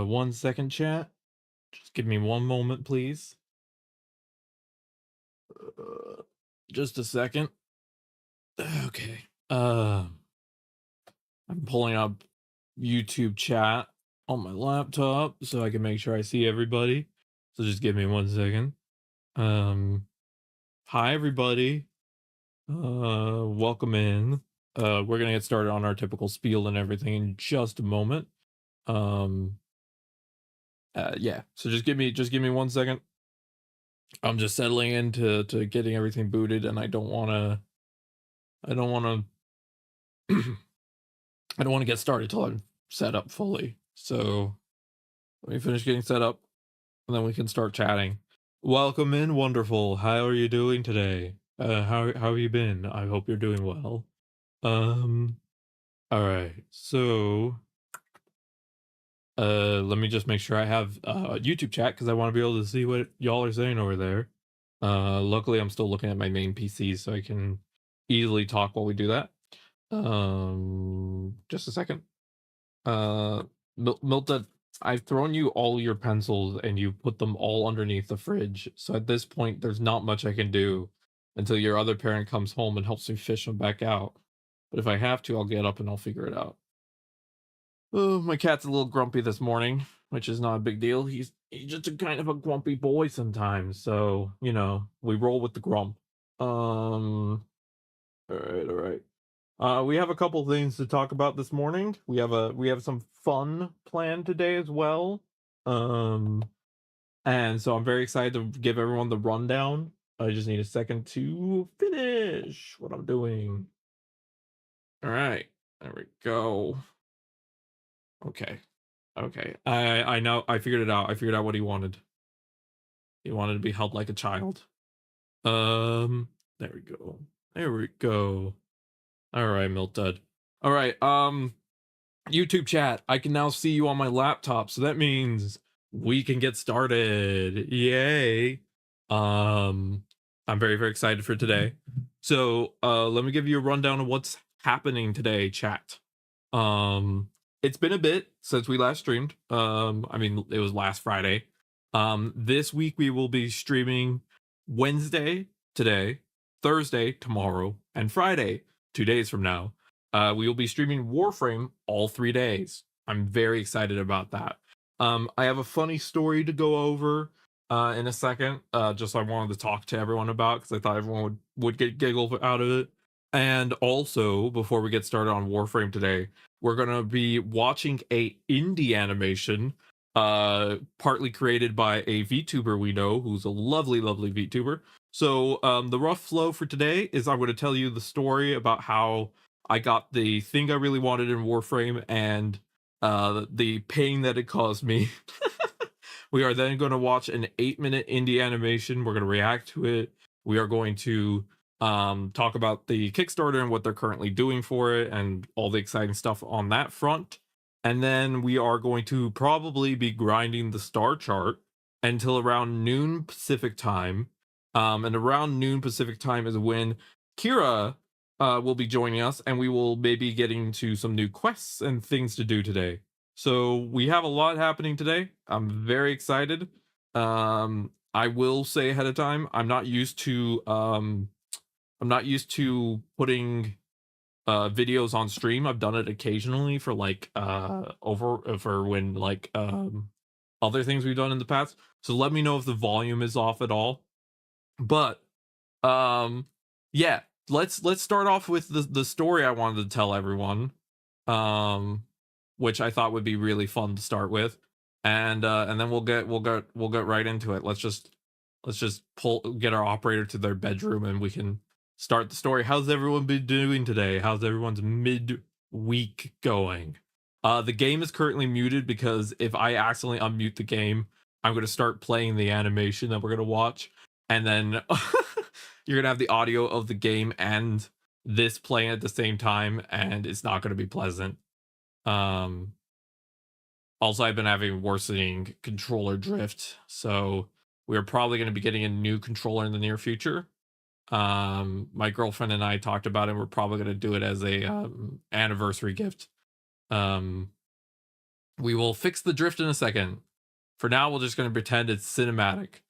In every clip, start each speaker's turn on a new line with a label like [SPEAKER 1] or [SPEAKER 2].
[SPEAKER 1] 1 second, chat. Just give me one moment, please. Uh, just a second. Okay. I'm pulling up YouTube chat on my laptop so I can make sure I see everybody. So just give me 1 second. Hi everybody. Welcome in. We're gonna get started on our typical spiel and everything in just a moment. Um, yeah. So just give me 1 second. I'm just settling into getting everything booted, and I don't wanna I don't wanna get started till I'm set up fully. So let me finish getting set up, and then we can start chatting. Welcome in, wonderful. How are you doing today? How have you been? I hope you're doing well. Um, all right. So, let me just make sure I have YouTube chat because I want to be able to see what y'all are saying over there. Luckily, I'm still looking at my main PC, so I can easily talk while we do that. Just a second. Uh, Milta, I've thrown you all your pencils and you put them all underneath the fridge. So at this point, there's not much I can do until your other parent comes home and helps me fish them back out. But if I have to, I'll get up and I'll figure it out. Oh, my cat's a little grumpy this morning, which is not a big deal. He's just a kind of a grumpy boy sometimes. So, we roll with the grump. All right. We have a couple things to talk about this morning. We have some fun planned today as well. Um, and so I'm very excited to give everyone the rundown. I just need a second to finish what I'm doing. All right, there we go. Okay, okay. I know. I figured it out. I figured out what he wanted. He wanted to be held like a child. There we go. There we go. All right, Milk Dud. All right. YouTube chat, I can now see you on my laptop, so that means we can get started. Yay. Um I'm very, very excited for today. So let me give you a rundown of what's happening today, chat. It's been a bit since we last streamed. I mean, it was last Friday. This week we will be streaming Wednesday today, Thursday tomorrow, and Friday 2 days from now. We will be streaming Warframe all 3 days. I'm very excited about that. I have a funny story to go over in a second. Just I wanted to talk to everyone about because I thought everyone would get giggle out of it. And also, before we get started on Warframe today, we're gonna be watching a indie animation, partly created by a VTuber we know, who's a lovely, lovely VTuber. So, the rough flow for today is I'm going to tell you the story about how I got the thing I really wanted in Warframe and the pain that it caused me. We are then going to watch an 8-minute indie animation. We're going to react to it. We are going to talk about the Kickstarter and what they're currently doing for it and all the exciting stuff on that front. And then we are going to probably be grinding the star chart until around noon Pacific time. And around noon Pacific time is when Kira will be joining us, and we will maybe getting to some new quests and things to do today. So we have a lot happening today. I'm very excited. I will say ahead of time, I'm not used to putting videos on stream. I've done it occasionally for like over for when like other things we've done in the past. So let me know if the volume is off at all. But yeah, let's start off with the story I wanted to tell everyone, which I thought would be really fun to start with, and then we'll get right into it. Let's just get our operator to their bedroom and we can start the story. How's everyone been doing today? How's everyone's mid-week going? The game is currently muted because if I accidentally unmute the game, I'm going to start playing the animation that we're going to watch, and then you're going to have the audio of the game and this playing at the same time, and it's not going to be pleasant. Also, I've been having worsening controller drift, so we're probably going to be getting a new controller in the near future. My girlfriend and I talked about it. We're probably going to do it as a anniversary gift. We will fix the drift in a second. For now, we're just going to pretend it's cinematic.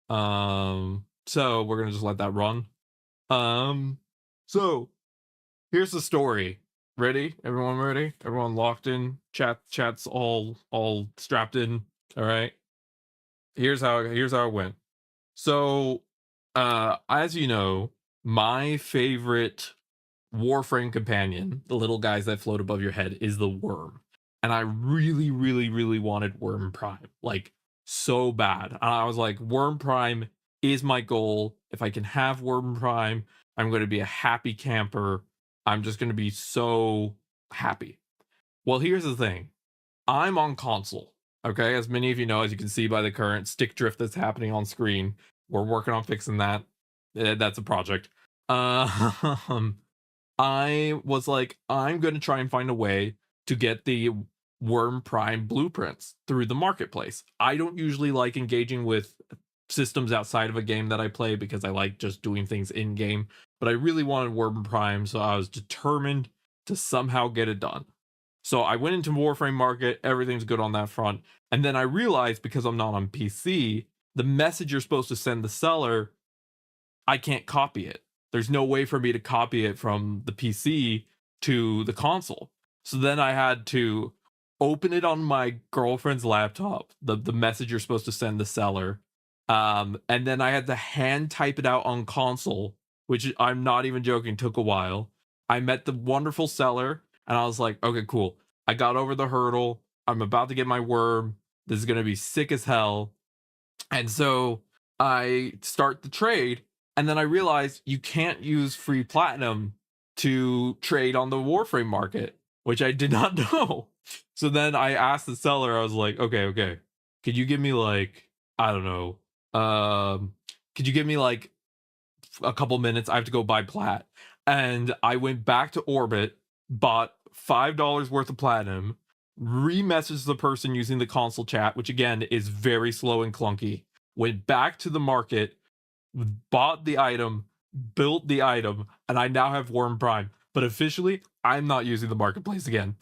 [SPEAKER 1] So we're going to just let that run. So here's the story. Ready? Everyone ready? Everyone locked in? Chat's all strapped in. All right. Here's how it went. So as you know, my favorite Warframe companion, the little guys that float above your head, is the worm. And I really, really, really wanted Worm Prime. Like, so bad. And I was like, Worm Prime is my goal. If I can have Worm Prime, I'm going to be a happy camper. I'm just going to be so happy. Well, here's the thing. I'm on console. Okay, as many of you know, as you can see by the current stick drift that's happening on screen, we're working on fixing that. That's a project. I was like, I'm going to try and find a way to get the Worm Prime blueprints through the marketplace. I don't usually like engaging with systems outside of a game that I play because I like just doing things in game, but I really wanted Worm Prime, so I was determined to somehow get it done. So I went into Warframe Market, everything's good on that front. And then I realized, because I'm not on PC, the message you're supposed to send the seller, I can't copy it. There's no way for me to copy it from the PC to the console. So then I had to open it on my girlfriend's laptop, the message you're supposed to send the seller. And then I had to hand type it out on console, which, I'm not even joking, took a while. I met the wonderful seller and I was like, okay, cool. I got over the hurdle. I'm about to get my worm. This is going to be sick as hell. And so I start the trade, and then I realize you can't use free platinum to trade on the Warframe market, which I did not know. So then I asked the seller, I was like, okay, could you give me like, I don't know, could you give me like a couple minutes? I have to go buy plat. And I went back to Orbit, bought $5 worth of platinum, re-messaged the person using the console chat, which again is very slow and clunky, went back to the market, bought the item, built the item, and I now have Worm Prime. But officially, I'm not using the marketplace again.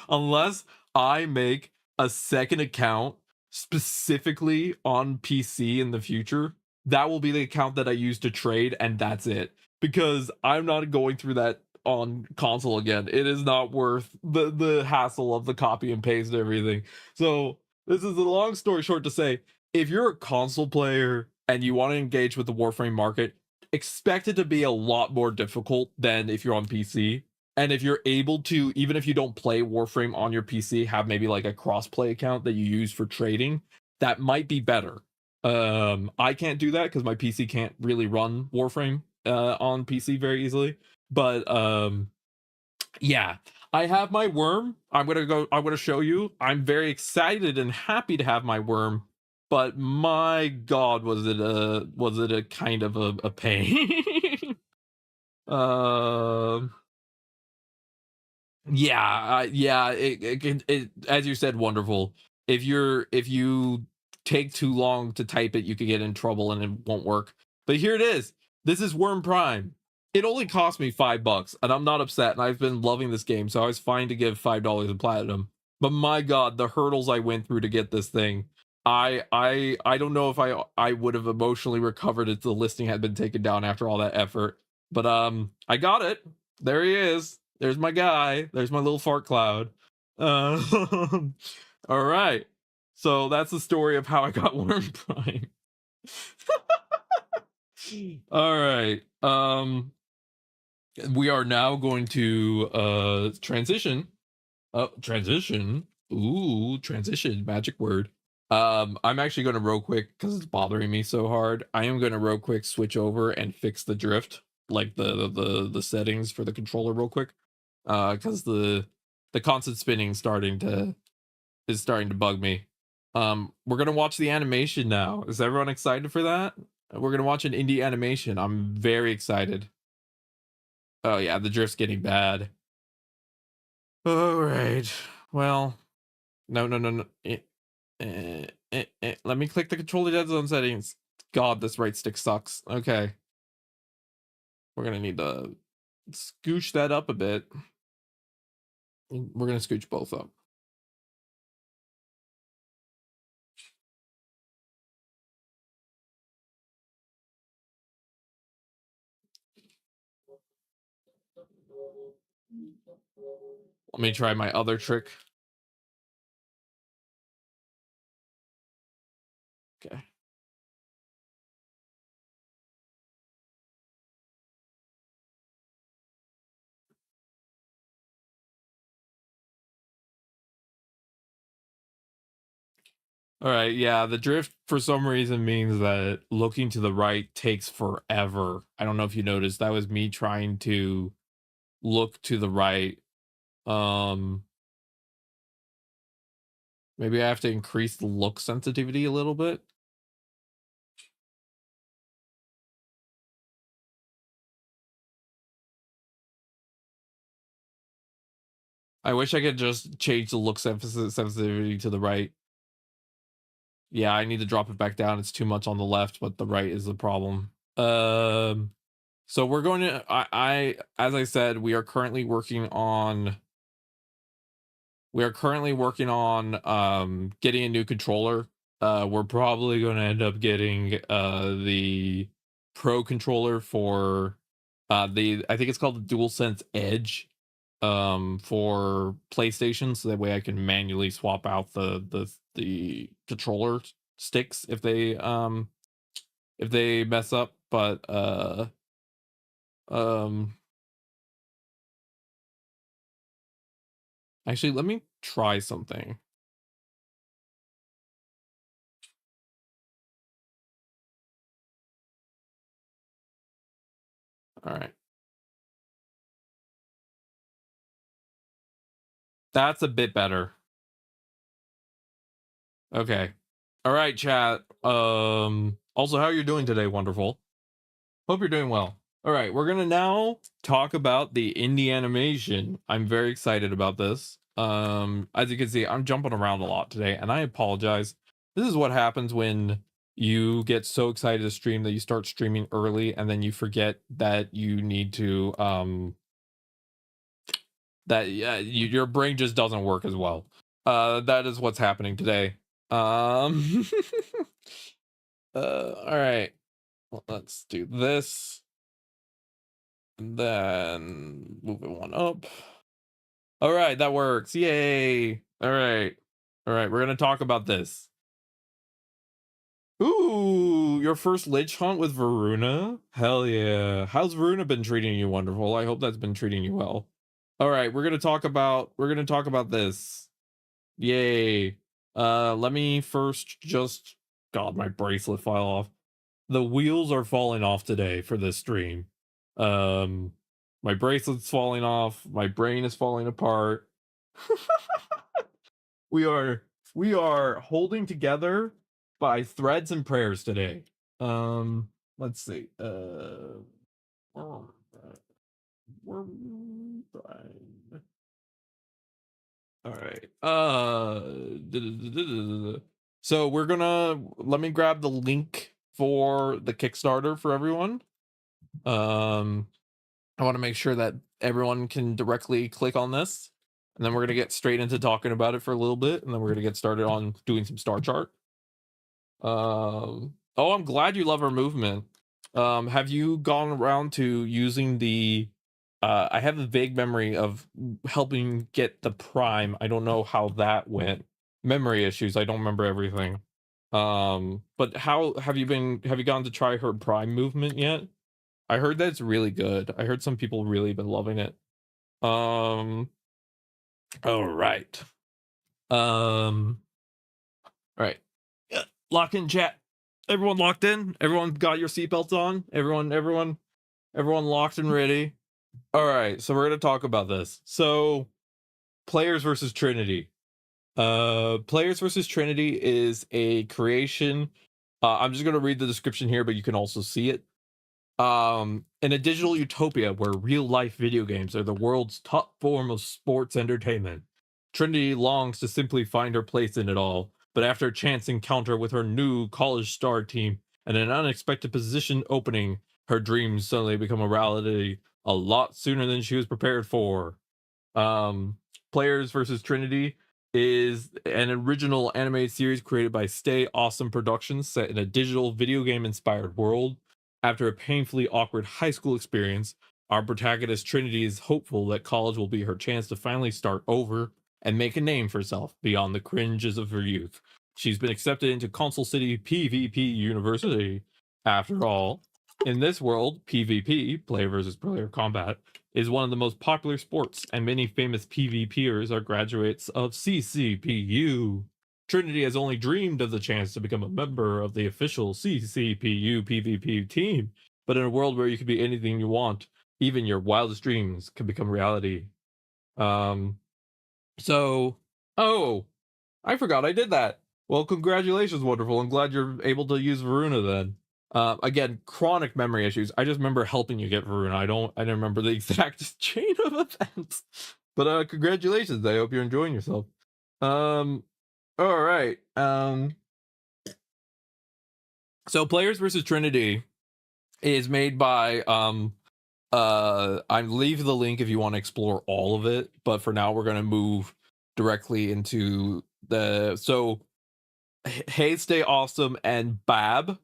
[SPEAKER 1] Unless I make a second account specifically on PC in the future, that will be the account that I use to trade, and that's it. Because I'm not going through that on console again. It is not worth the hassle of the copy and paste and everything. So this is a long story short to say, if you're a console player and you want to engage with the Warframe market, expect it to be a lot more difficult than if you're on PC. And if you're able to, even if you don't play Warframe on your PC, have maybe like a cross-play account that you use for trading, that might be better. I can't do that because my PC can't really run Warframe on PC very easily. But yeah, I have my worm. I'm gonna show you. I'm very excited and happy to have my worm, but my god, was it a kind of a pain. um yeah, it, as you said, wonderful. If you take too long to type it, you could get in trouble and it won't work. But here it is. This is Worm Prime. It only cost me $5, and I'm not upset. And I've been loving this game, so I was fine to give $5 in platinum. But my god, the hurdles I went through to get this thing. I don't know if I would have emotionally recovered if the listing had been taken down after all that effort. But I got it. There he is. There's my guy. There's my little fart cloud. Uh, all right. So that's the story of how I got Worm Prime. All right. We are now going to transition. Transition. Ooh, transition, magic word. I'm actually going to real quick, because it's bothering me so hard. I am going to real quick switch over and fix the drift, like the settings for the controller real quick. Because the constant spinning is starting to bug me. We're gonna watch the animation now. Is everyone excited for that? We're gonna watch an indie animation. I'm very excited. Oh yeah, the drift's getting bad. All right. Well, no. Let me click the controller dead zone settings. God, this right stick sucks. Okay. We're gonna need to scooch that up a bit. We're gonna scooch both up. Let me try my other trick. Okay. All right, yeah, the drift for some reason means that looking to the right takes forever. I don't know if you noticed, that was me trying to look to the right. Um Maybe I have to increase the look sensitivity a little bit. I wish I could just change the look sensitivity to the right. Yeah, I need to drop it back down. It's too much on the left, but the right is the problem. So we're going to as I said, we are currently working on getting a new controller. We're probably going to end up getting the pro controller for the I think it's called the DualSense Edge for PlayStation, so that way I can manually swap out the controller sticks if they mess up. But um actually, let me try something. All right, that's a bit better. Okay. All right, chat. Also, how are you doing today? Wonderful. Hope you're doing well. All right, we're gonna now talk about the indie animation. I'm very excited about this. As you can see, I'm jumping around a lot today, and I apologize. This is what happens when you get so excited to stream that you start streaming early, and then you forget that you need to your brain just doesn't work as well. That is what's happening today. Um, all right. Well, let's do this. And then move it one up. All right, that works. Yay. All right. All right, we're going to talk about this. Ooh, your first lich hunt with Varuna? Hell yeah. How's Varuna been treating you? Wonderful. I hope that's been treating you well. All right, we're going to talk about this. Yay. Let me first just God, my bracelet fell off. The wheels are falling off today for this stream. Um, my bracelet's falling off. My brain is falling apart. we are we are holding together by threads and prayers today. Let's see. We're fine. All right. So we're gonna let me grab the link for the Kickstarter for everyone. I want to make sure that everyone can directly click on this, and then we're gonna get straight into talking about it for a little bit, and then we're gonna get started on doing some star chart. Oh, I'm glad you love our movement. Have you gone around to using the I have a vague memory of helping get the prime. I don't know how that went. Memory issues. I don't remember everything. But how have you gone to try her prime movement yet? I heard that it's really good. I heard some people really been loving it. Um all right. Um all right. Yeah, lock in chat. Everyone locked in? Everyone got your seatbelts on? Everyone locked and ready. All right, so we're going to talk about this. So, Players versus Trinity. Players versus Trinity is a creation. I'm just going to read the description here, but you can also see it. In a digital utopia where real life video games are the world's top form of sports entertainment, Trinity longs to simply find her place in it all. But after a chance encounter with her new college star team and an unexpected position opening, her dreams suddenly become a reality a lot sooner than she was prepared for. Um, Players versus Trinity is an original animated series created by Stay Awesome Productions set in a digital video game inspired world. After a painfully awkward high school experience, Our protagonist Trinity is hopeful that college will be her chance to finally start over and make a name for herself beyond the cringes of her youth. She's been accepted into Console City PvP University. After all, in this world, PvP, player versus player combat, is one of the most popular sports, and many famous PvPers are graduates of CCPU. Trinity has only dreamed of the chance to become a member of the official CCPU PvP team, but in a world where you can be anything you want, even your wildest dreams can become reality. So, oh, I forgot I did that. Well, congratulations, wonderful. I'm glad you're able to use Varuna then. Again, chronic memory issues. I just remember helping you get Varuna. I don't remember the exact chain of events. But congratulations. I hope you're enjoying yourself. All right. So Players versus Trinity is made by I leave the link if you want to explore all of it, but for now we're going to move directly into Hey Stay Awesome and Bab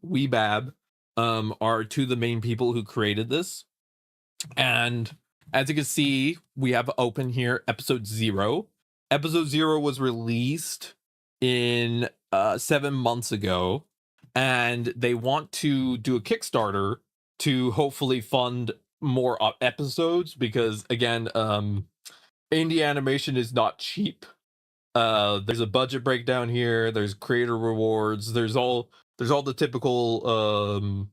[SPEAKER 1] are two of the main people who created this. And as you can see, we have open here episode 0. Episode 0 was released in 7 months ago, and they want to do a Kickstarter to hopefully fund more episodes, because again, indie animation is not cheap. There's a budget breakdown here, there's creator rewards, there's all the typical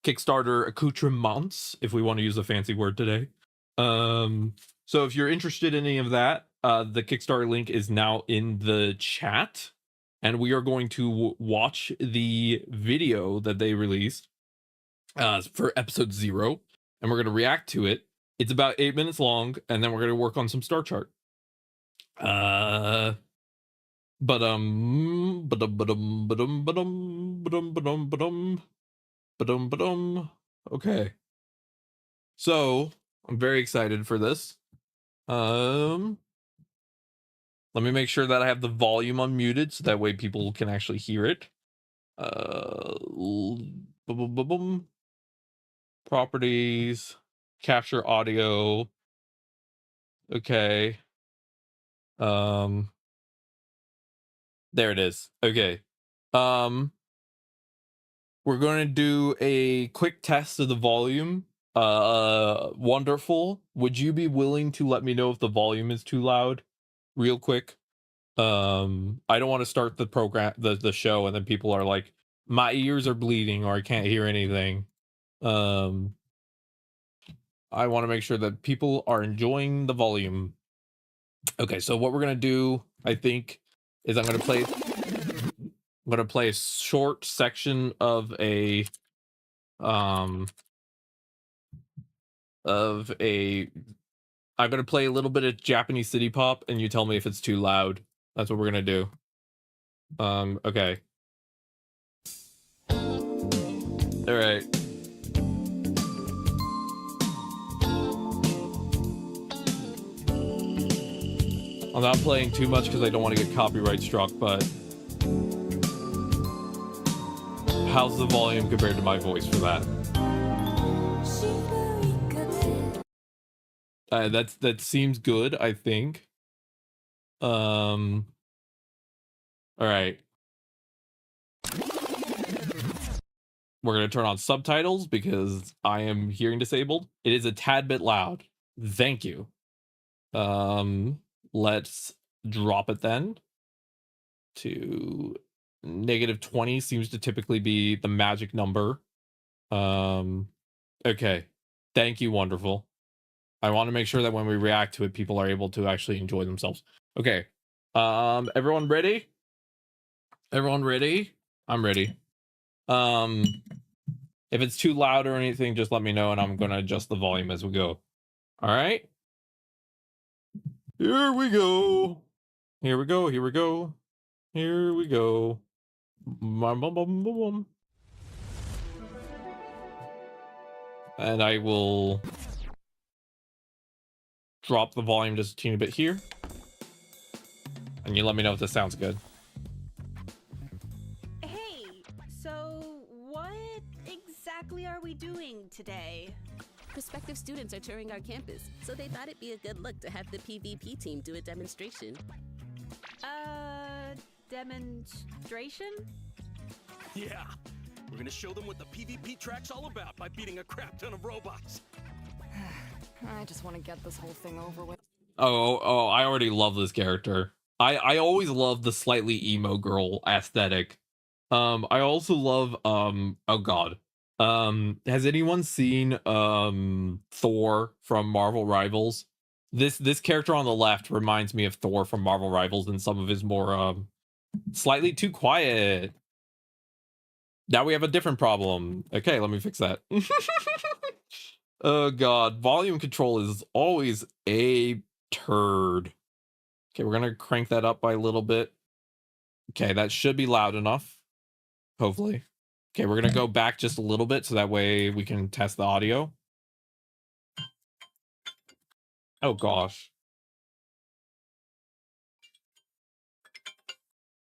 [SPEAKER 1] Kickstarter accoutrements, if we want to use a fancy word today. So if you're interested in any of that, the Kickstarter link is now in the chat, and we are going to watch the video that they released for episode 0, and we're going to react to it. It's about 8 minutes long, and then we're going to work on some star chart. Okay. So I'm very excited for this. Let me make sure that I have the volume unmuted so that way people can actually hear it. Properties, capture audio. Okay. There it is. Okay. We're going to do a quick test of the volume. Wonderful. Would you be willing to let me know if the volume is too loud real quick? I don't want to start the program, the show, and then people are like, my ears are bleeding or I can't hear anything. I want to make sure that people are enjoying the volume. Okay, so what we're going to do, I think, is I'm going to play a short section of a I'm going to play a little bit of Japanese city pop, and you tell me if it's too loud. That's what we're going to do. Okay. All right. I'm not playing too much because I don't want to get copyright struck, but how's the volume compared to my voice for that? That seems good, I think. All right. We're going to turn on subtitles because I am hearing disabled. It is a tad bit loud. Thank you. Let's drop it then to -20. Seems to typically be the magic number. Okay. Thank you, wonderful. I want to make sure that when we react to it, people are able to actually enjoy themselves. Okay. Everyone ready? Everyone ready? I'm ready. If it's too loud or anything, just let me know, and I'm going to adjust the volume as we go. All right. Here we go. Here we go. Here we go. Here we go. And I will drop the volume just a teeny bit here. And you let me know if this sounds good.
[SPEAKER 2] Hey, so what exactly are we doing today? prospective students are touring our campus, so they thought it'd be a good look to have the PvP team do a demonstration.
[SPEAKER 3] Demonstration?
[SPEAKER 4] Yeah, we're gonna show them what the PvP track's all about by beating a crap ton of robots.
[SPEAKER 3] I just want to get this whole thing over with.
[SPEAKER 1] Oh, I already love this character. I always love the slightly emo girl aesthetic. I also love oh god. Has anyone seen Thor from Marvel Rivals? This character on the left reminds me of Thor from Marvel Rivals in some of his more slightly too quiet. Now we have a different problem. Okay, let me fix that. Oh god, volume control is always a turd. Okay, we're gonna crank that up by a little bit. Okay, that should be loud enough. Hopefully. Okay, we're gonna go back just a little bit so that way we can test the audio. Oh gosh.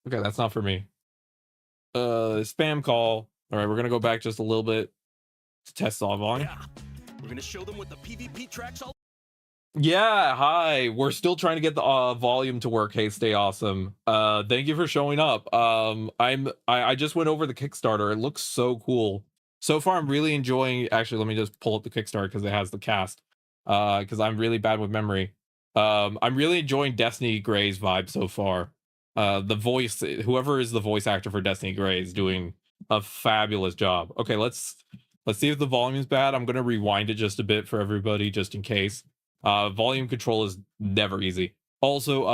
[SPEAKER 1] Okay, that's not for me. Spam call. All right, we're gonna go back just a little bit to test the volume.
[SPEAKER 4] Yeah, we're gonna show them what the PvP track's all.
[SPEAKER 1] Yeah, hi. We're still trying to get the volume to work. Hey, stay awesome. Thank you for showing up. I just went over the Kickstarter. It looks so cool. So far, I'm really enjoying. Actually, let me just pull up the Kickstarter because it has the cast. Because I'm really bad with memory. I'm really enjoying Destiny Gray's vibe so far. The voice, whoever is the voice actor for Destiny Gray, is doing a fabulous job. Okay, let's see if the volume is bad. I'm gonna rewind it just a bit for everybody, just in case. Volume control is never easy. Also,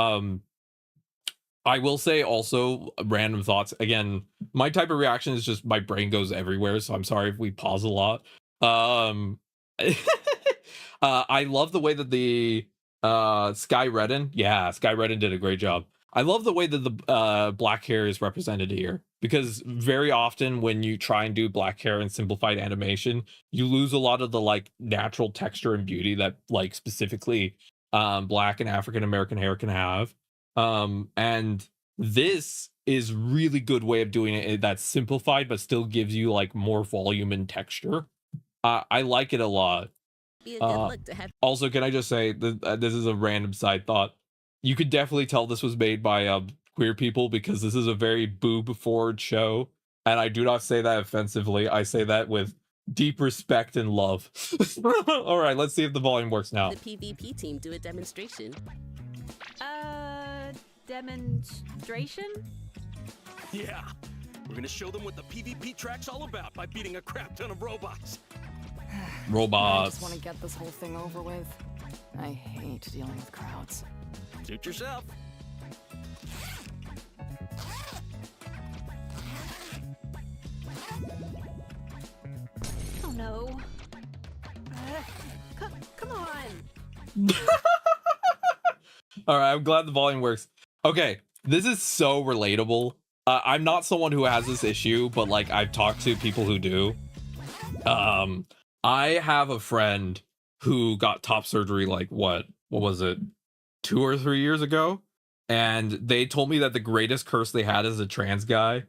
[SPEAKER 1] I will say also random thoughts. Again, my type of reaction is just my brain goes everywhere, so I'm sorry if we pause a lot. I love the way that the Sky Redden, yeah, Sky Redden did a great job. I love the way that the black hair is represented here, because very often when you try and do black hair in simplified animation, you lose a lot of the like natural texture and beauty that like specifically black and African American hair can have. And this is really good way of doing it that's simplified but still gives you like more volume and texture. I like it a lot.
[SPEAKER 2] Be a good look to have.
[SPEAKER 1] Also, can I just say this is a random side thought. You could definitely tell this was made by queer people because this is a very boob forward show, and I do not say that offensively. I say that with deep respect and love. All right, let's see if the volume works now.
[SPEAKER 2] The PvP team do a demonstration.
[SPEAKER 3] Demonstration?
[SPEAKER 4] Yeah, we're gonna show them what the PvP track's all about by beating a crap ton of robots.
[SPEAKER 1] Robots.
[SPEAKER 3] I just want to get this whole thing over with. I hate dealing with crowds.
[SPEAKER 4] Suit yourself.
[SPEAKER 3] Oh no. Come on.
[SPEAKER 1] All right, I'm glad the volume works. Okay, this is so relatable. I'm not someone who has this issue, but like I've talked to people who do. I have a friend who got top surgery like what was it, 2 or 3 years ago, and they told me that the greatest curse they had as a trans guy,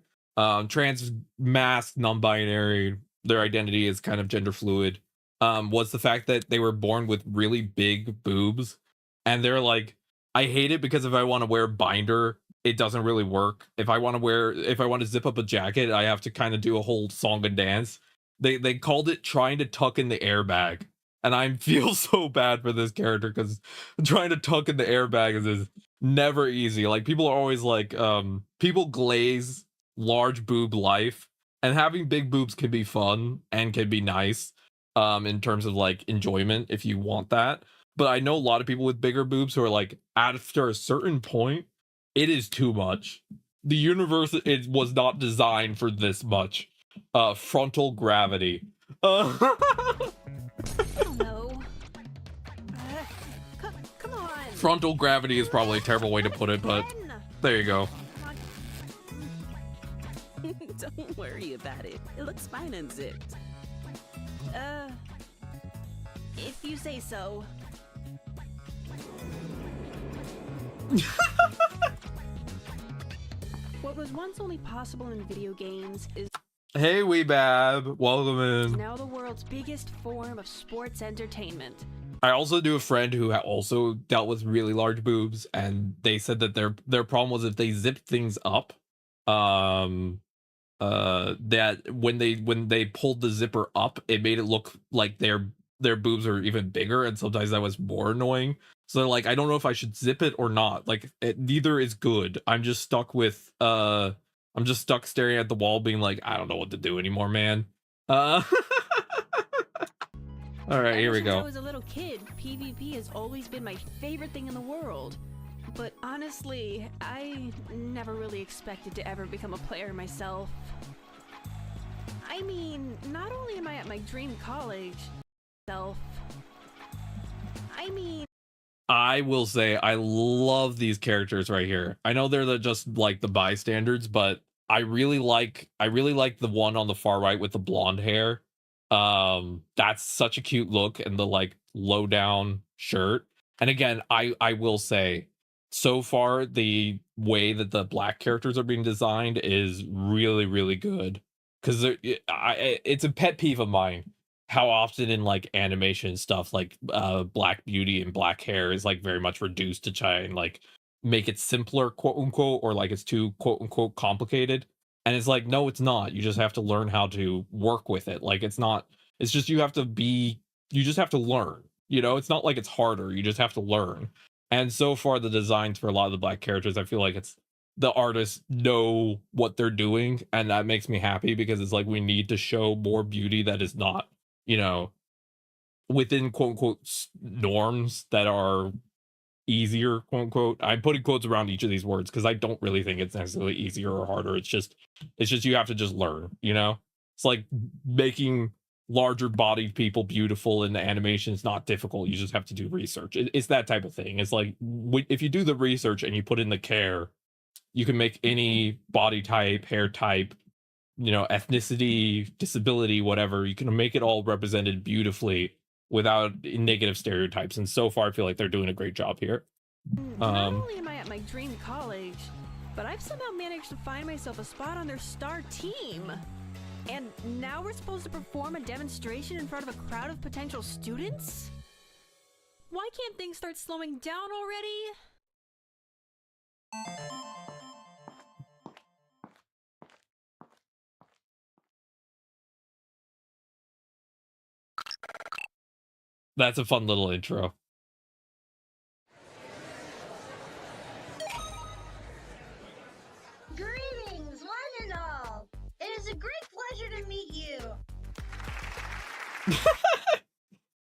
[SPEAKER 1] trans, masked, non-binary, their identity is kind of gender fluid, was the fact that they were born with really big boobs, and they're like, I hate it because if I want to wear binder, it doesn't really work. If I want to zip up a jacket, I have to kind of do a whole song and dance. They called it trying to tuck in the airbag. And I feel so bad for this character because trying to tuck in the airbag is never easy. Like people are always like, people glaze large boob life, and having big boobs can be fun and can be nice, in terms of like enjoyment if you want that. But I know a lot of people with bigger boobs who are like, after a certain point, it is too much. The universe, it was not designed for this much. Frontal gravity.
[SPEAKER 3] Oh no. Come on.
[SPEAKER 1] Frontal gravity is probably a terrible way to put it, but there you go.
[SPEAKER 2] Don't worry about it. It looks fine unzipped.
[SPEAKER 3] If you say so. What was once only possible in video games is...
[SPEAKER 1] Hey, Weebab. Welcome in.
[SPEAKER 5] Now the world's biggest form of sports entertainment.
[SPEAKER 1] I also knew a friend who also dealt with really large boobs, and they said that their problem was if they zipped things up, that when they pulled the zipper up, it made it look like their boobs are even bigger, and sometimes that was more annoying. So like, I don't know if I should zip it or not. Like, neither is good. I'm just stuck with I'm just stuck staring at the wall, being like, I don't know what to do anymore, man. All right, here we
[SPEAKER 5] Ever since
[SPEAKER 1] go.
[SPEAKER 5] I was a little kid, PvP has always been my favorite thing in the world. But honestly, I never really expected to ever become a player myself. I mean, not only am I at my dream college,
[SPEAKER 1] I will say I love these characters right here. I know they're just like the bystanders, but I really like the one on the far right with the blonde hair. That's such a cute look, and the like low down shirt. And again, I will say, so far the way that the black characters are being designed is really, really good, because it's a pet peeve of mine how often in like animation stuff, like black beauty and black hair is like very much reduced to try and like make it simpler, quote unquote, or like it's too quote unquote complicated. And it's like, no, it's not. You just have to learn how to work with it. Like, it's not, it's just you just have to learn. You know, it's not like it's harder. You just have to learn. And so far, the designs for a lot of the black characters, I feel like it's the artists know what they're doing, and that makes me happy, because it's like we need to show more beauty that is not, you know, within quote unquote norms that are easier, quote unquote. I'm putting quotes around each of these words because I don't really think it's necessarily easier or harder. It's just you have to just learn, you know? It's like making larger bodied people beautiful in the animation is not difficult. You just have to do research. It's that type of thing. It's like, if you do the research and you put in the care, you can make any body type, hair type, you know, ethnicity, disability, whatever, you can make it all represented beautifully without negative stereotypes. And so far, I feel like they're doing a great job here.
[SPEAKER 5] not only am I at my dream college, but I've somehow managed to find myself a spot on their star team. And now we're supposed to perform a demonstration in front of a crowd of potential students? Why can't things start slowing down already?
[SPEAKER 1] That's a fun little intro.
[SPEAKER 6] Greetings, one and all. It is a great pleasure to meet you.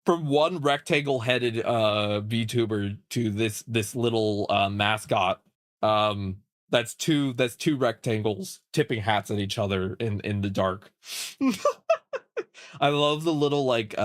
[SPEAKER 1] From one rectangle-headed VTuber to this little mascot, that's two rectangles tipping hats at each other in the dark. I love the little like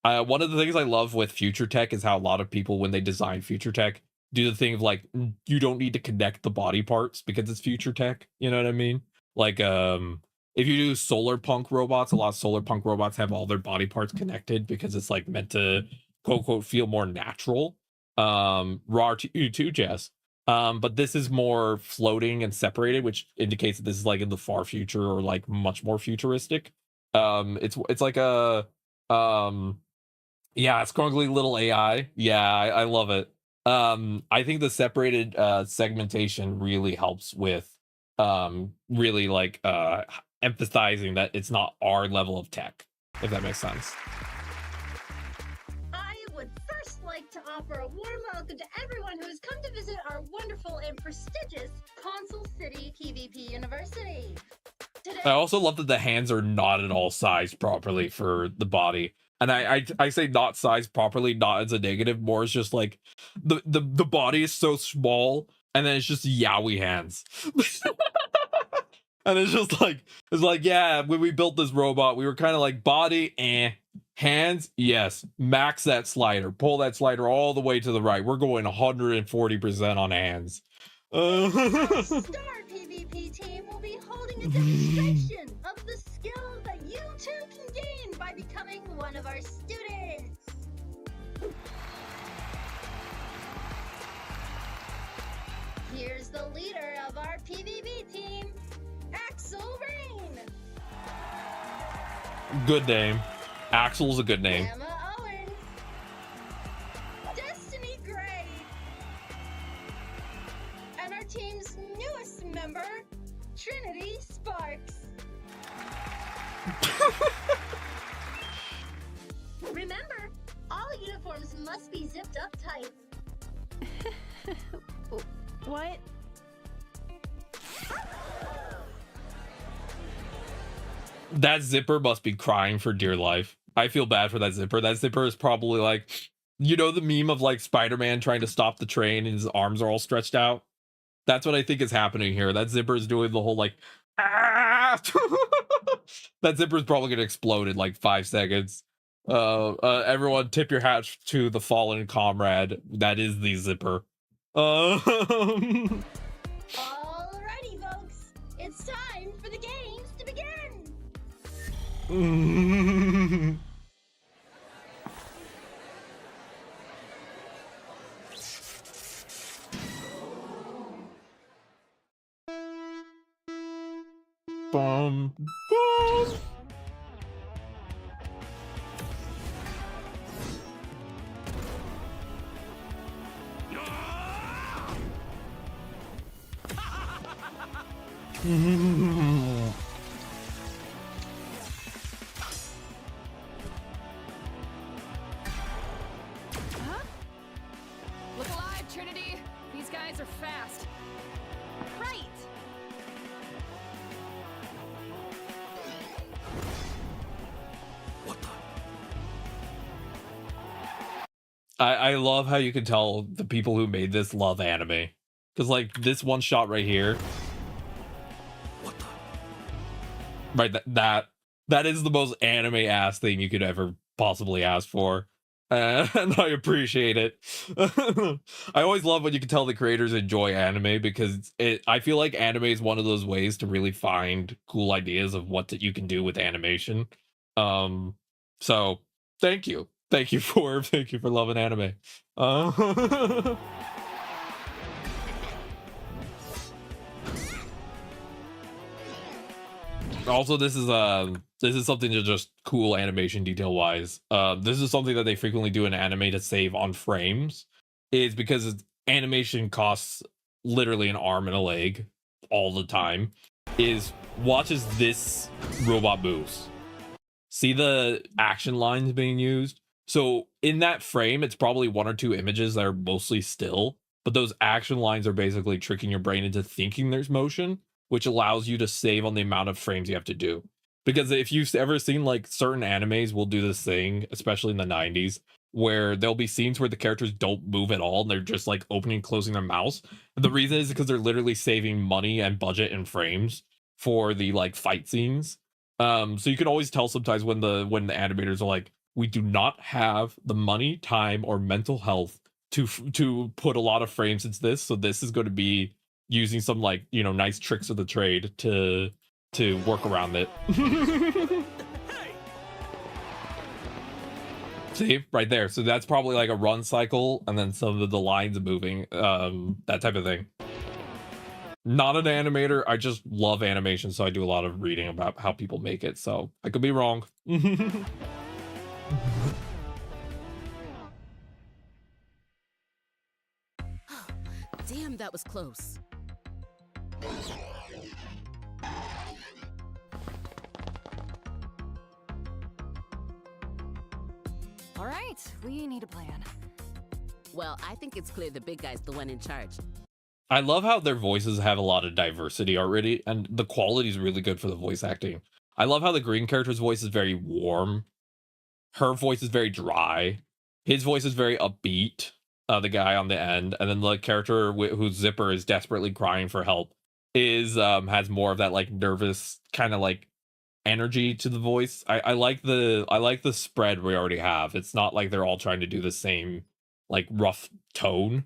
[SPEAKER 1] one of the things I love with future tech is how a lot of people, when they design future tech, do the thing of like, you don't need to connect the body parts because it's future tech. You know what I mean? Like, if you do solar punk robots, a lot of solar punk robots have all their body parts connected because it's like meant to quote unquote feel more natural. Raw to you too, Jess. But this is more floating and separated, which indicates that this is like in the far future or like much more futuristic. It's like a yeah, scruggly little AI. Yeah, I love it. I think the separated segmentation really helps with really like emphasizing that it's not our level of tech, if that makes sense.
[SPEAKER 6] I would first like to offer a warm welcome to everyone who has come to visit our wonderful and prestigious Console City PvP University. Today,
[SPEAKER 1] I also love that the hands are not at all sized properly for the body. And I say not sized properly, not as a negative, more as just like the body is so small, and then it's just yaoi hands. And it's just like, yeah, when we built this robot, we were kind of like, body, hands, yes, max that slider, pull that slider all the way to the right. We're going 140% on hands.
[SPEAKER 6] our star PvP team will be holding a demonstration of the skills that you too can gain by becoming one of our students. Here's the leader of our PvP team, X Axel Rain,
[SPEAKER 1] Good name. Axel's a good name.
[SPEAKER 6] Emma Owen, Destiny Gray, and our team's newest member, Trinity Sparks. Remember, all uniforms must be zipped up tight.
[SPEAKER 5] What?
[SPEAKER 1] That zipper must be crying for dear life. I feel bad for that zipper. That zipper is probably like, you know, the meme of like Spider-Man trying to stop the train and his arms are all stretched out. That's what I think is happening here. That zipper is doing the whole like, ah! That zipper is probably gonna explode in like 5 seconds. Everyone tip your hat to the fallen comrade. That is the zipper.
[SPEAKER 6] Alrighty, folks. It's time for the games to begin.
[SPEAKER 1] Bum, bum.
[SPEAKER 3] Look alive, Trinity! These guys are fast.
[SPEAKER 5] Right!
[SPEAKER 4] What the?
[SPEAKER 1] I love how you can tell the people who made this love anime. Because like this one shot right here,
[SPEAKER 4] What the?
[SPEAKER 1] right, that is the most anime ass thing you could ever possibly ask for. And I appreciate it. I always love when you can tell the creators enjoy anime, because I feel like anime is one of those ways to really find cool ideas of what you can do with animation. So thank you for loving anime. Also, this is something to just cool animation detail wise. This is something that they frequently do in anime to save on frames, is because animation costs literally an arm and a leg all the time. Is watch as this robot moves. See the action lines being used? So in that frame, it's probably 1 or 2 images that are mostly still, but those action lines are basically tricking your brain into thinking there's motion, which allows you to save on the amount of frames you have to do. Because if you've ever seen like certain animes will do this thing, especially in the 90s, where there'll be scenes where the characters don't move at all and they're just like opening and closing their mouths. And the reason is because they're literally saving money and budget and frames for the like fight scenes. So you can always tell sometimes when the animators are like, we do not have the money, time, or mental health to put a lot of frames into this, so this is going to be using some like, you know, nice tricks of the trade to work around it.
[SPEAKER 4] Hey!
[SPEAKER 1] See right there, so that's probably like a run cycle and then some of the lines moving, that type of thing. Not an animator, I just love animation, so I do a lot of reading about how people make it, so I could be wrong.
[SPEAKER 2] Damn, that was close.
[SPEAKER 3] All right, we need a plan.
[SPEAKER 2] Well, I think it's clear the big guy's the one in charge.
[SPEAKER 1] I love how their voices have a lot of diversity already, and the quality is really good for the voice acting. I love how the green character's voice is very warm. Her voice is very dry. His voice is very upbeat, the guy on the end. And then the character whose zipper is desperately crying for help is has more of that like nervous kind of like energy to the voice. I like the spread we already have. It's not like they're all trying to do the same like rough tone.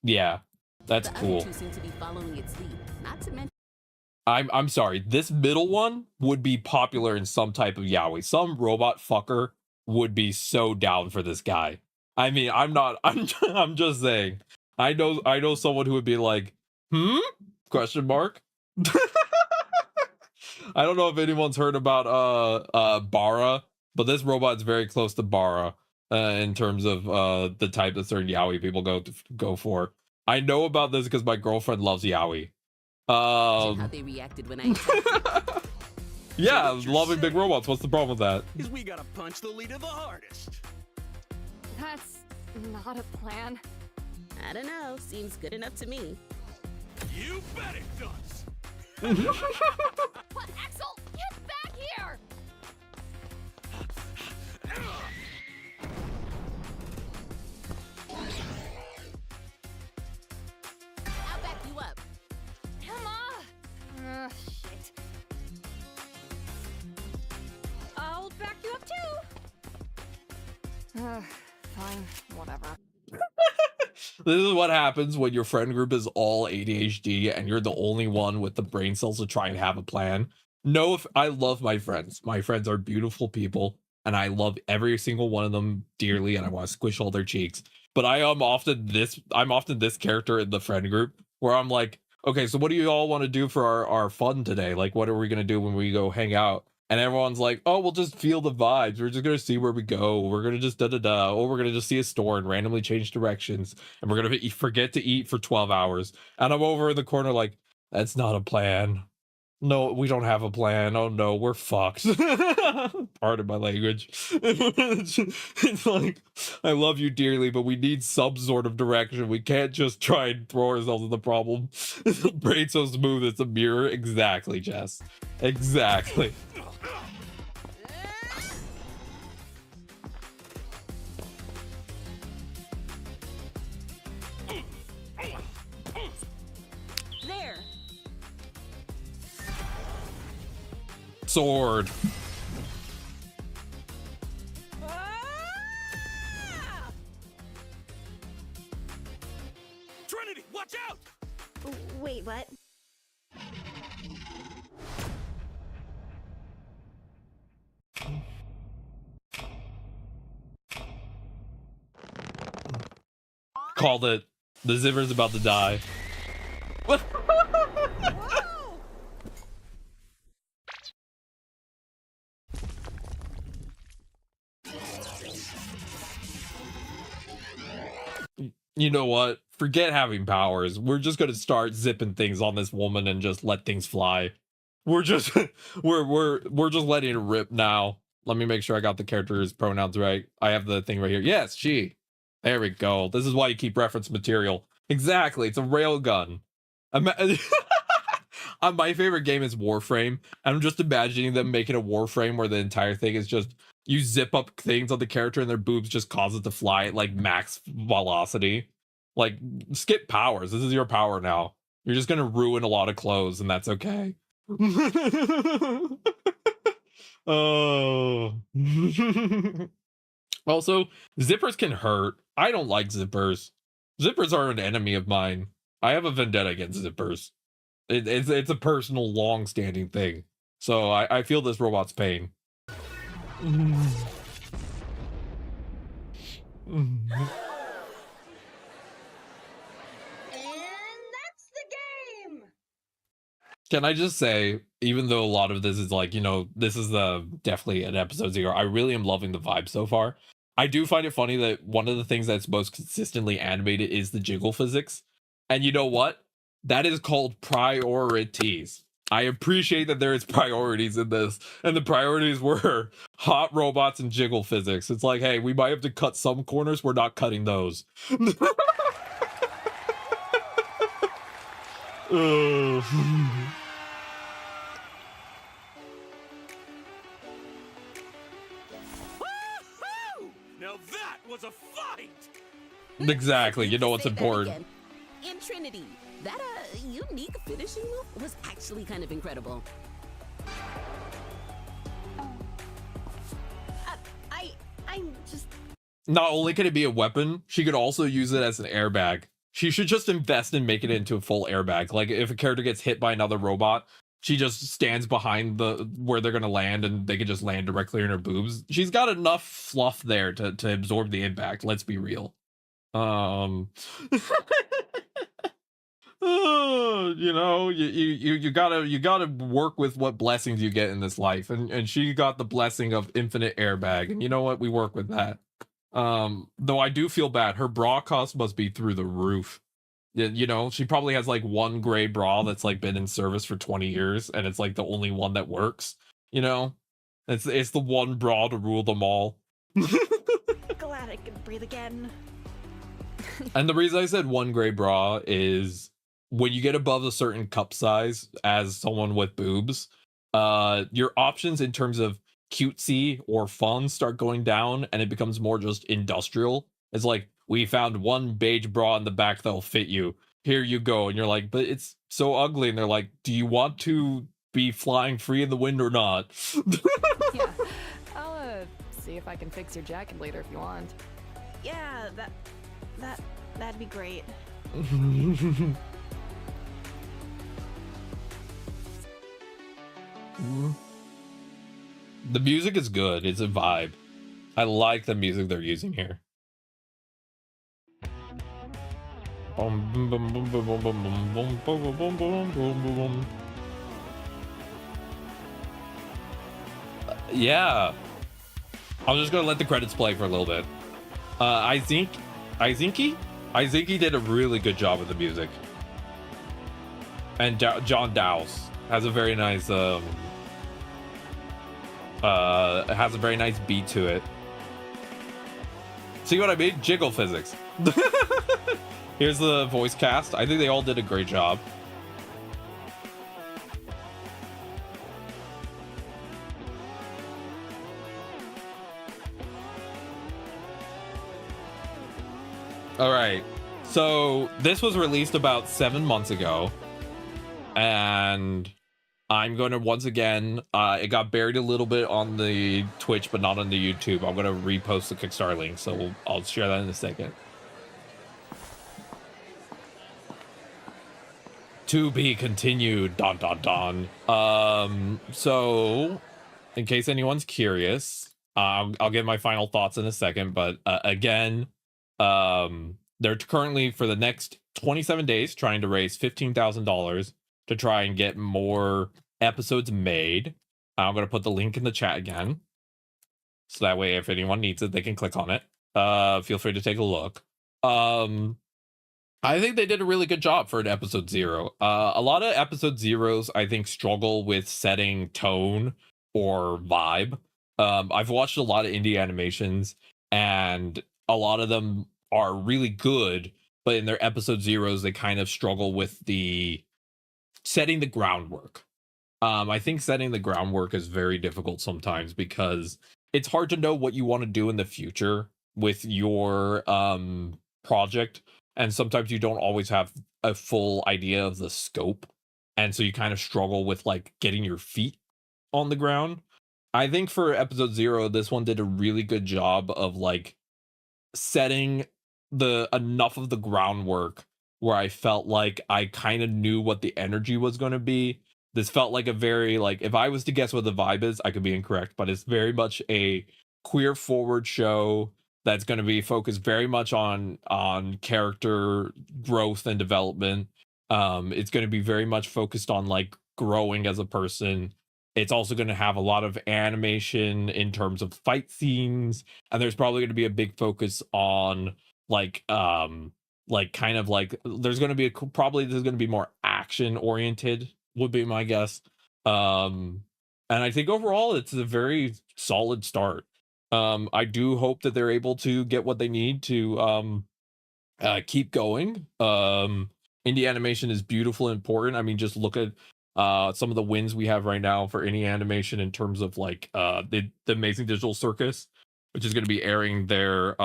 [SPEAKER 1] Yeah, that's
[SPEAKER 2] The
[SPEAKER 1] cool.
[SPEAKER 2] other two seem to be following its lead. Not to mention
[SPEAKER 1] I'm sorry. This middle one would be popular in some type of yaoi. Some robot fucker would be so down for this guy. I mean, I'm not. I'm just saying. I know someone who would be like, Question mark. I don't know if anyone's heard about Bara, but this robot's very close to Bara in terms of the type that certain yaoi people go for. I know about this because my girlfriend loves yaoi.
[SPEAKER 2] How they reacted when I attacked.
[SPEAKER 1] Yeah,
[SPEAKER 4] what you're
[SPEAKER 1] loving big
[SPEAKER 4] saying
[SPEAKER 1] robots. What's the problem with that?
[SPEAKER 4] Is we gotta punch the leader the hardest.
[SPEAKER 3] That's not a plan.
[SPEAKER 2] I don't know. Seems good enough to me.
[SPEAKER 4] You bet it does.
[SPEAKER 3] What, Axel? Get back here!
[SPEAKER 2] I'll back you up.
[SPEAKER 3] Come on! Shit.
[SPEAKER 5] I'll back you up too.
[SPEAKER 3] Fine, whatever.
[SPEAKER 1] This is what happens when your friend group is all ADHD and you're the only one with the brain cells to try and have a plan. No, if I love my friends. My friends are beautiful people, and I love every single one of them dearly, and I want to squish all their cheeks. But I'm often this character in the friend group where I'm like, okay, so what do you all want to do for our fun today? Like, what are we gonna do when we go hang out? And everyone's like, oh, we'll just feel the vibes. We're just gonna see where we go. We're gonna just da-da-da. Or we're gonna just see a store and randomly change directions. And we're gonna forget to eat for 12 hours. And I'm over in the corner like, that's not a plan. No, we don't have a plan. Oh no, we're fucked. Pardon my language. It's like, I love you dearly, but we need some sort of direction. We can't just try and throw ourselves in the problem. Brain so smooth, it's a mirror. Exactly, Jess. Exactly.
[SPEAKER 5] There.
[SPEAKER 1] Sword.
[SPEAKER 5] Ah!
[SPEAKER 4] Trinity, watch out!
[SPEAKER 5] Wait, what?
[SPEAKER 1] Called it. The zipper's about to die. What?
[SPEAKER 5] Whoa!
[SPEAKER 1] You know what? Forget having powers. We're just gonna start zipping things on this woman and just let things fly. We're just we're just letting it rip now. Let me make sure I got the character's pronouns right. I have the thing right here. Yes, she. There we go. This is why you keep reference material. Exactly. It's a railgun. My favorite game is Warframe. I'm just imagining them making a Warframe where the entire thing is just you zip up things on the character and their boobs just cause it to fly at like max velocity. Like, skip powers. This is your power now. You're just gonna ruin a lot of clothes, and that's okay. Oh. Also, zippers can hurt. I don't like zippers. Zippers are an enemy of mine. I have a vendetta against zippers. It's a personal, long-standing thing. So I feel this robot's pain.
[SPEAKER 6] And that's the game!
[SPEAKER 1] Can I just say, even though a lot of this is like, you know, this is definitely an episode 0, I really am loving the vibe so far. I do find it funny that one of the things that's most consistently animated is the jiggle physics. And you know what? That is called priorities. I appreciate that there is priorities in this. And the priorities were hot robots and jiggle physics. It's like, hey, we might have to cut some corners. We're not cutting those. Ugh.
[SPEAKER 4] Woo-hoo! Now that was a fight!
[SPEAKER 1] Exactly. You know what's
[SPEAKER 2] Say that
[SPEAKER 1] important.
[SPEAKER 2] again. In Trinity, that unique finishing move was actually kind of incredible.
[SPEAKER 5] I'm just.
[SPEAKER 1] Not only can it be a weapon, she could also use it as an airbag. She should just invest in making it into a full airbag. Like, if a character gets hit by another robot, she just stands behind where they're gonna land, and they can just land directly in her boobs. She's got enough fluff there to absorb the impact. Let's be real. You know, you gotta work with what blessings you get in this life, and she got the blessing of infinite airbag, and you know what, we work with that. Though I do feel bad, her bra cost must be through the roof. You know, she probably has like one gray bra that's like been in service for 20 years, and it's like the only one that works. You know, it's the one bra to rule them all.
[SPEAKER 5] Glad I can breathe again.
[SPEAKER 1] And the reason I said one gray bra is when you get above a certain cup size as someone with boobs, your options in terms of cutesy or fun start going down, and it becomes more just industrial. It's like, we found one beige bra in the back that'll fit you. Here you go. And you're like, but it's so ugly. And they're like, do you want to be flying free in the wind or not?
[SPEAKER 3] Yeah, I'll see if I can fix your jacket later if you want.
[SPEAKER 5] Yeah, that'd be great.
[SPEAKER 1] The music is good. It's a vibe. I like the music they're using here. Yeah, I'm just gonna let the credits play for a little bit. Izinki did a really good job with the music, and John Dowse has a very nice beat to it. See what I mean? Jiggle physics. Here's the voice cast. I think they all did a great job. All right. So this was released about 7 months ago, and I'm going to once again, it got buried a little bit on the Twitch, but not on the YouTube. I'm going to repost the Kickstarter link, so I'll share that in a second. To be continued, don don don. So, in case anyone's curious, I'll get my final thoughts in a second, but again, they're currently, for the next 27 days, trying to raise $15,000 to try and get more episodes made. I'm going to put the link in the chat again, so that way if anyone needs it, they can click on it. Feel free to take a look. I think they did a really good job for an episode 0. A lot of episode 0s, I think, struggle with setting tone or vibe. I've watched a lot of indie animations, and a lot of them are really good, but in their episode 0s, they kind of struggle with the setting the groundwork. I think setting the groundwork is very difficult sometimes, because it's hard to know what you want to do in the future with your project. And sometimes you don't always have a full idea of the scope. And so you kind of struggle with like getting your feet on the ground. I think for episode 0, this one did a really good job of like setting enough of the groundwork where I felt like I kind of knew what the energy was going to be. This felt like a very, like, if I was to guess what the vibe is, I could be incorrect, but it's very much a queer forward show that's going to be focused very much on character growth and development. It's going to be very much focused on like growing as a person. It's also going to have a lot of animation in terms of fight scenes, and there's probably going to be a big focus on like kind of like there's going to be more action oriented, would be my guess. And I think overall it's a very solid start. I do hope that they're able to get what they need to keep going. Indie animation is beautiful and important. I mean, just look at some of the wins we have right now for indie animation in terms of like the Amazing Digital Circus, which is going to be airing their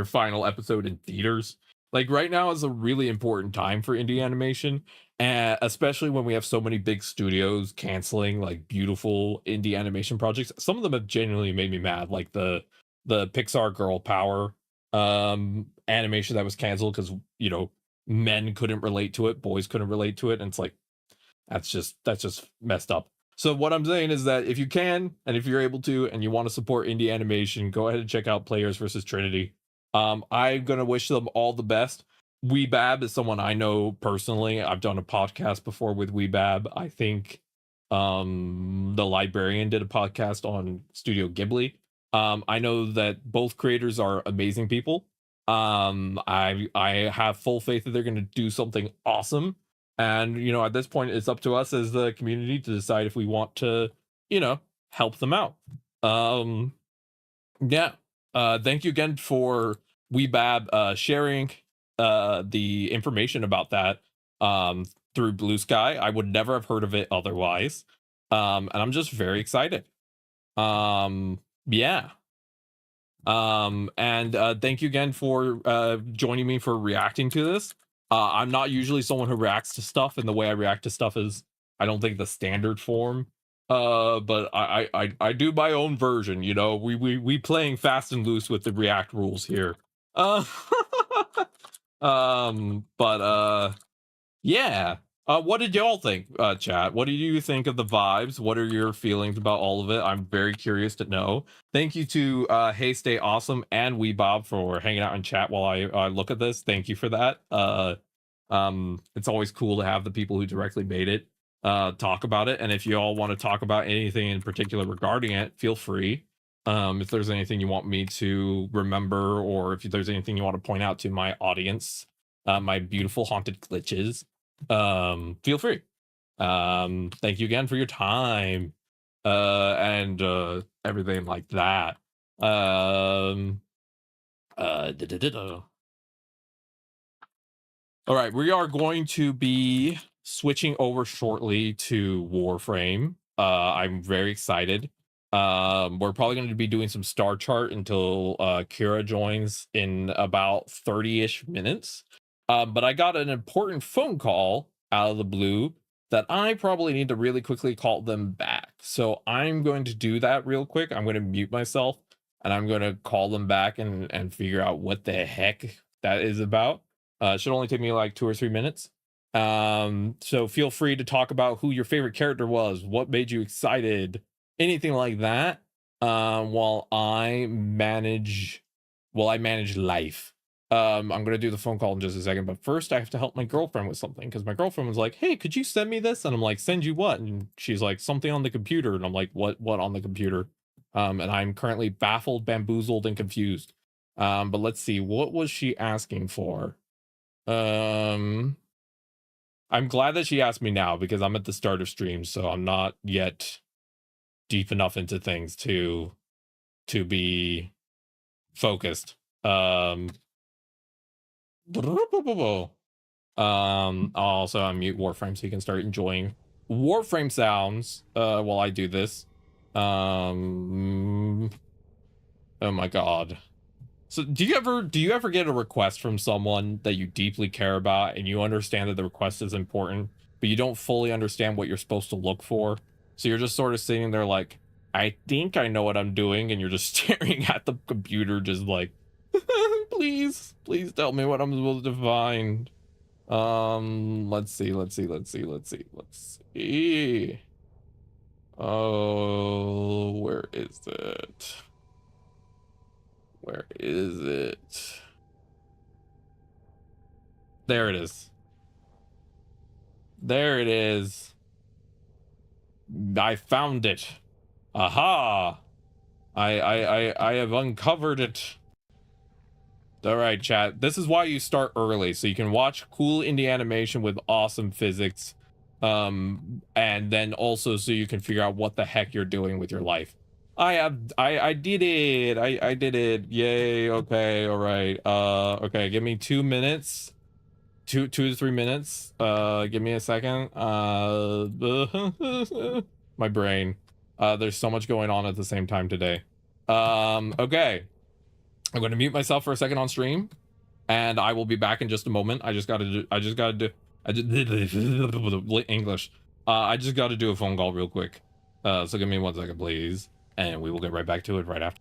[SPEAKER 1] final episode in theaters. Like right now is a really important time for indie animation, and especially when we have so many big studios canceling like beautiful indie animation projects. Some of them have genuinely made me mad, like the Pixar Girl Power animation that was canceled because, you know, men couldn't relate to it, boys couldn't relate to it, and it's like that's just messed up. So what I'm saying is that if you can, and if you're able to, and you want to support indie animation, go ahead and check out Players vs. Trinity. I'm gonna wish them all the best. Weebab is someone I know personally. I've done a podcast before with Weebab. I think the librarian did a podcast on Studio Ghibli. I know that both creators are amazing people. I have full faith that they're going to do something awesome. And at this point, it's up to us as the community to decide if we want to, help them out. Yeah. Thank you again for Weebab sharing the information about that through Blue Sky. I would never have heard of it otherwise. And I'm just very excited. Yeah. And thank you again for joining me for reacting to this. I'm not usually someone who reacts to stuff, and the way I react to stuff is, I don't think, the standard form. But I do my own version. We playing fast and loose with the React rules here. But yeah. What did y'all think, chat? What do you think of the vibes? What are your feelings about all of it? I'm very curious to know. Thank you to Hey Stay Awesome and Weebob for hanging out in chat while I look at this. Thank you for that. It's always cool to have the people who directly made it talk about it. And if you all want to talk about anything in particular regarding it, feel free. If there's anything you want me to remember, or if there's anything you want to point out to my audience, my beautiful haunted glitches, feel free. Thank you again for your time and everything like that. All right, we are going to be switching over shortly to Warframe. I'm very excited. We're probably going to be doing some star chart until Kira joins in about 30-ish minutes. But I got an important phone call out of the blue that I probably need to really quickly call them back. So I'm going to do that real quick. I'm going to mute myself and I'm going to call them back and figure out what the heck that is about. It should only take me like 2 or 3 minutes. So feel free to talk about who your favorite character was, what made you excited, anything like that, while I manage life. I'm gonna do the phone call in just a second, but first I have to help my girlfriend with something, because my girlfriend was like, hey, could you send me this? And I'm like, send you what? And she's like, something on the computer. And I'm like, what on the computer? And I'm currently baffled, bamboozled, and confused. But let's see, what was she asking for? I'm glad that she asked me now, because I'm at the start of stream, so I'm not yet deep enough into things to be focused. I'll also unmute Warframe so you can start enjoying Warframe sounds while I do this. Oh my god. So do you ever get a request from someone that you deeply care about and you understand that the request is important, but you don't fully understand what you're supposed to look for? So you're just sort of sitting there like, I think I know what I'm doing, and you're just staring at the computer just like, please tell me what I'm supposed to find. Let's see. Oh, where is it? Where is it? There it is. There it is. I found it. Aha! I have uncovered it. All right, chat. This is why you start early, so you can watch cool indie animation with awesome physics, and then also so you can figure out what the heck you're doing with your life. I did it. I did it. Yay. Okay. All right. Okay. Give me 2 minutes. 2 to 3 minutes. Give me a second. My brain. There's so much going on at the same time today. Okay. I'm going to mute myself for a second on stream, and I will be back in just a moment. I just got to do English. I just got to do a phone call real quick. So give me 1 second, please, and we will get right back to it right after.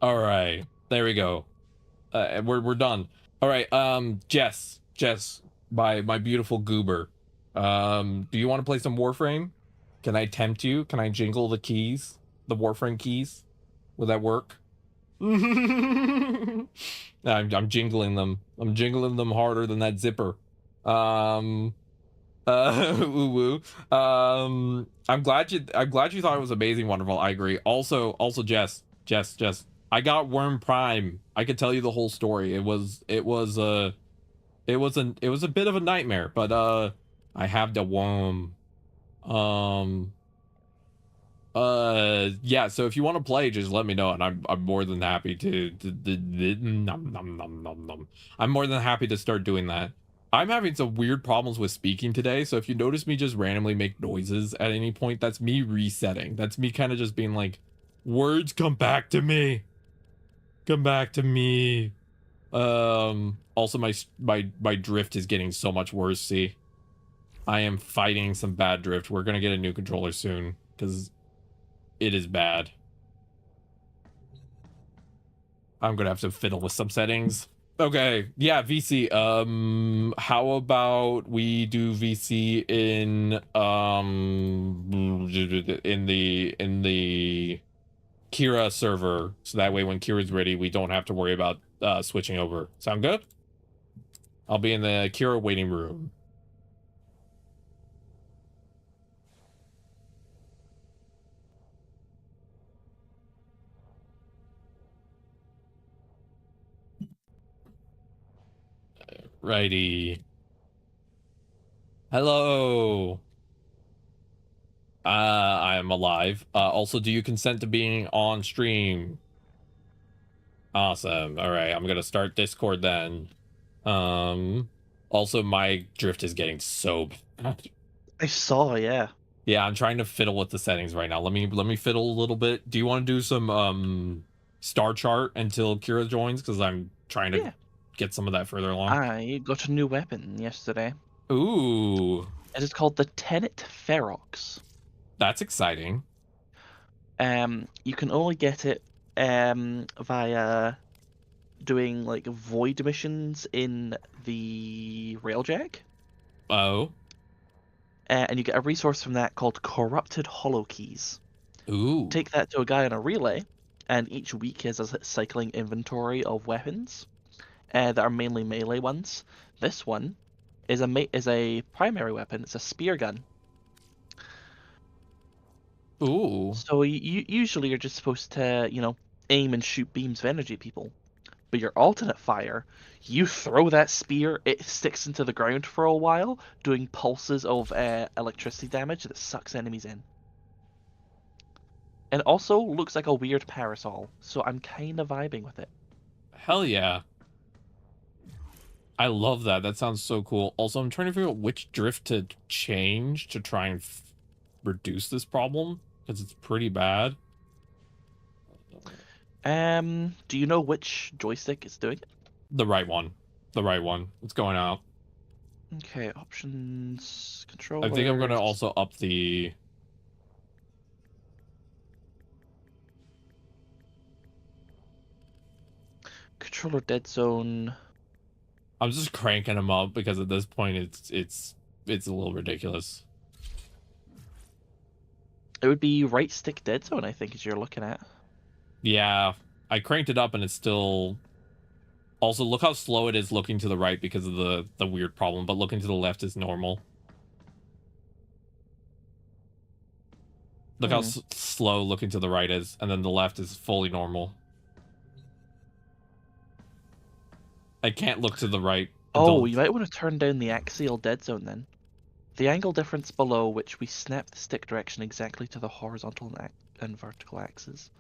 [SPEAKER 1] All right, there we go. We're done. All right, Jess, my beautiful goober. Do you want to play some Warframe? Can I tempt you? Can I jingle the keys, the Warframe keys? Will that work? I'm jingling them. I'm jingling them harder than that zipper. Woo woo. I'm glad you thought it was amazing, wonderful. I agree. Also, Jess. I got Worm Prime. I could tell you the whole story. It was a bit of a nightmare, but I have the worm. Yeah, so if you want to play, just let me know, and I'm more than happy to nom, nom, nom, nom, nom. I'm more than happy to start doing that. I'm having some weird problems with speaking today, so if you notice me just randomly make noises at any point, that's me resetting. That's me kind of just being like, words come back to me. Come back to me. Also my drift is getting so much worse, see. I am fighting some bad drift. We're gonna get a new controller soon, because it is bad. I'm gonna have to fiddle with some settings. Okay, yeah, VC. How about we do VC in the Kira server, so that way when Kira's ready, we don't have to worry about switching over. Sound good? I'll be in the Kira waiting room. Righty. Hello. I am alive. Also, do you consent to being on stream? Awesome. All right, I'm gonna start Discord then. Also, my drift is getting so bad.
[SPEAKER 7] I saw, yeah.
[SPEAKER 1] Yeah, I'm trying to fiddle with the settings right now. Let me fiddle a little bit. Do you want to do some star chart until Kira joins? Because I'm trying to get some of that further along.
[SPEAKER 7] I got a new weapon yesterday.
[SPEAKER 1] Ooh.
[SPEAKER 7] It is called the Tenet Ferox.
[SPEAKER 1] That's exciting.
[SPEAKER 7] You can only get it via doing like void missions in the Railjack.
[SPEAKER 1] Oh.
[SPEAKER 7] And you get a resource from that called Corrupted Hollow Keys.
[SPEAKER 1] Ooh.
[SPEAKER 7] Take that to a guy on a relay, and each week is a cycling inventory of weapons that are mainly melee ones. This one is a primary weapon. It's a spear gun.
[SPEAKER 1] Ooh.
[SPEAKER 7] So usually you're just supposed to, aim and shoot beams of energy at people. But your alternate fire, you throw that spear, it sticks into the ground for a while, doing pulses of electricity damage that sucks enemies in. And also looks like a weird parasol, so I'm kind of vibing with it.
[SPEAKER 1] Hell yeah. I love that. That sounds so cool. Also, I'm trying to figure out which drift to change to try and reduce this problem, because it's pretty bad.
[SPEAKER 7] Do you know which joystick is doing it?
[SPEAKER 1] The right one. The right one. It's going out.
[SPEAKER 7] Okay, options, controller.
[SPEAKER 1] I think I'm going to also up the...
[SPEAKER 7] Controller dead zone.
[SPEAKER 1] I'm just cranking them up because at this point it's a little ridiculous.
[SPEAKER 7] It would be right stick dead zone, I think, as you're looking at.
[SPEAKER 1] Yeah, I cranked it up and it's still... Also, look how slow it is looking to the right because of the weird problem, but looking to the left is normal. Look how slow looking to the right is, and then the left is fully normal. I can't look to the right.
[SPEAKER 7] Oh, you might want to turn down the axial dead zone then. The angle difference below which we snap the stick direction exactly to the horizontal and vertical axes.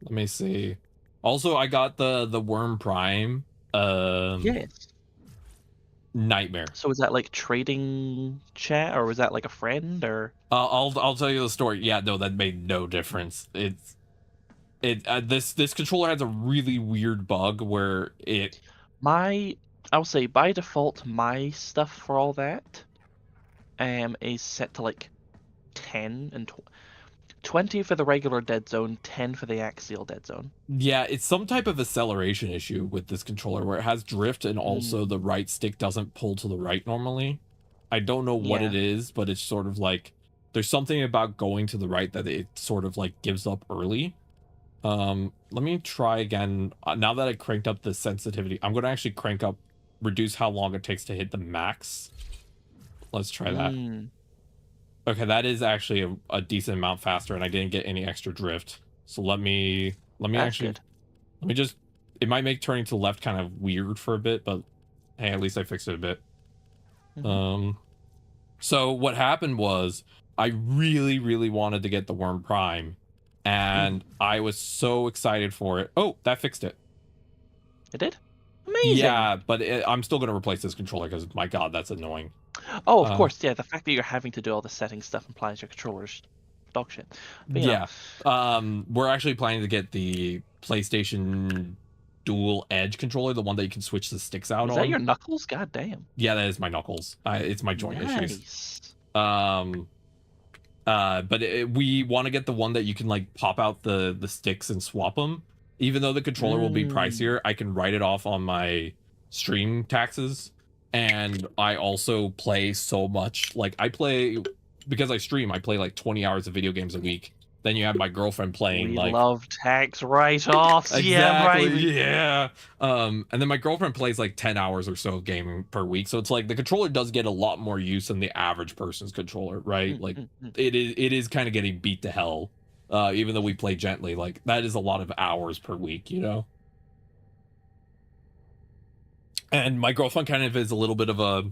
[SPEAKER 1] Let me see. Also, I got the Worm Prime.
[SPEAKER 7] Yes.
[SPEAKER 1] Nightmare.
[SPEAKER 7] So is that like trading chat, or was that like a friend, or?
[SPEAKER 1] I'll tell you the story. Yeah, no, that made no difference. This controller has a really weird bug where it...
[SPEAKER 7] I'll say by default, my stuff for all that is set to like 10 and 20 for the regular dead zone, 10 for the axial dead zone.
[SPEAKER 1] Yeah, it's some type of acceleration issue with this controller where it has drift and also the right stick doesn't pull to the right normally. I don't know what it is, but it's sort of like there's something about going to the right that it sort of like gives up early. Let me try again. Now that I cranked up the sensitivity, I'm going to actually reduce how long it takes to hit the max. Let's try that. Okay, that is actually a decent amount faster, and I didn't get any extra drift. So let me just, it might make turning to the left kind of weird for a bit, but hey, at least I fixed it a bit. So what happened was I really, really wanted to get the Worm Prime, and I was so excited for it. Oh, that fixed it.
[SPEAKER 7] It did? Amazing.
[SPEAKER 1] Yeah, but I'm still going to replace this controller because, my God, that's annoying.
[SPEAKER 7] Oh, of course, yeah. The fact that you're having to do all the setting stuff implies your controller's dog shit. But,
[SPEAKER 1] yeah. We're actually planning to get the PlayStation Dual Edge controller, the one that you can switch the sticks out on.
[SPEAKER 7] Is that your Knuckles? God damn.
[SPEAKER 1] Yeah, that is my Knuckles. It's my joint issues.
[SPEAKER 7] Nice.
[SPEAKER 1] But we want to get the one that you can like pop out the sticks and swap them. Even though the controller will be pricier, I can write it off on my stream taxes. And I also play so much. Like because I stream, I play like 20 hours of video games a week. Then you have my girlfriend playing.
[SPEAKER 7] We love tax write-offs.
[SPEAKER 1] Exactly,
[SPEAKER 7] yeah, right.
[SPEAKER 1] Yeah. And then my girlfriend plays like 10 hours or so of gaming per week. So it's like the controller does get a lot more use than the average person's controller, right? Like it is kind of getting beat to hell. Even though we play gently, like that is a lot of hours per week, you know? And my girlfriend kind of is a little bit of a,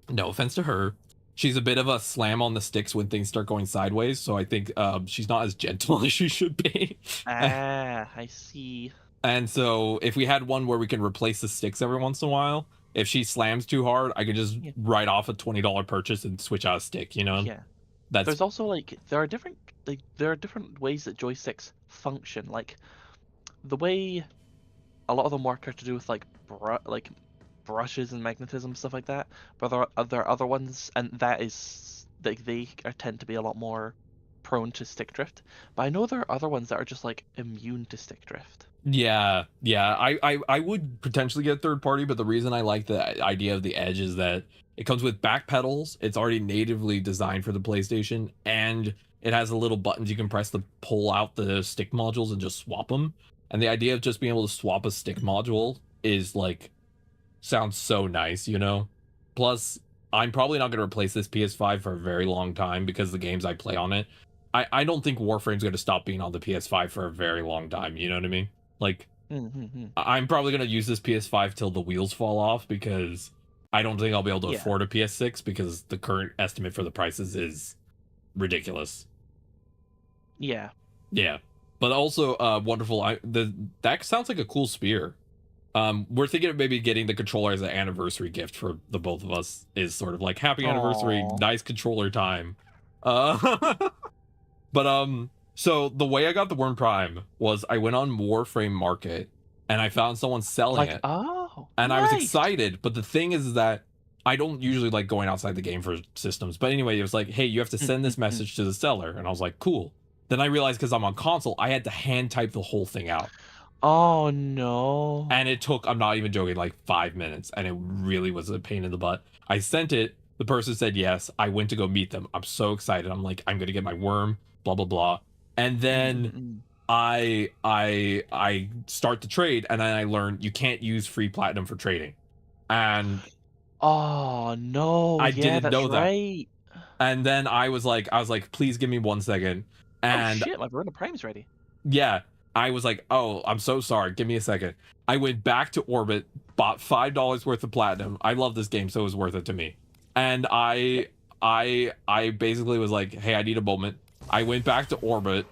[SPEAKER 1] no offense to her, she's a bit of a slam on the sticks when things start going sideways. So I think she's not as gentle as she should be.
[SPEAKER 7] I see.
[SPEAKER 1] And so if we had one where we can replace the sticks every once in a while, if she slams too hard, I could just write off a $20 purchase and switch out a stick, you know?
[SPEAKER 7] Yeah. There's also like there are different ways that joysticks function. Like the way a lot of them work are to do with like brushes and magnetism, stuff like that. But there are other ones, and that is like they tend to be a lot more prone to stick drift. But I know there are other ones that are just like immune to stick drift.
[SPEAKER 1] Yeah. I would potentially get third party, but the reason I like the idea of the Edge is that it comes with back pedals. It's already natively designed for the PlayStation, and it has the little buttons you can press to pull out the stick modules and just swap them. And the idea of just being able to swap a stick module is like, sounds so nice, you know? Plus, I'm probably not going to replace this PS5 for a very long time because the games I play on it. I don't think Warframe's going to stop being on the PS5 for a very long time, you know what I mean? Like, I'm probably going to use this PS5 till the wheels fall off because I don't think I'll be able to afford a PS6 because the current estimate for the prices is ridiculous.
[SPEAKER 7] Yeah.
[SPEAKER 1] But also, wonderful. That sounds like a cool spear. We're thinking of maybe getting the controller as an anniversary gift for the both of us. Is sort of like happy anniversary, nice controller time. But so the way I got the Worm Prime was I went on Warframe Market and I found someone selling it.
[SPEAKER 7] Oh,
[SPEAKER 1] and I was excited. But the thing is that I don't usually like going outside the game for systems. But anyway, it was like, hey, you have to send this message to the seller. And I was like, cool. Then I realized because I'm on console, I had to hand type the whole thing out.
[SPEAKER 7] Oh, no.
[SPEAKER 1] And it took, I'm not even joking, like 5 minutes. And it really was a pain in the butt. I sent it. The person said yes. I went to go meet them. I'm so excited. I'm like, I'm going to get my worm, blah, blah, blah. And then I start the trade. And then I learned you can't use free platinum for trading. And
[SPEAKER 7] oh, no.
[SPEAKER 1] I didn't know that.
[SPEAKER 7] Right.
[SPEAKER 1] And then I was like, please give me 1 second. And
[SPEAKER 7] oh, shit, my Verona Prime's ready.
[SPEAKER 1] Yeah. I was like, oh, I'm so sorry. Give me a second. I went back to Orbit, bought $5 worth of platinum. I love this game, so it was worth it to me. And I basically was like, hey, I need a moment. I went back to Orbit.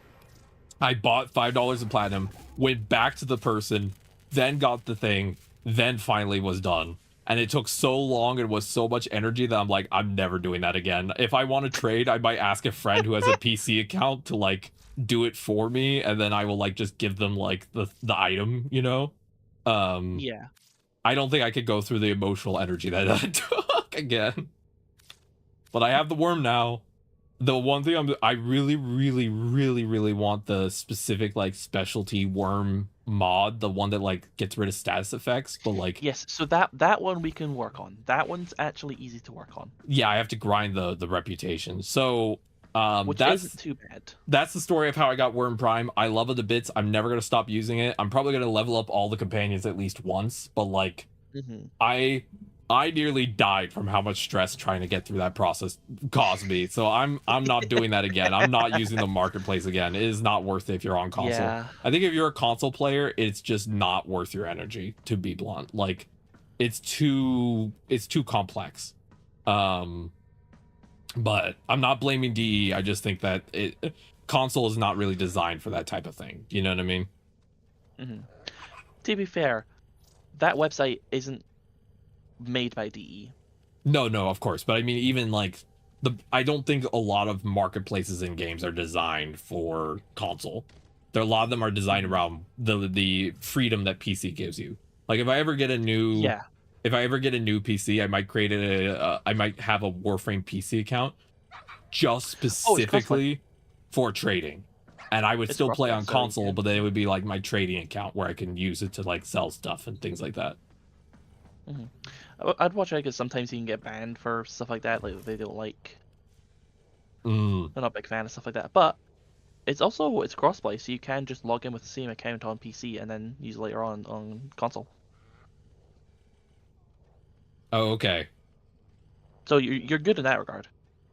[SPEAKER 1] I bought $5 of platinum, went back to the person, then got the thing, then finally was done. And it took so long and was so much energy that I'm like, I'm never doing that again. If I want to trade, I might ask a friend who has a PC account to like do it for me, and then I will like just give them like the item, you know?
[SPEAKER 7] Yeah.
[SPEAKER 1] I don't think I could go through the emotional energy that took again. but I have the worm now. The one thing I really, really, really, really want the specific like specialty worm mod, the one that like gets rid of status effects, but like
[SPEAKER 7] Yes, so that one we can work on. That one's actually easy to work on.
[SPEAKER 1] yeah, I have to grind the reputation. So
[SPEAKER 7] Which
[SPEAKER 1] that's
[SPEAKER 7] isn't too bad.
[SPEAKER 1] that's the story of how I got Worm Prime. I love it to bits. I'm never gonna stop using it. I'm probably gonna level up all the companions at least once, but like I nearly died from how much stress trying to get through that process caused me. So I'm not doing that again. I'm not using the marketplace again. It is not worth it if you're on console.
[SPEAKER 7] Yeah.
[SPEAKER 1] I think if you're a console player, it's just not worth your energy, to be blunt. Like it's too complex. But I'm not blaming DE. I just think that console is not really designed for that type of thing. You know what I mean?
[SPEAKER 7] To be fair, that website isn't made by DE.
[SPEAKER 1] No, of course. But I mean, even like I don't think a lot of marketplaces in games are designed for console. A lot of them are designed around the freedom that PC gives you. Like if I ever get a new PC, I might create I might have a Warframe PC account just specifically for trading. And I would still play on console, but then it would be like my trading account where I can use it to like sell stuff and things like that.
[SPEAKER 7] I'd watch it because sometimes you can get banned for stuff like that. Like they don't like. They're not a big fan of stuff like that. But it's crossplay, so you can just log in with the same account on PC and then use it later on console.
[SPEAKER 1] Oh, okay.
[SPEAKER 7] So you're good in that regard.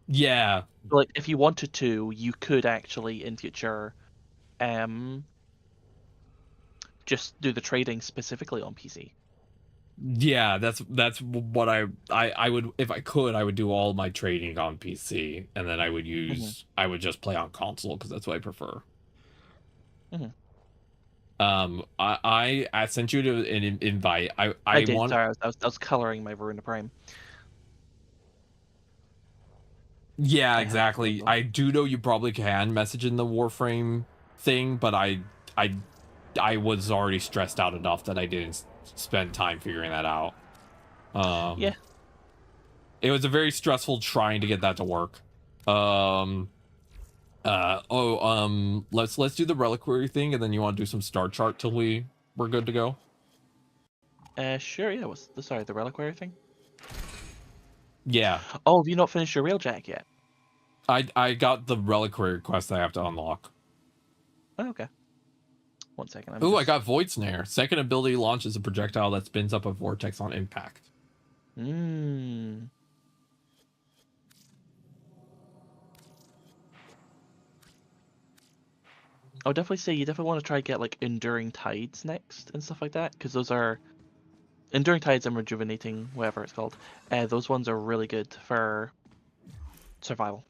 [SPEAKER 1] Yeah.
[SPEAKER 7] Like if you wanted to, you could actually in future, just do the trading specifically on PC.
[SPEAKER 1] Yeah, that's what I would, if I could, I would do all my trading on PC, and then I would I would just play on console because that's what I prefer. I sent you an invite. I
[SPEAKER 7] did.
[SPEAKER 1] Want.
[SPEAKER 7] Sorry, I was coloring my Verona Prime.
[SPEAKER 1] Yeah, exactly. I do know you probably can message in the Warframe thing, but I was already stressed out enough that I didn't spend time figuring that out.
[SPEAKER 7] Yeah.
[SPEAKER 1] It was a very stressful trying to get that to work. Let's do the reliquary thing, and then you want to do some star chart till we're good to go.
[SPEAKER 7] Sure. Yeah. What's the reliquary thing?
[SPEAKER 1] Yeah.
[SPEAKER 7] Oh, have you not finished your railjack yet?
[SPEAKER 1] I got the reliquary quest I have to unlock.
[SPEAKER 7] Oh, okay. 1 second.
[SPEAKER 1] I got Void Snare. Second ability launches a projectile that spins up a vortex on impact.
[SPEAKER 7] I would definitely say you definitely want to try to get like Enduring Tides next and stuff like that, because those are Enduring Tides and Rejuvenating, whatever it's called. Those ones are really good for survival.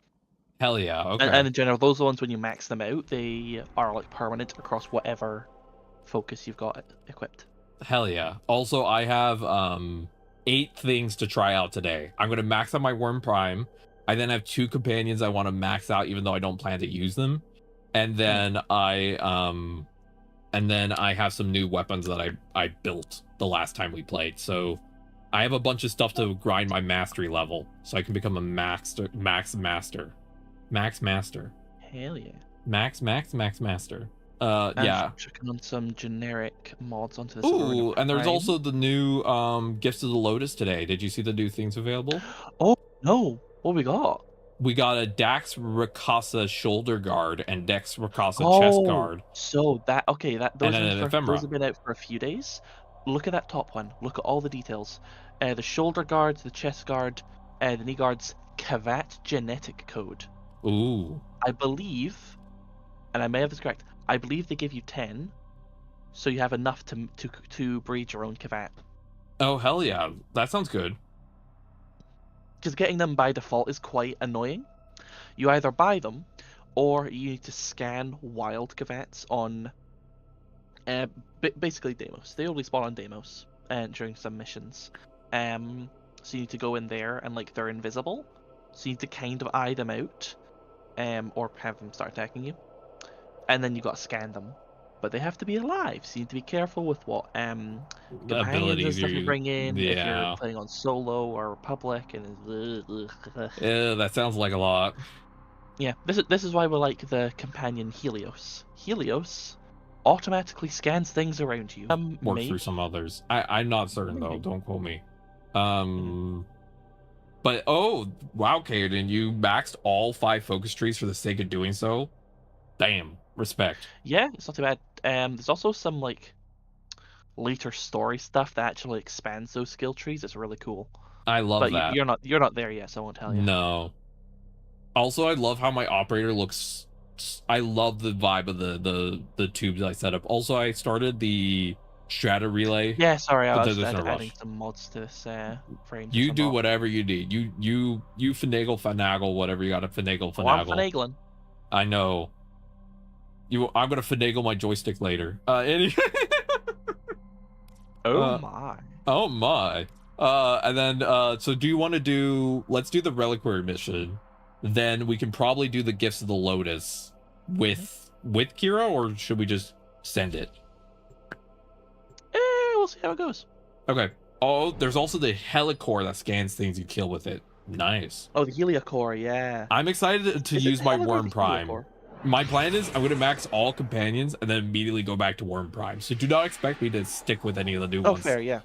[SPEAKER 1] Hell yeah, okay.
[SPEAKER 7] And in general, those ones, when you max them out, they are like permanent across whatever focus you've got equipped.
[SPEAKER 1] Hell yeah. Also, I have 8 things to try out today. I'm going to max out my Worm Prime. I then have 2 companions I want to max out, even though I don't plan to use them. And then I have some new weapons that I built the last time we played. So I have a bunch of stuff to grind my mastery level, so I can become a max master.
[SPEAKER 7] Hell yeah.
[SPEAKER 1] Max master.
[SPEAKER 7] Yeah. Checking on some generic mods onto this.
[SPEAKER 1] Ooh, and there's also the new Gifts of the Lotus today. Did you see the new things available?
[SPEAKER 7] Oh no, what we got?
[SPEAKER 1] We got a Dax Rakasa shoulder guard and Dex Rakasa chest guard.
[SPEAKER 7] So those have been out for a few days. Look at that top one. Look at all the details. The shoulder guards, the chest guard, the knee guards, Kavat genetic code.
[SPEAKER 1] Ooh.
[SPEAKER 7] I believe, and I may have this correct, I believe they give you 10, so you have enough to breed your own Kavat.
[SPEAKER 1] Oh hell yeah, that sounds good.
[SPEAKER 7] Because getting them by default is quite annoying. You either buy them, or you need to scan wild Kavats on, basically Deimos. They only spawn on Deimos during some missions. So you need to go in there and like they're invisible. So you need to kind of eye them out, or have them start attacking you. And then you got to scan them. but they have to be alive. So you need to be careful with what
[SPEAKER 1] The
[SPEAKER 7] companions and
[SPEAKER 1] abilities
[SPEAKER 7] stuff you bring in if
[SPEAKER 1] yeah.
[SPEAKER 7] you're playing on solo or Republic. And
[SPEAKER 1] That sounds like a lot.
[SPEAKER 7] yeah, this is why we like the companion Helios. Helios automatically scans things around you.
[SPEAKER 1] Work
[SPEAKER 7] Maybe.
[SPEAKER 1] through some others. I'm not certain though.
[SPEAKER 7] Maybe.
[SPEAKER 1] Don't quote me. But oh wow, Kaden, you maxed all 5 focus trees for the sake of doing so. Damn, respect.
[SPEAKER 7] Yeah, it's not too bad. There's also some like later story stuff that actually expands those skill trees. It's really cool.
[SPEAKER 1] I love
[SPEAKER 7] But
[SPEAKER 1] that.
[SPEAKER 7] you're not there yet, so I won't tell you.
[SPEAKER 1] No. Also, I love how my operator looks. I love the vibe of the tubes I set up. Also, I started the strata relay.
[SPEAKER 7] Yeah, sorry, I
[SPEAKER 1] But
[SPEAKER 7] was
[SPEAKER 1] there's no
[SPEAKER 7] adding
[SPEAKER 1] rush.
[SPEAKER 7] some mods to this frame.
[SPEAKER 1] You do whatever you need. You finagle whatever you got to finagle.
[SPEAKER 7] Oh, I'm finagling.
[SPEAKER 1] I know. I'm gonna finagle my joystick later.
[SPEAKER 7] Oh my.
[SPEAKER 1] Oh my. And then so do you want to do? Let's do the reliquary mission. Then we can probably do the gifts of the Lotus with Kira, or should we just send it?
[SPEAKER 7] We'll see how it goes.
[SPEAKER 1] Okay. Oh, there's also the helicore that scans things you kill with it. Nice.
[SPEAKER 7] Oh, the Heliocore, yeah.
[SPEAKER 1] I'm excited to use my Worm Prime. My plan is I'm going to max all companions and then immediately go back to Worm Prime. So do not expect me to stick with any of the new ones.
[SPEAKER 7] Oh, fair, yeah.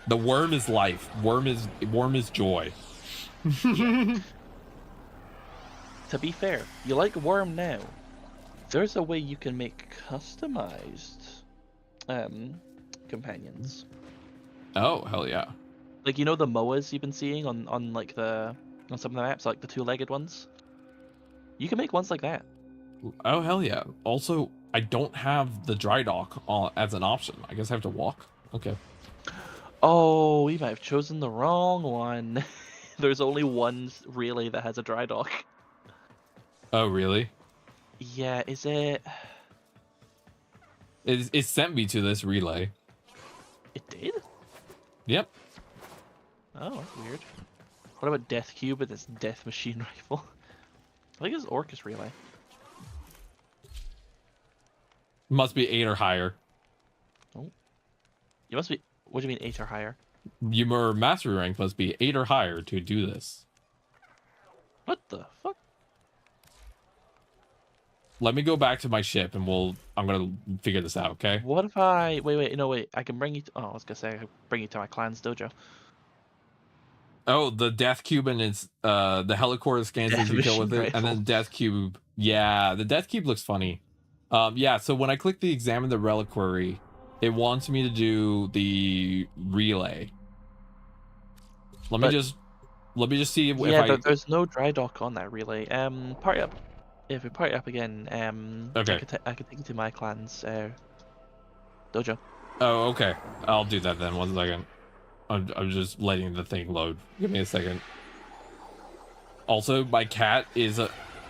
[SPEAKER 1] The worm is life. Worm is joy.
[SPEAKER 7] Yeah. To be fair, you like Worm now. There's a way you can make customized companions.
[SPEAKER 1] Oh, hell yeah.
[SPEAKER 7] Like, you know the Moas you've been seeing on some of the maps, like the 2-legged ones? You can make ones like that.
[SPEAKER 1] Oh, hell yeah. Also, I don't have the dry dock as an option. I guess I have to walk. Okay.
[SPEAKER 7] Oh, we might have chosen the wrong one. There's only one relay that has a dry dock.
[SPEAKER 1] Oh, really?
[SPEAKER 7] Yeah, is it?
[SPEAKER 1] It sent me to this relay.
[SPEAKER 7] It did?
[SPEAKER 1] Yep.
[SPEAKER 7] Oh, that's weird. What about Death Cube with its Death Machine Rifle? I think it's Orcus Relay.
[SPEAKER 1] Must be 8 or higher.
[SPEAKER 7] Oh. You must be... What do you mean 8 or higher?
[SPEAKER 1] Your mastery rank must be 8 or higher to do this.
[SPEAKER 7] What the fuck?
[SPEAKER 1] Let me go back to my ship and I'm gonna figure this out, okay?
[SPEAKER 7] What if I... Wait. I can bring you... Oh, I was gonna say I could bring you to my clan's dojo.
[SPEAKER 1] Oh, the Death Cube and its the helicore scans things you kill with it, and then Death Cube. Yeah, the Death Cube looks funny. Yeah, so when I click the examine the reliquary, it wants me to do the relay. Let me just see if
[SPEAKER 7] there's no dry dock on that relay. Party up. If we party up again,
[SPEAKER 1] okay.
[SPEAKER 7] I could take you to my clan's dojo.
[SPEAKER 1] Oh, okay. I'll do that then. 1 second. I'm just letting the thing load. Give me a second. Also, my cat is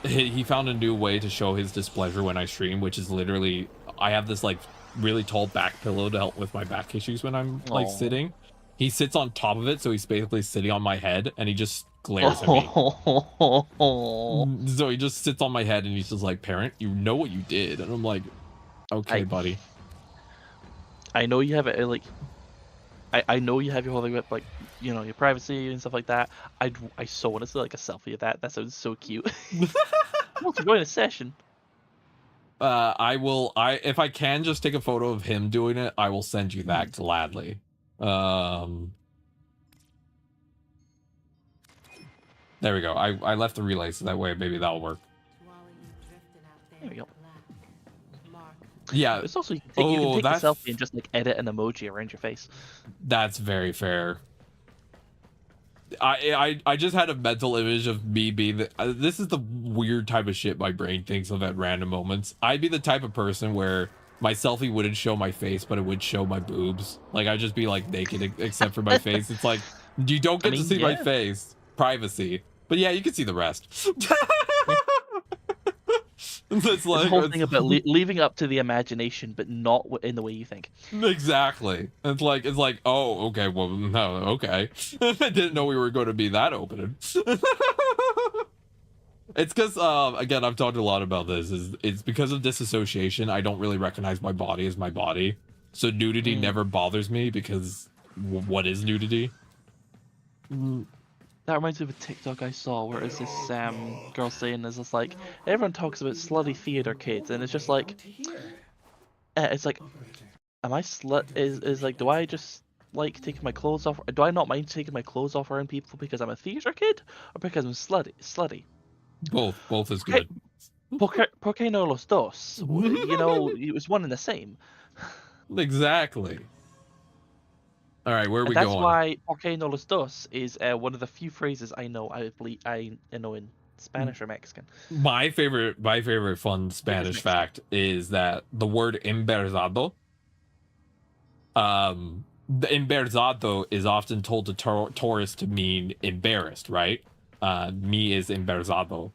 [SPEAKER 1] he found a new way to show his displeasure when I stream, which is literally I have this like really tall back pillow to help with my back issues when I'm like sitting. He sits on top of it, so he's basically sitting on my head, and he just glares at me. So he just sits on my head, and he's just like, "Parent, you know what you did," and I'm like, "Okay, buddy."
[SPEAKER 7] I know you have it like. I know you have your whole thing with like, you know, your privacy and stuff like that. I so want to see like a selfie of that. That sounds so cute. Well, to join a session.
[SPEAKER 1] If I can just take a photo of him doing it, I will send you that gladly. There we go. I left the relay so that way maybe that'll work.
[SPEAKER 7] There we go.
[SPEAKER 1] Yeah.
[SPEAKER 7] It's also you can take a selfie and just like edit an emoji around your face.
[SPEAKER 1] That's very fair. I just had a mental image of me being this is the weird type of shit my brain thinks of at random moments. I'd be the type of person where my selfie wouldn't show my face, but it would show my boobs. Like I'd just be like naked except for my face. It's like you don't get to see my face. Privacy. But yeah, you can see the rest. That's like
[SPEAKER 7] the whole thing about leaving up to the imagination, but not in the way you think.
[SPEAKER 1] Exactly. It's like, oh, okay, well, no, okay. I didn't know we were going to be that open. It's because again, I've talked a lot about this. It's because of disassociation. I don't really recognize my body as my body, so nudity never bothers me because what is nudity?
[SPEAKER 7] That reminds me of a TikTok I saw where it's this girl saying is just like everyone talks about slutty theater kids, and it's just like it's like, am I slut? Is like, do I just like taking my clothes off? Do I not mind taking my clothes off around people because I'm a theater kid or because I'm slutty?
[SPEAKER 1] Both is good.
[SPEAKER 7] ¿Por qué no los dos? You know, it was one and the same.
[SPEAKER 1] Exactly. All right, where are we
[SPEAKER 7] That's
[SPEAKER 1] going?
[SPEAKER 7] why "por qué no los dos" is one of the few phrases I know. I know in Spanish or Mexican.
[SPEAKER 1] My favorite fun Spanish fact is that the word emberzado, the emberzado is often told to tourists to mean embarrassed, right? Me is emberzado.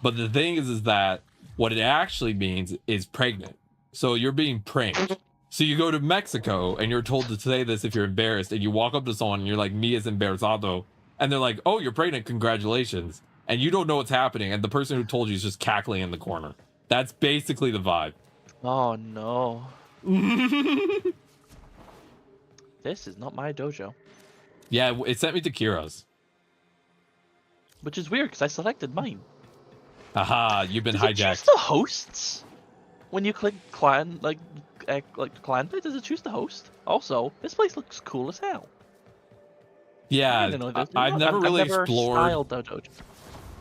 [SPEAKER 1] But the thing is that what it actually means is pregnant. So you're being pranked. So you go to Mexico and you're told to say this if you're embarrassed, and you walk up to someone and you're like, me is embarazado. And they're like, oh, you're pregnant, congratulations. And you don't know what's happening. And the person who told you is just cackling in the corner. That's basically the vibe.
[SPEAKER 7] Oh no. This is not my dojo.
[SPEAKER 1] Yeah, it sent me to Kira's.
[SPEAKER 7] Which is weird because I selected mine.
[SPEAKER 1] Aha, you've been
[SPEAKER 7] Does it choose
[SPEAKER 1] hijacked.
[SPEAKER 7] the hosts? When you click clan, like clan play, does it choose the host? Also, this place looks cool as hell.
[SPEAKER 1] Yeah, I've never really explored.
[SPEAKER 7] Styled the dojo.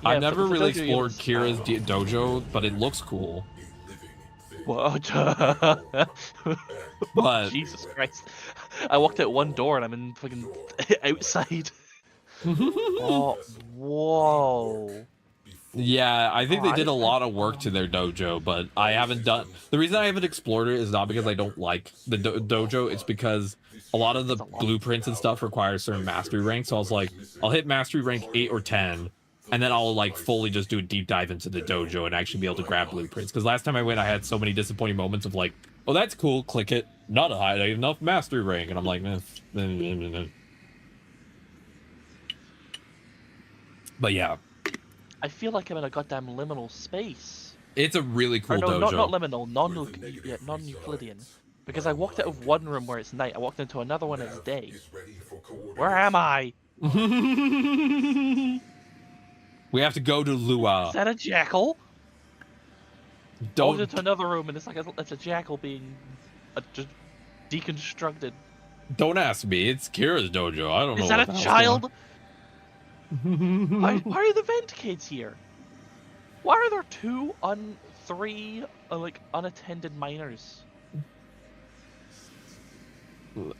[SPEAKER 7] Yeah,
[SPEAKER 1] I've never
[SPEAKER 7] for the
[SPEAKER 1] really
[SPEAKER 7] dojo, you
[SPEAKER 1] explored
[SPEAKER 7] have
[SPEAKER 1] Kira's dojo, but it looks cool.
[SPEAKER 7] What?
[SPEAKER 1] But
[SPEAKER 7] Jesus Christ! I walked out one door and I'm in fucking outside. Oh, whoa!
[SPEAKER 1] yeah, I think they did a lot of work to their dojo, but I haven't done. The reason I haven't explored it is not because I don't like the dojo. It's because a lot of the blueprints and stuff require certain mastery ranks. So I was like, I'll hit mastery rank 8 or 10, and then I'll like fully just do a deep dive into the dojo and actually be able to grab blueprints. Because last time I went, I had so many disappointing moments of like, oh, that's cool, click it, not a high enough mastery rank, and I'm like, But yeah,
[SPEAKER 7] I feel like I'm in a goddamn liminal space.
[SPEAKER 1] it's a really cool
[SPEAKER 7] Or no,
[SPEAKER 1] dojo.
[SPEAKER 7] not liminal, non-Euclidean. Because I walked out of one room where it's night, I walked into another one it's day. Where am I?
[SPEAKER 1] We have to go to Lua.
[SPEAKER 7] Is that a jackal? I walked
[SPEAKER 1] Don't
[SPEAKER 7] into another room and it's like it's a jackal being just deconstructed.
[SPEAKER 1] don't ask me. It's Kira's dojo. I don't know.
[SPEAKER 7] Is that
[SPEAKER 1] what
[SPEAKER 7] a
[SPEAKER 1] the hell's
[SPEAKER 7] child? Why are the vent kids here? Why are there three like unattended minors?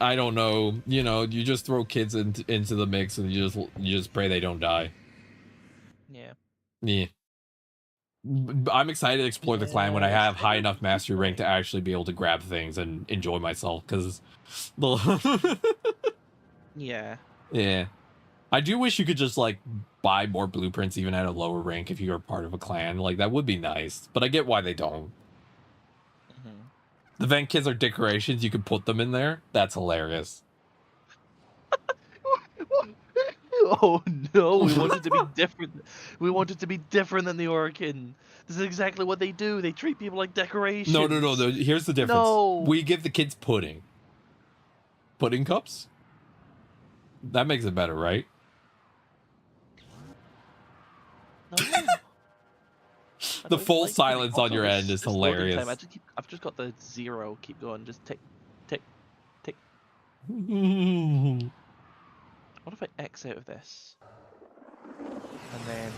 [SPEAKER 1] I don't know. You know, you just throw kids into the mix and you just pray they don't die.
[SPEAKER 7] Yeah.
[SPEAKER 1] Yeah. I'm excited to explore the clan when I have high enough mastery rank to actually be able to grab things and enjoy myself. Because,
[SPEAKER 7] Yeah.
[SPEAKER 1] yeah, I do wish you could just like buy more blueprints even at a lower rank if you are part of a clan. Like that would be nice. But I get why they don't. The vent kits are decorations. You can put them in there. That's hilarious.
[SPEAKER 7] Oh no, we want it to be different. We want it to be different than the Orkin. This is exactly what they do. They treat people like decorations.
[SPEAKER 1] No. Here's the difference.
[SPEAKER 7] No.
[SPEAKER 1] We give the kids pudding. Pudding cups? That makes it better, right?
[SPEAKER 7] No.
[SPEAKER 1] The
[SPEAKER 7] don't
[SPEAKER 1] full
[SPEAKER 7] like
[SPEAKER 1] silence
[SPEAKER 7] pudding.
[SPEAKER 1] on your
[SPEAKER 7] Also,
[SPEAKER 1] end is
[SPEAKER 7] this loading
[SPEAKER 1] hilarious.
[SPEAKER 7] time, I've just got the 0. Keep going. Just tick, tick, tick. What if I X out of this? And then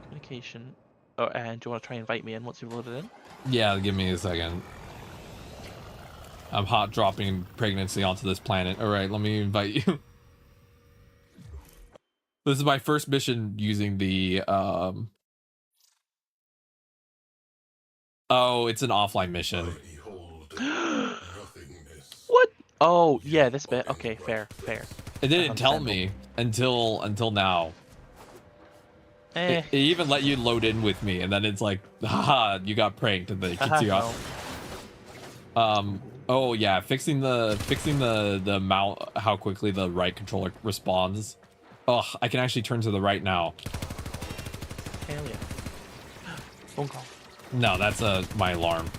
[SPEAKER 7] communication. Oh, and do you want to try and invite me in once you've loaded in?
[SPEAKER 1] Yeah, give me a second. I'm hot dropping pregnancy onto this planet. All right, let me invite you. This is my first mission using the Oh, it's an offline mission.
[SPEAKER 7] What? Oh, yeah, this bit. Okay, fair.
[SPEAKER 1] It didn't tell me until now. It even let you load in with me, and then it's like, haha, you got pranked, and then it kicks you out. Oh yeah, fixing the mount, how quickly the right controller responds. Oh, I can actually turn to the right now.
[SPEAKER 7] Hell yeah. Phone call.
[SPEAKER 1] No, that's my alarm.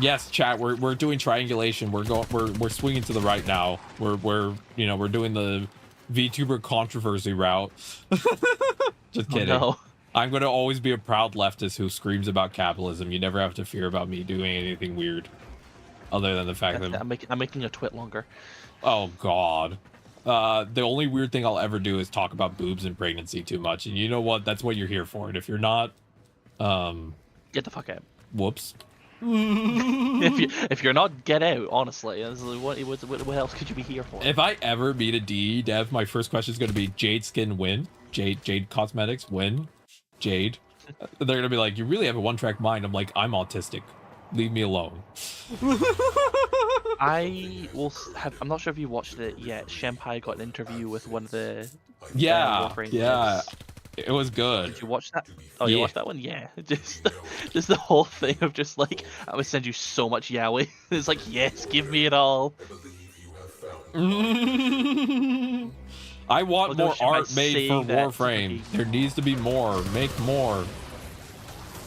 [SPEAKER 1] Yes, chat. We're doing triangulation. We're swinging to the right now. We're doing the VTuber controversy route. Just kidding.
[SPEAKER 7] Oh, no.
[SPEAKER 1] I'm going to always be a proud leftist who screams about capitalism. You never have to fear about me doing anything weird, other than the fact that
[SPEAKER 7] I'm making a twit longer.
[SPEAKER 1] Oh God. The only weird thing I'll ever do is talk about boobs and pregnancy too much, and you know what? That's what you're here for. And if you're not,
[SPEAKER 7] Get the fuck out.
[SPEAKER 1] whoops.
[SPEAKER 7] if you're not, get out. Honestly, what else could you be here for?
[SPEAKER 1] If I ever meet a DE dev, my first question is going to be Jade Skin win, Jade Cosmetics win, Jade. They're going to be like, you really have a one-track mind. I'm like, I'm autistic. Leave me alone.
[SPEAKER 7] I will have. I'm not sure if you watched it yet. Shenpai got an interview with one of the Warframe
[SPEAKER 1] yeah.
[SPEAKER 7] kids.
[SPEAKER 1] It was good.
[SPEAKER 7] Did you watch that? Oh, you watched that one? Yeah. Just the whole thing of just like, I would send you so much yaoi. It's like, yes, give me it all.
[SPEAKER 1] I want more art made for
[SPEAKER 7] that
[SPEAKER 1] Warframe. There needs to be more. Make more.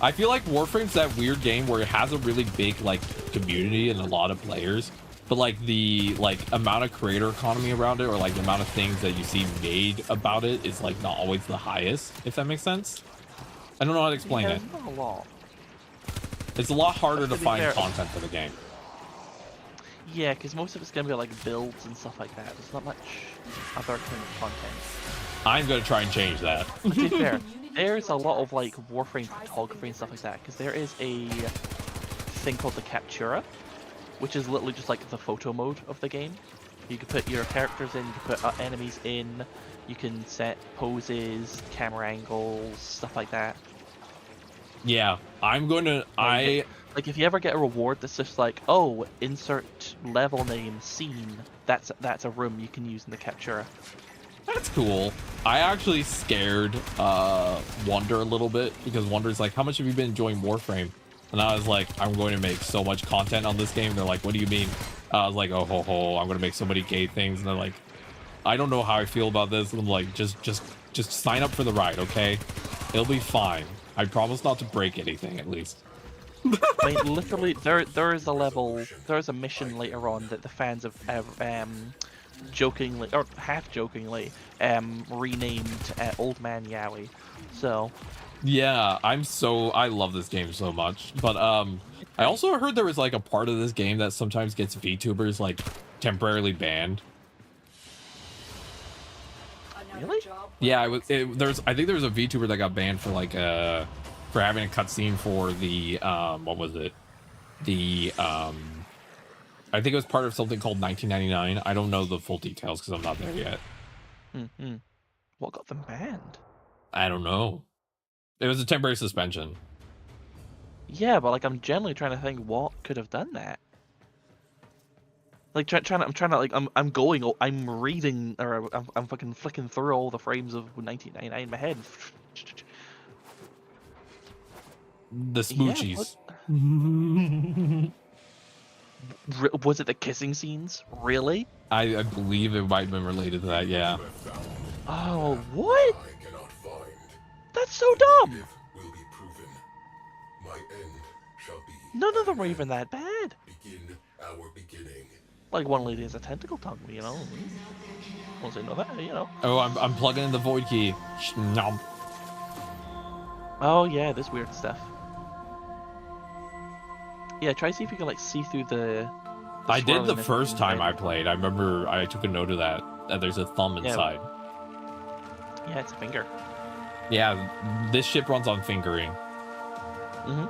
[SPEAKER 1] I feel like Warframe's that weird game where it has a really big like community and a lot of players, but like the amount of creator economy around it, or like the amount of things that you see made about it, is like not always the highest, if that makes sense. I don't know how to explain it.
[SPEAKER 7] Not a lot.
[SPEAKER 1] It's a lot harder to find
[SPEAKER 7] fair.
[SPEAKER 1] content for the game.
[SPEAKER 7] Yeah, because most of it's gonna be like builds and stuff like that. There's not much other kind of content.
[SPEAKER 1] I'm gonna try and change that.
[SPEAKER 7] To be fair, there's a lot of like Warframe photography and stuff like that, because there is a thing called the Captura, which is literally just like the photo mode of the game. You can put your characters in, you can put enemies in, you can set poses, camera angles, stuff like that.
[SPEAKER 1] Yeah, I'm gonna.
[SPEAKER 7] Like if you ever get a reward that's just like, oh, insert level name scene, that's a room you can use in the Captura.
[SPEAKER 1] That's cool. I actually scared Wonder a little bit, because Wonder's like, how much have you been enjoying Warframe? And I was like, I'm going to make so much content on this game. They're like, what do you mean? I was like, oh ho ho, I'm gonna make so many gay things. And they're like, I don't know how I feel about this. And I'm like, just sign up for the ride, okay? It'll be fine. I promise not to break anything, at least.
[SPEAKER 7] I mean, literally, there is a level, there is a mission later on that the fans have jokingly or half jokingly renamed Old Man Yaoi. So
[SPEAKER 1] yeah, I love this game so much. But I also heard there was like a part of this game that sometimes gets VTubers like temporarily banned.
[SPEAKER 7] really?
[SPEAKER 1] Yeah, I think there was a VTuber that got banned for like for having a cutscene for the what was it? The I think it was part of something called 1999. I don't know the full details because I'm not there yet.
[SPEAKER 7] Mm-hmm. What got them banned?
[SPEAKER 1] I don't know. It was a temporary suspension.
[SPEAKER 7] Yeah, but like I'm generally trying to think what could have done that. Like I'm reading, or I'm fucking flicking through all the frames of 1999 in my head.
[SPEAKER 1] The smoochies.
[SPEAKER 7] Yeah, was it the kissing scenes? Really?
[SPEAKER 1] I believe it might have been related to that, yeah.
[SPEAKER 7] Oh, what? That's so dumb! None of them were even that bad. Like one lady has a tentacle tongue, you know? Once I know that, you know.
[SPEAKER 1] Oh, I'm plugging in the void key. Nom.
[SPEAKER 7] Oh yeah, this weird stuff. Yeah, try to see if you can like see through the
[SPEAKER 1] I did the
[SPEAKER 7] swirliness
[SPEAKER 1] first time
[SPEAKER 7] inside.
[SPEAKER 1] I played. I remember I took a note of that there's a thumb inside.
[SPEAKER 7] Yeah, it's a finger.
[SPEAKER 1] Yeah, this ship runs on fingering.
[SPEAKER 7] Mm-hmm.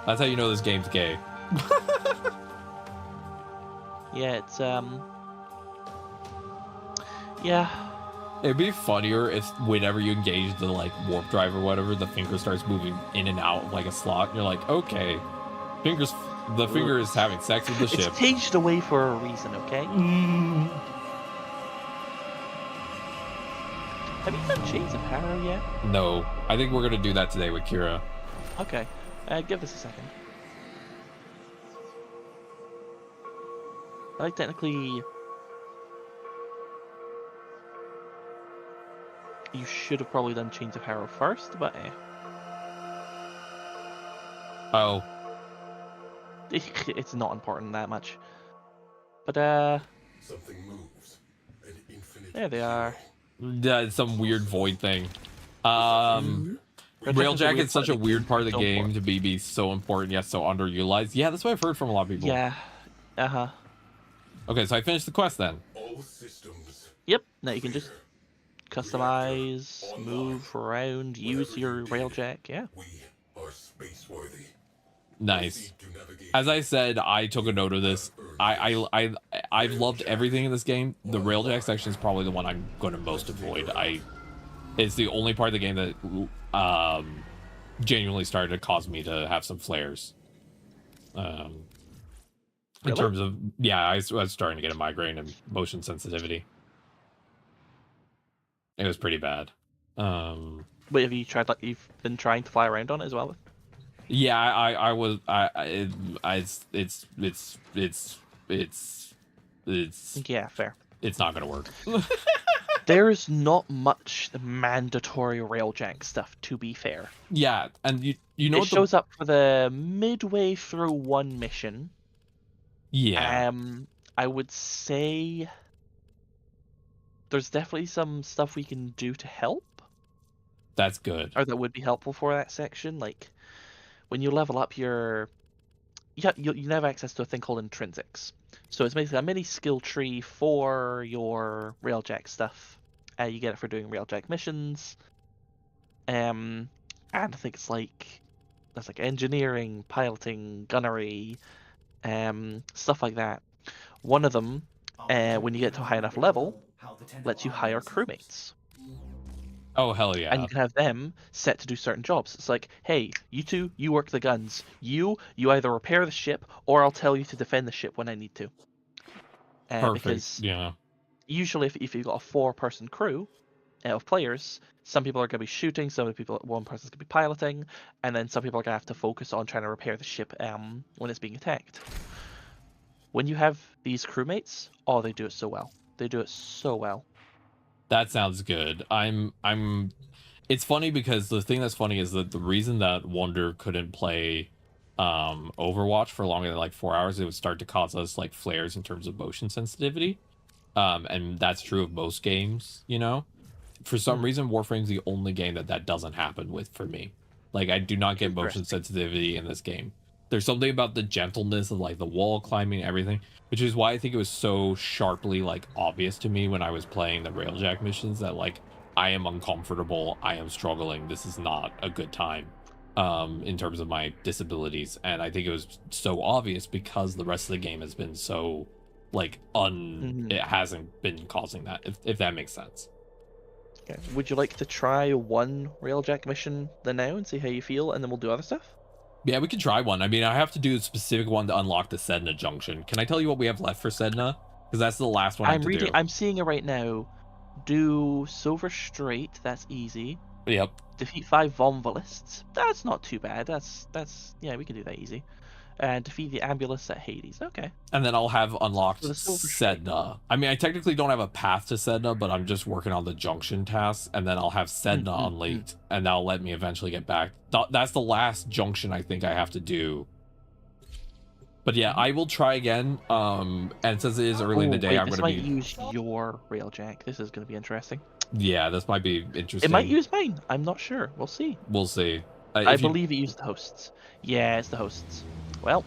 [SPEAKER 1] That's how you know this game's gay.
[SPEAKER 7] Yeah, it's yeah.
[SPEAKER 1] It'd be funnier if whenever you engage the like warp drive or whatever, the finger starts moving in and out of, like a slot. And you're like, okay, the finger is having sex with the ship.
[SPEAKER 7] It's caged away for a reason, okay? Have you done Shades of Harrow yet?
[SPEAKER 1] No, I think we're gonna do that today with Kira.
[SPEAKER 7] Okay, give this a second. Like technically, you should have probably done Chains of Harrow first, but
[SPEAKER 1] Oh,
[SPEAKER 7] It's not important that much. But
[SPEAKER 8] Something moves. An infinite
[SPEAKER 7] there they are.
[SPEAKER 1] that's some weird void thing. Railjack is such a weird part of the game to be so important yet so underutilized. Yeah, that's what I've heard from a lot of people.
[SPEAKER 7] Yeah.
[SPEAKER 1] Okay, so I finished the quest then.
[SPEAKER 8] all systems.
[SPEAKER 7] Yep. Now you can just customize, move around, use your railjack. Yeah.
[SPEAKER 8] We are space-worthy.
[SPEAKER 1] Nice. As I said, I took a note of this. I've loved everything in this game. The railjack section is probably the one I'm going to most avoid. It's the only part of the game that genuinely started to cause me to have some flares. In terms of, yeah, I was starting to get a migraine and motion sensitivity. It was pretty bad.
[SPEAKER 7] But have you tried, like, you've been trying to fly around on it as well?
[SPEAKER 1] Yeah, I was. It's.
[SPEAKER 7] Yeah, fair.
[SPEAKER 1] It's not gonna work.
[SPEAKER 7] There's not much mandatory railjack stuff, to be fair.
[SPEAKER 1] Yeah, and you know
[SPEAKER 7] it shows up for the midway through one mission.
[SPEAKER 1] Yeah.
[SPEAKER 7] I would say there's definitely some stuff we can do to help.
[SPEAKER 1] That's good.
[SPEAKER 7] Or that would be helpful for that section. Like, when you level up you have access to a thing called intrinsics. So it's basically a mini skill tree for your railjack stuff. You get it for doing railjack missions. And I think it's like there's like engineering, piloting, gunnery, stuff like that. One of them, when you get to a high enough level, lets you hire crewmates.
[SPEAKER 1] Oh, hell yeah.
[SPEAKER 7] And you can have them set to do certain jobs. It's like, hey, you two, you work the guns. You either repair the ship, or I'll tell you to defend the ship when I need to.
[SPEAKER 1] Perfect,
[SPEAKER 7] because
[SPEAKER 1] yeah.
[SPEAKER 7] Usually if you've got a 4-person crew of players, some people are going to be shooting, one person's going to be piloting, and then some people are going to have to focus on trying to repair the ship when it's being attacked. When you have these crewmates, oh, they do it so well. They do it so well.
[SPEAKER 1] That sounds good. It's funny because the thing that's funny is that the reason that Wonder couldn't play Overwatch for longer than like 4 hours, it would start to cause us like flares in terms of motion sensitivity. And that's true of most games, you know. For some reason, Warframe's the only game that doesn't happen with for me. Like, I do not get motion sensitivity in this game. There's something about the gentleness of like the wall climbing and everything, which is why I think it was so sharply like obvious to me when I was playing the railjack missions that like I am uncomfortable, I am struggling, this is not a good time in terms of my disabilities. And I think it was so obvious because the rest of the game has been so like it hasn't been causing that, if that makes sense.
[SPEAKER 7] Okay. Would you like to try one railjack mission then now and see how you feel, and then we'll do other stuff?
[SPEAKER 1] Yeah, we can try one. I mean, I have to do a specific one to unlock the Sedna junction. Can I tell you what we have left for Sedna? Because that's the last one I have to do.
[SPEAKER 7] I'm seeing it right now. Do Silver Strait, that's easy.
[SPEAKER 1] Yep.
[SPEAKER 7] Defeat 5 Vonvalists. That's not too bad. That's yeah, we can do that easy. And defeat the Ambulance at Hades. Okay.
[SPEAKER 1] And then I'll have unlocked
[SPEAKER 7] Sedna.
[SPEAKER 1] Sedna. I mean, I technically don't have a path to Sedna, but I'm just working on the junction tasks, and then I'll have Sedna unlinked, and that'll let me eventually get back. That's the last junction I think I have to do. But yeah, I will try again. And since it is early in the day, I'm going to be...
[SPEAKER 7] This might use your railjack. This is going to be interesting.
[SPEAKER 1] Yeah, this might be interesting.
[SPEAKER 7] It might use mine. I'm not sure. We'll see.
[SPEAKER 1] We'll see.
[SPEAKER 7] I believe it used the hosts. Yeah, it's the hosts. Well,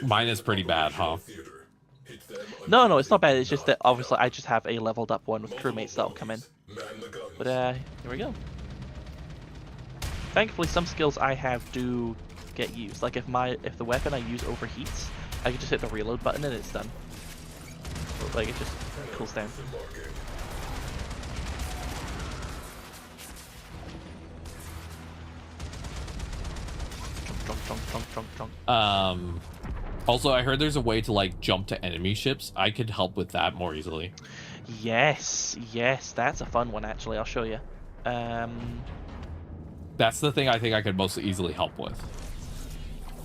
[SPEAKER 1] mine is pretty bad, huh?
[SPEAKER 7] No, it's not bad. It's just that obviously I just have a leveled up one with crewmates that'll come in. But here we go. Thankfully, some skills I have do get used. Like if the weapon I use overheats, I can just hit the reload button and it's done. Like it just cools down.
[SPEAKER 1] Also, I heard there's a way to like jump to enemy ships. I could help with that more easily.
[SPEAKER 7] Yes, that's a fun one actually. I'll show you.
[SPEAKER 1] That's the thing I think I could most easily help with.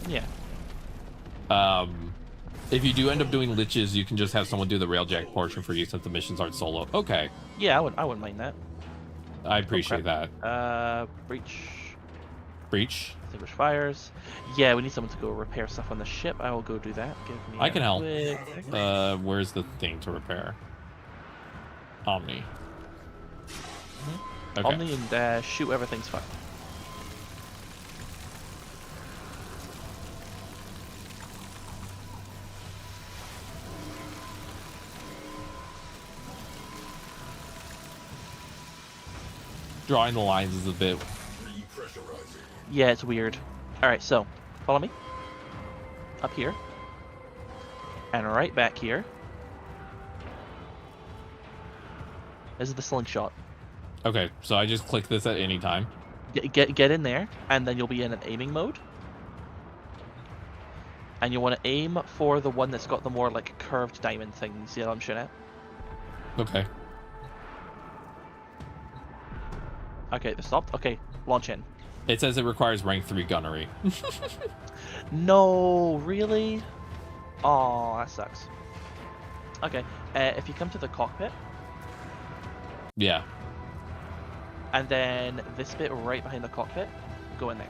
[SPEAKER 7] Yeah.
[SPEAKER 1] If you do end up doing liches, you can just have someone do the railjack portion for you since the missions aren't solo. Okay.
[SPEAKER 7] Yeah, I wouldn't mind that.
[SPEAKER 1] I appreciate that.
[SPEAKER 7] Breach.
[SPEAKER 1] Breach.
[SPEAKER 7] Extinguish fires. Yeah, we need someone to go repair stuff on the ship. I will go do that. Give me
[SPEAKER 1] I can help.
[SPEAKER 7] quick...
[SPEAKER 1] Where's the thing to repair? Omni. Okay.
[SPEAKER 7] Omni and shoot everything's fine.
[SPEAKER 1] Drawing the lines is a bit.
[SPEAKER 7] Yeah, it's weird. Alright, so, follow me. Up here. And right back here. This is the slingshot.
[SPEAKER 1] Okay, so I just click this at any time.
[SPEAKER 7] Get in there, and then you'll be in an aiming mode. And you want to aim for the one that's got the more, like, curved diamond thing. You see what I'm shooting at?
[SPEAKER 1] Okay.
[SPEAKER 7] Okay, they stopped. Okay, launch in.
[SPEAKER 1] It says it requires rank 3 gunnery.
[SPEAKER 7] No, really? Oh, that sucks. Okay, if you come to the cockpit,
[SPEAKER 1] Yeah.
[SPEAKER 7] and then this bit right behind the cockpit, go in there.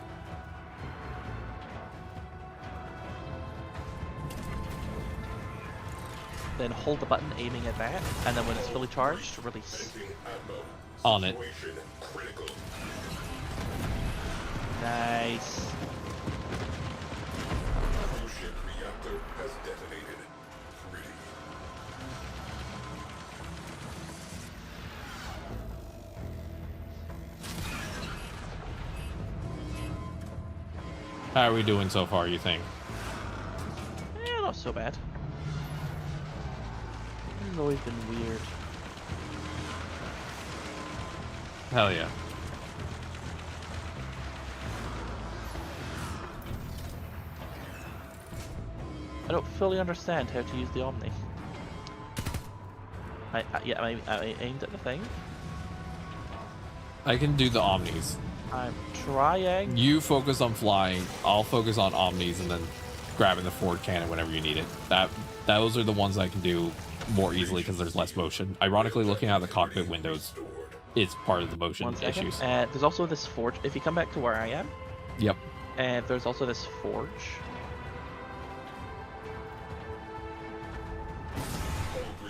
[SPEAKER 7] Then hold the button aiming at that, and then when it's fully charged, release.
[SPEAKER 1] On it.
[SPEAKER 7] Nice.
[SPEAKER 8] Ship reactor has detonated. Pretty.
[SPEAKER 1] How are we doing so far, you think?
[SPEAKER 7] Eh, not so bad. It's always been weird.
[SPEAKER 1] Hell yeah.
[SPEAKER 7] I don't fully understand how to use the Omni. I aimed at the thing.
[SPEAKER 1] I can do the Omnis.
[SPEAKER 7] I'm trying.
[SPEAKER 1] You focus on flying, I'll focus on Omnis, and then grabbing the forward cannon whenever you need it. Those are the ones I can do more easily because there's less motion. Ironically, looking out the cockpit windows, it's part of the motion
[SPEAKER 7] 1 second.
[SPEAKER 1] issues.
[SPEAKER 7] There's also this forge. If you come back to where I am,
[SPEAKER 1] Yep.
[SPEAKER 7] there's also this forge.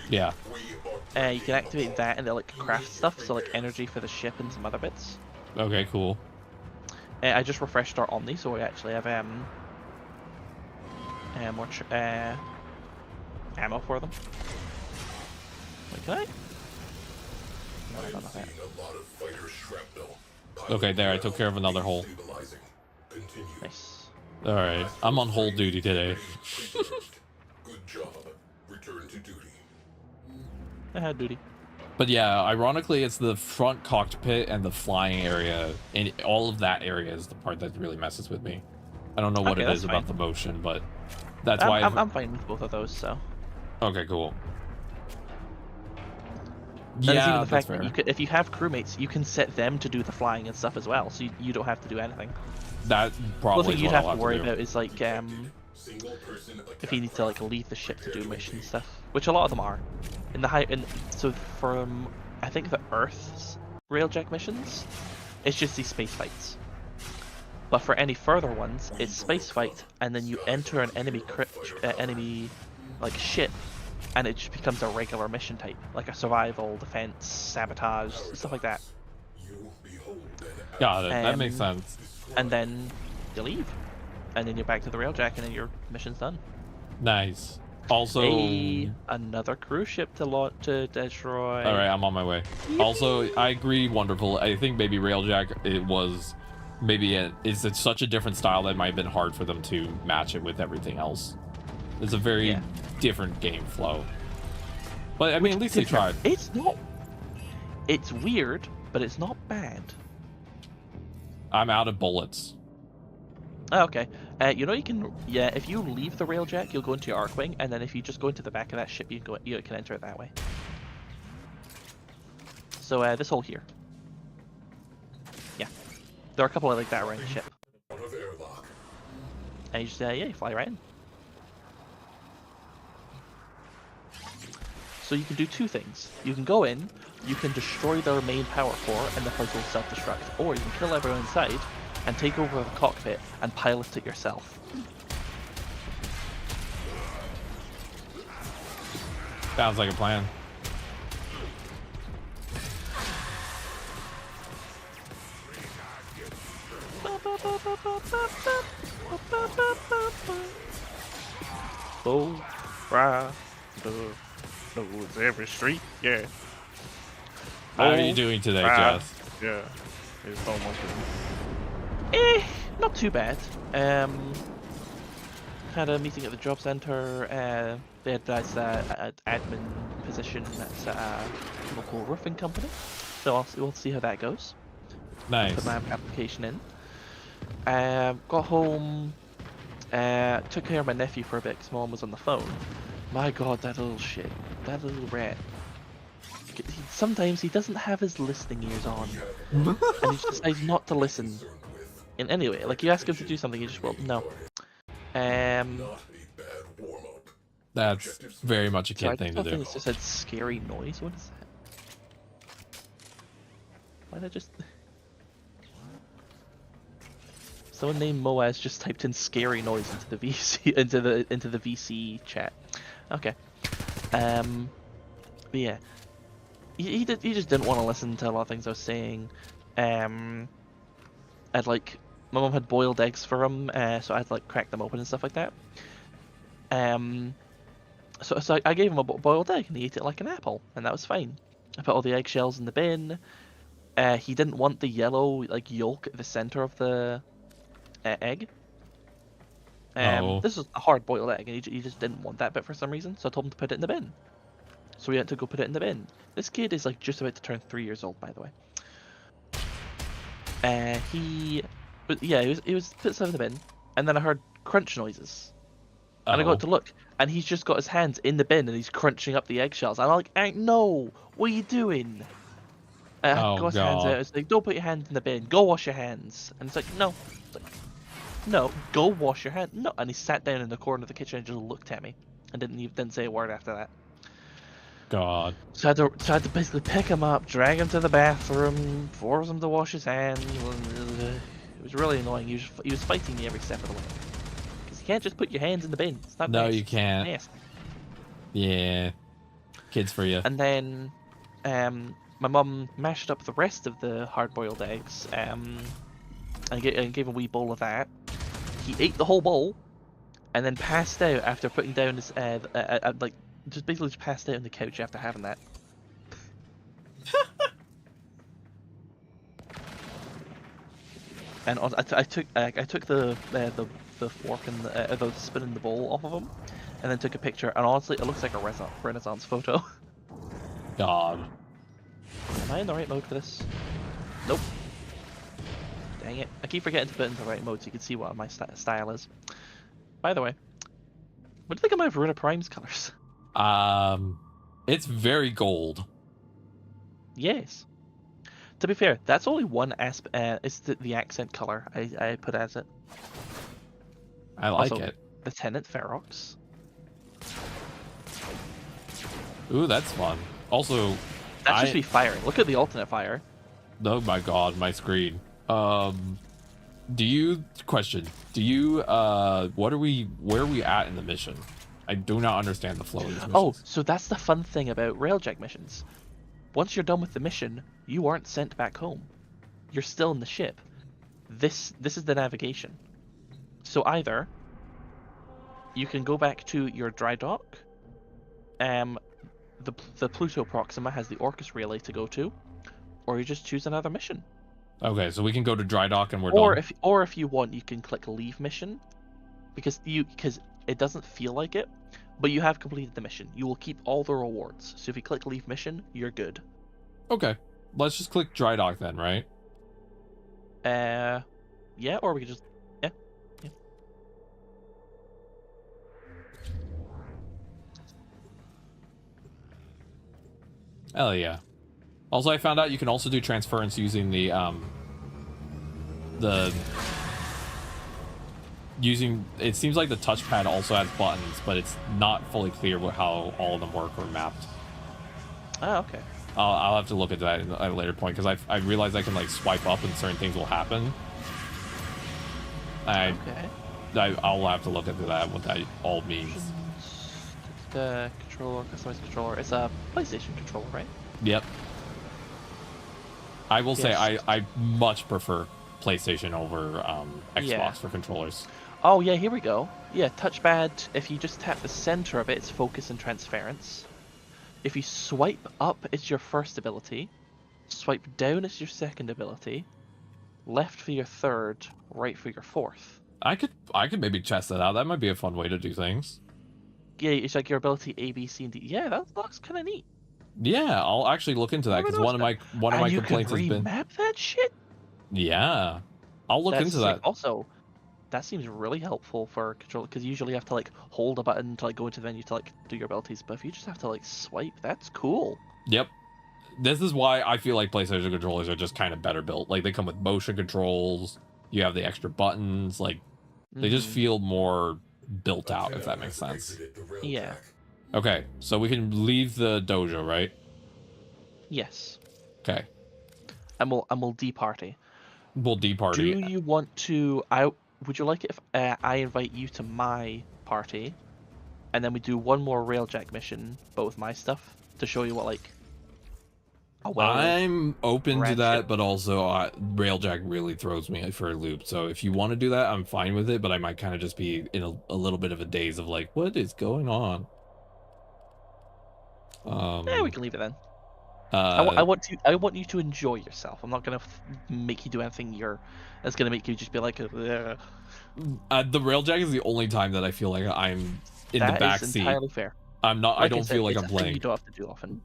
[SPEAKER 1] Yeah.
[SPEAKER 7] You can activate that and they'll like craft stuff, so like energy for the ship and some other bits.
[SPEAKER 1] Okay, cool.
[SPEAKER 7] I just refreshed our Omni, so we actually have more ammo for them. Wait, can I? No, I don't know that.
[SPEAKER 1] Okay, there, I took care of another hole.
[SPEAKER 7] Nice.
[SPEAKER 1] Alright, I'm on hole duty today.
[SPEAKER 8] Good job. Return to duty.
[SPEAKER 7] I had duty.
[SPEAKER 1] But yeah, ironically, it's the front cockpit and the flying area, and all of that area is the part that really messes with me. I don't know what
[SPEAKER 7] Okay,
[SPEAKER 1] it is
[SPEAKER 7] that's
[SPEAKER 1] about
[SPEAKER 7] fine.
[SPEAKER 1] the motion, but that's why
[SPEAKER 7] I'm fine with both of those, so.
[SPEAKER 1] Okay, cool.
[SPEAKER 7] That is
[SPEAKER 1] Yeah,
[SPEAKER 7] even the
[SPEAKER 1] that's
[SPEAKER 7] fact
[SPEAKER 1] fair.
[SPEAKER 7] that you could, if you have crewmates, you can set them to do the flying and stuff as well, so you don't have to do anything.
[SPEAKER 1] That
[SPEAKER 7] The
[SPEAKER 1] probably
[SPEAKER 7] thing
[SPEAKER 1] is
[SPEAKER 7] you'd
[SPEAKER 1] what
[SPEAKER 7] have
[SPEAKER 1] I'll
[SPEAKER 7] to worry
[SPEAKER 1] do.
[SPEAKER 7] about is like if you need to like leave the ship to do mission stuff, which a lot of them are. In the so from I think the Earth's railjack missions, it's just these space fights. But for any further ones, it's space fight, and then you enter an enemy enemy like ship, and it just becomes a regular mission type, like a survival, defense, sabotage, stuff like that.
[SPEAKER 1] Got it. That makes sense.
[SPEAKER 7] And then you leave, and then you're back to the railjack, and then your mission's done.
[SPEAKER 1] Nice. Also,
[SPEAKER 7] another cruise ship to destroy.
[SPEAKER 1] all right, I'm on my way. Also, I agree. Wonderful. I think maybe Railjack, it's such a different style that it might have been hard for them to match it with everything else. It's a very different game flow. But I mean, at least they tried.
[SPEAKER 7] It's not. It's weird, but it's not bad.
[SPEAKER 1] I'm out of bullets.
[SPEAKER 7] Oh, okay. You know you can. Yeah, if you leave the railjack, you'll go into your Arcwing, and then if you just go into the back of that ship, you can enter it that way. So this hole here. Yeah, there are a couple of like that around the ship. And you just you fly right in. So you can do two things. You can go in, you can destroy their main power core, and the place will self-destruct, or you can kill everyone inside, and take over the cockpit and pilot it yourself.
[SPEAKER 1] Sounds like a plan.
[SPEAKER 7] Oh, right. Knows every street, yeah.
[SPEAKER 1] How are you doing today, Jess?
[SPEAKER 7] Yeah. It's almost not too bad. Had a meeting at the job center. They advertised an admin position at a local roofing company. So we'll see how that goes.
[SPEAKER 1] Nice.
[SPEAKER 7] Put my application in. Got home. Took care of my nephew for a bit because Mom was on the phone. My God, that little shit. That little rat. Sometimes he doesn't have his listening ears on. And he decides not to listen in any way. Like, you ask him to do something, he just will. No.
[SPEAKER 1] That's very much a kid thing to do.
[SPEAKER 7] It's just a scary noise. What is that? Why did I just... Someone named Moaz just typed in scary noise into the VC into the VC chat. Okay. But yeah. He just didn't want to listen to a lot of things I was saying. I'd like, my mom had boiled eggs for him, so I'd like crack them open and stuff like that. So I gave him a boiled egg and he ate it like an apple, and that was fine. I put all the eggshells in the bin. He didn't want the yellow like yolk at the center of the egg. This was a hard boiled egg, and he just didn't want that bit for some reason. So I told him to put it in the bin. So we had to go put it in the bin. This kid is like just about to turn 3 years old, by the way. He was put stuff in the bin, and then I heard crunch noises, and I got to look, and he's just got his hands in the bin and he's crunching up the eggshells. And I'm like, no, what are you doing? Got his hands out. It's like, don't put your hands in the bin. Go wash your hands. And it's like, no. It's like, no, go wash your hands. No. And he sat down in the corner of the kitchen and just looked at me, and didn't say a word after that.
[SPEAKER 1] God.
[SPEAKER 7] So I had to basically pick him up, drag him to the bathroom, force him to wash his hands. It was really annoying. He was fighting me every step of the way. Because you can't just put your hands in the bin. It's not nice.
[SPEAKER 1] You can't.
[SPEAKER 7] Yes.
[SPEAKER 1] Yeah. Kids for you.
[SPEAKER 7] And then, my mum mashed up the rest of the hard-boiled eggs, and gave him a wee bowl of that. He ate the whole bowl, and then passed out after putting down his, just basically passed out on the couch after having that. And I took the fork and the spoon in the bowl off of him, and then took a picture. And honestly, it looks like a Renaissance photo.
[SPEAKER 1] God.
[SPEAKER 7] Am I in the right mode for this? Nope. Dang it! I keep forgetting to put it into the right mode so you can see what my style is. By the way, what do you think of my Verona Prime's colors?
[SPEAKER 1] It's very gold.
[SPEAKER 7] Yes. To be fair, that's only one aspect. It's the accent color I put as it.
[SPEAKER 1] I like
[SPEAKER 7] also,
[SPEAKER 1] it.
[SPEAKER 7] Lieutenant Ferox.
[SPEAKER 1] Ooh, that's fun. Also,
[SPEAKER 7] that should be firing. Look at the alternate fire.
[SPEAKER 1] Oh my God, my screen. Where are we at in the mission? I do not understand the flow of these missions.
[SPEAKER 7] Oh, so that's the fun thing about Railjack missions. Once you're done with the mission, you aren't sent back home. You're still in the ship. This is the navigation. So either you can go back to your dry dock. The Pluto Proxima has the Orcus relay to go to, or you just choose another mission.
[SPEAKER 1] Okay, so we can go to dry dock and we're done.
[SPEAKER 7] Or if you want, you can click leave mission, because it doesn't feel like it, but you have completed the mission. You will keep all the rewards. So if you click leave mission, you're good.
[SPEAKER 1] Okay, let's just click dry dock then, right?
[SPEAKER 7] Yeah, or we could just yeah.
[SPEAKER 1] Hell yeah. Also, I found out you can also do transference using it seems like the touchpad also has buttons, but it's not fully clear how all of them work or mapped.
[SPEAKER 7] Oh, okay.
[SPEAKER 1] I'll have to look at that at a later point, because I realized I can like swipe up and certain things will happen. I'll have to look into that, what that all means.
[SPEAKER 7] The controller, customized controller. It's a PlayStation controller, right?
[SPEAKER 1] Yep. I will say
[SPEAKER 7] Yes.
[SPEAKER 1] I much prefer PlayStation over Xbox
[SPEAKER 7] Yeah.
[SPEAKER 1] for controllers.
[SPEAKER 7] Oh yeah, here we go. Yeah, touchpad. If you just tap the center of it, it's focus and transference. If you swipe up, it's your first ability. Swipe down, it's your second ability. Left for your third, right for your fourth.
[SPEAKER 1] I could maybe test that out. That might be a fun way to do things.
[SPEAKER 7] Yeah, it's like your ability A, B, C, and D. Yeah, that looks kind of neat.
[SPEAKER 1] Yeah, I'll actually look into that because one of my complaints has been.
[SPEAKER 7] Remap that shit.
[SPEAKER 1] Yeah, I'll look into that.
[SPEAKER 7] Also, that seems really helpful for control because usually you have to like hold a button to like go into the menu to like do your abilities, but if you just have to like swipe, that's cool.
[SPEAKER 1] Yep. This is why I feel like PlayStation controllers are just kind of better built. Like they come with motion controls. You have the extra buttons. Like they just feel more built out, if that makes sense.
[SPEAKER 7] Yeah.
[SPEAKER 1] Okay, so we can leave the dojo, right?
[SPEAKER 7] Yes.
[SPEAKER 1] Okay.
[SPEAKER 7] And we'll departy.
[SPEAKER 1] We'll departy.
[SPEAKER 7] Do you want to? Would you like it if I invite you to my party, and then we do one more railjack mission, but with my stuff to show you what like.
[SPEAKER 1] I'm open to that, but also railjack really throws me for a loop. So if you want to do that, I'm fine with it. But I might kind of just be in a little bit of a daze of like, what is going on?
[SPEAKER 7] Yeah, we can leave it then. I want you to enjoy yourself. I'm not gonna make you do anything that's gonna make you just be like.
[SPEAKER 1] The railjack is the only time that I feel like I'm in the back seat.
[SPEAKER 7] Entirely fair.
[SPEAKER 1] I'm not. I don't feel like I'm playing.
[SPEAKER 7] You don't have to do often.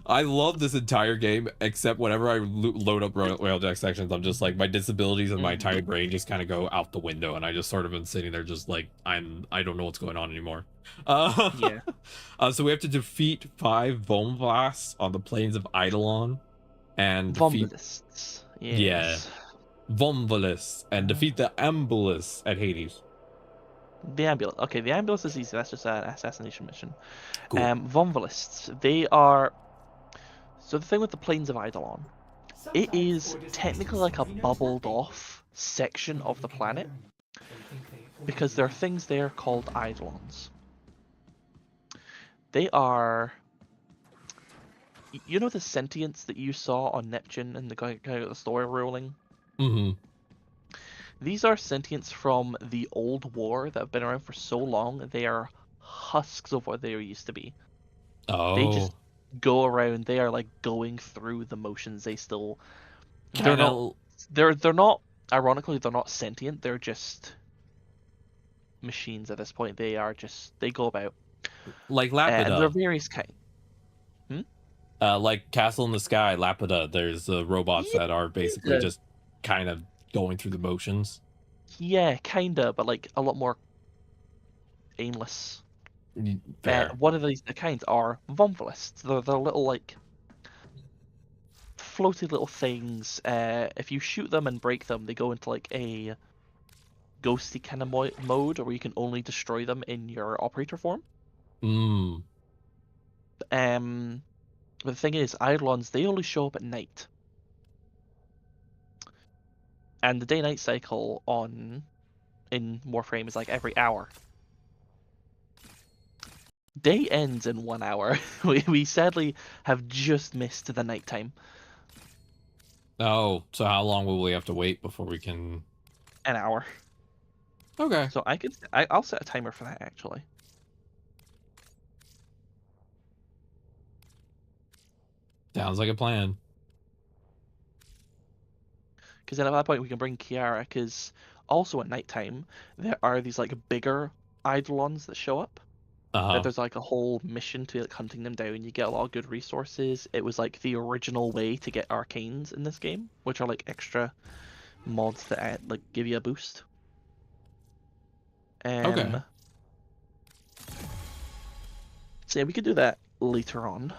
[SPEAKER 1] I love this entire game, except whenever I load up railjack sections, I'm just like my disabilities and my entire brain just kind of go out the window, and I just sort of been sitting there just like I don't know what's going on anymore.
[SPEAKER 7] Yeah.
[SPEAKER 1] So we have to defeat 5 Vomvlasts on the plains of Eidolon, and
[SPEAKER 7] Vomvalists. Yes.
[SPEAKER 1] Yeah, Vomvalists, and defeat the Ambulus at Hades.
[SPEAKER 7] The ambulance. Okay, the ambulance is easy. That's just an assassination mission.
[SPEAKER 1] Cool.
[SPEAKER 7] Vomvalists. They are. So the thing with the plains of Eidolon, it is technically like a bubbled off section of the planet because there are things there called Eidolons. They are, you know, the sentients that you saw on Neptune and the guy got the story rolling.
[SPEAKER 1] Mm-hmm.
[SPEAKER 7] These are sentients from the old war that have been around for so long. They are husks of what they used to be.
[SPEAKER 1] Oh.
[SPEAKER 7] They just go around. They are like going through the motions. They still. They're not. Ironically, they're not sentient. They're just machines at this point. They are just. They go about.
[SPEAKER 1] Like Lapida.
[SPEAKER 7] There are various kinds.
[SPEAKER 1] Like Castle in the Sky, Lapida. There's robots that are basically just kind of going through the motions.
[SPEAKER 7] Yeah, kinda, but like a lot more aimless.
[SPEAKER 1] Fair.
[SPEAKER 7] One of the kinds are Vomvalists. They're little like floaty little things. If you shoot them and break them, they go into like a ghosty kind of mode, where you can only destroy them in your operator form. But the thing is, Eidolons, they only show up at night. And the day-night cycle in Warframe is like every hour. Day ends in 1 hour. we sadly have just missed the nighttime.
[SPEAKER 1] Oh, so how long will we have to wait before we can?
[SPEAKER 7] An hour.
[SPEAKER 1] Okay.
[SPEAKER 7] So I'll set a timer for that actually.
[SPEAKER 1] Sounds like a plan.
[SPEAKER 7] Because then at that point we can bring Kiara, because also at nighttime there are these like bigger Eidolons that show up. There's like a whole mission to like hunting them down. You get a lot of good resources. It was like the original way to get arcanes in this game, which are like extra mods that like give you a boost.
[SPEAKER 1] Okay.
[SPEAKER 7] So yeah, we could do that later on.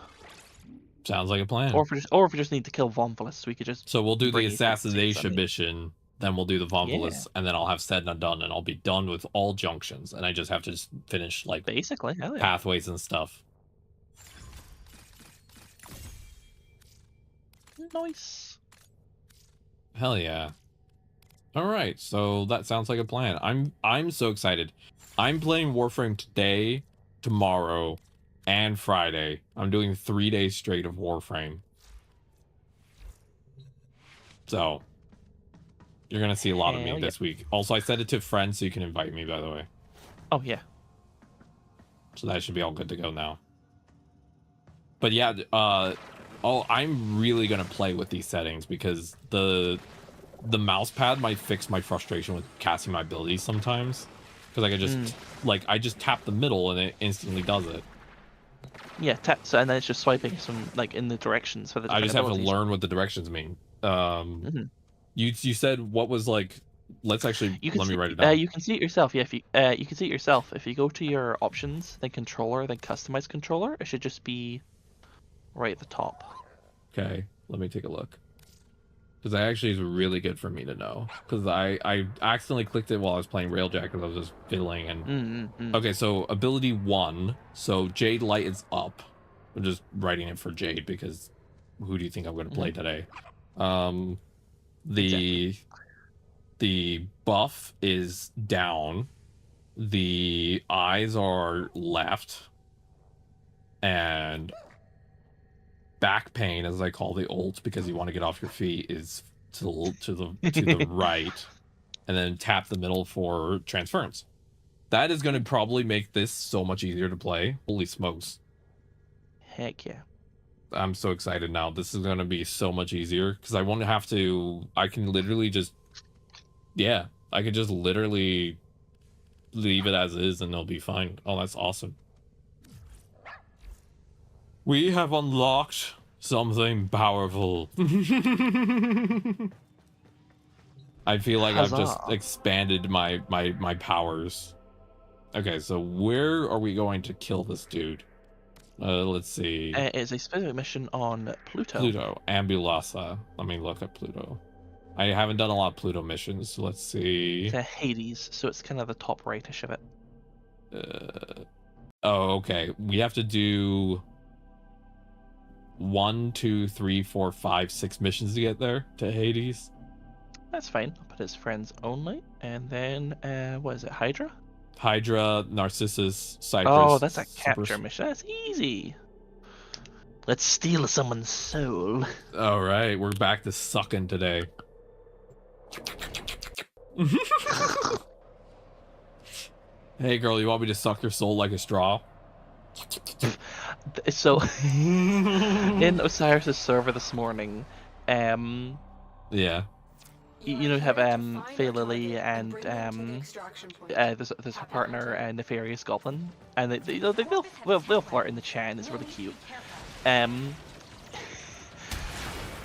[SPEAKER 1] Sounds like a plan.
[SPEAKER 7] Or if we just need to kill Vomvalists, we could just.
[SPEAKER 1] So we'll do the assassination mission, then we'll do the Vomvalists, and then I'll have said and done, and I'll be done with all junctions, and I just have to just finish like
[SPEAKER 7] basically
[SPEAKER 1] pathways and stuff.
[SPEAKER 7] Nice.
[SPEAKER 1] Hell yeah. All right, so that sounds like a plan. I'm so excited. I'm playing Warframe today, tomorrow, and Friday. I'm doing 3 days straight of Warframe. So you're gonna see a lot of me this week. Also, I sent it to friends so you can invite me, by the way.
[SPEAKER 7] Oh yeah.
[SPEAKER 1] So that should be all good to go now. But yeah, I'm really gonna play with these settings because the mouse pad might fix my frustration with casting my abilities sometimes. Because I could just I just tap the middle and it instantly does it.
[SPEAKER 7] Yeah, tap, so, and then it's just swiping some like in the directions for the
[SPEAKER 1] I
[SPEAKER 7] different
[SPEAKER 1] just have to
[SPEAKER 7] abilities.
[SPEAKER 1] learn what the directions mean. You said what was like. Let's actually let me write it down.
[SPEAKER 7] You can see it yourself. Yeah, if you can see it yourself. If you go to your options, then controller, then customize controller, it should just be right at the top.
[SPEAKER 1] Okay, let me take a look. Because that actually is really good for me to know. Because I accidentally clicked it while I was playing Railjack because I was just fiddling and. Okay, so ability 1. So Jade Light is up. I'm just writing it for Jade because who do you think I'm going to play today? The buff is down. The eyes are left. And back pain, as I call the ult, because you want to get off your feet, is to the right. And then tap the middle for transference. That is going to probably make this so much easier to play. Holy smokes.
[SPEAKER 7] Heck yeah.
[SPEAKER 1] I'm so excited now. This is going to be so much easier because I won't have to. I can literally just. Yeah, I could just literally leave it as is and it'll be fine. Oh, that's awesome. We have unlocked something powerful. I feel like I've just expanded my powers. Okay, so where are we going to kill this dude? Let's see.
[SPEAKER 7] It's a specific mission on Pluto.
[SPEAKER 1] Pluto, Ambulasa. Let me look at Pluto. I haven't done a lot of Pluto missions, so let's see.
[SPEAKER 7] It's Hades, so it's kind of the top rightish of it.
[SPEAKER 1] Oh, okay. We have to do 1, 2, 3, 4, 5, 6 missions to get there to Hades.
[SPEAKER 7] That's fine. I'll put his friends only, and then what is it? Hydra?
[SPEAKER 1] Hydra, Narcissus, Cypress.
[SPEAKER 7] Oh, that's a capture mission. That's easy. Let's steal someone's soul.
[SPEAKER 1] All right, we're back to sucking today. Hey girl, you want me to suck your soul like a straw?
[SPEAKER 7] So in Osiris's server this morning,
[SPEAKER 1] yeah,
[SPEAKER 7] you know, have Faye Lily and there's her partner Nefarious Goblin, and they'll flirt in the chat, and it's really cute.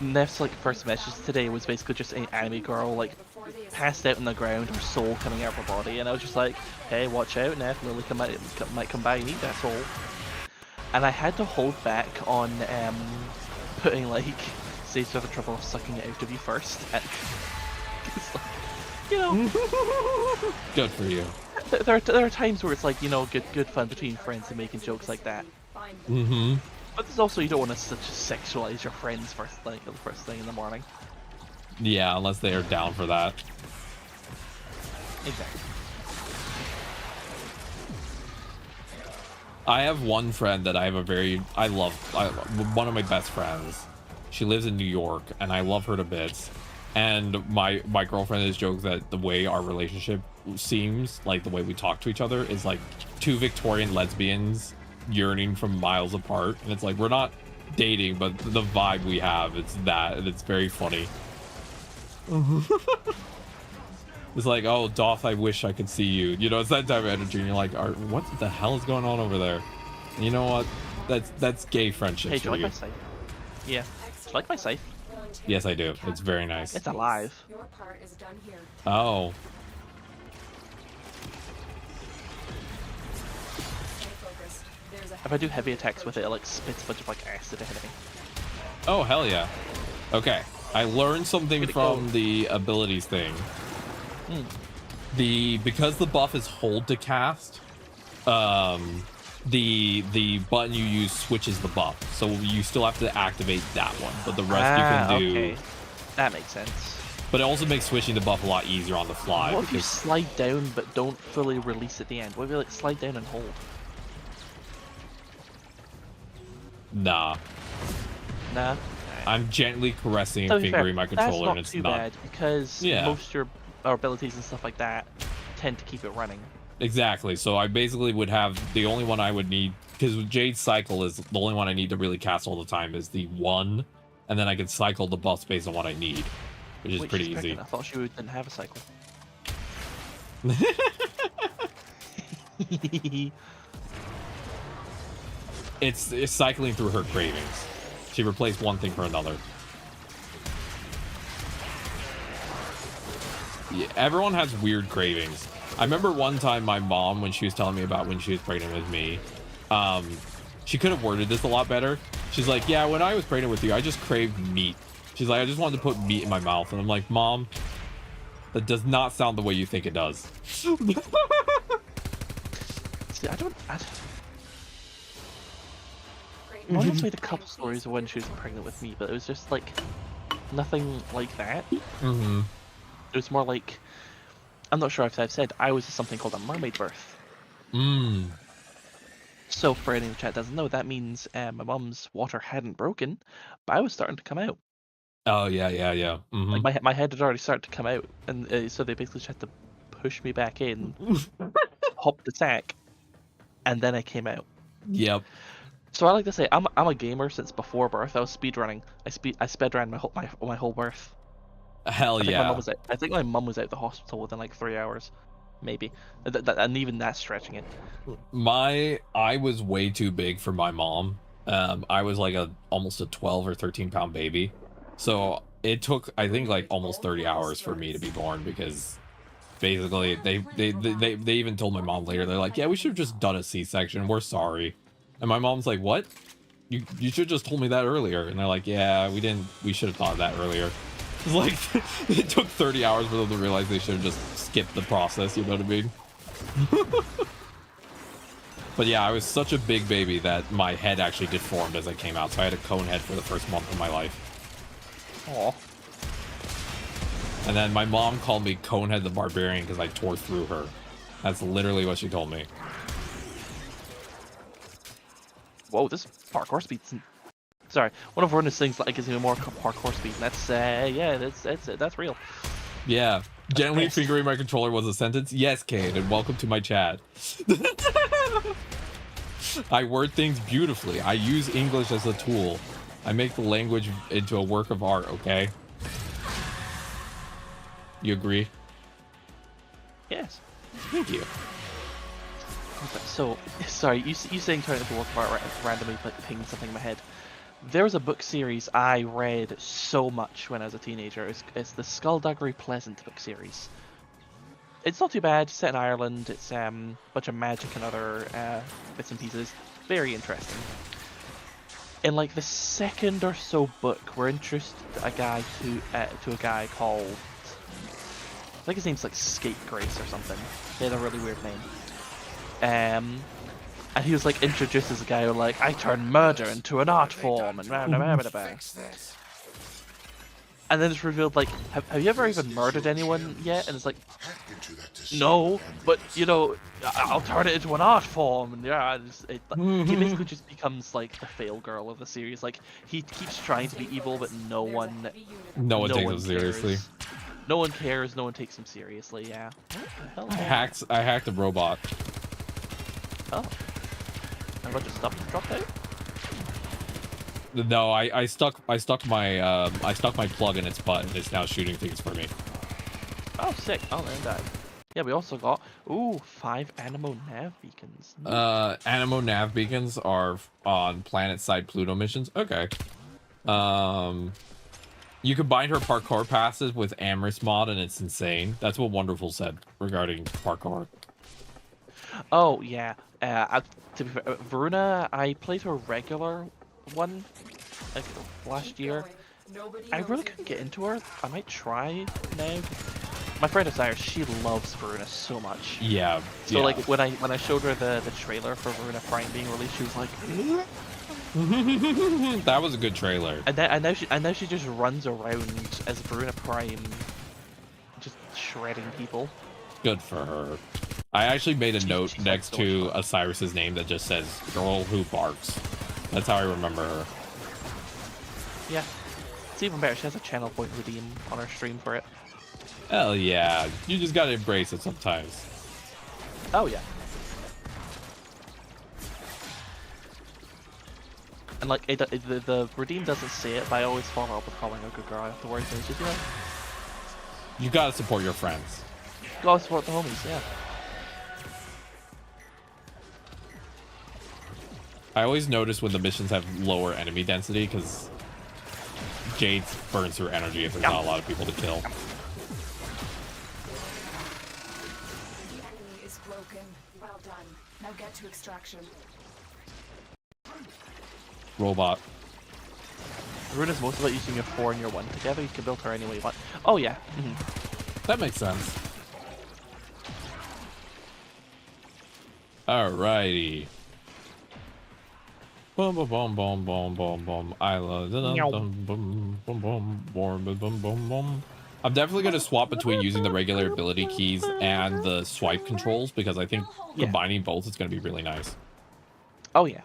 [SPEAKER 7] Nef's like first message today was basically just an anime girl like passed out on the ground, her soul coming out of her body, and I was just like, hey, watch out, Nef, Lily might come by and eat that soul. And I had to hold back on putting like saves for the trouble of sucking it out of you first. And it's like, you know,
[SPEAKER 1] good for you.
[SPEAKER 7] There are times where it's like, you know, good fun between friends and making jokes like that. But there's also, you don't want to sexualize your friends first thing in the morning.
[SPEAKER 1] Yeah, unless they are down for that.
[SPEAKER 7] Exactly.
[SPEAKER 1] I have one friend that I love, one of my best friends. She lives in New York, and I love her to bits. And my girlfriend has joked that the way our relationship seems, like the way we talk to each other, is like two Victorian lesbians yearning from miles apart. And it's like, we're not dating, but the vibe we have, it's that, and it's very funny. It's like, oh, Doth, I wish I could see you. You know, it's that type of energy, and you're like, what the hell is going on over there? And you know what? That's gay friendship.
[SPEAKER 7] Hey, do you like my scythe? Yeah. Do you like my scythe?
[SPEAKER 1] Yes, I do. It's very nice.
[SPEAKER 7] It's alive.
[SPEAKER 3] Your part is done here.
[SPEAKER 1] Oh.
[SPEAKER 7] If I do heavy attacks with it, it like spits a bunch of like acid ahead of me.
[SPEAKER 1] Oh, hell yeah. Okay. I learned something from the abilities thing. Because the buff is hold to cast, the button you use switches the buff, so you still have to activate that one, but the rest you can do.
[SPEAKER 7] Okay. That makes sense.
[SPEAKER 1] But it also makes switching the buff a lot easier on the fly.
[SPEAKER 7] What if you
[SPEAKER 1] because...
[SPEAKER 7] slide down but don't fully release at the end? What if you like slide down and hold?
[SPEAKER 1] Nah.
[SPEAKER 7] Nah.
[SPEAKER 1] I'm gently caressing
[SPEAKER 7] To
[SPEAKER 1] and
[SPEAKER 7] be fair,
[SPEAKER 1] fingering my controller,
[SPEAKER 7] that's
[SPEAKER 1] and it's
[SPEAKER 7] too
[SPEAKER 1] not
[SPEAKER 7] bad because
[SPEAKER 1] Yeah.
[SPEAKER 7] most of our abilities and stuff like that tend to keep it running.
[SPEAKER 1] exactly. So I basically would have the only one I would need, because Jade's cycle is the only one I need to really cast all the time is the one, and then I can cycle the buffs based on what I need, which is pretty easy.
[SPEAKER 7] Pregnant. I thought she didn't have a cycle.
[SPEAKER 1] It's cycling through her cravings. She replaced one thing for another. Yeah, everyone has weird cravings. I remember one time my mom, when she was telling me about when she was pregnant with me, she could have worded this a lot better. She's like, yeah, when I was pregnant with you, I just craved meat. She's like, I just wanted to put meat in my mouth. And I'm like, Mom, that does not sound the way you think it does.
[SPEAKER 7] See, I don't. My mom's made a couple stories of when she was pregnant with me, but it was just like nothing like that.
[SPEAKER 1] Mm-hmm.
[SPEAKER 7] It was more like, I'm not sure if I've said, I was something called a mermaid birth.
[SPEAKER 1] Mm.
[SPEAKER 7] So for any in the chat doesn't know, that means my mum's water hadn't broken, but I was starting to come out.
[SPEAKER 1] Oh, yeah. Mm-hmm.
[SPEAKER 7] Like my head had already started to come out, and so they basically just had to push me back in, hop the sack, and then I came out.
[SPEAKER 1] Yep.
[SPEAKER 7] So I like to say I'm a gamer since before birth. I was speedrunning. I sped ran my whole birth.
[SPEAKER 1] Hell yeah.
[SPEAKER 7] I think my mum was out the hospital within like 3 hours, maybe, and even that's stretching it.
[SPEAKER 1] I was way too big for my mom. I was like almost a 12 or 13 pound baby, so it took, I think, like almost 30 hours for me to be born, because basically they even told my mom later, they're like, yeah, we should have just done a C-section, we're sorry. And my mom's like, what? You should just told me that earlier. And they're like, yeah, we should have thought of that earlier. It's like, it took 30 hours for them to realize they should have just skipped the process, you know what I mean? But yeah, I was such a big baby that my head actually deformed as I came out, so I had a cone head for the first month of my life.
[SPEAKER 7] Aw.
[SPEAKER 1] And then my mom called me Conehead the Barbarian because I tore through her. That's literally what she told me.
[SPEAKER 7] Whoa, this parkour speed's... Sorry, one of Verna's things that gives me more parkour speed, and that's, yeah, that's real.
[SPEAKER 1] Yeah. Gently fingering my controller was a sentence? Yes, Cade, and welcome to my chat. I word things beautifully. I use English as a tool. I make the language into a work of art, okay? You agree?
[SPEAKER 7] Yes.
[SPEAKER 1] Thank you.
[SPEAKER 7] So, sorry, you saying turn it into a work of art randomly pinged something in my head. There was a book series I read so much when I was a teenager. It's the Skullduggery Pleasant book series. It's not too bad. It's set in Ireland. It's a bunch of magic and other bits and pieces. Very interesting. In like the second or so book, we're introduced to a guy called, I think his name's like Scapegrace or something. They had a really weird name. And he was like introduced as a guy who like, I turn murder into an art form and blah, blah, blah, blah, blah. And then it's revealed like, have you ever even murdered anyone yet? And it's like, no, but you know, I'll turn it into an art form. And yeah, he basically just becomes like the fail girl of the series. Like he keeps trying to be evil, but no one
[SPEAKER 1] takes him seriously.
[SPEAKER 7] No one cares. No one takes him seriously. Yeah.
[SPEAKER 1] I hacked a robot.
[SPEAKER 7] Oh. And what, just stuff dropped out?
[SPEAKER 1] No, I stuck my plug in its butt and it's now shooting things for me.
[SPEAKER 7] Oh, sick. Oh, and died. Yeah, we also got 5 Animo nav beacons.
[SPEAKER 1] Animo nav beacons are on planet side Pluto missions. Okay. You combine her parkour passes with Amherst mod and it's insane. That's what Wonderful said regarding parkour.
[SPEAKER 7] Oh yeah. To be fair, Veruna, I played her regular one like last year. I really couldn't get into her. I might try now. My friend Osiris, she loves Veruna so much.
[SPEAKER 1] Yeah.
[SPEAKER 7] So like when I showed her the trailer for Veruna Prime being released, she was like,
[SPEAKER 1] that was a good trailer.
[SPEAKER 7] And now she just runs around as Veruna Prime shredding people.
[SPEAKER 1] Good for her. I actually made a note
[SPEAKER 7] she's
[SPEAKER 1] next
[SPEAKER 7] like so
[SPEAKER 1] to Osiris's name that just says "Girl Who Barks." That's how I remember her.
[SPEAKER 7] Yeah. It's even better. She has a channel point redeem on her stream for it.
[SPEAKER 1] Hell yeah! You just gotta embrace it sometimes.
[SPEAKER 7] Oh yeah. And like the redeem doesn't say it, but I always follow up with calling a good girl afterwards. And it's just, you know,
[SPEAKER 1] You gotta support your friends.
[SPEAKER 7] gotta support the homies. Yeah.
[SPEAKER 1] I always notice when the missions have lower enemy density because Jade burns through energy if there's not a lot of people to kill.
[SPEAKER 3] The enemy is broken. Well done. Now get to extraction.
[SPEAKER 1] Robot.
[SPEAKER 7] Rune is most about using your 4 and your 1 together. You can build her any way you want. Oh yeah.
[SPEAKER 1] That makes sense. Alrighty. Boom boom boom boom boom boom boom. I love boom boom boom boom boom boom boom boom. I'm definitely gonna swap between using the regular ability keys and the swipe controls because I think combining both is gonna be really nice.
[SPEAKER 7] Oh yeah.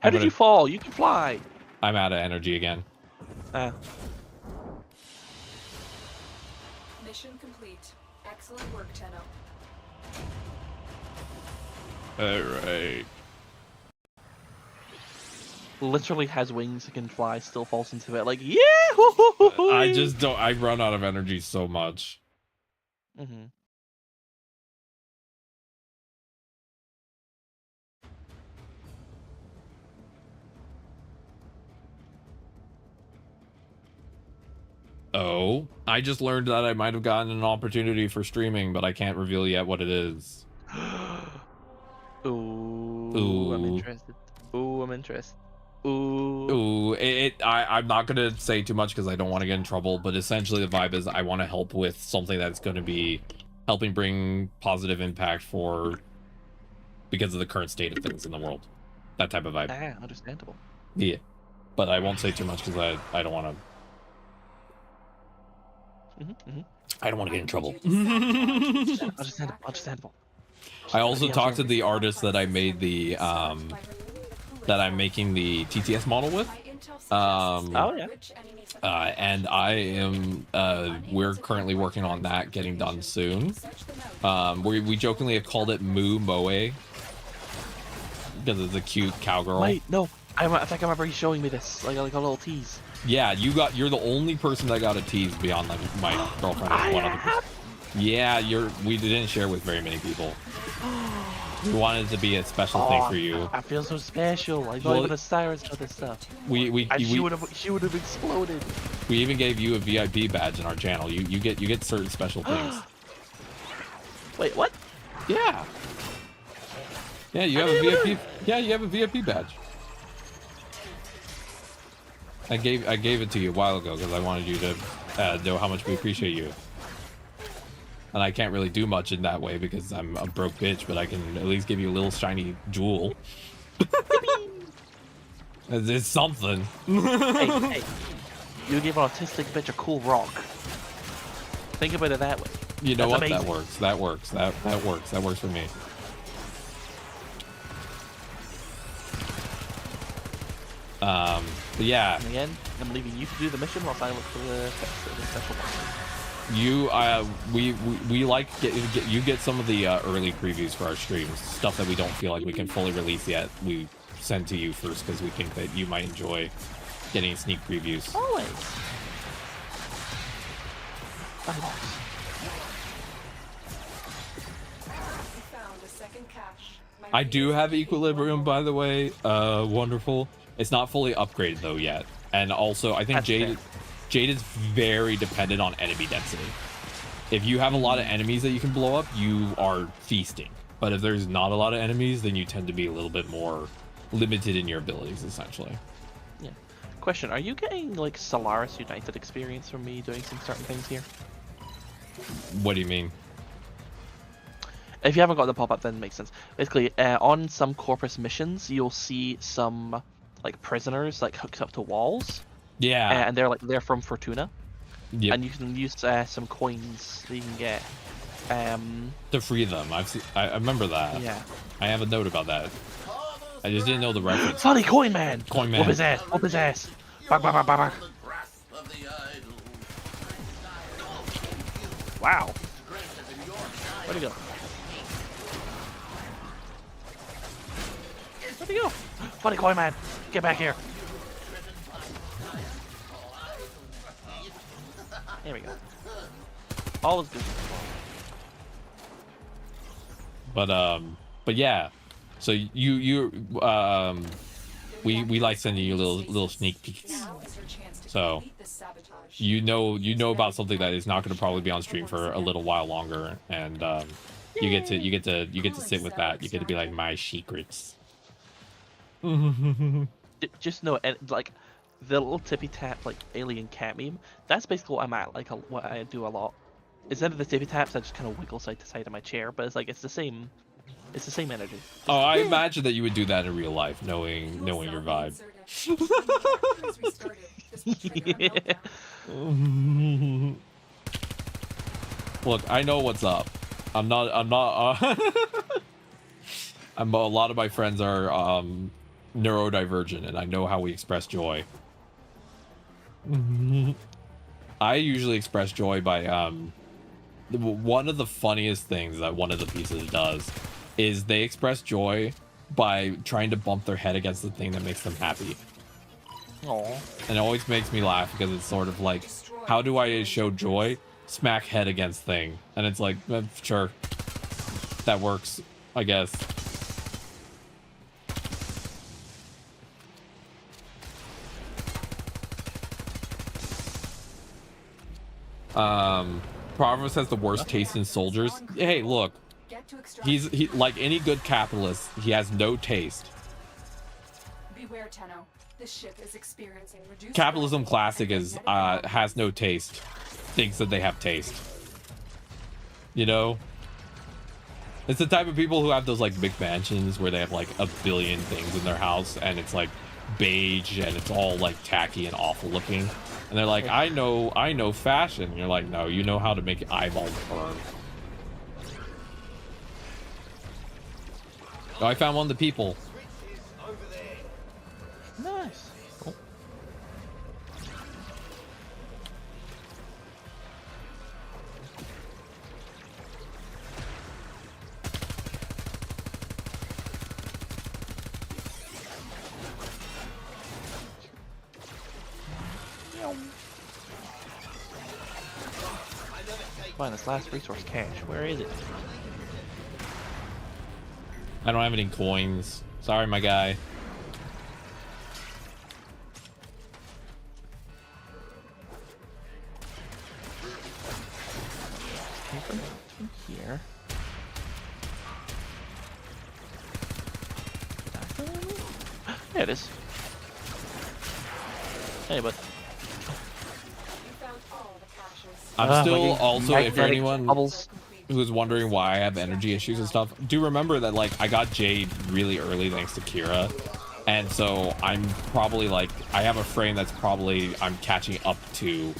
[SPEAKER 7] How did you fall? You can fly.
[SPEAKER 1] I'm out of energy again.
[SPEAKER 3] Mission complete. Excellent work, Tenno.
[SPEAKER 1] Alright.
[SPEAKER 7] Literally has wings and can fly, still falls into it like, yeah!
[SPEAKER 1] I just don't. I run out of energy so much. Oh, I just learned that I might have gotten an opportunity for streaming, but I can't reveal yet what it is.
[SPEAKER 7] Ooh, I'm interested. Ooh, I'm interested. Ooh.
[SPEAKER 1] I'm not gonna say too much because I don't want to get in trouble, but essentially the vibe is I want to help with something that's going to be helping bring positive impact because of the current state of things in the world. That type of vibe.
[SPEAKER 7] Ah, understandable.
[SPEAKER 1] Yeah, but I won't say too much because I don't want to. I don't want to get in trouble.
[SPEAKER 7] Understandable.
[SPEAKER 1] I also talked to the artist that I made the that I'm making the TTS model with.
[SPEAKER 7] Oh yeah.
[SPEAKER 1] And I am we're currently working on that getting done soon. We jokingly have called it Moo Moe because it's a cute cowgirl.
[SPEAKER 7] Wait, no. I think I remember you showing me this, like a little tease.
[SPEAKER 1] Yeah, you're the only person that got a tease beyond like my girlfriend and one other person. Yeah, we didn't share with very many people. We wanted it to be a special thing for you.
[SPEAKER 7] I feel so special. I know even Osiris got this stuff. She would have exploded.
[SPEAKER 1] We even gave you a VIP badge in our channel. You get certain special things.
[SPEAKER 7] Wait, what?
[SPEAKER 1] Yeah. Yeah, you have a VIP. Yeah, you have a VIP badge. I gave it to you a while ago because I wanted you to know how much we appreciate you. And I can't really do much in that way because I'm a broke bitch, but I can at least give you a little shiny jewel. It's something.
[SPEAKER 7] Hey, you give an autistic bitch a cool rock. Think about it that way.
[SPEAKER 1] You know
[SPEAKER 7] That's
[SPEAKER 1] what?
[SPEAKER 7] amazing.
[SPEAKER 1] That works. That works. That works. That works for me. But yeah.
[SPEAKER 7] And again, I'm leaving you to do the mission whilst I look for the special boxes.
[SPEAKER 1] We like you get some of the early previews for our streams, stuff that we don't feel like we can fully release yet. We send to you first because we think that you might enjoy getting sneak previews.
[SPEAKER 7] Always.
[SPEAKER 1] I do have Equilibrium, by the way. Wonderful. It's not fully upgraded though yet, and also I think Jade is very dependent on enemy density. If you have a lot of enemies that you can blow up, you are feasting. But if there's not a lot of enemies, then you tend to be a little bit more limited in your abilities, essentially.
[SPEAKER 7] Yeah. Question: are you getting like Solaris United experience from me doing some certain things here?
[SPEAKER 1] What do you mean?
[SPEAKER 7] If you haven't got the pop-up, then it makes sense. Basically, on some Corpus missions, you'll see some like prisoners like hooked up to walls,
[SPEAKER 1] Yeah.
[SPEAKER 7] and they're from Fortuna,
[SPEAKER 1] Yep.
[SPEAKER 7] and you can use some coins that you can get.
[SPEAKER 1] To free them. I remember that.
[SPEAKER 7] Yeah.
[SPEAKER 1] I have a note about that. I just didn't know the reference.
[SPEAKER 7] Funny Coin Man!
[SPEAKER 1] Coin Man.
[SPEAKER 7] Whoop his ass! Whoop his ass! Bang, bang, bang, bang, bang. Wow. Where'd he go? Where'd he go? Funny Coin Man! Get back here! There we go. All is good.
[SPEAKER 1] But yeah. So we like sending you little sneak peeks. So you know about something that is not going to probably be on stream for a little while longer, and you get to sit with that. You get to be like, my secrets.
[SPEAKER 7] Just know, and like the little tippy tap like alien cat meme. That's basically what I'm at. Like what I do a lot. Instead of the tippy taps, I just kind of wiggle side to side in my chair. But it's like it's the same energy.
[SPEAKER 1] Oh, I imagine that you would do that in real life, knowing your vibe.
[SPEAKER 7] Yeah.
[SPEAKER 1] Look, I know what's up. I'm not a lot of my friends are neurodivergent, and I know how we express joy. I usually express joy by one of the funniest things that one of the pieces does is they express joy by trying to bump their head against the thing that makes them happy.
[SPEAKER 7] Aww.
[SPEAKER 1] And it always makes me laugh because it's sort of like, how do I show joy? Smack head against thing. And it's like, sure, that works, I guess. Providence has the worst taste in soldiers. Hey, look, he like any good capitalist, he has no taste.
[SPEAKER 3] Beware, Tenno. This ship is experiencing reduced
[SPEAKER 1] Capitalism Classic is has no taste, thinks that they have taste. You know, it's the type of people who have those like big mansions where they have like a billion things in their house, and it's like beige and it's all like tacky and awful looking. And they're like, I know fashion. And you're like, no, you know how to make eyeballs burn. Oh, I found one of the people.
[SPEAKER 7] Nice. Oh. Find this last resource cache. Where is it?
[SPEAKER 1] I don't have any coins. Sorry, my guy.
[SPEAKER 7] From here. There it is. Hey, but
[SPEAKER 1] I'm still also, if
[SPEAKER 7] magnetic
[SPEAKER 1] anyone
[SPEAKER 7] bubbles.
[SPEAKER 1] who's wondering why I have energy issues and stuff, do remember that like I got Jade really early thanks to Kira, and so I'm probably like I have a frame that's probably I'm catching up to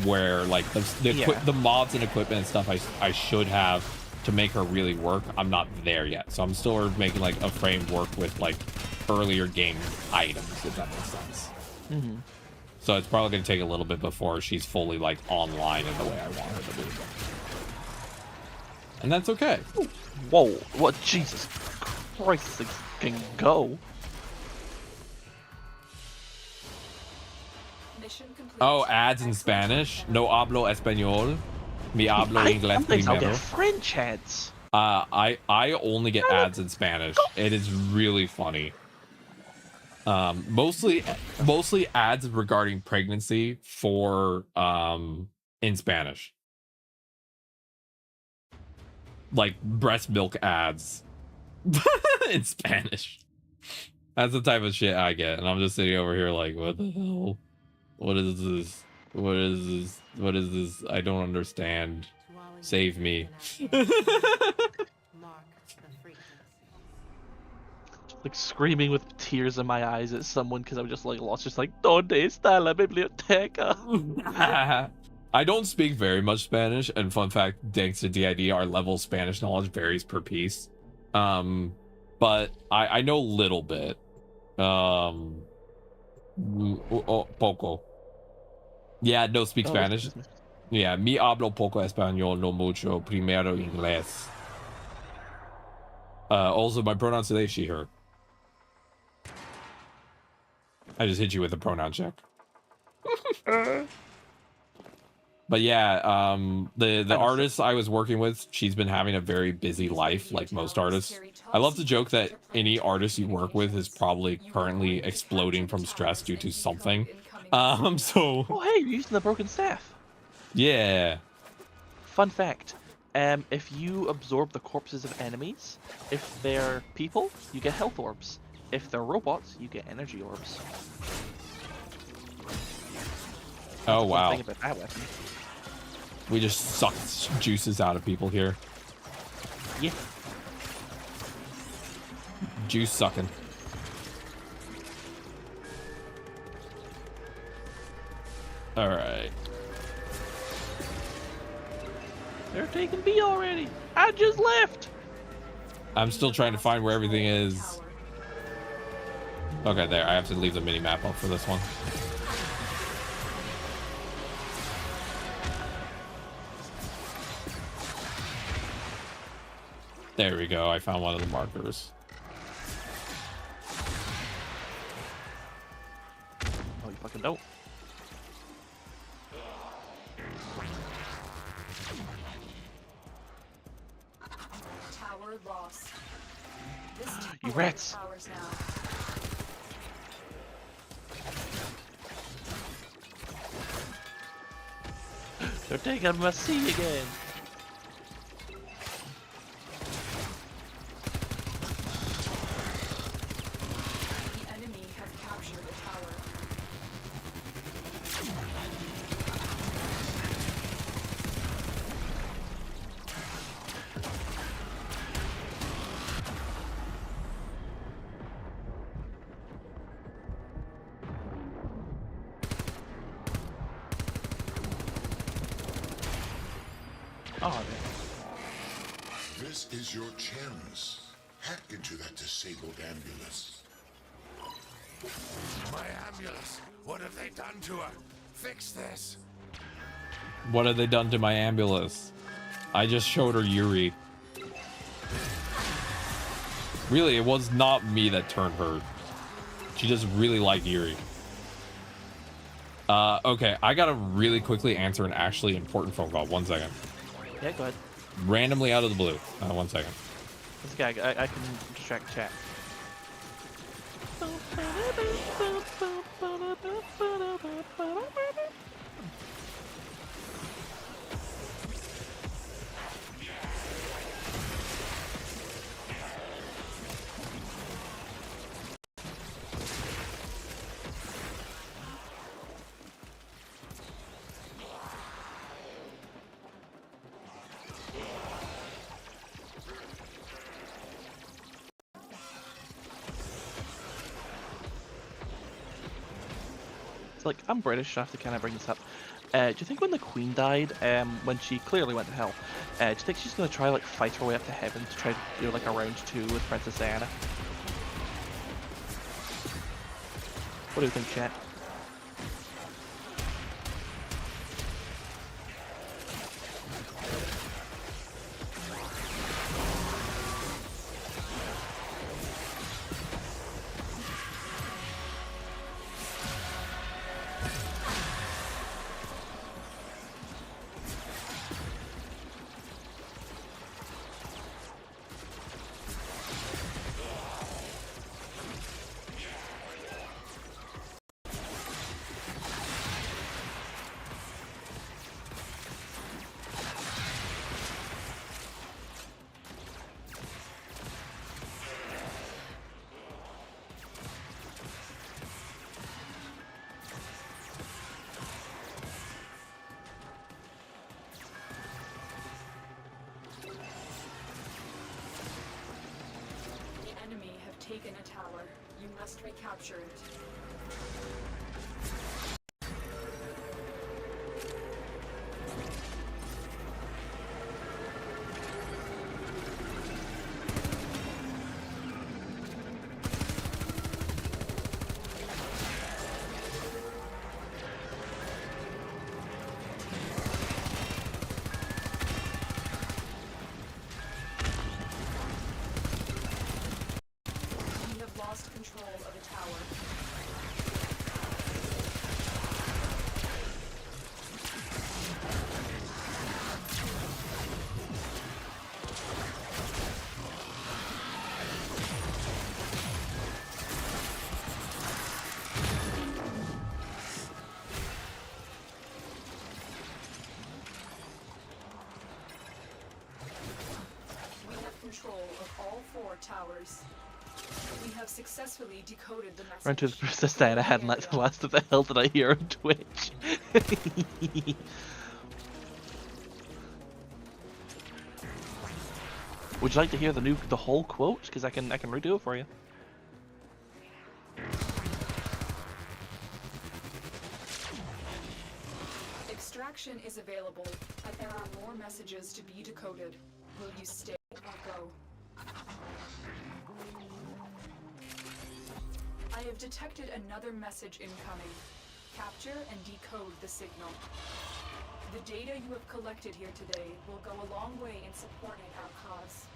[SPEAKER 1] where like the mods and equipment and stuff I should have to make her really work. I'm not there yet, so I'm still making like a frame work with like earlier game items, if that makes sense.
[SPEAKER 7] Mm-hmm.
[SPEAKER 1] So it's probably going to take a little bit before she's fully like online in the way I want her to be. And that's okay.
[SPEAKER 7] Whoa, what? Jesus Christ, this thing can go.
[SPEAKER 1] Oh, ads in Spanish. No hablo español. Mi hablo inglés
[SPEAKER 7] Sometimes I'll
[SPEAKER 1] primero.
[SPEAKER 7] get French ads.
[SPEAKER 1] I only get ads in Spanish. It is really funny. Mostly ads regarding pregnancy for in Spanish. Like breast milk ads in Spanish. That's the type of shit I get, and I'm just sitting over here like, what the hell? What is this? What is this? What is this? I don't understand. Save me.
[SPEAKER 7] like screaming with tears in my eyes at someone because I'm just like lost, just like "Donde está la biblioteca?"
[SPEAKER 1] I don't speak very much Spanish, and fun fact, thanks to DID, our level of Spanish knowledge varies per piece. But I know a little bit. Poco. Yeah, no speak Spanish. Yeah, mi hablo poco español, no mucho. Primero inglés. Also, my pronouns today, she, her. I just hit you with a pronoun check. But yeah, the artist I was working with, she's been having a very busy life, like most artists. I love to joke that any artist you work with is probably currently exploding from stress due to something. So...
[SPEAKER 7] Oh, hey, you're using the broken staff.
[SPEAKER 1] Yeah.
[SPEAKER 7] Fun fact. If you absorb the corpses of enemies, if they're people, you get health orbs. If they're robots, you get energy orbs.
[SPEAKER 1] Oh, wow.
[SPEAKER 7] Thing about that weapon.
[SPEAKER 1] We just sucked juices out of people here.
[SPEAKER 7] Yeah.
[SPEAKER 1] Juice sucking. Alright.
[SPEAKER 7] They're taking B already. I just left.
[SPEAKER 1] I'm still trying to find where everything is. Okay, there. I have to leave the mini-map up for this one. There we go. I found one of the markers.
[SPEAKER 7] Oh, you fucking don't.
[SPEAKER 3] Tower lost.
[SPEAKER 7] You rats. They're taking my C again.
[SPEAKER 3] The enemy has captured the tower.
[SPEAKER 7] Oh,
[SPEAKER 8] This is your chance. Hack into that disabled ambulance.
[SPEAKER 9] My ambulance! What have they done to her? Fix this!
[SPEAKER 1] What have they done to my ambulance? I just showed her Yuri. Really, it was not me that turned her. She just really liked Yuri. Okay, I gotta really quickly answer an actually important phone call. 1 second.
[SPEAKER 7] yeah, go ahead.
[SPEAKER 1] Randomly out of the blue. 1 second.
[SPEAKER 7] This guy, I can distract chat. Like, I'm British, so I have to kind of bring this up. Do you think when the Queen died, when she clearly went to hell, do you think she's going to try, like, fight her way up to heaven to try to do, like, a round 2 with Princess Diana? What do you think, chat?
[SPEAKER 3] must recapture it. We have lost control of a tower. We have control of all 4 towers. We have successfully decoded the message.
[SPEAKER 7] Ran to the Princess Diana hadn't let the last of the hell did I hear on Twitch. Would you like to hear the whole quote? Because I can redo it for you.
[SPEAKER 3] Extraction is available, but there are more messages to be decoded. Will you stay or go? I have detected another message incoming. Capture and decode the signal. The data you have collected here today will go a long way in supporting our cause.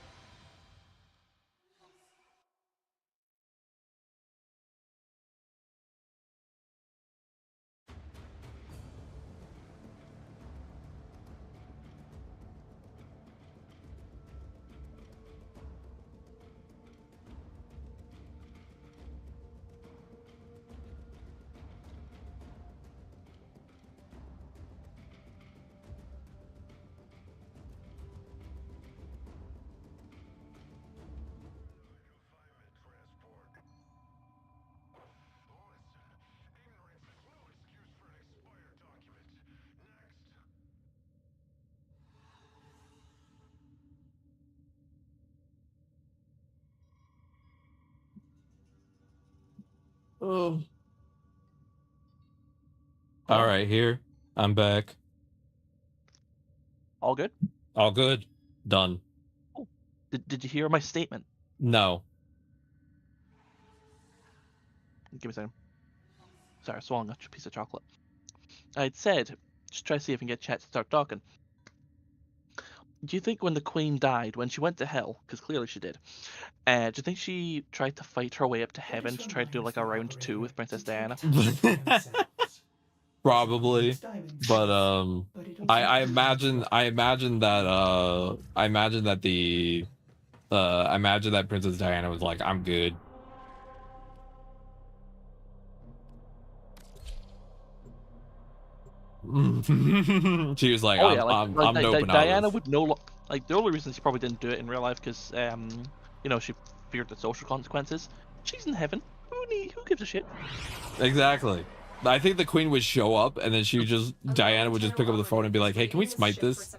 [SPEAKER 1] Oh. All right, here. I'm back.
[SPEAKER 7] All good?
[SPEAKER 1] All good. Done.
[SPEAKER 7] Oh. Did you hear my statement?
[SPEAKER 1] No.
[SPEAKER 7] Give me a second. Sorry, swallowing a piece of chocolate. I'd said, just try to see if I can get chat to start talking. Do you think when the Queen died, when she went to hell, because clearly she did, do you think she tried to fight her way up to heaven to try to do like a round 2 with Princess Diana?
[SPEAKER 1] Probably, but I imagine that Princess Diana was like, I'm good. She was like,
[SPEAKER 7] Oh
[SPEAKER 1] I'm,
[SPEAKER 7] yeah,
[SPEAKER 1] I'm
[SPEAKER 7] like
[SPEAKER 1] noping out
[SPEAKER 7] Diana
[SPEAKER 1] of this.
[SPEAKER 7] would no like the only reason she probably didn't do it in real life because you know, she feared the social consequences. She's in heaven. Who gives a shit?
[SPEAKER 1] Exactly. I think the Queen would show up, and then Diana would just pick up the phone and be like, "Hey, can we smite this?"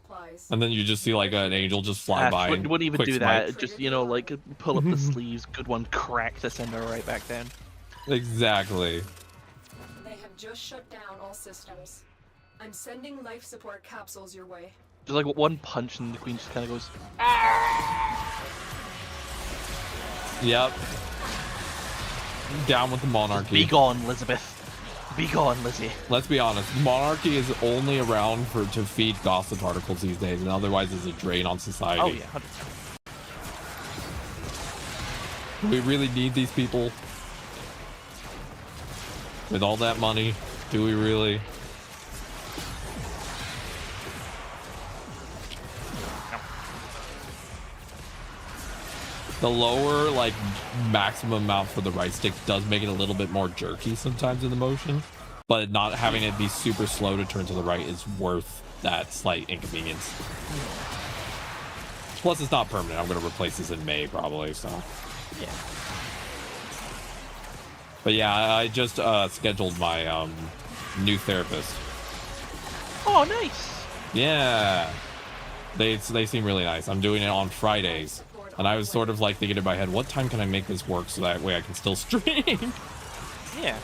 [SPEAKER 1] And then you just see like an angel just fly by.
[SPEAKER 7] You wouldn't even
[SPEAKER 1] quick
[SPEAKER 7] do
[SPEAKER 1] smite.
[SPEAKER 7] that. Just, you know, like pull up the sleeves, good one, crack to send her right back down.
[SPEAKER 1] Exactly.
[SPEAKER 3] They have just shut down all systems. I'm sending life support capsules your way.
[SPEAKER 7] Just like one punch, and the Queen just kind of goes.
[SPEAKER 1] Yep. Down with the monarchy.
[SPEAKER 7] Be gone, Elizabeth. Be gone, Lizzie.
[SPEAKER 1] Let's be honest. Monarchy is only around to feed gossip articles these days, and otherwise is a drain on society.
[SPEAKER 7] Oh yeah, 100%.
[SPEAKER 1] We really need these people with all that money. Do we really? The lower, like, maximum amount for the right stick does make it a little bit more jerky sometimes in the motion, but not having it be super slow to turn to the right is worth that slight inconvenience. Plus, it's not permanent. I'm going to replace this in May, probably, so.
[SPEAKER 7] Yeah.
[SPEAKER 1] But yeah, I just scheduled my new therapist.
[SPEAKER 7] Oh, nice.
[SPEAKER 1] Yeah. They seem really nice. I'm doing it on Fridays. And I was sort of like thinking in my head, what time can I make this work so that way I can still stream?
[SPEAKER 7] Yeah.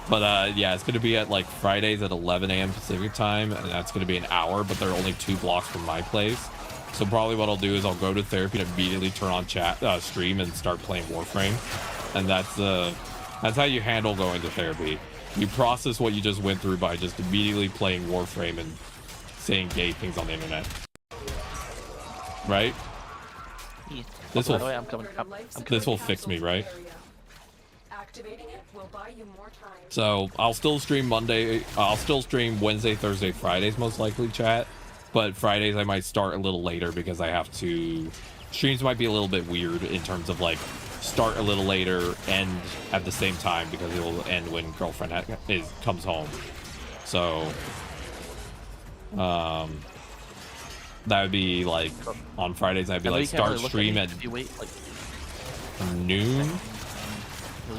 [SPEAKER 1] But yeah, it's going to be at like Fridays at 11 a.m. Pacific time, and that's going to be an hour, but they're only 2 blocks from my place. So probably what I'll do is I'll go to therapy and immediately turn on stream and start playing Warframe. And that's how you handle going to therapy. You process what you just went through by just immediately playing Warframe and saying gay things on the internet. Right?
[SPEAKER 7] Yeah.
[SPEAKER 1] This
[SPEAKER 7] By
[SPEAKER 1] will
[SPEAKER 7] the way, I'm coming.
[SPEAKER 1] this will fix me, right?
[SPEAKER 3] Activating it will buy you more time.
[SPEAKER 1] So I'll still stream I'll still stream Wednesday, Thursday, Fridays, most likely, chat. But Fridays I might start a little later because I have to... Streams might be a little bit weird in terms of like start a little later, end at the same time because it will end when girlfriend comes home. So that would be like on Fridays I'd be like start stream at
[SPEAKER 7] you wait, like,
[SPEAKER 1] noon.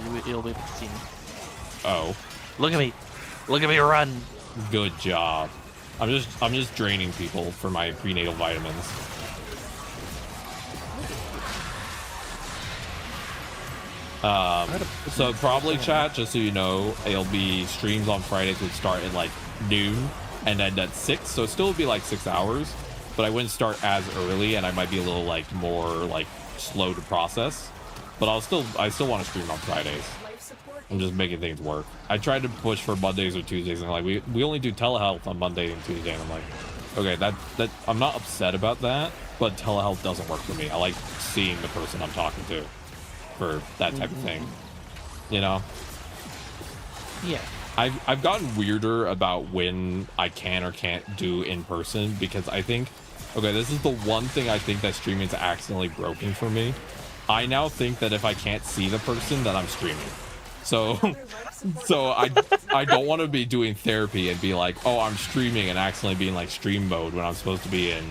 [SPEAKER 7] You'll be able to see me.
[SPEAKER 1] Oh,
[SPEAKER 7] look at me run.
[SPEAKER 1] Good job. I'm just draining people for my prenatal vitamins. So probably, chat, just so you know, it'll be streams on Fridays would start at like noon and end at 6, so it still would be like 6 hours, but I wouldn't start as early and I might be a little like more like slow to process, but I still want to stream on Fridays. I'm just making things work. I tried to push for Mondays or Tuesdays, and like we only do telehealth on Monday and Tuesday, and I'm like, okay, that I'm not upset about that, but telehealth doesn't work for me. I like seeing the person I'm talking to for that type of thing, you know?
[SPEAKER 7] Yeah.
[SPEAKER 1] I've gotten weirder about when I can or can't do in person, because I think, okay, this is the one thing I think that streaming is accidentally broken for me. I now think that if I can't see the person, that I'm streaming. So I don't want to be doing therapy and be like, oh, I'm streaming, and accidentally be in like stream mode when I'm supposed to be in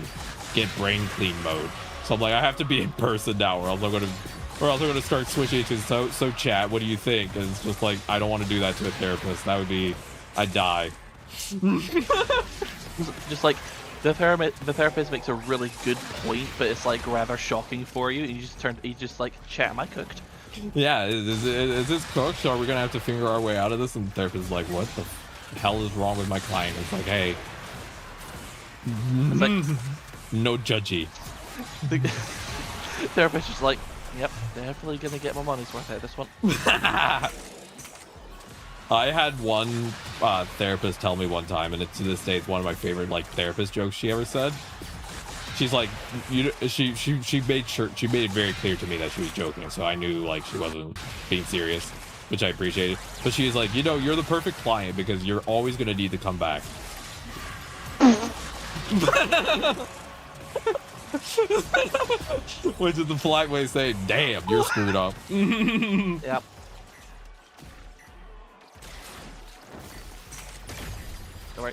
[SPEAKER 1] get brain clean mode. So I'm like, I have to be in person now, or else I'm gonna start switching to so chat. What do you think? And it's just like, I don't want to do that to a therapist. That would be, I'd die.
[SPEAKER 7] Just like the therapist makes a really good point, but it's like rather shocking for you. And you just like, chat, am I cooked?
[SPEAKER 1] Yeah, is this cooked? Are we gonna have to figure our way out of this? And the therapist is like, what the hell is wrong with my client? It's like, hey,
[SPEAKER 7] it's like,
[SPEAKER 1] no judgy.
[SPEAKER 7] The therapist is like, yep, definitely gonna get my money's worth out of this one.
[SPEAKER 1] I had one therapist tell me one time, and to this day it's one of my favorite like therapist jokes she ever said. She's like, she made it very clear to me that she was joking, so I knew like she wasn't being serious, which I appreciated. But she was like, you know, you're the perfect client because you're always gonna need to come back. Which is the polite way of saying, damn, you're screwed up.
[SPEAKER 7] Yep. Don't worry.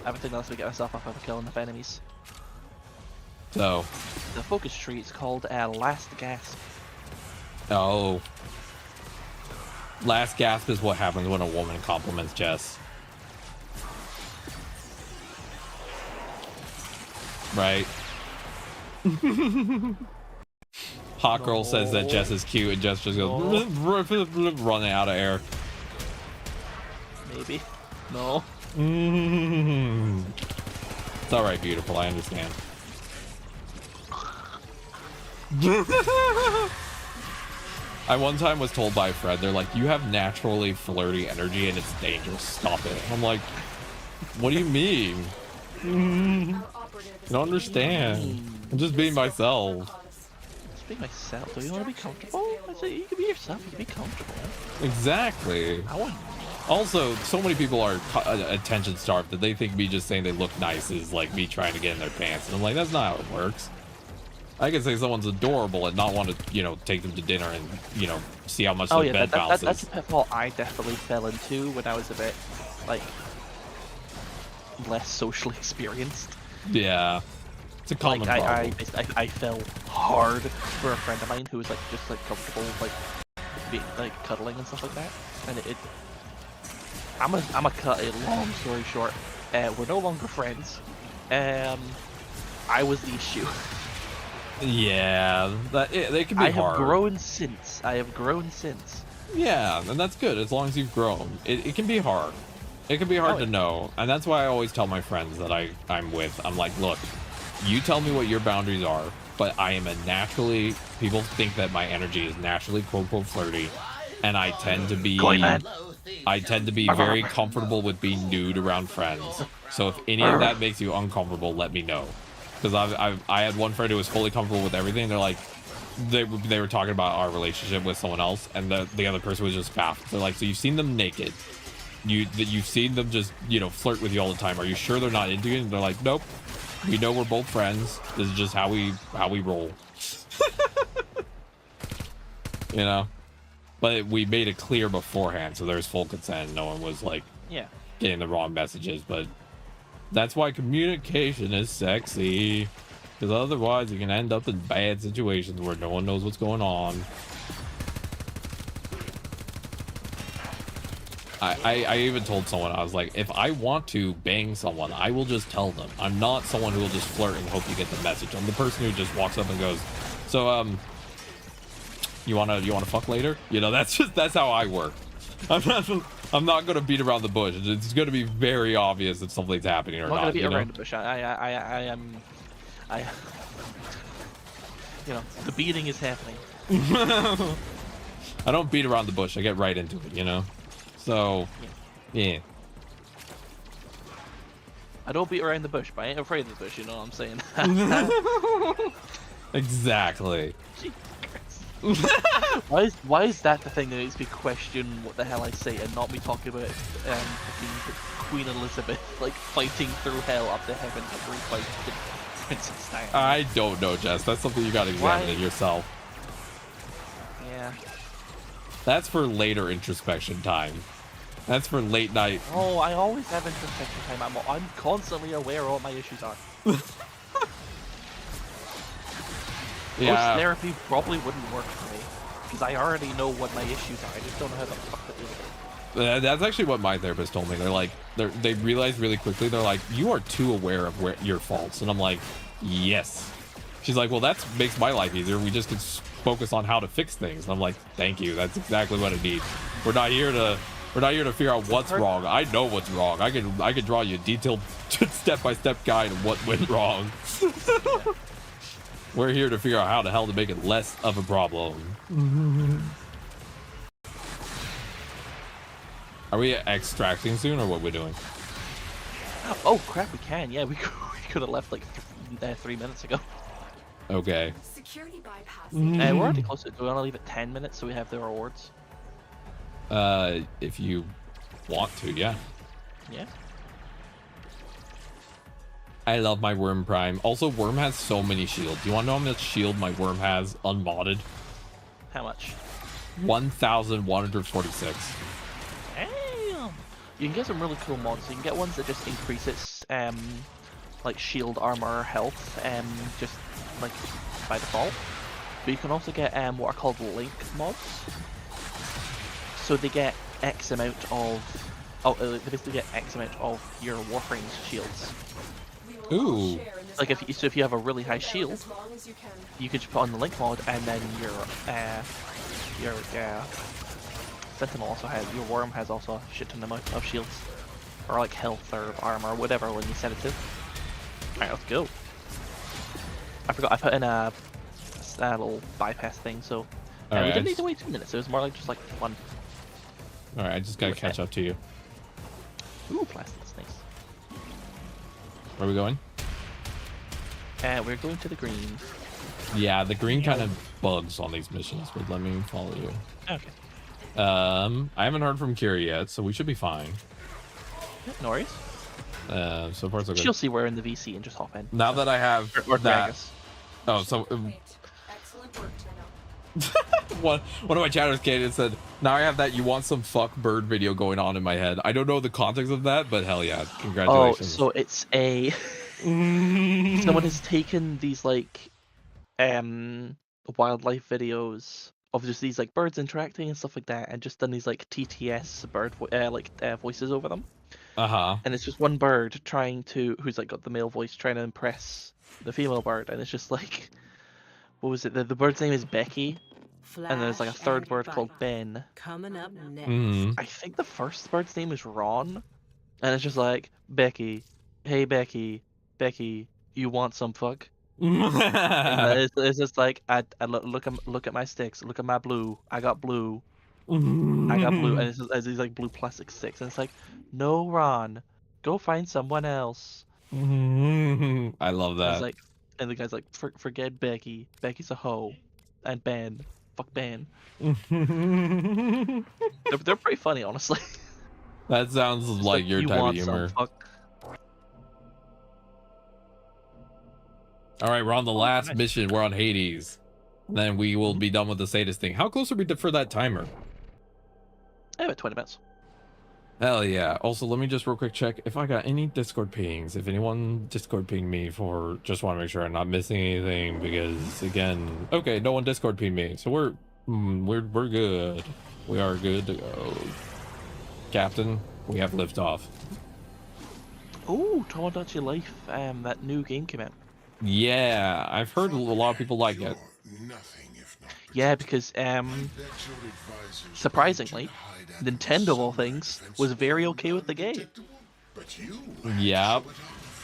[SPEAKER 7] Everything else we get myself up, I'm killing enough enemies.
[SPEAKER 1] So
[SPEAKER 7] the focus tree is called Last Gasp.
[SPEAKER 1] Oh. Last gasp is what happens when a woman compliments Jess. Right? Hot girl says that Jess is cute, and Jess just goes running out of air.
[SPEAKER 7] Maybe. No.
[SPEAKER 1] It's alright, beautiful, I understand. I one time was told by a friend, they're like, you have naturally flirty energy and it's dangerous, stop it. I'm like, what do you mean? I don't understand. I'm just being myself.
[SPEAKER 7] Just be myself. Do you want to be comfortable? I say you can be yourself, you can be comfortable.
[SPEAKER 1] Exactly.
[SPEAKER 7] I want.
[SPEAKER 1] Also, so many people are attention starved that they think me just saying they look nice is like me trying to get in their pants. And I'm like, that's not how it works. I can say someone's adorable and not want to, you know, take them to dinner and, you know, see how much their bed bounces.
[SPEAKER 7] That's a pitfall I definitely fell into when I was a bit, like, less socially experienced.
[SPEAKER 1] Yeah. It's a common problem.
[SPEAKER 7] I fell hard for a friend of mine who was, like, just, like, comfortable, like, being, like, cuddling and stuff like that. And I'm gonna cut a long story short. We're no longer friends. I was the issue.
[SPEAKER 1] Yeah, they can be
[SPEAKER 7] I have
[SPEAKER 1] hard.
[SPEAKER 7] grown since. I have grown since.
[SPEAKER 1] Yeah, and that's good as long as you've grown. It can be hard. It can be hard to know, and that's why I always tell my friends that I'm with. I'm like, look, you tell me what your boundaries are, but I am a naturally. People think that my energy is naturally quote unquote flirty, and I tend to be. I tend to be very comfortable with being nude around friends. So if any of that makes you uncomfortable, let me know. Because I had one friend who was fully comfortable with everything. They're like, they were talking about our relationship with someone else, and the other person was just baffled. They're like, so you've seen them naked, you've seen them just flirt with you all the time. Are you sure they're not into you? And they're like, nope. We know we're both friends. This is just how we roll. But we made it clear beforehand, so there's full consent. No one was like getting the wrong messages. But that's why communication is sexy, because otherwise you can end up in bad situations where no one knows what's going on. I even told someone, I was like, if I want to bang someone, I will just tell them. I'm not someone who will just flirt and hope you get the message. I'm the person who just walks up and goes, so you wanna fuck later? That's how I work. I'm not gonna beat around the bush. It's gonna be very obvious if something's happening or not.
[SPEAKER 7] I'm not gonna beat around the bush. I am. The beating is happening.
[SPEAKER 1] I don't beat around the bush. I get right into it. So, yeah.
[SPEAKER 7] I don't beat around the bush, but I ain't afraid of the bush. You know what I'm saying?
[SPEAKER 1] Exactly.
[SPEAKER 7] Why is that the thing that makes me question what the hell I say, and not me talking about Queen Elizabeth like fighting through hell up to heaven to fight Princess Diana?
[SPEAKER 1] I don't know, Jess. That's something you gotta examine it yourself.
[SPEAKER 7] Yeah.
[SPEAKER 1] That's for later introspection time. That's for late night.
[SPEAKER 7] Oh, I always have introspection time. I'm constantly aware of what my issues are.
[SPEAKER 1] Yeah.
[SPEAKER 7] Most therapy probably wouldn't work for me, because I already know what my issues are. I just don't know how the fuck to deal with it.
[SPEAKER 1] That's actually what my therapist told me. They're like, they realized really quickly. They're like, you are too aware of your faults, and I'm like, yes. She's like, well, that makes my life easier. We just can focus on how to fix things. And I'm like, thank you. That's exactly what I need. We're not here to figure out what's wrong. I know what's wrong. I can draw you a detailed step-by-step guide of what went wrong. We're here to figure out how the hell to make it less of a problem. Are we extracting soon, or what we're doing?
[SPEAKER 7] Oh crap, we can. Yeah, we could have left like 3 minutes ago.
[SPEAKER 1] Okay.
[SPEAKER 3] Security bypass.
[SPEAKER 7] We're already close to it. Do we want to leave it 10 minutes so we have the rewards?
[SPEAKER 1] If you want to, yeah.
[SPEAKER 7] Yeah.
[SPEAKER 1] I love my Worm Prime. Also, Worm has so many shields. Do you want to know how much shield my Worm has unmodded?
[SPEAKER 7] How much?
[SPEAKER 1] 1,146.
[SPEAKER 7] Damn! You can get some really cool mods. You can get ones that just increase its like shield, armor, health, just like by default. But you can also get what are called link mods. So they get X amount of they basically get X amount of your Warframe's shields.
[SPEAKER 1] Ooh.
[SPEAKER 7] Like if you have a really high shield, you could just put on the link mod, and then your Sentinel also has, your Worm has also a shit ton amount of shields, or like health or armor or whatever when you set it to. Alright, let's go. I forgot I put in a little bypass thing, so we didn't need to wait 2 minutes. It was more like just like fun.
[SPEAKER 1] All right, I just gotta catch up to you.
[SPEAKER 7] Ooh, plastic's nice.
[SPEAKER 1] Where are we going?
[SPEAKER 7] We're going to the green.
[SPEAKER 1] Yeah, the green kind of bugs on these missions, but let me follow you.
[SPEAKER 7] Okay.
[SPEAKER 1] I haven't heard from Kira yet, so we should be fine.
[SPEAKER 7] No worries.
[SPEAKER 1] So far so good.
[SPEAKER 7] She'll see we're in the VC and just hop in.
[SPEAKER 1] Now that I have
[SPEAKER 7] or
[SPEAKER 1] that. Oh, so
[SPEAKER 3] Excellent work, Tenno.
[SPEAKER 1] one of my chatters came and said, now I have that you want some fuck bird video going on in my head. I don't know the context of that, but hell yeah, congratulations.
[SPEAKER 7] Oh, so it's a someone has taken these like wildlife videos of just these like birds interacting and stuff like that, and just done these like TTS bird voices over them. And it's just one bird who's like got the male voice trying to impress the female bird, and it's just like what was it? The bird's name is Becky, and there's like a
[SPEAKER 2] Flash
[SPEAKER 7] third
[SPEAKER 2] and
[SPEAKER 7] bird called
[SPEAKER 2] Viper.
[SPEAKER 7] Ben.
[SPEAKER 2] Coming up next.
[SPEAKER 1] Mhm.
[SPEAKER 7] I think the first bird's name is Ron, and it's just like Becky, hey Becky, Becky, you want some fuck? And it's just like I look at my sticks, look at my blue, I got blue, I got blue, and it's just, as these like blue plastic sticks, and it's like, no Ron, go find someone else.
[SPEAKER 1] I love
[SPEAKER 7] And it's
[SPEAKER 1] that.
[SPEAKER 7] like, and the guy's like, forget Becky, Becky's a hoe, and Ben, fuck Ben. They're pretty funny, honestly.
[SPEAKER 1] That sounds
[SPEAKER 7] Just
[SPEAKER 1] like your
[SPEAKER 7] you
[SPEAKER 1] type of
[SPEAKER 7] want some
[SPEAKER 1] humor.
[SPEAKER 7] fuck.
[SPEAKER 1] All right, we're on the last
[SPEAKER 7] nice.
[SPEAKER 1] mission. We're on Hades. Then we will be done with the sadist thing. How close are we for that timer?
[SPEAKER 7] About 20 minutes.
[SPEAKER 1] Hell yeah. Also, let me just real quick check if I got any Discord pings. If anyone Discord pinged me for, just want to make sure I'm not missing anything because again, okay, no one Discord pinged me, so we're good. We are good to go. Captain, we have liftoff.
[SPEAKER 7] Oh, Tomodachi Life, that new game came out.
[SPEAKER 1] Yeah, I've heard a lot of people like it.
[SPEAKER 8] Nothing if not
[SPEAKER 7] Yeah, because surprisingly, Nintendo of all things was very okay with the game.
[SPEAKER 8] But you
[SPEAKER 1] Yeah,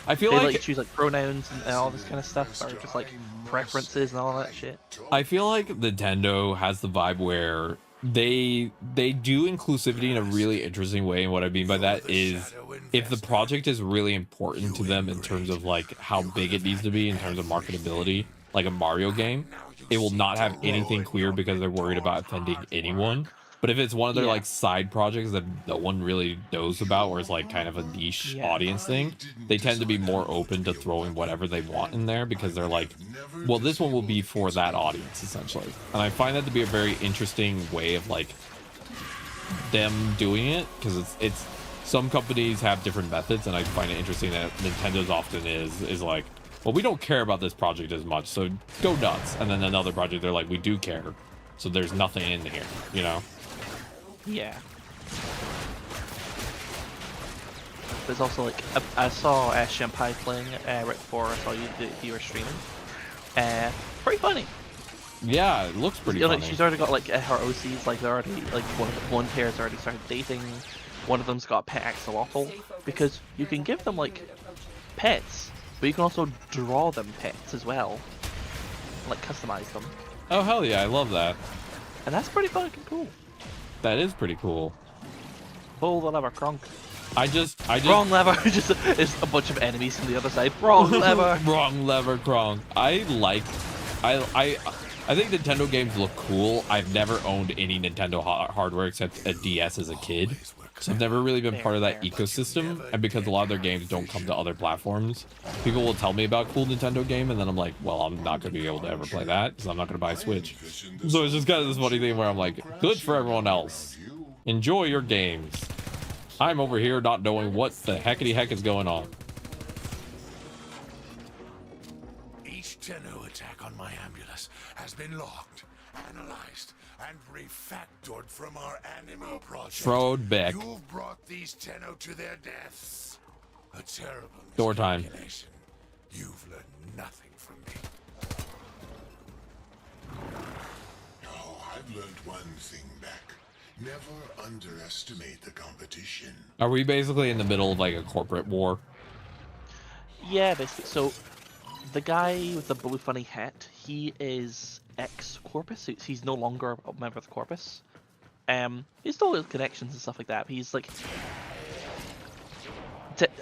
[SPEAKER 1] I feel
[SPEAKER 7] They
[SPEAKER 1] like
[SPEAKER 7] let you choose like pronouns and all this kind of stuff, or just like preferences and all that shit.
[SPEAKER 1] I feel like Nintendo has the vibe where they do inclusivity in a really interesting way, and what I mean by that is if the project is really important to them in terms of like how big it needs to be in terms of marketability, like a Mario game, it will not have anything queer because they're worried about offending anyone. But if it's one of their like side projects that no one really knows about, or it's like kind of a niche audience thing, they tend to be more open to throwing whatever they want in there because they're like, well, this one will be for that audience essentially. And I find that to be a very interesting way of like them doing it, because it's some companies have different methods, and I find it interesting that Nintendo's often is like, well, we don't care about this project as much, so go nuts. And then another project, they're like, we do care, so there's nothing in here, you know?
[SPEAKER 7] Yeah. There's also like I saw Shampai playing right before I saw you were streaming. Pretty funny.
[SPEAKER 1] Yeah, it looks pretty
[SPEAKER 7] Like,
[SPEAKER 1] funny.
[SPEAKER 7] she's already got like her OCs, like they're already like one pair's already started dating. One of them's got a pet axolotl, because you can give them like pets, but you can also draw them pets as well, like customize them.
[SPEAKER 1] Oh hell yeah, I love that.
[SPEAKER 7] And that's pretty fucking cool.
[SPEAKER 1] That is pretty cool.
[SPEAKER 7] Pull the lever, Kronk.
[SPEAKER 1] I just
[SPEAKER 7] Wrong lever. Just it's a bunch of enemies from the other side. Wrong lever.
[SPEAKER 1] Wrong lever, Kronk. I think Nintendo games look cool. I've never owned any Nintendo hardware except a DS as a kid, so I've never really been part of that ecosystem. And because a lot of their games don't come to other platforms, people will tell me about cool Nintendo game, and then I'm like, well, I'm not going to be able to ever play that because I'm not going to buy a Switch. So it's just kind of this funny thing where I'm like, good for everyone else. Enjoy your games. I'm over here not knowing what the heckity heck is going on.
[SPEAKER 9] Each Tenno attack on my ambulance has been logged, analyzed, and refactored from our anime project.
[SPEAKER 1] Throwed back.
[SPEAKER 9] You've brought these Tenno to their deaths. A terrible
[SPEAKER 1] Door time.
[SPEAKER 9] miscalculation. You've learned nothing from me.
[SPEAKER 8] Oh, I've learned one thing back. Never underestimate the competition.
[SPEAKER 1] Are we basically in the middle of like a corporate war?
[SPEAKER 7] Yeah, basically. So the guy with the blue funny hat, he is ex-Corpus. He's no longer a member of the Corpus. He still has connections and stuff like that. But he's like,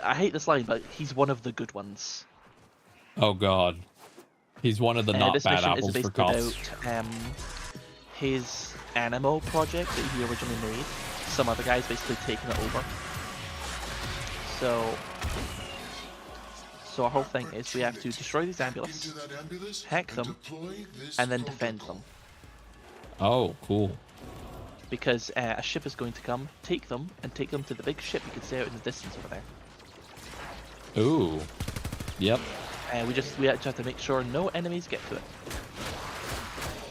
[SPEAKER 7] I hate this line, but he's one of the good ones.
[SPEAKER 1] Oh god, he's one of the not
[SPEAKER 7] this
[SPEAKER 1] bad
[SPEAKER 7] mission
[SPEAKER 1] apples
[SPEAKER 7] is
[SPEAKER 1] for
[SPEAKER 7] basically
[SPEAKER 1] cops.
[SPEAKER 7] about his Animo project that he originally made. Some other guy's basically taking it over. So our whole thing is we have to destroy these ambulances, hack them, and then defend them.
[SPEAKER 1] Oh, cool.
[SPEAKER 7] Because a ship is going to come, take them to the big ship you can see out in the distance over there.
[SPEAKER 1] Ooh. Yep.
[SPEAKER 7] We just have to make sure no enemies get to it.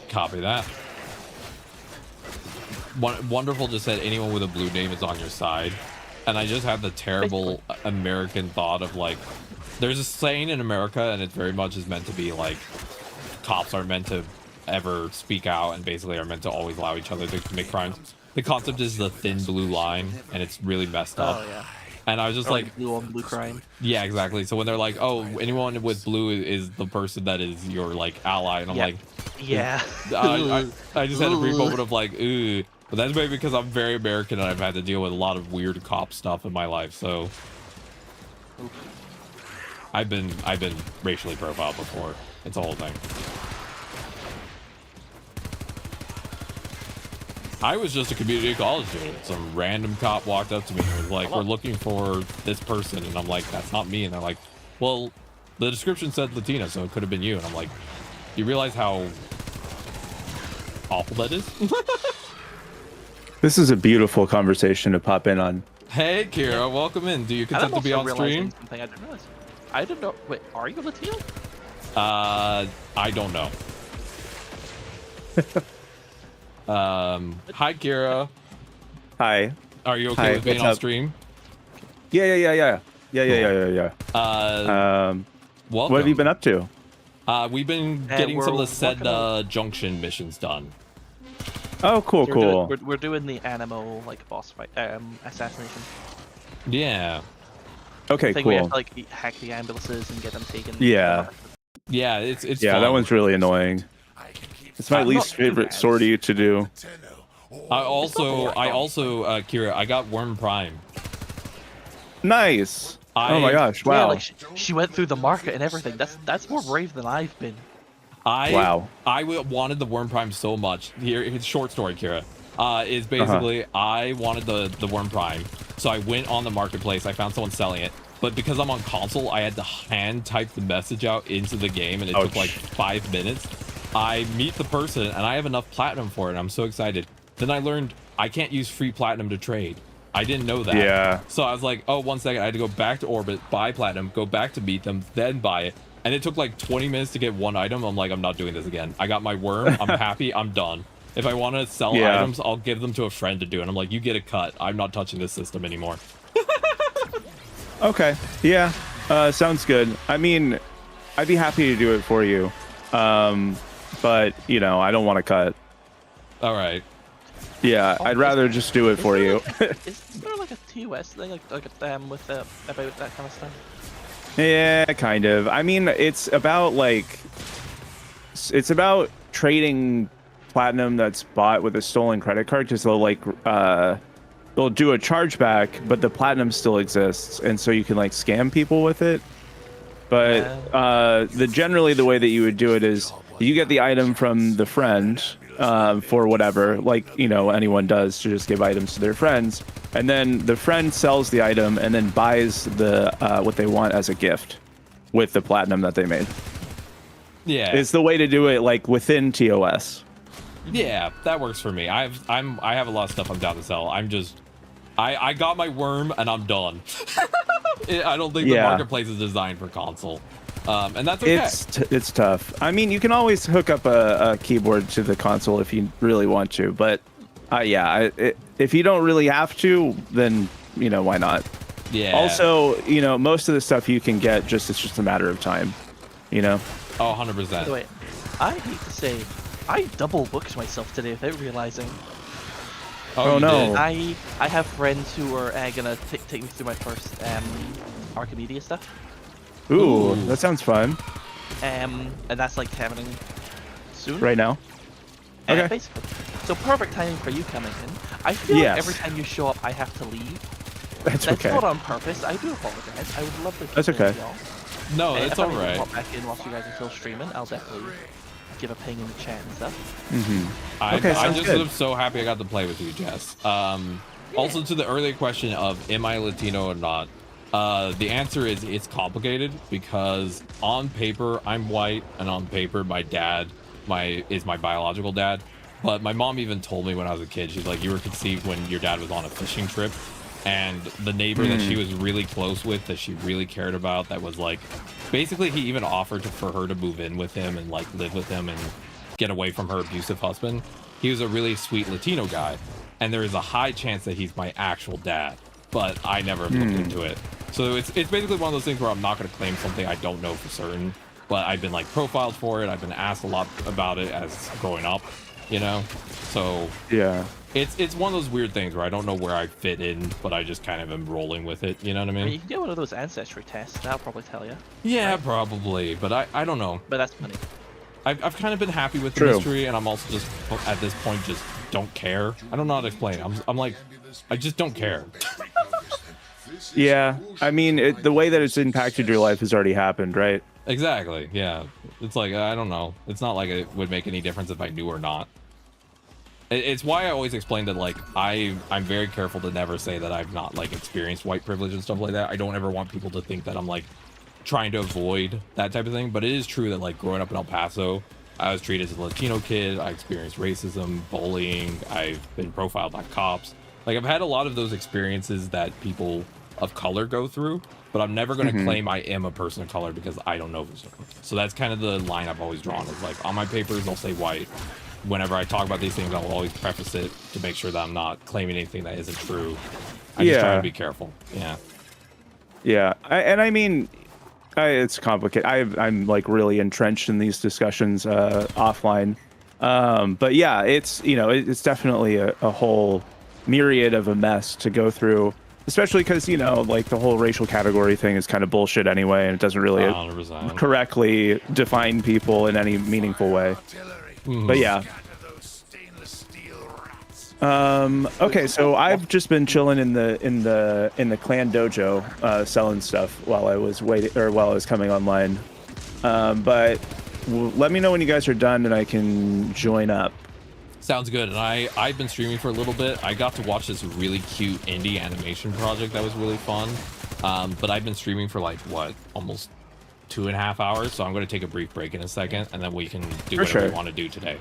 [SPEAKER 1] Copy that. Wonderful just said anyone with a blue name is on your side. And I just have the terrible American thought of like, there's a saying in America, and it very much is meant to be like cops aren't meant to ever speak out and basically are meant to always allow each other to commit crimes. The concept is the thin blue line, and it's really messed up.
[SPEAKER 7] Oh yeah.
[SPEAKER 1] And I was just like,
[SPEAKER 7] blue on blue crime.
[SPEAKER 1] yeah, exactly. So when they're like, oh, anyone with blue is the person that is your like ally, and I'm like,
[SPEAKER 7] yeah.
[SPEAKER 1] I just had a brief moment of like, ooh. But that's maybe because I'm very American and I've had to deal with a lot of weird cop stuff in my life. So I've been racially profiled before. It's a whole thing. I was just a community college student. Some random cop walked up to me and was like, we're looking for this person. And I'm like, that's not me. And they're like, well, the description said Latina, so it could have been you. And I'm like, you realize how awful that is?
[SPEAKER 10] This is a beautiful conversation to pop in on.
[SPEAKER 1] Hey, Kira, welcome in. Do you consent to be on stream?
[SPEAKER 7] Something I didn't realize. I didn't know. Wait, are you Latino?
[SPEAKER 1] I don't know. Hi, Kira.
[SPEAKER 10] Hi.
[SPEAKER 1] Are you okay with being on stream?
[SPEAKER 10] Yeah.
[SPEAKER 1] Welcome.
[SPEAKER 10] What have you been up to?
[SPEAKER 1] We've been getting some of the said Junction missions done.
[SPEAKER 10] Oh, cool.
[SPEAKER 7] We're doing the Animo like boss fight, assassination.
[SPEAKER 1] Yeah.
[SPEAKER 10] Okay,
[SPEAKER 7] I think
[SPEAKER 10] cool.
[SPEAKER 7] we have to like hack the ambulances and get them taken.
[SPEAKER 1] Yeah, it's fun.
[SPEAKER 10] That one's really annoying. It's my least favorite sortie to do.
[SPEAKER 1] I also, Kira, I got Worm Prime.
[SPEAKER 10] Nice. Oh my gosh! Wow.
[SPEAKER 7] Yeah, like she went through the market and everything. That's more brave than I've been.
[SPEAKER 1] I wanted the Worm Prime so much. Here, his short story, Kira, is basically I wanted the Worm Prime, so I went on the marketplace. I found someone selling it, but because I'm on console, I had to hand type the message out into the game, and it took like 5 minutes. I meet the person, and I have enough platinum for it. And I'm so excited. Then I learned I can't use free platinum to trade. I didn't know that.
[SPEAKER 10] Yeah.
[SPEAKER 1] So I was like, oh, 1 second. I had to go back to Orbit, buy platinum, go back to meet them, then buy it. And it took like 20 minutes to get one item. I'm like, I'm not doing this again. I got my worm. I'm happy. I'm done. If I want to sell items, I'll give them to a friend to do it. I'm like, you get a cut. I'm not touching this system anymore.
[SPEAKER 10] Okay. Yeah. Sounds good. I mean, I'd be happy to do it for you. But, you know, I don't want to cut.
[SPEAKER 1] All right.
[SPEAKER 10] Yeah, I'd rather just do it for you.
[SPEAKER 7] Is there like a TOS thing with about that kind of stuff?
[SPEAKER 10] Yeah, kind of. I mean, it's about trading platinum that's bought with a stolen credit card, because they'll they'll do a chargeback, but the platinum still exists, and so you can like scam people with it. But generally the way that you would do it is you get the item from the friend for whatever, like, you know, anyone does to just give items to their friends, and then the friend sells the item and then buys the what they want as a gift with the platinum that they made.
[SPEAKER 1] Yeah,
[SPEAKER 10] it's the way to do it, like within TOS.
[SPEAKER 1] Yeah, that works for me. I have a lot of stuff I'm down to sell. I got my worm and I'm done. I don't think the marketplace is designed for console. And that's okay.
[SPEAKER 10] It's tough. I mean, you can always hook up a keyboard to the console if you really want to, but if you don't really have to, then, you know, why not?
[SPEAKER 1] Yeah.
[SPEAKER 10] Also, you know, most of the stuff you can get it's just a matter of time, you know?
[SPEAKER 1] Oh, 100%.
[SPEAKER 7] By the way, I hate to say, I double booked myself today without realizing.
[SPEAKER 10] Oh no.
[SPEAKER 7] I have friends who are gonna take me through my first Archimedes stuff.
[SPEAKER 10] Ooh, that sounds fun.
[SPEAKER 7] And that's like happening soon.
[SPEAKER 10] Right now? Okay.
[SPEAKER 7] Basically. So perfect timing for you coming in. I feel like every time you show up, I have to leave.
[SPEAKER 10] That's okay.
[SPEAKER 7] That's not on purpose. I do apologize. I would love to.
[SPEAKER 10] That's okay.
[SPEAKER 1] No, it's all right.
[SPEAKER 7] If I pop back in whilst you guys are still streaming, I'll definitely give a ping in the chat and stuff.
[SPEAKER 1] I just am so happy I got to play with you, Jess. Also, to the earlier question of am I Latino or not, the answer is it's complicated, because on paper I'm white, and on paper my dad is my biological dad. But my mom even told me when I was a kid, she's like, you were conceived when your dad was on a fishing trip, and the neighbor that she was really close with, that she really cared about, that was like, basically he even offered for her to move in with him and like live with him and get away from her abusive husband. He was a really sweet Latino guy, and there is a high chance that he's my actual dad, but I never looked into it. So it's basically one of those things where I'm not going to claim something I don't know for certain. but I've been like profiled for it. I've been asked a lot about it as growing up, you know. So
[SPEAKER 10] yeah,
[SPEAKER 1] it's one of those weird things where I don't know where I fit in, but I just kind of am rolling with it. You know what I mean?
[SPEAKER 7] You can get one of those ancestry tests. That'll probably tell you.
[SPEAKER 1] Yeah,
[SPEAKER 7] right?
[SPEAKER 1] Probably, but I don't know.
[SPEAKER 7] But that's funny.
[SPEAKER 1] I've kind of been happy with the
[SPEAKER 10] True.
[SPEAKER 1] mystery, and I'm also just at this point just don't care. I don't know how to explain it. I'm like, I just don't care.
[SPEAKER 10] Yeah, I mean, the way that it's impacted your life has already happened, right?
[SPEAKER 1] Exactly. Yeah. It's like, I don't know. It's not like it would make any difference if I knew or not. It's why I always explain that, like, I'm very careful to never say that I've not, like, experienced white privilege and stuff like that. I don't ever want people to think that I'm, like, trying to avoid that type of thing. But it is true that, like, growing up in El Paso, I was treated as a Latino kid. I experienced racism, bullying. I've been profiled by cops. Like, I've had a lot of those experiences that people of color go through, but I'm never going to claim I am a person of color because I don't know for certain. So that's kind of the line I've always drawn. Is like, on my papers, I'll say white. Whenever I talk about these things, I'll always preface it to make sure that I'm not claiming anything that isn't true. I just try to be careful. Yeah.
[SPEAKER 10] Yeah, I mean, it's complicated. I'm like really entrenched in these discussions offline. But yeah, it's, you know, it's definitely a whole myriad of a mess to go through, especially because, you know, like the whole racial category thing is kind of bullshit anyway, and it doesn't really
[SPEAKER 1] 100%.
[SPEAKER 10] correctly define people in any meaningful way. But yeah. Okay, so I've just been chilling in the clan dojo, selling stuff while I was coming online. But let me know when you guys are done and I can join up.
[SPEAKER 1] Sounds good. And I've been streaming for a little bit. I got to watch this really cute indie animation project that was really fun. But I've been streaming for like almost 2.5 hours. So I'm going to take a brief break in a second, and then we can do whatever we want to do today.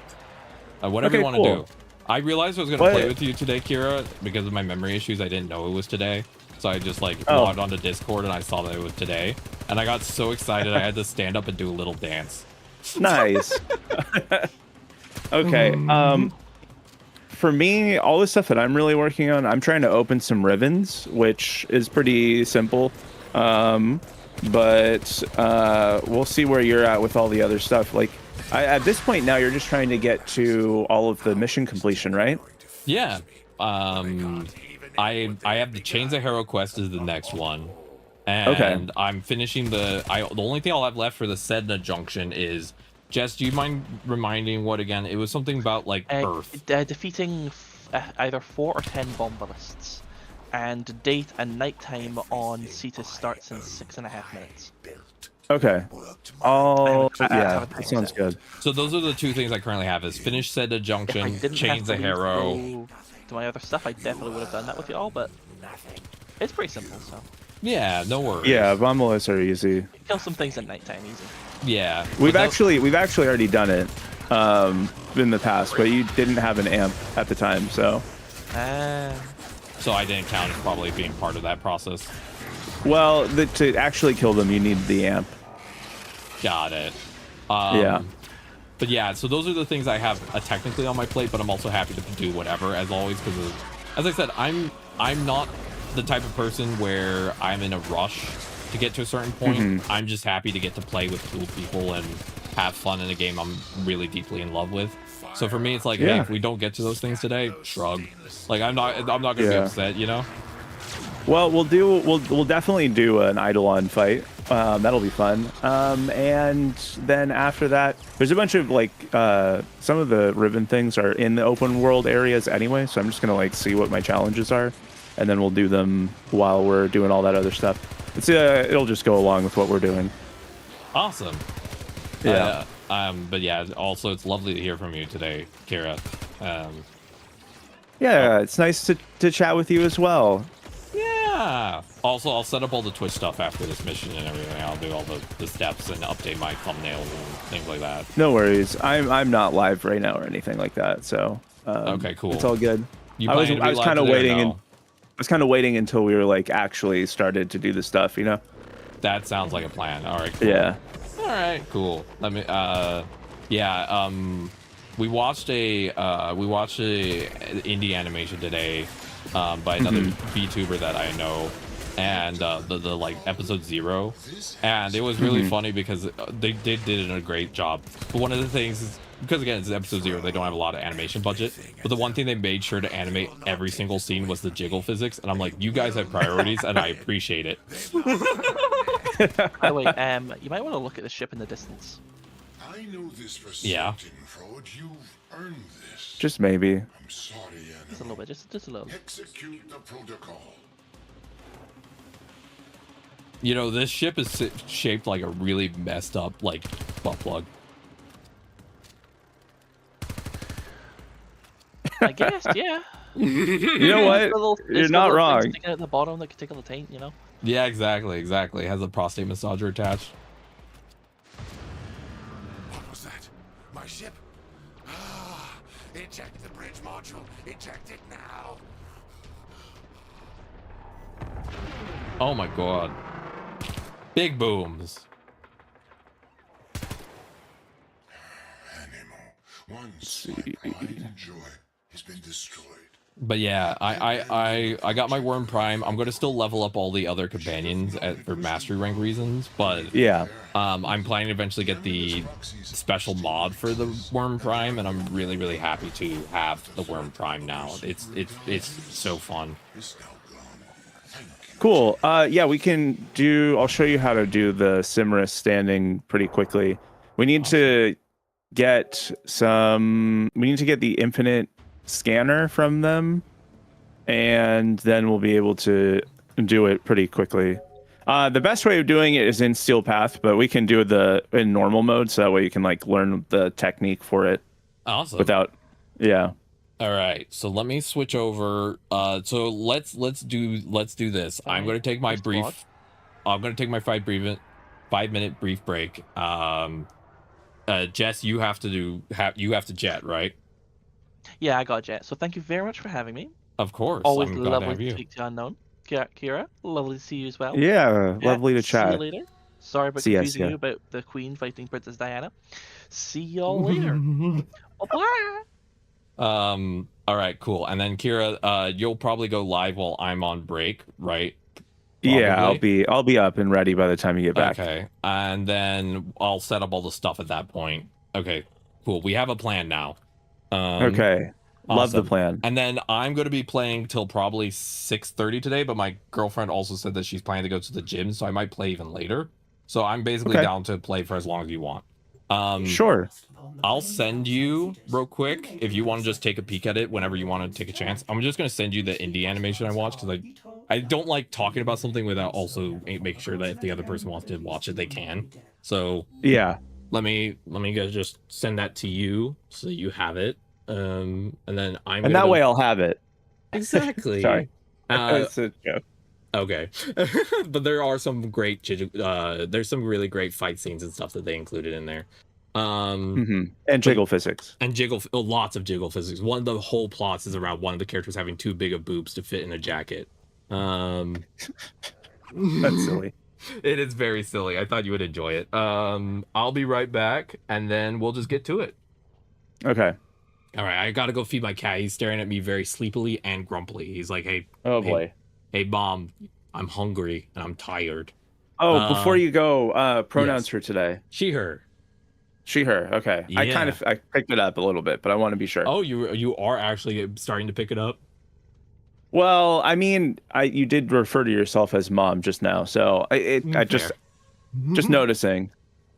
[SPEAKER 1] Whatever you want to do. I realized I was going to play with you today, Kira, because of my memory issues. I didn't know it was today. So I just like logged onto Discord and I saw that it was today. And I got so excited I had to stand up and do a little dance.
[SPEAKER 10] Nice. Okay. For me, all the stuff that I'm really working on, I'm trying to open some ribbons, which is pretty simple. But we'll see where you're at with all the other stuff. Like, at this point now, you're just trying to get to all of the mission completion, right?
[SPEAKER 1] Yeah. I have the Chains of Hero quest is the next one. And I'm finishing the only thing I'll have left for the Sedna Junction is, Jess, do you mind reminding what again? It was something about like Earth.
[SPEAKER 7] Defeating either 4 or 10 bomb ballists. And date and nighttime on Cetus starts in 6.5 minutes.
[SPEAKER 10] Okay. Oh, yeah, that sounds good.
[SPEAKER 1] So those are the two things I currently have: is finish Sedna Junction, Chains of Hero.
[SPEAKER 7] To my other stuff, I definitely would have done that with you all, but it's pretty simple. So.
[SPEAKER 1] Yeah, no worries.
[SPEAKER 10] Yeah, bomb ballists are easy.
[SPEAKER 7] Kill some things at nighttime, easy.
[SPEAKER 10] Yeah. We've actually already done it in the past, but you didn't have an amp at the time, so.
[SPEAKER 1] So I didn't count as probably being part of that process.
[SPEAKER 10] Well, to actually kill them, you need the amp.
[SPEAKER 1] Got it.
[SPEAKER 10] Yeah.
[SPEAKER 1] But yeah, so those are the things I have technically on my plate, but I'm also happy to do whatever, as always, because as I said, I'm not the type of person where I'm in a rush to get to a certain point. I'm just happy to get to play with cool people and have fun in a game I'm really deeply in love with. So for me, it's like, hey, if we don't get to those things today, shrug. Like I'm not gonna be upset, you know.
[SPEAKER 10] Well, we'll definitely do an Eidolon fight. That'll be fun. And then after that, there's a bunch of like some of the ribbon things are in the open world areas anyway. So I'm just gonna like see what my challenges are, and then we'll do them while we're doing all that other stuff. It'll just go along with what we're doing.
[SPEAKER 1] Awesome.
[SPEAKER 10] Yeah.
[SPEAKER 1] But yeah, also it's lovely to hear from you today, Kira.
[SPEAKER 10] Yeah, it's nice to chat with you as well.
[SPEAKER 1] Yeah. Also, I'll set up all the Twitch stuff after this mission and everything. I'll do all the steps and update my thumbnails and things like that.
[SPEAKER 10] No worries. I'm not live right now or anything like that. So
[SPEAKER 1] okay, cool.
[SPEAKER 10] It's all good.
[SPEAKER 1] I was kind of waiting.
[SPEAKER 10] I was kind of waiting until we were like actually started to do the stuff, you know.
[SPEAKER 1] That sounds like a plan. All right. Cool.
[SPEAKER 10] Yeah.
[SPEAKER 1] All right. Cool. Let me. Yeah. We watched a indie animation today by another VTuber that I know, and the like episode 0, and it was really funny because they did a great job. But one of the things is, because again it's episode 0, they don't have a lot of animation budget, but the one thing they made sure to animate every single scene was the jiggle physics, and I'm like, you guys have priorities and I appreciate it.
[SPEAKER 7] By the way, you might want to look at the ship in the distance.
[SPEAKER 8] I know this for
[SPEAKER 1] Yeah.
[SPEAKER 8] certain, Frode. You've earned this.
[SPEAKER 10] Just maybe.
[SPEAKER 8] I'm sorry,
[SPEAKER 7] Just a little bit, just a little.
[SPEAKER 8] Execute the protocol.
[SPEAKER 1] You know, this ship is shaped like a really messed up like butt plug.
[SPEAKER 7] I guess, yeah.
[SPEAKER 10] You know what? You're not wrong.
[SPEAKER 7] Sticking at the bottom that could tickle the taint, you know.
[SPEAKER 1] Yeah, exactly. It has a prostate massager attached.
[SPEAKER 9] What was that? My ship? Ah, eject the bridge module. Eject it now.
[SPEAKER 1] Oh my god. Big booms.
[SPEAKER 8] Once my pride and joy has been destroyed.
[SPEAKER 1] But yeah, I got my Worm Prime. I'm gonna still level up all the other companions for mastery rank reasons, but
[SPEAKER 10] yeah,
[SPEAKER 1] I'm planning to eventually get the special mod for the Worm Prime, and I'm really happy to have the Worm Prime now. It's so fun.
[SPEAKER 10] Cool. Yeah, we can do. I'll show you how to do the Simris standing pretty quickly. We need to get some. We need to get the infinite scanner from them, and then we'll be able to do it pretty quickly. The best way of doing it is in Steel Path, but we can do the in normal mode, so that way you can like learn the technique for it.
[SPEAKER 1] Awesome.
[SPEAKER 10] Without, yeah.
[SPEAKER 1] All right, so let me switch over. So let's do this. I'm going to take my brief. I'm going to take my 5-minute brief break. Jess, you have to jet, right?
[SPEAKER 7] Yeah, I got jet. So thank you very much for having me.
[SPEAKER 1] Of course.
[SPEAKER 7] Always
[SPEAKER 1] I'm glad to
[SPEAKER 7] lovely
[SPEAKER 1] have
[SPEAKER 7] to
[SPEAKER 1] you.
[SPEAKER 7] speak to unknown. Kira, lovely to see you as well.
[SPEAKER 10] Yeah, lovely to
[SPEAKER 7] See
[SPEAKER 10] chat.
[SPEAKER 7] you later. Sorry about
[SPEAKER 10] See ya,
[SPEAKER 7] confusing
[SPEAKER 10] see ya.
[SPEAKER 7] you about the Queen fighting Princess Diana. See y'all later. Bye-bye.
[SPEAKER 1] All right, cool. And then Kira, you'll probably go live while I'm on break, right?
[SPEAKER 10] Yeah,
[SPEAKER 1] Probably.
[SPEAKER 10] I'll be up and ready by the time you get back.
[SPEAKER 1] Okay, and then I'll set up all the stuff at that point. Okay, cool. We have a plan now.
[SPEAKER 10] Okay, love the
[SPEAKER 1] awesome.
[SPEAKER 10] plan.
[SPEAKER 1] And then I'm going to be playing till probably 6:30 today, but my girlfriend also said that she's planning to go to the gym, so I might play even later. So I'm basically down to play for as long as you want.
[SPEAKER 10] Sure.
[SPEAKER 1] I'll send you real quick if you want to just take a peek at it whenever you want to take a chance. I'm just going to send you the indie animation I watched because I don't like talking about something without also making sure that if the other person wants to watch it, they can. So
[SPEAKER 10] yeah,
[SPEAKER 1] let me go just send that to you so you have it. And then
[SPEAKER 10] and that way I'll have it.
[SPEAKER 1] Exactly.
[SPEAKER 10] Sorry. It's a joke.
[SPEAKER 1] Okay. But there are some great there's some really great fight scenes and stuff that they included in there.
[SPEAKER 10] And jiggle physics.
[SPEAKER 1] And lots of jiggle physics. One of the whole plots is around one of the characters having too big of boobs to fit in a jacket.
[SPEAKER 10] That's silly.
[SPEAKER 1] It is very silly. I thought you would enjoy it. I'll be right back, and then we'll just get to it.
[SPEAKER 10] Okay.
[SPEAKER 1] All right, I gotta go feed my cat. He's staring at me very sleepily and grumpily. He's like, "Hey,
[SPEAKER 10] oh boy,
[SPEAKER 1] hey, mom, I'm hungry and I'm tired."
[SPEAKER 10] Oh, before you go, pronouns
[SPEAKER 1] yes.
[SPEAKER 10] for today.
[SPEAKER 1] She, her.
[SPEAKER 10] She, her. Okay.
[SPEAKER 1] Yeah.
[SPEAKER 10] I picked it up a little bit, but I want to be sure.
[SPEAKER 1] Oh, you are actually starting to pick it up?
[SPEAKER 10] Well, I mean, you did refer to yourself as mom just now, so I just noticing.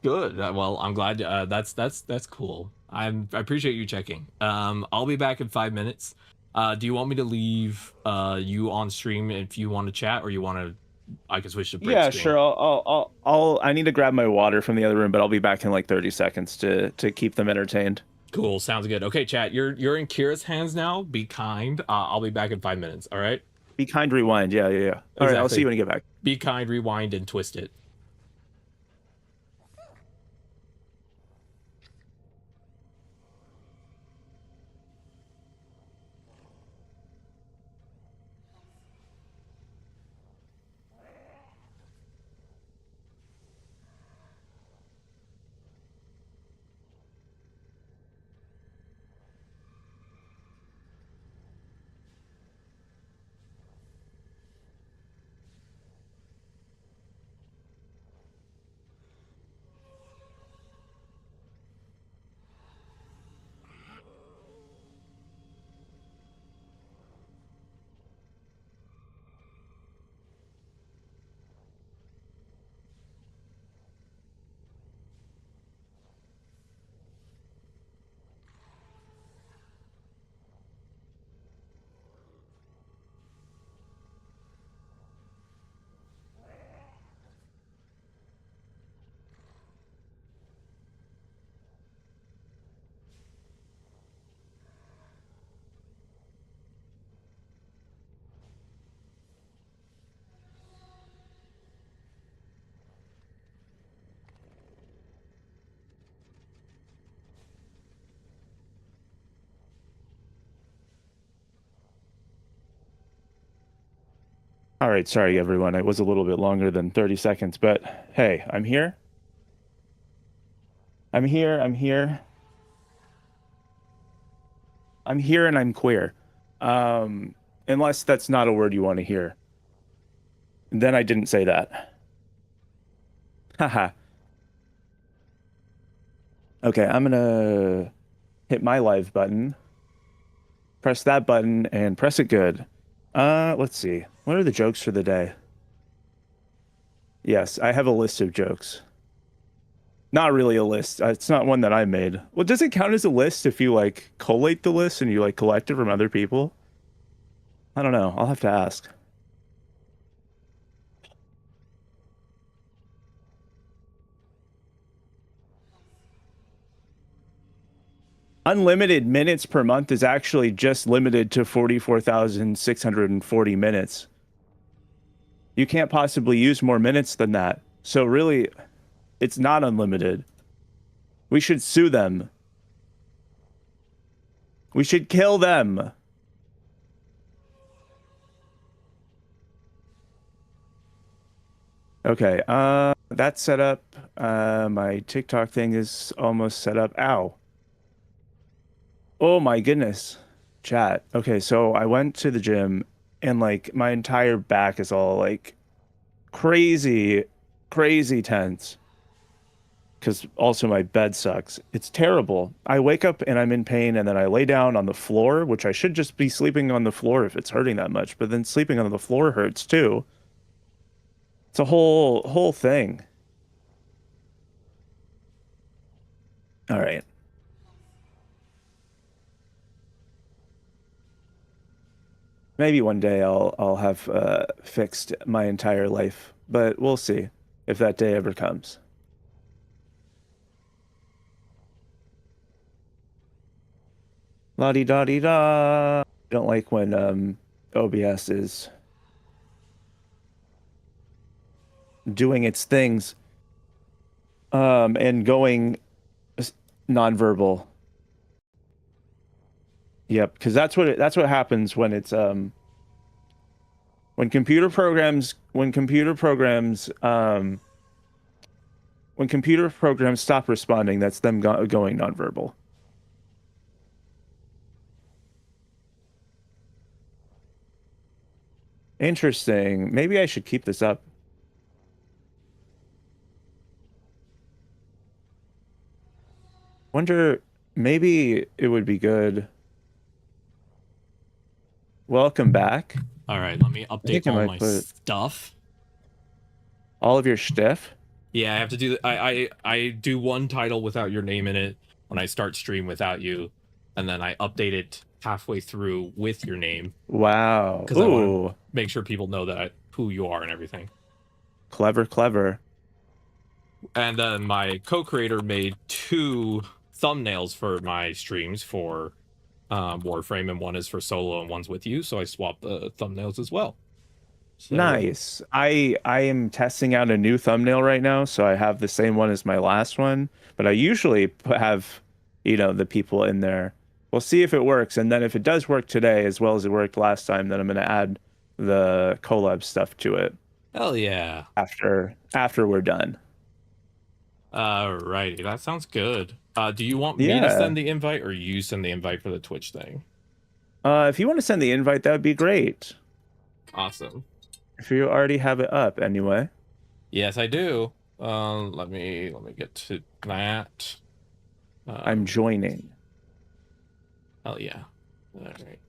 [SPEAKER 1] Good. Well, I'm glad. That's cool. I appreciate you checking. I'll be back in 5 minutes. Do you want me to leave you on stream if you want to chat, or you want to? I can switch to break
[SPEAKER 10] Yeah,
[SPEAKER 1] screen.
[SPEAKER 10] sure. I need to grab my water from the other room, but I'll be back in like 30 seconds to keep them entertained.
[SPEAKER 1] Cool. Sounds good. Okay, chat. You're in Kira's hands now. Be kind. I'll be back in 5 minutes. All right.
[SPEAKER 10] Be kind. Rewind. Yeah. All right. I'll see you when you get back.
[SPEAKER 1] Be kind. Rewind and twist it.
[SPEAKER 10] All right, sorry everyone. It was a little bit longer than 30 seconds, but hey, I'm here. I'm here. I'm here. I'm here and I'm queer. Unless that's not a word you want to hear. Then I didn't say that. Haha. Okay, I'm gonna hit my live button. Press that button and press it good. Let's see. What are the jokes for the day? Yes, I have a list of jokes. Not really a list. It's not one that I made. Well, does it count as a list if you like collate the list and you like collect it from other people? I don't know. I'll have to ask. Unlimited minutes per month is actually just limited to 44,640 minutes. You can't possibly use more minutes than that. So really, it's not unlimited. We should sue them. We should kill them. Okay, that's set up. My TikTok thing is almost set up. Ow. Oh my goodness. Chat. Okay, so I went to the gym and like my entire back is all like crazy tense. Because also my bed sucks. It's terrible. I wake up and I'm in pain and then I lay down on the floor, which I should just be sleeping on the floor if it's hurting that much, but then sleeping on the floor hurts too. It's a whole thing. All right. Maybe one day I'll have fixed my entire life, but we'll see if that day ever comes. La-di-da-di-da. I don't like when OBS is doing its things and going nonverbal. Yep, because that's what happens when it's when computer programs stop responding, that's them going nonverbal. Interesting. Maybe I should keep this up. Wonder, maybe it would be good. Welcome back.
[SPEAKER 1] All right, let me update all my stuff.
[SPEAKER 10] All of your stuff?
[SPEAKER 1] Yeah, I have to do. I do one title without your name in it when I start stream without you, and then I update it halfway through with your name.
[SPEAKER 10] Wow.
[SPEAKER 1] Because I want to make sure people know that who you are and everything.
[SPEAKER 10] Clever.
[SPEAKER 1] And then my co-creator made 2 thumbnails for my streams for Warframe, and one is for solo and one's with you, so I swapped the thumbnails as well. So,
[SPEAKER 10] nice. I am testing out a new thumbnail right now, so I have the same one as my last one, but I usually have, the people in there. We'll see if it works, and then if it does work today as well as it worked last time, then I'm going to add the collab stuff to it.
[SPEAKER 1] Hell yeah.
[SPEAKER 10] After we're done.
[SPEAKER 1] Alrighty, that sounds good. Do you want me to send the invite, or you send the invite for the Twitch thing?
[SPEAKER 10] If you want to send the invite, that would be great.
[SPEAKER 1] Awesome.
[SPEAKER 10] If you already have it up, anyway.
[SPEAKER 1] Yes, I do. Let me get to that.
[SPEAKER 10] I'm joining.
[SPEAKER 1] Oh yeah. All right.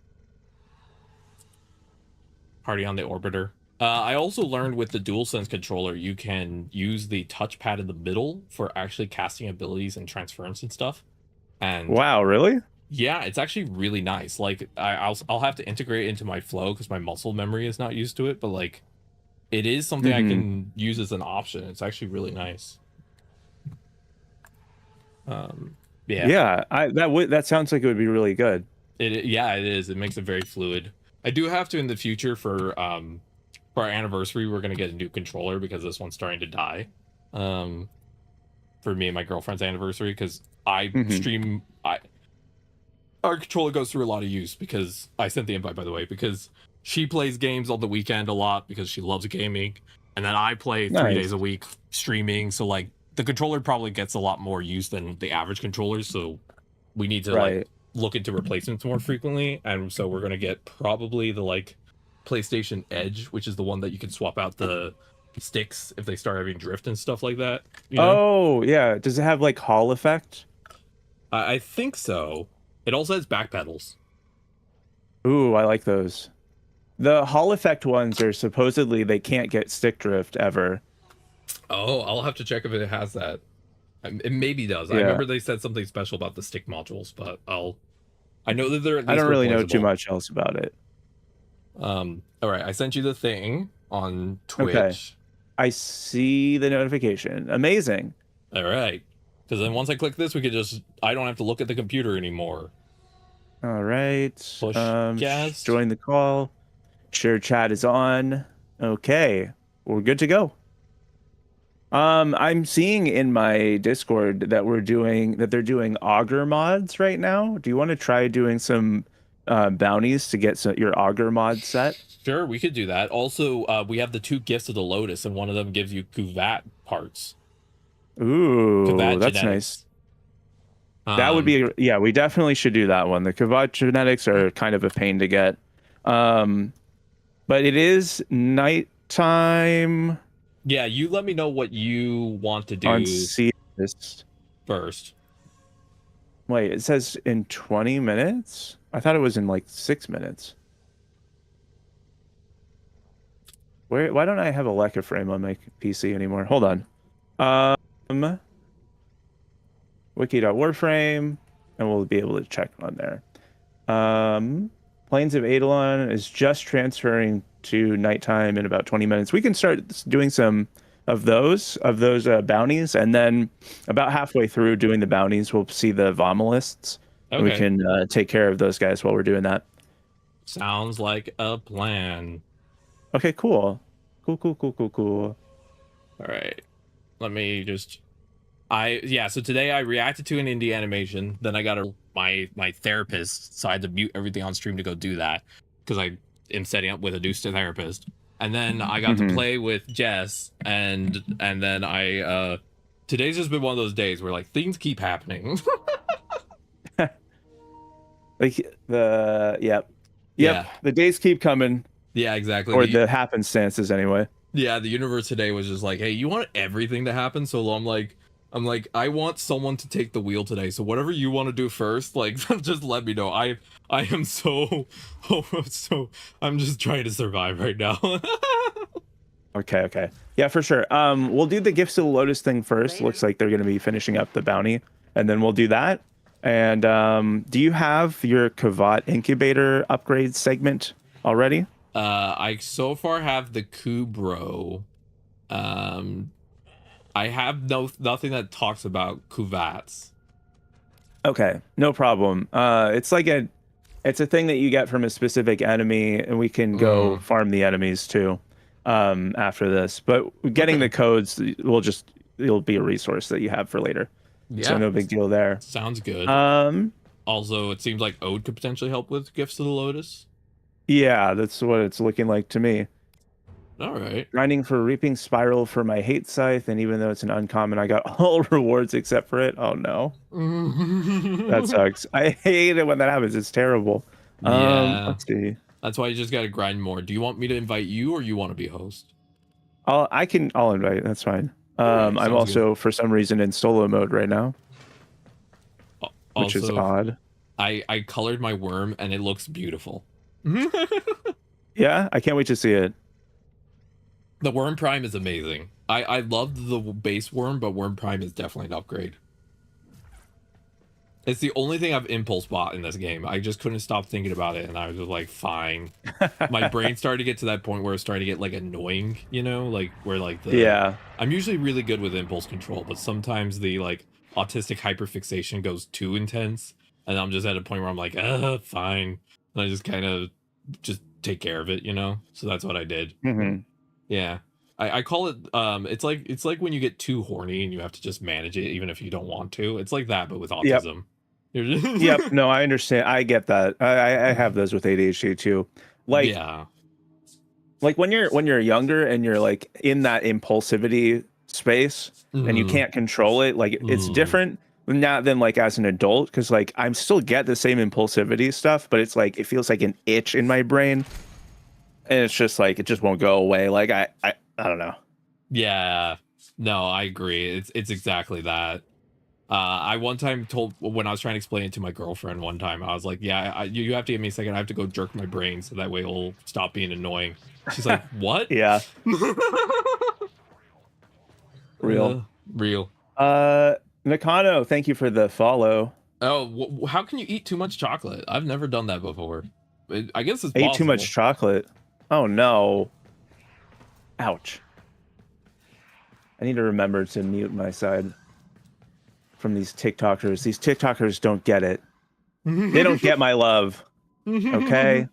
[SPEAKER 1] Party on the orbiter. I also learned with the DualSense controller, you can use the touchpad in the middle for actually casting abilities and transference and stuff. And
[SPEAKER 10] wow, really?
[SPEAKER 1] Yeah, it's actually really nice. Like I'll have to integrate it into my flow because my muscle memory is not used to it. But like, it is something I can use as an option. It's actually really nice. Yeah.
[SPEAKER 10] That sounds like it would be really good.
[SPEAKER 1] It is. It makes it very fluid. I do have to in the future for our anniversary, we're gonna get a new controller because this one's starting to die. For me and my girlfriend's anniversary, because I our controller goes through a lot of use because I sent the invite, by the way, because she plays games on the weekend a lot because she loves gaming, and then I play 3
[SPEAKER 10] Nice.
[SPEAKER 1] days a week streaming. So like the controller probably gets a lot more use than the average controller. So we need to like look into replacements more frequently, and so we're gonna get probably the like PlayStation Edge, which is the one that you can swap out the sticks if they start having drift and stuff like that. You know?
[SPEAKER 10] Oh, yeah. Does it have like Hall effect?
[SPEAKER 1] I think so. It also has back pedals.
[SPEAKER 10] Ooh, I like those. The Hall effect ones are supposedly they can't get stick drift ever.
[SPEAKER 1] Oh, I'll have to check if it has that. It maybe does. I
[SPEAKER 10] Yeah.
[SPEAKER 1] remember they said something special about the stick modules, but I know that they're at least
[SPEAKER 10] I don't really know too
[SPEAKER 1] replaceable.
[SPEAKER 10] much else about it.
[SPEAKER 1] All right, I sent you the thing on Twitch.
[SPEAKER 10] Okay. I see the notification. Amazing.
[SPEAKER 1] All right, because then once I click this, I don't have to look at the computer anymore.
[SPEAKER 10] All right.
[SPEAKER 1] Push guest.
[SPEAKER 10] Join the call. Share chat is on. Okay, we're good to go. I'm seeing in my Discord that they're doing auger mods right now. Do you want to try doing some bounties to get your auger mod set?
[SPEAKER 1] Sure, we could do that. Also, we have the 2 gifts of the Lotus, and one of them gives you Kuvat parts.
[SPEAKER 10] Ooh,
[SPEAKER 1] Kuvat
[SPEAKER 10] that's
[SPEAKER 1] genetics.
[SPEAKER 10] nice. That would be, yeah, we definitely should do that one. The Kuvat genetics are kind of a pain to get. But it is nighttime.
[SPEAKER 1] Yeah, you let me know what you want to do
[SPEAKER 10] On Cetus
[SPEAKER 1] first.
[SPEAKER 10] Wait, it says in 20 minutes? I thought it was in like 6 minutes. Why don't I have a Leica frame on my PC anymore? Hold on. Wiki.warframe, and we'll be able to check on there. Plains of Eidolon is just transferring to nighttime in about 20 minutes. We can start doing some of those bounties, and then about halfway through doing the bounties, we'll see the Vomalists.
[SPEAKER 1] Okay.
[SPEAKER 10] We can take care of those guys while we're doing that.
[SPEAKER 1] Sounds like a plan.
[SPEAKER 10] Okay, cool. Cool.
[SPEAKER 1] All right. Let me just... So today I reacted to an indie animation. Then I got my therapist, so I had to mute everything on stream to go do that because I am setting up with a new therapist. And then I got to play with Jess, and then today's just been one of those days where like things keep happening.
[SPEAKER 10] Yeah. The days keep coming.
[SPEAKER 1] Yeah, exactly.
[SPEAKER 10] Or the happenstances anyway.
[SPEAKER 1] Yeah, the universe today was just like, hey, you want everything to happen? So I'm like, I want someone to take the wheel today. So whatever you want to do first, like, just let me know. I am so I'm just trying to survive right now.
[SPEAKER 10] Okay. Yeah, for sure. We'll do the Gifts of the Lotus thing first. Looks like they're going to be finishing up the bounty, and then we'll do that. And do you have your Kavat incubator upgrade segment already?
[SPEAKER 1] I so far have the Kubro. I have nothing that talks about Kuvats.
[SPEAKER 10] Okay, no problem. It's a thing that you get from a specific enemy, and we can go farm the enemies too after this. But getting the codes it'll be a resource that you have for later. Yeah. So no big deal there.
[SPEAKER 1] Sounds good. Also, it seems like Ode could potentially help with Gifts of the Lotus.
[SPEAKER 10] Yeah, that's what it's looking like to me.
[SPEAKER 1] All right.
[SPEAKER 10] Grinding for Reaping Spiral for my Hate Scythe, and even though it's an uncommon, I got all rewards except for it. Oh no. That sucks. I hate it when that happens. It's terrible.
[SPEAKER 1] Yeah.
[SPEAKER 10] Let's see.
[SPEAKER 1] That's why you just gotta grind more. Do you want me to invite you, or you want to be a host?
[SPEAKER 10] I'll invite. That's fine. I'm also, for some reason, in solo mode right now. Which is odd.
[SPEAKER 1] I colored my worm, and it looks beautiful.
[SPEAKER 10] Yeah, I can't wait to see it.
[SPEAKER 1] The Worm Prime is amazing. I loved the base worm, but Worm Prime is definitely an upgrade. It's the only thing I've impulse bought in this game. I just couldn't stop thinking about it, and I was just like, fine. My brain started to get to that point where it's starting to get like annoying, you know, like where like I'm usually really good with impulse control, but sometimes the like autistic hyperfixation goes too intense, and I'm just at a point where I'm like, fine. And I just kind of just take care of it, you know? So that's what I did. Yeah. I call it, it's like when you get too horny and you have to just manage it even if you don't want to. It's like that, but with autism.
[SPEAKER 10] Yep. No, I understand. I get that. I have those with ADHD too. Like,
[SPEAKER 1] yeah.
[SPEAKER 10] like when you're younger and you're like in that impulsivity space and you can't control it, like it's different not than like as an adult, because like I'm still get the same impulsivity stuff, but it's like it feels like an itch in my brain, and it's just like it just won't go away. Like I don't know.
[SPEAKER 1] Yeah, no, I agree. It's exactly that. I one time told, when I was trying to explain it to my girlfriend one time, I was like, yeah, you have to give me a second. I have to go jerk my brain so that way it'll stop being annoying. She's like, what?
[SPEAKER 10] Yeah. Real.
[SPEAKER 1] Real.
[SPEAKER 10] Nakano, thank you for the follow.
[SPEAKER 1] Oh, how can you eat too much chocolate? I've never done that before. I guess it's
[SPEAKER 10] Ate
[SPEAKER 1] possible.
[SPEAKER 10] too much chocolate. Oh no. Ouch. I need to remember to mute my side from these TikTokers. These TikTokers don't get it. They don't get my love. Okay?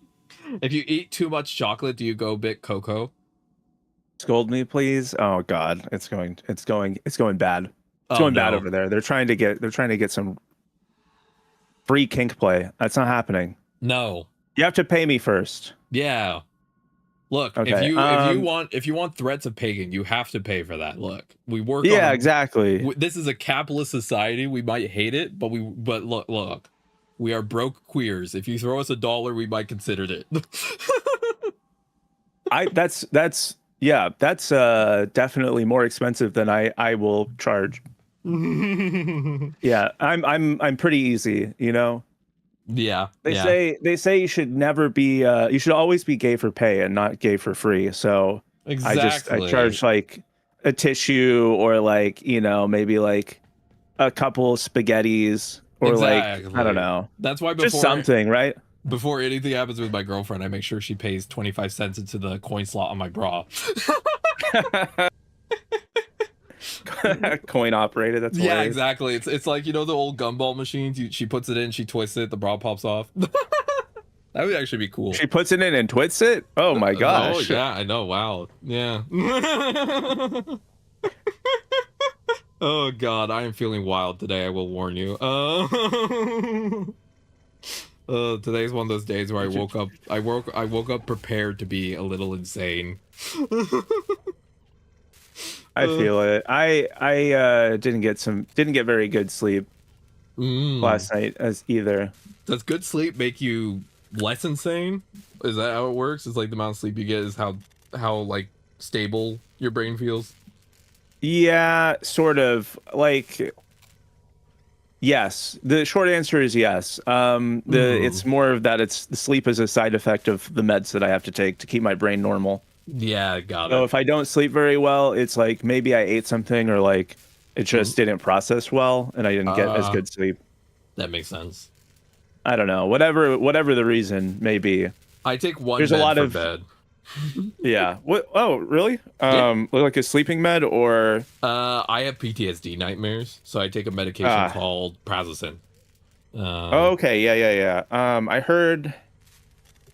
[SPEAKER 1] If you eat too much chocolate, do you go a bit cocoa?
[SPEAKER 10] Scold me, please. Oh god, it's going bad. It's going bad over there. They're trying to get some free kink play. That's not happening.
[SPEAKER 1] No.
[SPEAKER 10] You have to pay me first.
[SPEAKER 1] Yeah. Look,
[SPEAKER 10] okay.
[SPEAKER 1] if you want threats of pagan, you have to pay for that. Look, we work.
[SPEAKER 10] Yeah, exactly.
[SPEAKER 1] This is a capitalist society. We might hate it, but look, we are broke queers. If you throw us $1, we might consider it.
[SPEAKER 10] That's definitely more expensive than I will charge. Yeah, I'm pretty easy, you know.
[SPEAKER 1] Yeah.
[SPEAKER 10] They say you should never be you should always be gay for pay and not gay for free. So
[SPEAKER 1] exactly.
[SPEAKER 10] I charge like a tissue or like, you know, maybe like a couple spaghettis or like I don't know.
[SPEAKER 1] That's why
[SPEAKER 10] just something, right?
[SPEAKER 1] Before anything happens with my girlfriend, I make sure she pays 25 cents into the coin slot on my bra.
[SPEAKER 10] Coin operated. That's hilarious.
[SPEAKER 1] Yeah, exactly. It's like, you know, the old gumball machines. She puts it in, she twists it, the bra pops off. That would actually be cool.
[SPEAKER 10] She puts it in and twists it. Oh my gosh.
[SPEAKER 1] Oh yeah, I know. Wow. Yeah. Oh god, I am feeling wild today. I will warn you. Today's one of those days where I woke up prepared to be a little insane.
[SPEAKER 10] I feel it. I didn't get very good sleep last night as either.
[SPEAKER 1] Does good sleep make you less insane? Is that how it works? It's like the amount of sleep you get is how like stable your brain feels?
[SPEAKER 10] Yeah, sort of. Like yes. The short answer is yes. It's more of that the sleep is a side effect of the meds that I have to take to keep my brain normal.
[SPEAKER 1] Yeah, got it.
[SPEAKER 10] So if I don't sleep very well, it's like maybe I ate something or like it just didn't process well and I didn't get as good sleep.
[SPEAKER 1] That makes sense.
[SPEAKER 10] I don't know. Whatever the reason may be.
[SPEAKER 1] I take one
[SPEAKER 10] There's
[SPEAKER 1] med
[SPEAKER 10] a lot
[SPEAKER 1] for
[SPEAKER 10] of
[SPEAKER 1] bed.
[SPEAKER 10] Yeah. What? Oh, really?
[SPEAKER 1] Yeah.
[SPEAKER 10] Like a sleeping med or?
[SPEAKER 1] I have PTSD nightmares, so I take a medication called Prazosin.
[SPEAKER 10] Okay. Yeah. I heard.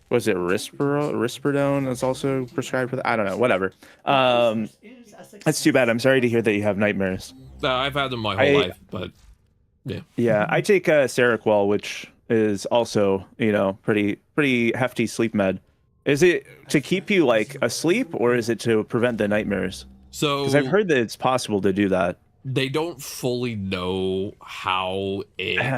[SPEAKER 10] Was it Risperidone that's also prescribed for that? I don't know. Whatever. That's too bad. I'm sorry to hear that you have nightmares.
[SPEAKER 1] I've had them my whole life, but yeah.
[SPEAKER 10] Yeah, I take Seroquel, which is also, you know, pretty hefty sleep med. Is it to keep you like asleep or is it to prevent the nightmares?
[SPEAKER 1] So
[SPEAKER 10] because I've heard that it's possible to do that.
[SPEAKER 1] They don't fully know how it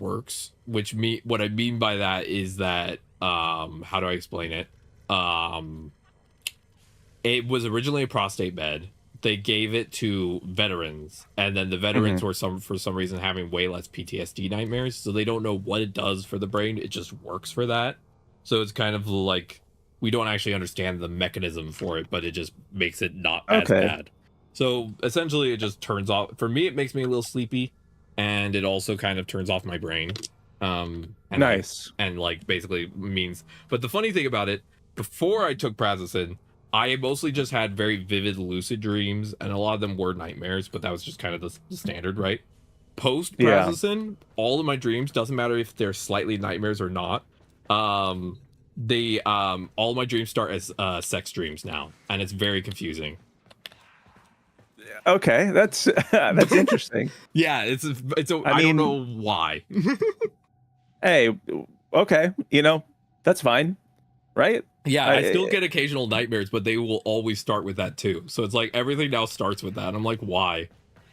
[SPEAKER 1] works, what I mean by that is that how do I explain it? It was originally a prostate med. They gave it to veterans, and then the veterans were for some reason having way less PTSD nightmares, so they don't know what it does for the brain. It just works for that. So it's kind of like we don't actually understand the mechanism for it, but it just makes it not as bad. So essentially, it just turns off. For me, it makes me a little sleepy, and it also kind of turns off my brain.
[SPEAKER 10] Nice.
[SPEAKER 1] And like basically means. But the funny thing about it, before I took Prazosin, I mostly just had very vivid lucid dreams, and a lot of them were nightmares, but that was just kind of the standard, right? Post Prazosin, all of my dreams, doesn't matter if they're slightly nightmares or not, all of my dreams start as sex dreams now, and it's very confusing.
[SPEAKER 10] Okay, that's interesting.
[SPEAKER 1] Yeah, I don't know why.
[SPEAKER 10] Hey, okay, you know, That's fine, right?
[SPEAKER 1] Yeah, I still get occasional nightmares, but they will always start with that too. So it's like everything now starts with that. I'm like, why?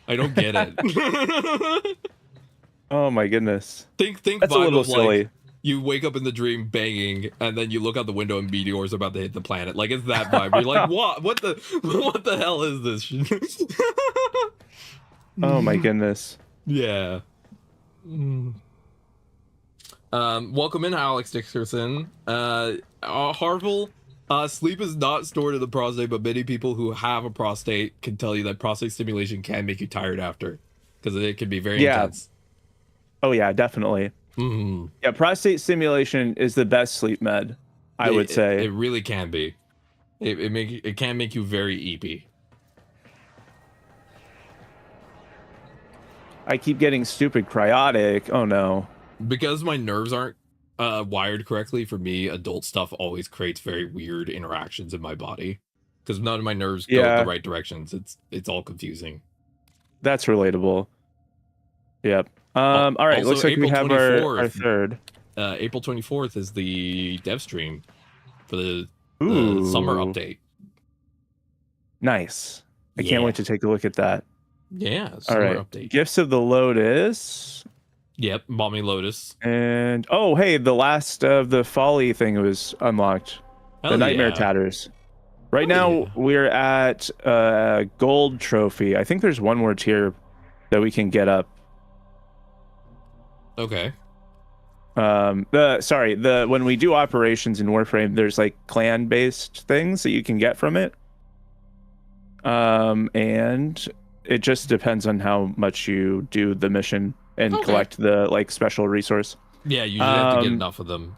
[SPEAKER 1] I don't get it.
[SPEAKER 10] Oh my goodness.
[SPEAKER 1] Think
[SPEAKER 10] That's a
[SPEAKER 1] vibe
[SPEAKER 10] little
[SPEAKER 1] of
[SPEAKER 10] silly.
[SPEAKER 1] like you wake up in the dream banging, and then you look out the window and meteors about to hit the planet. Like it's that vibe. You're like, what? What the hell is this?
[SPEAKER 10] Oh my goodness.
[SPEAKER 1] Yeah. Welcome in, Alex Dickerson. Harville, sleep is not stored in the prostate, but many people who have a prostate can tell you that prostate stimulation can make you tired after, because it can be very intense.
[SPEAKER 10] Oh yeah, definitely. Yeah, prostate stimulation is the best sleep med, I would say.
[SPEAKER 1] It really can be. It can make you very eepy.
[SPEAKER 10] I keep getting stupid cryotic. Oh no.
[SPEAKER 1] Because my nerves aren't wired correctly, for me, adult stuff always creates very weird interactions in my body. Because none of my nerves go the right directions. It's all confusing.
[SPEAKER 10] That's relatable. Yep. All right,
[SPEAKER 1] Also,
[SPEAKER 10] looks like
[SPEAKER 1] April
[SPEAKER 10] we have
[SPEAKER 1] 24th,
[SPEAKER 10] our third.
[SPEAKER 1] April 24th is the dev stream for the
[SPEAKER 10] Ooh.
[SPEAKER 1] summer update.
[SPEAKER 10] Nice. I can't wait to take a look at that.
[SPEAKER 1] Yeah,
[SPEAKER 10] All
[SPEAKER 1] summer
[SPEAKER 10] right.
[SPEAKER 1] update.
[SPEAKER 10] Gifts of the Lotus.
[SPEAKER 1] Yep, Balmy Lotus.
[SPEAKER 10] And oh, hey, the last of the Folly thing was unlocked. The Nightmare Tatters. Right now we're at gold trophy. I think there's one more tier that we can get up.
[SPEAKER 1] Okay.
[SPEAKER 10] When we do operations in Warframe, there's like clan based things that you can get from it. And it just depends on how much you do the mission and collect the like special resource.
[SPEAKER 1] Yeah, you just have to get enough of them.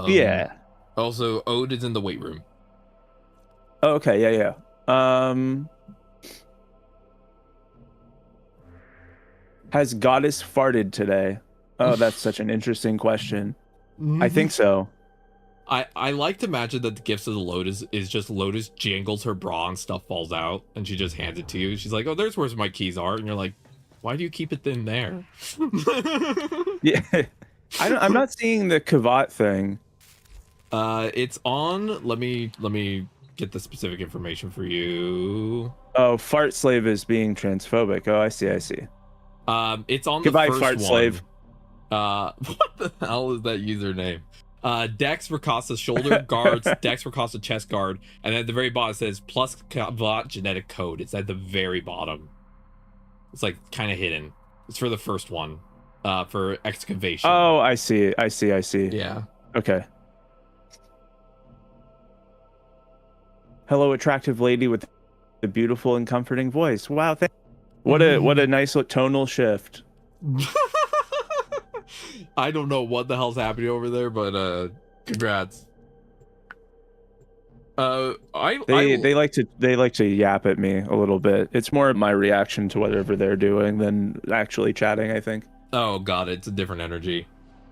[SPEAKER 10] Yeah.
[SPEAKER 1] Also, Ode is in the weight room.
[SPEAKER 10] Oh, okay, yeah. Has Goddess farted today? Oh, that's such an interesting question. I think so.
[SPEAKER 1] I like to imagine that the gifts of the Lotus is just Lotus jangles her bra and stuff falls out, and she just hands it to you. She's like, "Oh, there's where my keys are," and you're like, "Why do you keep it in there?"
[SPEAKER 10] Yeah, I'm not seeing the Kavat thing.
[SPEAKER 1] It's on. Let me get the specific information for you.
[SPEAKER 10] Oh, Fart Slave is being transphobic. Oh, I see.
[SPEAKER 1] It's on
[SPEAKER 10] Goodbye,
[SPEAKER 1] the first
[SPEAKER 10] Fart
[SPEAKER 1] one.
[SPEAKER 10] Slave.
[SPEAKER 1] What the hell is that username? Dex Rakasa shoulder guards, Dex Rakasa chest guard, and then at the very bottom it says plus Kavat genetic code. It's at the very bottom. It's like kind of hidden. It's for the first one, for excavation.
[SPEAKER 10] Oh, I see.
[SPEAKER 1] Yeah.
[SPEAKER 10] Okay. Hello, attractive lady with a beautiful and comforting voice. Wow, what a nice tonal shift.
[SPEAKER 1] I don't know what the hell's happening over there, but congrats.
[SPEAKER 10] They like to yap at me a little bit. It's more of my reaction to whatever they're doing than actually chatting, I think.
[SPEAKER 1] Oh god, it's a different energy.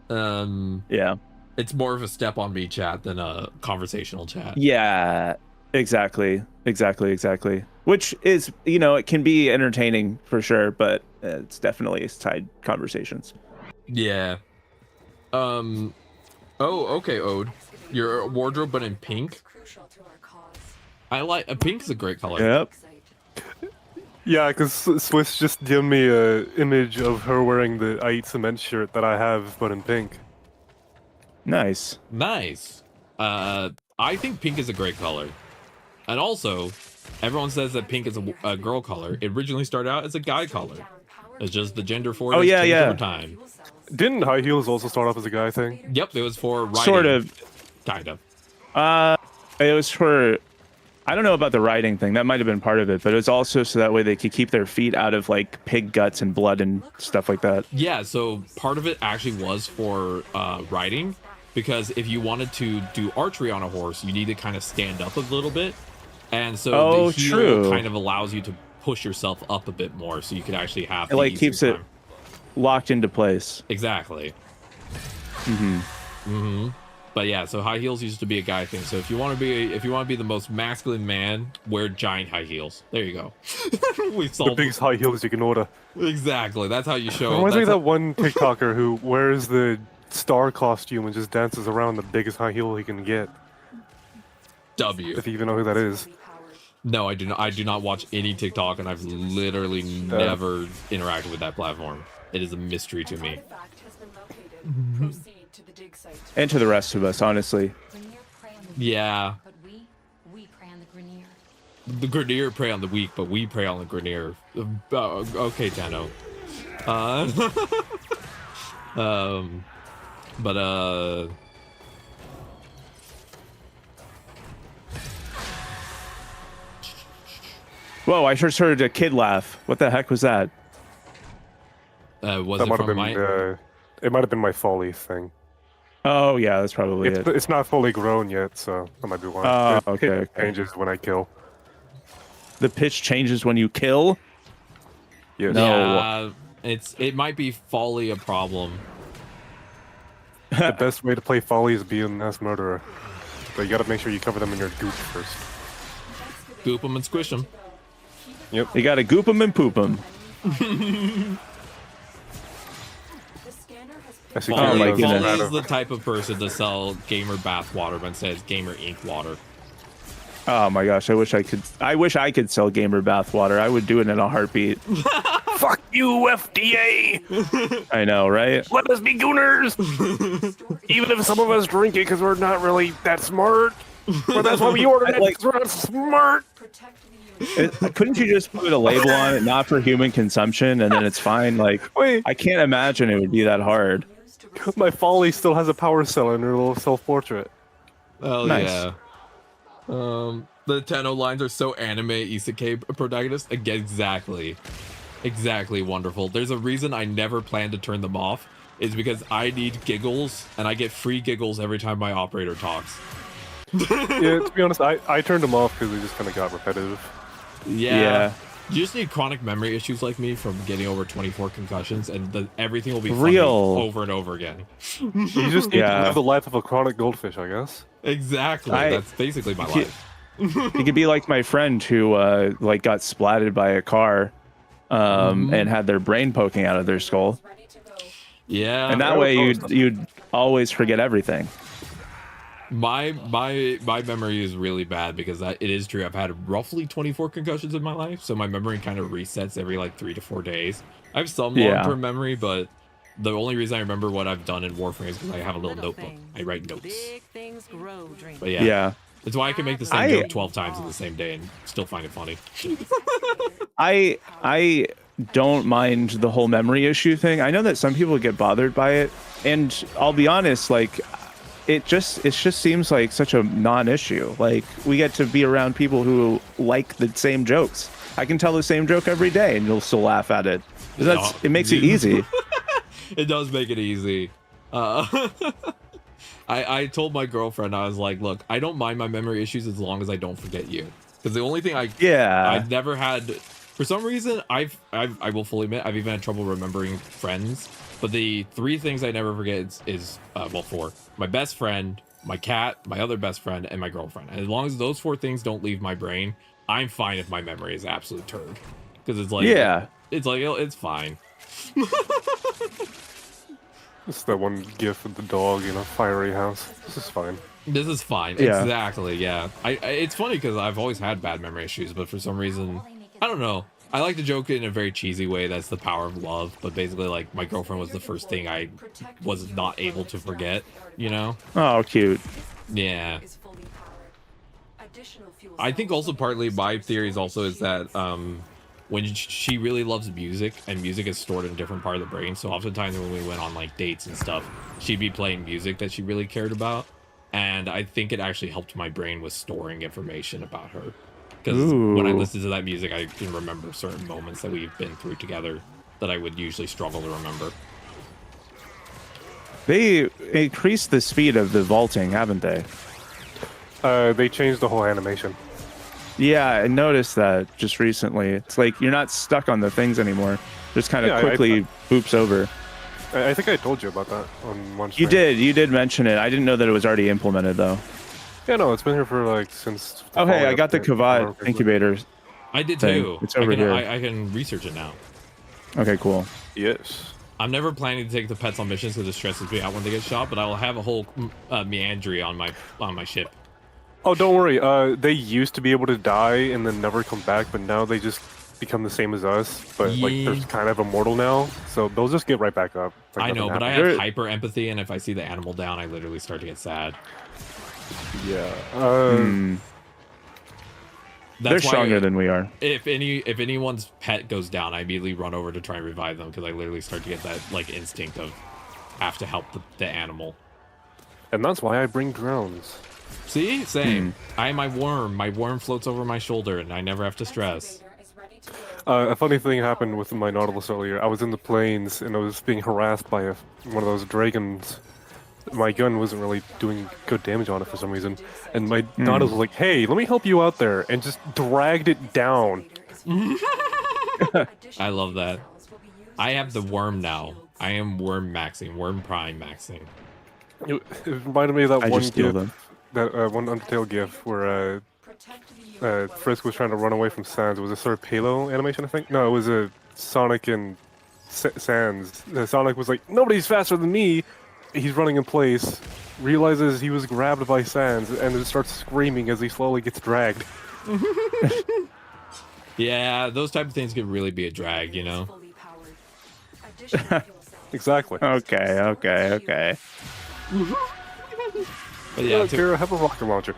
[SPEAKER 10] Yeah.
[SPEAKER 1] It's more of a step on me chat than a conversational chat.
[SPEAKER 10] Yeah, exactly. Which is, it can be entertaining for sure, but it's definitely side conversations.
[SPEAKER 1] Yeah. Oh, okay, Ode. Your wardrobe, but in pink. I like pink is a great color.
[SPEAKER 10] Yep.
[SPEAKER 11] Yeah, because Swiss just gave me a image of her wearing the I Eat Cement shirt that I have, but in pink.
[SPEAKER 10] Nice.
[SPEAKER 1] I think pink is a great color. And also, everyone says that pink is a girl color. It originally started out as a guy color. It's just the gender for it changed over time.
[SPEAKER 11] Didn't high heels also start off as a guy thing?
[SPEAKER 1] Yep, it was for riding.
[SPEAKER 10] Sort of.
[SPEAKER 1] Kind of.
[SPEAKER 10] It was for, I don't know about the riding thing. That might have been part of it, but it was also so that way they could keep their feet out of like pig guts and blood and stuff like that.
[SPEAKER 1] Yeah, so part of it actually was for riding, because if you wanted to do archery on a horse, you need to kind of stand up a little bit. And so the heel kind of allows you to push yourself up a bit more, so you can actually have
[SPEAKER 10] it like keeps it locked into place.
[SPEAKER 1] Exactly. But yeah, so high heels used to be a guy thing. So if you want to be the most masculine man, wear giant high heels. There you go. We solved
[SPEAKER 11] the biggest high heels you can order.
[SPEAKER 1] Exactly. That's how you show.
[SPEAKER 11] Reminds me of that one TikToker who wears the star costume and just dances around the biggest high heel he can get.
[SPEAKER 1] W.
[SPEAKER 11] If you even know who that is.
[SPEAKER 1] No, I do not. I do not watch any TikTok, and I've literally never interacted with that platform. It is a mystery to me.
[SPEAKER 10] And to the rest of us, honestly.
[SPEAKER 1] Yeah.
[SPEAKER 12] But we prey on the Grenier.
[SPEAKER 1] The Grenier prey on the weak, but we prey on the Grenier. Okay, Tano.
[SPEAKER 10] Whoa, I just heard a kid laugh. What the heck was that?
[SPEAKER 1] Was
[SPEAKER 11] that
[SPEAKER 1] it
[SPEAKER 11] might have
[SPEAKER 1] from
[SPEAKER 11] been,
[SPEAKER 1] my...
[SPEAKER 11] it might have been my folly thing.
[SPEAKER 10] Oh, yeah, that's probably it.
[SPEAKER 11] It's not fully grown yet, so that might be why.
[SPEAKER 10] Oh,
[SPEAKER 11] It
[SPEAKER 10] okay.
[SPEAKER 11] changes when I kill.
[SPEAKER 10] The pitch changes when you kill?
[SPEAKER 11] Yes.
[SPEAKER 10] No.
[SPEAKER 1] Yeah, it might be folly a problem.
[SPEAKER 11] The best way to play folly is be a mass murderer. But you gotta make sure you cover them in your goop first.
[SPEAKER 1] Goop them and squish them.
[SPEAKER 11] Yep.
[SPEAKER 10] You gotta goop them and poop them.
[SPEAKER 1] Folly,
[SPEAKER 10] my
[SPEAKER 1] Folly
[SPEAKER 10] goodness.
[SPEAKER 1] is the type of person to sell gamer bath water but says gamer ink water.
[SPEAKER 10] Oh my gosh, I wish I could sell gamer bath water. I would do it in a heartbeat.
[SPEAKER 11] Fuck you, FDA!
[SPEAKER 10] I know, right?
[SPEAKER 11] Let us be gooners! Even if some of us drink it because we're not really that smart. But that's why we ordered it, because we're not smart!
[SPEAKER 10] Couldn't you just put a label on it, not for human consumption, and then it's fine? Like,
[SPEAKER 11] wait,
[SPEAKER 10] I can't imagine it would be that hard.
[SPEAKER 11] My folly still has a power cell in her little self-portrait.
[SPEAKER 1] Oh,
[SPEAKER 10] Nice.
[SPEAKER 1] yeah. The Tenno lines are so anime isekai protagonist. Again, exactly wonderful. There's a reason I never plan to turn them off. Is because I need giggles, and I get free giggles every time my operator talks.
[SPEAKER 11] Yeah, to be honest, I turned them off because they just kind of got repetitive.
[SPEAKER 1] Yeah. You just need chronic memory issues like me from getting over 24 concussions, and everything will be funny
[SPEAKER 10] Real.
[SPEAKER 1] over and over again.
[SPEAKER 11] You just need to live the life of a chronic goldfish, I guess.
[SPEAKER 1] Exactly. That's basically my life.
[SPEAKER 10] You could be like my friend who like got splatted by a car and had their brain poking out of their skull.
[SPEAKER 1] Yeah.
[SPEAKER 10] And that way you'd always forget everything.
[SPEAKER 1] My memory is really bad because it is true. I've had roughly 24 concussions in my life, so my memory kind of resets every like 3 to 4 days. I have some long-term memory, but the only reason I remember what I've done in Warframe is because I have a little notebook. I write notes.
[SPEAKER 12] Big things grow, drink.
[SPEAKER 1] But yeah. That's why I can make the same joke 12 times in the same day and still find it funny.
[SPEAKER 10] I don't mind the whole memory issue thing. I know that some people get bothered by it, and I'll be honest, like it just seems like such a non-issue. Like we get to be around people who like the same jokes. I can tell the same joke every day and you'll still laugh at it. It makes it easy.
[SPEAKER 1] It does make it easy. I told my girlfriend, I was like, look, I don't mind my memory issues as long as I don't forget you. Because the only thing I've never had, for some reason, I will fully admit, I've even had trouble remembering friends. But the 3 things I never forget is well, 4. My best friend, my cat, my other best friend, and my girlfriend. And as long as those 4 things don't leave my brain, I'm fine if my memory is absolute turd. Because it's like, it's fine.
[SPEAKER 11] It's that one gif of the dog in a fiery house. This is fine.
[SPEAKER 1] This is fine.
[SPEAKER 10] Yeah.
[SPEAKER 1] Exactly, yeah. It's funny because I've always had bad memory issues, but for some reason, I don't know. I like to joke in a very cheesy way. That's the power of love. But basically, like, my girlfriend was the first thing I was not able to forget, you know?
[SPEAKER 10] Oh, cute.
[SPEAKER 1] Yeah. I think also partly my theories also is that when she really loves music, and music is stored in a different part of the brain, so oftentimes when we went on like dates and stuff, she'd be playing music that she really cared about, and I think it actually helped my brain with storing information about her, because when I listen to that music, I can remember certain moments that we've been through together that I would usually struggle to remember.
[SPEAKER 10] They increased the speed of the vaulting, haven't they?
[SPEAKER 11] They changed the whole animation.
[SPEAKER 10] Yeah, I noticed that just recently. It's like you're not stuck on the things anymore. Just kind of quickly boops over.
[SPEAKER 11] I think I told you about that on one stream.
[SPEAKER 10] You did mention it. I didn't know that it was already implemented though.
[SPEAKER 11] Yeah, no, it's been here for like since.
[SPEAKER 10] Oh, hey, I got the Kavat incubator.
[SPEAKER 1] I did
[SPEAKER 10] thing.
[SPEAKER 1] too.
[SPEAKER 10] It's over here.
[SPEAKER 1] I can research it now.
[SPEAKER 10] Okay, cool.
[SPEAKER 11] Yes.
[SPEAKER 1] I'm never planning to take the pets on missions because it stresses me out when they get shot, but I will have a whole meandry on my ship.
[SPEAKER 11] Oh, don't worry. They used to be able to die and then never come back, but now they just become the same as us. But like they're kind of immortal now, so they'll just get right back up. Like
[SPEAKER 1] I know, but I
[SPEAKER 11] happened.
[SPEAKER 1] have hyper empathy, and if I see the animal down, I literally start to get sad.
[SPEAKER 11] Yeah.
[SPEAKER 10] They're stronger than we are.
[SPEAKER 1] If anyone's pet goes down, I immediately run over to try and revive them because I literally start to get that like instinct of have to help the animal.
[SPEAKER 11] And that's why I bring drones.
[SPEAKER 1] See, same. I am my worm. My worm floats over my shoulder, and I never have to stress.
[SPEAKER 11] A funny thing happened with my Nautilus earlier. I was in the plains and I was being harassed by one of those dragons. My gun wasn't really doing good damage on it for some reason, and my Nautilus was like, "Hey, let me help you out there," and just dragged it down.
[SPEAKER 1] I love that. I have the worm now. I am worm maxing, worm prime maxing.
[SPEAKER 11] It reminded me of that one gif, that one Undertale gif where Frisk was trying to run away from Sans. It was a sort of Halo animation, I think. No, it was a Sonic and Sans. Sonic was like, "Nobody's faster than me." He's running in place, realizes he was grabbed by Sans, and then starts screaming as he slowly gets dragged.
[SPEAKER 1] Yeah, those type of things could really be a drag, you know?
[SPEAKER 11] Exactly.
[SPEAKER 10] Okay.
[SPEAKER 1] But yeah,
[SPEAKER 11] Kira, have a rocket launcher.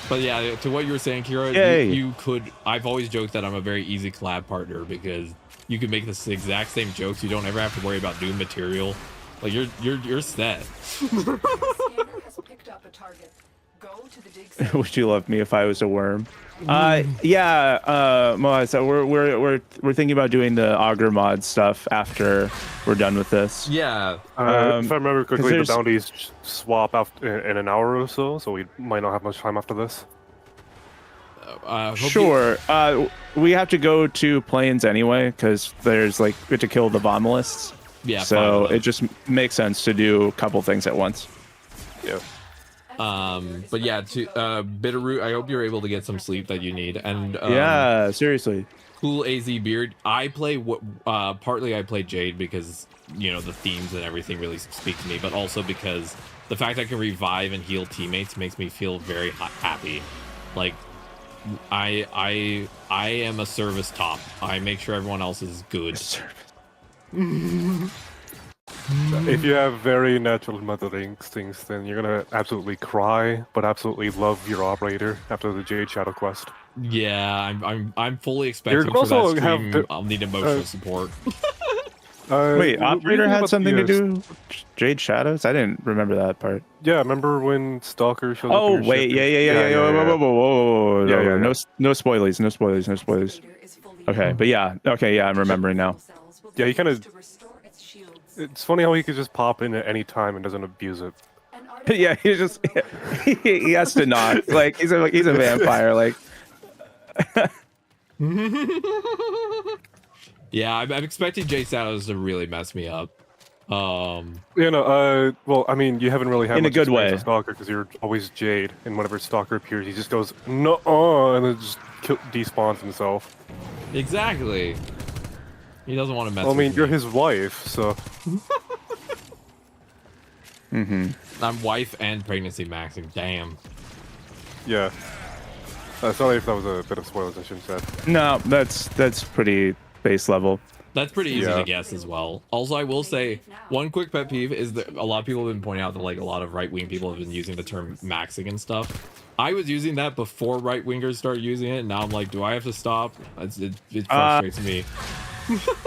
[SPEAKER 1] But yeah, to what you were saying, Kira, you could. I've always joked that I'm a very easy collab partner because you can make the exact same jokes. You don't ever have to worry about new material. Like you're set.
[SPEAKER 10] Would you love me if I was a worm? Yeah, Moa, so we're thinking about doing the auger mod stuff after we're done with this.
[SPEAKER 1] Yeah.
[SPEAKER 11] If I remember correctly, the bounties swap after in an hour or so we might not have much time after this.
[SPEAKER 10] Sure. We have to go to plains anyway because there's we have to kill the Vomalists.
[SPEAKER 1] Yeah.
[SPEAKER 10] So it just makes sense to do a couple things at once.
[SPEAKER 11] Yeah.
[SPEAKER 1] But yeah, to Bitterroot, I hope you're able to get some sleep that you need. And
[SPEAKER 10] yeah, seriously.
[SPEAKER 1] Cool AZ Beard. I play partly I play Jade because the themes and everything really speak to me, but also because the fact I can revive and heal teammates makes me feel very happy. Like I am a service top. I make sure everyone else is good.
[SPEAKER 11] If you have very natural mother instincts, then you're gonna absolutely cry, but absolutely love your operator after the Jade Shadow quest.
[SPEAKER 1] Yeah, I'm fully expecting for that stream. I'll need emotional support.
[SPEAKER 10] Wait, operator had something to do with Jade Shadows? I didn't remember that part.
[SPEAKER 11] Yeah, remember when Stalker showed up?
[SPEAKER 10] Oh wait, yeah. Whoa.
[SPEAKER 11] Yeah.
[SPEAKER 10] No spoilies. Okay, but yeah, I'm remembering now.
[SPEAKER 11] Yeah, he kind of. It's funny how he could just pop in at any time and doesn't abuse it.
[SPEAKER 10] Yeah, he has to not. Like he's a vampire. Like.
[SPEAKER 1] Yeah, I'm expecting Jade Shadows to really mess me up.
[SPEAKER 11] Well, I mean, you haven't really had
[SPEAKER 10] in
[SPEAKER 11] much
[SPEAKER 10] a good way
[SPEAKER 11] with Stalker because you're always Jade, and whenever Stalker appears, he just goes no, and then just despawns himself.
[SPEAKER 1] Exactly. He doesn't want to mess.
[SPEAKER 11] Well, I mean,
[SPEAKER 1] with
[SPEAKER 11] you're
[SPEAKER 1] me.
[SPEAKER 11] his wife, so.
[SPEAKER 1] I'm wife and pregnancy maxing. Damn.
[SPEAKER 11] Yeah. Sorry if that was a bit of spoilers. I shouldn't have said.
[SPEAKER 10] No, that's pretty base level.
[SPEAKER 1] That's pretty easy to guess as well. Also, I will say one quick pet peeve is that a lot of people have been pointing out that a lot of right-wing people have been using the term maxing and stuff. I was using that before right-wingers started using it, and now I'm like, do I have to stop? It frustrates me.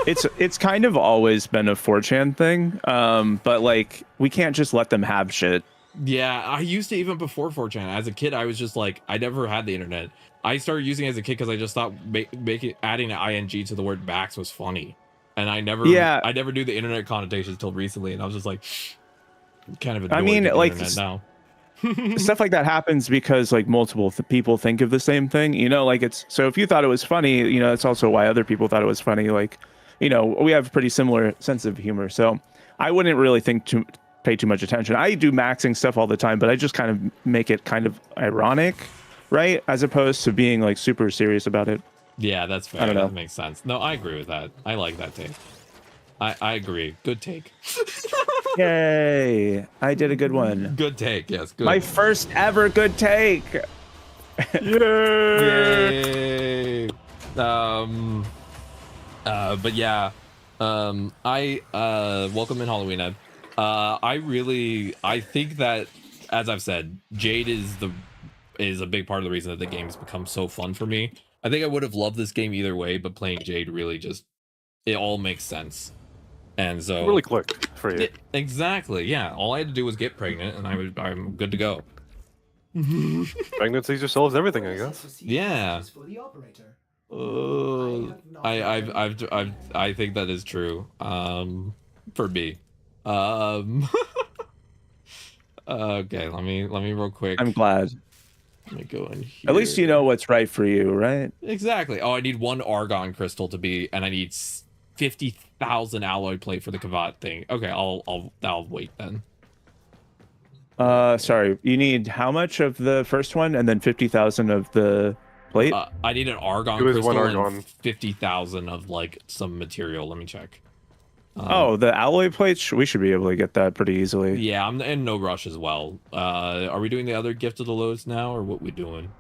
[SPEAKER 10] It's kind of always been a 4chan thing, but we can't just let them have shit.
[SPEAKER 1] Yeah, I used to even before 4chan. As a kid, I was just like, I never had the internet. I started using it as a kid because I just thought adding an ing to the word max was funny, and I never knew the internet connotations until recently, and I was just like, kind of annoyed with the internet now.
[SPEAKER 10] Stuff like that happens because multiple people think of the same thing, it's so if you thought it was funny, that's also why other people thought it was funny. We have a pretty similar sense of humor, so I wouldn't really pay too much attention. I do maxing stuff all the time, but I just kind of make it kind of ironic, right, as opposed to being super serious about it.
[SPEAKER 1] Yeah, that's fair.
[SPEAKER 10] I don't know.
[SPEAKER 1] That makes sense. No, I agree with that. I like that take. I agree. Good take.
[SPEAKER 10] Yay! I did a good one.
[SPEAKER 1] Good take. Yes. Good.
[SPEAKER 10] My first ever good take.
[SPEAKER 1] Yay! But yeah, I welcome in Halloween, Ed. I think that, as I've said, Jade is a big part of the reason that the game's become so fun for me. I think I would have loved this game either way, but playing Jade really just, it all makes sense. And so
[SPEAKER 11] It really clicked for you.
[SPEAKER 1] Exactly. Yeah. All I had to do was get pregnant, and I'm good to go.
[SPEAKER 11] Pregnancy just solves everything, I guess.
[SPEAKER 1] Yeah. I think that is true. For me. Okay, let me real quick.
[SPEAKER 10] I'm glad.
[SPEAKER 1] Let me go in here.
[SPEAKER 10] At least you know what's right for you, right?
[SPEAKER 1] Exactly. Oh, I need 1 argon crystal to be, and I need 50,000 alloy plate for the Kavat thing. Okay, I'll wait then.
[SPEAKER 10] Sorry, you need how much of the first one, and then 50,000 of the plate?
[SPEAKER 1] I need an argon crystal and 50,000 of like some material. Let me check.
[SPEAKER 10] Oh, the alloy plates? We should be able to get that pretty easily.
[SPEAKER 1] Yeah, I'm in no rush as well. Are we doing the other Gift of the Loads now, or what we doing?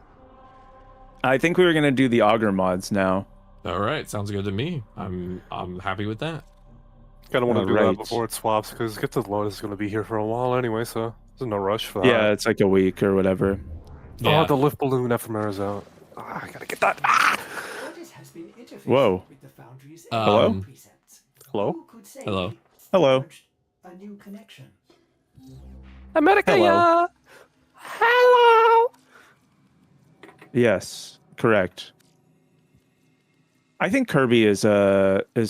[SPEAKER 10] I think we were gonna do the auger mods now.
[SPEAKER 1] All right, sounds good to me. I'm happy with that.
[SPEAKER 11] Kind of want to do that before it swaps, because Gift of the Load is going to be here for a while anyway, so there's no rush for that.
[SPEAKER 10] Yeah, it's like a week or whatever.
[SPEAKER 11] Yeah. Oh, the lift balloon ephemera's out. Oh, I gotta get that.
[SPEAKER 10] Whoa. Hello?
[SPEAKER 11] Hello?
[SPEAKER 1] Hello.
[SPEAKER 10] Hello.
[SPEAKER 13] A new connection.
[SPEAKER 11] America.
[SPEAKER 10] Hello.
[SPEAKER 11] Hello.
[SPEAKER 10] Yes, correct. I think Kirby is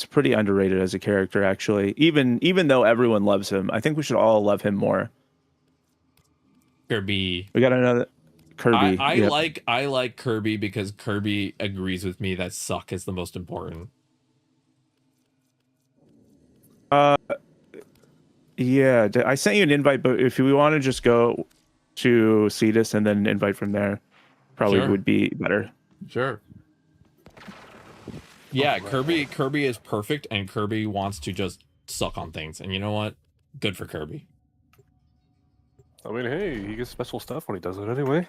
[SPEAKER 10] pretty underrated as a character, actually. Even though everyone loves him, I think we should all love him more.
[SPEAKER 1] Kirby.
[SPEAKER 10] We got another Kirby.
[SPEAKER 1] I like Kirby because Kirby agrees with me that suck is the most important.
[SPEAKER 10] Yeah, I sent you an invite, but if we want to just go to Cetus and then invite from there, probably would be better.
[SPEAKER 1] Sure. Yeah, Kirby is perfect, and Kirby wants to just suck on things. And you know what? Good for Kirby.
[SPEAKER 11] I mean, hey, he gets special stuff when he does it anyway.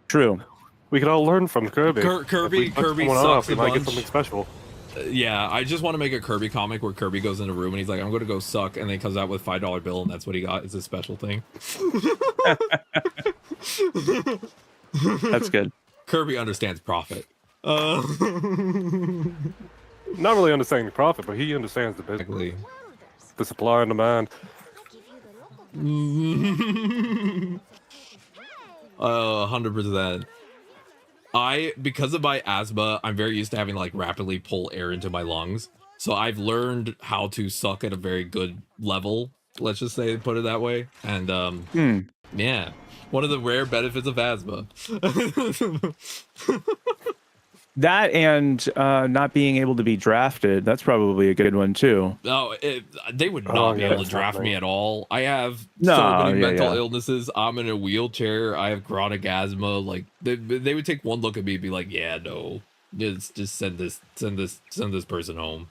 [SPEAKER 10] True.
[SPEAKER 11] We could all learn from Kirby.
[SPEAKER 1] Kirby
[SPEAKER 11] sucks.
[SPEAKER 1] We
[SPEAKER 11] Might get something special.
[SPEAKER 1] Yeah, I just want to make a Kirby comic where Kirby goes in a room and he's like, "I'm going to go suck," and then he comes out with $5 bill, and that's what he got. It's a special thing.
[SPEAKER 10] That's good.
[SPEAKER 1] Kirby understands profit.
[SPEAKER 11] Not really understanding profit, but he understands the business. The supply and demand.
[SPEAKER 1] 100%. Because of my asthma, I'm very used to having like rapidly pull air into my lungs. So I've learned how to suck at a very good level. Let's just say, put it that way. And yeah, one of the rare benefits of asthma.
[SPEAKER 10] That and not being able to be drafted. That's probably a good one too.
[SPEAKER 1] No, they would not be able to draft me at all. I have so many mental illnesses. I'm in a wheelchair. I have chronic asthma. Like they would take one look at me and be like, "Yeah, no, just send this person home."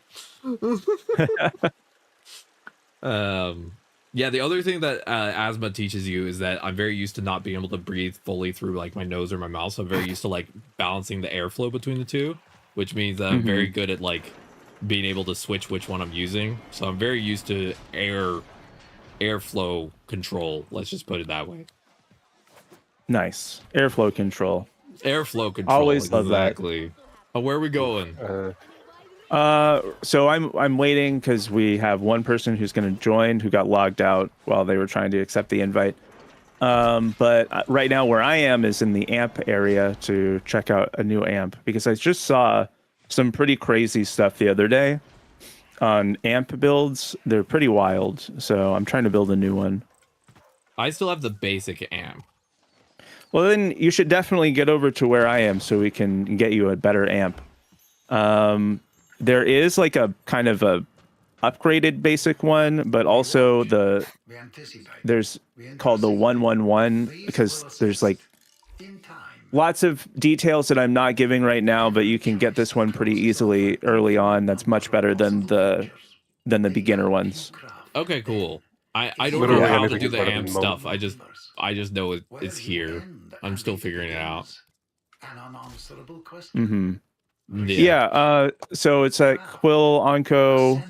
[SPEAKER 1] Yeah, the other thing that asthma teaches you is that I'm very used to not being able to breathe fully through like my nose or my mouth. So I'm very used to like balancing the airflow between the two, which means that I'm very good at like being able to switch which one I'm using. So I'm very used to airflow control. Let's just put it that way.
[SPEAKER 10] Nice. Airflow control.
[SPEAKER 1] Airflow control.
[SPEAKER 10] Always love that.
[SPEAKER 1] Oh, where are we going?
[SPEAKER 10] So I'm waiting because we have one person who's going to join who got logged out while they were trying to accept the invite. But right now where I am is in the amp area to check out a new amp because I just saw some pretty crazy stuff the other day on amp builds. They're pretty wild. So I'm trying to build a new one.
[SPEAKER 1] I still have the basic amp.
[SPEAKER 10] Well, then you should definitely get over to where I am so we can get you a better amp. There is like a kind of a upgraded basic one, but also there's called the 111 because there's like lots of details that I'm not giving right now, but you can get this one pretty easily early on. That's much better than the beginner ones.
[SPEAKER 1] Okay, cool. I don't know
[SPEAKER 11] Literally
[SPEAKER 1] how to
[SPEAKER 11] anything
[SPEAKER 1] do
[SPEAKER 11] is
[SPEAKER 1] the
[SPEAKER 11] better than
[SPEAKER 1] amp
[SPEAKER 11] most.
[SPEAKER 1] stuff. I just know it's here. I'm still figuring it out.
[SPEAKER 10] Yeah. So it's at Quill Onco.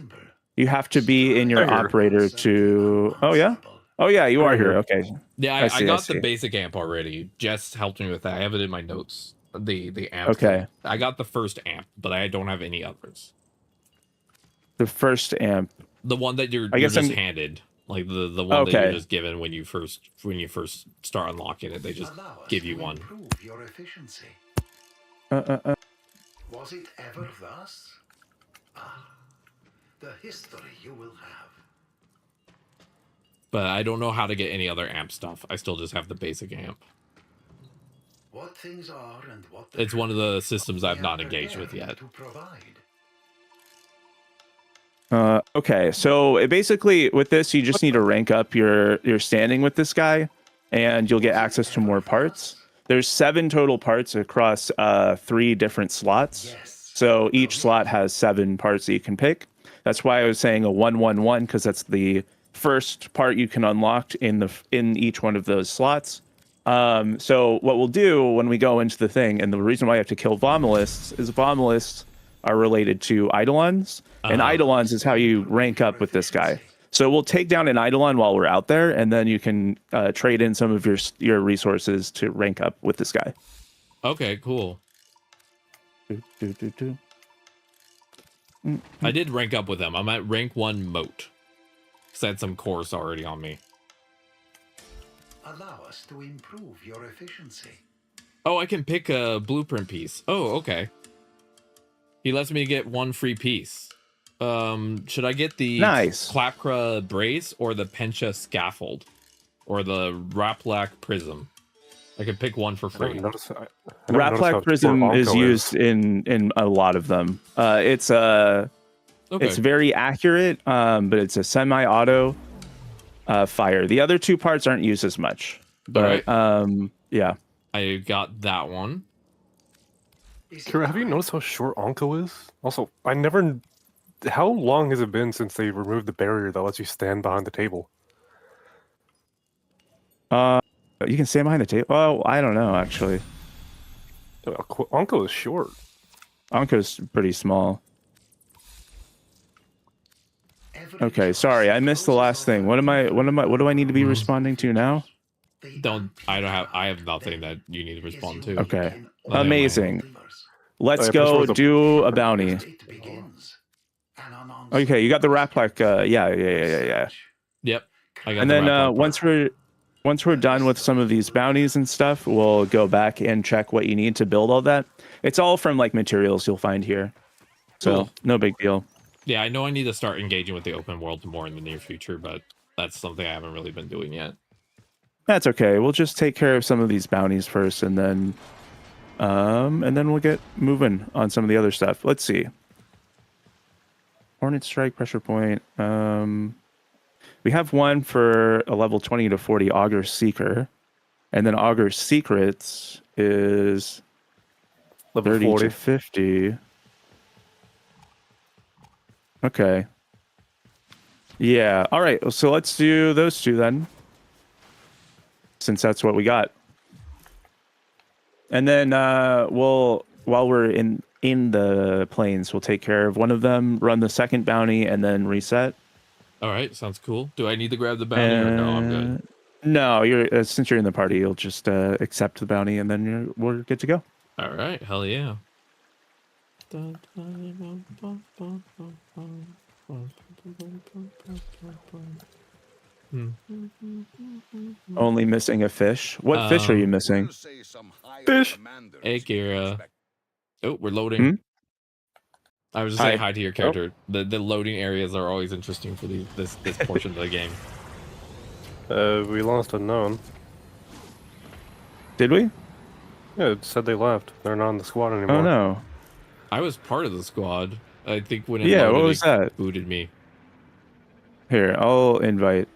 [SPEAKER 10] You have to be in your
[SPEAKER 11] I'm here.
[SPEAKER 10] operator to. Oh yeah. Oh yeah, you
[SPEAKER 11] I'm
[SPEAKER 10] are
[SPEAKER 11] right
[SPEAKER 10] here.
[SPEAKER 11] here.
[SPEAKER 10] Okay.
[SPEAKER 1] Yeah, I
[SPEAKER 10] I
[SPEAKER 1] got
[SPEAKER 10] see.
[SPEAKER 1] the basic amp already. Jess helped me with that. I have it in my notes. The amp.
[SPEAKER 10] Okay.
[SPEAKER 1] Thing. I got the first amp, but I don't have any others.
[SPEAKER 10] The first amp.
[SPEAKER 1] The one that you're
[SPEAKER 10] guess
[SPEAKER 1] just
[SPEAKER 10] I'm-
[SPEAKER 1] handed, like the one that you're
[SPEAKER 10] Okay.
[SPEAKER 1] just given when you first start unlocking it. They just give you one.
[SPEAKER 9] Your efficiency. Was it ever thus? Ah, the history you will have.
[SPEAKER 1] But I don't know how to get any other amp stuff. I still just have the basic amp.
[SPEAKER 9] What things are and what
[SPEAKER 1] It's one of the systems I've not engaged with yet.
[SPEAKER 9] to provide.
[SPEAKER 10] Okay, so basically with this, you just need to rank up your standing with this guy, and you'll get access to more parts. There's 7 total parts across 3 different slots. So each slot has 7 parts that you can pick. That's why I was saying a 1-1-1, because that's the first part you can unlock in each one of those slots. So what we'll do when we go into the thing, and the reason why I have to kill Vomilists is Vomilists are related to Eidolons, and Eidolons is how you rank up with this guy. So we'll take down an Eidolon while we're out there, and then you can trade in some of your resources to rank up with this guy.
[SPEAKER 1] Okay, cool. I did rank up with them. I'm at rank 1 moat. Because I had some course already on me.
[SPEAKER 9] Allow us to improve your efficiency.
[SPEAKER 1] Oh, I can pick a blueprint piece. Oh, okay. He lets me get 1 free piece. Should I get the Clapcra brace or the Pencha scaffold? Or the Raplak prism? I can pick one for free.
[SPEAKER 10] Raplak prism is used in a lot of them. It's very accurate, but it's a semi-auto fire. The other 2 parts aren't used as much. But yeah.
[SPEAKER 1] I got that one.
[SPEAKER 11] Kira, have you noticed how short Onko is? Also, how long has it been since they removed the barrier that lets you stand behind the table?
[SPEAKER 10] You can stand behind the table. Oh, I don't know, actually.
[SPEAKER 11] Onko is short.
[SPEAKER 10] Onko's pretty small. Okay, sorry, I missed the last thing. What do I need to be responding to now?
[SPEAKER 1] I have nothing that you need to respond to.
[SPEAKER 10] Okay. Amazing. Let's go do a bounty. Okay, you got the Raplak. Yeah.
[SPEAKER 1] Yep.
[SPEAKER 10] And then once we're done with some of these bounties and stuff, we'll go back and check what you need to build all that. It's all from like materials you'll find here. So no big deal.
[SPEAKER 1] Yeah, I know I need to start engaging with the open world more in the near future, but that's something I haven't really been doing yet.
[SPEAKER 10] That's okay. We'll just take care of some of these bounties first, and then we'll get moving on some of the other stuff. Let's see. Hornet Strike, Pressure Point. We have one for a level 20 to 40 Augur Seeker, and then Augur Secrets is level 30 40 to 50. Okay. Yeah. All right. So let's do those 2 then, since that's what we got. And then while we're in the plains, we'll take care of one of them, run the second bounty, and then reset.
[SPEAKER 1] All right, sounds cool. Do I need to grab the bounty or no? I'm good.
[SPEAKER 10] No, you're since you're in the party, you'll just accept the bounty, and then we're good to go.
[SPEAKER 1] All right, hell yeah.
[SPEAKER 10] Only missing a fish. What fish are you missing?
[SPEAKER 11] Fish.
[SPEAKER 1] Hey, Kira. Oh, we're loading. I was just saying hi to your character. The loading areas are always interesting for this portion of the game.
[SPEAKER 11] We lost Unknown.
[SPEAKER 10] Did we?
[SPEAKER 11] Yeah, it said they left. They're not on the squad anymore.
[SPEAKER 10] Oh no.
[SPEAKER 1] I was part of the squad. I think when it
[SPEAKER 10] loaded,
[SPEAKER 1] what
[SPEAKER 10] was that?
[SPEAKER 1] Booted me.
[SPEAKER 10] Here, I'll invite.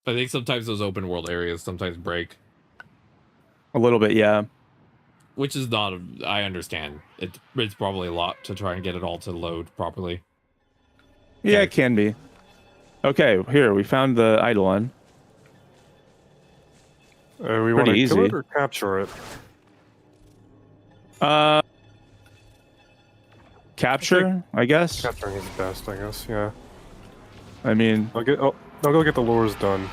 [SPEAKER 1] I think sometimes those open world areas sometimes break.
[SPEAKER 10] A little bit, yeah.
[SPEAKER 1] Which is not, I understand. It's probably a lot to try and get it all to load properly.
[SPEAKER 10] Yeah,
[SPEAKER 1] Okay.
[SPEAKER 10] it can be. Okay, here, we found the Eidolon.
[SPEAKER 11] We want to kill it or capture it?
[SPEAKER 10] Capture, I guess.
[SPEAKER 11] Capturing is best, I guess. Yeah.
[SPEAKER 10] I mean,
[SPEAKER 11] I'll go get the lures done.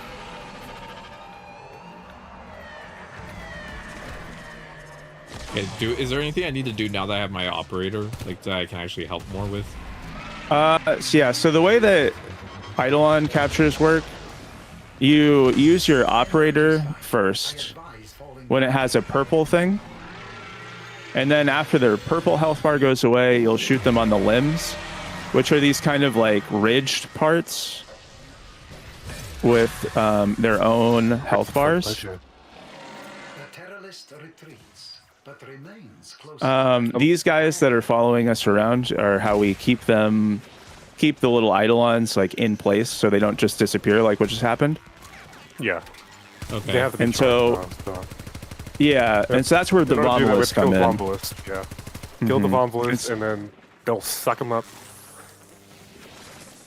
[SPEAKER 1] Okay, is there anything I need to do now that I have my operator, like that I can actually help more with?
[SPEAKER 10] So the way that Eidolon captures work, you use your operator first when it has a purple thing. And then after their purple health bar goes away, you'll shoot them on the limbs, which are these kind of like ridged parts with their own health bars. These guys that are following us around are how we keep the little Eidolons like in place so they don't just disappear like what just happened.
[SPEAKER 11] Yeah.
[SPEAKER 1] Okay.
[SPEAKER 11] They have to be
[SPEAKER 10] and so that's where the Vomulus come in.
[SPEAKER 11] Yeah. Kill the Vomulus and then they'll suck them up.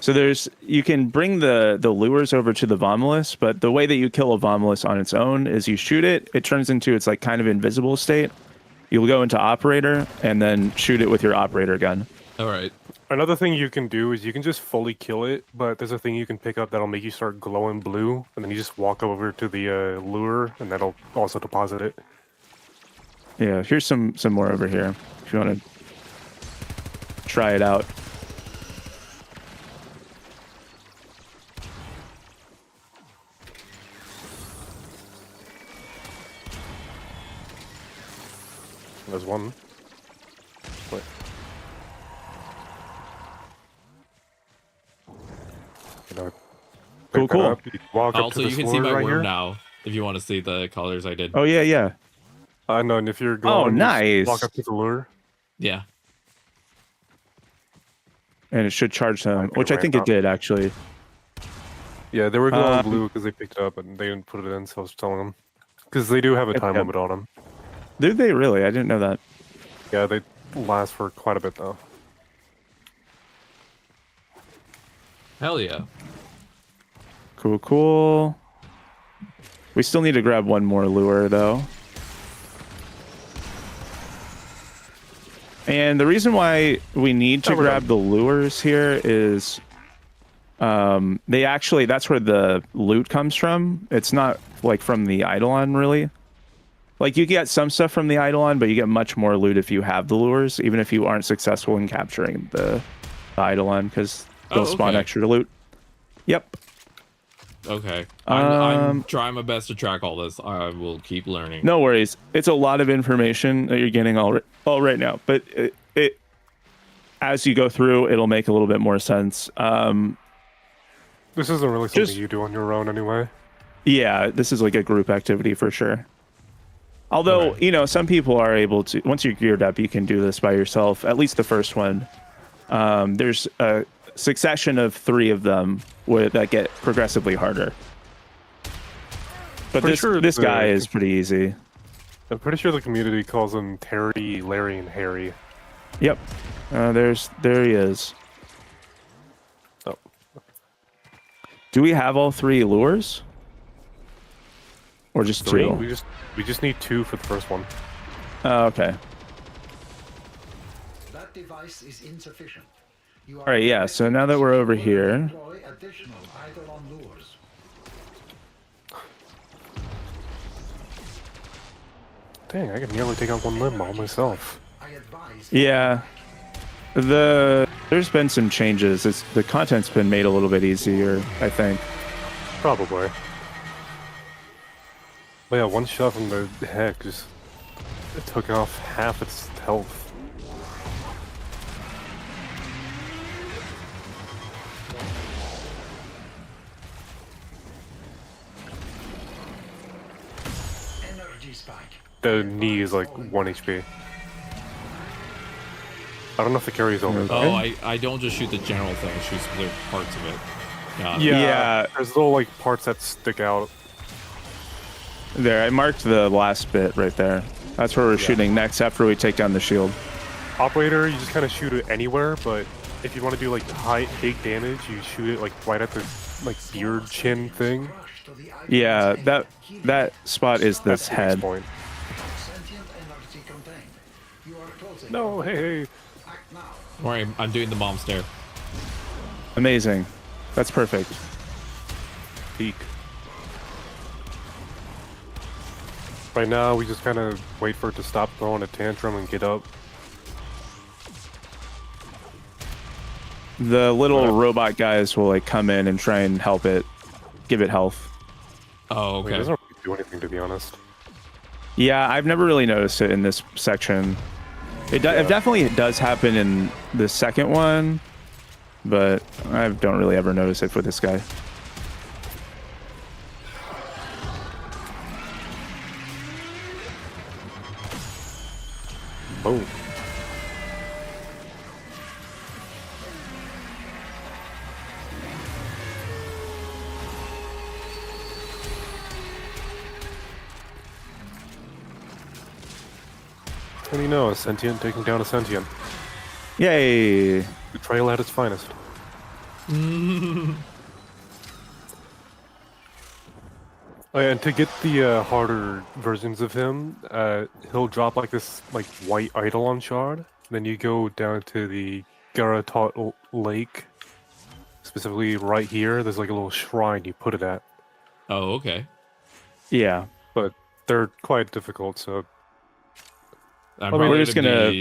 [SPEAKER 10] So you can bring the lures over to the Vomulus, but the way that you kill a Vomulus on its own is you shoot it, it turns into its like kind of invisible state. You'll go into operator and then shoot it with your operator gun.
[SPEAKER 1] All right.
[SPEAKER 11] Another thing you can do is you can just fully kill it, but there's a thing you can pick up that'll make you start glowing blue, and then you just walk over to the lure, and that'll also deposit it.
[SPEAKER 10] Yeah, here's some more over here if you want to try it out.
[SPEAKER 11] There's one. Wait.
[SPEAKER 10] Cool.
[SPEAKER 11] Walk up
[SPEAKER 1] Also,
[SPEAKER 11] to
[SPEAKER 1] you can see my
[SPEAKER 11] right
[SPEAKER 1] worm
[SPEAKER 11] here.
[SPEAKER 1] now if you want to see the colors I did.
[SPEAKER 10] Oh, yeah.
[SPEAKER 11] I know, and if you're glowing,
[SPEAKER 10] nice.
[SPEAKER 11] walk up to the lure.
[SPEAKER 1] Yeah.
[SPEAKER 10] And it should charge them, which I think it did, actually.
[SPEAKER 11] Yeah, they were glowing blue because they picked it up and they didn't put it in, so I was telling them. Because they do have a time limit on them.
[SPEAKER 10] Do they really? I didn't know that.
[SPEAKER 11] Yeah, they last for quite a bit, though.
[SPEAKER 1] Hell yeah.
[SPEAKER 10] Cool. We still need to grab one more lure, though. And the reason why we need to grab the lures here is that's where the loot comes from. It's not like from the Eidolon, really. Like, you get some stuff from the Eidolon, but you get much more loot if you have the lures, even if you aren't successful in capturing the Eidolon, because they'll spawn extra loot. Yep.
[SPEAKER 1] Okay. I'm trying my best to track all this. I will keep learning.
[SPEAKER 10] No worries. It's a lot of information that you're getting all right now, but it as you go through, it'll make a little bit more sense.
[SPEAKER 11] This isn't really something you do on your own anyway.
[SPEAKER 10] Yeah, this is like a group activity for sure. Although, some people are able to, once you're geared up, you can do this by yourself, at least the first one. There's a succession of 3 of them that get progressively harder. But this guy is pretty easy.
[SPEAKER 11] I'm pretty sure the community calls him Terry, Larry, and Harry.
[SPEAKER 10] Yep. There he is.
[SPEAKER 11] Oh.
[SPEAKER 10] Do we have all 3 lures? Or just 2?
[SPEAKER 11] We just need 2 for the first one.
[SPEAKER 10] Oh, okay.
[SPEAKER 13] That device is insufficient.
[SPEAKER 10] All right, yeah. So now that we're over here,
[SPEAKER 11] dang, I can nearly take out one limb all myself.
[SPEAKER 10] Yeah. There's been some changes. The content's been made a little bit easier, I think.
[SPEAKER 11] Probably. But yeah, one shot from the heck just took off half its health. The knee is like 1 HP. I don't know if the carry's over.
[SPEAKER 1] Oh, I don't just shoot the general thing, I shoot the parts of it.
[SPEAKER 11] Yeah, there's little like parts that stick out.
[SPEAKER 10] There, I marked the last bit right there. That's where we're shooting next after we take down the shield.
[SPEAKER 11] Operator, you just kind of shoot it anywhere, but if you want to do like big damage, you shoot it like right at the like beard chin thing.
[SPEAKER 10] Yeah, that spot is this head.
[SPEAKER 11] Point. No, hey.
[SPEAKER 1] Alright, I'm doing the mom stare.
[SPEAKER 10] Amazing. That's perfect.
[SPEAKER 11] Peak. Right now, we just kind of wait for it to stop throwing a tantrum and get up.
[SPEAKER 10] The little robot guys will like come in and try and help it, give it health.
[SPEAKER 1] Oh, okay.
[SPEAKER 11] It doesn't really do anything, to be honest.
[SPEAKER 10] Yeah, I've never really noticed it in this section. It definitely does happen in the second one, but I don't really ever notice it for this guy.
[SPEAKER 11] Boom. What do you know? A sentient taking down a sentient.
[SPEAKER 10] Yay!
[SPEAKER 11] Betrayal at its finest. Oh, yeah, and to get the harder versions of him, he'll drop like this like white eidolon shard. Then you go down to the Garatot Lake, specifically right here. There's like a little shrine you put it at.
[SPEAKER 1] Oh, okay.
[SPEAKER 10] Yeah,
[SPEAKER 11] but they're quite difficult. So
[SPEAKER 10] we're just gonna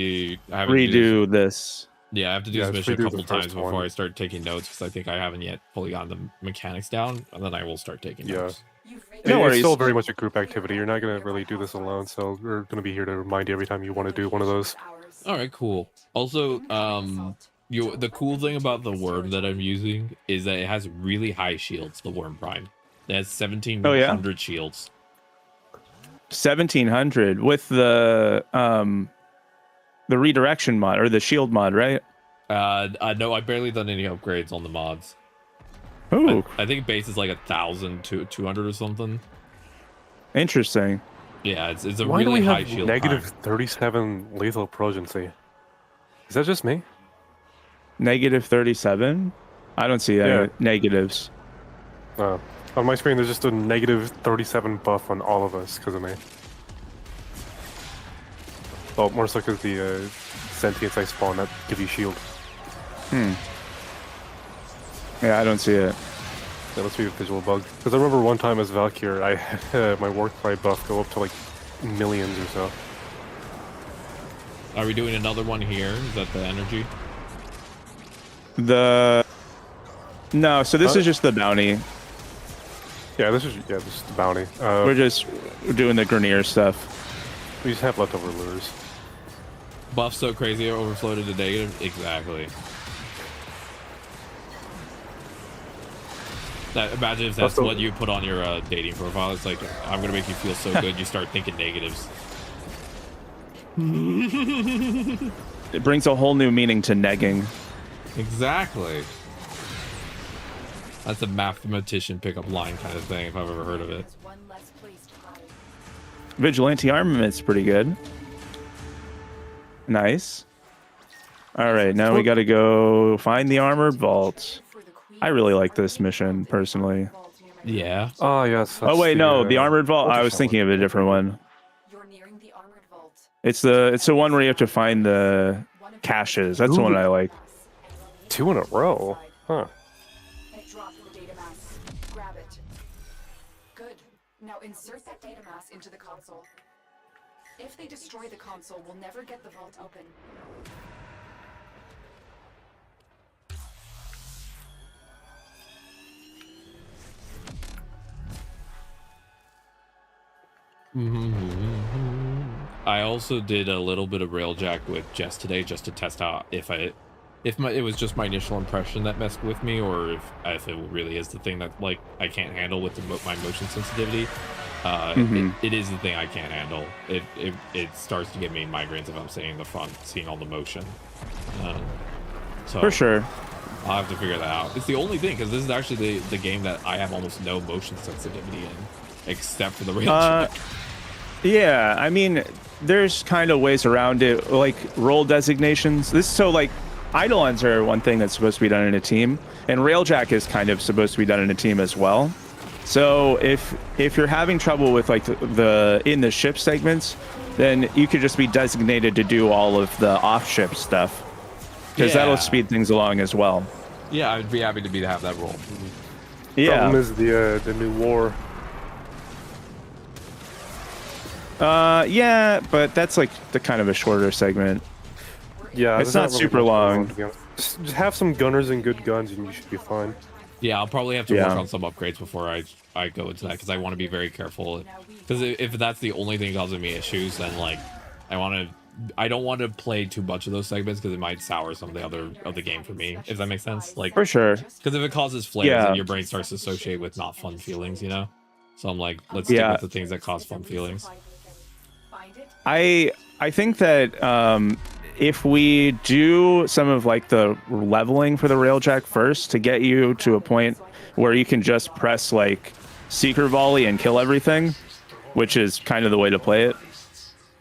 [SPEAKER 10] redo this.
[SPEAKER 1] Yeah, I have to do this mission a couple times before I start taking notes because I think I haven't yet fully gotten the mechanics down, and then I will start taking notes.
[SPEAKER 10] No worries.
[SPEAKER 11] It's still very much a group activity. You're not going to really do this alone, so we're going to be here to remind you every time you want to do one of those.
[SPEAKER 1] All right, cool. Also, the cool thing about the worm that I'm using is that it has really high shields. The worm prime, it has 1,700 shields.
[SPEAKER 10] 1,700 with the redirection mod or the shield mod, right?
[SPEAKER 1] No, I barely done any upgrades on the mods.
[SPEAKER 10] Ooh.
[SPEAKER 1] I think base is like 1,000 to 200 or something.
[SPEAKER 10] Interesting.
[SPEAKER 1] Yeah, it's a
[SPEAKER 11] Why
[SPEAKER 1] really
[SPEAKER 11] do we
[SPEAKER 1] high
[SPEAKER 11] have
[SPEAKER 1] shield.
[SPEAKER 11] negative 37 lethal progency? Is that just me?
[SPEAKER 10] Negative 37? I don't see any negatives.
[SPEAKER 11] On my screen, there's just a negative 37 buff on all of us because of me. Well, more so because the sentients I spawn that give you shield.
[SPEAKER 10] Yeah, I don't see it.
[SPEAKER 11] That must be a visual bug. Because I remember one time as Valkyr, I had my work cry buff go up to like millions or so.
[SPEAKER 1] Are we doing another one here? Is that the energy?
[SPEAKER 10] No, so this is just the bounty.
[SPEAKER 11] Yeah, this is the bounty.
[SPEAKER 10] We're doing the Grenier stuff.
[SPEAKER 11] We just have leftover lures.
[SPEAKER 1] Buff so crazy, overflow to negative. Exactly. Imagine if that's what you put on your dating profile. It's like, I'm gonna make you feel so good. You start thinking negatives.
[SPEAKER 10] It brings a whole new meaning to negging.
[SPEAKER 1] Exactly. That's a mathematician pickup line kind of thing, if I've ever heard of it.
[SPEAKER 10] Vigilante armament's pretty good. Nice. All right, now we got to go find the armored vault. I really like this mission personally.
[SPEAKER 1] Yeah.
[SPEAKER 11] Oh yes.
[SPEAKER 10] Oh wait, no, the armored vault. I was thinking of a different one. It's the one where you have to find the caches. That's the one I like.
[SPEAKER 11] 2 in a row, huh?
[SPEAKER 3] Grab it. Good. Now insert that data mass into the console. If they destroy the console, we'll never get the vault open.
[SPEAKER 1] I also did a little bit of railjack with Jess today just to test out if it was just my initial impression that messed with me, or if it really is the thing that like I can't handle with my motion sensitivity. It is the thing I can't handle. It starts to give me migraines if I'm sitting in the front seeing all the motion.
[SPEAKER 10] For sure.
[SPEAKER 1] I'll have to figure that out. It's the only thing, because this is actually the game that I have almost no motion sensitivity in, except for the railjack.
[SPEAKER 10] Yeah, I mean, there's kind of ways around it, like role designations. Like Eidolons are one thing that's supposed to be done in a team, and railjack is kind of supposed to be done in a team as well. So if you're having trouble with like the in the ship segments, then you could just be designated to do all of the off-ship stuff, because that'll speed things along as well.
[SPEAKER 1] Yeah, I'd be happy to have that role.
[SPEAKER 10] Yeah.
[SPEAKER 11] Problem is the new war.
[SPEAKER 10] Yeah, but that's like the kind of a shorter segment.
[SPEAKER 11] Yeah,
[SPEAKER 10] it's not super long.
[SPEAKER 11] Just have some gunners and good guns, and you should be fine.
[SPEAKER 1] Yeah, I'll probably have to work on some upgrades before I go into that, because I want to be very careful. Because if that's the only thing causing me issues, then like I don't want to play too much of those segments, because it might sour some of the other of the game for me, if that makes sense. Like
[SPEAKER 10] for sure.
[SPEAKER 1] Because if it causes flares, then your brain starts to associate with not fun feelings, you know. So I'm like, let's stick with the things that cause fun feelings.
[SPEAKER 10] I think that if we do some of like the leveling for the railjack first to get you to a point where you can just press like seeker volley and kill everything, which is kind of the way to play it.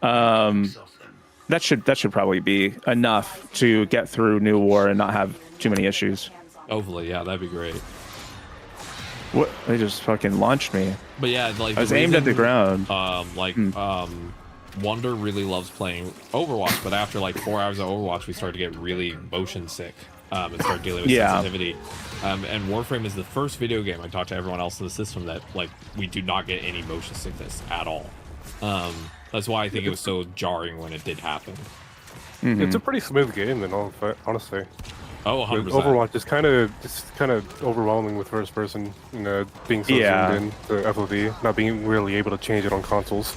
[SPEAKER 10] That should probably be enough to get through New War and not have too many issues.
[SPEAKER 1] Hopefully, yeah, that'd be great.
[SPEAKER 10] What? They just fucking launched me.
[SPEAKER 1] But yeah, like
[SPEAKER 10] I was aimed at the ground.
[SPEAKER 1] Wonder really loves playing Overwatch, but after like 4 hours of Overwatch, we started to get really motion sick and start dealing with sensitivity. And Warframe is the first video game I talked to everyone else in the system that like we do not get any motion sickness at all. That's why I think it was so jarring when it did happen.
[SPEAKER 11] It's a pretty smooth game, then, honestly.
[SPEAKER 1] Oh, 100%.
[SPEAKER 11] Overwatch is kind of overwhelming with first person, you know, being so zoomed in to FOV, not being really able to change it on consoles.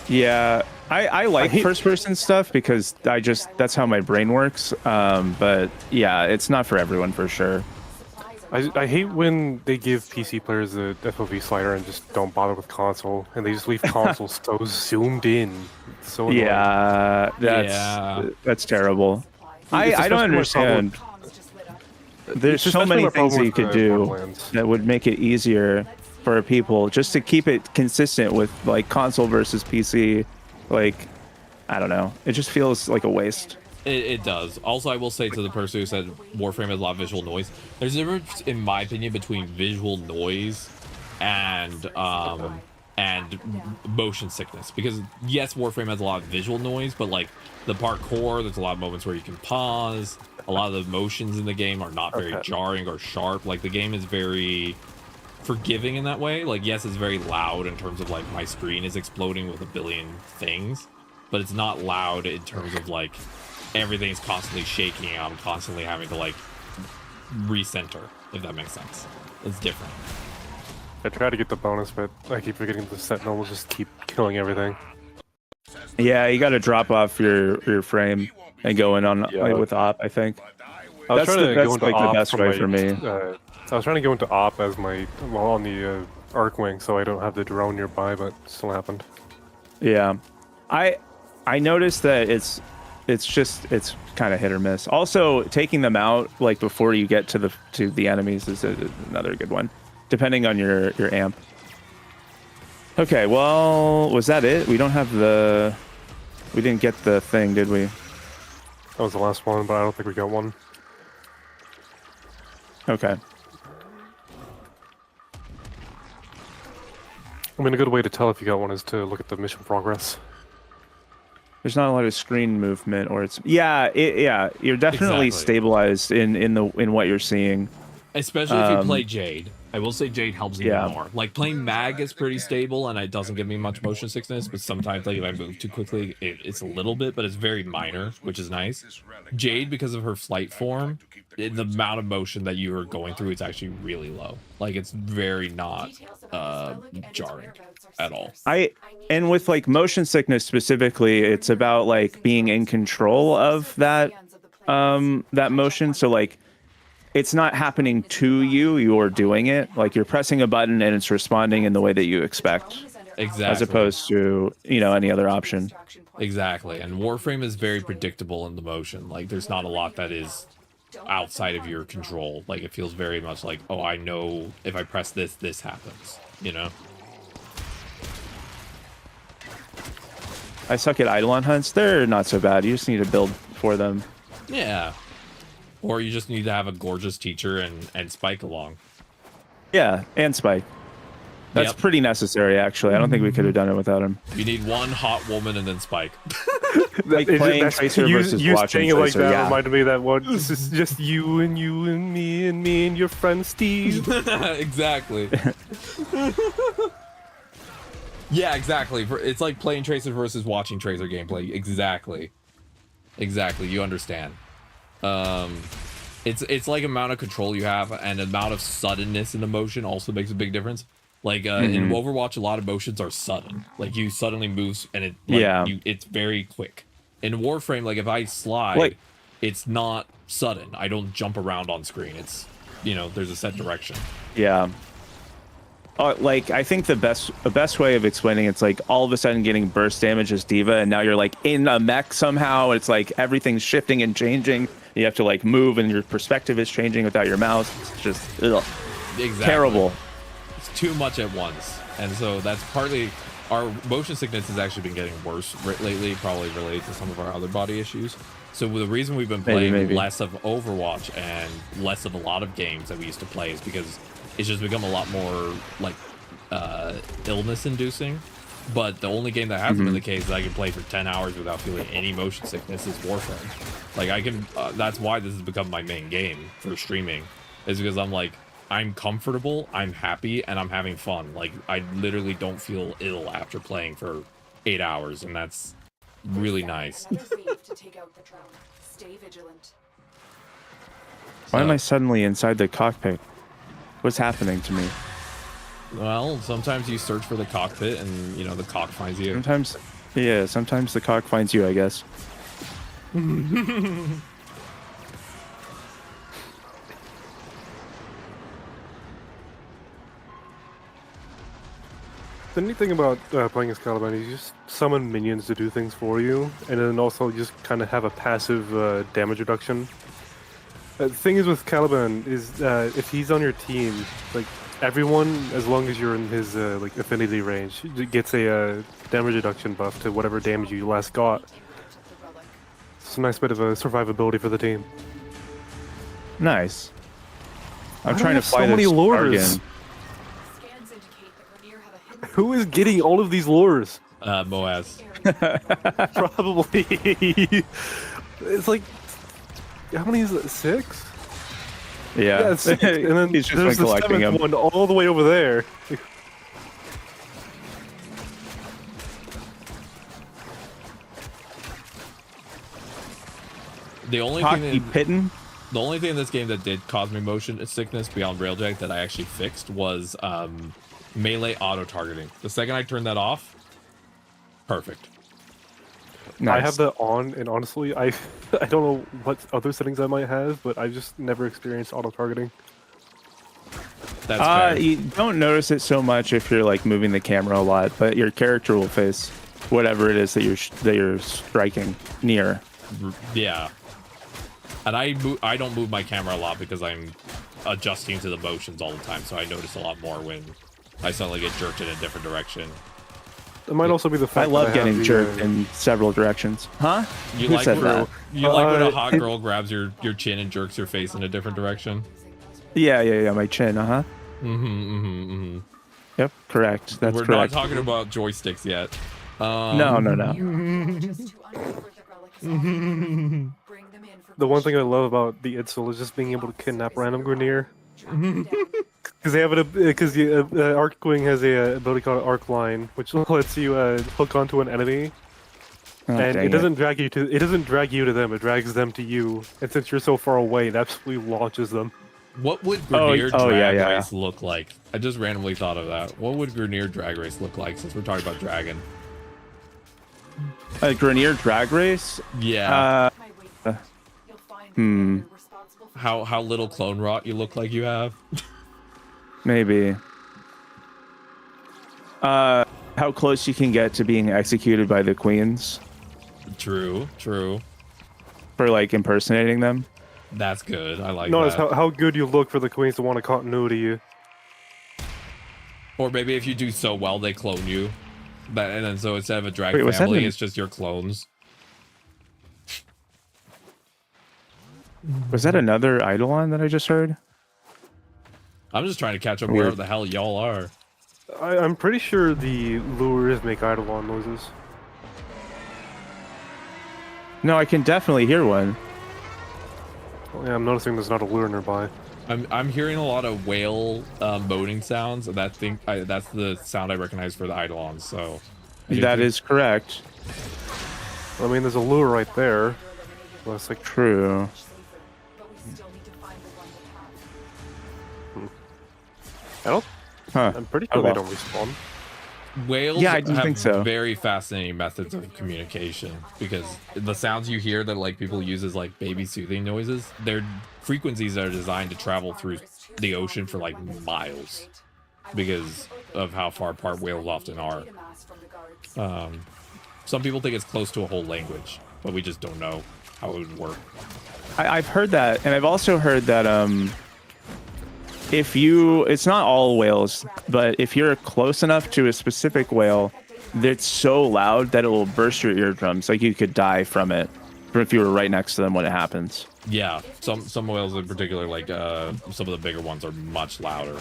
[SPEAKER 10] Yeah, I like first person stuff because that's how my brain works. But yeah, it's not for everyone for sure.
[SPEAKER 11] I hate when they give PC players the FOV slider and just don't bother with console, and they just leave console so zoomed in. It's so annoying.
[SPEAKER 10] That's terrible. I don't understand. There's so many things that you could do that would make it easier for people just to keep it consistent with like console versus PC. Like, I don't know. It just feels like a waste.
[SPEAKER 1] It does. Also, I will say to the person who said Warframe has a lot of visual noise, there's a difference, in my opinion, between visual noise and motion sickness. Because yes, Warframe has a lot of visual noise, but like the parkour, there's a lot of moments where you can pause. A lot of the motions in the game are not very jarring or sharp. Like the game is very forgiving in that way. Like yes, it's very loud in terms of like my screen is exploding with a billion things, but it's not loud in terms of like everything's constantly shaking and I'm constantly having to like recenter, if that makes sense. It's different.
[SPEAKER 11] I try to get the bonus, but I keep forgetting the Sentinel will just keep killing everything.
[SPEAKER 10] Yeah, you got to drop off your frame and go in on with op, I think.
[SPEAKER 11] I was trying to go into
[SPEAKER 10] like
[SPEAKER 11] op
[SPEAKER 10] the best way for me.
[SPEAKER 11] I was trying to go into op as my on the arc wing, so I don't have the drone nearby, but it still happened.
[SPEAKER 10] Yeah, I noticed that it's kind of hit or miss. Also, taking them out like before you get to the enemies is another good one, depending on your amp. Okay, well, was that it? We didn't get the thing, did we?
[SPEAKER 11] That was the last one, but I don't think we got one.
[SPEAKER 10] Okay.
[SPEAKER 11] I mean, a good way to tell if you got one is to look at the mission progress.
[SPEAKER 10] There's not a lot of screen movement, or it's you're definitely stabilized in what you're seeing.
[SPEAKER 1] Especially if you play Jade. I will say Jade helps even more. Like playing Mag is pretty stable and it doesn't give me much motion sickness, but sometimes like if I move too quickly, it's a little bit, but it's very minor, which is nice. Jade, because of her flight form, the amount of motion that you are going through is actually really low. Like it's very not jarring at all.
[SPEAKER 10] And with like motion sickness specifically, it's about like being in control of that motion. So like it's not happening to you, you're doing it. Like you're pressing a button and it's responding in the way that you expect.
[SPEAKER 1] Exactly.
[SPEAKER 10] As opposed to, any other option.
[SPEAKER 1] Exactly. And Warframe is very predictable in the motion. Like there's not a lot that is outside of your control. Like it feels very much like, oh, I know if I press this, this happens. You know.
[SPEAKER 10] I suck at Eidolon hunts. They're not so bad. You just need to build for them.
[SPEAKER 1] Yeah. Or you just need to have a gorgeous teacher and Spike along.
[SPEAKER 10] Yeah, and Spike. That's pretty necessary, actually. I don't think we could have done it without him.
[SPEAKER 1] You need one hot woman and then Spike.
[SPEAKER 10] Like playing Tracer versus watching
[SPEAKER 11] Tracer. Like that
[SPEAKER 10] yeah.
[SPEAKER 11] reminded me of that one. This is just you and me and your friend Steve.
[SPEAKER 1] Exactly. Yeah, exactly. It's like playing Tracer versus watching Tracer gameplay. Exactly. Exactly. You understand. It's like amount of control you have and amount of suddenness in the motion also makes a big difference. Like in Overwatch, a lot of motions are sudden. Like you suddenly moves and it's very quick. In Warframe, like if I slide, it's not sudden. I don't jump around on screen. It's there's a set direction.
[SPEAKER 10] Yeah. Like I think the best way of explaining it's like all of a sudden getting burst damage as D.Va, and now you're like in a mech somehow. It's like everything's shifting and changing. You have to like move, and your perspective is changing without your mouse. It's just terrible.
[SPEAKER 1] It's too much at once, and so that's partly our motion sickness has actually been getting worse lately, probably related to some of our other body issues. So the reason we've been playing less of Overwatch and less of a lot of games that we used to play is because it's just become a lot more like illness inducing. But the only game that hasn't been the case that I can play for 10 hours without feeling any motion sickness is Warframe. Like I can that's why this has become my main game for streaming, is because I'm comfortable, I'm happy, and I'm having fun. Like I literally don't feel ill after playing for 8 hours, and that's really nice.
[SPEAKER 3] Stay vigilant.
[SPEAKER 10] Why am I suddenly inside the cockpit? What's happening to me?
[SPEAKER 1] Well, sometimes you search for the cockpit and the cock finds you.
[SPEAKER 10] Sometimes the cock finds you, I guess.
[SPEAKER 11] The neat thing about playing as Caliban is you just summon minions to do things for you, and then also just kind of have a passive damage reduction. The thing is with Caliban is if he's on your team, like everyone, as long as you're in his like affinity range, gets a damage reduction buff to whatever damage you last got. It's a nice bit of a survivability for the team.
[SPEAKER 10] Nice. I'm trying to fly
[SPEAKER 11] so many
[SPEAKER 10] this
[SPEAKER 11] lures. Who is getting all of these lures?
[SPEAKER 1] Moaz.
[SPEAKER 11] Probably. It's like, how many is it? 6?
[SPEAKER 10] Yeah,
[SPEAKER 11] it's 6. And then
[SPEAKER 10] he's just
[SPEAKER 11] there's the
[SPEAKER 10] collecting
[SPEAKER 11] 7th
[SPEAKER 10] them.
[SPEAKER 11] one all the way over there.
[SPEAKER 1] The only thing in this game that did cause me motion sickness beyond railjack that I actually fixed was melee auto targeting. The second I turned that off, perfect.
[SPEAKER 10] Nice.
[SPEAKER 11] I have that on, and honestly, I don't know what other settings I might have, but I've just never experienced auto targeting.
[SPEAKER 1] That's fair.
[SPEAKER 10] You don't notice it so much if you're like moving the camera a lot, but your character will face whatever it is that you're striking near.
[SPEAKER 1] Yeah. And I don't move my camera a lot because I'm adjusting to the motions all the time, so I notice a lot more when I suddenly get jerked in a different direction.
[SPEAKER 11] It might also be the fact
[SPEAKER 10] I love
[SPEAKER 11] that
[SPEAKER 10] getting jerked in several directions. Huh?
[SPEAKER 1] You
[SPEAKER 10] Who
[SPEAKER 1] like
[SPEAKER 10] said
[SPEAKER 1] when,
[SPEAKER 10] that?
[SPEAKER 1] you like when a hot girl grabs your chin and jerks your face in a different direction?
[SPEAKER 10] Yeah, my chin, Yep, correct. That's
[SPEAKER 1] We're
[SPEAKER 10] correct.
[SPEAKER 1] not talking about joysticks yet.
[SPEAKER 10] No.
[SPEAKER 11] The one thing I love about the Idsel is just being able to kidnap random Grenier. Because they have Arc-Wing has a ability called Arc Line, which lets you hook onto an enemy, and it doesn't drag you to them. It drags them to you, and since you're so far away, it absolutely launches them.
[SPEAKER 1] What would Grenier drag race look like? I just randomly thought of that. What would Grenier drag race look like, since we're talking about dragon?
[SPEAKER 10] A Grenier drag race?
[SPEAKER 1] Yeah. How little clone rot you look like you have?
[SPEAKER 10] Maybe. How close you can get to being executed by the queens.
[SPEAKER 1] True.
[SPEAKER 10] For like impersonating them.
[SPEAKER 1] That's good. I like
[SPEAKER 11] Notice
[SPEAKER 1] that.
[SPEAKER 11] how good you look for the queens to want to continuity you.
[SPEAKER 1] Or maybe if you do so well, they clone you. And then so instead of a drag
[SPEAKER 10] Wait,
[SPEAKER 1] family, it's just your clones.
[SPEAKER 10] Was that another Eidolon that I just heard?
[SPEAKER 1] I'm just trying to catch up
[SPEAKER 10] Weird.
[SPEAKER 1] wherever the hell y'all are.
[SPEAKER 11] I'm pretty sure the lures make Eidolon noises.
[SPEAKER 10] No, I can definitely hear one.
[SPEAKER 11] Yeah, I'm noticing there's not a lure nearby.
[SPEAKER 1] I'm hearing a lot of whale moaning sounds, and that's the sound I recognize for the Eidolons. So
[SPEAKER 10] That is correct.
[SPEAKER 11] I mean, there's a lure right there. Well, it's like
[SPEAKER 10] true.
[SPEAKER 11] I don't.
[SPEAKER 10] Huh.
[SPEAKER 11] I'm pretty
[SPEAKER 10] Oh,
[SPEAKER 11] sure they
[SPEAKER 10] well.
[SPEAKER 11] don't respawn.
[SPEAKER 1] Whales
[SPEAKER 10] Yeah, I do
[SPEAKER 1] have
[SPEAKER 10] think so.
[SPEAKER 1] very fascinating methods of communication because the sounds you hear that like people use as like baby soothing noises, their frequencies are designed to travel through the ocean for like miles because of how far apart whales often are. Some people think it's close to a whole language, but we just don't know how it would work.
[SPEAKER 10] I've heard that, and I've also heard that it's not all whales, but if you're close enough to a specific whale, it's so loud that it will burst your eardrums. Like you could die from it, or if you were right next to them when it happens.
[SPEAKER 1] Yeah, some whales in particular, like some of the bigger ones, are much louder.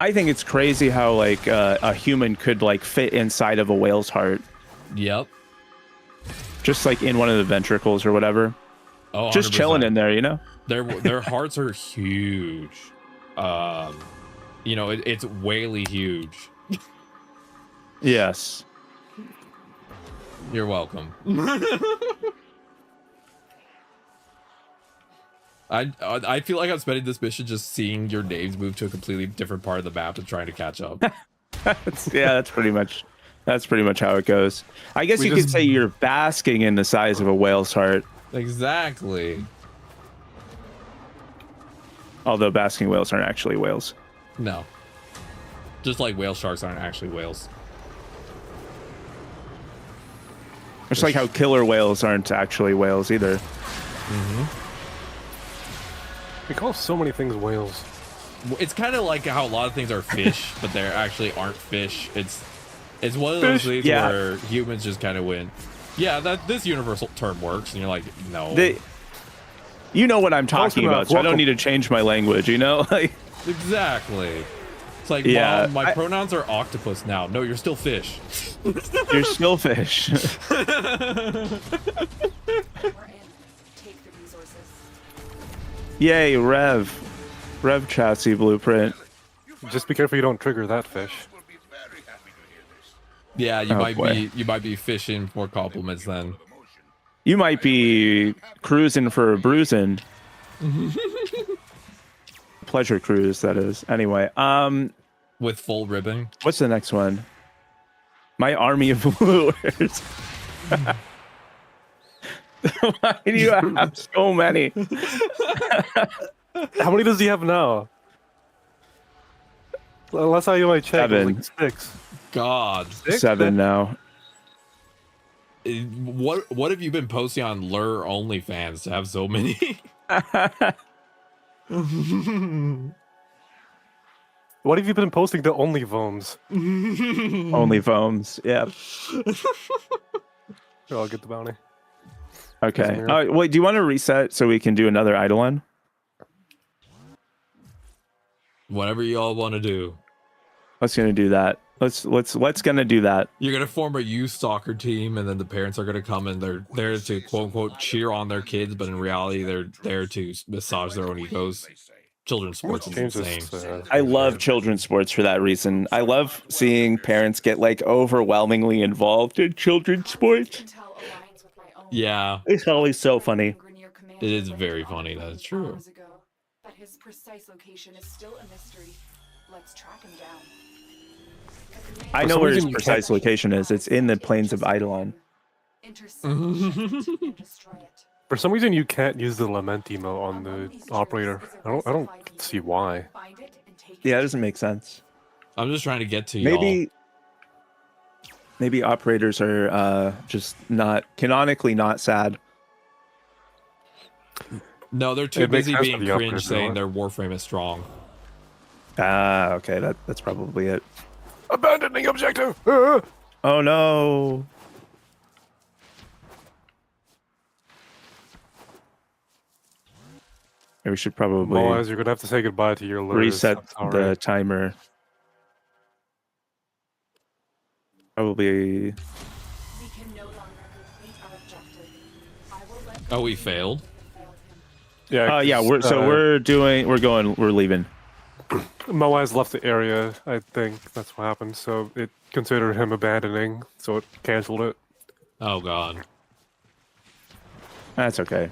[SPEAKER 10] I think it's crazy how like a human could like fit inside of a whale's heart.
[SPEAKER 1] Yep.
[SPEAKER 10] Just like in one of the ventricles or whatever.
[SPEAKER 1] Oh,
[SPEAKER 10] just
[SPEAKER 1] 100%.
[SPEAKER 10] chilling in there, you know.
[SPEAKER 1] Their hearts are huge. You know, it's whaley huge.
[SPEAKER 10] Yes.
[SPEAKER 1] You're welcome. I feel like I'm spending this mission just seeing your names move to a completely different part of the map and trying to catch up.
[SPEAKER 10] Yeah, that's pretty much how it goes. I guess you could say you're basking in the size of a whale's heart.
[SPEAKER 1] Exactly.
[SPEAKER 10] Although basking whales aren't actually whales.
[SPEAKER 1] No. Just like whale sharks aren't actually whales.
[SPEAKER 10] Just like how killer whales aren't actually whales either.
[SPEAKER 11] We call so many things whales.
[SPEAKER 1] It's kind of like how a lot of things are fish, but they actually aren't fish. It's one of those things where humans just kind of win. Yeah, this universal term works, and you're like, no.
[SPEAKER 10] You know what I'm talking about, so I don't need to change my language, you know? Like,
[SPEAKER 1] exactly. It's like,
[SPEAKER 10] yeah,
[SPEAKER 1] Mom, my pronouns are octopus now. No, you're still fish.
[SPEAKER 10] You're still fish. Yay, Rev chassis blueprint.
[SPEAKER 11] Just be careful you don't trigger that fish.
[SPEAKER 1] Yeah, you
[SPEAKER 10] boy.
[SPEAKER 1] might be fishing for compliments then.
[SPEAKER 10] You might be cruising for a bruising. Pleasure cruise, that is. Anyway,
[SPEAKER 1] with full ribbon.
[SPEAKER 10] What's the next one? My army of lures. Why do you have so many?
[SPEAKER 11] How many does he have now? Last time I checked, it was like 6.
[SPEAKER 1] God.
[SPEAKER 10] 7 now.
[SPEAKER 1] What have you been posting on Lure OnlyFans to have so many?
[SPEAKER 11] What have you been posting to OnlyVomes?
[SPEAKER 10] OnlyVomes, yeah.
[SPEAKER 11] Here, I'll get the bounty.
[SPEAKER 10] Okay. Wait, do you want to reset so we can do another Eidolon?
[SPEAKER 1] Whatever you all want to do.
[SPEAKER 10] Let's gonna do that. Let's gonna do that.
[SPEAKER 1] You're gonna form a youth soccer team, and then the parents are gonna come and they're there to quote unquote cheer on their kids, but in reality they're there to massage their own egos. Children's sports is insane.
[SPEAKER 10] I love children's sports for that reason. I love seeing parents get like overwhelmingly involved in children's sports.
[SPEAKER 1] Yeah,
[SPEAKER 10] it's always so funny.
[SPEAKER 1] It is very funny. That is true.
[SPEAKER 3] But his precise location is still a mystery. Let's track him down.
[SPEAKER 10] I know where his precise location is. It's in the plains of Eidolon.
[SPEAKER 11] For some reason, you can't use the lament emo on the operator. I don't see why.
[SPEAKER 10] Yeah, it doesn't make sense.
[SPEAKER 1] I'm just trying to get to y'all.
[SPEAKER 10] Maybe operators are just not canonically not sad.
[SPEAKER 1] No, they're too
[SPEAKER 11] It makes
[SPEAKER 1] busy
[SPEAKER 11] sense
[SPEAKER 1] being
[SPEAKER 11] for the
[SPEAKER 1] cringe
[SPEAKER 11] operators,
[SPEAKER 1] saying
[SPEAKER 11] right?
[SPEAKER 1] their Warframe is strong.
[SPEAKER 10] Ah, okay, that's probably it.
[SPEAKER 11] Abandoning objective.
[SPEAKER 10] Oh no. We should probably
[SPEAKER 11] Moaz, you're gonna have to say goodbye to your lures.
[SPEAKER 10] reset
[SPEAKER 11] I'm sorry.
[SPEAKER 10] the timer. Probably.
[SPEAKER 3] We can no longer complete our objective. I will let
[SPEAKER 1] Oh, we failed?
[SPEAKER 11] Yeah.
[SPEAKER 10] Yeah. We're leaving.
[SPEAKER 11] Moaz left the area. I think that's what happened. So it considered him abandoning. So it canceled it.
[SPEAKER 1] Oh god.
[SPEAKER 10] That's okay.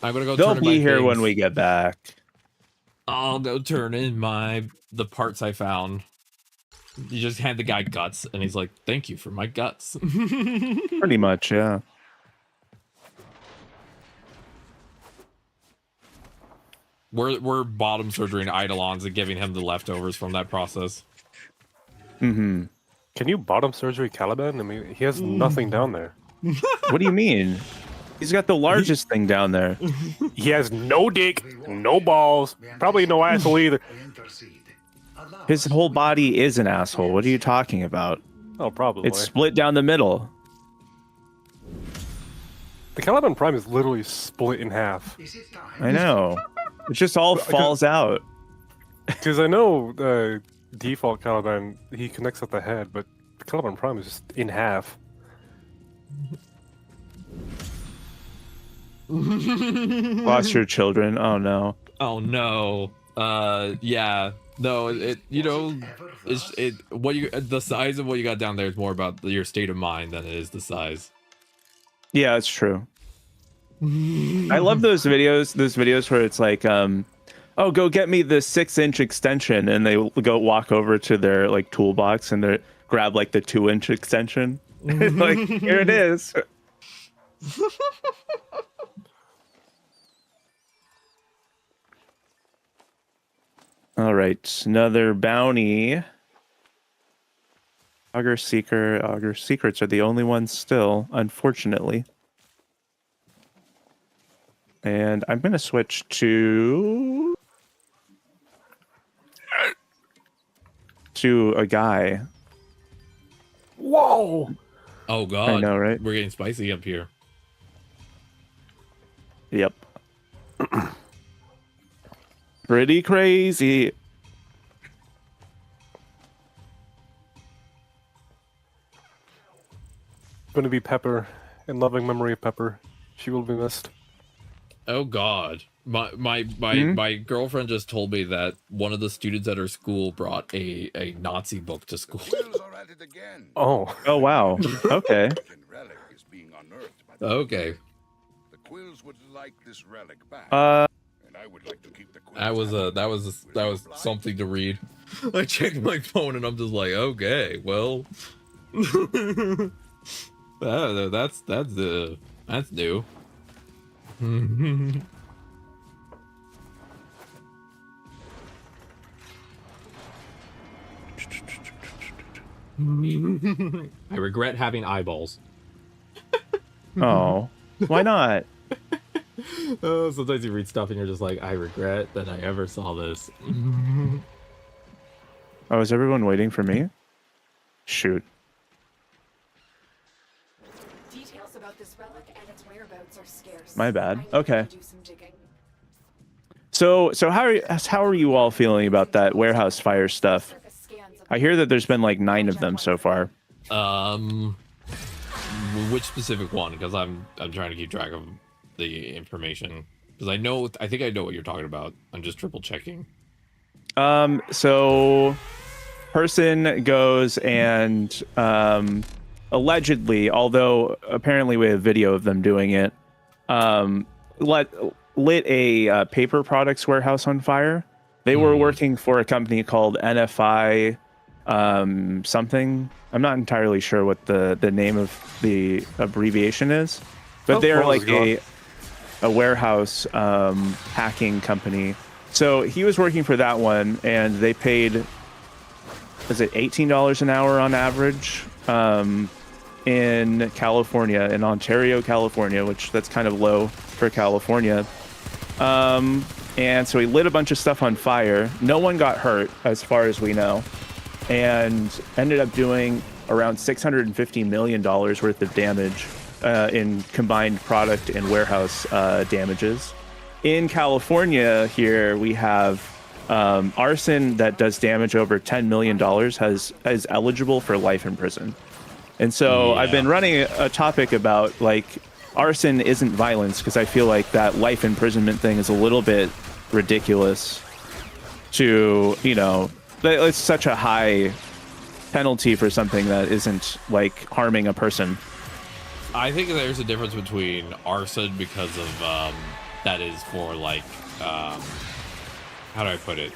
[SPEAKER 1] I'm gonna go.
[SPEAKER 10] They'll
[SPEAKER 1] turn in my
[SPEAKER 10] be here
[SPEAKER 1] things.
[SPEAKER 10] when we get back.
[SPEAKER 1] I'll go turn in the parts I found. You just hand the guy guts, and he's like, "Thank you for my guts."
[SPEAKER 10] Pretty much, yeah.
[SPEAKER 1] We're bottom surgery and eidolons and giving him the leftovers from that process.
[SPEAKER 10] Mm-hmm.
[SPEAKER 11] Can you bottom surgery Caliban? I mean, he has nothing down there.
[SPEAKER 10] What do you mean? He's got the largest thing down there.
[SPEAKER 11] He has no dick, no balls, probably no asshole either.
[SPEAKER 10] His whole body is an asshole. What are you talking about?
[SPEAKER 11] Oh, probably.
[SPEAKER 10] It's split down the middle.
[SPEAKER 11] The Caliban Prime is literally split in half.
[SPEAKER 10] I know. It just all falls out.
[SPEAKER 11] Because I know default Caliban, he connects at the head, but the Caliban Prime is just in half.
[SPEAKER 10] Lost your children. Oh no.
[SPEAKER 1] Oh no. Yeah. No. It. You know. The size of what you got down there is more about your state of mind than it is the size.
[SPEAKER 10] Yeah, it's true. I love those videos. Those videos where it's like, oh, go get me the 6-inch extension, and they go walk over to their like toolbox and they grab like the 2-inch extension. Like, here it is. All right, another bounty. Augur Seeker. Augur Secrets are the only ones still, unfortunately. And I'm going to switch to a guy.
[SPEAKER 11] Whoa!
[SPEAKER 1] Oh god.
[SPEAKER 10] I know, right?
[SPEAKER 1] We're getting spicy up here.
[SPEAKER 10] Yep. Pretty crazy.
[SPEAKER 11] Going to be Pepper. In loving memory of Pepper. She will be missed.
[SPEAKER 1] Oh god. My girlfriend just told me that one of the students at her school brought a Nazi book to school.
[SPEAKER 11] Oh.
[SPEAKER 10] Oh wow. Okay.
[SPEAKER 1] Okay.
[SPEAKER 14] The Quills would like this relic back.
[SPEAKER 8] And I would like to keep the
[SPEAKER 1] That was something to read. I checked my phone and I'm just like, okay, well, that's new. I regret having eyeballs.
[SPEAKER 10] Oh, why not?
[SPEAKER 1] Sometimes you read stuff and you're just like, I regret that I ever saw this.
[SPEAKER 10] Oh, is everyone waiting for me? Shoot.
[SPEAKER 3] Details about this relic and its whereabouts are scarce.
[SPEAKER 10] My bad.
[SPEAKER 3] I need
[SPEAKER 10] Okay.
[SPEAKER 3] to do some digging.
[SPEAKER 10] So how are you all feeling about that warehouse fire stuff? I hear that there's been like 9 of them so far.
[SPEAKER 1] Which specific one? Because I'm trying to keep track of the information. Because I think I know what you're talking about. I'm just triple checking.
[SPEAKER 10] So person goes and allegedly, although apparently we have video of them doing it, lit a paper products warehouse on fire. They were working for a company called NFI something. I'm not entirely sure what the name of the abbreviation is, but they're like a warehouse hacking company. So he was working for that one, and they paid, is it $18 an hour on average in California, in Ontario, California, which that's kind of low for California. And so he lit a bunch of stuff on fire. No one got hurt, as far as we know, and ended up doing around $650 million worth of damage in combined product and warehouse damages. In California here, we have arson that does damage over $10 million is eligible for life in prison. And so I've been running a topic about, like, arson isn't violence, because I feel like that life imprisonment thing is a little bit ridiculous to, you know, it's such a high penalty for something that isn't, like, harming a person.
[SPEAKER 1] I think there's a difference between arson because of that is for, like, how do I put it?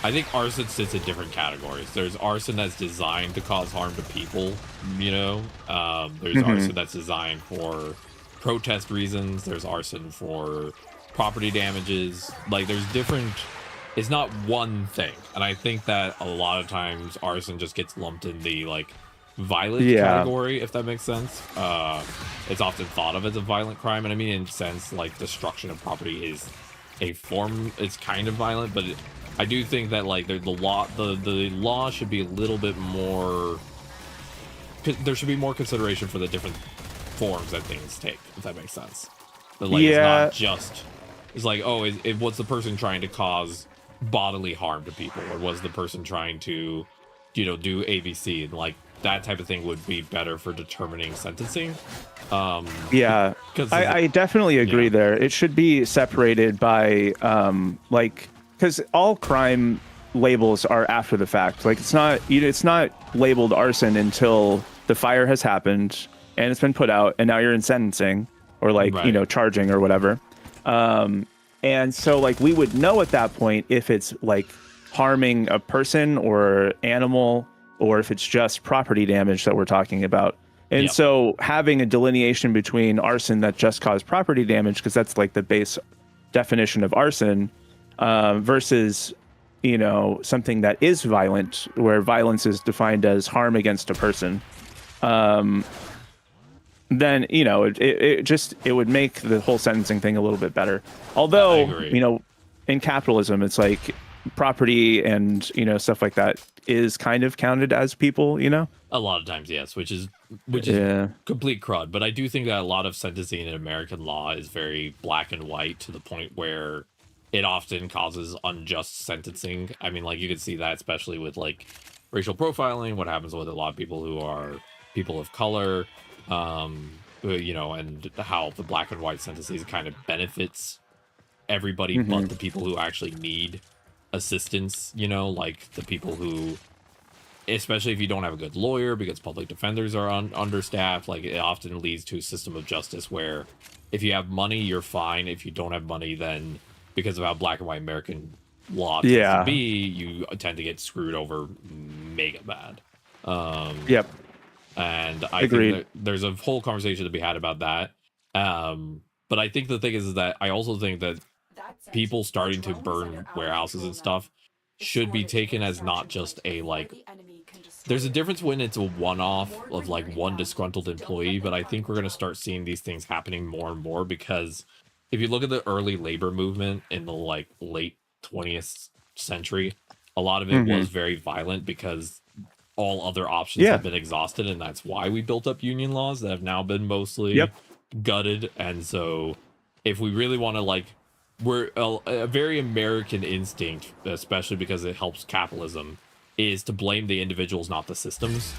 [SPEAKER 1] I think arson sits in different categories. There's arson that's designed to cause harm to people, you know? There's arson that's designed for protest reasons. There's arson for property damages. Like, there's different... It's not one thing. And I think that a lot of times arson just gets lumped in the, like, violent category, if that makes sense. It's often thought of as a violent crime. And I mean, in a sense, like, destruction of property is a form... It's kind of violent, but... I do think that, like, the law should be a little bit more... There should be more consideration for the different forms that things take, if that makes sense. That, like, it's not just... It's like, oh, was the person trying to cause bodily harm to people? Or was the person trying to, you know, do ABC? And, like, that type of thing would be better for determining sentencing.
[SPEAKER 10] I definitely agree there. It should be separated by, like... Because all crime labels are after the fact. Like, it's not labeled arson until the fire has happened and it's been put out, and now you're in sentencing or, like, you know, charging or whatever. And so, like, we would know at that point if it's, like, harming a person or animal, or if it's just property damage that we're talking about. And so having a delineation between arson that just caused property damage, because that's, like, the base definition of arson, versus, you know, something that is violent, where violence is defined as harm against a person, then, you know, it would make the whole sentencing thing a little bit better. Although, you know, in capitalism, it's like property and, you know, stuff like that is kind of counted as people, you know?
[SPEAKER 1] A lot of times, yes, which is complete crud. But I do think that a lot of sentencing in American law is very black and white, to the point where it often causes unjust sentencing. I mean, like, you can see that especially with, like, racial profiling, what happens with a lot of people who are people of color, you know, and how the black and white sentencing kind of benefits everybody but the people who actually need assistance, you know, like the people who, especially if you don't have a good lawyer, because public defenders are understaffed, like, it often leads to a system of justice where if you have money, you're fine. If you don't have money, then because of how black and white American law tends to be, you tend to get screwed over mega bad. And I think that there's a whole conversation to be had about that. But I think the thing is that I also think that people starting to burn warehouses and stuff should be taken as not just a, like... There's a difference when it's a one-off of, like, one disgruntled employee, but I think we're going to start seeing these things happening more and more, because... If you look at the early labor movement in the, like, late 20th century, a lot of it was very violent because all other options have been exhausted, and that's why we built up union laws that have now been mostly gutted. And so if we really want to, like, we're a very American instinct, especially because it helps capitalism, is to blame the individuals, not the systems.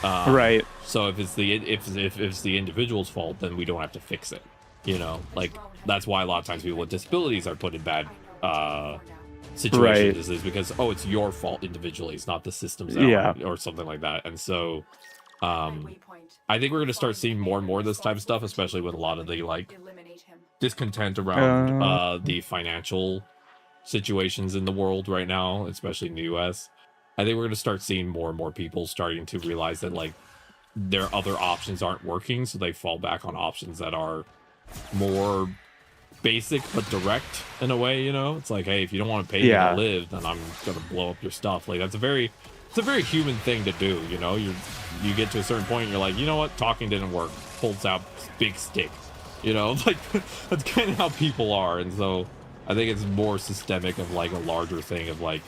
[SPEAKER 1] So if it's the individual's fault, then we don't have to fix it. You know, like, that's why a lot of times people with disabilities are put in bad situations, is because, oh, it's your fault individually, it's not the system's or something like that. And so I think we're going to start seeing more and more of this type of stuff, especially with a lot of the, like, discontent around the financial situations in the world right now, especially in the US. I think we're going to start seeing more and more people starting to realize that, like, their other options aren't working, so they fall back on options that are more basic but direct in a way, you know? It's like, hey, if you don't want to pay me to live, then I'm gonna blow up your stuff. Like, it's a very human thing to do, you know? you get to a certain point and you're like, you know what, talking didn't work, pulls out big stick, you know. Like that's kind of how people are. And so I think it's more systemic of like a larger thing of like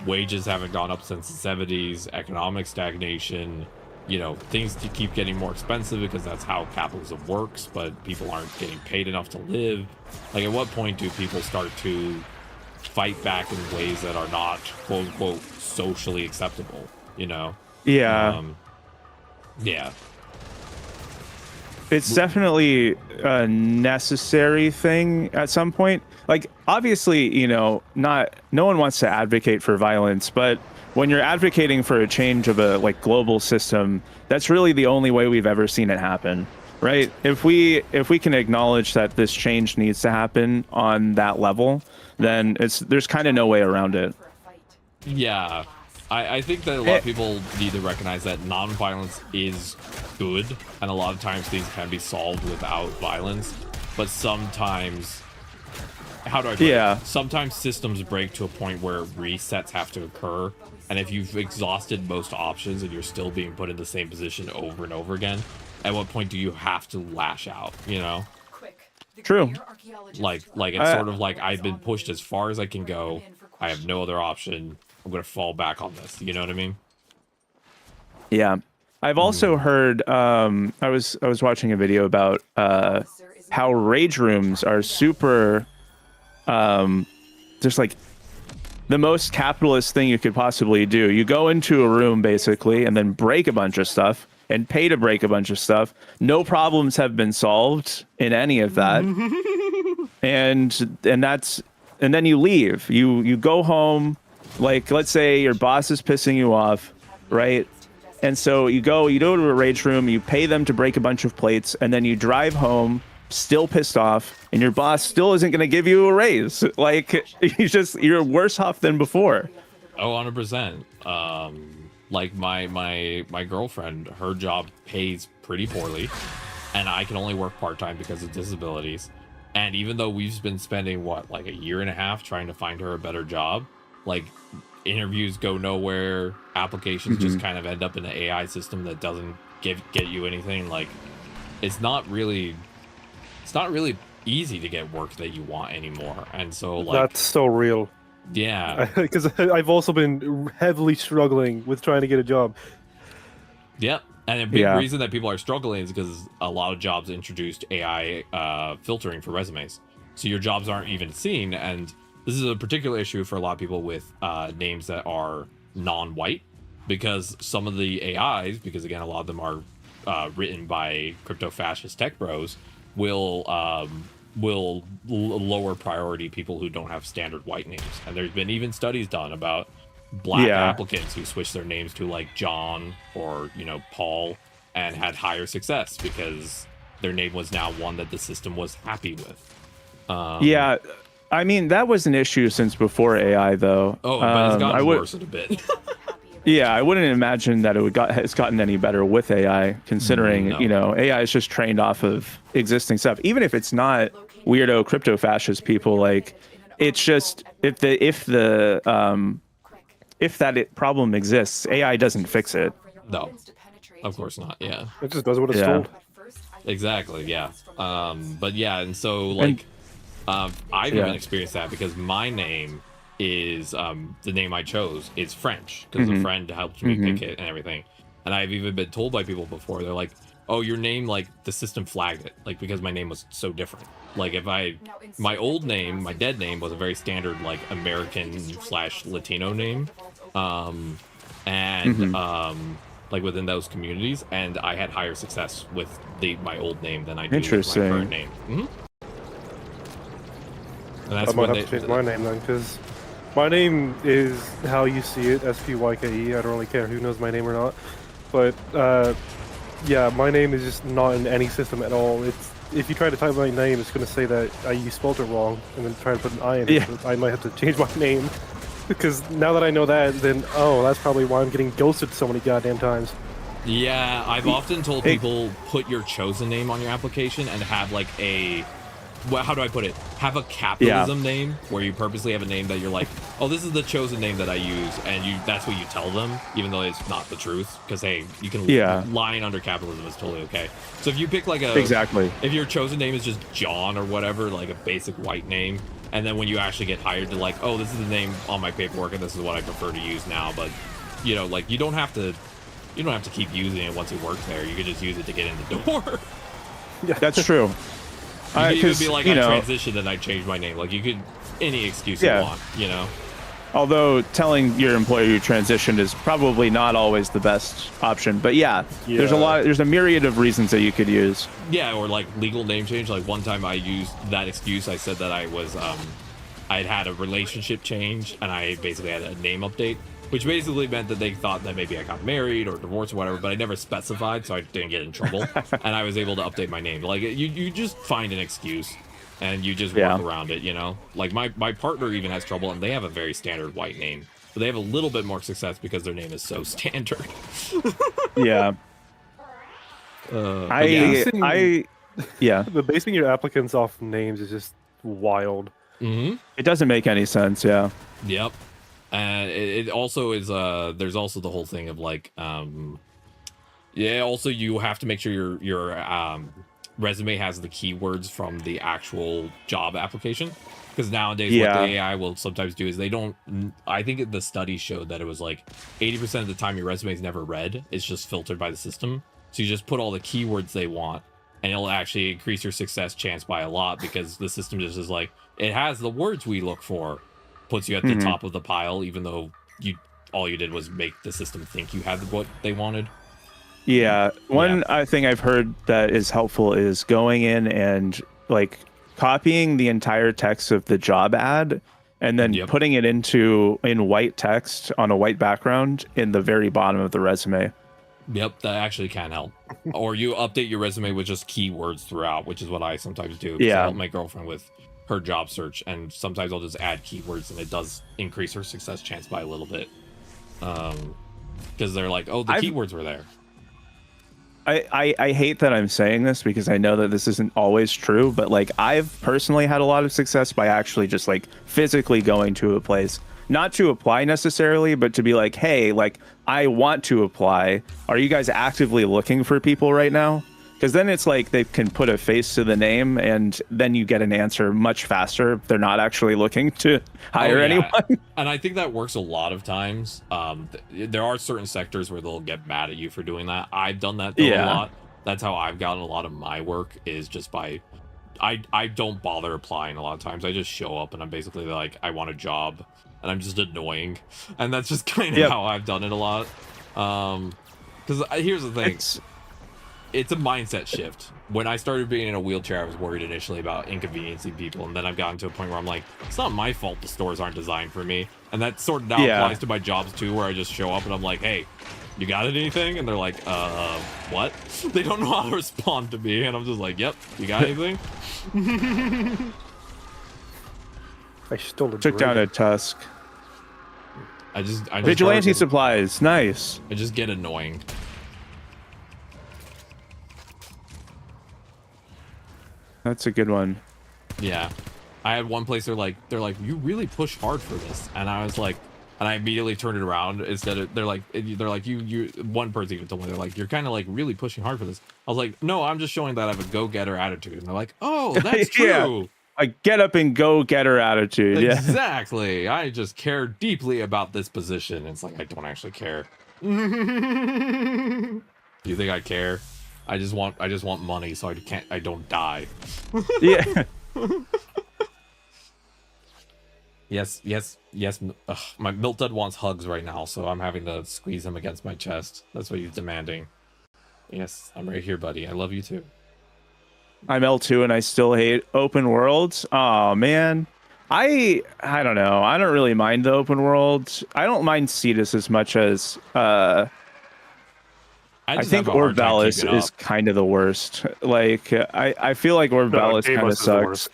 [SPEAKER 1] wages haven't gone up since the 70s, economic stagnation, you know, things to keep getting more expensive because that's how capitalism works, but people aren't getting paid enough to live. Like, at what point do people start to fight back in ways that are not, quote unquote, socially acceptable, you know?
[SPEAKER 10] Yeah.
[SPEAKER 1] Yeah.
[SPEAKER 10] It's definitely a necessary thing at some point. Like, obviously, you know, no one wants to advocate for violence, but when you're advocating for a change of a like global system, that's really the only way we've ever seen it happen, right? If we can acknowledge that this change needs to happen on that level, then there's kind of no way around it.
[SPEAKER 1] Yeah, I think that a lot of people need to recognize that non-violence is good, and a lot of times things can be solved without violence, but sometimes, how do I put it? Sometimes systems break to a point where resets have to occur, and if you've exhausted most options and you're still being put in the same position over and over again, at what point do you have to lash out, you know?
[SPEAKER 10] True.
[SPEAKER 1] Like it's sort of like, I've been pushed as far as I can go, I have no other option, I'm gonna fall back on this, you know what I mean?
[SPEAKER 10] Yeah. I've also heard, I was watching a video about how rage rooms are super, just like the most capitalist thing you could possibly do. You go into a room basically and then break a bunch of stuff and pay to break a bunch of stuff. No problems have been solved in any of that. and then you leave. You go home, like let's say your boss is pissing you off, right? And so you go to a rage room, you pay them to break a bunch of plates, and then you drive home still pissed off, and your boss still isn't going to give you a raise. Like, you're worse off than before.
[SPEAKER 1] Oh, 100%. Like my girlfriend, her job pays pretty poorly, and I can only work part-time because of disabilities. And even though we've been spending like a year and a half trying to find her a better job, like interviews go nowhere, applications just kind of end up in an AI system that doesn't get you anything. Like, it's not really easy to get work that you want anymore. And so like,
[SPEAKER 11] that's so real.
[SPEAKER 1] Yeah,
[SPEAKER 11] because I've also been heavily struggling with trying to get a job.
[SPEAKER 1] Yep. And a big reason that people are struggling is because a lot of jobs introduced AI filtering for resumes, so your jobs aren't even seen. And this is a particular issue for a lot of people with names that are non-white, because some of the AIs, because again a lot of them are written by crypto fascist tech bros, will lower priority people who don't have standard white names. And there's been even studies done about black applicants who switched their names to like John or, you know, Paul, and had higher success because their name was now one that the system was happy with.
[SPEAKER 10] Yeah, I mean, that was an issue since before AI, though.
[SPEAKER 1] Oh, but it's gotten worse in a bit.
[SPEAKER 10] Yeah, I wouldn't imagine that it's gotten any better with AI, considering, you know, AI is just trained off of existing stuff. Even if it's not weirdo crypto fascist people, like, it's just if that problem exists, AI doesn't fix it.
[SPEAKER 1] No, of course not. Yeah,
[SPEAKER 11] it just does what it's told.
[SPEAKER 1] Exactly. Yeah. But yeah, and so like, I've even experienced that because my name is the name I chose is French, because a friend helped me pick it and everything. And I've even been told by people before, they're like, oh, your name, like the system flagged it, like because my name was so different. Like if my old name, my dead name was a very standard like American/Latino name, like within those communities, and I had higher success with my old name than I do with my current name. And that's
[SPEAKER 11] I might have to change my name then, because my name is how you see it, SPYKE. I don't really care who knows my name or not. But, yeah, my name is just not in any system at all. If you try to type my name, it's going to say that you spelled it wrong, and then try to put an I in it. So I might have to change my name. Because now that I know that, then, oh, that's probably why I'm getting ghosted so many goddamn times.
[SPEAKER 1] Yeah, I've often told people, put your chosen name on your application and have like a well, how do I put it? Have a capitalism name where you purposely have a name that you're like, oh, this is the chosen name that I use, and that's what you tell them, even though it's not the truth. Because hey, you can lying under capitalism is totally okay. So if you pick like if your chosen name is just John or whatever, like a basic white name, and then when you actually get hired, to like, oh, this is the name on my paperwork, and this is what I prefer to use now. But you know, like you don't have to keep using it once you work there. You can just use it to get in the door.
[SPEAKER 10] Yeah, that's true.
[SPEAKER 1] You could even be like, I transitioned and I changed my name. Like, you could, any excuse you want, you know?
[SPEAKER 10] Although telling your employer you transitioned is probably not always the best option. But there's a myriad of reasons that you could use.
[SPEAKER 1] Yeah, or like legal name change. Like one time I used that excuse. I said that I was, I had a relationship change and I basically had a name update, which basically meant that they thought that maybe I got married or divorced or whatever, but I never specified, so I didn't get in trouble. And I was able to update my name. Like, you just find an excuse and you just work around it, you know? Like, my partner even has trouble, and they have a very standard white name. But they have a little bit more success because their name is so standard.
[SPEAKER 10] The
[SPEAKER 11] basing your applicants off names is just wild.
[SPEAKER 1] Mm-hmm.
[SPEAKER 10] It doesn't make any sense,
[SPEAKER 1] Yep. And it also is there's also the whole thing of like also you have to make sure your resume has the keywords from the actual job application, because nowadays what the AI will sometimes do is they don't, I think the study showed that it was like 80% of the time your resume is never read, it's just filtered by the system. So you just put all the keywords they want and it'll actually increase your success chance by a lot, because the system just is like, it has the words we look for, puts you at the top of the pile, even though all you did was make the system think you had what they wanted.
[SPEAKER 10] One thing I've heard that is helpful is going in and like copying the entire text of the job ad and then putting it in white text on a white background in the very bottom of the resume.
[SPEAKER 1] Yep, that actually can help. Or you update your resume with just keywords throughout, which is what I sometimes do. I help my girlfriend with her job search, and sometimes I'll just add keywords and it does increase her success chance by a little bit, because they're like, oh, the keywords were there.
[SPEAKER 10] I hate that I'm saying this because I know that this isn't always true, but like I've personally had a lot of success by actually just like physically going to a place, not to apply necessarily, but to be like, hey, like I want to apply, are you guys actively looking for people right now? Because then it's like they can put a face to the name, and then you get an answer much faster if they're not actually looking to hire anyone.
[SPEAKER 1] And I think that works a lot of times. There are certain sectors where they'll get mad at you for doing that. I've done that a lot. That's how I've gotten a lot of my work, is just by... I don't bother applying a lot of times. I just show up and I'm basically like, I want a job, and I'm just annoying. And that's just kind of how I've done it a lot. Because here's the thing. It's a mindset shift. When I started being in a wheelchair, I was worried initially about inconveniencing people, and then I've gotten to a point where I'm like, it's not my fault the stores aren't designed for me. And that sort of now applies to my jobs too, where I just show up and I'm like, hey, you got anything? And they're like, what? They don't know how to respond to me, and I'm just like, yep, you got anything?
[SPEAKER 11] I stole a
[SPEAKER 10] took down a tusk.
[SPEAKER 1] I just
[SPEAKER 10] vigilante supplies, nice.
[SPEAKER 1] I just get annoying.
[SPEAKER 10] That's a good one.
[SPEAKER 1] Yeah, I had one place they're like, you really push hard for this, and I was like, and I immediately turned it around. Instead of they're like you one person even told me, they're like, you're kind of like really pushing hard for this. I was like, no, I'm just showing that I have a go-getter attitude. And they're like, oh, that's true.
[SPEAKER 10] A get up and go-getter attitude.
[SPEAKER 1] Exactly. I just care deeply about this position. It's like, I don't actually care. Do you think I care? I just want money so I don't die. Yes. Ugh, my Milt Dud wants hugs right now, so I'm having to squeeze him against my chest. That's what he's demanding. Yes, I'm right here, buddy. I love you too.
[SPEAKER 10] I'm L2 and I still hate open worlds. Oh man. I don't know. I don't really mind the open world. I don't mind Cetus as much as I think Orvalis is kind of the worst. Like, I feel like Orvalis kind of sucks.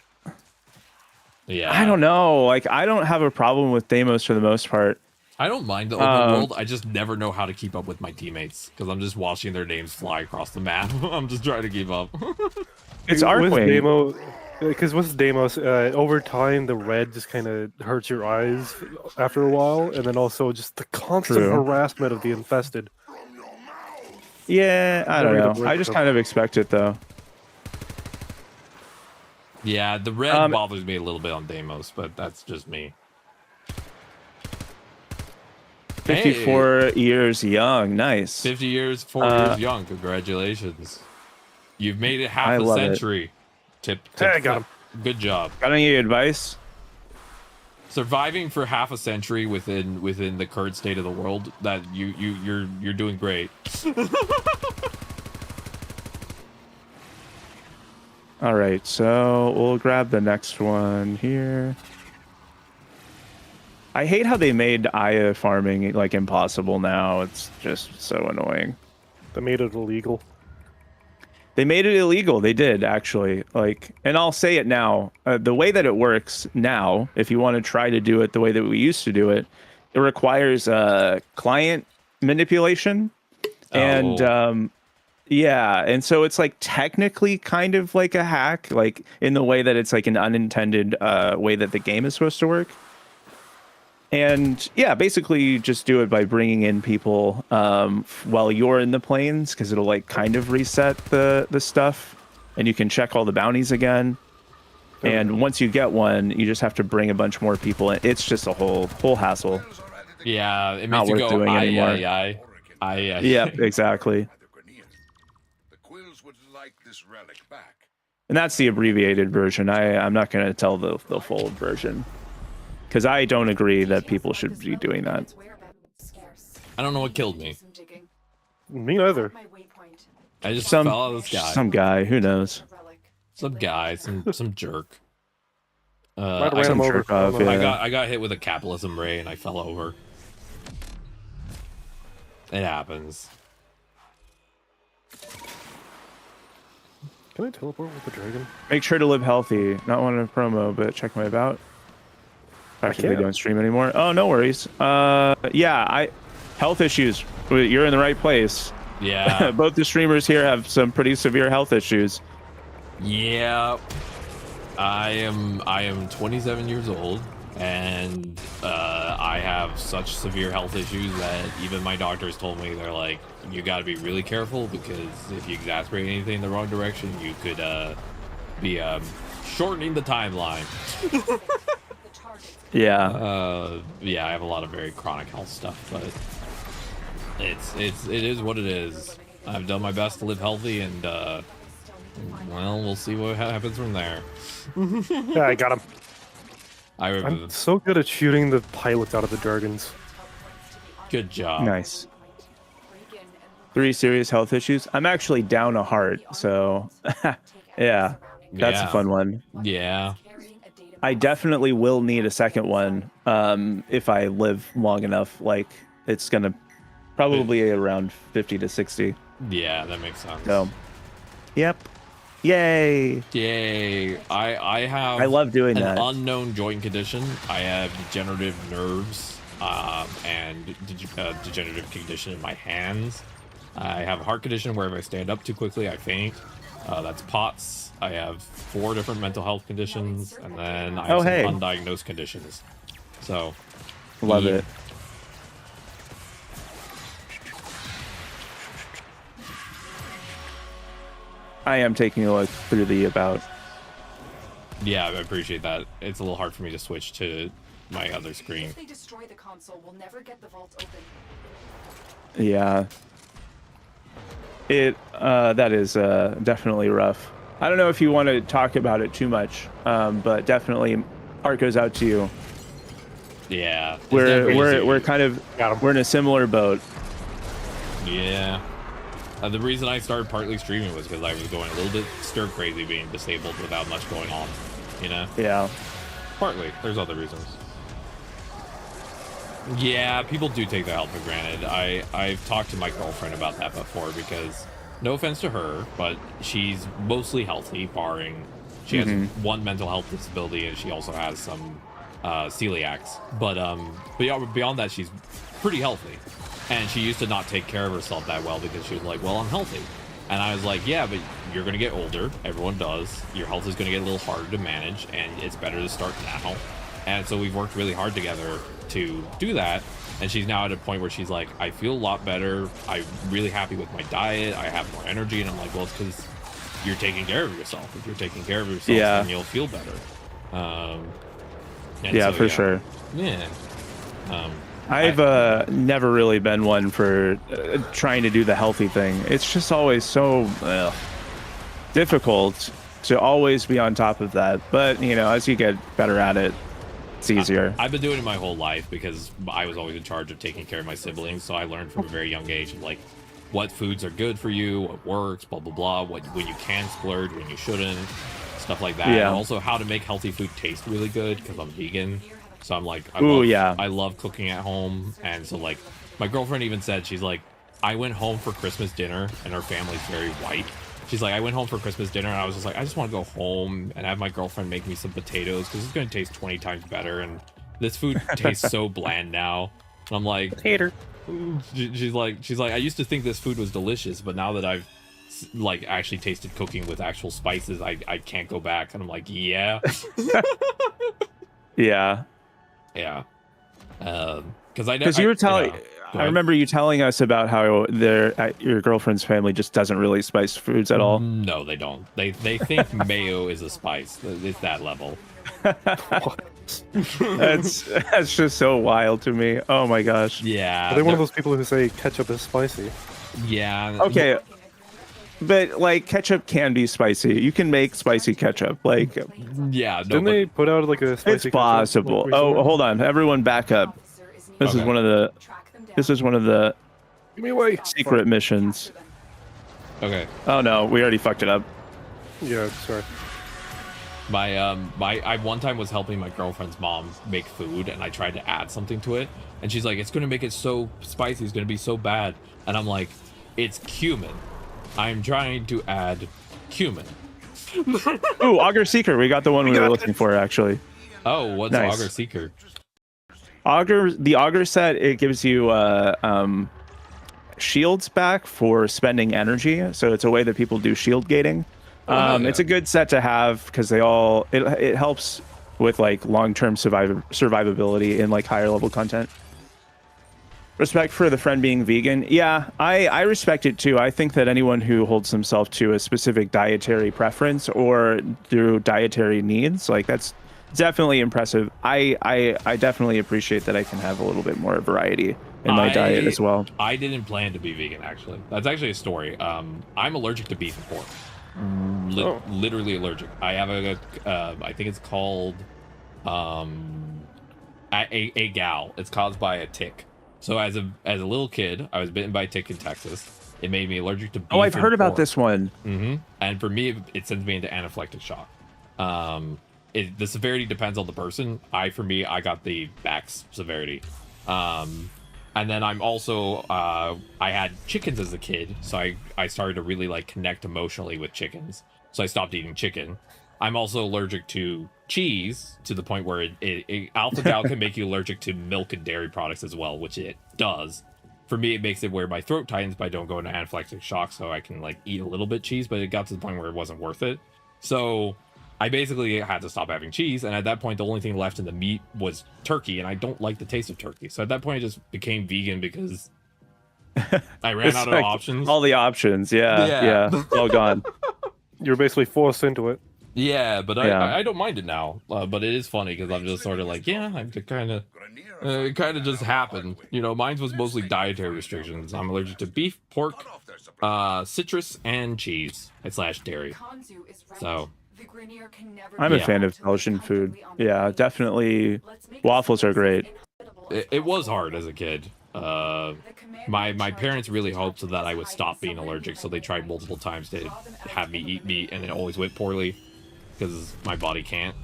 [SPEAKER 1] Yeah.
[SPEAKER 10] I don't know. Like, I don't have a problem with Deimos for the most part.
[SPEAKER 1] I don't mind the open world. I just never know how to keep up with my teammates because I'm just watching their names fly across the map. I'm just trying to keep up.
[SPEAKER 10] It's Arcwing.
[SPEAKER 11] Because with Deimos, over time the red just kind of hurts your eyes after a while, and then also just the constant harassment of the infested.
[SPEAKER 10] Yeah, I don't know. I just kind of expect it though.
[SPEAKER 1] Yeah, the red bothers me a little bit on Deimos, but that's just me.
[SPEAKER 10] 54 years young, nice.
[SPEAKER 1] 50 years, 4 years young. Congratulations. You've made it half a century. Tip.
[SPEAKER 11] Hey, I got him.
[SPEAKER 1] Good job.
[SPEAKER 10] Got any advice?
[SPEAKER 1] Surviving for half a century within the current state of the world, that you're doing great.
[SPEAKER 10] All right, so we'll grab the next one here. I hate how they made Aya farming like impossible now. It's just so annoying.
[SPEAKER 11] They made it illegal.
[SPEAKER 10] They made it illegal. They did actually. Like, and I'll say it now. The way that it works now, if you want to try to do it the way that we used to do it, it requires client manipulation, and yeah, and so it's like technically kind of like a hack, like in the way that it's like an unintended way that the game is supposed to work. And yeah, basically you just do it by bringing in people while you're in the plains, because it'll like kind of reset the stuff, and you can check all the bounties again. And once you get one, you just have to bring a bunch more people in. It's just a whole hassle.
[SPEAKER 1] Yeah, it
[SPEAKER 10] Not
[SPEAKER 1] makes you
[SPEAKER 10] worth
[SPEAKER 1] go
[SPEAKER 10] doing anymore.
[SPEAKER 1] Yeah,
[SPEAKER 10] exactly.
[SPEAKER 14] The Quills would like this relic back.
[SPEAKER 10] And that's the abbreviated version. I'm not going to tell the full version, because I don't agree that people should be doing that.
[SPEAKER 1] I don't know what killed me.
[SPEAKER 11] Me neither.
[SPEAKER 1] I just fell out of the sky.
[SPEAKER 10] Some guy, who knows?
[SPEAKER 1] Some guy, some jerk.
[SPEAKER 11] I
[SPEAKER 1] got hit with a capitalism ray and I fell over. It happens.
[SPEAKER 11] Can I teleport with the dragon?
[SPEAKER 10] Make sure to live healthy. Not one in a promo, but check my about. Actually, they don't stream anymore. Oh, no worries. Yeah, health issues. You're in the right place.
[SPEAKER 1] Yeah.
[SPEAKER 10] Both the streamers here have some pretty severe health issues.
[SPEAKER 1] Yeah. I am 27 years old, and I have such severe health issues that even my doctors told me, they're like, you got to be really careful, because if you exacerbate anything in the wrong direction, you could be shortening the timeline.
[SPEAKER 10] Yeah.
[SPEAKER 1] Yeah, I have a lot of very chronic health stuff, but it is what it is. I've done my best to live healthy, and well, we'll see what happens from there.
[SPEAKER 11] Yeah, I got him.
[SPEAKER 1] I'm
[SPEAKER 11] I'm so good at shooting the pilots out of the dragons.
[SPEAKER 1] Good job.
[SPEAKER 10] Nice. 3 serious health issues. I'm actually down a heart, so yeah, that's a fun one.
[SPEAKER 1] Yeah.
[SPEAKER 10] I definitely will need a second one if I live long enough. Like, it's gonna probably around 50 to 60.
[SPEAKER 1] Yeah, that makes sense.
[SPEAKER 10] So, yep. Yay!
[SPEAKER 1] Yay! I
[SPEAKER 10] love doing
[SPEAKER 1] an
[SPEAKER 10] that.
[SPEAKER 1] unknown joint condition. I have degenerative nerves and degenerative condition in my hands. I have a heart condition where if I stand up too quickly, I faint. That's POTS. I have 4 different mental health conditions, and then I have some undiagnosed conditions. So,
[SPEAKER 10] love it. I am taking a look through the about.
[SPEAKER 1] Yeah, I appreciate that. It's a little hard for me to switch to my other screen.
[SPEAKER 3] If they destroy the console, we'll never get the vault open.
[SPEAKER 10] Yeah. That is definitely rough. I don't know if you want to talk about it too much, but definitely heart goes out to you.
[SPEAKER 1] Yeah.
[SPEAKER 10] We're kind of we're in a similar boat.
[SPEAKER 1] Yeah. The reason I started partly streaming was because I was going a little bit stir crazy being disabled without much going on, you know?
[SPEAKER 10] Yeah.
[SPEAKER 1] Partly. There's other reasons. Yeah, people do take their health for granted. I've talked to my girlfriend about that before, because no offense to her, but she's mostly healthy, barring she has one mental health disability, and she also has some celiacs. But beyond that, she's pretty healthy. And she used to not take care of herself that well because she was like, well, I'm healthy. And I was like, yeah, but you're going to get older. Everyone does. Your health is going to get a little harder to manage, and it's better to start now. And so we've worked really hard together to do that. And she's now at a point where she's like, I feel a lot better. I'm really happy with my diet. I have more energy. And I'm like, well, it's because you're taking care of yourself. If you're taking care of yourself, then you'll feel better.
[SPEAKER 10] For sure.
[SPEAKER 1] Yeah.
[SPEAKER 10] I've never really been one for trying to do the healthy thing. It's just always so difficult to always be on top of that. But, you know, as you get better at it, it's easier.
[SPEAKER 1] I've been doing it my whole life because I was always in charge of taking care of my siblings. So I learned from a very young age of like what foods are good for you, what works, blah, blah, blah, when you can splurge, when you shouldn't, stuff like that.
[SPEAKER 10] Yeah.
[SPEAKER 1] And also how to make healthy food taste really good because I'm vegan. So I'm like, I love cooking at home. And so like my girlfriend even said, she's like, I went home for Christmas dinner and her family's very white. She's like, I went home for Christmas dinner and I was just like, I just want to go home and have my girlfriend make me some potatoes because it's going to taste 20 times better. And this food tastes so bland now. And I'm like,
[SPEAKER 10] potato.
[SPEAKER 1] She's like, I used to think this food was delicious, but now that I've like actually tasted cooking with actual spices, I can't go back. And I'm like, yeah.
[SPEAKER 10] Yeah.
[SPEAKER 1] Yeah. Because
[SPEAKER 10] you were telling, I remember you telling us about how your girlfriend's family just doesn't really spice foods at all.
[SPEAKER 1] No, they don't. They think mayo is a spice. It's that level.
[SPEAKER 10] That's just so wild to me. Oh my gosh.
[SPEAKER 1] Yeah.
[SPEAKER 11] Are they one of those people who say ketchup is spicy?
[SPEAKER 1] Yeah.
[SPEAKER 10] Okay. But like ketchup can be spicy. You can make spicy ketchup. Like,
[SPEAKER 1] yeah. No,
[SPEAKER 11] Didn't they put out like a spicy?
[SPEAKER 10] It's possible. Oh, hold on. Everyone, back up. This is one of the. This is one of the.
[SPEAKER 11] Give me away.
[SPEAKER 10] Secret missions.
[SPEAKER 1] Okay.
[SPEAKER 10] Oh no, we already fucked it up.
[SPEAKER 11] Yeah, sorry.
[SPEAKER 1] I one time was helping my girlfriend's mom make food, and I tried to add something to it, and she's like, "It's gonna make it so spicy. It's gonna be so bad." And I'm like, "It's cumin. I'm trying to add cumin."
[SPEAKER 10] Ooh, Augur Seeker. We got the one we were looking for, actually.
[SPEAKER 1] Oh, what's
[SPEAKER 10] nice.
[SPEAKER 1] Augur Seeker?
[SPEAKER 10] The Augur set, it gives you shields back for spending energy. So it's a way that people do shield gating. It's a good set to have because it helps with like long-term survivability in like higher level content. Respect for the friend being vegan. Yeah, I respect it too. I think that anyone who holds themselves to a specific dietary preference or through dietary needs, like that's definitely impressive. I definitely appreciate that I can have a little bit more variety in my diet as well.
[SPEAKER 1] I didn't plan to be vegan, actually. That's actually a story. I'm allergic to beef and pork. Literally allergic. I have I think it's called a gal. It's caused by a tick. So as a little kid, I was bitten by a tick in Texas. It made me allergic to beef.
[SPEAKER 10] Oh, I've heard about
[SPEAKER 1] pork.
[SPEAKER 10] this one.
[SPEAKER 1] Mm-hmm. And for me, it sends me into anaphylactic shock. The severity depends on the person. For me, I got the max severity. And then I'm also, I had chickens as a kid, so I started to really like connect emotionally with chickens. So I stopped eating chicken. I'm also allergic to cheese to the point where alpha-gal can make you allergic to milk and dairy products as well, which it does. For me, it makes it where my throat tightens, but I don't go into anaphylactic shock, so I can like eat a little bit cheese, but it got to the point where it wasn't worth it. So I basically had to stop having cheese, and at that point, the only thing left in the meat was turkey, and I don't like the taste of turkey. So at that point, I just became vegan because I ran out of options.
[SPEAKER 10] All the options, yeah. All gone.
[SPEAKER 11] You're basically forced into it.
[SPEAKER 1] Yeah, but I don't mind it now. But it is funny because I'm just sort of like, it kind of just happened. You know, mine was mostly dietary restrictions. I'm allergic to beef, pork, citrus, and cheese / dairy. So
[SPEAKER 10] I'm a fan of Belgian food. Yeah, definitely. Waffles are great.
[SPEAKER 1] It was hard as a kid. My parents really hoped that I would stop being allergic, so they tried multiple times to have me eat meat, and it always went poorly because my body can't.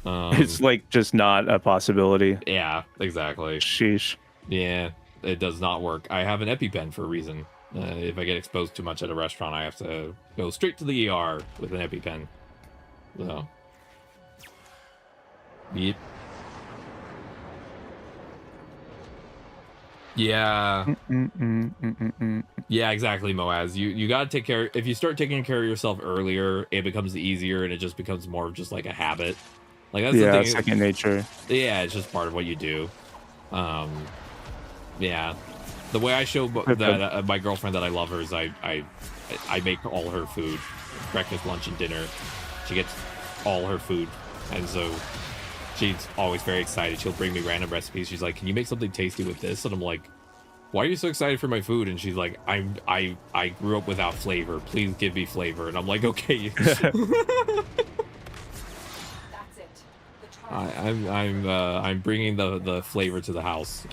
[SPEAKER 10] It's like just not a possibility.
[SPEAKER 1] Yeah, exactly.
[SPEAKER 10] Sheesh.
[SPEAKER 1] Yeah, it does not work. I have an EpiPen for a reason. If I get exposed too much at a restaurant, I have to go straight to the ER with an EpiPen. So, yep. Yeah. Yeah, exactly, Moaz. You gotta take care. If you start taking care of yourself earlier, it becomes easier, and it just becomes more of just like a habit. Like that's the
[SPEAKER 10] Yeah,
[SPEAKER 1] thing.
[SPEAKER 10] second nature.
[SPEAKER 1] Yeah, it's just part of what you do. Yeah, the way I show that my girlfriend that I love her is I make all her food, breakfast, lunch, and dinner. She gets all her food, and so she's always very excited. She'll bring me random recipes. She's like, "Can you make something tasty with this?" And I'm like, "Why are you so excited for my food?" And she's like, I grew up without flavor. Please give me flavor." And I'm like, "Okay." I'm bringing the flavor to the house.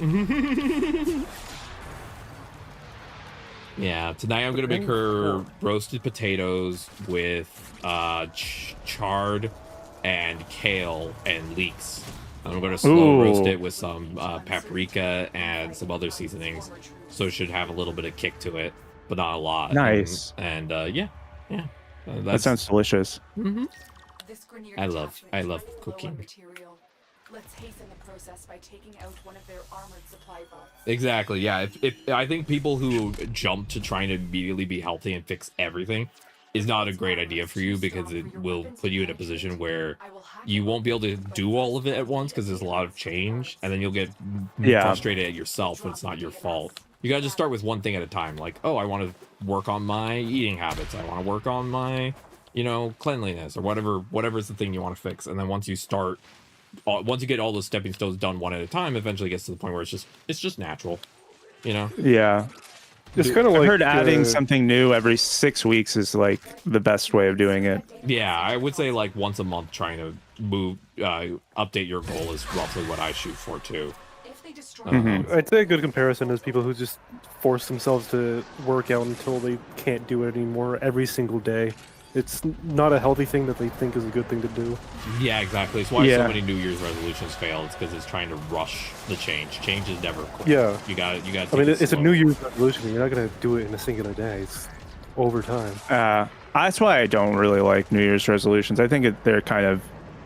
[SPEAKER 1] Yeah, tonight I'm gonna make her roasted potatoes with chard and kale and leeks. I'm gonna slow roast it with some paprika and some other seasonings, so it should have a little bit of kick to it, but not a lot.
[SPEAKER 10] Nice.
[SPEAKER 1] And yeah.
[SPEAKER 10] That sounds delicious.
[SPEAKER 1] I love cooking.
[SPEAKER 3] Let's hasten the process by taking out one of their armored supply bots.
[SPEAKER 1] Exactly. Yeah. If I think people who jump to trying to immediately be healthy and fix everything is not a great idea for you, because it will put you in a position where you won't be able to do all of it at once because there's a lot of change, and then you'll get frustrated at yourself when it's not your fault. You gotta just start with one thing at a time. Like, oh, I want to work on my eating habits. I want to work on my, cleanliness, or whatever's the thing you want to fix. And then once you get all those stepping stones done one at a time, eventually gets to the point where it's just natural,
[SPEAKER 10] Yeah.
[SPEAKER 11] It's kind of like,
[SPEAKER 10] I've heard adding something new every 6 weeks is like the best way of doing it.
[SPEAKER 1] Yeah, I would say like once a month trying to update your goal is roughly what I shoot for too.
[SPEAKER 11] I'd say a good comparison is people who just force themselves to work out until they can't do it anymore every single day. It's not a healthy thing that they think is a good thing to do.
[SPEAKER 1] Yeah, exactly. It's why so many New Year's resolutions fail. It's because it's trying to rush the change. Change is never quick.
[SPEAKER 11] Yeah.
[SPEAKER 1] You got.
[SPEAKER 11] I mean, it's a New Year's resolution. You're not gonna do it in a singular day. It's over time.
[SPEAKER 10] That's why I don't really like New Year's resolutions. I think they're kind of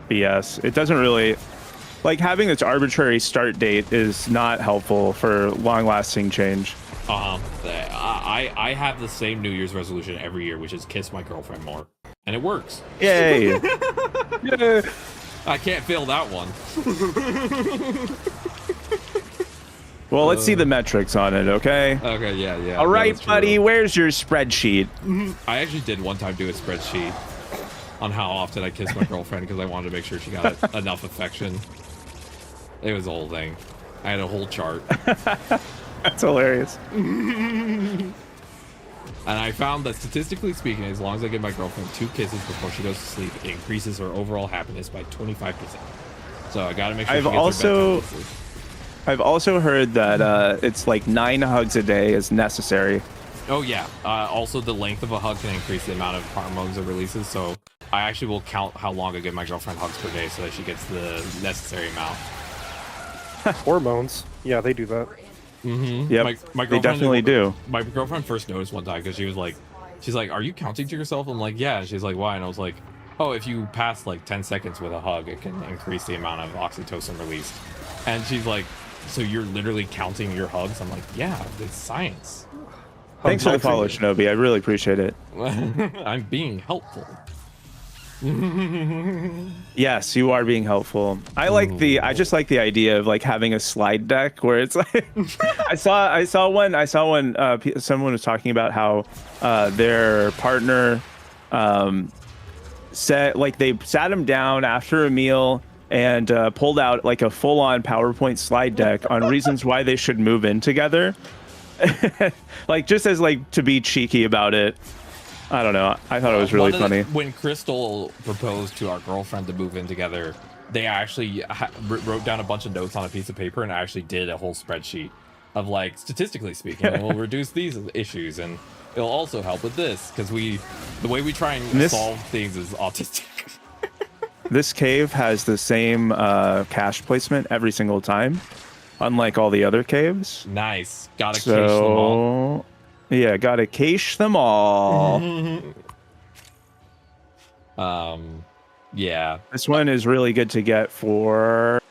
[SPEAKER 10] BS. It doesn't really, like, having this arbitrary start date is not helpful for long-lasting change.
[SPEAKER 1] I have the same New Year's resolution every year, which is kiss my girlfriend more, and it works.
[SPEAKER 10] Yay!
[SPEAKER 1] Yeah. I can't fail that one.
[SPEAKER 10] Well, let's see the metrics on it, okay?
[SPEAKER 1] Okay, yeah.
[SPEAKER 10] All right, buddy, where's your spreadsheet?
[SPEAKER 1] I actually did one time do a spreadsheet on how often I kissed my girlfriend because I wanted to make sure she got enough affection. It was a whole thing. I had a whole chart.
[SPEAKER 10] That's hilarious.
[SPEAKER 1] And I found that statistically speaking, as long as I give my girlfriend 2 kisses before she goes to sleep, it increases her overall happiness by 25%. So I gotta make sure she gets her bedtime kisses.
[SPEAKER 10] I've also heard that it's like 9 hugs a day is necessary.
[SPEAKER 1] Oh yeah. Also, the length of a hug can increase the amount of hormones it releases. So I actually will count how long I give my girlfriend hugs per day so that she gets the necessary amount.
[SPEAKER 11] Hormones. Yeah, they do that.
[SPEAKER 10] Yep, my they definitely do.
[SPEAKER 1] My girlfriend first noticed one time because she's like, "Are you counting to yourself?" I'm like, "Yeah." And she's like, "Why?" And I was like, "Oh, if you pass like 10 seconds with a hug, it can increase the amount of oxytocin released." And she's like, "So you're literally counting your hugs?" I'm like, "Yeah, it's science."
[SPEAKER 10] Thanks for the follow, Shinobi. I really appreciate it.
[SPEAKER 1] I'm being helpful.
[SPEAKER 10] Yes, you are being helpful. I just like the idea of like having a slide deck where it's like I saw one someone was talking about how their partner they sat him down after a meal and pulled out like a full-on PowerPoint slide deck on reasons why they should move in together. Like just as like to be cheeky about it. I don't know. I thought it was really funny.
[SPEAKER 1] When Crystal proposed to our girlfriend to move in together, they actually wrote down a bunch of notes on a piece of paper and actually did a whole spreadsheet of like, statistically speaking, we'll reduce these issues and it'll also help with this because the way we try and solve things is autistic.
[SPEAKER 10] This cave has the same cache placement every single time, unlike all the other caves.
[SPEAKER 1] Nice. Gotta cache them all.
[SPEAKER 10] Yeah, gotta cache them all.
[SPEAKER 1] Yeah.
[SPEAKER 10] This one is really good to get for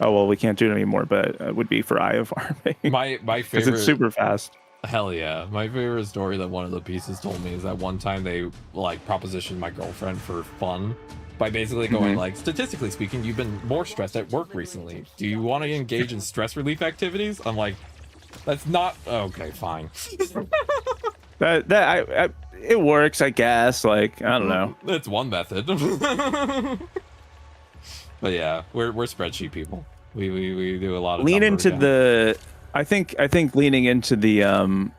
[SPEAKER 10] Oh well, we can't do it anymore, but it would be for Eye of Farming.
[SPEAKER 1] My
[SPEAKER 10] Because
[SPEAKER 1] favorite.
[SPEAKER 10] it's super fast.
[SPEAKER 1] Hell yeah. My favorite story that one of the pieces told me is that one time they like propositioned my girlfriend for fun by basically going like, statistically speaking, you've been more stressed at work recently. Do you want to engage in stress relief activities? I'm like, that's not okay, fine.
[SPEAKER 10] It works, I guess. Like, I don't know.
[SPEAKER 1] It's one method. But yeah, we're spreadsheet people. We do a lot of
[SPEAKER 10] Lean into
[SPEAKER 1] counting.
[SPEAKER 10] the I think leaning into the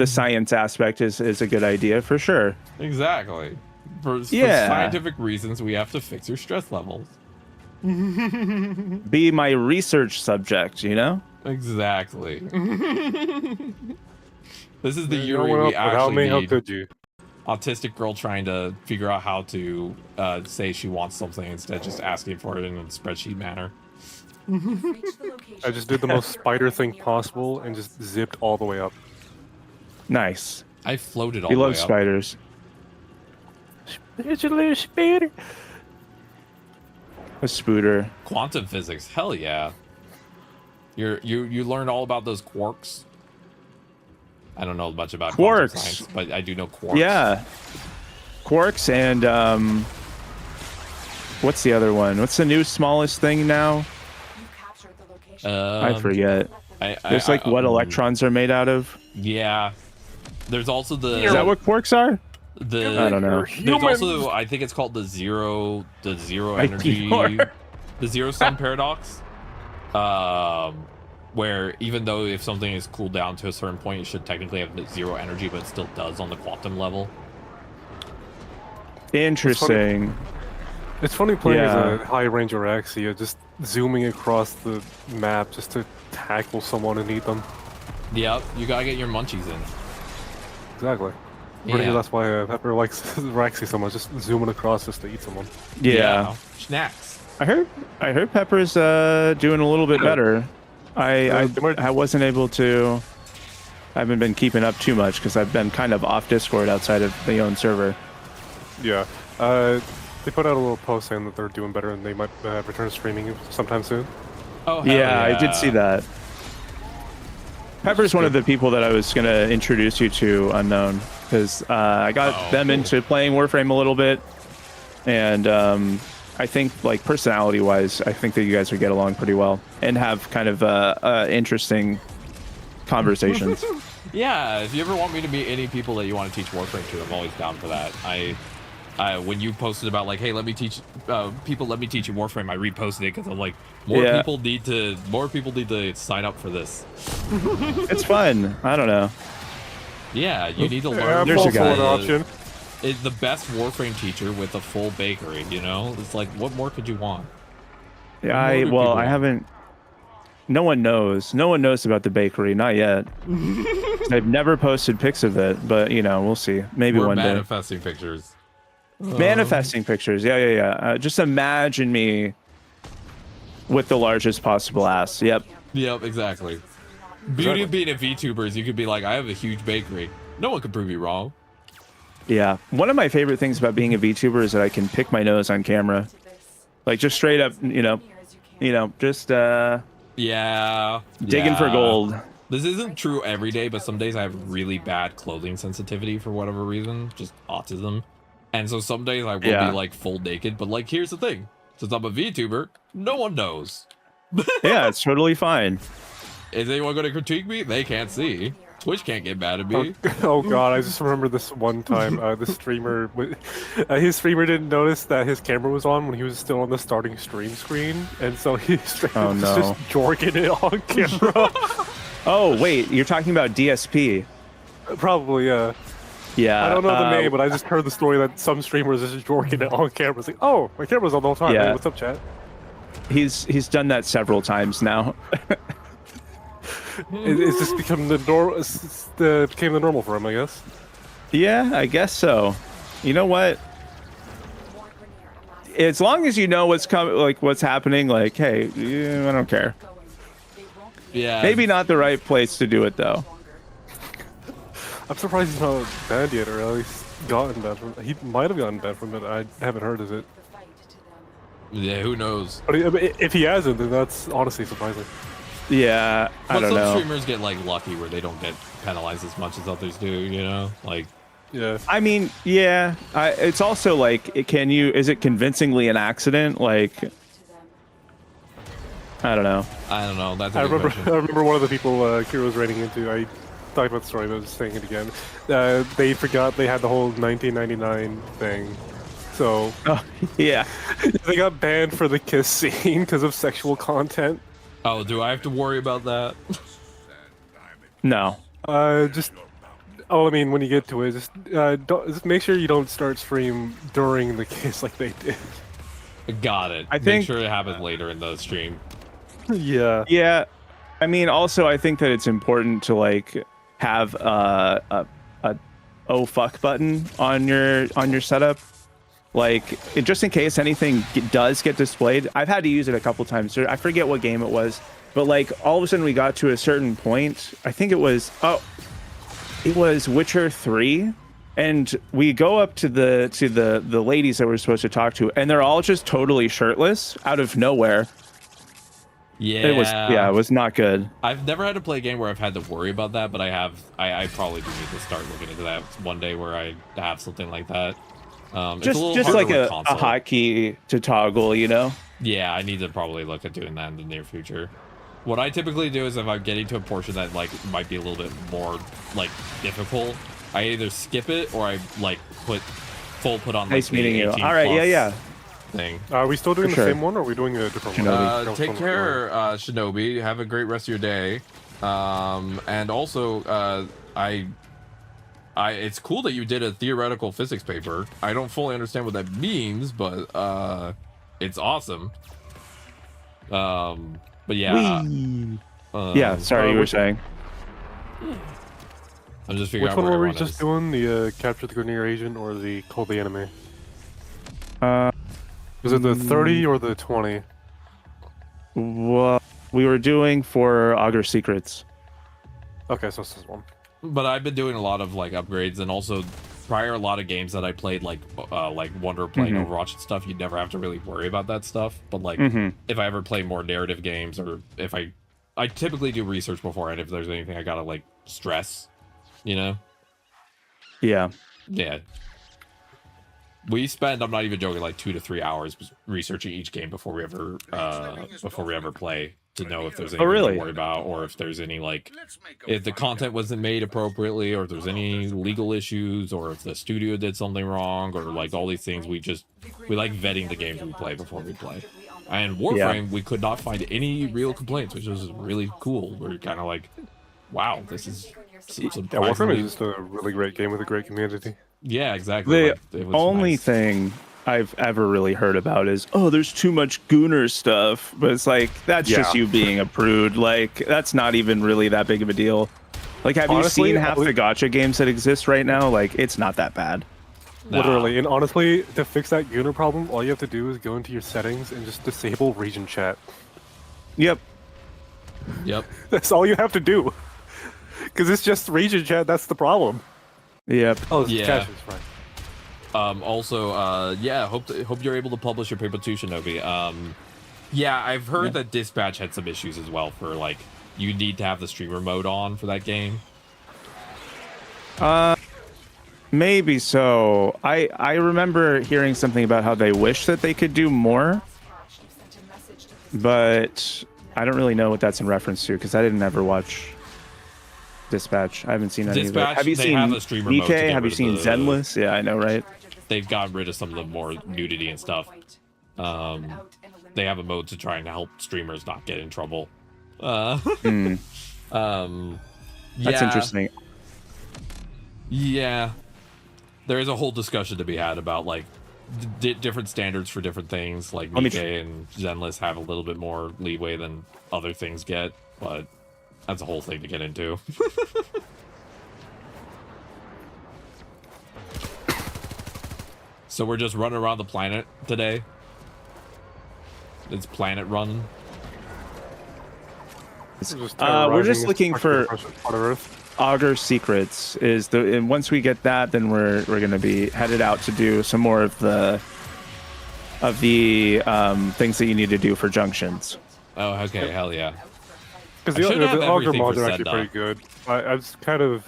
[SPEAKER 10] science aspect is a good idea for sure.
[SPEAKER 1] Exactly. For scientific reasons, we have to fix your stress levels.
[SPEAKER 10] Be my research subject, you know?
[SPEAKER 1] Exactly. This is the
[SPEAKER 11] Yeah,
[SPEAKER 1] year
[SPEAKER 11] no
[SPEAKER 1] we
[SPEAKER 11] one else would help
[SPEAKER 1] actually
[SPEAKER 11] me, how
[SPEAKER 1] need
[SPEAKER 11] could you?
[SPEAKER 1] autistic girl trying to figure out how to say she wants something instead of just asking for it in a spreadsheet manner.
[SPEAKER 11] I just did the most spider thing possible and just zipped all the way up.
[SPEAKER 10] Nice.
[SPEAKER 1] I floated all
[SPEAKER 10] You
[SPEAKER 1] the way
[SPEAKER 10] love
[SPEAKER 1] up.
[SPEAKER 10] spiders.
[SPEAKER 11] It's a little spider.
[SPEAKER 10] A spooter.
[SPEAKER 1] Quantum physics, hell yeah. You learned all about those quarks. I don't know much about quantum
[SPEAKER 10] Quarks.
[SPEAKER 1] science, but I do know quarks.
[SPEAKER 10] Yeah. Quarks and what's the other one? What's the new smallest thing now? I forget. There's like what electrons are made out of.
[SPEAKER 1] Yeah. There's also the.
[SPEAKER 10] Is that what quarks are? I don't know.
[SPEAKER 1] There's also, I think it's called the zero energy, the zero sum paradox. Where even though if something is cooled down to a certain point, it should technically have zero energy, but it still does on the quantum level.
[SPEAKER 10] Interesting.
[SPEAKER 11] It's funny playing as a high range Araxia, just zooming across the map just to tackle someone and eat them.
[SPEAKER 1] Yep, you gotta get your munchies in.
[SPEAKER 11] Exactly. Pretty
[SPEAKER 1] Yeah.
[SPEAKER 11] sure that's why Pepper likes Araxia so much, just zooming across just to eat someone.
[SPEAKER 10] Yeah.
[SPEAKER 1] Snacks.
[SPEAKER 10] I heard Pepper's doing a little bit better. I wasn't able to. I haven't been keeping up too much because I've been kind of off Discord outside of the own server.
[SPEAKER 11] Yeah. They put out a little post saying that they're doing better and they might return streaming sometime soon.
[SPEAKER 1] Oh,
[SPEAKER 10] Yeah, I did see that. Pepper's one of the people that I was going to introduce you to, Unknown, because I got them into playing Warframe a little bit, and I think, like, personality-wise, I think that you guys would get along pretty well and have kind of interesting conversations.
[SPEAKER 1] Yeah, if you ever want me to meet any people that you want to teach Warframe to, I'm always down for that. When you posted about like, hey, let me teach people, let me teach you Warframe, I reposted it because I'm like, more people need to sign up for this.
[SPEAKER 10] It's fun. I don't know.
[SPEAKER 1] Yeah, you need to learn.
[SPEAKER 10] There's a guy.
[SPEAKER 1] The best Warframe teacher with a full bakery. You know, it's like, what more could you want?
[SPEAKER 10] Yeah, I haven't. No one knows. No one knows about the bakery. Not yet. I've never posted pics of it, but you know, we'll see. Maybe
[SPEAKER 1] We're
[SPEAKER 10] one day.
[SPEAKER 1] manifesting pictures.
[SPEAKER 10] Manifesting pictures. Yeah. Just imagine me with the largest possible ass. Yep.
[SPEAKER 1] Yep, exactly. Beauty of being a VTuber is you could be like, I have a huge bakery. No one can prove you wrong.
[SPEAKER 10] Yeah. One of my favorite things about being a VTuber is that I can pick my nose on camera. Like just straight up, just digging for gold.
[SPEAKER 1] This isn't true every day, but some days I have really bad clothing sensitivity for whatever reason, just autism. And so some days I will be like full naked, but like here's the thing. Since I'm a VTuber, no one knows.
[SPEAKER 10] Yeah, it's totally fine.
[SPEAKER 1] Is anyone going to critique me? They can't see. Twitch can't get mad at me.
[SPEAKER 11] Oh god, I just remember this one time, the streamer, his streamer didn't notice that his camera was on when he was still on the starting stream screen, and so he was just jorking it on camera.
[SPEAKER 10] Oh wait, you're talking about DSP?
[SPEAKER 11] Probably, yeah.
[SPEAKER 10] Yeah.
[SPEAKER 11] I don't know the name, but I just heard the story that some streamers is just jorking it on camera. It's like, oh, my camera's on the whole time.
[SPEAKER 10] Yeah.
[SPEAKER 11] Hey, what's up, chat?
[SPEAKER 10] He's done that several times now.
[SPEAKER 11] It's just become the became the normal for him, I guess.
[SPEAKER 10] Yeah, I guess so. You know what? As long as you know what's coming, like what's happening, like, hey, I don't care.
[SPEAKER 1] Yeah.
[SPEAKER 10] Maybe not the right place to do it though.
[SPEAKER 11] I'm surprised he's not banned yet, or at least gotten banned from it. He might have gotten banned from it. I haven't heard of it.
[SPEAKER 1] Yeah, who knows?
[SPEAKER 11] But if he hasn't, then that's honestly surprising.
[SPEAKER 10] Yeah, I
[SPEAKER 1] But
[SPEAKER 10] don't
[SPEAKER 1] some
[SPEAKER 10] know.
[SPEAKER 1] streamers get like lucky where they don't get penalized as much as others do. You know, like.
[SPEAKER 11] Yeah.
[SPEAKER 10] I mean, yeah. It's also like, is it convincingly an accident? Like, I don't know.
[SPEAKER 1] That's.
[SPEAKER 11] I remember one of the people Kira was running into. I talked about the story, but I was saying it again. They forgot they had the whole 1999 thing. So
[SPEAKER 10] yeah,
[SPEAKER 11] they got banned for the kiss scene because of sexual content.
[SPEAKER 1] Oh, do I have to worry about that?
[SPEAKER 10] No.
[SPEAKER 11] I mean, when you get to it, just make sure you don't start stream during the kiss like they did.
[SPEAKER 1] Got it.
[SPEAKER 10] I
[SPEAKER 1] Make
[SPEAKER 10] think-
[SPEAKER 1] sure it happens later in the stream.
[SPEAKER 11] Yeah.
[SPEAKER 10] Yeah. I mean, also, I think that it's important to like have a oh fuck button on your setup, like just in case anything does get displayed. I've had to use it a couple times. I forget what game it was, but like all of a sudden we got to a certain point. I think it was Witcher 3, and we go up to the ladies that we're supposed to talk to, and they're all just totally shirtless out of nowhere.
[SPEAKER 1] Yeah,
[SPEAKER 10] it was not good.
[SPEAKER 1] I've never had to play a game where I've had to worry about that, but I probably do need to start looking into that one day where I have something like that.
[SPEAKER 10] Just like a hotkey to toggle, you know?
[SPEAKER 1] Yeah, I need to probably look at doing that in the near future. What I typically do is if I'm getting to a portion that like might be a little bit more like difficult, I either skip it or I like put on like
[SPEAKER 10] Nice meeting you.
[SPEAKER 1] 18
[SPEAKER 10] All right, yeah.
[SPEAKER 1] thing.
[SPEAKER 11] Are we still doing
[SPEAKER 10] For
[SPEAKER 11] the
[SPEAKER 10] sure.
[SPEAKER 11] same one, or are we doing a different one?
[SPEAKER 1] Take care, Shinobi. Have a great rest of your day. And also, it's cool that you did a theoretical physics paper. I don't fully understand what that means, but it's awesome. But yeah.
[SPEAKER 10] Yeah, sorry, you were saying.
[SPEAKER 1] I'm just figuring
[SPEAKER 11] Which
[SPEAKER 1] out
[SPEAKER 11] one
[SPEAKER 1] where
[SPEAKER 11] were we
[SPEAKER 1] everyone
[SPEAKER 11] just
[SPEAKER 1] is.
[SPEAKER 11] doing? The capture the Grenier agent or the call the enemy? Was it the 30 or the 20?
[SPEAKER 10] What we were doing for Augur Secrets.
[SPEAKER 11] Okay, so this is one.
[SPEAKER 1] But I've been doing a lot of like upgrades, and also prior a lot of games that I played like Wonder playing Overwatch and stuff, you'd never have to really worry about that stuff. But like if I ever play more narrative games, or if I typically do research beforehand if there's anything I gotta like stress, you know?
[SPEAKER 10] Yeah.
[SPEAKER 1] We spend, I'm not even joking, like 2 to 3 hours researching each game before we ever play, to know if there's anything to worry about, or if there's any like if the content wasn't made appropriately, or if there's any legal issues, or if the studio did something wrong, or like all these things. We like vetting the games we play before we play. And Warframe, we could not find any real complaints, which was really cool. We're kind of like, wow, this is
[SPEAKER 11] Warframe is just a really great game with a great community.
[SPEAKER 1] Yeah, exactly.
[SPEAKER 10] The only thing I've ever really heard about is, there's too much Gooner stuff, but it's like that's just you being a prude. Like that's not even really that big of a deal. Like, have you seen half the gacha games that exist right now? Like, it's not that bad.
[SPEAKER 11] Literally, and honestly, to fix that Gooner problem, all you have to do is go into your settings and just disable region chat.
[SPEAKER 10] Yep.
[SPEAKER 11] That's all you have to do. Because it's just region chat. That's the problem.
[SPEAKER 10] Yep.
[SPEAKER 11] Oh,
[SPEAKER 1] yeah.
[SPEAKER 11] Cash is fine.
[SPEAKER 1] Also, hope you're able to publish your paper too, Shinobi. Yeah, I've heard that Dispatch had some issues as well for like you need to have the streamer mode on for that game.
[SPEAKER 10] Maybe so. I remember hearing something about how they wish that they could do more, but I don't really know what that's in reference to because I didn't ever watch Dispatch. I haven't seen any of it. Have you seen DK? Have you seen Zenless? Yeah, I know, right?
[SPEAKER 1] They've gotten rid of some of the more nudity and stuff. They have a mode to try and help streamers not get in trouble.
[SPEAKER 10] That's interesting.
[SPEAKER 1] Yeah, there is a whole discussion to be had about like different standards for different things. Like DK and Zenless have a little bit more leeway than other things get, but that's a whole thing to get into. So we're just running around the planet today. It's planet run.
[SPEAKER 10] We're just looking for Augur Secrets. And once we get that, then we're gonna be headed out to do some more of the of the things that you need to do for junctions.
[SPEAKER 1] Oh, okay, hell yeah.
[SPEAKER 11] Because
[SPEAKER 1] I should have
[SPEAKER 11] the auger
[SPEAKER 1] everything
[SPEAKER 11] mods
[SPEAKER 1] for
[SPEAKER 11] are actually
[SPEAKER 1] Sedna.
[SPEAKER 11] pretty good. I was kind of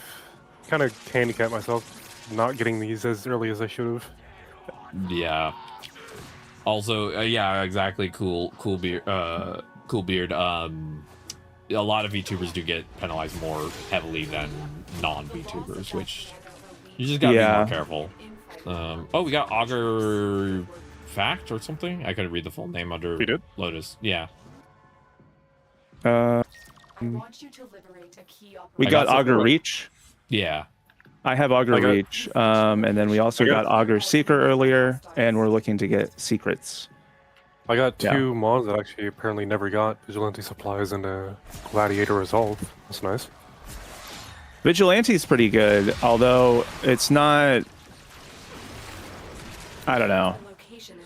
[SPEAKER 11] handicapped myself not getting these as early as I should have.
[SPEAKER 1] Yeah. Also, yeah, exactly. Cool beard. Cool beard. A lot of VTubers do get penalized more heavily than non-VTubers, which you just gotta be more careful. Oh, we got Augur Fact or something. I couldn't read the full name under Lotus. Yeah.
[SPEAKER 10] We got Augur Reach.
[SPEAKER 1] Yeah.
[SPEAKER 10] I have Augur Reach, and then we also got Augur Seeker earlier, and we're looking to get secrets.
[SPEAKER 11] I got two mods that actually apparently never got Vigilante Supplies and Gladiator Resolve. That's nice.
[SPEAKER 10] Vigilante's pretty good, although it's not. I don't know.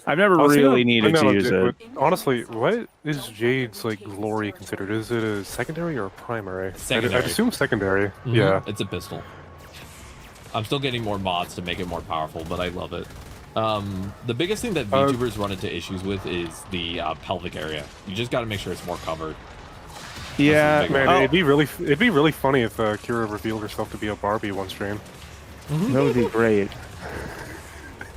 [SPEAKER 10] I've never really needed to use it.
[SPEAKER 11] Honestly, what is Jade's glory considered? Is it a secondary or a primary?
[SPEAKER 1] Secondary.
[SPEAKER 11] I'd assume secondary.
[SPEAKER 1] Mm-hmm.
[SPEAKER 11] Yeah.
[SPEAKER 1] It's a pistol. I'm still getting more mods to make it more powerful, but I love it. The biggest thing that VTubers run into issues with is the pelvic area. You just got to make sure it's more covered.
[SPEAKER 10] Yeah,
[SPEAKER 11] man, it'd be really funny if Kira revealed herself to be a Barbie one stream.
[SPEAKER 10] That would be great.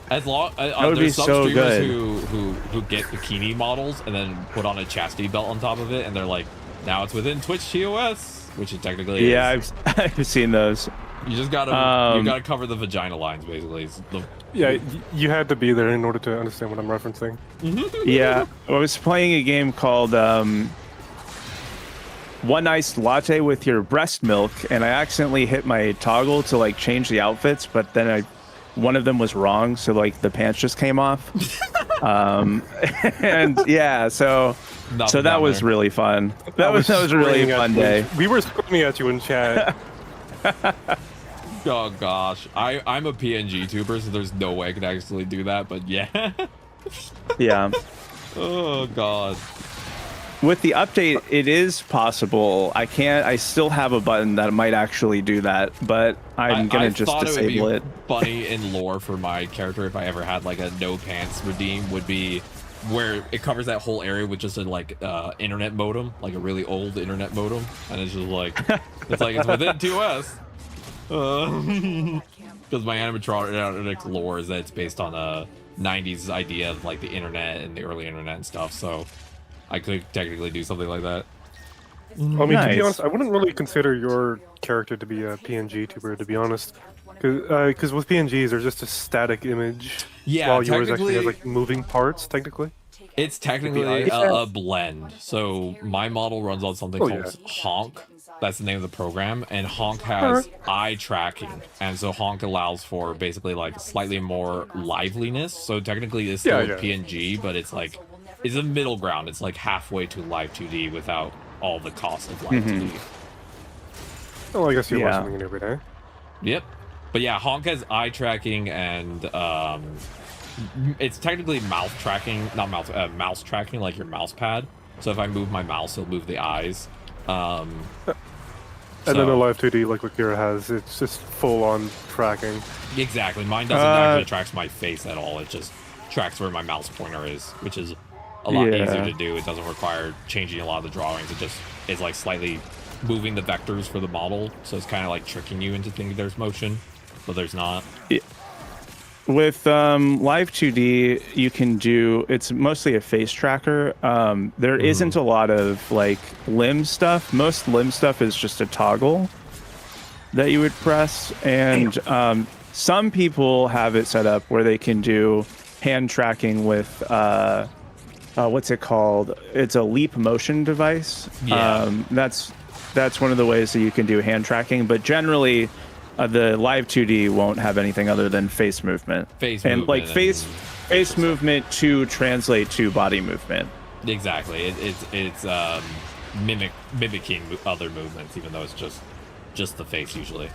[SPEAKER 1] As long there's some streamers who get bikini models and then put on a chastity belt on top of it, and they're like, now it's within Twitch TOS, which it technically is.
[SPEAKER 10] I've seen those.
[SPEAKER 1] You just gotta cover the vagina lines, basically.
[SPEAKER 11] Yeah, you had to be there in order to understand what I'm referencing.
[SPEAKER 10] Yeah, I was playing a game called One Iced Latte with Your Breast Milk, and I accidentally hit my toggle to change the outfits, but then one of them was wrong, so the pants just came off. And yeah, so that was really fun. That was a really fun day.
[SPEAKER 11] We were screaming at you in chat.
[SPEAKER 1] Oh gosh, I'm a PNG tuber, so there's no way I could actually do that, but yeah.
[SPEAKER 10] Yeah.
[SPEAKER 1] Oh god.
[SPEAKER 10] With the update, it is possible. I still have a button that might actually do that, but I'm gonna just disable it.
[SPEAKER 1] Funny in lore for my character, if I ever had a no pants redeem, would be where it covers that whole area with just a internet modem, a really old internet modem, and it's just it's within 2S. Because my animatronic lore is that it's based on a 90s idea of the internet and the early internet and stuff, so I could technically do something like that.
[SPEAKER 11] I mean, to be honest, I wouldn't really consider your character to be a PNG tuber, to be honest. Because with PNGs, they're just a static image.
[SPEAKER 1] Yeah,
[SPEAKER 11] while yours actually has moving parts, technically.
[SPEAKER 1] It's technically a blend. So my model runs on something called Honk. That's the name of the program, and Honk has eye tracking, and so Honk allows for basically slightly more liveliness. So technically it's still PNG, but it's it's a middle ground. It's halfway to live 2D without all the cost of live 2D.
[SPEAKER 11] Well, I guess you watch something new every day.
[SPEAKER 1] Yep. But yeah, Honk has eye tracking, and it's technically mouth tracking, not mouse tracking, like your mouse pad. So if I move my mouse, it'll move the eyes.
[SPEAKER 11] And then the live 2D, like what Kira has, it's just full-on tracking.
[SPEAKER 1] Exactly. Mine doesn't actually track my face at all. It just tracks where my mouse pointer is, which is a lot easier to do. It doesn't require changing a lot of the drawings. It just is slightly moving the vectors for the model. So it's kind of tricking you into thinking there's motion, but there's not.
[SPEAKER 10] Yeah. With live 2D, you can do, it's mostly a face tracker. There isn't a lot of limb stuff. Most limb stuff is just a toggle that you would press, and some people have it set up where they can do hand tracking with what's it called? It's a leap motion device. That's one of the ways that you can do hand tracking, but generally the live 2D won't have anything other than face movement. Face movement to translate to body movement.
[SPEAKER 1] Exactly. It's mimicking other movements, even though it's just the face usually.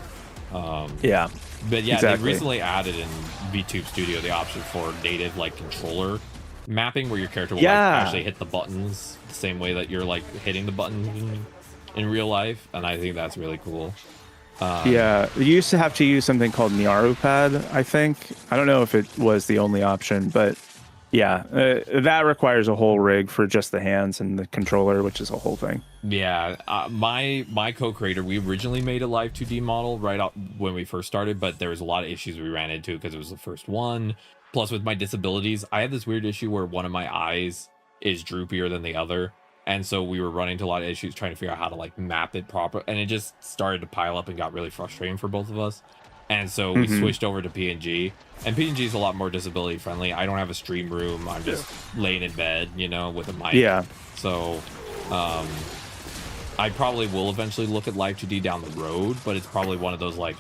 [SPEAKER 10] Yeah.
[SPEAKER 1] But yeah,
[SPEAKER 10] exactly.
[SPEAKER 1] They recently added in VTube Studio the option for native controller mapping, where your character will actually hit the buttons the same way that you're hitting the buttons in real life, and I think that's really cool.
[SPEAKER 10] You used to have to use something called Nyaru Pad, I think. I don't know if it was the only option, but Yeah, that requires a whole rig for just the hands and the controller, which is a whole thing.
[SPEAKER 1] Yeah, my co-creator, we originally made a live 2D model right out when we first started, but there was a lot of issues we ran into because it was the first one. Plus, with my disabilities, I have this weird issue where one of my eyes is droopier than the other, and so we were running into a lot of issues trying to figure out how to like map it proper, and it just started to pile up and got really frustrating for both of us. And so we switched over to PNG, and PNG is a lot more disability friendly. I don't have a stream room. I'm just laying in bed, you know, with a mic.
[SPEAKER 10] Yeah.
[SPEAKER 1] So, I probably will eventually look at Live 2D down the road, but it's probably one of those like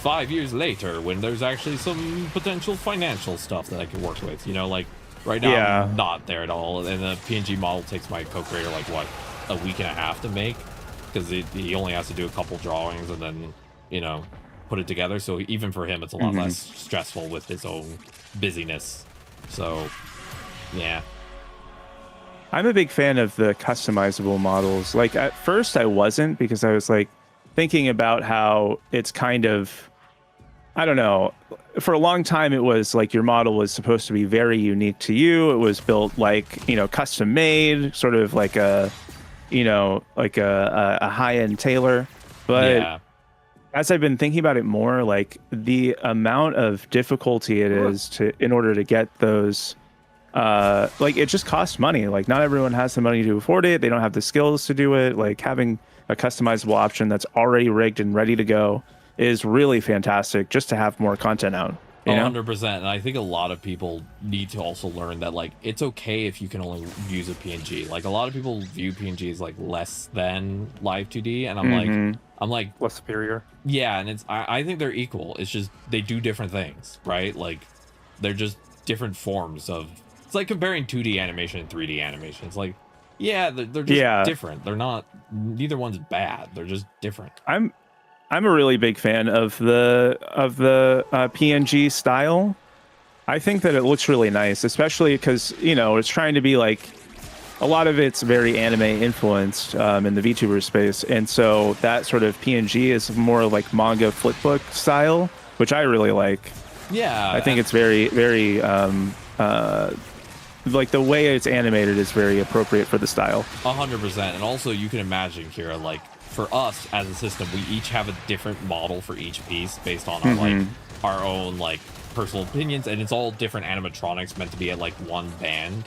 [SPEAKER 1] 5 years later when there's actually some potential financial stuff that I can work with, you know, like right now I'm not there at all. And the PNG model takes my co-creator like what, a week and a half to make, because he only has to do a couple drawings and then, you know, put it together. So even for him, it's a lot less stressful with his own busyness. So yeah.
[SPEAKER 10] I'm a big fan of the customizable models. Like at first I wasn't, because I was like thinking about how it's kind of, I don't know, for a long time it was like your model was supposed to be very unique to you. It was built like, you know, custom made, sort of like a, you know, like a high-end tailor. But as I've been thinking about it more, like the amount of difficulty it is to, in order to get those, like it just costs money. Like not everyone has the money to afford it. They don't have the skills to do it. Like having a customizable option that's already rigged and ready to go is really fantastic, just to have more content out. You know?
[SPEAKER 1] 100%. And I think a lot of people need to also learn that like it's okay if you can only use a PNG. Like a lot of people view PNG as like less than live 2D, and I'm like
[SPEAKER 11] less superior.
[SPEAKER 1] Yeah, and it's I think they're equal. It's just they do different things, right? Like they're just different forms of. It's like comparing 2D animation and 3D animation. It's like, yeah, they're just different. They're not. Neither one's bad. They're just different.
[SPEAKER 10] I'm a really big fan of the PNG style. I think that it looks really nice, especially because, you know, it's trying to be like, a lot of it's very anime influenced in the VTuber space, and so that sort of PNG is more like manga flipbook style, which I really like.
[SPEAKER 1] Yeah,
[SPEAKER 10] I think it's very, very like the way it's animated is very appropriate for the style.
[SPEAKER 1] 100%. And also you can imagine, Kira, like for us as a system, we each have a different model for each piece based on our like our own like personal opinions, and it's all different animatronics meant to be at like one band.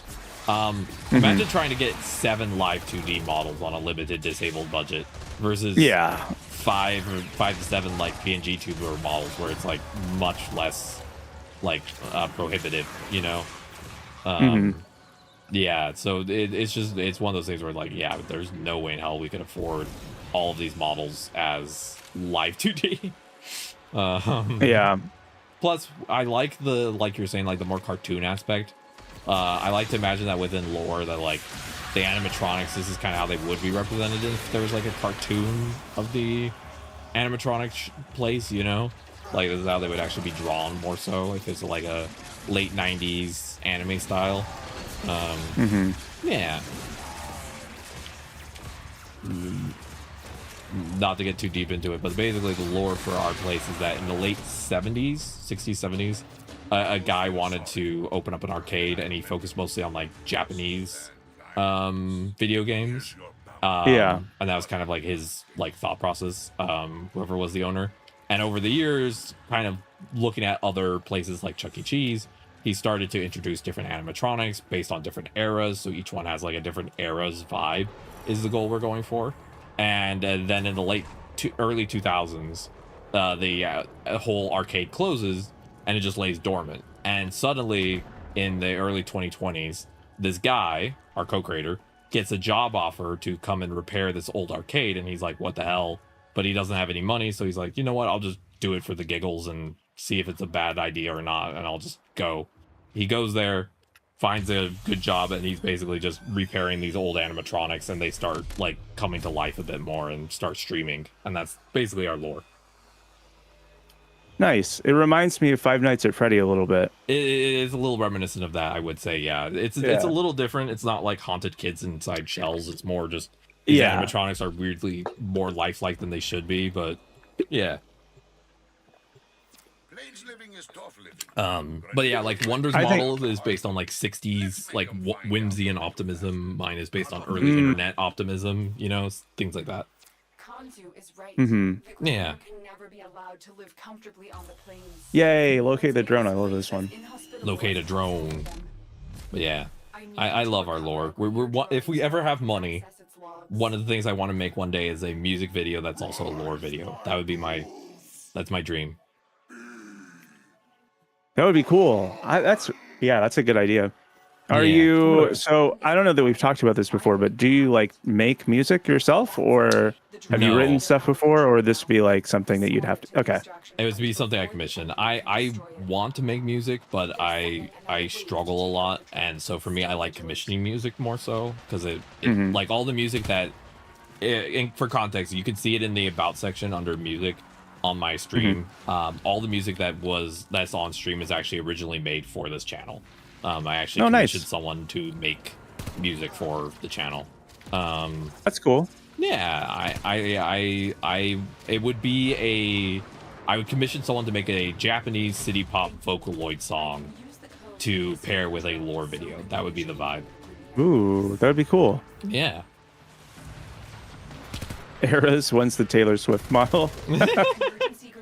[SPEAKER 1] Imagine trying to get 7 live 2D models on a limited disabled budget versus 5 to 7 like PNG tuber models where it's like much less like prohibitive, you know. Yeah, so it's just, it's one of those things where like, yeah, there's no way in hell we could afford all of these models as live 2D. Plus I like the, like you're saying, like the more cartoon aspect. I like to imagine that within lore that like the animatronics, this is kind of how they would be represented if there was like a cartoon of the animatronic place, you know, like this is how they would actually be drawn more so if it's like a late 90s anime style. Yeah. Not to get too deep into it, but basically the lore for our place is that in the late 60s 70s, a guy wanted to open up an arcade, and he focused mostly on like Japanese video games. And that was kind of like his like thought process, whoever was the owner. And over the years, kind of looking at other places like Chuck E. Cheese, he started to introduce different animatronics based on different eras. So each one has like a different era's vibe is the goal we're going for. And then in the early 2000s, the whole arcade closes and it just lays dormant. And suddenly in the early 2020s, this guy, our co-creator, gets a job offer to come and repair this old arcade. And he's like, what the hell? But he doesn't have any money. So he's like, you know what? I'll just do it for the giggles and see if it's a bad idea or not. And I'll just go. He goes there, finds a good job, and he's basically just repairing these old animatronics, and they start like coming to life a bit more and start streaming. And that's basically our lore.
[SPEAKER 10] Nice. It reminds me of Five Nights at Freddy a little bit.
[SPEAKER 1] It is a little reminiscent of that, I would say. Yeah, it's a little different. It's not like haunted kids inside shells. It's more just these animatronics are weirdly more lifelike than they should be. But yeah.
[SPEAKER 14] Plains living is tough living.
[SPEAKER 1] But yeah, like Wonder's
[SPEAKER 10] I think-
[SPEAKER 1] model is based on like 60s like whimsy and optimism. Mine is based on early internet optimism, you know, things like that.
[SPEAKER 3] Kanzu is right.
[SPEAKER 10] Mhm.
[SPEAKER 3] The creature
[SPEAKER 1] Yeah.
[SPEAKER 3] can never be allowed to live comfortably on the plains.
[SPEAKER 10] Yay, locate the drone. I love this one.
[SPEAKER 1] Locate a drone. But yeah, I love our lore. If we ever have money, one of the things I want to make one day is a music video that's also a lore video. That would be that's my dream.
[SPEAKER 10] That would be cool. That's a good idea. Are
[SPEAKER 1] Yeah.
[SPEAKER 10] you, so I don't know that we've talked about this before, but do you like make music yourself, or have you
[SPEAKER 1] No.
[SPEAKER 10] written stuff before, or would this be like something that you'd have to, okay.
[SPEAKER 1] It would be something I commission. I want to make music, but I struggle a lot, and so for me, I like commissioning music more so because it like all the music that, for context, you can see it in the about section under music on my stream. All the music that's on stream is actually originally made for this channel. I actually commissioned someone to make music for the channel.
[SPEAKER 10] That's cool.
[SPEAKER 1] Yeah, it would be I would commission someone to make a Japanese city pop Vocaloid song to pair with a lore video. That would be the vibe.
[SPEAKER 10] Ooh, that would be cool.
[SPEAKER 1] Yeah.
[SPEAKER 10] Eras, when's the Taylor Swift model?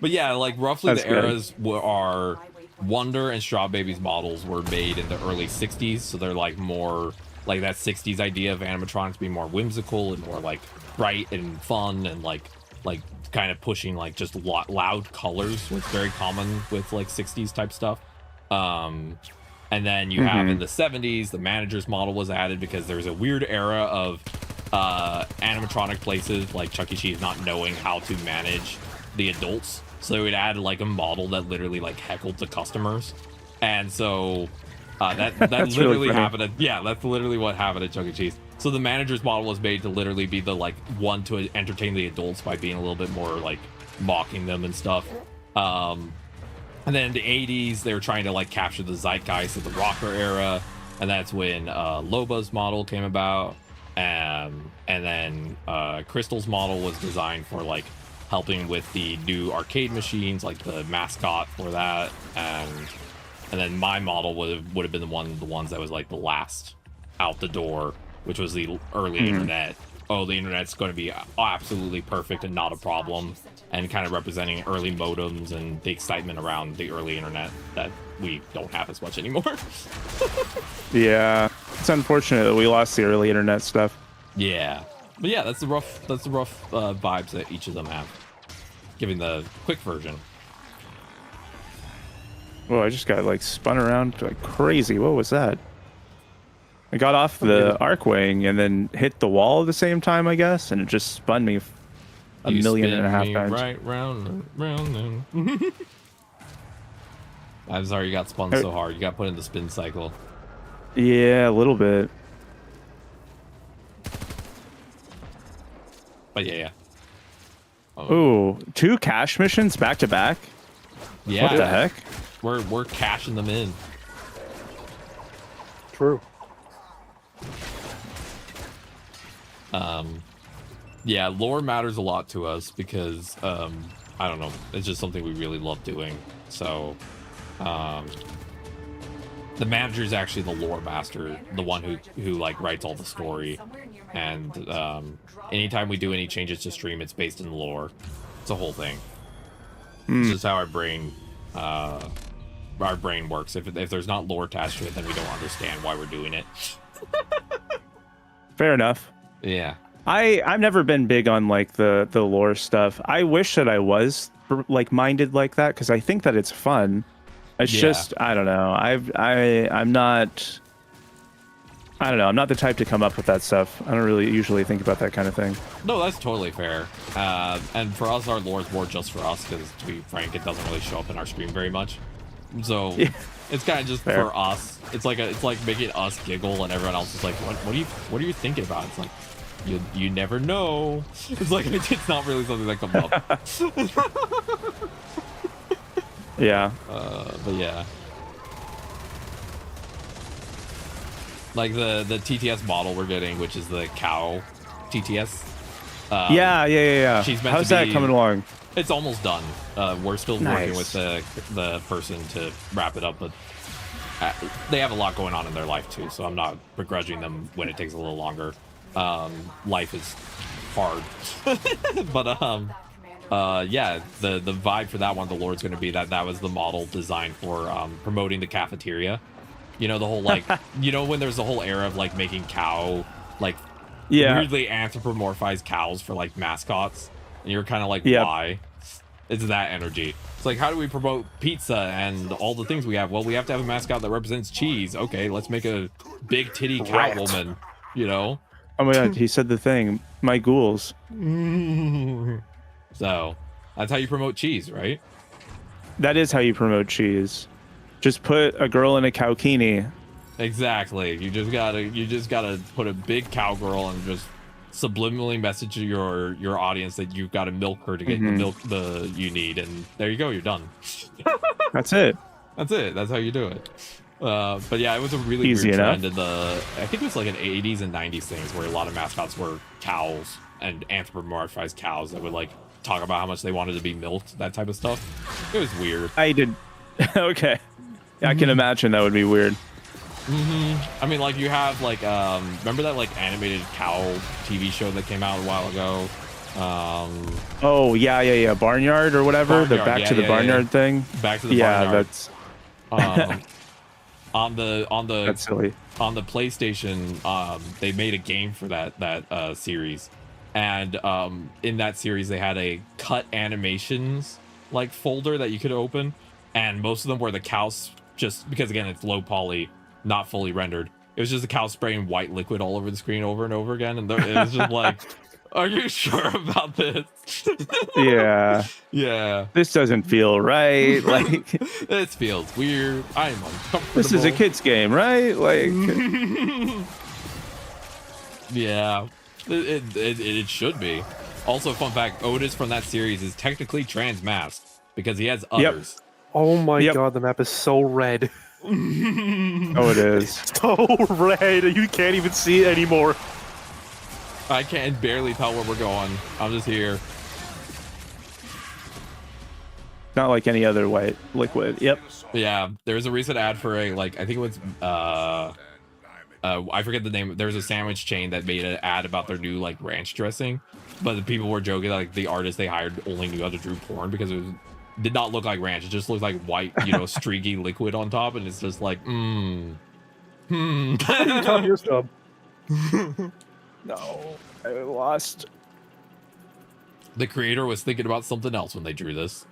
[SPEAKER 1] But yeah, like roughly
[SPEAKER 10] That's
[SPEAKER 1] the eras are Wonder and Straw Baby's models were made in the early 60s, so they're like more like that 60s idea of animatronics being more whimsical and more like bright and fun and like kind of pushing like just loud colors, what's very common with like 60s type stuff. And then you have in the 70s, the manager's model was added because there's a weird era of animatronic places like Chuck E. Cheese not knowing how to manage the adults, so they would add like a model that literally like heckled the customers, and so that literally
[SPEAKER 10] really
[SPEAKER 1] happened at, yeah, that's literally what happened at Chuck E. Cheese. So the manager's model was made to literally be the like one to entertain the adults by being a little bit more like mocking them and stuff. And then in the 80s they were trying to like capture the zeitgeist of the rocker era, and that's when Loba's model came about. And then Crystal's model was designed for like helping with the new arcade machines, like the mascot for that, and then my model would have been the ones that was like the last out the door, which was the early internet. Oh, the internet's going to be absolutely perfect and not a problem, and kind of representing early modems and the excitement around the early internet that we don't have as much anymore.
[SPEAKER 10] Yeah, it's unfortunate that we lost the early internet stuff.
[SPEAKER 1] Yeah, but yeah, that's the rough vibes that each of them have. Giving the quick version.
[SPEAKER 10] Whoa, I just got like spun around like crazy. What was that? I got off the arc wing and then hit the wall at the same time, I guess, and it just spun me a million and a half times.
[SPEAKER 1] Right round and round. And I'm sorry you got spun so hard. You got put in the spin cycle.
[SPEAKER 10] Yeah, a little bit.
[SPEAKER 1] But yeah.
[SPEAKER 10] Ooh, 2 cash missions back to back?
[SPEAKER 1] Yeah.
[SPEAKER 10] What the heck?
[SPEAKER 1] We're cashing them in.
[SPEAKER 11] True.
[SPEAKER 1] Yeah, lore matters a lot to us because I don't know, it's just something we really love doing. So the manager is actually the lore master, the one who like writes all the story, and anytime we do any changes to stream, it's based in lore. It's a whole thing. It's just how our brain works. If there's not lore attached to it, then we don't understand why we're doing it.
[SPEAKER 10] Fair enough.
[SPEAKER 1] Yeah.
[SPEAKER 10] I've never been big on like the lore stuff. I wish that I was like minded like that, because I think that it's fun. It's just, I don't know. I'm not the type to come up with that stuff. I don't really usually think about that kind of thing.
[SPEAKER 1] No, that's totally fair. And for us, our lore is more just for us, because to be frank, it doesn't really show up in our stream very much. So it's kind of just
[SPEAKER 10] fair.
[SPEAKER 1] For us. It's like making us giggle, and everyone else is like, what are you thinking about? It's like, you never know. It's like it's not really something that comes up.
[SPEAKER 10] Yeah.
[SPEAKER 1] But yeah. Like the TTS model we're getting, which is the cow TTS,
[SPEAKER 10] Yeah.
[SPEAKER 1] She's meant
[SPEAKER 10] How's
[SPEAKER 1] to
[SPEAKER 10] that
[SPEAKER 1] be,
[SPEAKER 10] coming along?
[SPEAKER 1] It's almost done. We're still working with
[SPEAKER 10] Nice.
[SPEAKER 1] the person to wrap it up, but they have a lot going on in their life too, so I'm not begrudging them when it takes a little longer. Life is hard. But yeah, the vibe for that one, the Lord's going to be that was the model designed for promoting the cafeteria. You know, the whole like, you know, when there's the whole era of like making cow, like weirdly anthropomorphized cows for like mascots, and you're kind of like, why? It's that energy. It's like, how do we promote pizza and all the things we have? Well, we have to have a mascot that represents cheese. Okay, let's make a big titty cow woman, you know?
[SPEAKER 10] Oh my god, he said the thing. My ghouls.
[SPEAKER 1] So that's how you promote cheese, right?
[SPEAKER 10] That is how you promote cheese. Just put a girl in a cowkini.
[SPEAKER 1] Exactly. You just gotta put a big cowgirl and just subliminally message to your audience that you've got to milk her to get the milk you need, and there you go, you're done.
[SPEAKER 10] That's it.
[SPEAKER 1] That's how you do it. But yeah, it was a really
[SPEAKER 10] Easy
[SPEAKER 1] weird
[SPEAKER 10] enough.
[SPEAKER 1] trend in I think it was like an 80s and 90s things where a lot of mascots were cows and anthropomorphized cows that would like talk about how much they wanted to be milked, that type of stuff. It was weird.
[SPEAKER 10] I did. Okay. I can imagine that would be weird.
[SPEAKER 1] I mean, like you have like remember that like animated cow TV show that came out a while ago?
[SPEAKER 10] Oh yeah. Barnyard or whatever. The Back to the Barnyard thing.
[SPEAKER 1] Back to the Barnyard.
[SPEAKER 10] That's
[SPEAKER 1] on the
[SPEAKER 10] that's silly.
[SPEAKER 1] On the PlayStation, they made a game for that series, and in that series they had a cut animations like folder that you could open, and most of them were the cows, just because again it's low poly, not fully rendered. It was just the cow spraying white liquid all over the screen over and over again, and it was just like, are you sure about this? Yeah.
[SPEAKER 10] This doesn't feel right. Like
[SPEAKER 1] this feels weird. I'm uncomfortable.
[SPEAKER 10] This is a kid's game, right? Like
[SPEAKER 1] yeah, it should be. Also, fun fact: Otis from that series is technically trans-masked because he has udders.
[SPEAKER 11] Oh my god, the map is so red.
[SPEAKER 10] Oh, it is.
[SPEAKER 11] So red, you can't even see it anymore.
[SPEAKER 1] I can barely tell where we're going. I'm just here.
[SPEAKER 10] Not like any other white liquid. Yep.
[SPEAKER 1] Yeah, there's a recent ad for a I think it was I forget the name. There's a sandwich chain that made an ad about their new like ranch dressing, but the people were joking like the artist they hired only knew how to do porn because it did not look like ranch. It just looked like white, streaky liquid on top, and it's just like
[SPEAKER 11] Top your stub.
[SPEAKER 10] No, I lost.
[SPEAKER 1] The creator was thinking about something else when they drew this.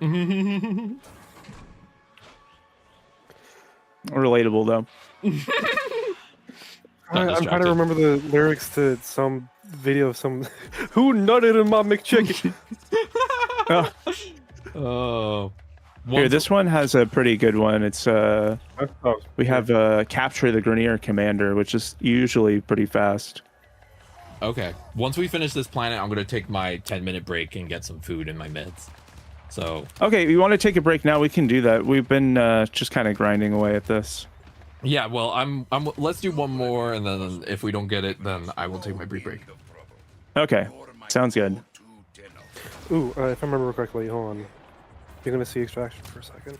[SPEAKER 10] Relatable though.
[SPEAKER 11] I'm trying to remember the lyrics to some video of some who nutted in my McChicken.
[SPEAKER 1] Oh.
[SPEAKER 10] Here, this one has a pretty good one. It's we have capture the Grenier Commander, which is usually pretty fast.
[SPEAKER 1] Okay. Once we finish this planet, I'm gonna take my 10-minute break and get some food in my meds. So.
[SPEAKER 10] Okay, if you want to take a break now, we can do that. We've been just kind of grinding away at this.
[SPEAKER 1] Yeah, well, let's do one more, and then if we don't get it, then I will take my brief break.
[SPEAKER 10] Okay, sounds good.
[SPEAKER 11] Ooh, if I remember correctly, hold on. You're gonna see extraction for a second.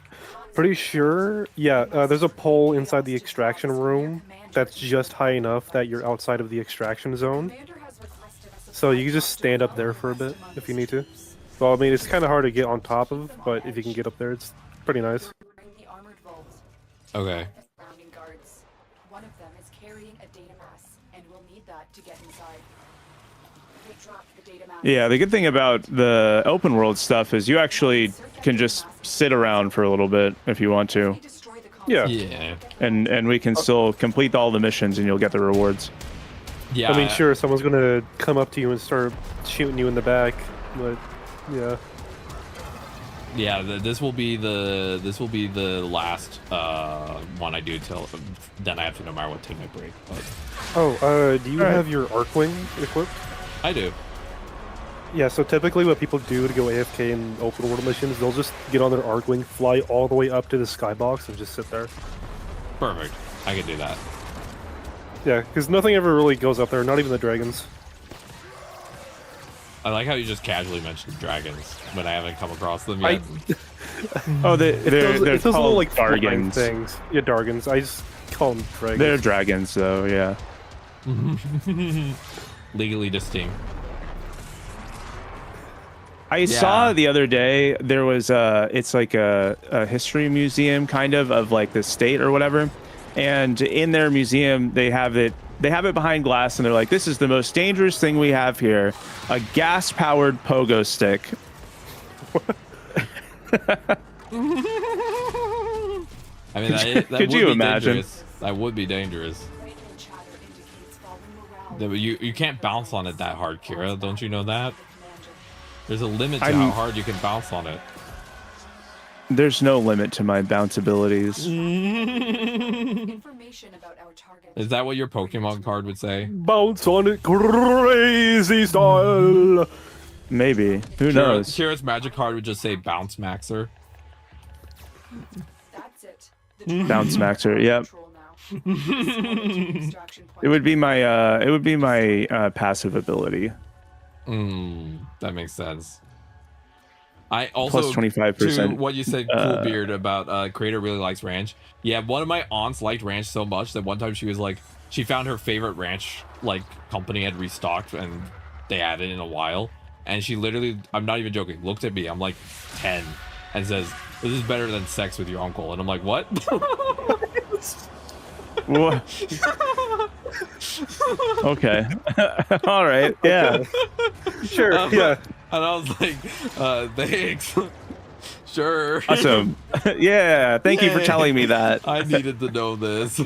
[SPEAKER 11] Pretty sure, yeah. There's a pole inside the extraction room that's just high enough that you're outside of the extraction zone. So you can just stand up there for a bit if you need to. Well, I mean, it's kind of hard to get on top of, but if you can get up there, it's pretty nice.
[SPEAKER 1] Okay.
[SPEAKER 3] One of them is carrying a data mass, and we'll need that to get inside. They dropped the data mass.
[SPEAKER 10] Yeah, the good thing about the open world stuff is you actually can just sit around for a little bit if you want to.
[SPEAKER 1] Yeah.
[SPEAKER 10] And we can still complete all the missions and you'll get the rewards.
[SPEAKER 1] Yeah.
[SPEAKER 11] I mean, sure, someone's gonna come up to you and start shooting you in the back, but yeah.
[SPEAKER 1] Yeah, this will be the last one I do till then I have to no matter what take my break. But
[SPEAKER 11] Oh, do you have your Arcwing equipped?
[SPEAKER 1] I do.
[SPEAKER 11] Yeah, so typically what people do to go AFK in open world missions, they'll just get on their Arcwing, fly all the way up to the skybox, and just sit there.
[SPEAKER 1] Perfect. I can do that.
[SPEAKER 11] Yeah, because nothing ever really goes up there, not even the dragons.
[SPEAKER 1] I like how you just casually mentioned dragons when I haven't come across them yet.
[SPEAKER 10] Oh, they're
[SPEAKER 11] it's those little
[SPEAKER 10] called
[SPEAKER 11] like flying
[SPEAKER 10] Dargans.
[SPEAKER 11] things. Yeah, Dargans. I just call them dragons.
[SPEAKER 10] They're dragons, though. Yeah.
[SPEAKER 1] Legally distinct.
[SPEAKER 10] I saw the other day there was it's like a history museum kind of like the state or whatever, and in their museum they have it behind glass and they're like, this is the most dangerous thing we have here, a gas powered pogo stick.
[SPEAKER 1] I mean, that
[SPEAKER 10] could you imagine?
[SPEAKER 1] Dangerous. That would be dangerous. You can't bounce on it that hard, Kira. Don't you know that? There's a limit to how hard you can bounce on it.
[SPEAKER 10] There's no limit to my bounce abilities.
[SPEAKER 3] Information about our target.
[SPEAKER 1] Is that what your Pokemon card would say?
[SPEAKER 11] Bounce on it crazy style.
[SPEAKER 10] Maybe. Who knows?
[SPEAKER 1] Kira's magic card would just say Bounce Maxer.
[SPEAKER 3] That's it.
[SPEAKER 10] Bounce Maxer. Yep. It would be my passive ability.
[SPEAKER 1] That makes sense. I also
[SPEAKER 10] plus 25%.
[SPEAKER 1] what you said, Cool Beard, about creator really likes ranch. Yeah, one of my aunts liked ranch so much that one time she was like, she found her favorite ranch like company had restocked and they had it in a while, and she literally, I'm not even joking, looked at me, I'm like 10, and says, "This is better than sex with your uncle," and I'm like, what?
[SPEAKER 10] What? Okay. All right. Yeah.
[SPEAKER 11] Sure. Yeah.
[SPEAKER 1] And I was like, thanks. Sure.
[SPEAKER 10] Awesome. Yeah. Thank you for telling me that.
[SPEAKER 1] I needed to know this.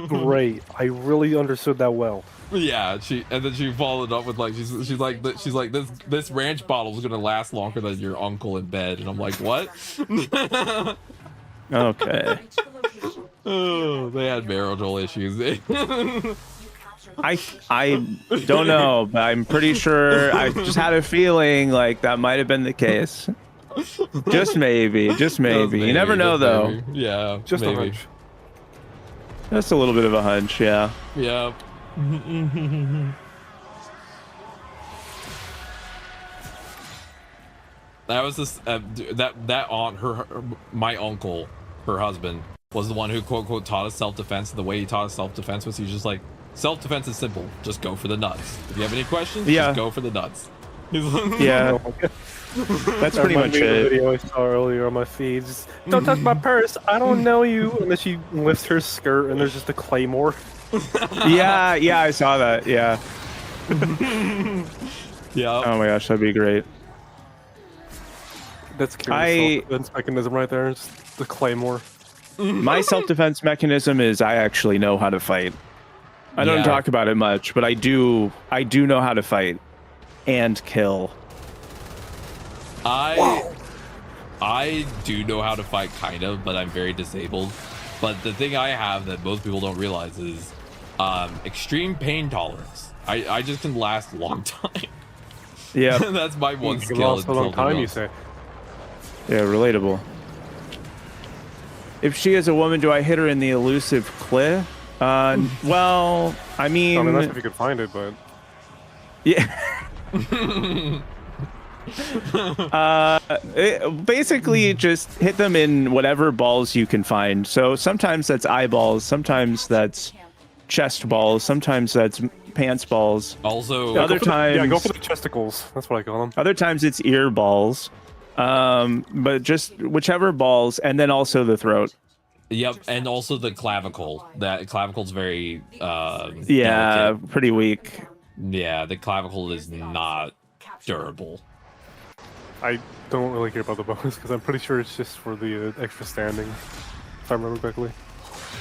[SPEAKER 11] Great. I really understood that well.
[SPEAKER 1] Yeah. And then she followed up with like, she's like this ranch bottle is gonna last longer than your uncle in bed, and I'm like, what?
[SPEAKER 10] Okay.
[SPEAKER 1] Oh, they had marital issues.
[SPEAKER 10] I don't know, but I'm pretty sure I just had a feeling like that might have been the case. Just maybe. You never know, though.
[SPEAKER 1] Maybe. Yeah,
[SPEAKER 11] just
[SPEAKER 1] maybe.
[SPEAKER 11] a hunch.
[SPEAKER 10] Just a little bit of a hunch, yeah.
[SPEAKER 1] Yeah. That was this that aunt, my uncle, her husband, was the one who quote unquote taught us self-defense. The way he taught us self-defense was he's just like, self-defense is simple, just go for the nuts. If you have any questions, just go for the nuts.
[SPEAKER 10] Yeah. That's pretty much it.
[SPEAKER 11] The video I saw earlier on my feed. Just, don't touch my purse. I don't know you. And then she lifts her skirt and there's just a claymore.
[SPEAKER 10] Yeah, I saw that. Yeah.
[SPEAKER 1] Yeah.
[SPEAKER 10] Oh my gosh, that'd be great.
[SPEAKER 11] That's Kira's self-defense mechanism right there. It's the claymore.
[SPEAKER 10] My self-defense mechanism is I actually know how to fight. I don't talk about it much, but I do know how to fight and kill.
[SPEAKER 1] I do know how to fight kind of, but I'm very disabled. But the thing I have that most people don't realize is extreme pain tolerance. I just can last a long time.
[SPEAKER 10] Yeah.
[SPEAKER 1] That's my one
[SPEAKER 11] You can
[SPEAKER 1] skill.
[SPEAKER 11] last a long time, you say.
[SPEAKER 10] Yeah, relatable. If she is a woman, do I hit her in the elusive clit? Well, I mean
[SPEAKER 11] that's if you could find it, but
[SPEAKER 10] yeah. Basically just hit them in whatever balls you can find. So sometimes that's eyeballs, sometimes that's chest balls, sometimes that's pants balls.
[SPEAKER 1] Also,
[SPEAKER 10] other times,
[SPEAKER 11] go for the chesticles. That's what I call them.
[SPEAKER 10] Other times it's ear balls. But just whichever balls, and then also the throat.
[SPEAKER 1] Yep, and also the clavicle. That clavicle's very
[SPEAKER 10] delicate. Pretty weak.
[SPEAKER 1] Yeah, the clavicle is not durable.
[SPEAKER 11] I don't really care about the bonus because I'm pretty sure it's just for the extra standing, if I remember correctly.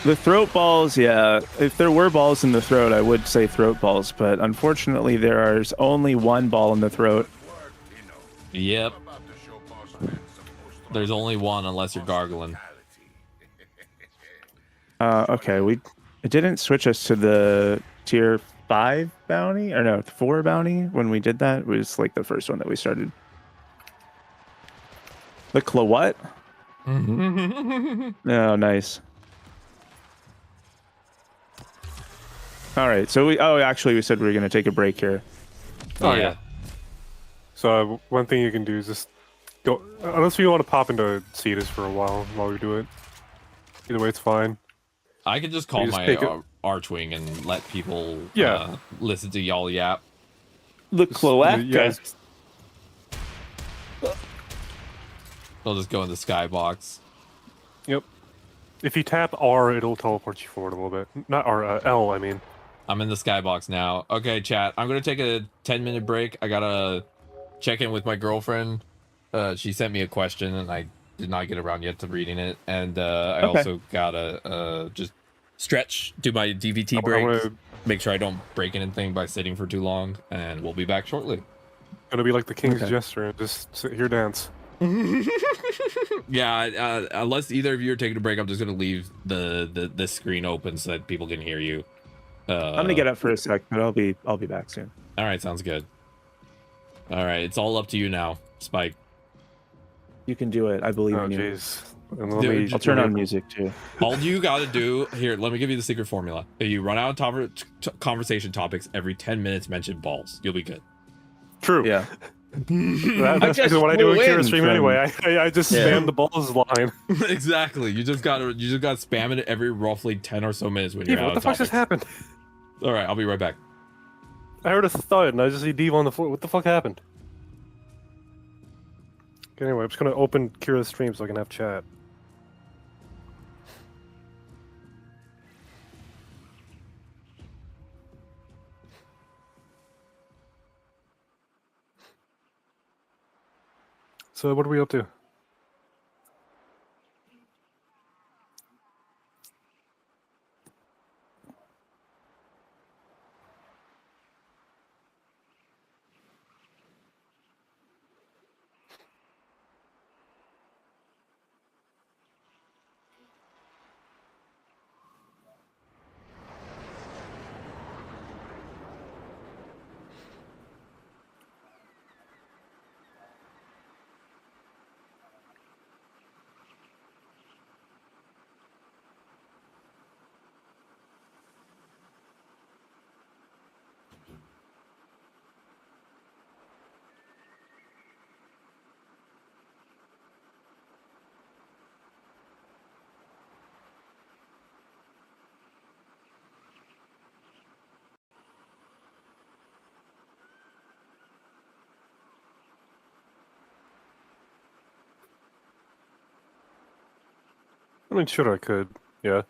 [SPEAKER 10] The throat balls, yeah. If there were balls in the throat, I would say throat balls, but unfortunately there is only one ball in the throat.
[SPEAKER 1] Yep. There's only one unless you're gargling.
[SPEAKER 10] Okay, it didn't switch us to the tier 5 bounty, or no, 4 bounty when we did that. It was like the first one that we started. The what? Oh, nice. All right. So actually we said we were going to take a break here.
[SPEAKER 11] Oh yeah. So one thing you can do is just go, unless you want to pop into Cetus for a while we do it. Either way, it's fine.
[SPEAKER 1] I could just call my Archwing and let people listen to y'all yap.
[SPEAKER 10] The cloaca.
[SPEAKER 11] Yes.
[SPEAKER 1] They'll just go in the skybox.
[SPEAKER 11] Yep. If you tap R, it'll teleport you forward a little bit. Not R, L, I mean.
[SPEAKER 1] I'm in the skybox now. Okay, chat. I'm going to take a 10-minute break. I got to check in with my girlfriend. She sent me a question, and I did not get around yet to reading it. And I also got to just stretch, do my DVT break, make sure I don't break anything by sitting for too long, and we'll be back shortly.
[SPEAKER 11] Gonna be like the King's Jester and just sit here dance.
[SPEAKER 1] Yeah, unless either of you are taking a break, I'm just gonna leave the screen open so that people can hear you.
[SPEAKER 10] I'm gonna get up for a sec, but I'll be back soon.
[SPEAKER 1] All right, sounds good. All right, it's all up to you now, Spike.
[SPEAKER 10] You can do it. I believe in you.
[SPEAKER 11] Jeez.
[SPEAKER 10] I'll turn on music too.
[SPEAKER 1] All you gotta do here, let me give you the secret formula. If you run out of conversation topics every 10 minutes, mention balls. You'll be good.
[SPEAKER 11] True.
[SPEAKER 10] Yeah.
[SPEAKER 11] That's what I do in Kira stream anyway. I just spam the balls line.
[SPEAKER 1] Exactly. You just gotta spam it every roughly 10 or so minutes when you're out
[SPEAKER 11] what the
[SPEAKER 1] of
[SPEAKER 11] fuck
[SPEAKER 1] topics.
[SPEAKER 11] just happened?
[SPEAKER 1] All right, I'll be right back.
[SPEAKER 11] I heard a thud and I just see Dave on the floor. What the fuck happened? Okay, anyway, I'm just gonna open Kira's stream so I can have chat. So what are we up to? I mean, sure, I could. Yeah.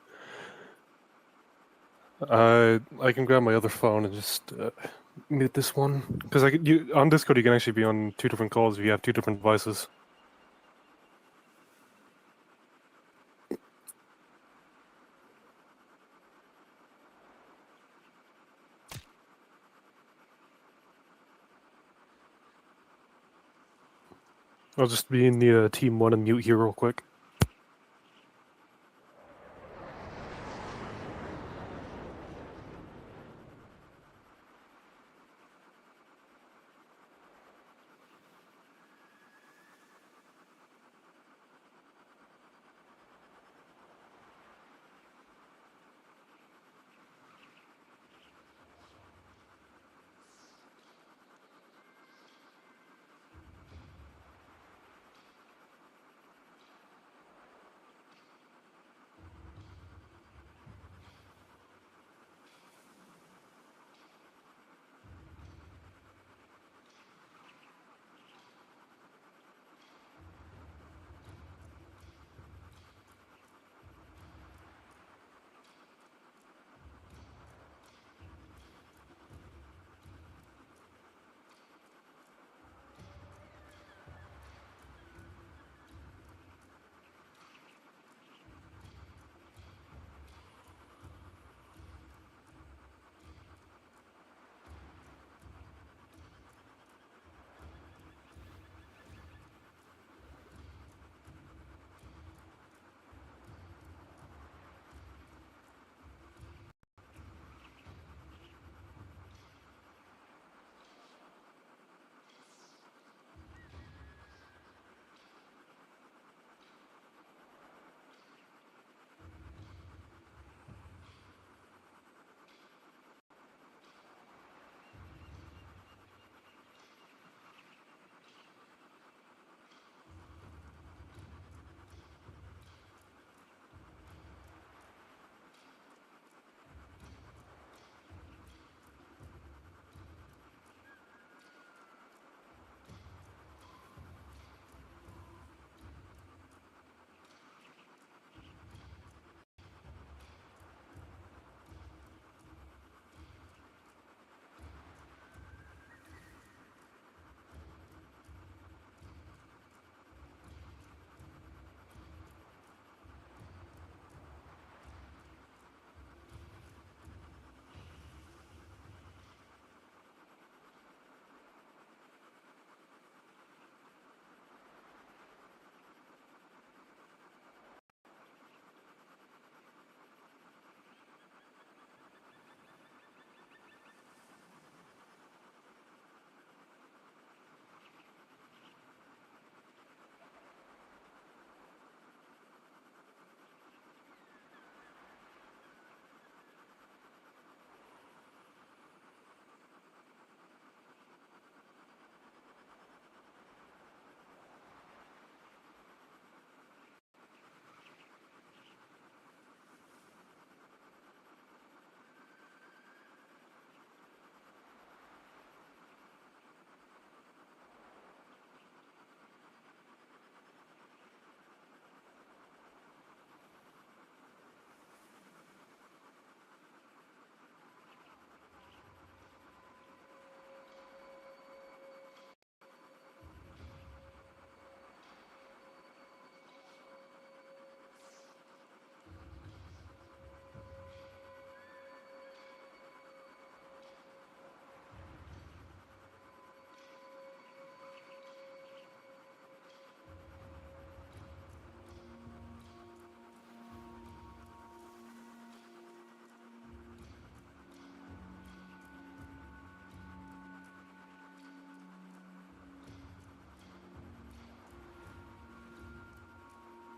[SPEAKER 11] I can grab my other phone and just mute this one because on Discord you can actually be on 2 different calls if you have 2 different devices. I'll just be in the team 1 and mute here real quick.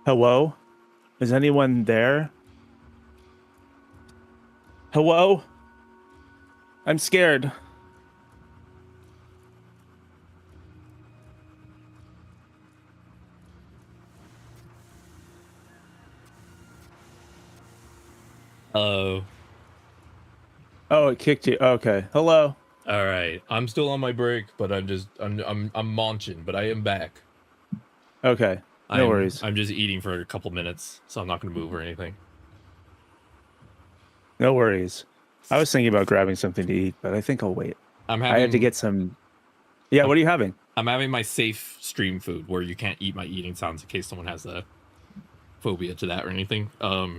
[SPEAKER 10] Hello? Is anyone there? Hello? I'm scared.
[SPEAKER 1] Hello.
[SPEAKER 10] Oh, it kicked you. Okay. Hello.
[SPEAKER 1] All right. I'm still on my break, but I'm munching, but I am back.
[SPEAKER 10] Okay. No worries.
[SPEAKER 1] I'm just eating for a couple minutes, so I'm not going to move or anything.
[SPEAKER 10] No worries. I was thinking about grabbing something to eat, but I think I'll wait. I had to get some. Yeah, what are you having?
[SPEAKER 1] I'm having my safe stream food where you can't eat my eating sounds in case someone has a phobia to that or anything.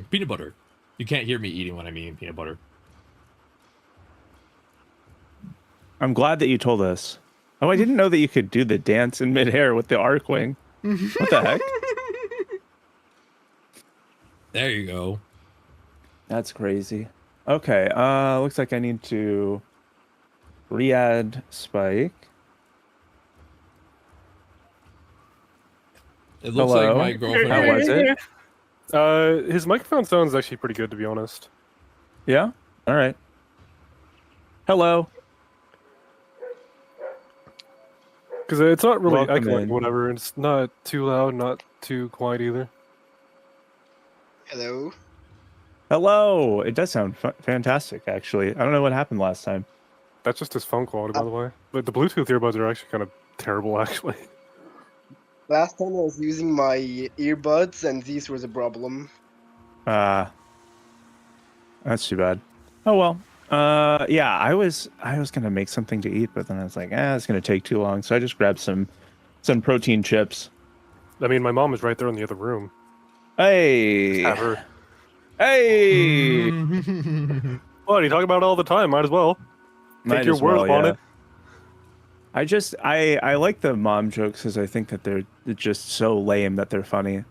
[SPEAKER 1] Peanut butter. You can't hear me eating when I'm eating peanut butter.
[SPEAKER 10] I'm glad that you told us. Oh, I didn't know that you could do the dance in midair with the arc wing. What the heck?
[SPEAKER 1] There you go.
[SPEAKER 10] That's crazy. Okay, looks like I need to re-add Spike.
[SPEAKER 1] It looks like my girlfriend.
[SPEAKER 10] How was it?
[SPEAKER 11] His microphone sounds actually pretty good, to be honest.
[SPEAKER 10] Yeah? All right. Hello.
[SPEAKER 11] Because it's not really
[SPEAKER 10] Welcome
[SPEAKER 11] echoing,
[SPEAKER 10] in.
[SPEAKER 11] whatever. It's not too loud, not too quiet either.
[SPEAKER 15] Hello.
[SPEAKER 10] Hello. It does sound fantastic, actually. I don't know what happened last time.
[SPEAKER 11] That's just his phone quality, by the way. But the Bluetooth earbuds are actually kind of terrible, actually.
[SPEAKER 15] Last time I was using my earbuds, and these was a problem.
[SPEAKER 10] That's too bad. Oh well. Yeah, I was gonna make something to eat, but then I was like, it's gonna take too long, so I just grabbed some protein chips.
[SPEAKER 11] I mean, my mom is right there in the other room.
[SPEAKER 10] Hey.
[SPEAKER 11] Have her.
[SPEAKER 10] Hey.
[SPEAKER 11] What, you talk about it all the time. Might as well. Take your word on it.
[SPEAKER 10] I like the mom jokes because I think that they're just so lame that they're funny.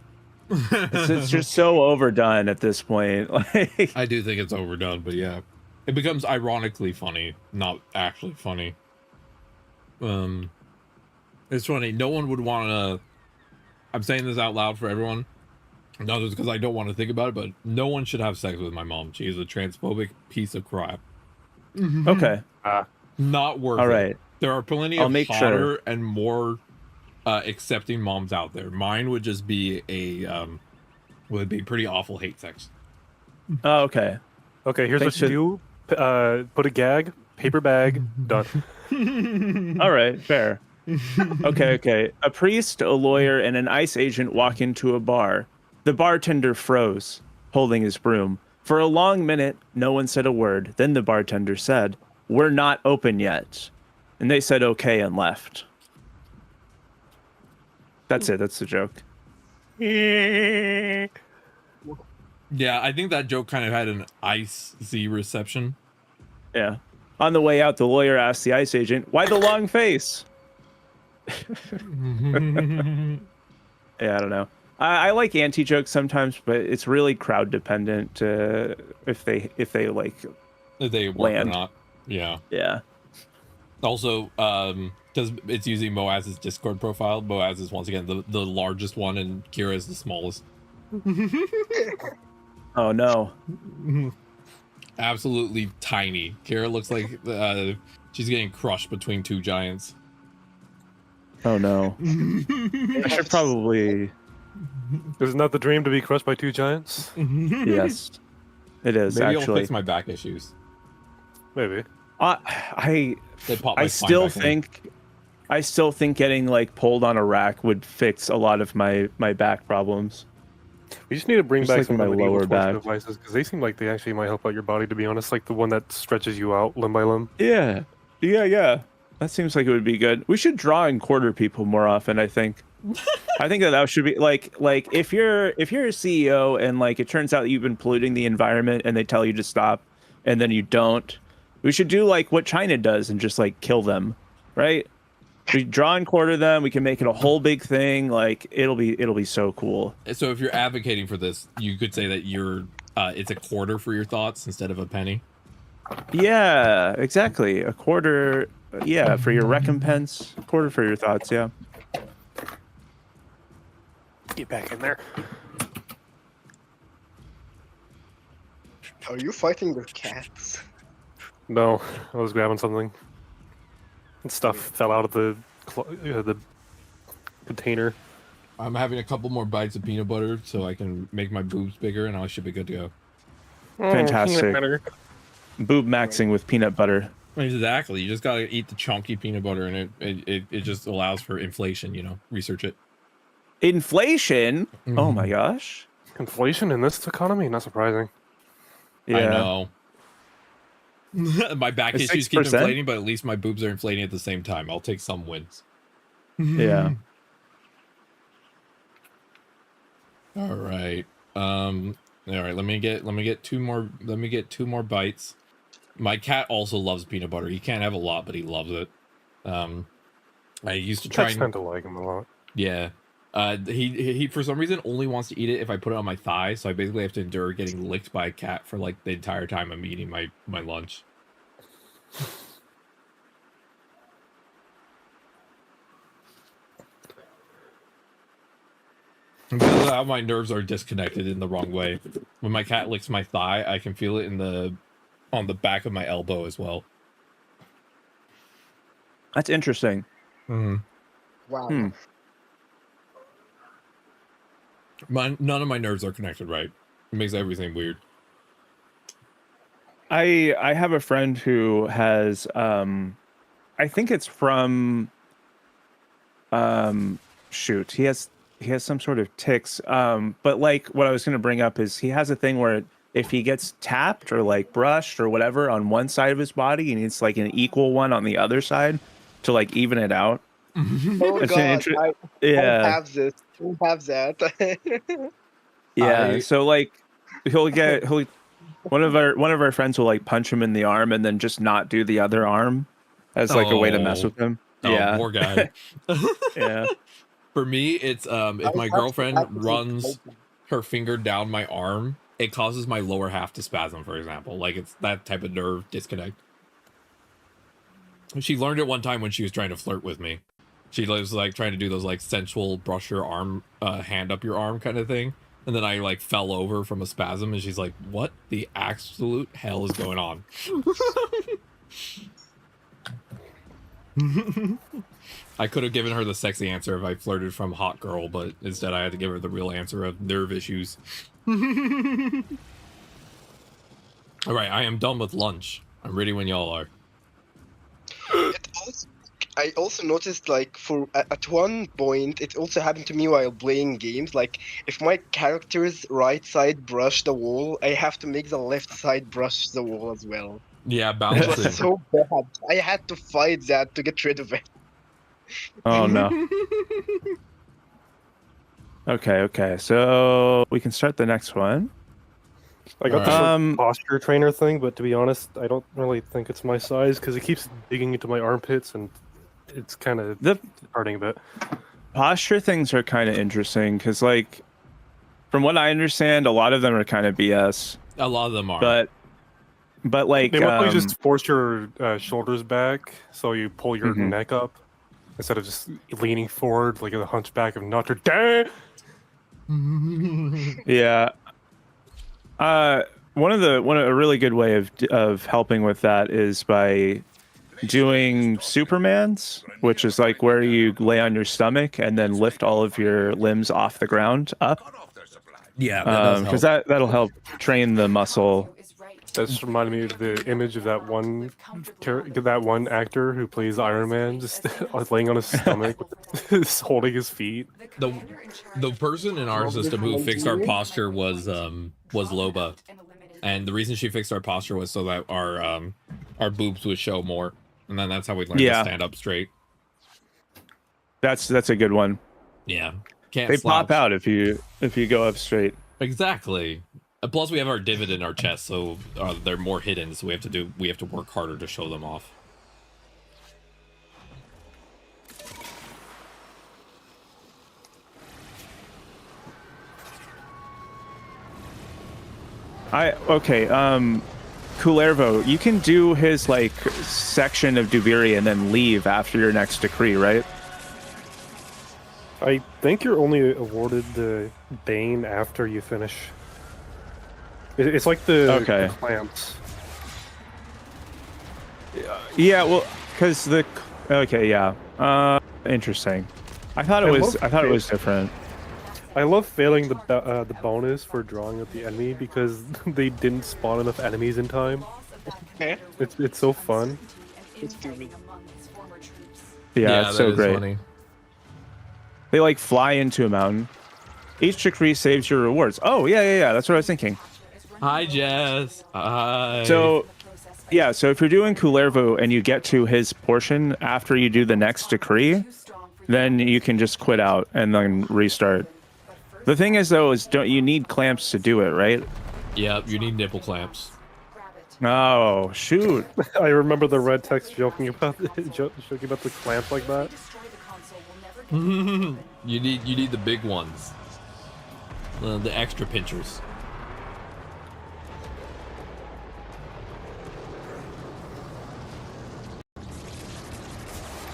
[SPEAKER 10] It's just so overdone at this point. Like,
[SPEAKER 1] I do think it's overdone, but yeah, it becomes ironically funny, not actually funny. It's funny. No one would want to. I'm saying this out loud for everyone, not just because I don't want to think about it, but no one should have sex with my mom. She is a transphobic piece of crap.
[SPEAKER 10] Okay.
[SPEAKER 1] Not worth it.
[SPEAKER 10] All right.
[SPEAKER 1] There are plenty
[SPEAKER 10] I'll
[SPEAKER 1] of
[SPEAKER 10] make
[SPEAKER 1] hotter
[SPEAKER 10] sure.
[SPEAKER 1] and more accepting moms out there. Mine would just be would be pretty awful hate sex.
[SPEAKER 10] Oh, okay.
[SPEAKER 11] Okay, here's what you do. Put a gag, paper bag, done.
[SPEAKER 10] All right, fair. Okay. A priest, a lawyer, and an ICE agent walk into a bar. The bartender froze, holding his broom. For a long minute, no one said a word. Then the bartender said, "We're not open yet." And they said okay and left. That's it. That's the joke.
[SPEAKER 1] Yeah, I think that joke kind of had an icy reception.
[SPEAKER 10] Yeah. On the way out, the lawyer asked the ICE agent, "Why the long face?" Yeah, I don't know. I like anti-jokes sometimes, but it's really crowd dependent if they like
[SPEAKER 1] If they work
[SPEAKER 10] land
[SPEAKER 1] or not. Yeah.
[SPEAKER 10] Yeah.
[SPEAKER 1] Also, because it's using Moaz's Discord profile, Moaz is once again the largest one, and Kira is the smallest.
[SPEAKER 10] Oh no.
[SPEAKER 1] Absolutely tiny. Kira looks like she's getting crushed between two giants.
[SPEAKER 10] Oh no. I should probably.
[SPEAKER 11] Isn't that the dream, to be crushed by two giants?
[SPEAKER 10] Yes, it is.
[SPEAKER 1] Maybe
[SPEAKER 10] actually,
[SPEAKER 1] I'll fix my back issues.
[SPEAKER 11] Maybe.
[SPEAKER 1] They pop my
[SPEAKER 10] I
[SPEAKER 1] spine
[SPEAKER 10] still
[SPEAKER 1] back in.
[SPEAKER 10] think getting like pulled on a rack would fix a lot of my back problems.
[SPEAKER 11] We just need to bring
[SPEAKER 10] Just
[SPEAKER 11] back
[SPEAKER 10] like
[SPEAKER 11] some
[SPEAKER 10] my
[SPEAKER 11] of the medieval
[SPEAKER 10] lower
[SPEAKER 11] torture
[SPEAKER 10] back.
[SPEAKER 11] devices, because they seem like they actually might help out your body, to be honest. Like the one that stretches you out limb by limb.
[SPEAKER 10] Yeah. That seems like it would be good. We should draw and quarter people more often, I think. I think that should be like if you're a CEO and like it turns out that you've been polluting the environment and they tell you to stop and then you don't, we should do like what China does and just like kill them, right? We draw and quarter them, we can make it a whole big thing, like it'll be so cool.
[SPEAKER 1] So if you're advocating for this, you could say that you're it's a quarter for your thoughts instead of a penny.
[SPEAKER 10] Yeah, exactly. A quarter, yeah, for your recompense, a quarter for your thoughts, yeah.
[SPEAKER 11] Get back in there.
[SPEAKER 15] Are you fighting with cats?
[SPEAKER 11] No, I was grabbing something. And stuff fell out of the container.
[SPEAKER 1] I'm having a couple more bites of peanut butter so I can make my boobs bigger, and I should be good to go.
[SPEAKER 10] Fantastic. Boob maxing with peanut butter.
[SPEAKER 1] Exactly. You just gotta eat the chunky peanut butter, and it just allows for inflation. You know, research it.
[SPEAKER 10] Inflation? Oh my gosh.
[SPEAKER 11] Inflation in this economy? Not surprising.
[SPEAKER 10] Yeah.
[SPEAKER 1] I know. My back issues keep
[SPEAKER 10] 6%?
[SPEAKER 1] inflating, but at least my boobs are inflating at the same time. I'll take some wins.
[SPEAKER 10] Yeah.
[SPEAKER 1] All right. All right. Let me get two more bites. My cat also loves peanut butter. He can't have a lot, but he loves it. I used to try.
[SPEAKER 11] I tend to like him a lot.
[SPEAKER 1] Yeah. He for some reason only wants to eat it if I put it on my thigh, so I basically have to endure getting licked by a cat for like the entire time I'm eating my lunch. Because of how my nerves are disconnected in the wrong way. When my cat licks my thigh, I can feel it on the back of my elbow as well.
[SPEAKER 10] That's interesting.
[SPEAKER 15] Wow.
[SPEAKER 1] None of my nerves are connected right. It makes everything weird.
[SPEAKER 10] I have a friend who has I think it's from shoot, he has some sort of tics. But like what I was gonna bring up is he has a thing where if he gets tapped or like brushed or whatever on one side of his body, he needs like an equal one on the other side to like even it out.
[SPEAKER 15] Oh
[SPEAKER 10] It's
[SPEAKER 15] god, I have this. Who have that?
[SPEAKER 10] Yeah, so like he'll one of our friends will like punch him in the arm and then just not do the other arm as like a way to mess with him. Yeah,
[SPEAKER 1] poor guy.
[SPEAKER 10] Yeah.
[SPEAKER 1] For me, it's if my girlfriend runs her finger down my arm, it causes my lower half to spasm, for example. Like it's that type of nerve disconnect. She learned it one time when she was trying to flirt with me. She was like trying to do those like sensual brush your arm, hand up your arm kind of thing. And then I like fell over from a spasm and she's like, what the absolute hell is going on? I could have given her the sexy answer if I flirted from hot girl, but instead I had to give her the real answer of nerve issues. All right, I am done with lunch. I'm ready when y'all are.
[SPEAKER 15] I also noticed, like, at one point, it also happened to me while playing games. Like, if my character's right side brush the wall, I have to make the left side brush the wall as well.
[SPEAKER 1] Yeah,
[SPEAKER 15] It
[SPEAKER 1] balancing.
[SPEAKER 15] was so bad. I had to fight that to get rid of it.
[SPEAKER 10] Oh no. Okay, so we can start the next one.
[SPEAKER 11] I got this like, posture trainer thing, but to be honest, I don't really think it's my size because it keeps digging into my armpits and it's kind of hurting a bit.
[SPEAKER 10] Posture things are kind of interesting because, like, from what I understand, a lot of them are kind of BS.
[SPEAKER 1] A lot of them are.
[SPEAKER 10] But like,
[SPEAKER 11] they mostly just force your shoulders back, so you pull your neck up instead of just leaning forward like a hunchback of Notre Dame.
[SPEAKER 10] Yeah. A really good way of helping with that is by doing Superman's, which is like where you lay on your stomach and then lift all of your limbs off the ground up.
[SPEAKER 1] Yeah,
[SPEAKER 10] because that'll help train the muscle.
[SPEAKER 11] That's reminded me of the image of that one actor who plays Iron Man, just laying on his stomach, holding his feet.
[SPEAKER 1] The person in our system who fixed our posture was Loba, and the reason she fixed our posture was so that our boobs would show more, and then that's how we learned to stand up straight.
[SPEAKER 10] That's a good one.
[SPEAKER 1] Yeah,
[SPEAKER 10] they pop out if you go up straight.
[SPEAKER 1] Exactly. Plus, we have our divot in our chest, so they're more hidden. So we have to work harder to show them off.
[SPEAKER 10] Kullervo, you can do his like section of Duviri and then leave after your next decree, right?
[SPEAKER 11] I think you're only awarded the Bane after you finish. It's like the clamps.
[SPEAKER 10] Yeah, well, because the interesting. I thought it was different.
[SPEAKER 11] I love failing the bonus for drawing out the enemy because they didn't spawn enough enemies in time. It's so fun.
[SPEAKER 10] Yeah, it's so great.
[SPEAKER 1] Funny.
[SPEAKER 10] They like fly into a mountain. Each decree saves your rewards. Oh yeah. That's what I was thinking.
[SPEAKER 1] Hi, Jess. Hi.
[SPEAKER 10] So if you're doing Kullervo and you get to his portion after you do the next decree, then you can just quit out and then restart. The thing is, though, you need clamps to do it, right?
[SPEAKER 1] Yeah, you need nipple clamps.
[SPEAKER 10] Oh, shoot.
[SPEAKER 11] I remember the red text joking about the clamp like that.
[SPEAKER 1] You need the big ones. The extra pinchers.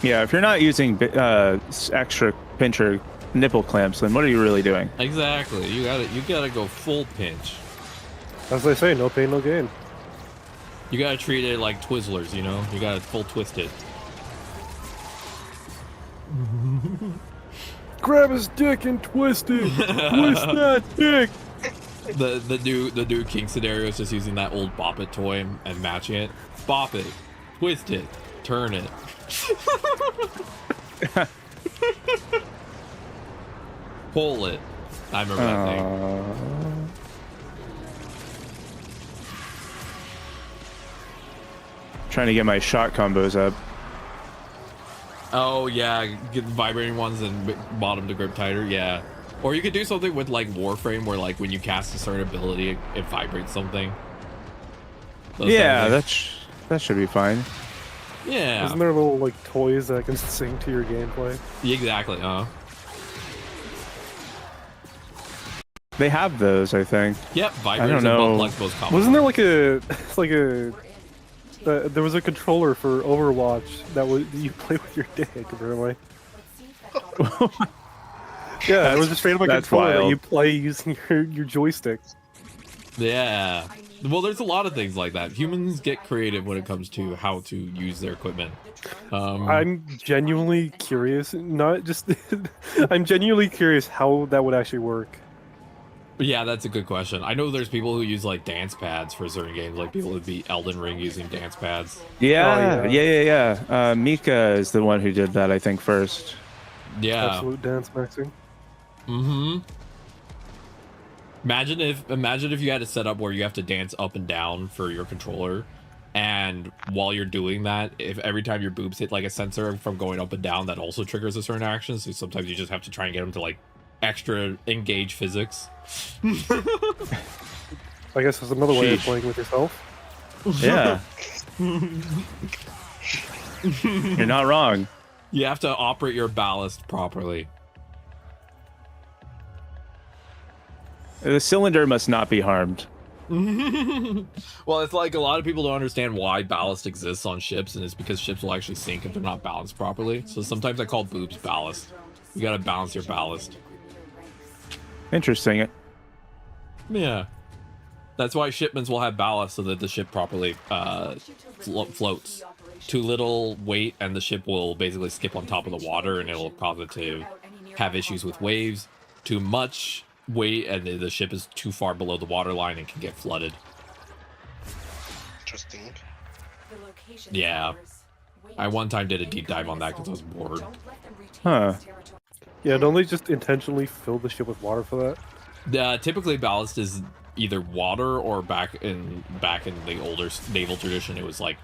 [SPEAKER 10] Yeah, if you're not using extra pincher nipple clamps, then what are you really doing?
[SPEAKER 1] Exactly. You gotta go full pinch.
[SPEAKER 11] As they say, no pain, no gain.
[SPEAKER 1] You gotta treat it like Twizzlers, you know? You gotta full twist it.
[SPEAKER 11] Grab his dick and twist it! Twist that dick!
[SPEAKER 1] The new King scenario is just using that old Bop It toy and matching it. Bop it, twist it, turn it. Pull it. I remember that thing.
[SPEAKER 10] Trying to get my shot combos up.
[SPEAKER 1] Oh yeah, get the vibrating ones and bottom to grip tighter. Yeah, or you could do something with like Warframe, where like when you cast a certain ability, it vibrates something.
[SPEAKER 10] Yeah, that should be fine.
[SPEAKER 1] Yeah.
[SPEAKER 11] Isn't there little like toys that can sync to your gameplay?
[SPEAKER 1] Exactly.
[SPEAKER 10] They have those, I think.
[SPEAKER 1] Yep.
[SPEAKER 10] I don't know.
[SPEAKER 11] Wasn't there like there was a controller for Overwatch that you play with your dick, apparently. Yeah, it was just straight up a controller that you play using your joystick.
[SPEAKER 1] Yeah. Well, there's a lot of things like that. Humans get creative when it comes to how to use their equipment.
[SPEAKER 11] I'm genuinely curious. I'm genuinely curious how that would actually work.
[SPEAKER 1] Yeah, that's a good question. I know there's people who use like dance pads for certain games, like people who beat Elden Ring using dance pads.
[SPEAKER 10] Yeah. Mika is the one who did that, I think, first.
[SPEAKER 1] Yeah.
[SPEAKER 11] Absolute dance maxing.
[SPEAKER 1] Mm-hmm. Imagine if you had a setup where you have to dance up and down for your controller, and while you're doing that, if every time your boobs hit like a sensor from going up and down, that also triggers a certain action. So sometimes you just have to try and get them to like extra engage physics.
[SPEAKER 11] I guess there's another way of playing with yourself.
[SPEAKER 10] Yeah. You're not wrong.
[SPEAKER 1] You have to operate your ballast properly.
[SPEAKER 10] The cylinder must not be harmed.
[SPEAKER 1] Well, it's like a lot of people don't understand why ballast exists on ships, and it's because ships will actually sink if they're not balanced properly. So sometimes I call boobs ballast. You gotta balance your ballast.
[SPEAKER 10] Interesting.
[SPEAKER 1] Yeah. That's why shipments will have ballast so that the ship properly floats. Too little weight and the ship will basically skip on top of the water and it'll cause it to have issues with waves. Too much weight and the ship is too far below the water line and can get flooded.
[SPEAKER 15] Interesting.
[SPEAKER 1] Yeah. I one time did a deep dive on that because I was bored.
[SPEAKER 10] Huh.
[SPEAKER 11] Yeah, don't they just intentionally fill the ship with water for that?
[SPEAKER 1] Typically ballast is either water or back in the older naval tradition, it was like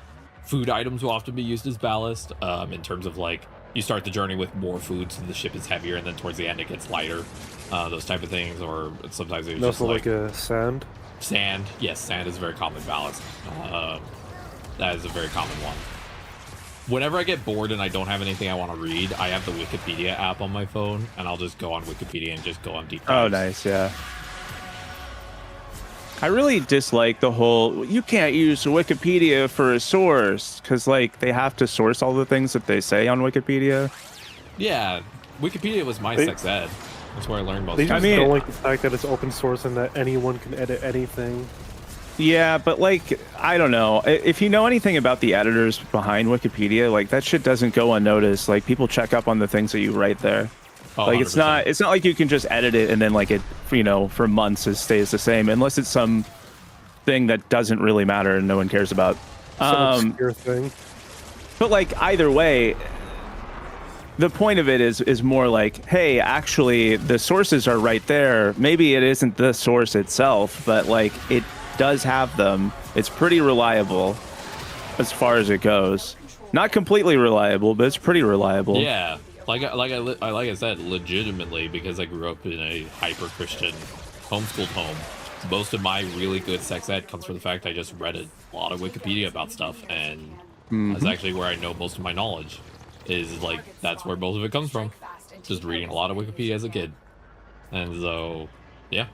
[SPEAKER 1] food items will often be used as ballast, in terms of like you start the journey with more food so the ship is heavier and then towards the end it gets lighter, those type of things. Or sometimes it was just
[SPEAKER 11] like a sand.
[SPEAKER 1] Yes, sand is a very common ballast. That is a very common one. Whenever I get bored and I don't have anything I want to read, I have the Wikipedia app on my phone, and I'll just go on Wikipedia and just go on deep dives.
[SPEAKER 10] Oh, nice, yeah. I really dislike the whole, you can't use Wikipedia for a source, because, like, they have to source all the things that they say on Wikipedia.
[SPEAKER 1] Yeah, Wikipedia was my sex ed. That's where I learned most.
[SPEAKER 11] They
[SPEAKER 1] of
[SPEAKER 11] just
[SPEAKER 1] it.
[SPEAKER 11] don't like the fact that it's open source and that anyone can edit anything.
[SPEAKER 10] Yeah, but like, I don't know. If you know anything about the editors behind Wikipedia, like that shit doesn't go unnoticed. Like people check up on the things that you write there.
[SPEAKER 1] Oh,
[SPEAKER 10] like
[SPEAKER 1] 100%.
[SPEAKER 10] it's not like you can just edit it and then like it, you know, for months it stays the same unless it's some thing that doesn't really matter and no one cares about.
[SPEAKER 11] Some obscure thing.
[SPEAKER 10] But like either way, the point of it is more like, hey, actually the sources are right there. Maybe it isn't the source itself, but like it does have them. It's pretty reliable as far as it goes. Not completely reliable, but it's pretty reliable.
[SPEAKER 1] Yeah, like I said, legitimately, because I grew up in a hyper Christian homeschooled home. Most of my really good sex ed comes from the fact I just read a lot of Wikipedia about stuff, and that's actually where I know most of my knowledge. Is like that's where most of it comes from. Just reading a lot of Wikipedia as a kid, and so yeah.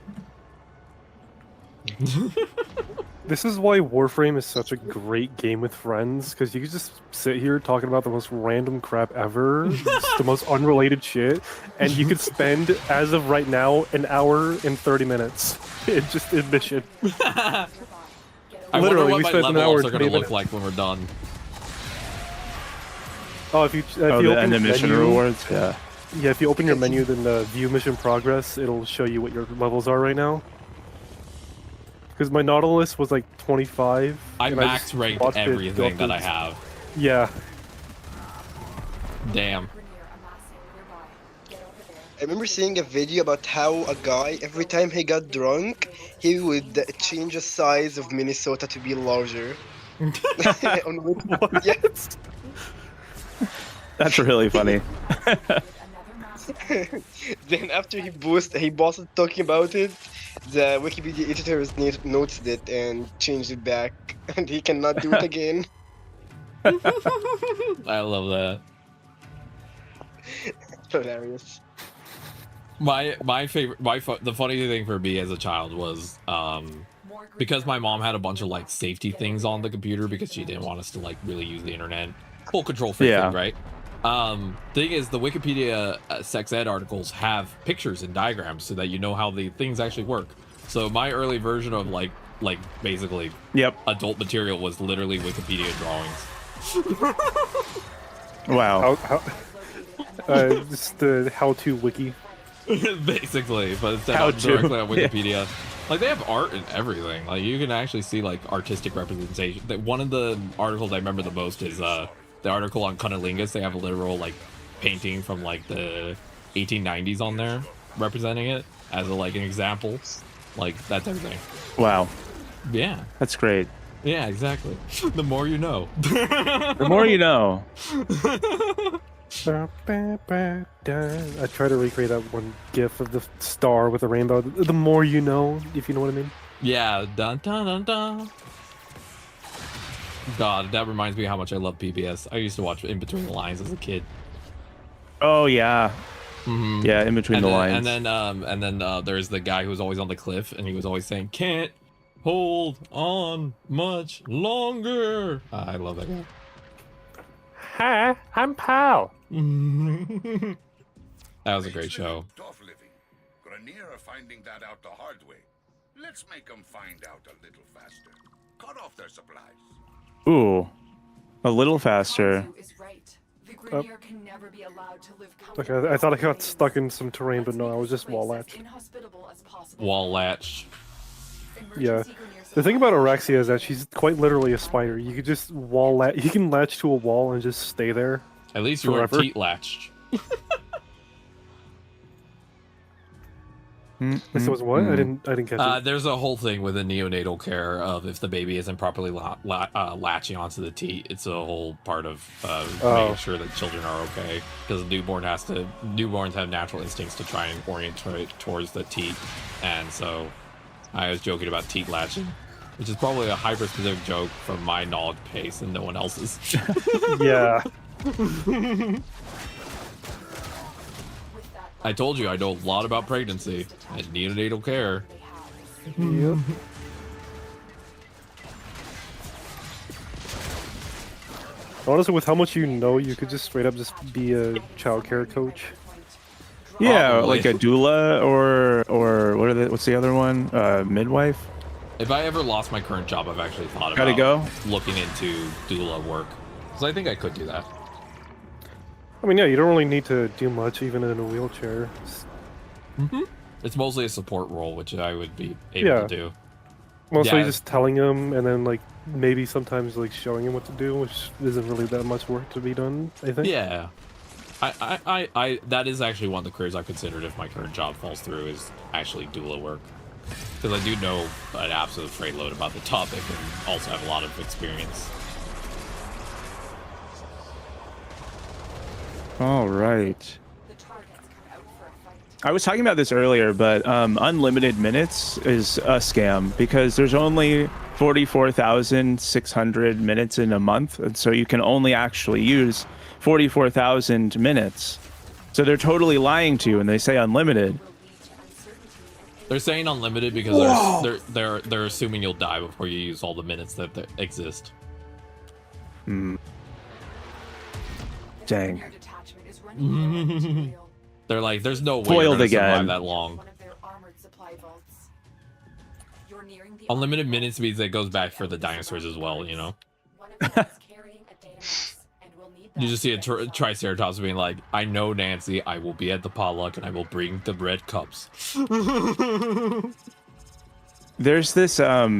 [SPEAKER 11] This is why Warframe is such a great game with friends, because you can just sit here talking about the most random crap ever, just the most unrelated shit, and you could spend, as of right now, an hour and 30 minutes in just in mission.
[SPEAKER 1] I
[SPEAKER 11] Literally,
[SPEAKER 1] wonder
[SPEAKER 11] we
[SPEAKER 1] what
[SPEAKER 11] spent
[SPEAKER 1] my
[SPEAKER 11] an
[SPEAKER 1] level
[SPEAKER 11] hour
[SPEAKER 1] ups
[SPEAKER 11] and
[SPEAKER 1] are going
[SPEAKER 11] 20
[SPEAKER 1] to look
[SPEAKER 11] minutes.
[SPEAKER 1] like when we're done.
[SPEAKER 11] Oh, if you open
[SPEAKER 10] the mission
[SPEAKER 11] menu,
[SPEAKER 10] rewards, yeah.
[SPEAKER 11] Yeah, if you open your menu, then view mission progress, it'll show you what your levels are right now. Because my Nautilus was like 25.
[SPEAKER 1] I
[SPEAKER 11] and
[SPEAKER 1] max
[SPEAKER 11] just
[SPEAKER 1] ranked
[SPEAKER 11] watched it go
[SPEAKER 1] everything that I
[SPEAKER 11] upwards.
[SPEAKER 1] have.
[SPEAKER 11] Yeah.
[SPEAKER 1] Damn.
[SPEAKER 15] I remember seeing a video about how a guy, every time he got drunk, he would change the size of Minnesota to be larger. Yes.
[SPEAKER 10] That's really funny.
[SPEAKER 15] Then after he bossed talking about it, the Wikipedia editors noticed it and changed it back, and he cannot do it again.
[SPEAKER 1] I love that.
[SPEAKER 15] Hilarious.
[SPEAKER 1] My favorite, the funny thing for me as a child was because my mom had a bunch of like safety things on the computer because she didn't want us to like really use the internet. Full control freak thing, right? Thing is, the Wikipedia sex ed articles have pictures and diagrams so that you know how the things actually work. So my early version of like basically adult material was literally Wikipedia drawings.
[SPEAKER 10] Wow.
[SPEAKER 11] Just the how-to wiki.
[SPEAKER 1] Basically, but instead
[SPEAKER 10] How
[SPEAKER 1] of
[SPEAKER 10] to,
[SPEAKER 1] directly on Wikipedia. Like, they have art and everything. Like, you can actually see, like, artistic representation. One of the articles I remember the most is the article on Cunnilingus. They have a literal, like, painting from, like, the 1890s on there, representing it as, like, an example. Like, that type of thing.
[SPEAKER 10] Wow.
[SPEAKER 1] Yeah.
[SPEAKER 10] That's great.
[SPEAKER 1] Yeah, exactly. The more you know.
[SPEAKER 10] The more you know.
[SPEAKER 11] I try to recreate that one gif of the star with the rainbow. The more you know, if you know what I mean.
[SPEAKER 1] Yeah, dun dun dun dun. God, that reminds me how much I love PBS. I used to watch In Between the Lines as a kid.
[SPEAKER 10] Oh yeah.
[SPEAKER 1] Mm-hmm.
[SPEAKER 10] Yeah, In Between the Lines.
[SPEAKER 1] And then there's the guy who was always on the cliff, and he was always saying, "Can't hold on much longer." I love that guy.
[SPEAKER 11] Hi, I'm Pal.
[SPEAKER 1] That was a great show.
[SPEAKER 14] Tough living. Grenier are finding that out the hard way. Let's make them find out a little faster. Cut off their supplies.
[SPEAKER 10] Ooh, a little faster.
[SPEAKER 11] Okay, I thought I got stuck in some terrain, but no, I was just wall latched.
[SPEAKER 1] Wall latch.
[SPEAKER 11] Yeah. The thing about Orexia is that she's quite literally a spider. You could just you can latch to a wall and just stay there.
[SPEAKER 1] At least you weren't teat latched.
[SPEAKER 11] This was what? I didn't catch it.
[SPEAKER 1] There's a whole thing with the neonatal care of if the baby isn't properly latching onto the teat. It's a whole part of making sure that children are okay, because newborns have natural instincts to try and orientate towards the teat, and so I was joking about teat latching, which is probably a hyper-specific joke from my knowledge base and no one else's.
[SPEAKER 11] Yeah.
[SPEAKER 1] I told you I know a lot about pregnancy and neonatal care.
[SPEAKER 11] Yep. Honestly, with how much you know, you could just straight up just be a child care coach.
[SPEAKER 10] Yeah,
[SPEAKER 1] Probably.
[SPEAKER 10] like a doula or what's the other one? Midwife.
[SPEAKER 1] If I ever lost my current job, I've actually thought
[SPEAKER 10] Gotta
[SPEAKER 1] about
[SPEAKER 10] go.
[SPEAKER 1] looking into doula work. Because I think I could do that.
[SPEAKER 11] I mean, yeah, you don't really need to do much, even in a wheelchair.
[SPEAKER 1] It's mostly a support role, which I would be able to do.
[SPEAKER 11] Mostly
[SPEAKER 1] Yeah.
[SPEAKER 11] just telling him, and then like maybe sometimes like showing him what to do, which isn't really that much work to be done. I think.
[SPEAKER 1] Yeah. I that is actually one of the careers I considered if my current job falls through is actually doula work. Because I do know an absolute freight load about the topic and also have a lot of experience.
[SPEAKER 10] All right. I was talking about this earlier, but unlimited minutes is a scam because there's only 44,600 minutes in a month, and so you can only actually use 44,000 minutes. So they're totally lying to you, and they say unlimited.
[SPEAKER 1] They're saying unlimited because they're assuming you'll die before you use all the minutes that exist.
[SPEAKER 10] Dang.
[SPEAKER 1] They're like, there's no way
[SPEAKER 10] Foiled
[SPEAKER 1] you're gonna
[SPEAKER 10] again.
[SPEAKER 1] survive that long. Unlimited minutes means it goes back for the dinosaurs as well, you know? You just see a Triceratops being like, I know, Nancy, I will be at the potluck and I will bring the red cups.
[SPEAKER 10] There's this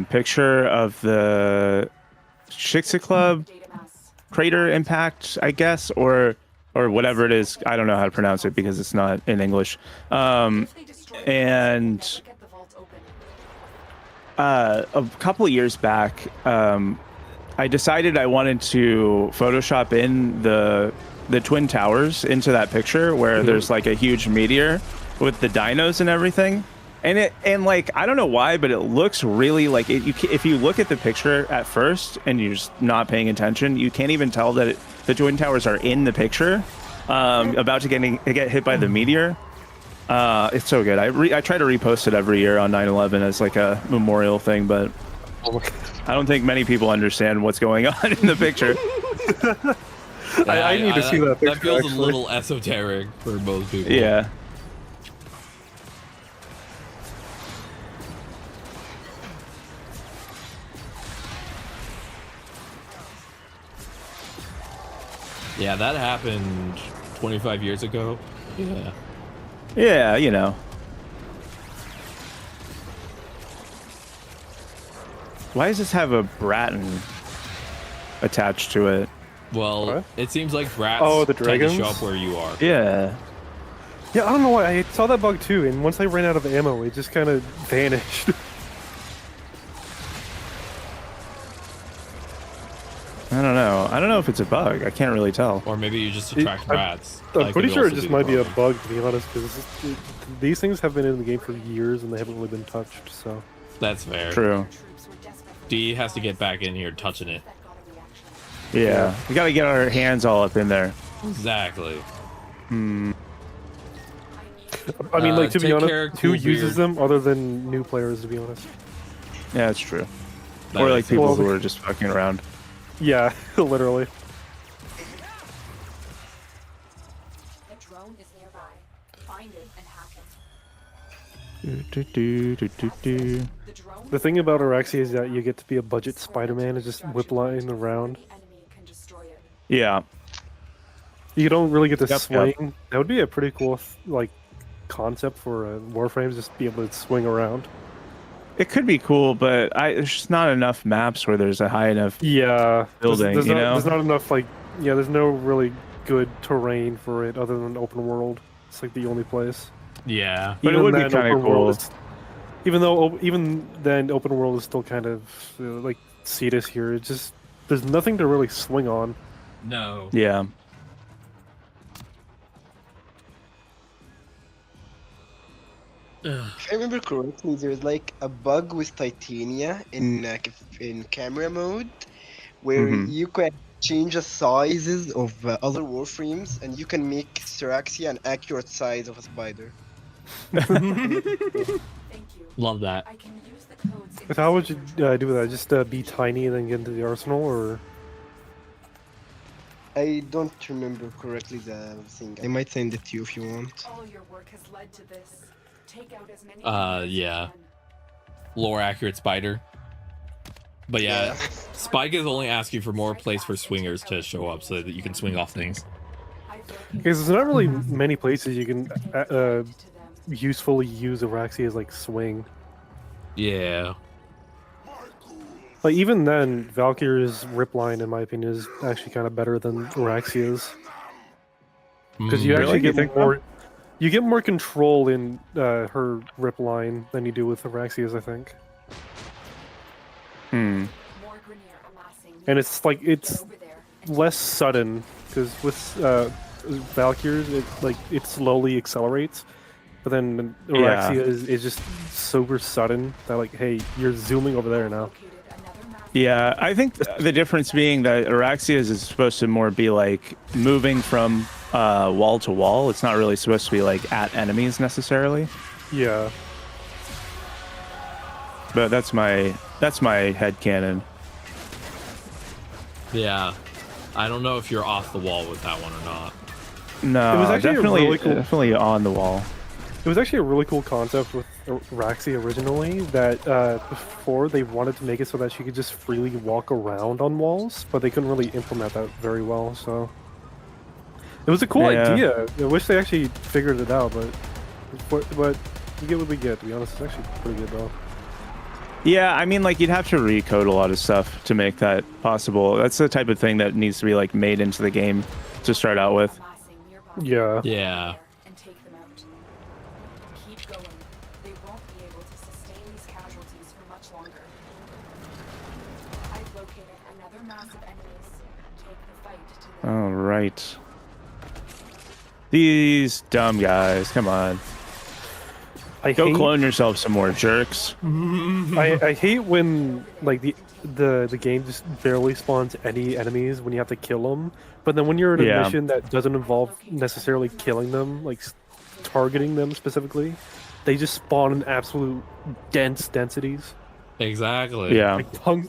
[SPEAKER 10] picture of the Shiksa Club crater impact, I guess, or whatever it is. I don't know how to pronounce it because it's not in English. And a couple of years back, I decided I wanted to Photoshop in the Twin Towers into that picture where there's like a huge meteor with the dinos and everything. And like, I don't know why, but it looks really like if you look at the picture at first and you're just not paying attention, you can't even tell that the Twin Towers are in the picture, about to get hit by the meteor. It's so good. I try to repost it every year on 9/11 as like a memorial thing, but I don't think many people understand what's going on in the picture.
[SPEAKER 11] I need to see that picture.
[SPEAKER 1] That feels
[SPEAKER 11] actually.
[SPEAKER 1] a little esoteric for most people.
[SPEAKER 10] Yeah.
[SPEAKER 1] Yeah, that happened 25 years ago. Yeah.
[SPEAKER 10] Yeah, you know. Why does this have a Bratton attached to it?
[SPEAKER 1] Well, it seems like rats
[SPEAKER 11] the
[SPEAKER 1] tend to
[SPEAKER 11] dragons?
[SPEAKER 1] show up where you are.
[SPEAKER 10] Yeah.
[SPEAKER 11] Yeah, I don't know why. I saw that bug too, and once I ran out of ammo, it just kind of vanished.
[SPEAKER 10] I don't know. I don't know if it's a bug. I can't really tell.
[SPEAKER 1] Or maybe you just attract rats.
[SPEAKER 11] I'm
[SPEAKER 1] That
[SPEAKER 11] pretty
[SPEAKER 1] could
[SPEAKER 11] sure it
[SPEAKER 1] also
[SPEAKER 11] just
[SPEAKER 1] be the
[SPEAKER 11] might be a
[SPEAKER 1] problem.
[SPEAKER 11] bug, to be honest, because these things have been in the game for years and they haven't really been touched. So
[SPEAKER 1] That's fair.
[SPEAKER 10] True.
[SPEAKER 1] D has to get back in here touching it.
[SPEAKER 10] Yeah. We gotta get our hands all up in there.
[SPEAKER 1] Exactly.
[SPEAKER 10] Hmm.
[SPEAKER 11] I mean, like, to be
[SPEAKER 1] take care,
[SPEAKER 11] honest, who
[SPEAKER 1] cool
[SPEAKER 11] uses
[SPEAKER 1] beard.
[SPEAKER 11] them other than new players? To be honest.
[SPEAKER 10] Yeah, that's true.
[SPEAKER 1] That
[SPEAKER 10] Or
[SPEAKER 1] is
[SPEAKER 10] like people
[SPEAKER 11] well,
[SPEAKER 10] who are just fucking around.
[SPEAKER 11] Yeah, literally.
[SPEAKER 3] The drone is nearby. Find it and hack it.
[SPEAKER 11] The thing about Araxia is that you get to be a budget Spider-Man and just whip line around.
[SPEAKER 10] Yeah.
[SPEAKER 11] You don't really get to
[SPEAKER 10] Yep,
[SPEAKER 11] swing.
[SPEAKER 10] yep.
[SPEAKER 11] That would be a pretty cool like concept for Warframe, just be able to swing around.
[SPEAKER 10] It could be cool, but there's just not enough maps where there's a high enough
[SPEAKER 11] Yeah,
[SPEAKER 10] building,
[SPEAKER 11] there's
[SPEAKER 10] you
[SPEAKER 11] not,
[SPEAKER 10] know?
[SPEAKER 11] there's not enough there's no really good terrain for it other than open world. It's like the only place.
[SPEAKER 1] Yeah.
[SPEAKER 10] But it would be kinda
[SPEAKER 11] open world
[SPEAKER 10] cool.
[SPEAKER 11] even then, open world is still kind of like Cetus here. It's just there's nothing to really swing on.
[SPEAKER 1] No.
[SPEAKER 10] Yeah.
[SPEAKER 15] If I remember correctly, there's like a bug with Titania in camera mode, where you can change the sizes of other Warframes, and you can make Syraxia an accurate size of a spider.
[SPEAKER 1] Love that.
[SPEAKER 11] But how would you do that? Just be tiny and then get into the arsenal, or?
[SPEAKER 15] I don't remember correctly the thing. I might send it to you if you want.
[SPEAKER 3] All your work has led to this. Take out as many
[SPEAKER 1] Yeah. Lore accurate spider. But yeah, Spike is only asking for more place for swingers to show up so that you can swing off things.
[SPEAKER 11] Because there's not really many places you can usefully use Araxia's like swing.
[SPEAKER 1] Yeah.
[SPEAKER 11] Like even then, Valkyr's rip line, in my opinion, is actually kind of better than Araxia's. Because you actually get more, you get more control in her rip line than you do with Araxia's, I think.
[SPEAKER 10] Hmm.
[SPEAKER 11] And it's like it's less sudden because with Valkyr's, it slowly accelerates, but then Araxia is just super sudden that like, hey, you're zooming over there now.
[SPEAKER 10] Yeah, I think the difference being that Araxia's is supposed to more be like moving from wall to wall. It's not really supposed to be like at enemies necessarily.
[SPEAKER 11] Yeah.
[SPEAKER 10] But that's my headcanon.
[SPEAKER 1] Yeah. I don't know if you're off the wall with that one or not.
[SPEAKER 10] No,
[SPEAKER 11] It was actually
[SPEAKER 10] definitely,
[SPEAKER 11] really cool.
[SPEAKER 10] definitely on the wall.
[SPEAKER 11] It was actually a really cool concept with Araxia originally that before they wanted to make it so that she could just freely walk around on walls, but they couldn't really implement that very well, so... It was a cool idea. I wish they actually figured it out, but you get what we get, to be honest. It's actually pretty good, though.
[SPEAKER 10] Yeah, I mean, like, you'd have to recode a lot of stuff to make that possible. That's the type of thing that needs to be, like, made into the game to start out with.
[SPEAKER 11] Yeah.
[SPEAKER 1] Yeah.
[SPEAKER 10] All right. These dumb guys, come on. Go clone yourself some more, jerks.
[SPEAKER 11] I hate when like the game just barely spawns any enemies when you have to kill them, but then when you're in a mission that doesn't involve necessarily killing them, like targeting them specifically, they just spawn in absolute densities.
[SPEAKER 1] Exactly.
[SPEAKER 10] Yeah.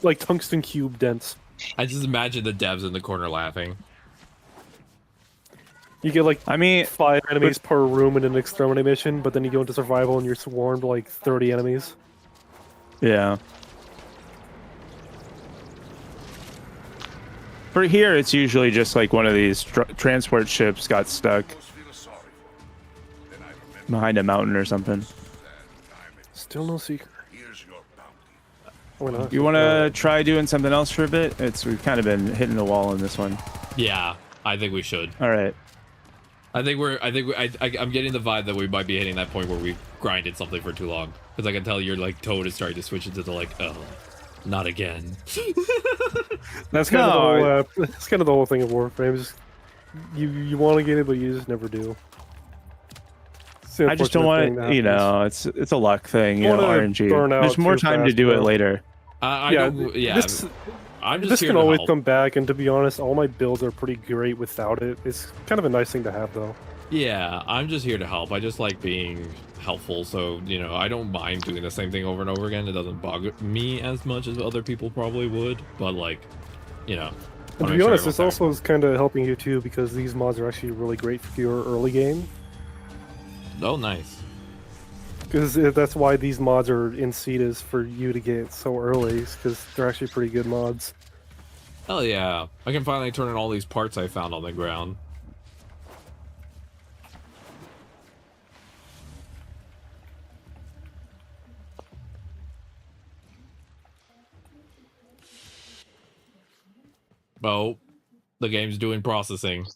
[SPEAKER 11] Like tungsten cube dense.
[SPEAKER 1] I just imagine the devs in the corner laughing.
[SPEAKER 11] You get like 5 enemies
[SPEAKER 10] but-
[SPEAKER 11] per room in an exterminate mission, but then you go into survival and you're swarmed like 30 enemies.
[SPEAKER 10] Yeah. For here, it's usually just like one of these transport ships got stuck behind a mountain or something.
[SPEAKER 11] Still no seeker.
[SPEAKER 10] You want to try doing something else for a bit? We've kind of been hitting the wall in this one.
[SPEAKER 1] Yeah, I think we should.
[SPEAKER 10] All right.
[SPEAKER 1] I'm getting the vibe that we might be hitting that point where we've grinded something for too long. Because I can tell your like tone is starting to switch into the like, oh, not again.
[SPEAKER 11] That's kind of the whole thing of Warframe. Just, you want to get it, but you just never do.
[SPEAKER 10] I just don't want it, you know, it's a luck thing, you know, RNG. There's more time to do it later.
[SPEAKER 11] This can always come back, and to be honest, all my builds are pretty great without it. It's kind of a nice thing to have, though.
[SPEAKER 1] Yeah, I'm just here to help. I just like being helpful, so, you know, I don't mind doing the same thing over and over again. It doesn't bug me as much as other people probably would, but, like, you know.
[SPEAKER 11] And to be honest, this also is kind of helping you, too, because these mods are actually really great for your early game.
[SPEAKER 1] Oh, nice.
[SPEAKER 11] Because that's why these mods are in seed, is for you to get so early, because they're actually pretty good mods.
[SPEAKER 1] Hell yeah. I can finally turn in all these parts I found on the ground. Oh, the game's doing processing.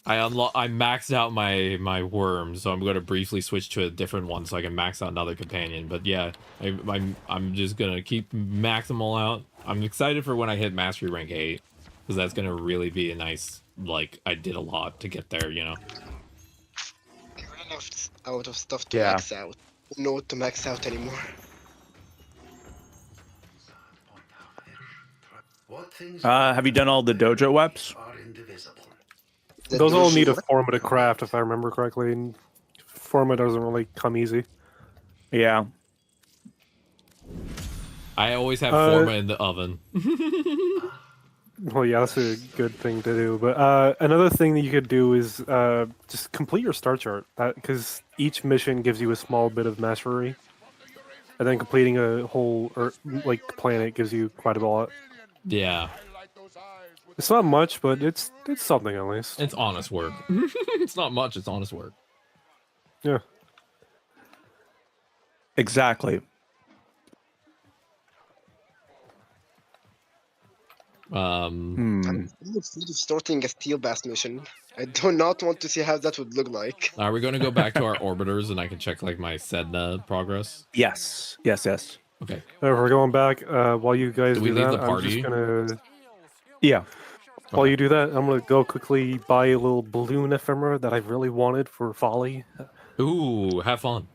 [SPEAKER 1] I maxed out my worm, so I'm going to briefly switch to a different one so I can max out another companion. But yeah, I'm just going to keep max them all out. I'm excited for when I hit Mastery Rank 8, because that's going to really be a nice, like, I did a lot to get there, you know?
[SPEAKER 15] I ran out of stuff to max out. I don't know what to max out anymore.
[SPEAKER 10] Have you done all the dojo weps?
[SPEAKER 11] Those all need a forma to craft, if I remember correctly, and forma doesn't really come easy.
[SPEAKER 10] Yeah.
[SPEAKER 1] I always have forma in the oven.
[SPEAKER 11] Well, yeah, that's a good thing to do. But another thing that you could do is just complete your star chart. Because each mission gives you a small bit of mastery, and then completing a whole planet gives you quite a lot.
[SPEAKER 1] Yeah.
[SPEAKER 11] It's not much, but it's something at least.
[SPEAKER 1] It's honest work. It's not much. It's honest work.
[SPEAKER 11] Yeah.
[SPEAKER 10] Exactly.
[SPEAKER 15] I'm starting a steel bass mission. I do not want to see how that would look like.
[SPEAKER 1] Are we going to go back to our orbiters and I can check like my Sedna progress?
[SPEAKER 10] Yes.
[SPEAKER 1] Okay.
[SPEAKER 11] We're going back. While you guys
[SPEAKER 1] Do we
[SPEAKER 11] do
[SPEAKER 1] leave
[SPEAKER 11] that,
[SPEAKER 1] the party?
[SPEAKER 11] I'm just gonna.
[SPEAKER 10] Yeah.
[SPEAKER 11] While you do that, I'm gonna go quickly buy a little balloon ephemera that I really wanted for Folly.
[SPEAKER 1] Ooh, have fun.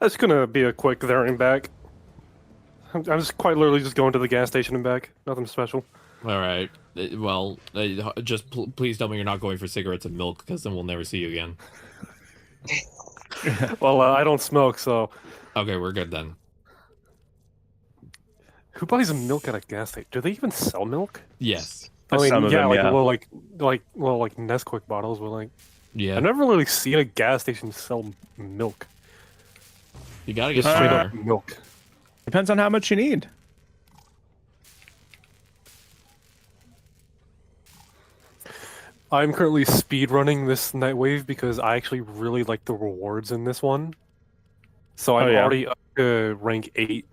[SPEAKER 11] That's gonna be a quick there and back. I'm just quite literally just going to the gas station and back. Nothing special.
[SPEAKER 1] All right. Well, just please tell me you're not going for cigarettes and milk, because then we'll never see you again.
[SPEAKER 11] Well, I don't smoke, so.
[SPEAKER 1] Okay, we're good then.
[SPEAKER 11] Who buys milk at a gas station? Do they even sell milk?
[SPEAKER 1] Yes.
[SPEAKER 11] I mean,
[SPEAKER 10] Some of them, yeah.
[SPEAKER 11] little like Nesquik bottles, but like,
[SPEAKER 1] yeah.
[SPEAKER 11] I've never really seen a gas station sell milk.
[SPEAKER 1] You gotta get
[SPEAKER 11] straight
[SPEAKER 1] somewhere.
[SPEAKER 11] up milk.
[SPEAKER 10] Depends on how much you need.
[SPEAKER 11] I'm currently speed running this Nightwave because I actually really like the rewards in this one. So I'm already up to rank 8.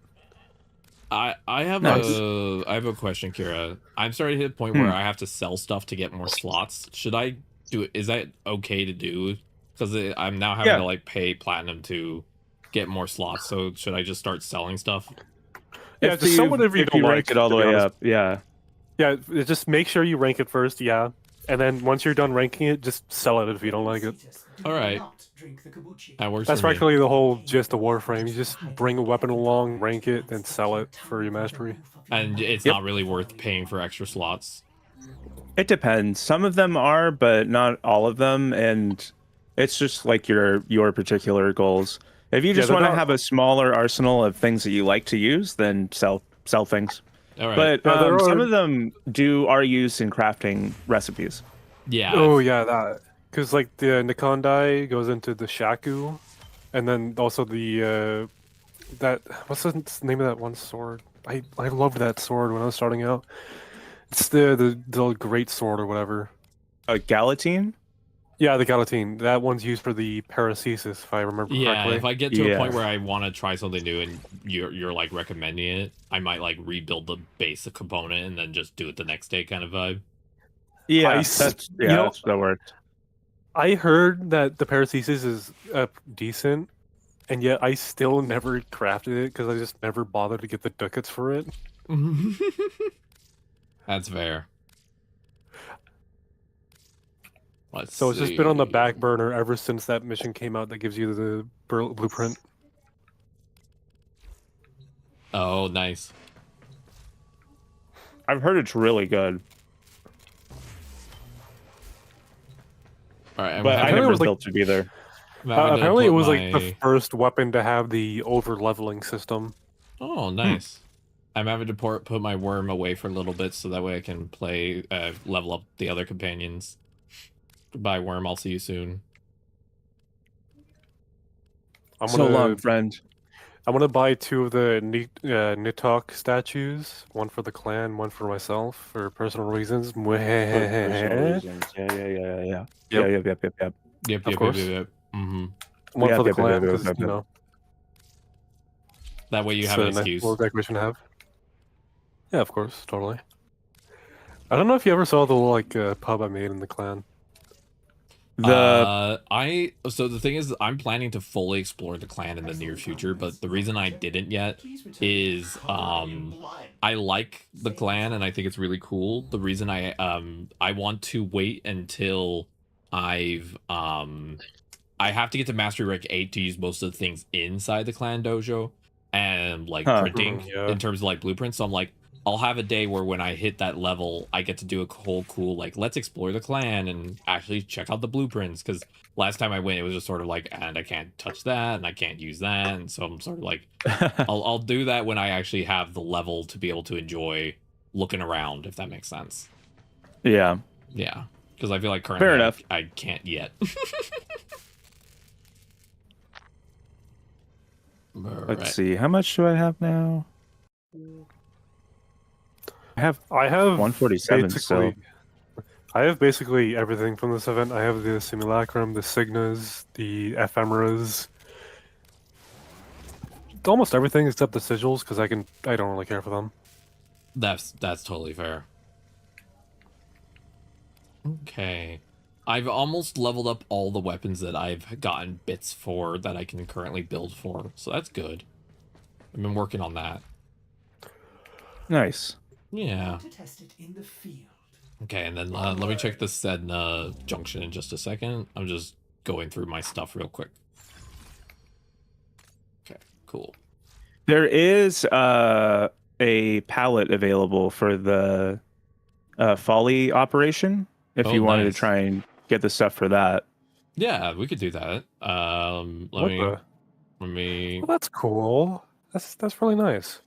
[SPEAKER 1] I have a question, Kira. I'm starting to hit a point where I have to sell stuff to get more slots. Should I do it? Is that okay to do? Because I'm now having to like pay platinum to get more slots. So should I just start selling stuff?
[SPEAKER 11] Yeah, just sell whatever you don't
[SPEAKER 10] rank
[SPEAKER 11] like,
[SPEAKER 10] it all the
[SPEAKER 11] to be
[SPEAKER 10] way
[SPEAKER 11] honest.
[SPEAKER 10] up. Yeah.
[SPEAKER 11] Yeah, just make sure you rank it first, yeah. And then once you're done ranking it, just sell it if you don't like it.
[SPEAKER 1] All right. That works.
[SPEAKER 11] That's
[SPEAKER 1] for me.
[SPEAKER 11] practically the whole gist of Warframe. You just bring a weapon along, rank it, then sell it for your mastery.
[SPEAKER 1] And it's not really worth paying for extra slots.
[SPEAKER 10] It depends. Some of them are, but not all of them. And it's just like your particular goals. If you just want to have a smaller arsenal of things that you like to use, then sell things.
[SPEAKER 1] All right.
[SPEAKER 10] But some of them are used in crafting recipes.
[SPEAKER 1] Yeah.
[SPEAKER 11] Oh yeah, that because like the Nikon dye goes into the Shaku, and then also the that what's the name of that one sword? I loved that sword when I was starting out. It's the great sword or whatever.
[SPEAKER 10] Galatine.
[SPEAKER 11] Yeah, the Galatine. That one's used for the paracesis, if I remember correctly.
[SPEAKER 1] Yeah, if I get to a point where I want to try something new and you're like recommending it, I might like rebuild the basic component and then just do it the next day kind of vibe.
[SPEAKER 10] Yeah, that worked.
[SPEAKER 11] I heard that the paracesis is decent, and yet I still never crafted it because I just never bothered to get the ducats for it.
[SPEAKER 1] That's fair.
[SPEAKER 11] So it's just been on the back burner ever since that mission came out that gives you the blueprint.
[SPEAKER 1] Oh, nice.
[SPEAKER 10] I've heard it's really good.
[SPEAKER 1] All right,
[SPEAKER 10] but I never built it either.
[SPEAKER 11] Apparently it was like the first weapon to have the over-leveling system.
[SPEAKER 1] Oh, nice. I'm having to put my worm away for a little bit so that way I can play, level up the other companions. Goodbye, worm. I'll see you soon.
[SPEAKER 10] So long, friend.
[SPEAKER 11] I'm gonna buy 2 of the Nitok statues. One for the clan, one for myself for personal reasons.
[SPEAKER 10] Yeah.
[SPEAKER 1] Yep.
[SPEAKER 11] Of course.
[SPEAKER 1] Mm-hmm.
[SPEAKER 11] One for the clan, because, you know.
[SPEAKER 1] That way you have an excuse.
[SPEAKER 11] More decoration to have. Yeah, of course, totally. I don't know if you ever saw the little like pub I made in the clan.
[SPEAKER 1] So the thing is, I'm planning to fully explore the clan in the near future, but the reason I didn't yet is I like the clan and I think it's really cool. The reason I want to wait until I have to get to mastery rank 8 to use most of the things inside the clan dojo and like printing in terms of like blueprints. So I'm like, I'll have a day where when I hit that level, I get to do a whole cool, like, let's explore the clan and actually check out the blueprints. Because last time I went, it was just sort of like, and I can't touch that, and I can't use that. And so I'm sort of like, I'll do that when I actually have the level to be able to enjoy looking around, if that makes sense.
[SPEAKER 10] Yeah.
[SPEAKER 1] Yeah, because I feel like currently
[SPEAKER 10] Fair enough.
[SPEAKER 1] I can't yet.
[SPEAKER 10] Let's see. How much do I have now? I have 147 still.
[SPEAKER 11] I have basically everything from this event. I have the simulacrum, the signas, the ephemeras, almost everything except the sigils because I don't really care for them.
[SPEAKER 1] That's totally fair. Okay. I've almost leveled up all the weapons that I've gotten bits for that I can currently build for, so that's good. I've been working on that.
[SPEAKER 10] Nice.
[SPEAKER 1] Yeah.
[SPEAKER 13] To test it in the field.
[SPEAKER 1] Okay, and then let me check the Sedna junction in just a second. I'm just going through my stuff real quick. Okay, cool.
[SPEAKER 10] There is a pallet available for the folly operation if you wanted to try and get the stuff for that.
[SPEAKER 1] Yeah, we could do that. Let me.
[SPEAKER 11] Well, that's cool. That's really nice.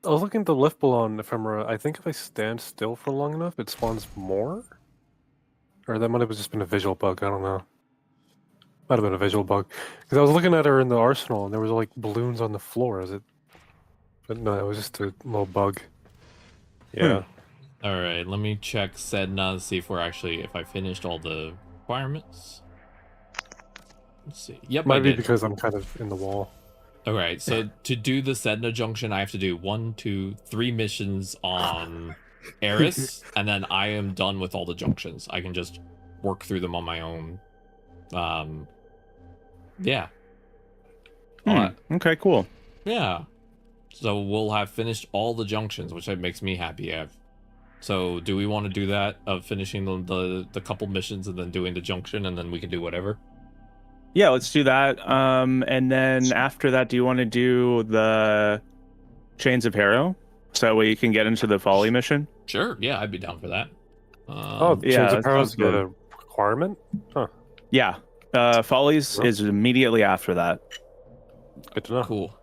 [SPEAKER 11] I was looking at the lift balloon ephemera. I think if I stand still for long enough, it spawns more? Or that might have just been a visual bug, I don't know. Might have been a visual bug. Because I was looking at her in the arsenal, and there was like balloons on the floor. But no, it was just a little bug. Yeah.
[SPEAKER 1] Alright, let me check Sedna, see if if I finished all the requirements. Let's see. Yep,
[SPEAKER 11] Might
[SPEAKER 1] I
[SPEAKER 11] be
[SPEAKER 1] did.
[SPEAKER 11] because I'm kind of in the wall.
[SPEAKER 1] Alright, so to do the Sedna junction, I have to do 1, 2, 3 missions on Eris, and then I am done with all the junctions. I can just work through them on my own. Yeah.
[SPEAKER 10] Okay, cool.
[SPEAKER 1] Yeah. So we'll have finished all the junctions, which makes me happy. So do we want to do that of finishing the couple missions and then doing the junction, and then we can do whatever?
[SPEAKER 10] Yeah, let's do that. And then after that, do you want to do the Chains of Harrow? So that way you can get into the Folly mission?
[SPEAKER 1] Sure, yeah, I'd be down for that.
[SPEAKER 11] Chains of Harrow is the requirement? Huh.
[SPEAKER 10] Yeah. Follies is immediately after that.
[SPEAKER 11] Good to know.
[SPEAKER 1] Cool.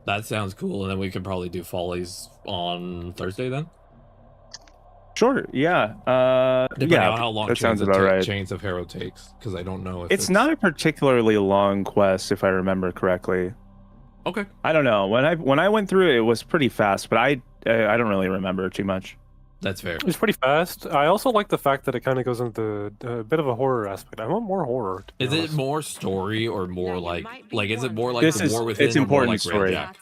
[SPEAKER 1] That sounds cool, and then we could probably do Follies on Thursday then?
[SPEAKER 10] Sure, yeah.
[SPEAKER 1] Depending on how long
[SPEAKER 10] that sounds about right.
[SPEAKER 1] Chains of Harrow takes, because I don't know if
[SPEAKER 10] it's not a particularly long quest, if I remember correctly.
[SPEAKER 1] Okay.
[SPEAKER 10] I don't know. When I went through it, it was pretty fast, but I don't really remember too much.
[SPEAKER 1] That's fair.
[SPEAKER 11] It's pretty fast. I also like the fact that it kind of goes into a bit of a horror aspect. I want more horror.
[SPEAKER 1] Is it more like is it more like
[SPEAKER 10] this
[SPEAKER 1] the War Within?
[SPEAKER 10] It's important
[SPEAKER 1] like
[SPEAKER 10] story.
[SPEAKER 1] Railjack?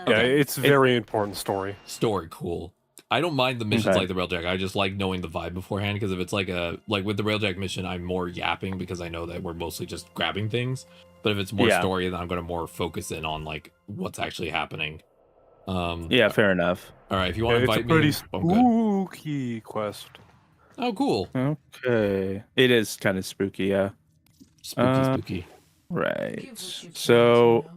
[SPEAKER 11] Yeah, it's very important story.
[SPEAKER 1] Story, cool. I don't mind the missions like the Railjack. I just like knowing the vibe beforehand, because if it's like with the Railjack mission, I'm more yapping because I know that we're mostly just grabbing things. But if it's more story, then I'm going to more focus in on like what's actually happening.
[SPEAKER 10] Yeah, fair enough.
[SPEAKER 1] All right, if you want to invite
[SPEAKER 11] me,
[SPEAKER 1] it's a pretty
[SPEAKER 11] spooky quest.
[SPEAKER 1] Oh, cool.
[SPEAKER 10] Okay, it is kind of spooky, yeah.
[SPEAKER 1] Spooky.
[SPEAKER 10] Right. So,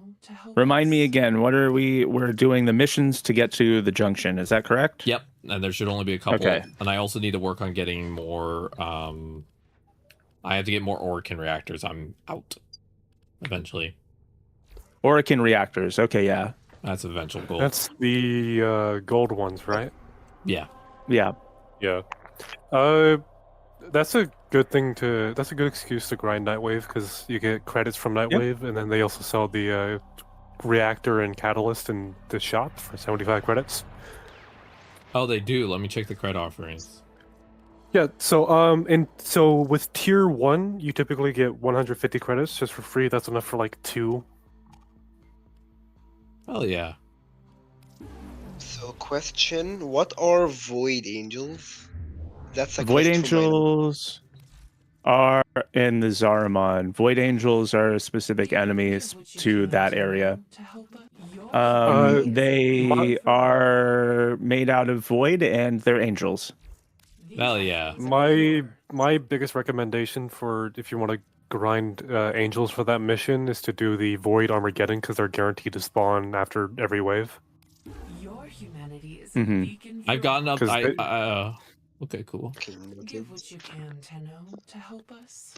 [SPEAKER 10] remind me again. What are we're doing the missions to get to the junction? Is that correct?
[SPEAKER 1] Yep. And there should only be a couple.
[SPEAKER 10] Okay.
[SPEAKER 1] And I also need to work on getting more. I have to get more Orokin reactors. I'm out. Eventually.
[SPEAKER 10] Orokin reactors. Okay, yeah.
[SPEAKER 1] That's an eventual goal.
[SPEAKER 11] That's the gold ones, right?
[SPEAKER 1] Yeah.
[SPEAKER 10] Yeah.
[SPEAKER 11] Yeah. That's a good thing that's a good excuse to grind Nightwave, because you get credits from Nightwave, and then they also sell the reactor and catalyst in the shop for 75 credits.
[SPEAKER 1] Oh, they do. Let me check the credit offerings.
[SPEAKER 11] Yeah, so with tier 1, you typically get 150 credits just for free. That's enough for like 2.
[SPEAKER 1] Oh yeah.
[SPEAKER 15] So question, what are Void Angels? That's a
[SPEAKER 10] Void Angels are in the Zaramon. Void Angels are specific enemies to that area. They are made out of void, and they're angels.
[SPEAKER 1] Hell yeah.
[SPEAKER 11] My biggest recommendation for if you want to grind angels for that mission is to do the Void Armageddon, because they're guaranteed to spawn after every wave.
[SPEAKER 12] Your humanity is a beacon for
[SPEAKER 1] I've gotten up. Okay, cool.
[SPEAKER 12] Give what you can, Tenno, to help us.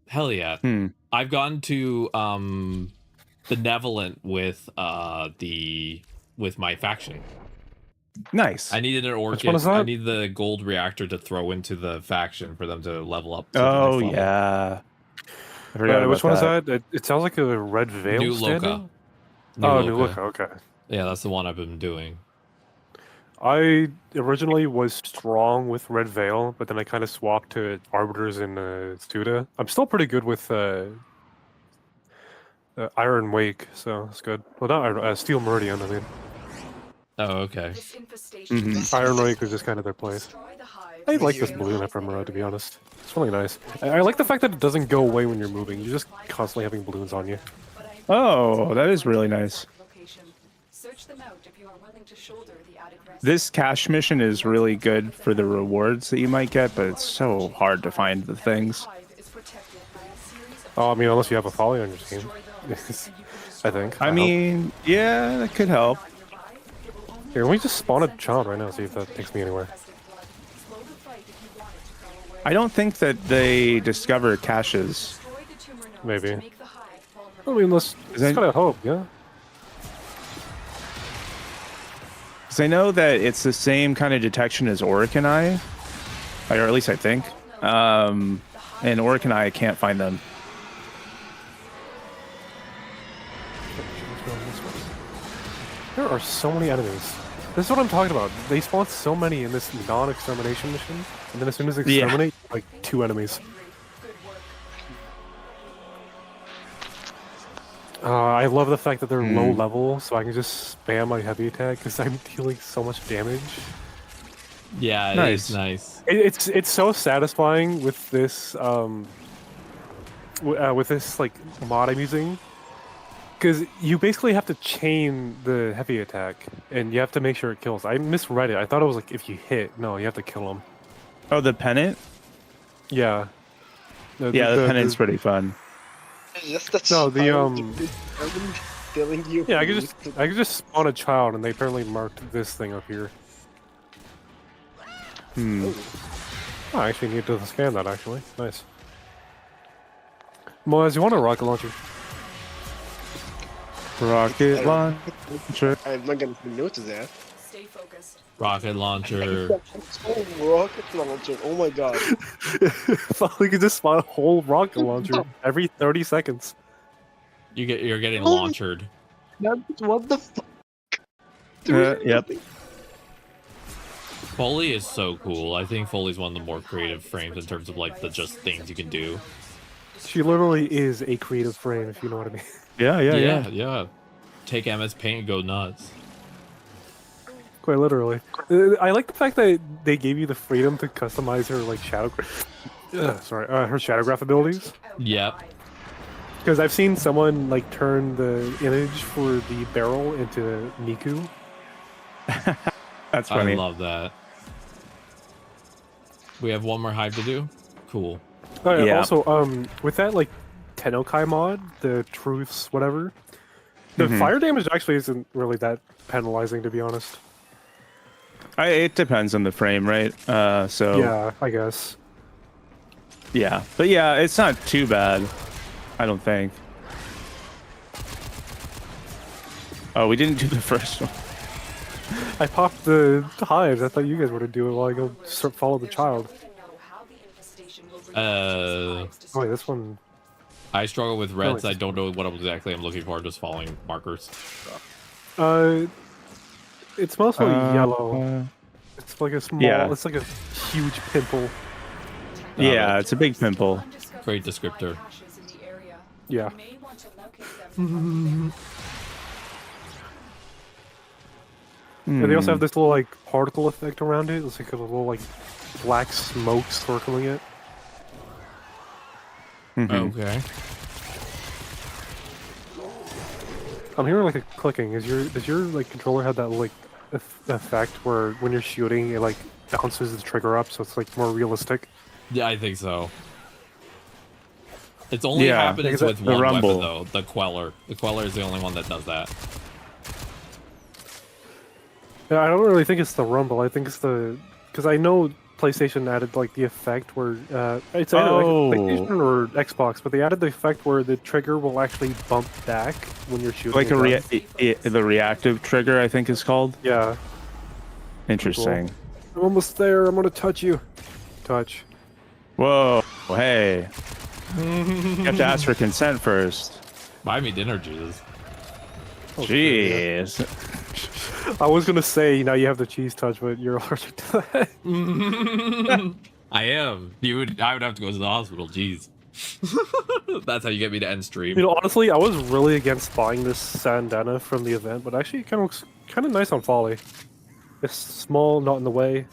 [SPEAKER 1] Hell yeah. I've gone to benevolent with the with my faction.
[SPEAKER 10] Nice.
[SPEAKER 1] I needed an orchid. I need the gold reactor to throw into the faction for them to level up. To the next level.
[SPEAKER 10] Yeah. I forgot about
[SPEAKER 11] which one is
[SPEAKER 10] that.
[SPEAKER 11] that? It sounds like a red veil
[SPEAKER 1] New
[SPEAKER 11] standing.
[SPEAKER 1] Loka.
[SPEAKER 11] New Loka. Okay.
[SPEAKER 1] Yeah, that's the one I've been doing.
[SPEAKER 11] I originally was strong with Red Veil, but then I kind of swapped to Arbiters and Studa. I'm still pretty good with Iron Wake, so it's good. Well, not Iron, Steel Meridian, I mean.
[SPEAKER 1] Oh, okay.
[SPEAKER 11] Iron Wake was just kind of their place. I like this balloon ephemera, to be honest. It's really nice. I like the fact that it doesn't go away when you're moving. You're just constantly having balloons on you.
[SPEAKER 10] Oh, that is really nice. This cash mission is really good for the rewards that you might get, but it's so hard to find the things.
[SPEAKER 11] Oh, I mean, unless you have a folly on your team. I think.
[SPEAKER 10] I mean, yeah, that could help.
[SPEAKER 11] Here, let me just spawn a child right now, see if that takes me anywhere.
[SPEAKER 10] I don't think that they discover caches.
[SPEAKER 11] Maybe. I mean, let's kind of hope, yeah?
[SPEAKER 10] Because I know that it's the same kind of detection as Auric and I, or at least I think. And Auric and I can't find them.
[SPEAKER 11] There are so many enemies. This is what I'm talking about. They spawn so many in this non-extermination mission, and then as soon as they exterminate, like 2 enemies. I love the fact that they're low level, so I can just spam my heavy attack because I'm dealing so much damage.
[SPEAKER 1] Yeah, it is nice.
[SPEAKER 11] It's so satisfying with this like mod I'm using, because you basically have to chain the heavy attack, and you have to make sure it kills. I misread it. I thought it was like if you hit, no, you have to kill them.
[SPEAKER 10] Oh, the pennant?
[SPEAKER 11] Yeah.
[SPEAKER 10] The pennant's pretty fun.
[SPEAKER 15] Just a
[SPEAKER 11] No, the
[SPEAKER 15] telling you.
[SPEAKER 11] Yeah, I could just spawn a child, and they apparently marked this thing up here. Oh, I actually need to scan that. Actually, nice. Moaz, you want a rocket launcher?
[SPEAKER 10] Rocket launcher.
[SPEAKER 15] I'm not gonna notice that.
[SPEAKER 3] Stay focused.
[SPEAKER 1] Rocket launcher.
[SPEAKER 15] Rocket launcher. Oh my god.
[SPEAKER 11] We could just spawn a whole rocket launcher every 30 seconds.
[SPEAKER 1] You're getting launchered.
[SPEAKER 15] What the fuck?
[SPEAKER 10] Yep.
[SPEAKER 1] Foley is so cool. I think Foley's one of the more creative frames in terms of like the just things you can do.
[SPEAKER 11] She literally is a creative frame, if you know what I mean.
[SPEAKER 1] Yeah. Take MS Paint and go nuts.
[SPEAKER 11] Quite literally. I like the fact that they gave you the freedom to customize her like shadow. Her shadowgraph abilities.
[SPEAKER 1] Yep.
[SPEAKER 11] Because I've seen someone like turn the image for the barrel into Miku.
[SPEAKER 10] That's funny.
[SPEAKER 1] I love that. We have one more hive to do. Cool.
[SPEAKER 11] Oh, yeah. Also, with that like Tenokai mod, the truths, whatever, the fire damage actually isn't really that penalizing, to be honest.
[SPEAKER 10] It depends on the frame, right? So
[SPEAKER 11] yeah, I guess.
[SPEAKER 10] Yeah, but yeah, it's not too bad. I don't think. Oh, we didn't do the first one.
[SPEAKER 11] I popped the hives. I thought you guys were to do it while I go follow the child. Oh wait, this one.
[SPEAKER 1] I struggle with reds. I don't know what exactly I'm looking for. I'm just following markers.
[SPEAKER 11] It's mostly yellow. It's like a small.
[SPEAKER 10] Yeah.
[SPEAKER 11] It's like a huge pimple.
[SPEAKER 10] Yeah, it's a big pimple.
[SPEAKER 1] Great descriptor.
[SPEAKER 11] Yeah. And they also have this little like particle effect around it. It's like a little like black smoke circling it.
[SPEAKER 1] Okay.
[SPEAKER 11] I'm hearing like a clicking. Does your like controller have that like effect where when you're shooting it like bounces the trigger up so it's like more realistic?
[SPEAKER 1] Yeah, I think so. It's only happens with one weapon though, the Queller. The Queller is the only one that does that.
[SPEAKER 11] Yeah, I don't really think it's the rumble. I think it's the because I know PlayStation added like the effect where it's either PlayStation or Xbox, but they added the effect where the trigger will actually bump back when you're shooting.
[SPEAKER 10] Like the reactive trigger, I think is called.
[SPEAKER 11] Yeah.
[SPEAKER 10] Interesting.
[SPEAKER 11] Cool. I'm almost there. I'm gonna touch you. Touch.
[SPEAKER 10] Whoa! Hey. You have to ask for consent first.
[SPEAKER 1] Buy me dinner, Jesus.
[SPEAKER 10] Jeez.
[SPEAKER 11] I was gonna say, now you have the cheese touch, but you're allergic to that.
[SPEAKER 1] I am. I would have to go to the hospital. Jeez. That's how you get me to end stream.
[SPEAKER 11] You know, honestly, I was really against buying this Sandana from the event, but actually, it kind of looks kind of nice on Folly. It's small, not in the way.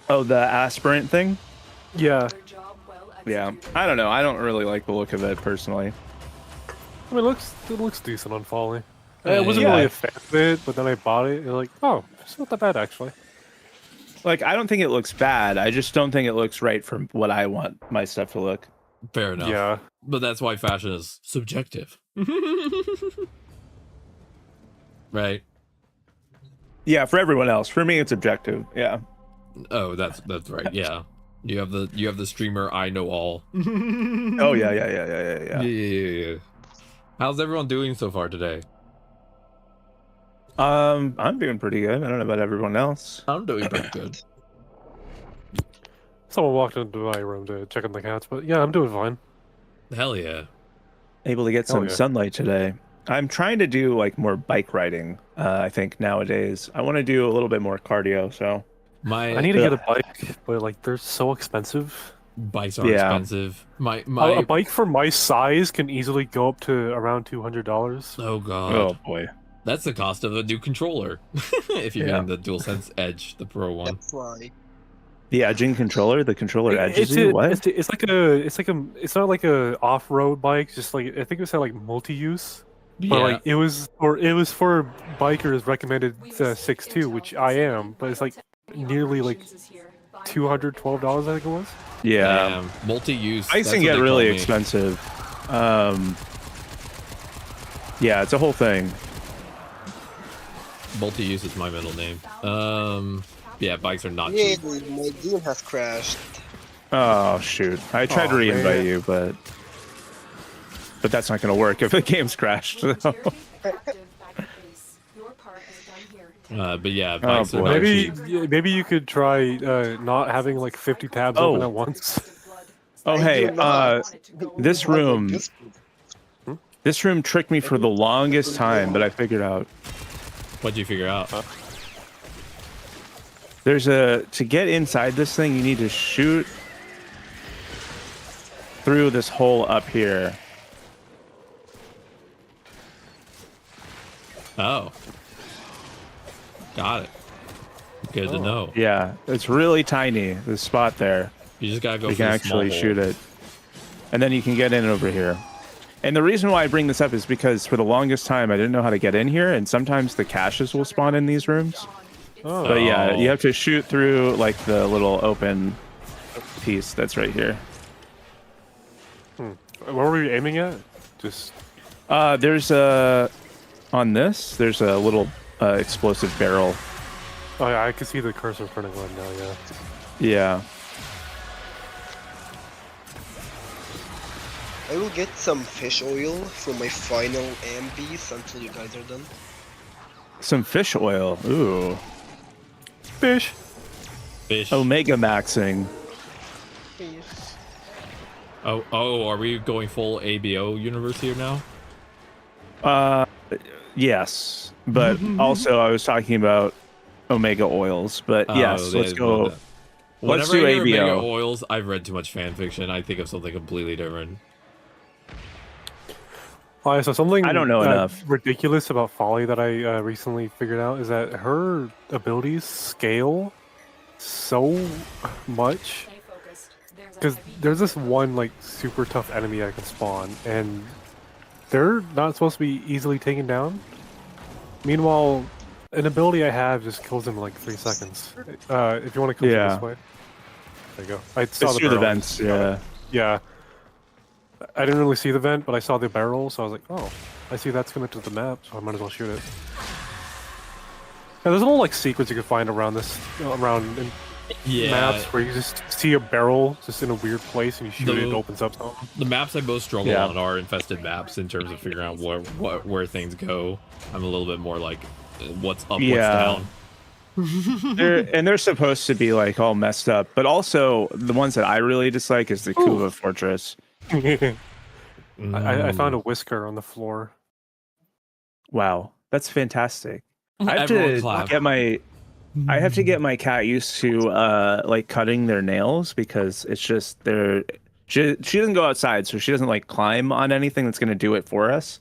[SPEAKER 10] Oh, the aspirant thing?
[SPEAKER 11] Yeah.
[SPEAKER 10] Yeah. I don't know. I don't really like the look of it personally.
[SPEAKER 11] I mean, it looks decent on Folly. I wasn't really a fan of it, but then I bought it, and like, oh, it's not that bad actually.
[SPEAKER 10] Like, I don't think it looks bad. I just don't think it looks right for what I want my stuff to look.
[SPEAKER 1] Fair enough.
[SPEAKER 11] Yeah.
[SPEAKER 1] But that's why fashion is subjective. Right?
[SPEAKER 10] Yeah, for everyone else. For me, it's objective. Yeah.
[SPEAKER 1] Oh, that's right. Yeah. You have the streamer I know all.
[SPEAKER 10] Oh yeah.
[SPEAKER 1] Yeah. How's everyone doing so far today?
[SPEAKER 10] I'm doing pretty good. I don't know about everyone else.
[SPEAKER 1] I'm doing pretty good.
[SPEAKER 11] Someone walked into my room to check on the cats, but yeah, I'm doing fine.
[SPEAKER 1] Hell yeah.
[SPEAKER 10] Able to get some sunlight today. I'm trying to do like more bike riding. I think nowadays I want to do a little bit more cardio. So
[SPEAKER 11] I need to get a bike, but like they're so expensive.
[SPEAKER 1] Bikes are expensive.
[SPEAKER 11] A bike for my size can easily go up to around $200.
[SPEAKER 1] Oh god.
[SPEAKER 10] Oh boy.
[SPEAKER 1] That's the cost of a new controller. If you're getting the DualSense Edge, the Pro one.
[SPEAKER 15] That's why.
[SPEAKER 10] The edging controller, the controller edges you? What?
[SPEAKER 11] It's not like a off-road bike. Just like I think it said like multi-use.
[SPEAKER 1] Yeah.
[SPEAKER 11] But like it was for bikers recommended 6'2", which I am. But it's like nearly like $212, I think it was.
[SPEAKER 10] Yeah.
[SPEAKER 1] Damn. Multi-use.
[SPEAKER 10] Bikes can get really expensive. Yeah, it's a whole thing.
[SPEAKER 1] Multi-use is my middle name. Yeah, bikes are not
[SPEAKER 15] Yeah,
[SPEAKER 1] cheap.
[SPEAKER 15] my game has crashed.
[SPEAKER 10] Oh shoot! I tried to re-invite you, but that's not going to work if the game's crashed. So.
[SPEAKER 1] But yeah, bikes are not
[SPEAKER 11] maybe
[SPEAKER 1] cheap.
[SPEAKER 11] maybe you could try not having like 50 tabs open at once.
[SPEAKER 10] Oh hey, this room tricked me for the longest time, but I figured out.
[SPEAKER 1] What'd you figure out?
[SPEAKER 10] To get inside this thing, you need to shoot through this hole up here.
[SPEAKER 1] Oh. Got it. Good to know.
[SPEAKER 10] Yeah, it's really tiny, the spot there.
[SPEAKER 1] You just gotta go.
[SPEAKER 10] You can actually shoot it. And then you can get in over here. And the reason why I bring this up is because for the longest time, I didn't know how to get in here, and sometimes the caches will spawn in these rooms.
[SPEAKER 11] Oh.
[SPEAKER 10] But yeah, you have to shoot through like the little open piece that's right here.
[SPEAKER 11] What were you aiming at? Just
[SPEAKER 10] there's on this, there's a little explosive barrel.
[SPEAKER 11] Oh yeah, I can see the cursor turning on now. Yeah.
[SPEAKER 10] Yeah.
[SPEAKER 15] I will get some fish oil for my final ambies until you guys are done.
[SPEAKER 10] Some fish oil. Ooh.
[SPEAKER 11] Fish.
[SPEAKER 10] Omega maxing.
[SPEAKER 1] Oh, are we going full ABO universe here now?
[SPEAKER 10] Yes, but also I was talking about Omega oils. But yes, let's go. Let's do
[SPEAKER 1] Whenever I hear
[SPEAKER 10] ABO.
[SPEAKER 1] Omega oils, I've read too much fan fiction. I think of something completely different.
[SPEAKER 11] Oh, so something
[SPEAKER 10] I don't know enough.
[SPEAKER 11] ridiculous about Folly that I recently figured out is that her abilities scale so much. Because there's this one like super tough enemy I can spawn, and they're not supposed to be easily taken down. Meanwhile, an ability I have just kills them in like 3 seconds. If you want to come this way, there you go. I saw
[SPEAKER 10] It's through the vents. Yeah.
[SPEAKER 11] Yeah. I didn't really see the vent, but I saw the barrel, so I was like, oh, I see that's connected to the map, so I might as well shoot it. there's little like secrets you can find around maps where you just see a barrel just in a weird place and you shoot it, it opens up something.
[SPEAKER 1] The maps I most struggle on are infested maps in terms of figuring out where things go. I'm a little bit more like what's up, what's down.
[SPEAKER 10] They're supposed to be like all messed up, but also the ones that I really dislike is the Kuva Fortress.
[SPEAKER 11] I found a whisker on the floor.
[SPEAKER 10] Wow, that's fantastic. I have to get my cat used to like cutting their nails because it's just she doesn't go outside, so she doesn't like climb on anything that's gonna do it for us.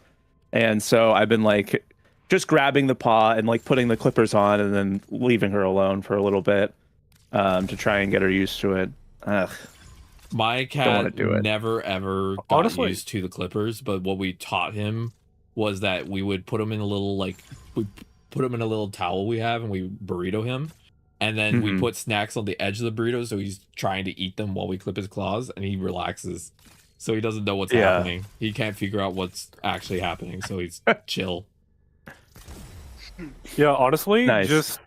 [SPEAKER 10] And so I've been like just grabbing the paw and like putting the clippers on and then leaving her alone for a little bit to try and get her used to it. Ugh.
[SPEAKER 1] My cat never ever got used to the clippers, but what we taught him was that we would put him in a little put him in a little towel we have and we burrito him, and then we put snacks on the edge of the burrito so he's trying to eat them while we clip his claws, and he relaxes, so he doesn't know what's happening. He can't figure out what's actually happening, so he's chill.
[SPEAKER 11] Yeah, honestly, just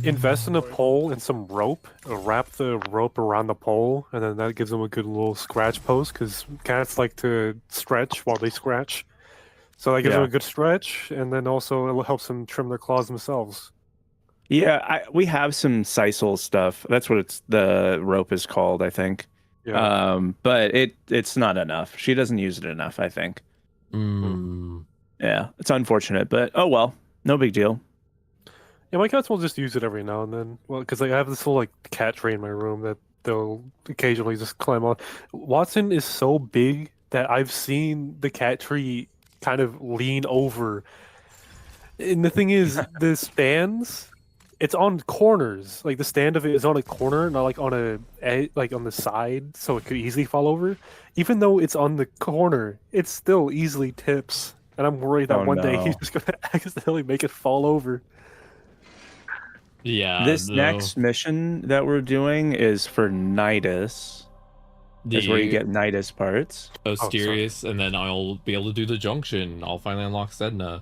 [SPEAKER 11] invest in a pole and some rope, wrap the rope around the pole, and then that gives them a good little scratch post, because cats like to stretch while they scratch. So that gives them a good stretch, and then also it helps them trim their claws themselves.
[SPEAKER 10] Yeah, we have some sisal stuff. That's what the rope is called, I think. Yeah. But it's not enough. She doesn't use it enough, I think. Yeah, it's unfortunate, but oh well, no big deal.
[SPEAKER 11] Yeah, my cats will just use it every now and then. Well, because I have this little like cat tree in my room that they'll occasionally just climb on. Watson is so big that I've seen the cat tree kind of lean over. And the thing is, the stands, it's on corners. Like the stand of it is on a corner, not like on on the side, so it could easily fall over. Even though it's on the corner, it still easily tips. And I'm worried that one day he's just gonna accidentally make it fall over.
[SPEAKER 1] Yeah.
[SPEAKER 10] This next mission that we're doing is for Nidus. That's where you get Nidus parts.
[SPEAKER 1] Osterius, and then I'll be able to do the junction. I'll finally unlock Sedna.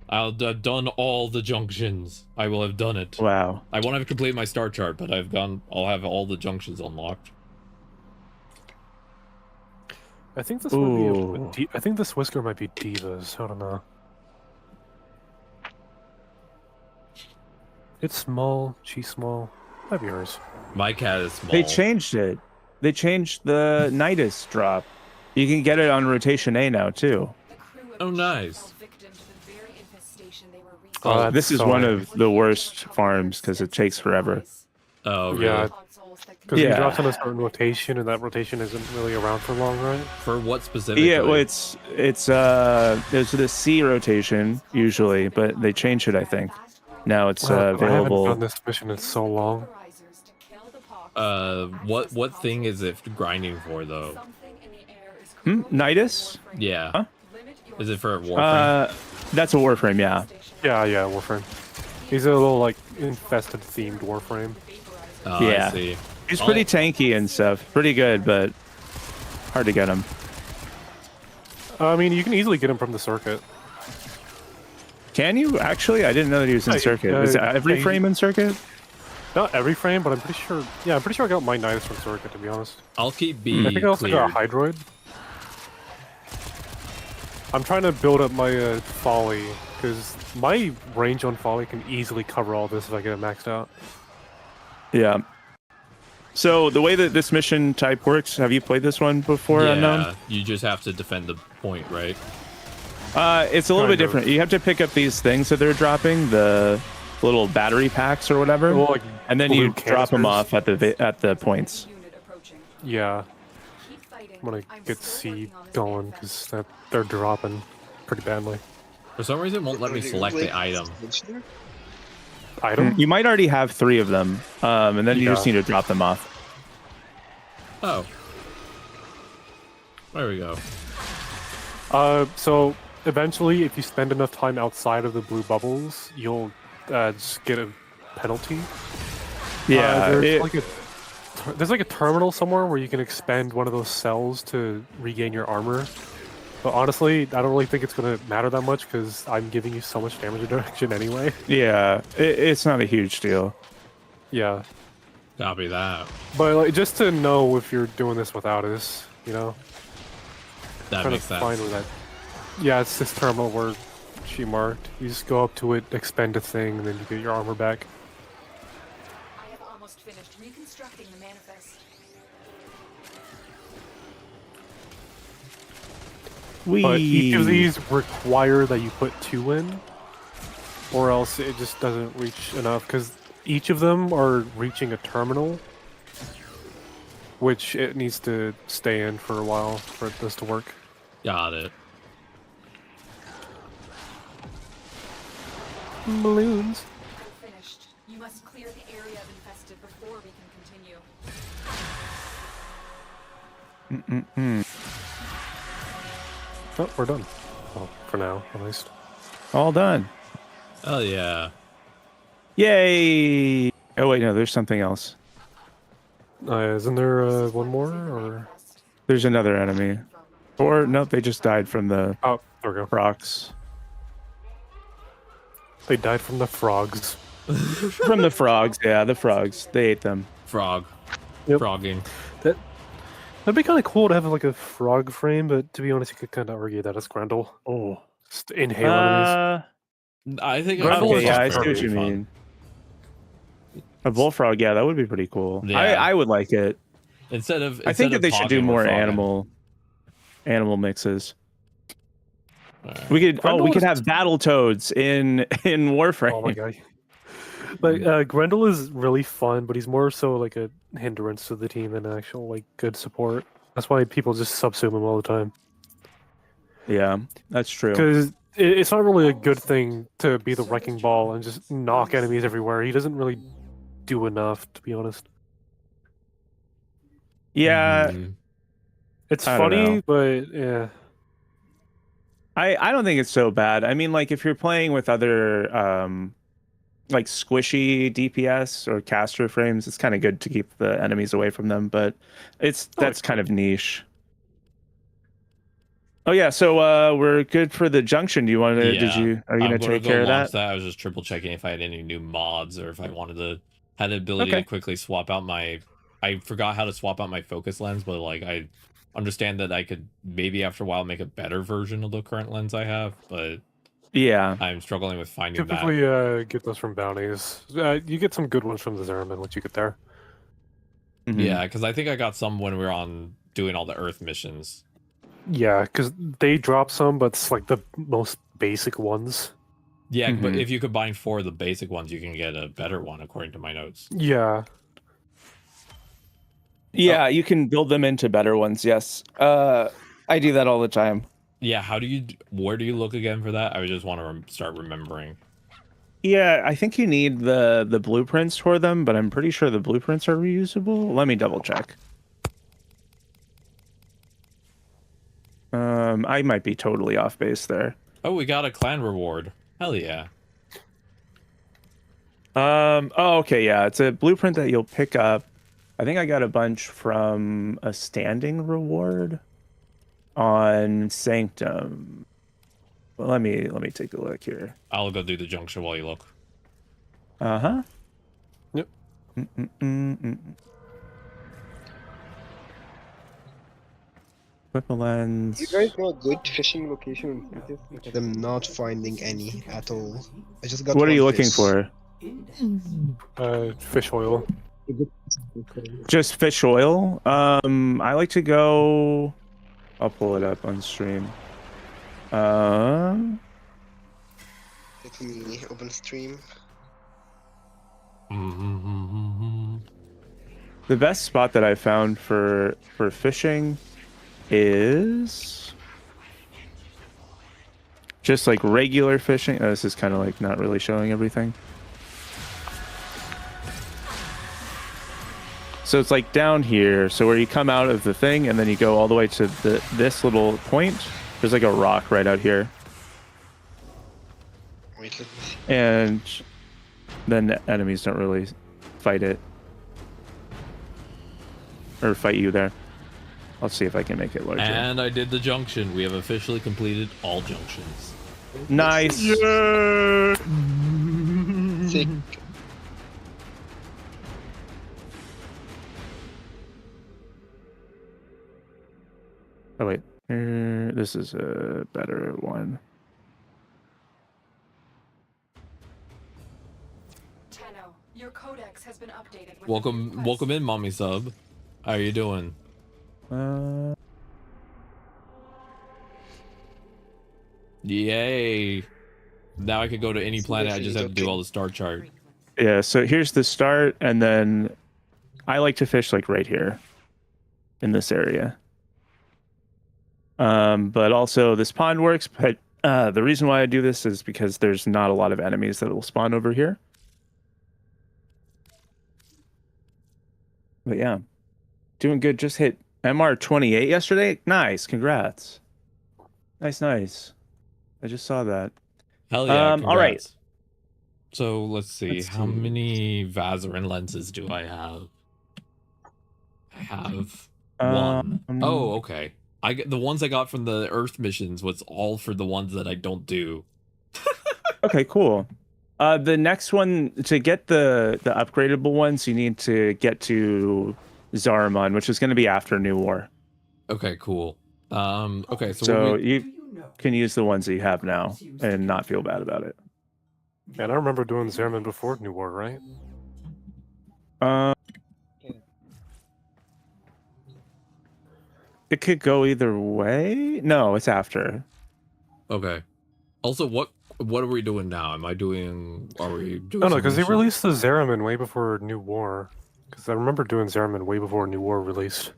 [SPEAKER 1] I'll have done all the junctions. I will have done it.
[SPEAKER 10] Wow.
[SPEAKER 1] I won't have completed my star chart, but I'll have all the junctions unlocked.
[SPEAKER 11] I think this might be I think this whisker might be Diva's. I don't know. It's small. She's small. Might be yours.
[SPEAKER 1] My cat is small.
[SPEAKER 10] They changed it. They changed the Nidus drop. You can get it on rotation A now too.
[SPEAKER 1] Oh, nice.
[SPEAKER 10] This is one of the worst farms because it takes forever.
[SPEAKER 1] Oh, really?
[SPEAKER 11] Yeah. Because he drops on a certain rotation, and that rotation isn't really around for long, right?
[SPEAKER 1] For what specifically?
[SPEAKER 10] Yeah, well, it's there's the C rotation usually, but they changed it, I think. Now it's available.
[SPEAKER 11] I haven't done this mission in so long.
[SPEAKER 1] What thing is it grinding for though?
[SPEAKER 10] Nidus?
[SPEAKER 1] Yeah.
[SPEAKER 10] Huh?
[SPEAKER 1] Is it for a Warframe?
[SPEAKER 10] That's a Warframe, yeah.
[SPEAKER 11] Yeah, Warframe. He's a little like infested themed Warframe.
[SPEAKER 1] Oh,
[SPEAKER 10] yeah.
[SPEAKER 1] I see.
[SPEAKER 10] He's pretty tanky and stuff. Pretty good, but hard to get him.
[SPEAKER 11] I mean, you can easily get him from the circuit.
[SPEAKER 10] Can you actually? I didn't know that he was in circuit. Is every frame in circuit?
[SPEAKER 11] Not every frame, but I'm pretty sure. Yeah, I'm pretty sure I got my Nidus from circuit, to be honest.
[SPEAKER 1] I'll keep B.
[SPEAKER 11] I think I also got a Hydroid. I'm trying to build up my Folly, because my range on Folly can easily cover all this if I get it maxed out.
[SPEAKER 10] Yeah. So the way that this mission type works, have you played this one before, Unknown?
[SPEAKER 1] You just have to defend the point, right?
[SPEAKER 10] It's a little bit different. You have to pick up these things that they're dropping, the little battery packs or whatever, and then you drop them off at the points.
[SPEAKER 11] Yeah. I'm gonna get C going because they're dropping pretty badly.
[SPEAKER 1] For some reason, it won't let me select the item.
[SPEAKER 11] Item?
[SPEAKER 10] You might already have 3 of them, and then you just need to drop them off.
[SPEAKER 1] Oh. There we go.
[SPEAKER 11] So eventually, if you spend enough time outside of the blue bubbles, you'll just get a penalty.
[SPEAKER 10] Yeah.
[SPEAKER 11] There's like a terminal somewhere where you can expend one of those cells to regain your armor. But honestly, I don't really think it's gonna matter that much because I'm giving you so much damage reduction anyway.
[SPEAKER 10] Yeah, it's not a huge deal.
[SPEAKER 11] Yeah.
[SPEAKER 1] Copy that.
[SPEAKER 11] But like, just to know if you're doing this without us, you know.
[SPEAKER 1] That makes sense.
[SPEAKER 11] Fine with that. Yeah, it's this terminal where she marked. You just go up to it, expend a thing, and then you get your armor back.
[SPEAKER 3] I have almost finished reconstructing the manifest.
[SPEAKER 11] But each of these require that you put 2 in, or else it just doesn't reach enough, because each of them are reaching a terminal, which it needs to stay in for a while for this to work.
[SPEAKER 1] Got it.
[SPEAKER 11] Balloons.
[SPEAKER 3] Finished. You must clear the area of infested before we can continue.
[SPEAKER 11] Oh, we're done. Well, for now, at least.
[SPEAKER 10] All done.
[SPEAKER 1] Oh yeah.
[SPEAKER 10] Yay! Oh wait, no, there's something else.
[SPEAKER 11] Isn't there one more, or?
[SPEAKER 10] There's another enemy. Or, nope, they just died from the
[SPEAKER 11] there we go.
[SPEAKER 10] frogs.
[SPEAKER 11] They died from the frogs.
[SPEAKER 10] From the frogs, yeah, the frogs. They ate them.
[SPEAKER 1] Frog.
[SPEAKER 11] Yep.
[SPEAKER 1] Frogging.
[SPEAKER 11] That'd be kind of cool to have like a frog frame, but to be honest, you could kind of argue that it's Grendel.
[SPEAKER 10] Oh.
[SPEAKER 11] Just inhale enemies.
[SPEAKER 1] I think
[SPEAKER 10] Okay, yeah, I see what you mean. A bullfrog, yeah, that would be pretty cool.
[SPEAKER 1] Yeah.
[SPEAKER 10] I would like it. I think that they should do more animal mixes. We could have battle toads in Warframe.
[SPEAKER 11] Oh my god. Like Grendel is really fun, but he's more so like a hindrance to the team than actual like good support. That's why people just subsume him all the time.
[SPEAKER 10] Yeah, that's true.
[SPEAKER 11] Because it's not really a good thing to be the wrecking ball and just knock enemies everywhere. He doesn't really do enough, to be honest.
[SPEAKER 10] Yeah.
[SPEAKER 11] It's
[SPEAKER 10] I don't
[SPEAKER 11] funny,
[SPEAKER 10] know.
[SPEAKER 11] but yeah.
[SPEAKER 10] I don't think it's so bad. I mean, like if you're playing with other like squishy DPS or caster frames, it's kind of good to keep the enemies away from them, but that's kind of niche. Oh yeah, so we're good for the junction. Do you want to? Are you gonna take care of that?
[SPEAKER 1] I was just triple checking if I had any new mods or if I wanted to had the ability to quickly swap out my. I forgot how to swap out my focus lens, but like I understand that I could maybe after a while make a better version of the current lens I have, but
[SPEAKER 10] yeah,
[SPEAKER 1] I'm struggling with finding that.
[SPEAKER 11] Typically, get those from bounties. You get some good ones from the Zerman once you get there.
[SPEAKER 10] Mm-hmm.
[SPEAKER 1] Yeah, because I think I got some when we were on doing all the Earth missions.
[SPEAKER 11] Yeah, because they drop some, but it's like the most basic ones.
[SPEAKER 1] Yeah, but if you combine 4 of the basic ones, you can get a better one, according to my notes.
[SPEAKER 11] Yeah.
[SPEAKER 10] Yeah, you can build them into better ones. Yes, I do that all the time.
[SPEAKER 1] Yeah, where do you look again for that? I just want to start remembering.
[SPEAKER 10] Yeah, I think you need the blueprints for them, but I'm pretty sure the blueprints are reusable. Let me double check. I might be totally off base there.
[SPEAKER 1] Oh, we got a clan reward. Hell yeah.
[SPEAKER 10] Oh, okay, yeah, it's a blueprint that you'll pick up. I think I got a bunch from a standing reward on Sanctum. Well, let me take a look here.
[SPEAKER 1] I'll go do the junction while you look.
[SPEAKER 10] Uh-huh.
[SPEAKER 11] Yep.
[SPEAKER 10] Whipple lens.
[SPEAKER 15] You guys know a good fishing location? I'm not finding any at all. I just got.
[SPEAKER 10] What are you
[SPEAKER 15] one
[SPEAKER 10] looking
[SPEAKER 15] fish.
[SPEAKER 10] for?
[SPEAKER 11] Fish oil.
[SPEAKER 10] Just fish oil. I like to go. I'll pull it up on stream.
[SPEAKER 15] Let me open stream.
[SPEAKER 10] The best spot that I found for fishing is just like regular fishing. Oh, this is kind of like not really showing everything. So it's like down here. So where you come out of the thing and then you go all the way to this little point. There's like a rock right out here.
[SPEAKER 15] Wait, let me see.
[SPEAKER 10] And then the enemies don't really fight it. Or fight you there. I'll see if I can make it larger.
[SPEAKER 1] And I did the junction. We have officially completed all junctions.
[SPEAKER 10] Nice.
[SPEAKER 15] Sick.
[SPEAKER 10] Oh wait, this is a better one.
[SPEAKER 3] Tenno, your codex has been updated. With
[SPEAKER 1] Welcome in, mommy sub. How are you doing? Yay! Now I could go to any planet. I just have to do all the star chart.
[SPEAKER 10] Yeah. So here's the start, and then I like to fish like right here, in this area. But also this pond works. But the reason why I do this is because there's not a lot of enemies that will spawn over here. But yeah, doing good. Just hit MR 28 yesterday. Nice, congrats. Nice. I just saw that.
[SPEAKER 1] Hell yeah! Congrats.
[SPEAKER 10] All right.
[SPEAKER 1] So let's see. How many Vazarin lenses do I have? I have one. Oh, okay. I get the ones I got from the Earth missions was all for the ones that I don't do.
[SPEAKER 10] Okay, cool. The next one, to get the upgradable ones, you need to get to Zariman, which is going to be after New War.
[SPEAKER 1] Okay, cool. Okay,
[SPEAKER 10] so you can use the ones that you have now and not feel bad about it.
[SPEAKER 11] And I remember doing Zariman before New War, right?
[SPEAKER 10] It could go either way. No, it's after.
[SPEAKER 1] Okay. Also, what are we doing now? Are we doing?
[SPEAKER 11] No, because they released the Zariman way before New War. Because I remember doing Zariman way before New War released.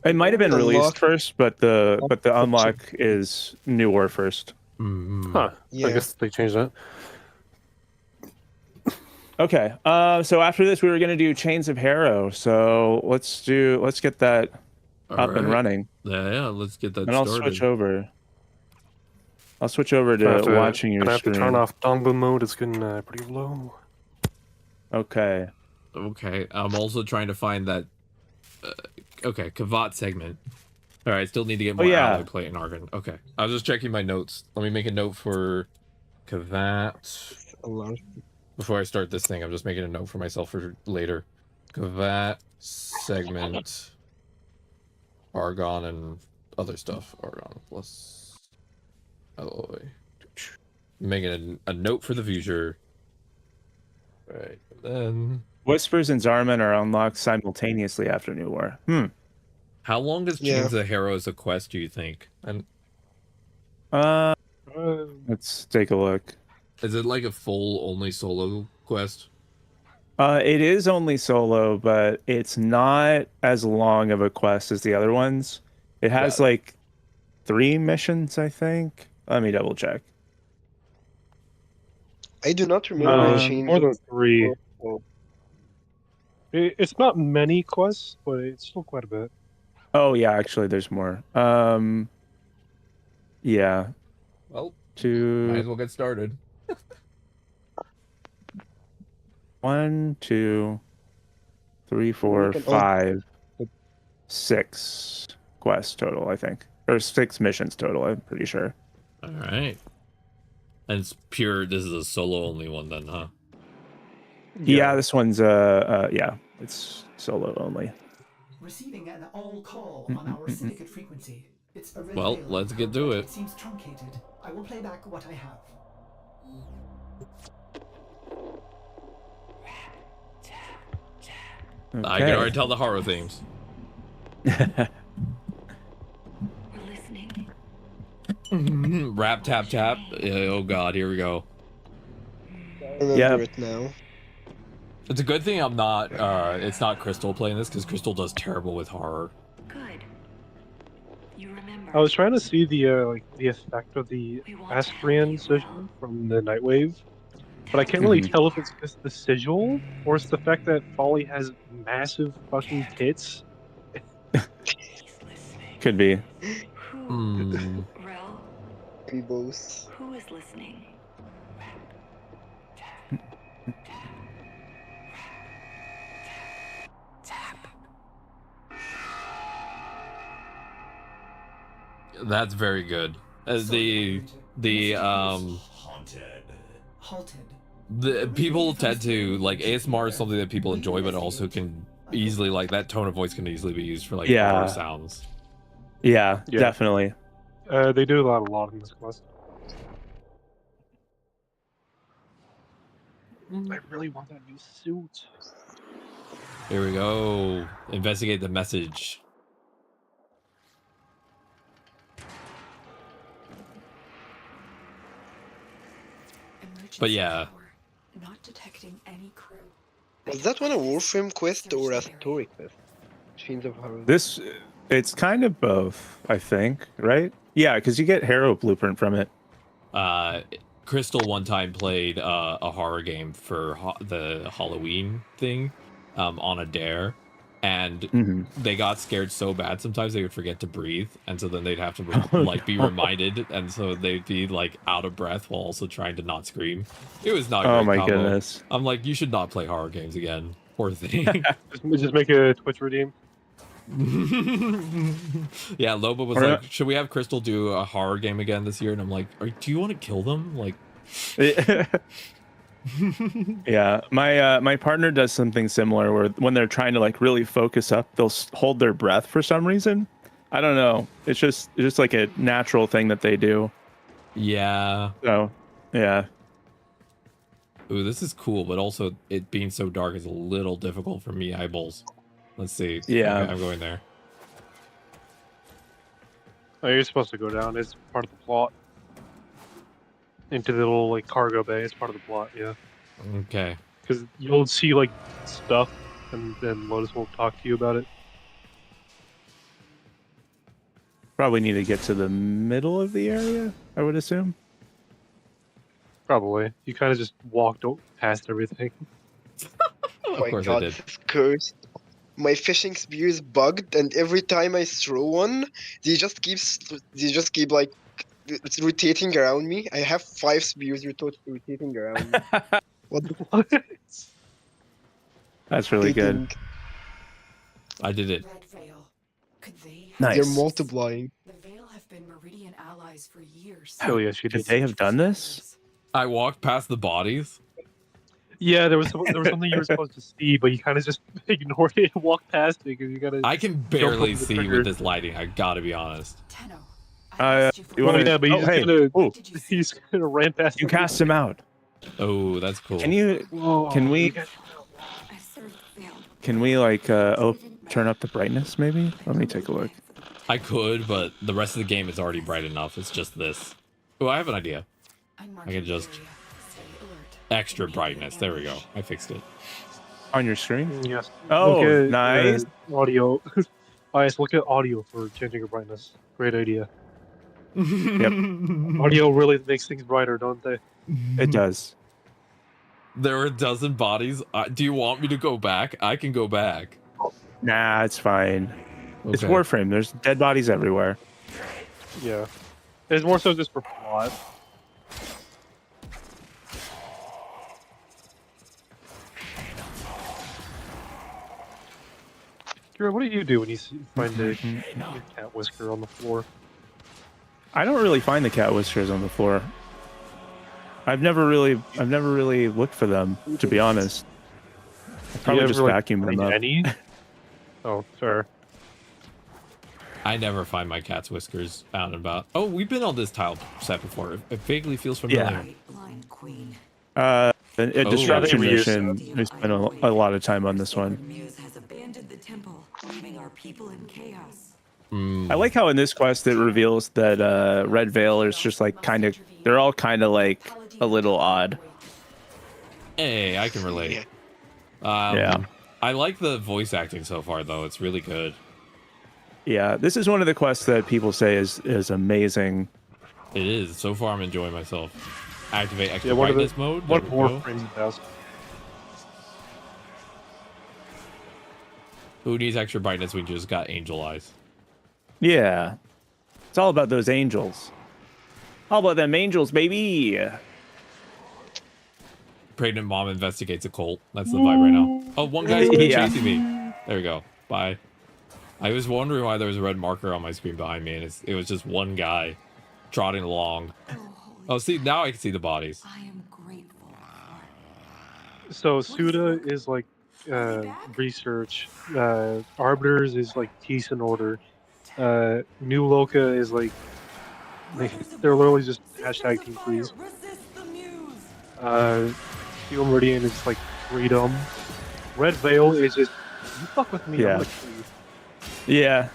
[SPEAKER 10] It might have been released first, but the unlock is New War first.
[SPEAKER 11] Huh.
[SPEAKER 15] Yeah.
[SPEAKER 11] I guess they changed that.
[SPEAKER 10] Okay. So after this, we were gonna do Chains of Harrow. So let's get that up and running.
[SPEAKER 1] Yeah. Let's get that
[SPEAKER 10] and I'll
[SPEAKER 1] started.
[SPEAKER 10] switch over to watching your
[SPEAKER 11] I have
[SPEAKER 10] stream.
[SPEAKER 11] to turn off Dongbu mode. It's getting pretty low.
[SPEAKER 10] Okay.
[SPEAKER 1] I'm also trying to find that. Okay, Kavat segment. All right, still need to get more alloy plate and argon. Okay, I was just checking my notes. Let me make a note for Kavat. Before I start this thing, I'm just making a note for myself for later. Kavat segment, argon and other stuff. Argon plus alloy. Making a note for the future. Right, then.
[SPEAKER 10] Whispers and Zariman are unlocked simultaneously after New War.
[SPEAKER 1] How long does Chains of Harrow as a quest, do you think? And
[SPEAKER 10] let's take a look.
[SPEAKER 1] Is it like a full only solo quest?
[SPEAKER 10] It is only solo, but it's not as long of a quest as the other ones. It has like 3 missions, I think. Let me double check.
[SPEAKER 15] I do not remember Chains
[SPEAKER 16] more than
[SPEAKER 15] of
[SPEAKER 16] 3. It's not many quests, but it's still quite a bit.
[SPEAKER 10] Oh yeah, actually, there's more. Yeah.
[SPEAKER 1] Well,
[SPEAKER 10] 2.
[SPEAKER 1] might as well get started.
[SPEAKER 10] 1, 2, 3, 4, 5, 6 quests total, I think, or 6 missions total. I'm pretty sure.
[SPEAKER 1] All right. And it's pure. This is a solo only one, then, huh?
[SPEAKER 10] Yeah, this one's it's solo only.
[SPEAKER 13] Receiving an all call on our syndicate frequency. It's
[SPEAKER 1] Well, let's get to it.
[SPEAKER 13] It seems truncated. I will play back what I have.
[SPEAKER 10] Okay.
[SPEAKER 1] I can already tell the horror themes. Rap tap tap. Oh god, here we go.
[SPEAKER 15] I remember it now.
[SPEAKER 1] It's a good thing I'm not. It's not Crystal playing this because Crystal does terrible with horror.
[SPEAKER 16] I was trying to see the effect of the Astrian sigil from the Nightwave, but I can't really tell if it's just the sigil or it's the fact that Folly has massive fucking tits.
[SPEAKER 10] Could be.
[SPEAKER 15] Both.
[SPEAKER 17] Who is listening?
[SPEAKER 1] That's very good. The
[SPEAKER 13] Halted.
[SPEAKER 1] people tend to like ASMR is something that people enjoy, but also can easily like that tone of voice can easily be used for like bar sounds.
[SPEAKER 10] Yeah, definitely.
[SPEAKER 16] They do that a lot in this quest. I really want that new suit.
[SPEAKER 1] Here we go. Investigate the message. But yeah.
[SPEAKER 3] Not detecting any crew.
[SPEAKER 15] Was that one a Warframe quest or a story quest? Chains of Horror.
[SPEAKER 10] This, it's kind of both, I think, right? Yeah, because you get Harrow Blueprint from it.
[SPEAKER 1] Crystal one time played a horror game for the Halloween thing on a dare, and they got scared so bad sometimes they would forget to breathe, and so then they'd have to be reminded, and so they'd be like out of breath while also trying to not scream. It was not.
[SPEAKER 10] Oh
[SPEAKER 1] great
[SPEAKER 10] my
[SPEAKER 1] combo.
[SPEAKER 10] goodness!
[SPEAKER 1] I'm like, you should not play horror games again. Poor thing.
[SPEAKER 16] just make a Twitch redeem.
[SPEAKER 1] Yeah, Loba was like, should we have Crystal do a horror game again this year? And I'm like, do you want to kill them? Like,
[SPEAKER 10] yeah, my partner does something similar where when they're trying to like really focus up, they'll hold their breath for some reason. I don't know. It's just like a natural thing that they do.
[SPEAKER 1] Yeah.
[SPEAKER 10] So, yeah.
[SPEAKER 1] Ooh, this is cool, but also it being so dark is a little difficult for me eyeballs. Let's see.
[SPEAKER 10] Yeah.
[SPEAKER 1] Okay, I'm going there.
[SPEAKER 16] Oh, you're supposed to go down. It's part of the plot. Into the little like cargo bay. It's part of the plot. Yeah.
[SPEAKER 1] Okay.
[SPEAKER 16] Because you'll see like stuff, and then Lotus will talk to you about it.
[SPEAKER 10] Probably need to get to the middle of the area, I would assume.
[SPEAKER 16] Probably. You kind of just walked past everything.
[SPEAKER 15] Oh my god, this is cursed. My fishing spear is bugged, and every time I throw one, they just keep like it's rotating around me. I have 5 spears rotating around me. What?
[SPEAKER 10] That's really good.
[SPEAKER 1] I did it.
[SPEAKER 10] Nice.
[SPEAKER 15] They're multiplying.
[SPEAKER 3] The Veil have been Meridian allies for years.
[SPEAKER 16] Oh yeah, she did.
[SPEAKER 10] Could they have done this?
[SPEAKER 1] I walked past the bodies.
[SPEAKER 16] Yeah, there was something you were supposed to see, but you kind of just ignored it and walked past it because you gotta.
[SPEAKER 1] I can barely see with this lighting. I gotta be honest.
[SPEAKER 10] You want
[SPEAKER 16] yeah, but he's gonna ran past.
[SPEAKER 10] You cast him out.
[SPEAKER 1] Oh, that's cool.
[SPEAKER 10] Can you? Can we? Can we like turn up the brightness? Maybe. Let me take a look.
[SPEAKER 1] I could, but the rest of the game is already bright enough. It's just this. Oh, I have an idea. I can just extra brightness. There we go. I fixed it.
[SPEAKER 10] On your screen?
[SPEAKER 16] Yes.
[SPEAKER 10] Oh,
[SPEAKER 16] look at,
[SPEAKER 10] nice.
[SPEAKER 16] Audio. Yes, look at audio for changing your brightness. Great idea.
[SPEAKER 10] Yep.
[SPEAKER 16] Audio really makes things brighter, don't they?
[SPEAKER 10] It does.
[SPEAKER 1] There are a dozen bodies. Do you want me to go back? I can go back.
[SPEAKER 10] Nah, it's fine. It's
[SPEAKER 1] Okay.
[SPEAKER 10] Warframe. There's dead bodies everywhere.
[SPEAKER 16] Yeah. It's more so just for plot. Kira, what do you do when you find a cat whisker on the floor?
[SPEAKER 10] I don't really find the cat whiskers on the floor. I've never really looked for them, to be honest. I probably just vacuum them up.
[SPEAKER 16] Any? Oh, fair.
[SPEAKER 1] I never find my cat's whiskers out and about. Oh, we've been on this tile set before. It vaguely feels familiar.
[SPEAKER 10] A
[SPEAKER 1] Oh.
[SPEAKER 10] disruption
[SPEAKER 16] Yeah,
[SPEAKER 10] mission. We spent a lot of time on this one.
[SPEAKER 17] has abandoned the temple, leaving our people in chaos.
[SPEAKER 10] I like how in this quest it reveals that Red Veil is just like they're all kind of like a little odd.
[SPEAKER 1] Hey, I can relate.
[SPEAKER 10] Yeah.
[SPEAKER 1] I like the voice acting so far, though. It's really good.
[SPEAKER 10] Yeah, this is one of the quests that people say is amazing.
[SPEAKER 1] It is. So far, I'm enjoying myself. Activate extra
[SPEAKER 16] Yeah,
[SPEAKER 1] brightness mode.
[SPEAKER 16] What
[SPEAKER 1] There we
[SPEAKER 16] more
[SPEAKER 1] go.
[SPEAKER 16] frames best?
[SPEAKER 1] Who needs extra brightness? We just got angel eyes.
[SPEAKER 10] Yeah, it's all about those angels. All about them angels, baby.
[SPEAKER 1] Pregnant mom investigates a cult. That's the vibe right now. Oh, one guy's been
[SPEAKER 10] Yeah.
[SPEAKER 1] chasing me. There we go. Bye. I was wondering why there was a red marker on my screen behind me, and it was just one guy trotting along. Oh, see, now I can see the bodies.
[SPEAKER 17] I am grateful.
[SPEAKER 16] So Suda is like research. Arbiters is like peace and order. New Loka is like they're literally just hashtag team trees. Steel Meridian is like freedom. Red Veil is just you fuck with me, I'm gonna kill you.
[SPEAKER 10] Yeah.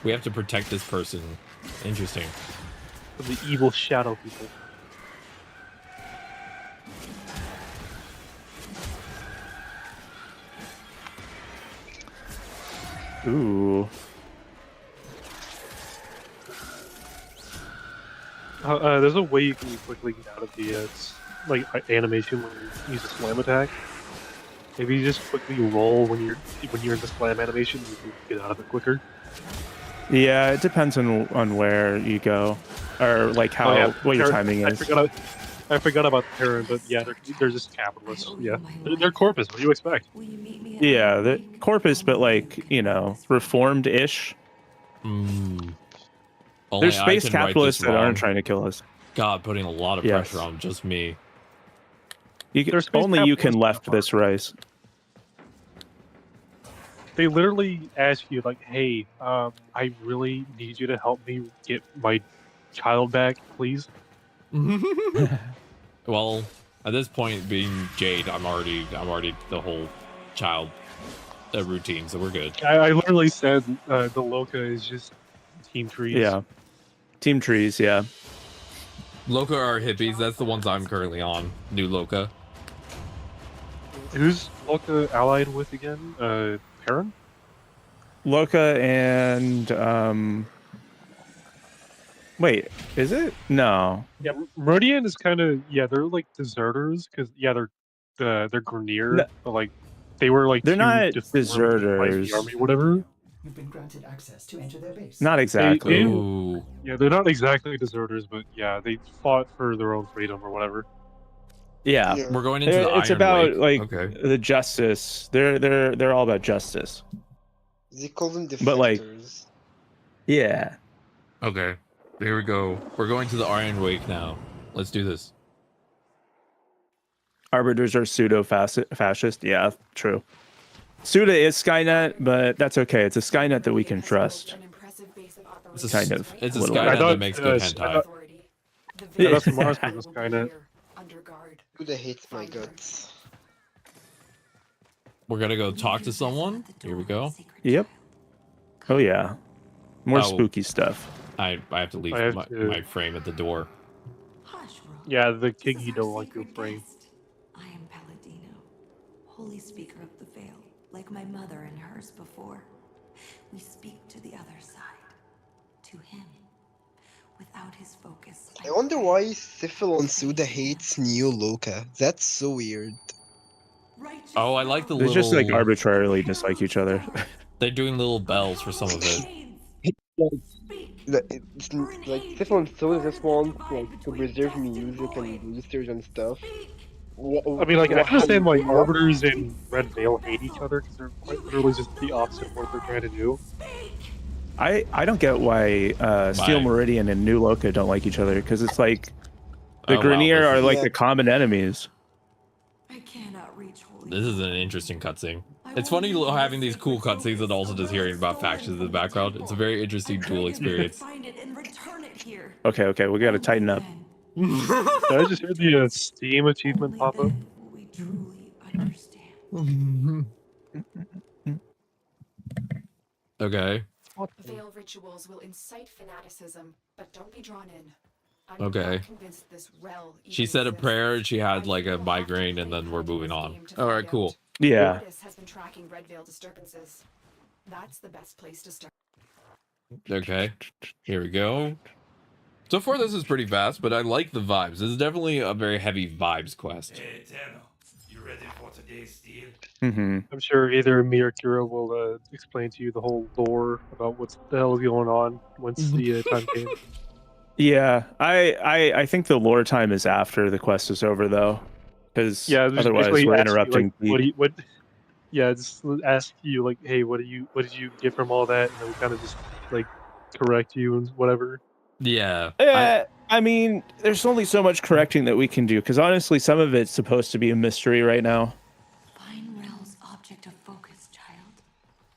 [SPEAKER 1] We have to protect this person. Interesting.
[SPEAKER 16] From the evil shadow people.
[SPEAKER 10] Ooh.
[SPEAKER 16] There's a way you can quickly get out of the animation when you use a slam attack. If you just quickly roll when you're in the slam animation, you can get out of it quicker.
[SPEAKER 10] Yeah, it depends on where you go, or like how what your timing is.
[SPEAKER 16] I forgot about Terran, but yeah, they're just capitalists. Yeah, they're corpus. What do you expect?
[SPEAKER 10] Yeah, the corpus, but like reformed-ish. There's space capitalists that aren't trying to kill us.
[SPEAKER 1] God, putting a lot of pressure on just me.
[SPEAKER 10] Only you can left this race.
[SPEAKER 16] They literally ask you like, "Hey, I really need you to help me get my child back, please."
[SPEAKER 1] Well, at this point, being Jade, I'm already the whole child routine, so we're good.
[SPEAKER 16] I literally said the Loka is just team trees.
[SPEAKER 10] Yeah, team trees. Yeah.
[SPEAKER 1] Loka are hippies. That's the ones I'm currently on. New Loka.
[SPEAKER 16] Who's Loka allied with again? Perrin?
[SPEAKER 10] Loka and wait, is it? No.
[SPEAKER 16] Yeah, Meridian is kind of they're like deserters because they're Grenier,
[SPEAKER 10] No.
[SPEAKER 16] but like they were like
[SPEAKER 10] They're
[SPEAKER 16] too
[SPEAKER 10] not
[SPEAKER 16] deformed by
[SPEAKER 10] deserters.
[SPEAKER 16] the army, whatever.
[SPEAKER 13] You've been granted access to enter their base.
[SPEAKER 10] Not exactly.
[SPEAKER 16] Yeah, they're not exactly deserters, but yeah, they fought for their own freedom or whatever.
[SPEAKER 10] Yeah,
[SPEAKER 1] we're going into the
[SPEAKER 10] It's
[SPEAKER 1] Iron
[SPEAKER 10] about
[SPEAKER 1] Wake.
[SPEAKER 10] like the justice. They're all about justice.
[SPEAKER 15] They call them defectors.
[SPEAKER 10] But like, yeah.
[SPEAKER 1] Okay, here we go. We're going to the Iron Wake now. Let's do this.
[SPEAKER 10] Arbiters are pseudo-fascist. Yeah, true. Suda is Skynet, but that's okay. It's a Skynet that we can trust.
[SPEAKER 1] It's a
[SPEAKER 10] It's a
[SPEAKER 1] Skynet that makes good hentai.
[SPEAKER 16] Yeah, that's Mars was Skynet.
[SPEAKER 15] Suda hates my guts.
[SPEAKER 1] We're gonna go talk to someone. Here we go.
[SPEAKER 10] Yep. Oh yeah. More
[SPEAKER 1] Oh.
[SPEAKER 10] spooky stuff.
[SPEAKER 1] I have to leave my frame at the door.
[SPEAKER 16] Yeah, the Kiggy don't like your frame.
[SPEAKER 17] I am Palladino, holy speaker of the veil, like my mother and hers before. We speak to the other side, to him. Without his focus.
[SPEAKER 15] I wonder why Sifil and Suda hates New Loka. That's so weird.
[SPEAKER 1] Oh, I like the
[SPEAKER 10] They
[SPEAKER 1] little.
[SPEAKER 10] just like arbitrarily dislike each other.
[SPEAKER 1] They're doing little bells for some of it.
[SPEAKER 15] It's like Sifil and Suda just want like to preserve music and boosters and stuff.
[SPEAKER 16] I mean, like I understand why Arbiters and Red Veil hate each other because they're quite literally just the opposite of what they're trying to do.
[SPEAKER 10] I don't get why Steel Meridian and New Loka don't like each other, because it's like the Grenier are like the common enemies.
[SPEAKER 1] This is an interesting cutscene. It's funny having these cool cutscenes and also just hearing about factions in the background. It's a very interesting dual experience.
[SPEAKER 10] Okay, we gotta tighten up.
[SPEAKER 16] Did I just hear the Steam achievement pop up?
[SPEAKER 1] Okay.
[SPEAKER 3] Veil rituals will incite fanaticism, but don't be drawn in.
[SPEAKER 1] Okay.
[SPEAKER 3] Convinced this rel
[SPEAKER 1] She said a prayer and she had like a migraine, and then we're moving on. All right, cool.
[SPEAKER 10] Yeah.
[SPEAKER 3] has been tracking Red Veil disturbances. That's the best place to start.
[SPEAKER 1] Okay. Here we go. So far, this is pretty fast, but I like the vibes. This is definitely a very heavy vibes quest.
[SPEAKER 18] Hey, Tenno, you ready for today's deal?
[SPEAKER 10] Mm-hmm.
[SPEAKER 16] I'm sure either me or Kira will explain to you the whole lore about what the hell is going on once the time came.
[SPEAKER 10] Yeah, I think the lore time is after the quest is over, though, because
[SPEAKER 16] Yeah, just
[SPEAKER 10] otherwise
[SPEAKER 16] basically
[SPEAKER 10] we're
[SPEAKER 16] ask you,
[SPEAKER 10] interrupting.
[SPEAKER 16] like, yeah, just ask you like, hey, what did you get from all that? And then we kind of just like correct you and whatever.
[SPEAKER 1] Yeah.
[SPEAKER 10] I mean, there's only so much correcting that we can do because honestly, some of it's supposed to be a mystery right now.
[SPEAKER 17] Find Rel's object of focus, child.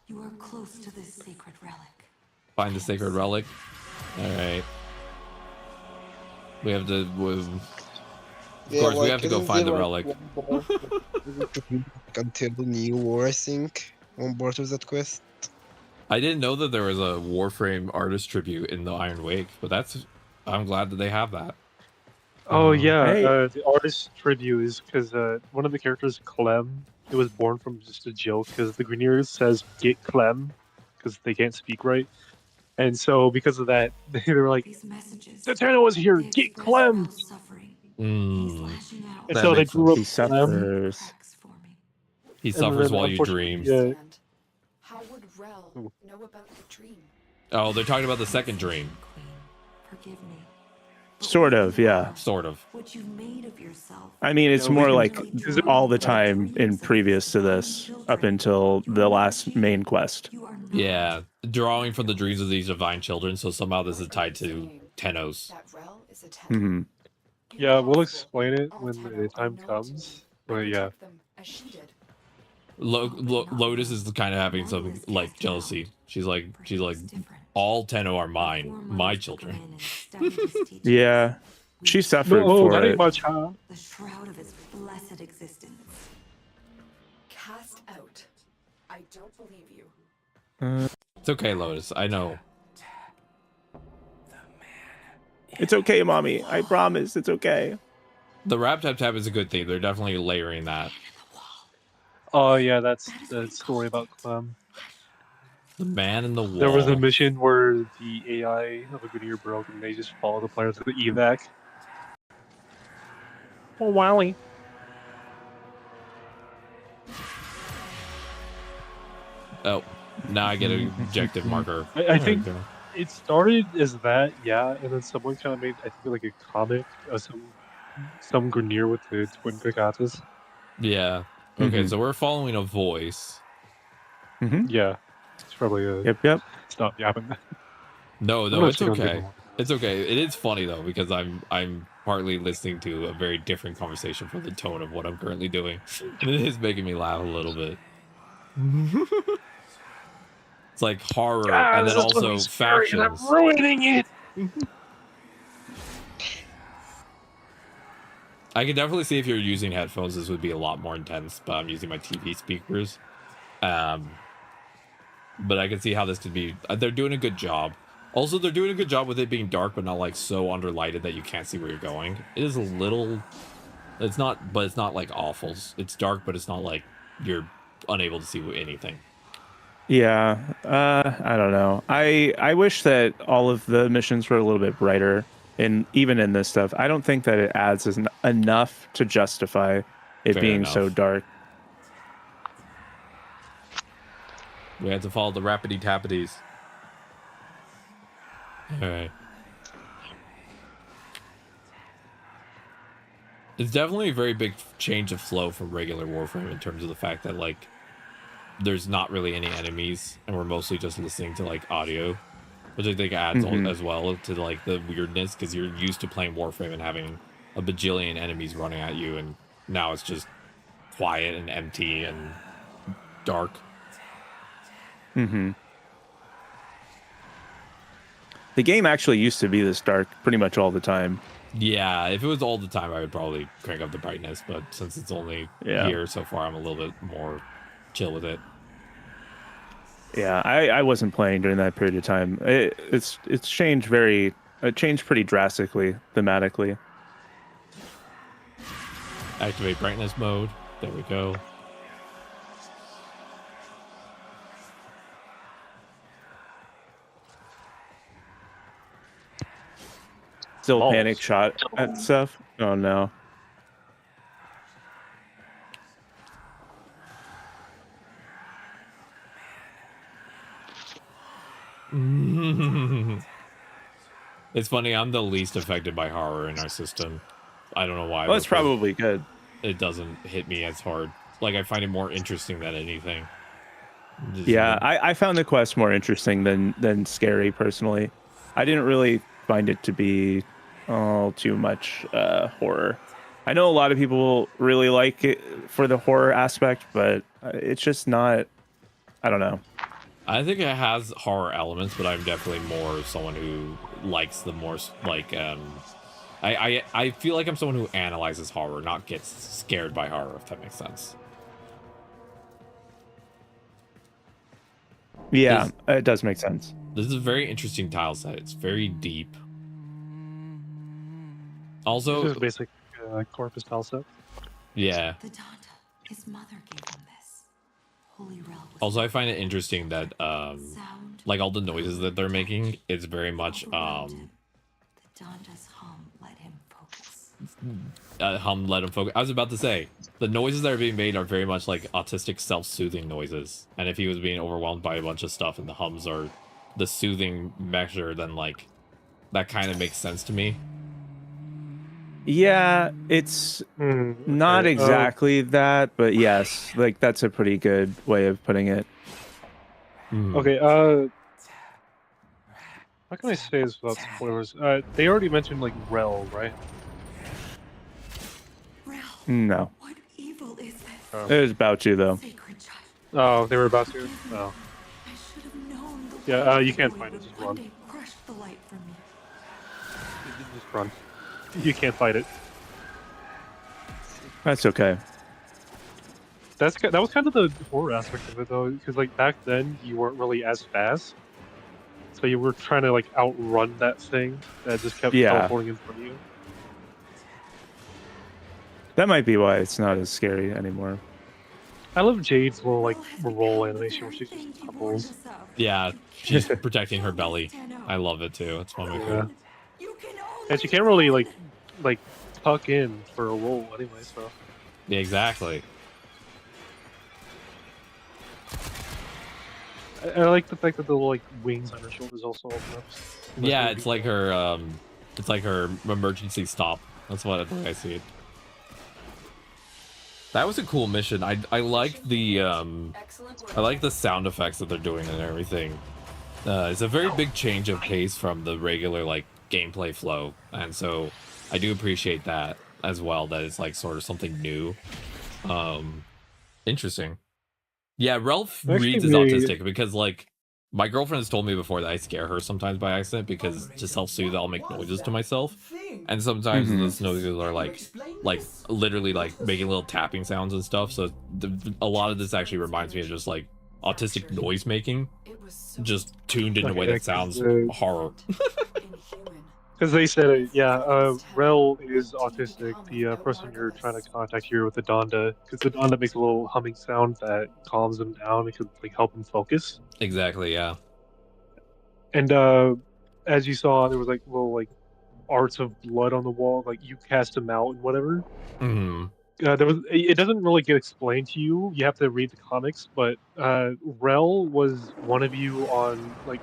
[SPEAKER 17] You are close to this sacred relic.
[SPEAKER 1] Find the sacred relic. All right. We have to. Of course, we have to go find the relic.
[SPEAKER 15] Until the new war, I think. One part of that quest.
[SPEAKER 1] I didn't know that there was a Warframe artist tribute in the Iron Wake, but I'm glad that they have that.
[SPEAKER 16] Oh yeah, the artist tribute is because one of the characters, Clem, it was born from just a joke because the Greniers says "get Clem" because they can't speak right, and so because of that, they were like, "Satana was here, get Clem." And so they grew up
[SPEAKER 10] He suffers.
[SPEAKER 1] He suffers while you dream.
[SPEAKER 16] Yeah.
[SPEAKER 3] How would Rel know about the dream?
[SPEAKER 1] Oh, they're talking about the second dream.
[SPEAKER 17] Forgive me.
[SPEAKER 10] Sort of, yeah.
[SPEAKER 1] Sort of.
[SPEAKER 17] What you've made of yourself.
[SPEAKER 10] I mean, it's more like all the time in previous to this, up until the last main quest.
[SPEAKER 1] Yeah, drawing from the dreams of these divine children, so somehow this is tied to Tennos.
[SPEAKER 10] Mm-hmm.
[SPEAKER 16] Yeah, we'll explain it when the time comes. But yeah.
[SPEAKER 1] Lotus is kind of having some like jealousy. She's like, all Tenno are mine, my children.
[SPEAKER 10] Yeah, she suffered for
[SPEAKER 16] that
[SPEAKER 10] it.
[SPEAKER 16] ain't much, huh?
[SPEAKER 17] The shroud of his blessed existence.
[SPEAKER 3] Cast out. I don't believe you.
[SPEAKER 1] It's okay, Lotus. I know.
[SPEAKER 10] It's okay, mommy. I promise. It's okay.
[SPEAKER 1] The rap tap tap is a good thing. They're definitely layering that.
[SPEAKER 16] Oh yeah, that's the story about Clem.
[SPEAKER 1] The man in the wall.
[SPEAKER 16] There was a mission where the AI of a Grenier broke and they just followed the players to the evac. Oh, Wally.
[SPEAKER 1] Oh, now I get an objective marker.
[SPEAKER 16] I think it started as that, yeah, and then someone kind of made, I think, like a comic of some Grenier with the twin Pregantes.
[SPEAKER 1] Yeah. Okay, so we're following a voice.
[SPEAKER 16] Yeah. It's probably a...
[SPEAKER 10] Yep.
[SPEAKER 16] Stop yapping.
[SPEAKER 1] No, it's okay. It's okay. It is funny though because I'm partly listening to a very different conversation from the tone of what I'm currently doing. And it is making me laugh a little bit. It's like horror and then also factions.
[SPEAKER 16] I'm ruining it.
[SPEAKER 1] I can definitely see if you're using headphones, this would be a lot more intense, but I'm using my TV speakers. But I can see how this could be. They're doing a good job. Also, they're doing a good job with it being dark, but not like so underlighted that you can't see where you're going. It is a little. It's not like awful. It's dark, but it's not like you're unable to see anything.
[SPEAKER 10] Yeah, I don't know. I wish that all of the missions were a little bit brighter, and even in this stuff, I don't think that it adds enough to justify it being so dark.
[SPEAKER 1] We had to follow the rapidy tappities. All right. It's definitely a very big change of flow from regular Warframe in terms of the fact that like there's not really any enemies and we're mostly just listening to like audio, which I think adds as well to like the weirdness because you're used to playing Warframe and having a bajillion enemies running at you, and now it's just quiet and empty and dark.
[SPEAKER 10] The game actually used to be this dark pretty much all the time.
[SPEAKER 1] Yeah, if it was all the time, I would probably crank up the brightness, but since it's only here so far, I'm a little bit more chill with it.
[SPEAKER 10] Yeah, I wasn't playing during that period of time. It's changed it changed pretty drastically thematically.
[SPEAKER 1] Activate brightness mode. There we go.
[SPEAKER 10] Still panic shot at stuff. Oh no.
[SPEAKER 1] It's funny, I'm the least affected by horror in our system. I don't know why.
[SPEAKER 10] Well, that's probably good.
[SPEAKER 1] It doesn't hit me as hard. like I find it more interesting than anything.
[SPEAKER 10] Yeah, I found the quest more interesting than scary personally. I didn't really find it to be too much horror. I know a lot of people really like it for the horror aspect, but it's just not. I don't know.
[SPEAKER 1] I think it has horror elements, but I'm definitely more someone who likes the more like I feel like I'm someone who analyzes horror, not gets scared by horror, if that makes sense.
[SPEAKER 10] Yeah, it does make sense.
[SPEAKER 1] This is a very interesting tile set. It's very deep. Also,
[SPEAKER 16] this is basic corpus tile set.
[SPEAKER 1] Yeah.
[SPEAKER 17] The Donda, his mother gave him this. Holy realm.
[SPEAKER 1] Also, I find it interesting that like all the noises that they're making, it's very much
[SPEAKER 17] The Donda's hum let him focus.
[SPEAKER 1] hum let him focus. I was about to say the noises that are being made are very much like autistic self-soothing noises, and if he was being overwhelmed by a bunch of stuff and the hums are the soothing measure, then like that kind of makes sense to me.
[SPEAKER 10] Yeah, it's not exactly that, but yes, like that's a pretty good way of putting it.
[SPEAKER 16] Okay, how can I say this without spoilers? They already mentioned like Rel, right?
[SPEAKER 10] No.
[SPEAKER 17] What evil is this?
[SPEAKER 10] It was about to though.
[SPEAKER 16] Oh, they were about to? Oh. Yeah, you can't fight it, just run.
[SPEAKER 17] Crushed the light from me.
[SPEAKER 16] Just run. You can't fight it.
[SPEAKER 10] That's okay.
[SPEAKER 16] That was kind of the horror aspect of it though, because like back then you weren't really as fast, so you were trying to like outrun that thing that just kept teleporting in front of you.
[SPEAKER 10] That might be why it's not as scary anymore.
[SPEAKER 16] I love Jade's little like roll animation where she just tumbles.
[SPEAKER 1] Yeah, she's protecting her belly. I love it too. It's one of my favorite.
[SPEAKER 16] And she can't really like tuck in for a roll anyway, so.
[SPEAKER 1] Yeah, exactly.
[SPEAKER 16] I like the fact that the little like wings on her shoulders also open up.
[SPEAKER 1] Yeah, it's like her emergency stop. That's what I see it. That was a cool mission. I like the sound effects that they're doing and everything. It's a very big change of pace from the regular like gameplay flow, and so I do appreciate that as well. That it's like sort of something new. Interesting. Yeah, Ralph reads is autistic because like my girlfriend has told me before that I scare her sometimes by accident because to self-soothe I'll make noises to myself, and sometimes those noises are like literally like making little tapping sounds and stuff. So a lot of this actually reminds me of just like autistic noise making, just tuned in a way that sounds horror.
[SPEAKER 16] Because they said, Rel is autistic, the person you're trying to contact here with the Donda, because the Donda makes a little humming sound that calms him down. It could like help him focus.
[SPEAKER 1] Exactly, yeah.
[SPEAKER 16] And as you saw, there was like little like arts of blood on the wall, like you cast him out and whatever.
[SPEAKER 1] Mm-hmm.
[SPEAKER 16] It doesn't really get explained to you. You have to read the comics, but Rel was one of you on like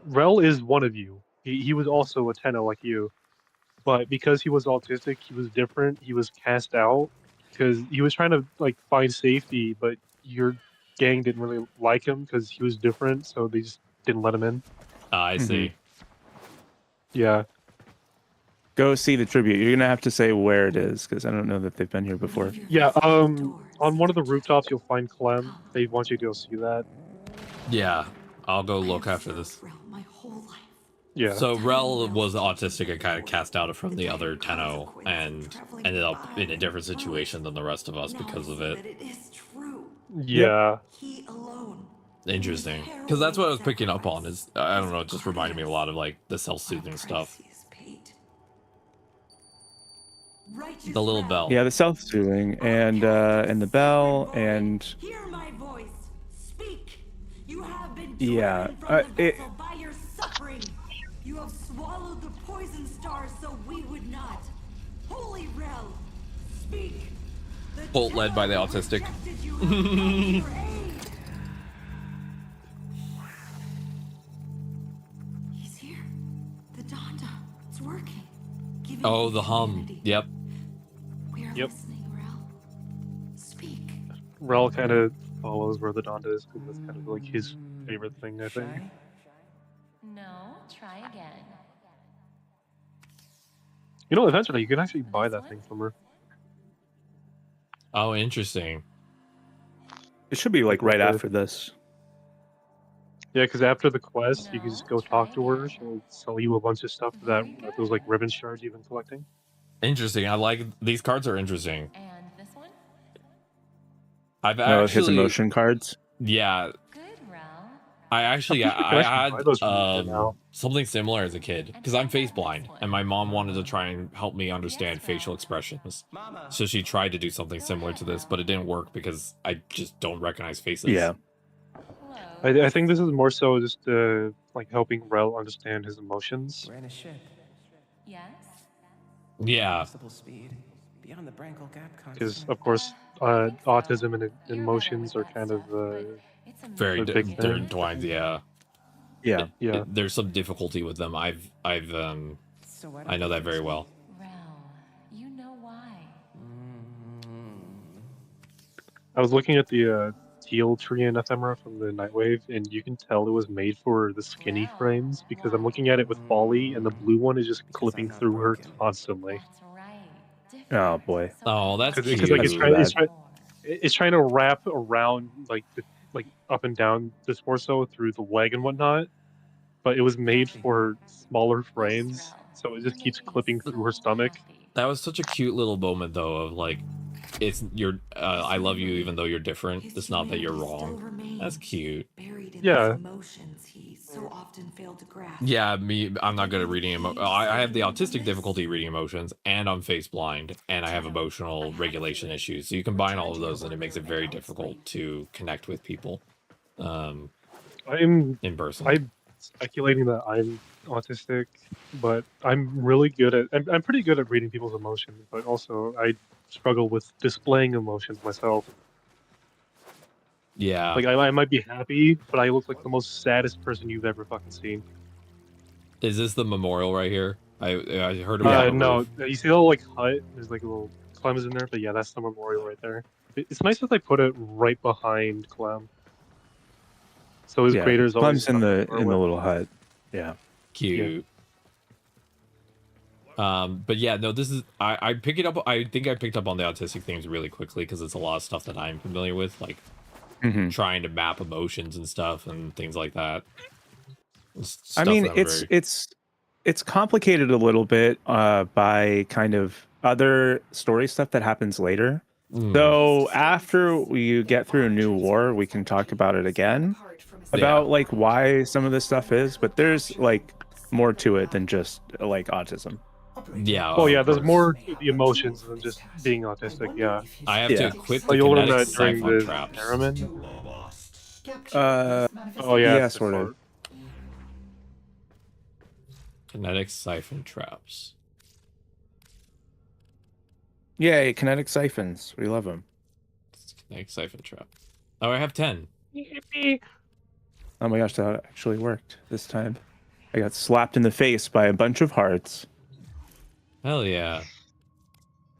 [SPEAKER 16] Rel is one of you. He was also a Tenno like you, but because he was autistic, he was different. He was cast out because he was trying to like find safety, but your gang didn't really like him because he was different, so they just didn't let him in.
[SPEAKER 1] I see.
[SPEAKER 16] Yeah.
[SPEAKER 10] Go see the tribute. You're gonna have to say where it is because I don't know that they've been here before.
[SPEAKER 16] Yeah. On one of the rooftops, you'll find Clem. They want you to go see that.
[SPEAKER 1] Yeah, I'll go look after this.
[SPEAKER 16] Yeah.
[SPEAKER 1] So Rel was autistic and kind of cast out from the other Tenno and ended up in a different situation than the rest of us because of it.
[SPEAKER 16] Yeah.
[SPEAKER 1] Interesting. Because that's what I was picking up on is, I don't know, it just reminded me a lot of like the self-soothing stuff. The little bell.
[SPEAKER 10] Yeah, the self-soothing and the bell and
[SPEAKER 17] Hear my voice. Speak. You have been
[SPEAKER 10] yeah,
[SPEAKER 17] by your suffering. You have swallowed the poison stars so we would not. Holy Rel, speak.
[SPEAKER 1] Bolt led by the autistic.
[SPEAKER 17] He's here. The Donda. It's working.
[SPEAKER 1] Oh, the hum. Yep.
[SPEAKER 17] We are listening, Rel. Speak.
[SPEAKER 16] Rel kind of follows where the Donda is because that's kind of like his favorite thing, I think.
[SPEAKER 19] No, try again.
[SPEAKER 16] You know, eventually you can actually buy that thing from her.
[SPEAKER 1] Oh, interesting.
[SPEAKER 10] It should be like right after this.
[SPEAKER 16] Yeah, because after the quest, you can just go talk to her. She'll sell you a bunch of stuff that those like ribbon shards you've been collecting.
[SPEAKER 1] Interesting. I like these cards are interesting.
[SPEAKER 19] And this one?
[SPEAKER 1] I've
[SPEAKER 10] No,
[SPEAKER 1] actually
[SPEAKER 10] his emotion cards.
[SPEAKER 1] Yeah.
[SPEAKER 19] Good, Rel.
[SPEAKER 1] I actually
[SPEAKER 16] I'm pretty sure you can actually buy those from eBay now.
[SPEAKER 1] something similar as a kid because I'm face blind and my mom wanted to try and help me understand facial expressions. So she tried to do something similar to this, but it didn't work because I just don't recognize faces.
[SPEAKER 10] Yeah.
[SPEAKER 16] I think this is more so just like helping Rel understand his emotions.
[SPEAKER 12] We're in a ship.
[SPEAKER 19] Yes.
[SPEAKER 1] Yeah.
[SPEAKER 12] Possible speed beyond the Brankel gap constant.
[SPEAKER 16] Because of course, autism and emotions are kind of
[SPEAKER 1] Very
[SPEAKER 16] a big
[SPEAKER 1] they're
[SPEAKER 16] thing.
[SPEAKER 1] entwined. Yeah.
[SPEAKER 10] Yeah.
[SPEAKER 1] There's some difficulty with them. I know that very well.
[SPEAKER 19] Rel, you know why.
[SPEAKER 16] I was looking at the teal tree and ephemera from the Nightwave, and you can tell it was made for the skinny frames because I'm looking at it with Folly, and the blue one is just clipping through her constantly.
[SPEAKER 10] Oh boy.
[SPEAKER 1] Oh, that's cute.
[SPEAKER 16] Because like it's trying to wrap around like up and down this torso through the leg and whatnot, but it was made for smaller frames, so it just keeps clipping through her stomach.
[SPEAKER 1] That was such a cute little moment though of like I love you even though you're different. It's not that you're wrong. That's cute.
[SPEAKER 16] Yeah.
[SPEAKER 17] Emotions he so often failed to grasp.
[SPEAKER 1] Yeah, I'm not good at reading I have the autistic difficulty reading emotions, and I'm face blind, and I have emotional regulation issues. So you combine all of those, and it makes it very difficult to connect with people.
[SPEAKER 16] I'm
[SPEAKER 1] in person.
[SPEAKER 16] I'm speculating that I'm autistic, but I'm really good at I'm pretty good at reading people's emotions, but also I struggle with displaying emotions myself.
[SPEAKER 1] Yeah.
[SPEAKER 16] Like I might be happy, but I look like the most saddest person you've ever fucking seen.
[SPEAKER 1] Is this the memorial right here? I heard about it.
[SPEAKER 16] No, you see the little like hut? There's like a little Clem's in there, but yeah, that's the memorial right there. It's nice that they put it right behind Clem. So his creator's always
[SPEAKER 10] Clem's in the little hut. Yeah.
[SPEAKER 1] Cute. But yeah, no, this is I pick it up. I think I picked up on the autistic themes really quickly because it's a lot of stuff that I'm familiar with, like trying to map emotions and stuff and things like that.
[SPEAKER 10] I mean, it's complicated a little bit by kind of other story stuff that happens later. So after we get through a new war, we can talk about it again about like why some of this stuff is, but there's like more to it than just like autism.
[SPEAKER 1] Yeah.
[SPEAKER 16] Oh yeah, there's more to the emotions than just being autistic. Yeah.
[SPEAKER 1] I have to equip the
[SPEAKER 16] you'll learn
[SPEAKER 1] kinetic
[SPEAKER 16] that during
[SPEAKER 1] siphon
[SPEAKER 16] the
[SPEAKER 1] traps.
[SPEAKER 16] Theremin.
[SPEAKER 10] Oh yeah, sort of.
[SPEAKER 1] Kinetic siphon traps.
[SPEAKER 10] Yay, kinetic siphons. We love them.
[SPEAKER 1] Kinetic siphon trap. Oh, I have 10.
[SPEAKER 10] Oh my gosh, that actually worked this time. I got slapped in the face by a bunch of hearts.
[SPEAKER 1] Hell yeah.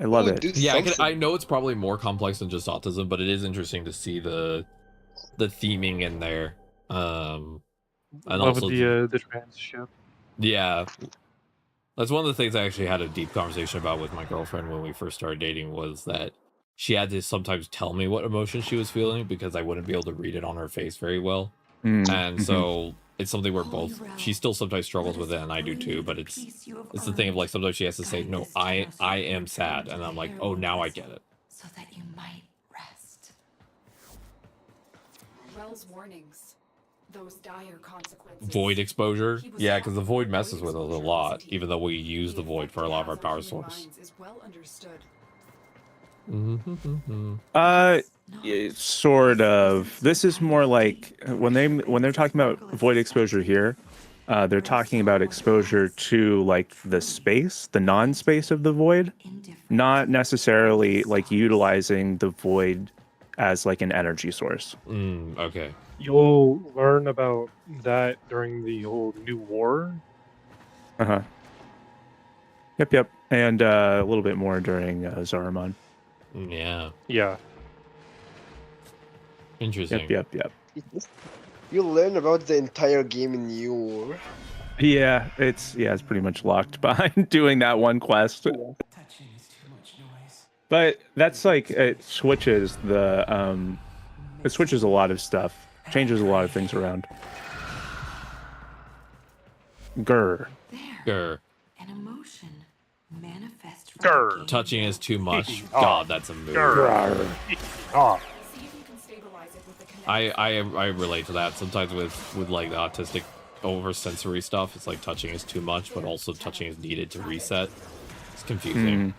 [SPEAKER 10] I love it.
[SPEAKER 1] Yeah, I know it's probably more complex than just autism, but it is interesting to see the theming in there. And
[SPEAKER 16] Love
[SPEAKER 1] also
[SPEAKER 16] the trans ship.
[SPEAKER 1] Yeah. That's one of the things I actually had a deep conversation about with my girlfriend when we first started dating, was that she had to sometimes tell me what emotion she was feeling because I wouldn't be able to read it on her face very well. And so it's something where both, she still sometimes struggles with it and I do too, but it's the thing of like sometimes she has to say, no, I am sad, and I'm like, oh, now I get it.
[SPEAKER 17] So that you might rest.
[SPEAKER 3] Rel's warnings. Those dire consequences.
[SPEAKER 1] Void exposure, yeah, because the void messes with us a lot, even though we use the void for a lot of our power source.
[SPEAKER 3] Is well understood.
[SPEAKER 10] Sort of. This is more like when they're talking about void exposure here, they're talking about exposure to like the space, the non-space of the void, not necessarily like utilizing the void as like an energy source.
[SPEAKER 1] Okay.
[SPEAKER 16] You'll learn about that during the whole new war.
[SPEAKER 10] Yep. And a little bit more during Zaramon.
[SPEAKER 1] Yeah.
[SPEAKER 16] Yeah.
[SPEAKER 1] Interesting.
[SPEAKER 10] Yep.
[SPEAKER 15] You learn about the entire game in New War.
[SPEAKER 10] Yeah, it's pretty much locked behind doing that one quest. But that's like it switches a lot of stuff, changes a lot of things around. Grr.
[SPEAKER 1] Grr.
[SPEAKER 17] An emotion manifest from
[SPEAKER 1] Grr. Touching is too much. God, that's a move. I relate to that sometimes with like the autistic oversensory stuff. It's like touching is too much, but also touching is needed to reset. It's confusing.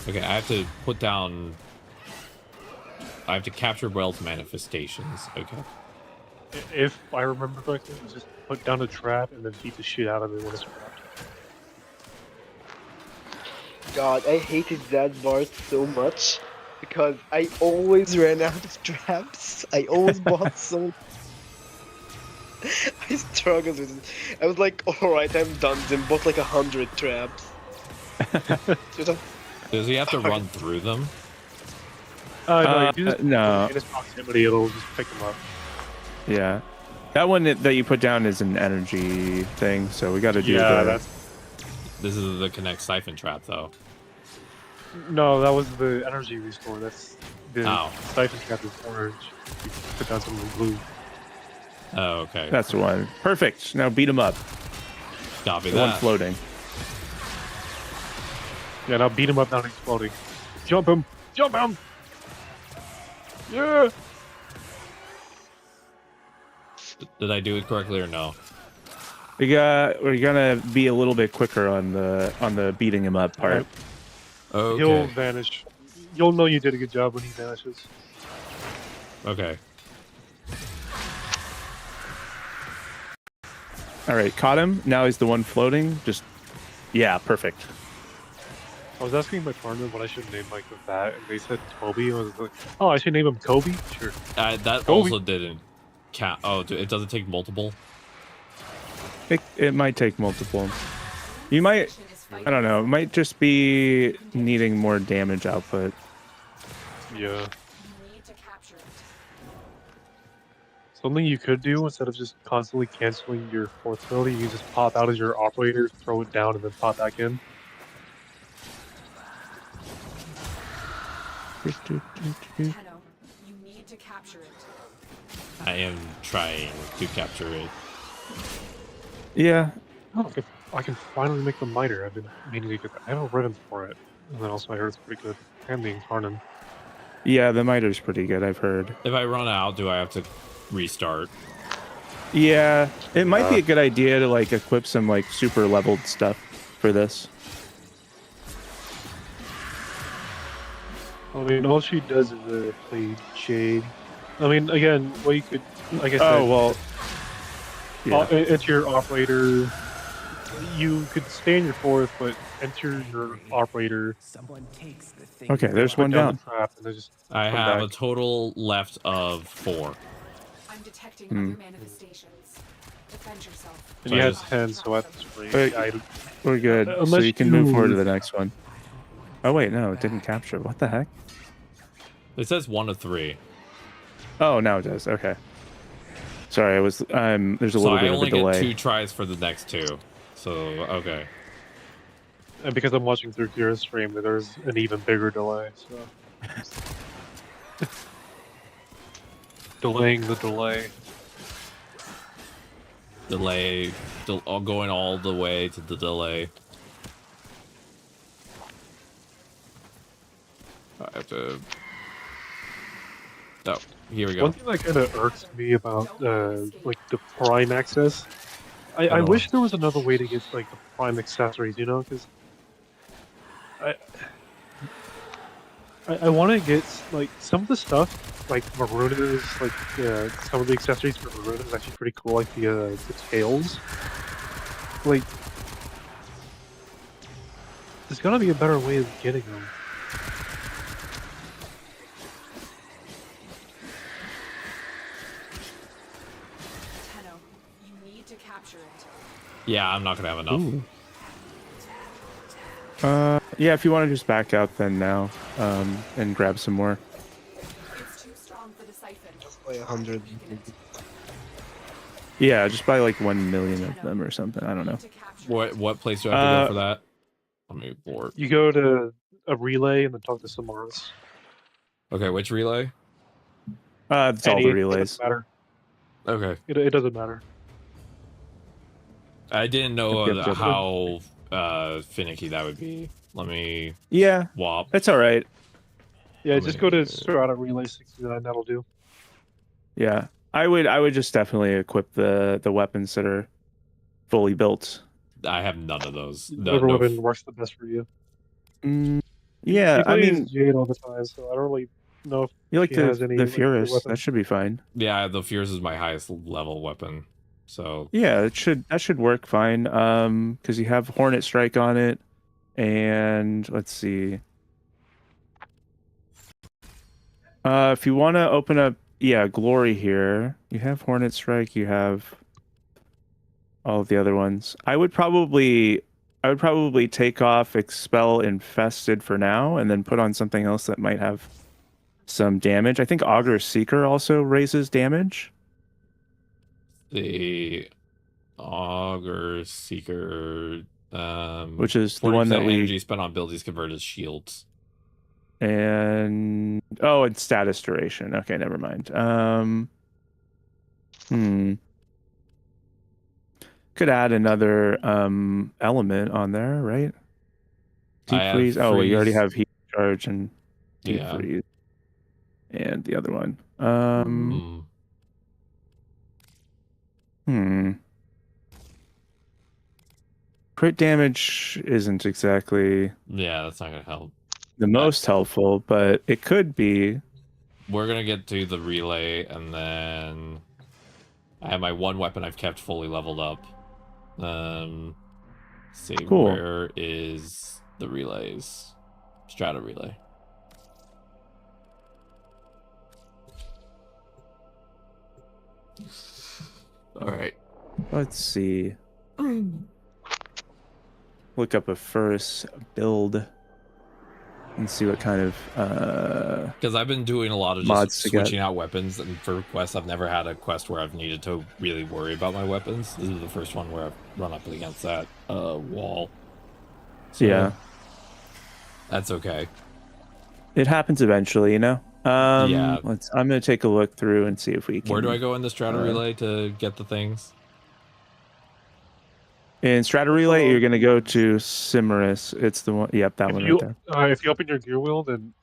[SPEAKER 1] Okay, I have to put down. I have to capture Wells manifestations. Okay.
[SPEAKER 16] If I remember correctly, it was just put down a trap and then beat the shit out of it when it's trapped.
[SPEAKER 15] God, I hated that part so much because I always ran out of traps. I always bought so. I struggled with it. I was like, alright, I'm done. Then bought like 100 traps.
[SPEAKER 1] Does he have to run through them?
[SPEAKER 16] No,
[SPEAKER 10] no.
[SPEAKER 16] In his proximity, it'll just pick him up.
[SPEAKER 10] Yeah. That one that you put down is an energy thing, so we got to do
[SPEAKER 1] This is the connect siphon trap, though.
[SPEAKER 16] No, that was the energy restore. That's the
[SPEAKER 1] Oh.
[SPEAKER 16] siphon trap is orange. You put down something blue.
[SPEAKER 1] Oh, okay.
[SPEAKER 10] That's the one. Perfect. Now beat him up.
[SPEAKER 1] Copy
[SPEAKER 10] the
[SPEAKER 1] that.
[SPEAKER 10] one floating.
[SPEAKER 16] Yeah, now beat him up, now he's floating. Jump him! Jump him! Yeah!
[SPEAKER 1] Did I do it correctly or no?
[SPEAKER 10] We're gonna be a little bit quicker on the beating him up part.
[SPEAKER 1] Okay.
[SPEAKER 16] He'll vanish. You'll know you did a good job when he vanishes.
[SPEAKER 1] Okay.
[SPEAKER 10] All right, caught him. Now he's the one floating. Yeah, perfect.
[SPEAKER 16] I was asking my partner what I should name Mike with that, and they said Toby. I was like, oh, I should name him Kobe? Sure.
[SPEAKER 1] That
[SPEAKER 16] Kobe.
[SPEAKER 1] also didn't count. Oh, it doesn't take multiple?
[SPEAKER 10] It might take multiple. You might, I don't know, it might just be needing more damage output.
[SPEAKER 16] Yeah. Something you could do, instead of just constantly canceling your fourth ability, you can just pop out as your operator, throw it down, and then pop back in.
[SPEAKER 3] You need to capture it.
[SPEAKER 1] I am trying to capture it.
[SPEAKER 10] Yeah.
[SPEAKER 16] Oh, I can finally make the miter. I've been meaning to get that. I have a ribbon for it. And then also I heard it's pretty good. And the Incarnate.
[SPEAKER 10] Yeah, the miter's pretty good, I've heard.
[SPEAKER 1] If I run out, do I have to restart?
[SPEAKER 10] Yeah, it might be a good idea to like equip some like super leveled stuff for this.
[SPEAKER 16] I mean, all she does is play Jade. I mean, again, what you could, like I said,
[SPEAKER 10] Oh, well, yeah.
[SPEAKER 16] It's your operator. You could stay in your fourth, but enter your operator.
[SPEAKER 13] Someone takes the thing.
[SPEAKER 10] Okay, there's
[SPEAKER 16] Put
[SPEAKER 10] one down.
[SPEAKER 16] the trap, and then just
[SPEAKER 1] I
[SPEAKER 16] come
[SPEAKER 1] have
[SPEAKER 16] back.
[SPEAKER 1] a total left of 4.
[SPEAKER 3] I'm detecting other manifestations. Defend yourself.
[SPEAKER 16] And you have 10, so at this rate,
[SPEAKER 10] We're good. So
[SPEAKER 16] Unless
[SPEAKER 10] you can move
[SPEAKER 16] you-
[SPEAKER 10] forward to the next one. Oh wait, no, it didn't capture. What the heck?
[SPEAKER 1] It says 1 of 3.
[SPEAKER 10] Oh, now it does. Okay. Sorry, I was. There's a
[SPEAKER 1] So
[SPEAKER 10] little
[SPEAKER 1] I
[SPEAKER 10] bit of a
[SPEAKER 1] only get
[SPEAKER 10] delay.
[SPEAKER 1] 2 tries for the next 2. So, okay.
[SPEAKER 16] And because I'm watching through Kira's stream, there's an even bigger delay. So delaying the delay.
[SPEAKER 1] Going all the way to the delay. I have to. Oh, here we go.
[SPEAKER 16] One thing that kind of irks me about like the Prime access, I wish there was another way to get like the Prime accessories, you know, because I want to get like some of the stuff, like Maruna is like some of the accessories for Maruna is actually pretty cool, like the tails. Like, there's gotta be a better way of getting them.
[SPEAKER 3] You need to capture it.
[SPEAKER 1] Yeah, I'm not gonna have enough.
[SPEAKER 10] Yeah, if you want to just back out then now, and grab some more.
[SPEAKER 3] It's too strong for the siphon.
[SPEAKER 15] By 100.
[SPEAKER 10] Yeah, just buy like 1 million of them or something. I don't know.
[SPEAKER 1] What place do I have to go for that? Let me board.
[SPEAKER 16] You go to a relay and then talk to Samaras.
[SPEAKER 1] Okay, which relay?
[SPEAKER 10] It's all the
[SPEAKER 16] It
[SPEAKER 10] relays.
[SPEAKER 16] doesn't matter.
[SPEAKER 1] Okay.
[SPEAKER 16] It doesn't matter.
[SPEAKER 1] I didn't know
[SPEAKER 10] Yep.
[SPEAKER 1] how finicky that would be. Let me.
[SPEAKER 10] Yeah.
[SPEAKER 1] Wop.
[SPEAKER 10] That's all right.
[SPEAKER 16] Yeah, just go to Strata Relay 69. That'll do.
[SPEAKER 10] Yeah, I would just definitely equip the weapons that are fully built.
[SPEAKER 1] I have none of those.
[SPEAKER 16] Whatever weapon works the best for you.
[SPEAKER 10] Yeah,
[SPEAKER 16] She
[SPEAKER 10] I
[SPEAKER 16] plays
[SPEAKER 10] mean,
[SPEAKER 16] Jade all the time, so I don't really know if
[SPEAKER 10] you like
[SPEAKER 16] she has any
[SPEAKER 10] the
[SPEAKER 16] like, good
[SPEAKER 10] Furus.
[SPEAKER 16] weapons.
[SPEAKER 10] That should be fine.
[SPEAKER 1] Yeah, the Fierce is my highest level weapon. So
[SPEAKER 10] Yeah, that should work fine. Because you have Hornet Strike on it, and let's see. If you want to open up, Glory here. You have Hornet Strike. You have all of the other ones. I would probably take off Expel Infested for now, and then put on something else that might have some damage. I think Augur Seeker also raises damage.
[SPEAKER 1] The Augur Seeker,
[SPEAKER 10] which is the one that we
[SPEAKER 1] energy spent on abilities converted shields.
[SPEAKER 10] And it's status duration. Okay, never mind. Could add another element on there, right? Deep freeze. Oh, you already have heat charge and deep freeze, and the other one. Crit damage isn't exactly.
[SPEAKER 1] Yeah, that's not gonna help.
[SPEAKER 10] The most helpful, but it could be.
[SPEAKER 1] We're gonna get to the relay, and then I have my one weapon I've kept fully leveled up. See,
[SPEAKER 10] cool.
[SPEAKER 1] Where is the relays? Strata relay. All right.
[SPEAKER 10] Let's see. Look up a first build and see what kind of
[SPEAKER 1] because I've been doing a lot of just switching out weapons, and for quests I've never had a quest where I've needed to really worry about my weapons. This is the first one where I've run up against that wall. So,
[SPEAKER 10] yeah,
[SPEAKER 1] that's okay.
[SPEAKER 10] It happens eventually, you know.
[SPEAKER 1] Yeah.
[SPEAKER 10] I'm gonna take a look through and see if we can.
[SPEAKER 1] Where do I go in the Strata relay to get the things?
[SPEAKER 10] In Strata Relay, you're going to go to Cimaris. It's the one. Yep, that one right there.
[SPEAKER 16] If you open your gear wheel, then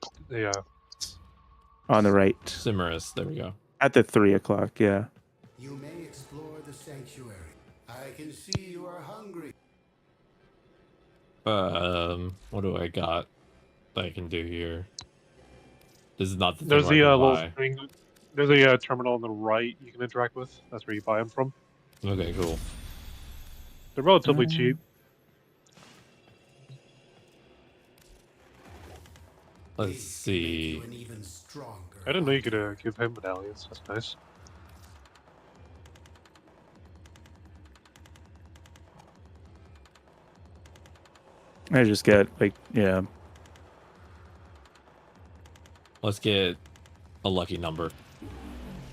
[SPEAKER 10] on the right.
[SPEAKER 1] Cimaris, there we go.
[SPEAKER 10] At the 3 o'clock, yeah.
[SPEAKER 9] You may explore the sanctuary. I can see you are hungry.
[SPEAKER 1] What do I got that I can do here? This is not the
[SPEAKER 16] There's
[SPEAKER 1] thing
[SPEAKER 16] the
[SPEAKER 1] where I
[SPEAKER 16] little
[SPEAKER 1] can buy.
[SPEAKER 16] string. There's a terminal on the right you can interact with. That's where you buy them from.
[SPEAKER 1] Okay, cool.
[SPEAKER 16] They're relatively cheap.
[SPEAKER 1] Let's see.
[SPEAKER 16] I didn't know you could give him medallions. That's nice.
[SPEAKER 10] I just get
[SPEAKER 1] Let's get a lucky number.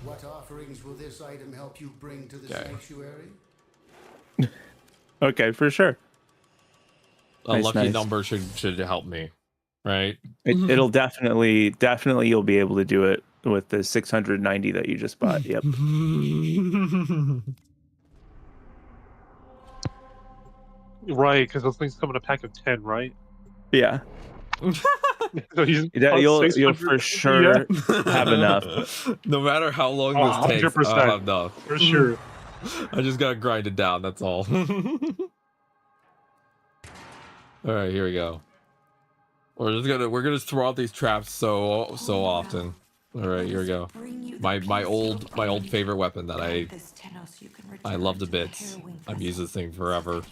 [SPEAKER 9] What offerings will this item help you bring to the sanctuary?
[SPEAKER 10] Okay, for sure.
[SPEAKER 1] A lucky number should help me, right?
[SPEAKER 10] It'll definitely you'll be able to do it with the 690 that you just bought. Yep.
[SPEAKER 16] Right, because those things come in a pack of 10, right?
[SPEAKER 10] Yeah.
[SPEAKER 16] So
[SPEAKER 10] you'll for sure have enough.
[SPEAKER 1] No matter how long this takes,
[SPEAKER 16] 100%.
[SPEAKER 1] I'll have enough.
[SPEAKER 16] For sure.
[SPEAKER 1] I just gotta grind it down. That's all. All right, here we go. We're gonna throw out these traps so often. All right, here we go. My old favorite weapon that I love to bits. I've used this thing forever.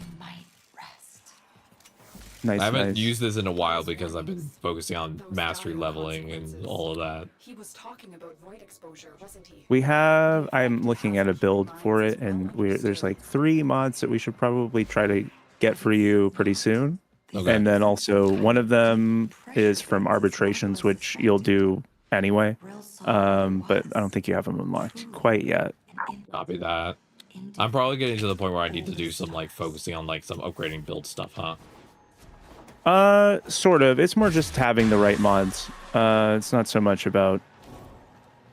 [SPEAKER 10] Nice.
[SPEAKER 1] I haven't used this in a while because I've been focusing on mastery leveling and all of that.
[SPEAKER 3] He was talking about void exposure, wasn't he?
[SPEAKER 10] I'm looking at a build for it, and there's like 3 mods that we should probably try to get for you pretty soon.
[SPEAKER 1] Okay.
[SPEAKER 10] And then also one of them is from arbitrations, which you'll do anyway. But I don't think you have them unlocked quite yet.
[SPEAKER 1] Copy that. I'm probably getting to the point where I need to do some like focusing on like some upgrading build stuff, huh?
[SPEAKER 10] Sort of. It's more just having the right mods. It's not so much about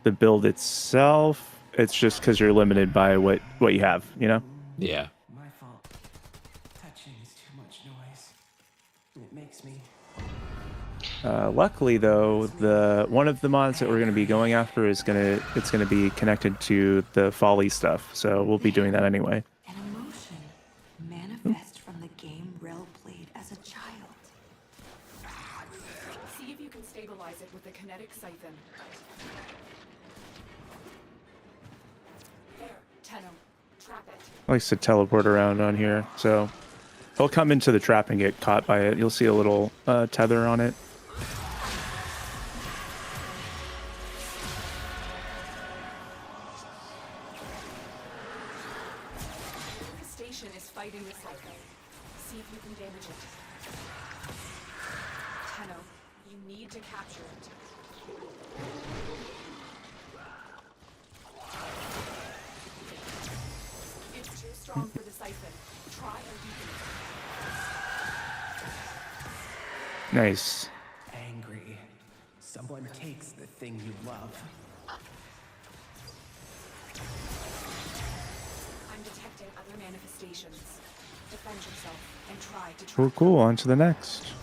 [SPEAKER 10] the build itself. It's just because you're limited by what you have, you know?
[SPEAKER 1] Yeah.
[SPEAKER 13] My fault. Touching is too much noise. It makes me.
[SPEAKER 10] Luckily, though, one of the mods that we're going to be going after is it's gonna be connected to the folly stuff. So we'll be doing that anyway.
[SPEAKER 17] An emotion manifest from the game Rel played as a child.
[SPEAKER 3] See if you can stabilize it with the kinetic siphon. There, Tenno. Trap it.
[SPEAKER 10] Likes to teleport around on here, so he'll come into the trap and get caught by it. You'll see a little tether on it.
[SPEAKER 3] The station is fighting the siphon. See if you can damage it. Tenno, you need to capture it. It's too strong for the siphon. Try and weaken it.
[SPEAKER 10] Nice.
[SPEAKER 13] Angry. Someone takes the thing you love.
[SPEAKER 3] I'm detecting other manifestations. Defend yourself and try to
[SPEAKER 10] Cool, cool. On to the next.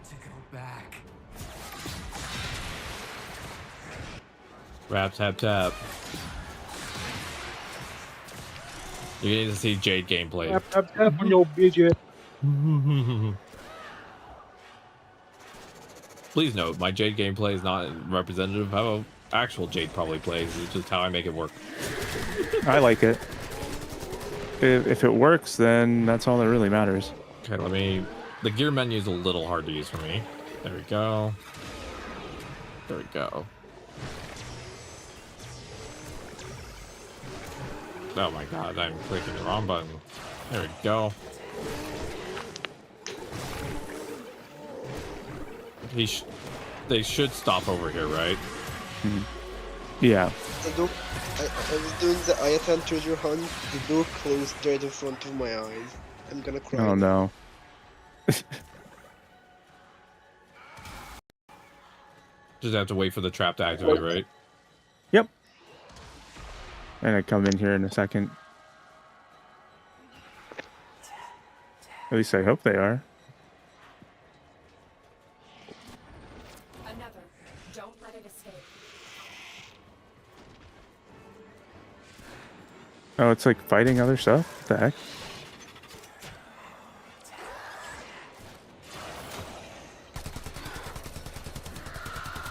[SPEAKER 13] To go back.
[SPEAKER 1] Rap, tap, tap. You need to see Jade gameplay.
[SPEAKER 16] Tap, tap, tap on your budget.
[SPEAKER 1] Please note, my Jade gameplay is not representative of how actual Jade probably plays. It's just how I make it work.
[SPEAKER 10] I like it. If it works, then that's all that really matters.
[SPEAKER 1] Okay, let me... The gear menu is a little hard to use for me. There we go. There we go. Oh my god, I'm clicking the wrong button. There we go. They should stop over here, right?
[SPEAKER 10] Yeah.
[SPEAKER 15] The door, I was doing the Ayatan treasure hunt. The door closed right in front of my eyes. I'm gonna cry.
[SPEAKER 10] Oh no.
[SPEAKER 1] Just have to wait for the trap to activate, right?
[SPEAKER 10] Yep. And I come in here in a second. At least I hope they are.
[SPEAKER 3] Another. Don't let it escape.
[SPEAKER 10] Oh, it's like fighting other stuff? What the heck?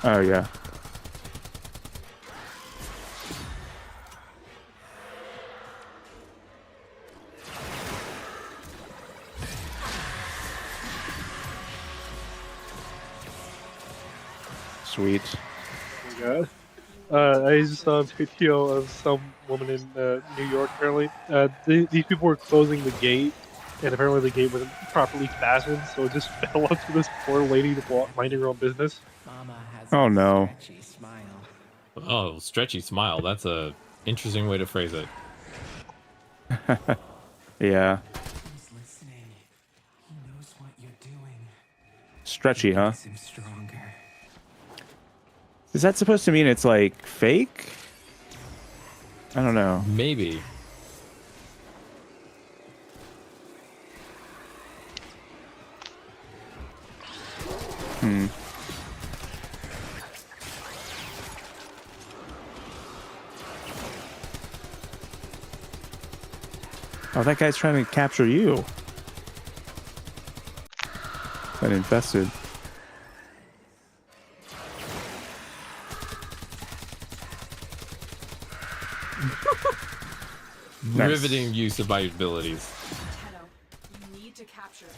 [SPEAKER 10] Oh, yeah. Sweet.
[SPEAKER 16] Oh my god. I just saw a video of some woman in New York, apparently. These people were closing the gate, and apparently the gate wasn't properly fastened, so it just fell onto this poor lady minding her own business.
[SPEAKER 13] Mama has
[SPEAKER 10] Oh no.
[SPEAKER 13] stretchy smile.
[SPEAKER 1] Oh, stretchy smile. That's a interesting way to phrase it.
[SPEAKER 10] Yeah.
[SPEAKER 13] He's listening. He knows what you're doing.
[SPEAKER 10] Stretchy, huh?
[SPEAKER 13] Makes him stronger.
[SPEAKER 10] Is that supposed to mean it's like fake? I don't know.
[SPEAKER 1] Maybe.
[SPEAKER 10] Hmm. Oh, that guy's trying to capture you. That infested. Nice.
[SPEAKER 1] Riveting use of my abilities.
[SPEAKER 3] Tenno, you need to capture it.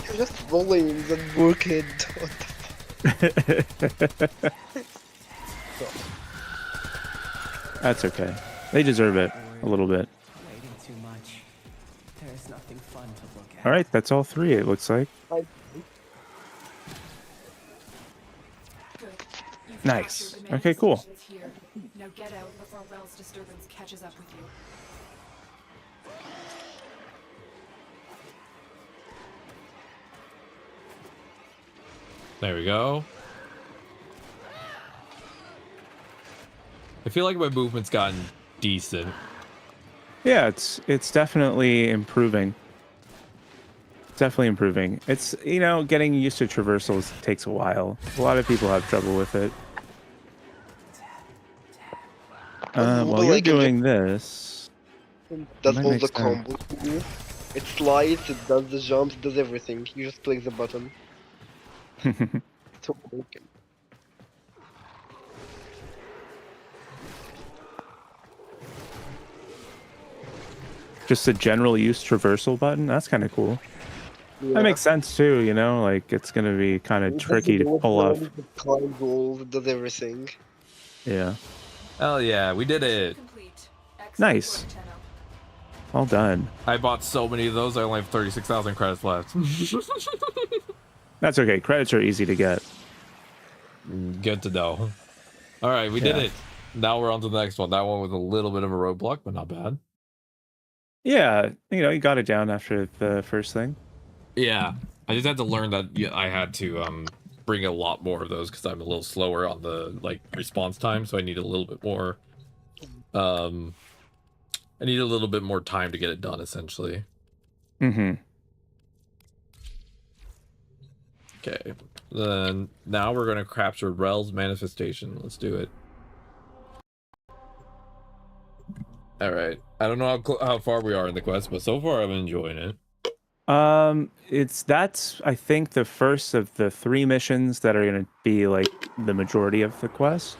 [SPEAKER 15] You're just following the bookend. What the fuck?
[SPEAKER 10] That's okay. They deserve it a little bit.
[SPEAKER 13] Waiting
[SPEAKER 10] All right, that's all 3. It looks like. Nice. Okay, cool.
[SPEAKER 3] Here. Now get out before Rel's disturbance catches up with you.
[SPEAKER 1] There we go. I feel like my movement's gotten decent.
[SPEAKER 10] Yeah, it's definitely improving. Definitely improving. It's, you know, getting used to traversals takes a while. A lot of people have trouble with it. While you're doing this,
[SPEAKER 15] Does all the combos. It slides, it does the jumps, it does everything. You just click the button. It's all broken.
[SPEAKER 10] Just a general use traversal button. That's kind of cool.
[SPEAKER 15] Yeah.
[SPEAKER 10] That makes sense too. You know, like it's gonna be kind of tricky to pull off.
[SPEAKER 15] It climbs walls, it does everything.
[SPEAKER 10] Yeah.
[SPEAKER 1] Hell yeah, we did it.
[SPEAKER 10] Nice. Well done.
[SPEAKER 1] I bought so many of those. I only have 36,000 credits left.
[SPEAKER 10] That's okay. Credits are easy to get.
[SPEAKER 1] Good to know. All right, we did it. Now we're on to the next one. That one was a little bit of a roadblock, but not bad.
[SPEAKER 10] Yeah, you know, you got it down after the first thing.
[SPEAKER 1] Yeah, I just had to learn that I had to bring a lot more of those because I'm a little slower on the response time, so I need a little bit more. I need a little bit more time to get it done, essentially.
[SPEAKER 10] Mm-hmm.
[SPEAKER 1] Okay, then now we're gonna capture Rel's manifestation. Let's do it. All right. I don't know how far we are in the quest, but so far I'm enjoying it.
[SPEAKER 10] That's I think the first of the 3 missions that are gonna be like the majority of the quest.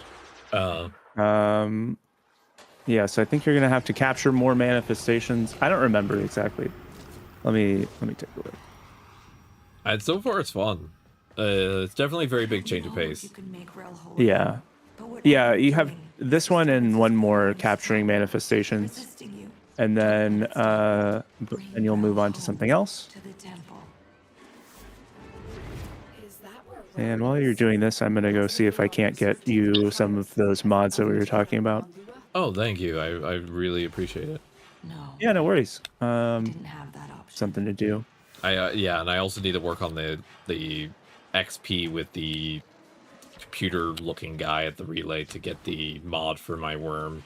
[SPEAKER 10] Yeah, so I think you're gonna have to capture more manifestations. I don't remember exactly. Let me take a look.
[SPEAKER 1] And so far it's fun. It's definitely a very big change of pace.
[SPEAKER 10] Yeah. Yeah, you have this one and one more capturing manifestations. And then you'll move on to something else. And while you're doing this, I'm gonna go see if I can't get you some of those mods that we were talking about.
[SPEAKER 1] Oh, thank you. I really appreciate it.
[SPEAKER 10] Yeah, no worries. Something to do.
[SPEAKER 1] Yeah, and I also need to work on the XP with the computer-looking guy at the relay to get the mod for my worm.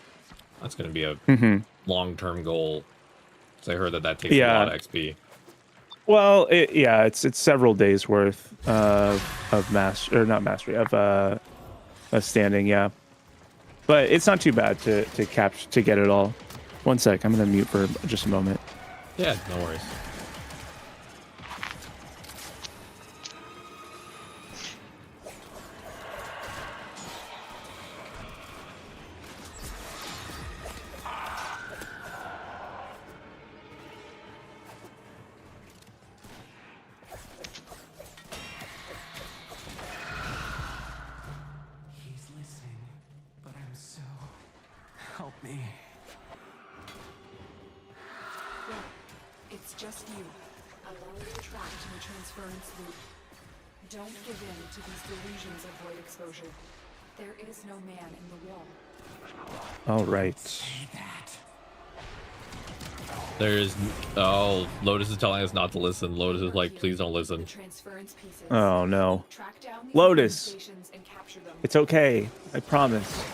[SPEAKER 1] That's going to be a long-term goal. So I heard that takes a lot of XP.
[SPEAKER 10] Well, it's several days worth of not mastery of standing. Yeah, but it's not too bad to get it all. One sec, I'm gonna mute for just a moment.
[SPEAKER 1] Yeah, no worries.
[SPEAKER 3] It's just you, alone trapped in the transference loop. Don't give in to these delusions of void exposure. There is no man in the wall.
[SPEAKER 10] All right.
[SPEAKER 1] There's Lotus is telling us not to listen. Lotus is like, please don't listen.
[SPEAKER 10] Oh no, Lotus. It's okay. I promise.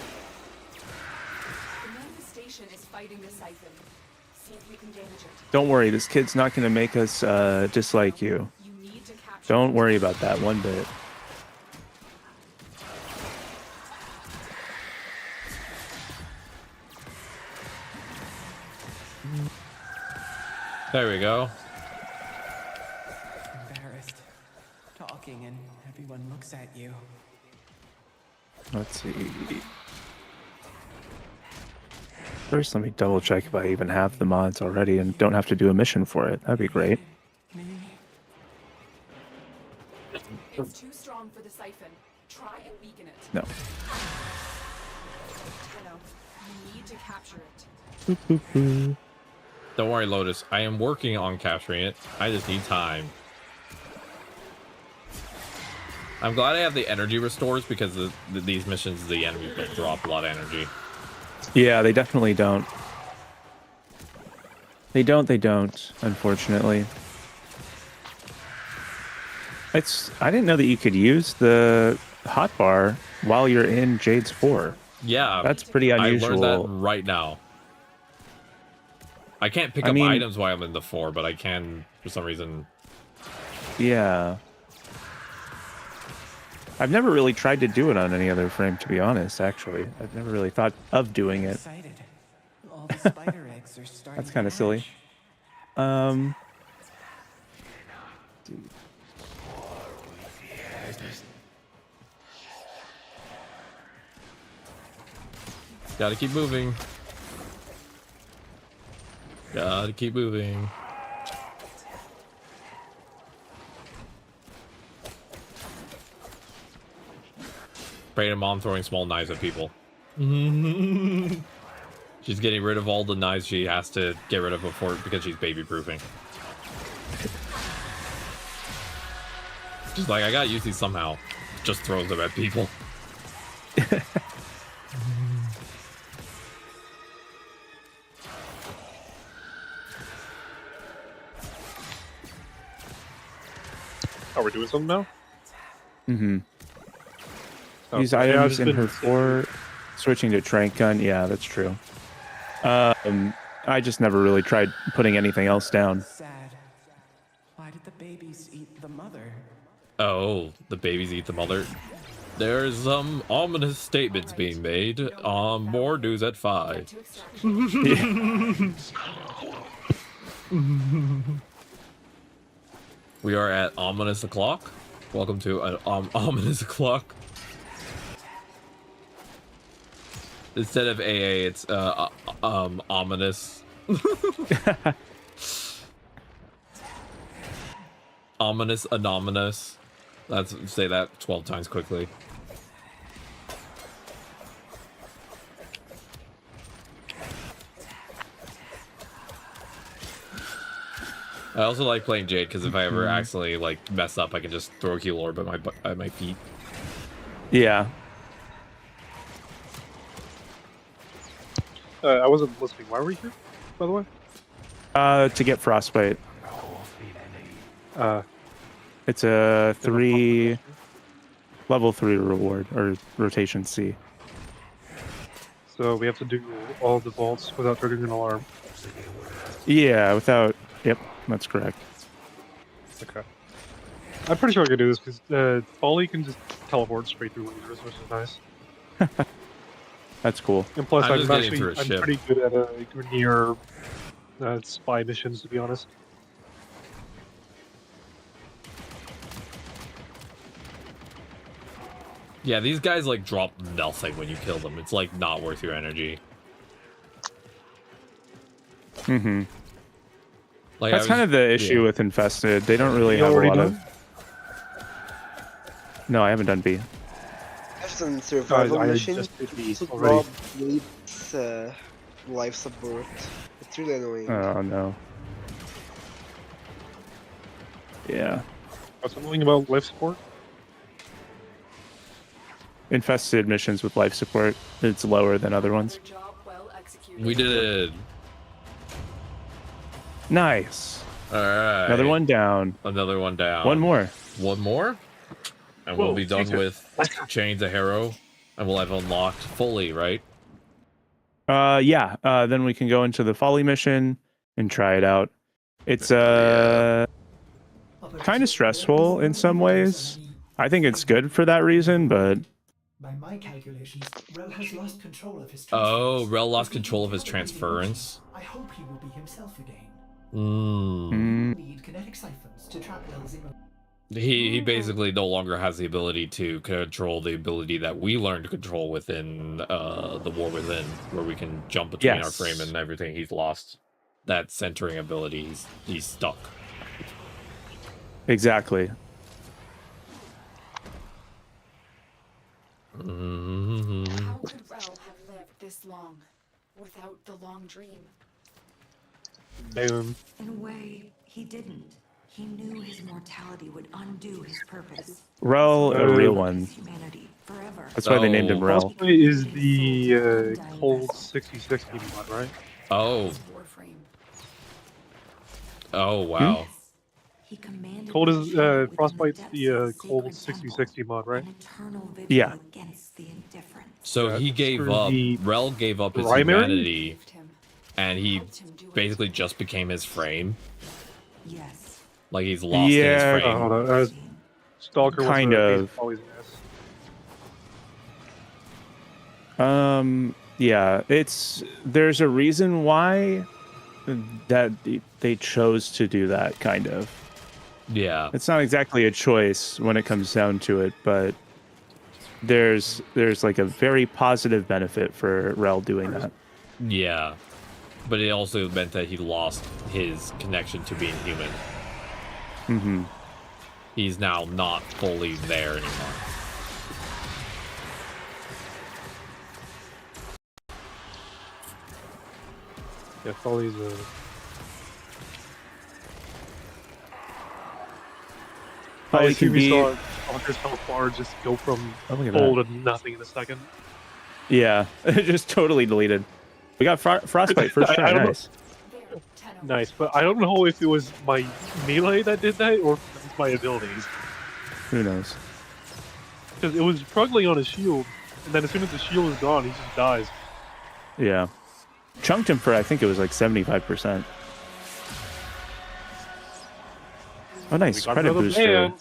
[SPEAKER 3] The manifestation is fighting the siphon. See if you can damage it.
[SPEAKER 10] Don't worry, this kid's not gonna make us dislike you. Don't worry about that one bit.
[SPEAKER 1] There we go.
[SPEAKER 12] Embarrassed, talking, and everyone looks at you.
[SPEAKER 10] Let's see. First, let me double check if I even have the mods already and don't have to do a mission for it. That'd be great.
[SPEAKER 3] It's too strong for the siphon. Try and weaken it.
[SPEAKER 10] No.
[SPEAKER 3] You need to capture it.
[SPEAKER 10] Boop, boop, boop.
[SPEAKER 1] Don't worry, Lotus. I am working on capturing it. I just need time. I'm glad I have the energy restores because these missions, the enemies don't drop a lot of energy.
[SPEAKER 10] Yeah, they definitely don't. They don't, unfortunately. I didn't know that you could use the hotbar while you're in Jade's 4.
[SPEAKER 1] Yeah.
[SPEAKER 10] That's pretty unusual.
[SPEAKER 1] I learned that right now. I can't pick up items while I'm in the 4, but I can, for some reason.
[SPEAKER 10] Yeah. I've never really tried to do it on any other frame, to be honest, actually. I've never really thought of doing it.
[SPEAKER 13] All the spider eggs are starting
[SPEAKER 10] That's kind of silly. Dude.
[SPEAKER 1] Gotta keep moving. Gotta keep moving. Praying to mom throwing small knives at people. She's getting rid of all the knives she has to get rid of before because she's baby proofing. She's like, I gotta use these somehow. Just throws them at people.
[SPEAKER 16] Oh, we're doing something now?
[SPEAKER 10] Mm-hmm.
[SPEAKER 16] Oh,
[SPEAKER 10] Use
[SPEAKER 16] yeah,
[SPEAKER 10] items in her 4, switching to trank gun. Yeah, that's true. I just never really tried putting anything else down.
[SPEAKER 13] Sad. Why did the babies eat the mother?
[SPEAKER 1] Oh, the babies eat the mother. There's some ominous statements being made. More news at 5. We are at ominous o'clock. Welcome to an ominous o'clock. Instead of AA, it's ominous. Ominous, anomalous. Let's say that 12 times quickly. I also like playing Jade because if I ever accidentally like mess up, I can just throw a heal orb at my feet.
[SPEAKER 10] Yeah.
[SPEAKER 16] I wasn't listening. Why were you here, by the way?
[SPEAKER 10] To get frostbite.
[SPEAKER 16] Uh,
[SPEAKER 10] It's a level 3 reward or rotation C.
[SPEAKER 16] So we have to do all the vaults without triggering an alarm.
[SPEAKER 10] Yeah, without. Yep, that's correct.
[SPEAKER 16] Okay. I'm pretty sure I can do this because Folly can just teleport straight through lasers, which is nice.
[SPEAKER 10] That's cool.
[SPEAKER 16] And plus, I'm
[SPEAKER 1] ship.
[SPEAKER 16] pretty good at Grenier spy missions, to be honest.
[SPEAKER 1] Yeah, these guys like drop nothing when you kill them. It's like not worth your energy.
[SPEAKER 10] Mm-hmm.
[SPEAKER 1] Like,
[SPEAKER 10] that's kind of the issue with Infested. They don't really have a lot of. No, I haven't done B.
[SPEAKER 15] Have some survival
[SPEAKER 16] I
[SPEAKER 15] missions
[SPEAKER 16] just did B
[SPEAKER 15] to
[SPEAKER 16] already.
[SPEAKER 15] drop Wade's life support. It's really annoying.
[SPEAKER 10] Oh no. Yeah.
[SPEAKER 16] What's something about life support?
[SPEAKER 10] Infested missions with life support, it's lower than other ones.
[SPEAKER 1] We did it.
[SPEAKER 10] Nice.
[SPEAKER 1] All right.
[SPEAKER 10] Another one down.
[SPEAKER 1] Another one down.
[SPEAKER 10] One more.
[SPEAKER 1] One more? And we'll be done with Chains of Harrow. And we'll have unlocked fully, right?
[SPEAKER 10] Yeah. Then we can go into the Folly mission and try it out. It's kind of stressful in some ways. I think it's good for that reason, but
[SPEAKER 13] by my calculations, Rel has lost control of his
[SPEAKER 1] Oh, Rel lost control of his transference.
[SPEAKER 13] I hope he will be himself again.
[SPEAKER 10] Mm.
[SPEAKER 13] Kinetic siphons to trap Rel's emotions.
[SPEAKER 1] He basically no longer has the ability to control the ability that we learned to control within the War Within, where we can jump between our frame and everything. He's lost that centering ability. He's stuck.
[SPEAKER 10] Exactly.
[SPEAKER 3] How could Rel have lived this long without the long dream?
[SPEAKER 16] Boom.
[SPEAKER 17] In a way, he didn't. He knew his mortality would undo his purpose.
[SPEAKER 10] Rel, a real one.
[SPEAKER 17] His humanity forever.
[SPEAKER 10] That's why they named him Rel.
[SPEAKER 16] Cosplay is the cold 6060 mod, right?
[SPEAKER 1] Oh. Oh wow.
[SPEAKER 17] He commanded
[SPEAKER 16] Cold is Frostbite's the cold 6060 mod, right?
[SPEAKER 10] Yeah.
[SPEAKER 17] Against the indifference.
[SPEAKER 1] So he gave up. Rel gave up his
[SPEAKER 16] primary?
[SPEAKER 1] humanity, and he basically just became his frame.
[SPEAKER 17] Yes.
[SPEAKER 1] Like he's lost his frame.
[SPEAKER 16] Hold on. Stalker was
[SPEAKER 10] Kind of.
[SPEAKER 16] always
[SPEAKER 10] Yeah, there's a reason why that they chose to do that, kind of.
[SPEAKER 1] Yeah.
[SPEAKER 10] It's not exactly a choice when it comes down to it, but there's like a very positive benefit for Rel doing that.
[SPEAKER 1] Yeah. But it also meant that he lost his connection to being human.
[SPEAKER 10] Mm-hmm.
[SPEAKER 1] He's now not fully there anymore.
[SPEAKER 16] Yeah, Foley's
[SPEAKER 10] Foley
[SPEAKER 16] I
[SPEAKER 10] can
[SPEAKER 16] assume you
[SPEAKER 10] be...
[SPEAKER 16] saw Stalker's how far just go from
[SPEAKER 10] Oh, look at
[SPEAKER 16] full
[SPEAKER 10] that.
[SPEAKER 16] to nothing in a second.
[SPEAKER 10] Yeah, just totally deleted. We got Frostbite first
[SPEAKER 16] I
[SPEAKER 10] try,
[SPEAKER 16] don't know.
[SPEAKER 10] nice.
[SPEAKER 16] Nice, but I don't know if it was my melee that did that or if it was my abilities.
[SPEAKER 10] Who knows?
[SPEAKER 16] Because it was struggling on his shield, and then as soon as the shield is gone, he just dies.
[SPEAKER 10] Yeah. Chunked him for, I think it was like 75%. Oh, nice.
[SPEAKER 16] We got
[SPEAKER 10] Credit
[SPEAKER 16] another
[SPEAKER 10] booster.
[SPEAKER 16] man.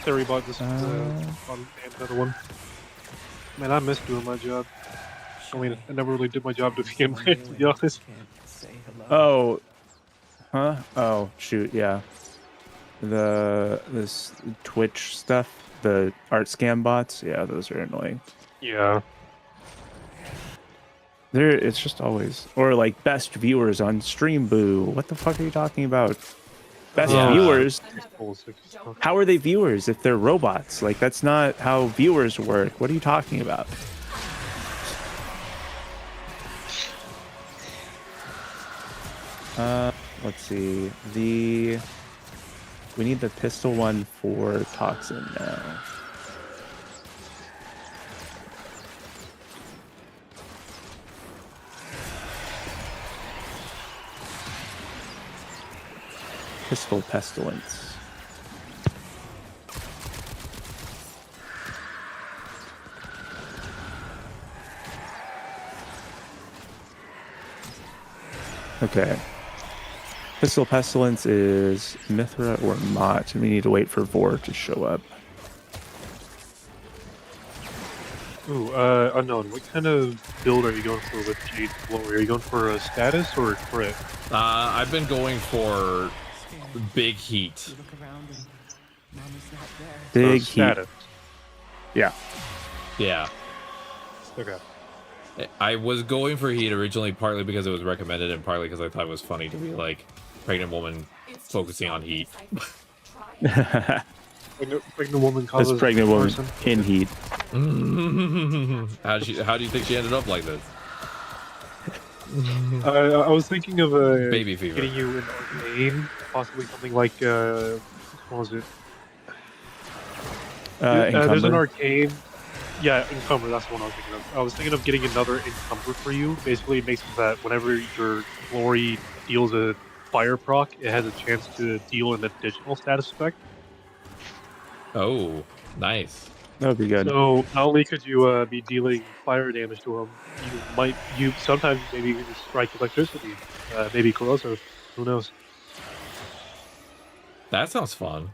[SPEAKER 16] Terry bought this on another one. Man, I miss doing my job. I mean, I never really did my job to begin with, to be honest.
[SPEAKER 10] Oh. Huh? Oh, shoot, yeah. This Twitch stuff, the art scam bots, yeah, those are annoying.
[SPEAKER 16] Yeah.
[SPEAKER 10] It's just always, or like best viewers on Stream Boo. What the fuck are you talking about? Best viewers? How are they viewers if they're robots? Like, that's not how viewers work. What are you talking about? Let's see. We need the pistol one for Toxin now. Pistol Pestilence. Okay. Pistol Pestilence is Mithra or Mott, and we need to wait for Vor to show up.
[SPEAKER 16] Ooh, Unknown, what kind of build are you going for with Jade Glory? Are you going for a status or a crit?
[SPEAKER 1] I've been going for big heat.
[SPEAKER 10] Big heat.
[SPEAKER 16] Status.
[SPEAKER 10] Yeah.
[SPEAKER 1] Yeah.
[SPEAKER 16] Okay.
[SPEAKER 1] I was going for heat originally, partly because it was recommended and partly because I thought it was funny to be like pregnant woman focusing on heat.
[SPEAKER 16] Pregnant woman causes
[SPEAKER 10] This pregnant woman
[SPEAKER 16] person.
[SPEAKER 10] in heat.
[SPEAKER 1] How do you think she ended up like this?
[SPEAKER 16] I was thinking of
[SPEAKER 1] Baby fever.
[SPEAKER 16] getting you an arcane, possibly something like what was it? There's an arcane. Yeah, Encumber, that's the one I was thinking of. I was thinking of getting another Encumber for you. Basically, it makes it that whenever your Glory deals a fire proc, it has a chance to deal an additional status effect.
[SPEAKER 1] Oh, nice.
[SPEAKER 10] That would be good.
[SPEAKER 16] So not only could you be dealing fire damage to him, you sometimes maybe you can just strike electricity, maybe corrosive. Who knows?
[SPEAKER 1] That sounds fun.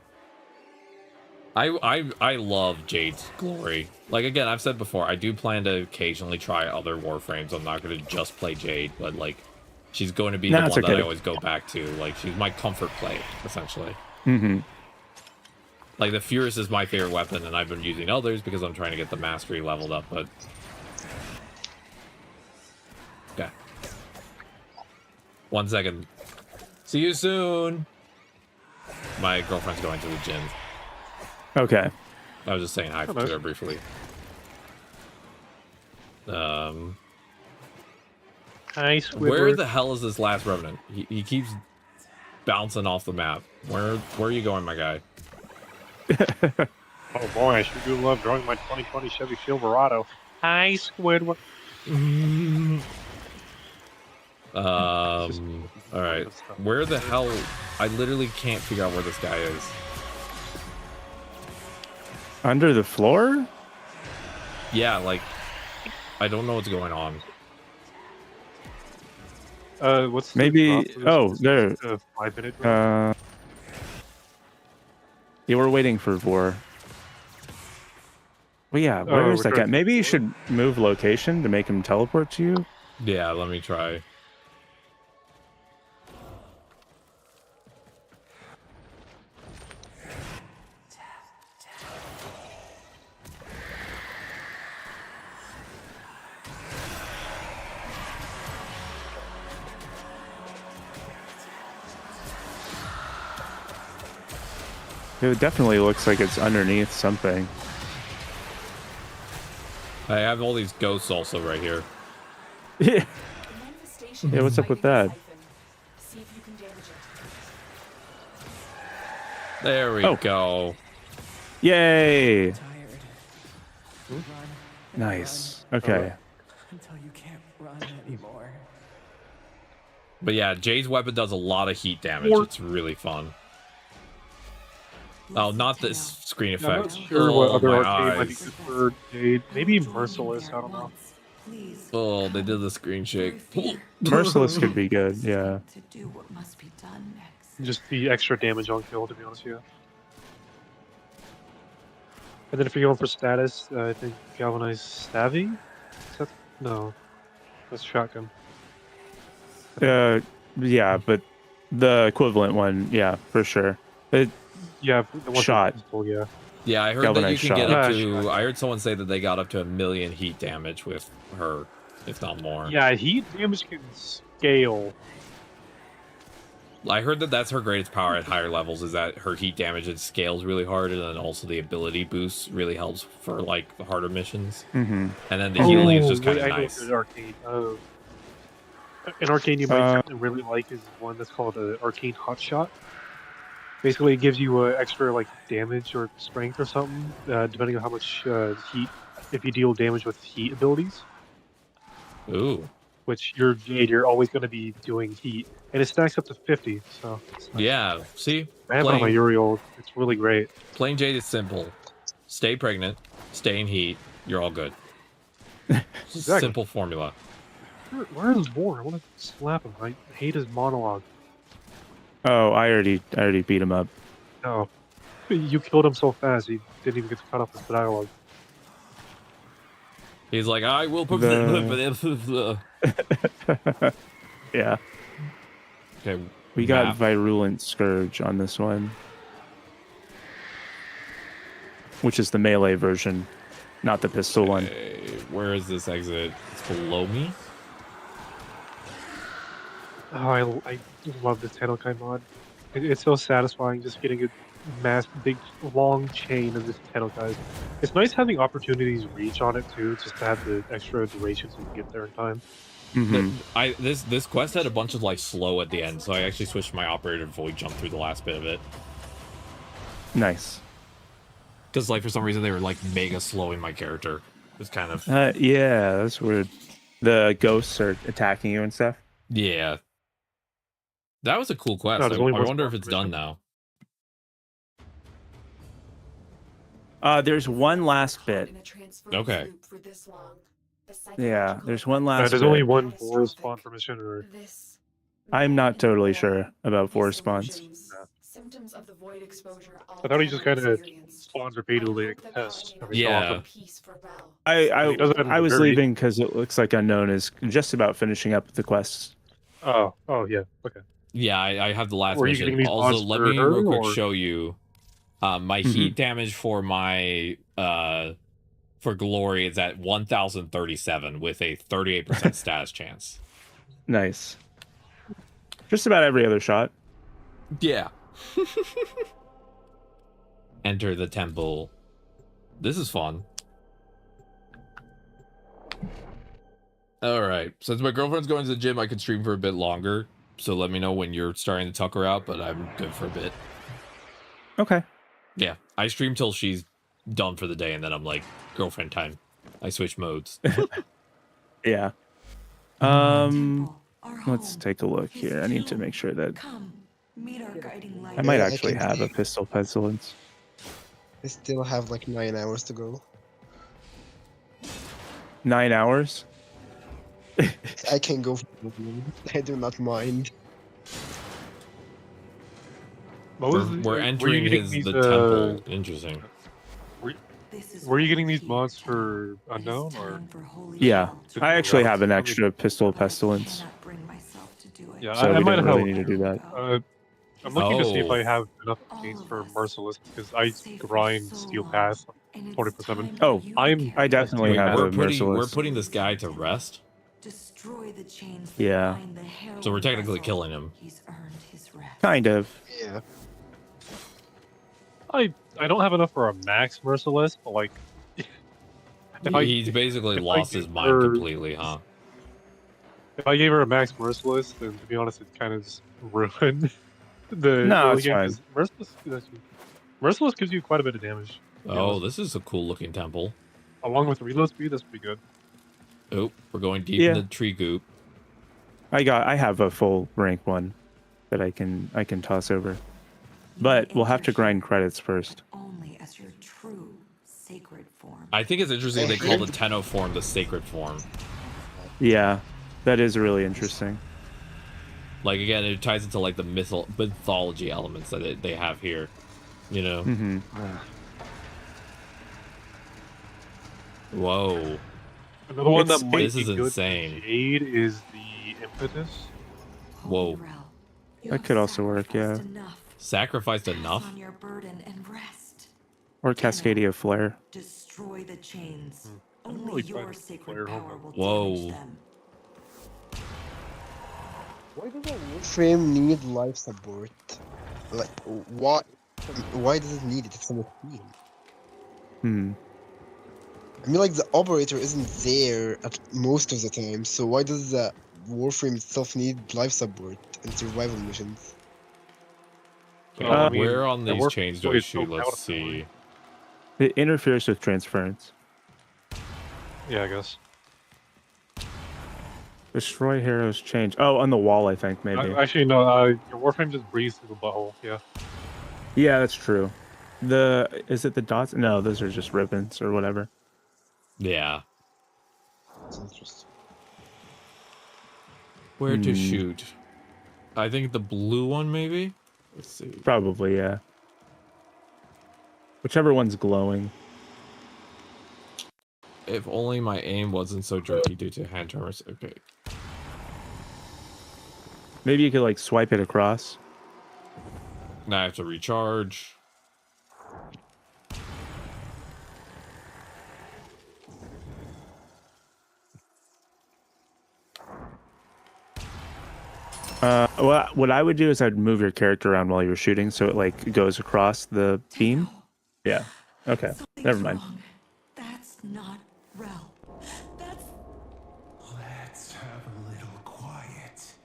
[SPEAKER 1] I love Jade's Glory. Like, again, I've said before, I do plan to occasionally try other Warframes. I'm not going to just play Jade, but, like, she's going to be the one that I always go back to. Like, she's my comfort play, essentially.
[SPEAKER 10] Mm-hmm.
[SPEAKER 1] Like, the Furious is my favorite weapon, and I've been using others because I'm trying to get the mastery leveled up, but... Okay. 1 second. See you soon! My girlfriend's going to the gym.
[SPEAKER 10] Okay.
[SPEAKER 1] I was just saying hi
[SPEAKER 16] Oh,
[SPEAKER 1] to
[SPEAKER 16] nice.
[SPEAKER 1] her briefly.
[SPEAKER 16] Hi, Squidward.
[SPEAKER 1] Where the hell is this last revenant? He keeps bouncing off the map. Where are you going, my guy?
[SPEAKER 16] Oh boy, I sure do love drawing my 2020 Chevy Silverado. Hi, Squidward.
[SPEAKER 1] All right. Where the hell? I literally can't figure out where this guy is.
[SPEAKER 10] Under the floor?
[SPEAKER 1] Yeah, like I don't know what's going on.
[SPEAKER 16] What's
[SPEAKER 10] maybe? Oh, there.
[SPEAKER 16] 5-minute.
[SPEAKER 10] You were waiting for Vor. Well, yeah. Where is that guy? Maybe you should move location to make him teleport to you.
[SPEAKER 1] Yeah, let me try.
[SPEAKER 10] It definitely looks like it's underneath something.
[SPEAKER 1] I have all these ghosts also right here.
[SPEAKER 10] Yeah. Yeah, what's up with that?
[SPEAKER 1] There we go.
[SPEAKER 10] Yay! Nice. Okay.
[SPEAKER 12] Until you can't run anymore.
[SPEAKER 1] But yeah, Jade's weapon does a lot of heat damage. It's really fun. Oh, not this screen
[SPEAKER 16] I'm
[SPEAKER 1] effect.
[SPEAKER 16] not sure what other
[SPEAKER 1] my
[SPEAKER 16] arcade might be
[SPEAKER 1] eyes.
[SPEAKER 16] good for Jade. Maybe Merciless. I don't know.
[SPEAKER 1] Oh, they did the screen shake.
[SPEAKER 10] Merciless could be good. Yeah.
[SPEAKER 17] To do what must be done next.
[SPEAKER 16] Just the extra damage on kill, to be honest with you. And then if you're going for status, I think Galvanized Savvy? No. That's Shotgun.
[SPEAKER 10] Yeah, but the equivalent one, yeah, for sure.
[SPEAKER 16] Yeah, the one
[SPEAKER 10] shot.
[SPEAKER 16] Yeah.
[SPEAKER 1] Yeah, I heard
[SPEAKER 10] Galvanized
[SPEAKER 1] that you can get
[SPEAKER 10] shot.
[SPEAKER 1] up to. I heard someone say that they got up to 1,000,000 heat damage with her, if not more.
[SPEAKER 16] Yeah, heat damage can scale.
[SPEAKER 1] I heard that that's her greatest power at higher levels is that her heat damage it scales really hard, and then also the ability boost really helps for like the harder missions.
[SPEAKER 10] Mm-hmm.
[SPEAKER 1] And then the healing is just kind of
[SPEAKER 16] I know
[SPEAKER 1] nice.
[SPEAKER 16] an arcade. An arcade you might really like is one that's called Arcane Hotshot. Basically, it gives you extra like damage or strength or something, depending on how much heat. If you deal damage with heat abilities.
[SPEAKER 1] Ooh.
[SPEAKER 16] Which you're always going to be doing heat, and it stacks up to 50. So it's nice.
[SPEAKER 1] Yeah, see,
[SPEAKER 16] I have it on my Uriel. It's really great.
[SPEAKER 1] Playing Jade is simple. Stay pregnant, stay in heat. You're all good.
[SPEAKER 16] Exactly.
[SPEAKER 1] Simple formula.
[SPEAKER 16] Where is Vor? I want to slap him. I hate his monologue.
[SPEAKER 10] Oh, I already beat him up.
[SPEAKER 16] No, you killed him so fast. He didn't even get to cut off his dialogue.
[SPEAKER 1] He's like, I will put
[SPEAKER 10] Yeah.
[SPEAKER 1] Okay.
[SPEAKER 10] We got Virulent Scourge on this one. Which is the melee version, not the pistol one.
[SPEAKER 1] Where is this exit? It's below me?
[SPEAKER 16] Oh, I love this Tennokai mod. It's so satisfying just getting a big, long chain of this Tennokai. It's nice having opportunities reach on it too, just to have the extra duration so you can get there in time.
[SPEAKER 10] Mm-hmm.
[SPEAKER 1] This quest had a bunch of like slow at the end, so I actually switched my operator to void jump through the last bit of it.
[SPEAKER 10] Nice.
[SPEAKER 1] Because like for some reason they were like mega slowing my character. It's kind of
[SPEAKER 10] yeah, that's weird. The ghosts are attacking you and stuff.
[SPEAKER 1] Yeah. That was a cool quest.
[SPEAKER 16] No,
[SPEAKER 1] I
[SPEAKER 16] there's only one
[SPEAKER 1] wonder if
[SPEAKER 16] spot
[SPEAKER 1] it's
[SPEAKER 16] for
[SPEAKER 1] done
[SPEAKER 16] mission.
[SPEAKER 1] now.
[SPEAKER 10] There's one last bit.
[SPEAKER 1] Okay.
[SPEAKER 10] Yeah, there's one last
[SPEAKER 16] There's
[SPEAKER 10] bit.
[SPEAKER 16] only one Vor spawn per mission, or
[SPEAKER 10] I'm not totally sure about Vor spawns.
[SPEAKER 3] Symptoms of the void exposure.
[SPEAKER 16] I thought he just kind of spawns repeatedly at the test. Every so
[SPEAKER 1] Yeah.
[SPEAKER 16] often. He does that in
[SPEAKER 10] I was
[SPEAKER 16] very-
[SPEAKER 10] leaving because it looks like Unknown is just about finishing up the quests.
[SPEAKER 16] Oh, yeah, okay.
[SPEAKER 1] Yeah, I have the last
[SPEAKER 16] Were you
[SPEAKER 1] mission.
[SPEAKER 16] getting these
[SPEAKER 1] Also,
[SPEAKER 16] mods
[SPEAKER 1] let
[SPEAKER 16] for
[SPEAKER 1] me
[SPEAKER 16] her,
[SPEAKER 1] real quick
[SPEAKER 16] or-
[SPEAKER 1] show you my heat damage for my for glory is at 1037 with a 38% status chance.
[SPEAKER 10] Nice. Just about every other shot.
[SPEAKER 1] Yeah. Enter the temple. This is fun. All right. Since my girlfriend's going to the gym, I can stream for a bit longer. So let me know when you're starting to tuck her out, but I'm good for a bit.
[SPEAKER 10] Okay.
[SPEAKER 1] Yeah. I stream till she's done for the day, and then I'm like, girlfriend time. I switch modes.
[SPEAKER 10] Yeah. Let's take a look here. I need to make sure that I might actually have a pistol pestilence.
[SPEAKER 15] I still have like 9 hours to go.
[SPEAKER 10] 9 hours?
[SPEAKER 15] I can go for it. I do not mind.
[SPEAKER 1] We're entering the temple. Interesting.
[SPEAKER 16] Were you getting these mods for unknown or?
[SPEAKER 10] Yeah, I actually have an extra pistol pestilence.
[SPEAKER 16] Yeah,
[SPEAKER 10] so
[SPEAKER 16] I
[SPEAKER 10] we
[SPEAKER 16] might
[SPEAKER 10] don't
[SPEAKER 16] have.
[SPEAKER 10] really need to do that.
[SPEAKER 16] I'm looking to see if I have enough gains for Merciless because I grind Steel Pass 24/7.
[SPEAKER 10] Oh, I definitely have a Merciless.
[SPEAKER 1] We're putting this guy to rest.
[SPEAKER 10] Yeah.
[SPEAKER 1] So we're technically killing him.
[SPEAKER 10] Kind of.
[SPEAKER 15] Yeah.
[SPEAKER 16] I don't have enough for a max Merciless, but like.
[SPEAKER 1] He's basically lost his mind completely, huh?
[SPEAKER 16] If I gave her a max Merciless, then to be honest, it kind of just ruined the
[SPEAKER 10] No,
[SPEAKER 16] early
[SPEAKER 10] it's
[SPEAKER 16] game.
[SPEAKER 10] fine.
[SPEAKER 16] 'Cause Merciless gives you quite a bit of damage.
[SPEAKER 1] Oh, this is a cool looking temple.
[SPEAKER 16] Along with reload speed, that's pretty good.
[SPEAKER 1] Oh, we're going deep in the tree goop.
[SPEAKER 10] I have a full rank one that I can toss over. But we'll have to grind credits first.
[SPEAKER 17] Only as your true sacred form.
[SPEAKER 1] I think it's interesting they call the Tenno form the sacred form.
[SPEAKER 10] Yeah, that is really interesting.
[SPEAKER 1] Like, again, it ties into like the mythology elements that they have here, you know.
[SPEAKER 10] Mm-hmm.
[SPEAKER 1] Whoa.
[SPEAKER 16] Another one that might
[SPEAKER 1] this
[SPEAKER 16] be
[SPEAKER 1] is
[SPEAKER 16] good
[SPEAKER 1] insane.
[SPEAKER 16] for Jade is the Impetus.
[SPEAKER 1] Whoa.
[SPEAKER 10] That could also work, yeah.
[SPEAKER 1] Sacrificed enough?
[SPEAKER 17] On your burden and rest.
[SPEAKER 10] Or Cascadia Flare.
[SPEAKER 17] Destroy the chains.
[SPEAKER 16] I'm
[SPEAKER 17] Only
[SPEAKER 16] really
[SPEAKER 17] your
[SPEAKER 16] trying to
[SPEAKER 17] sacred power will
[SPEAKER 1] Whoa.
[SPEAKER 17] damage them.
[SPEAKER 15] Why does a Warframe need life support? Like, why does it need it? It's on a team. I mean, like, the operator isn't there at most of the time, so why does the Warframe itself need life support in survival missions?
[SPEAKER 1] Where on these chains do I shoot? Let's see.
[SPEAKER 10] It interferes with transference.
[SPEAKER 16] Yeah, I guess.
[SPEAKER 10] Destroy heroes change. Oh, on the wall, I think, maybe.
[SPEAKER 16] Actually, no, your Warframe just breathes through the butthole, yeah.
[SPEAKER 10] Yeah, that's true. Is it the dots? No, those are just ribbons or whatever.
[SPEAKER 1] Yeah.
[SPEAKER 15] That's interesting.
[SPEAKER 1] Where to shoot? I think the blue one, maybe? Let's see.
[SPEAKER 10] Probably, yeah. Whichever one's glowing.
[SPEAKER 1] If only my aim wasn't so jerky due to hand tremors. Okay.
[SPEAKER 10] Maybe you could, like, swipe it across.
[SPEAKER 1] Now I have to recharge.
[SPEAKER 10] Well, what I would do is I'd move your character around while you're shooting so it, like, goes across the beam. Yeah. Okay. Never mind.
[SPEAKER 17] That's not Rel. That's.
[SPEAKER 9] Let's have a little quiet.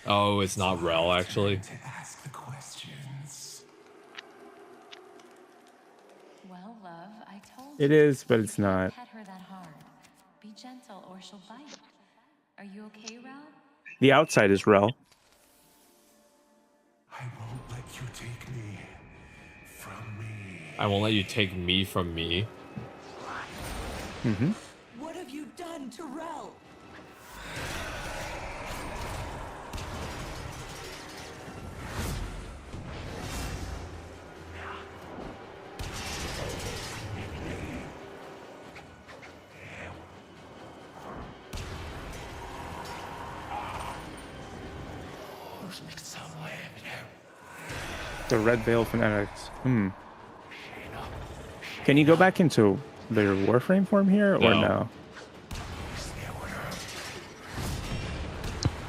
[SPEAKER 1] Oh, it's not Rel, actually.
[SPEAKER 9] To ask the questions.
[SPEAKER 19] Well, love, I told
[SPEAKER 10] It is, but it's not.
[SPEAKER 19] pet her that hard. Be gentle or she'll bite. Are you okay, Rel?
[SPEAKER 10] The outside is Rel.
[SPEAKER 9] I won't let you take me from me.
[SPEAKER 1] I won't let you take me from me.
[SPEAKER 10] Mm-hmm.
[SPEAKER 17] What have you done to Rel?
[SPEAKER 10] The Red Veil Fanatics. Can you go back into their Warframe form here, or no?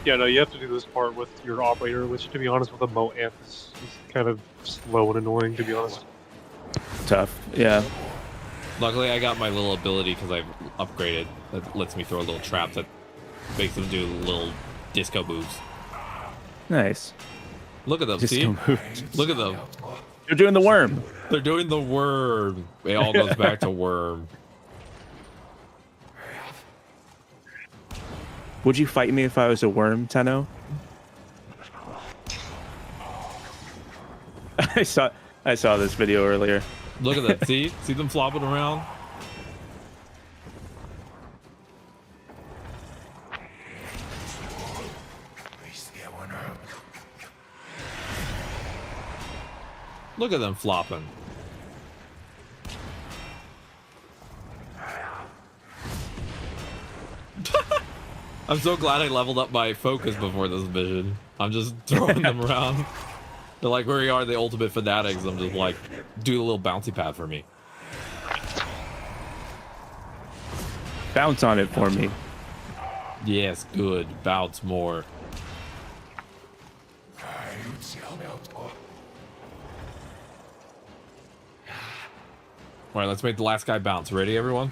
[SPEAKER 16] Yeah, no, you have to do this part with your operator, which, to be honest, with a moat amp is kind of slow and annoying, to be honest.
[SPEAKER 10] Tough, yeah.
[SPEAKER 1] Luckily, I got my little ability because I've upgraded that lets me throw a little trap that makes them do little disco moves.
[SPEAKER 10] Nice.
[SPEAKER 1] Look at them,
[SPEAKER 10] Disco
[SPEAKER 1] see?
[SPEAKER 10] moves.
[SPEAKER 1] Look at them.
[SPEAKER 10] They're doing the worm.
[SPEAKER 1] They're doing the worm. It all goes back to worm.
[SPEAKER 10] Would you fight me if I was a worm, Tenno? I saw this video earlier.
[SPEAKER 1] Look at that. See them flopping around. Look at them flopping. I'm so glad I leveled up my focus before this mission. I'm just throwing them around. They're like, where are the ultimate fanatics? I'm just like, do the little bouncy pad for me.
[SPEAKER 10] Bounce on it for me.
[SPEAKER 1] Yes, good. Bounce more. All right, let's make the last guy bounce. Ready, everyone?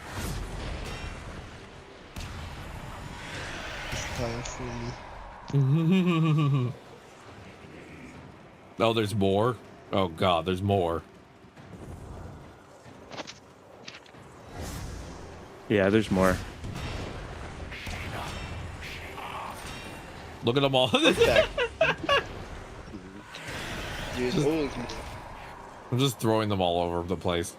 [SPEAKER 15] It's time for me.
[SPEAKER 1] Oh, there's more? Oh, God, there's more.
[SPEAKER 10] Yeah, there's more.
[SPEAKER 1] Look at them all. I'm just throwing them all over the place.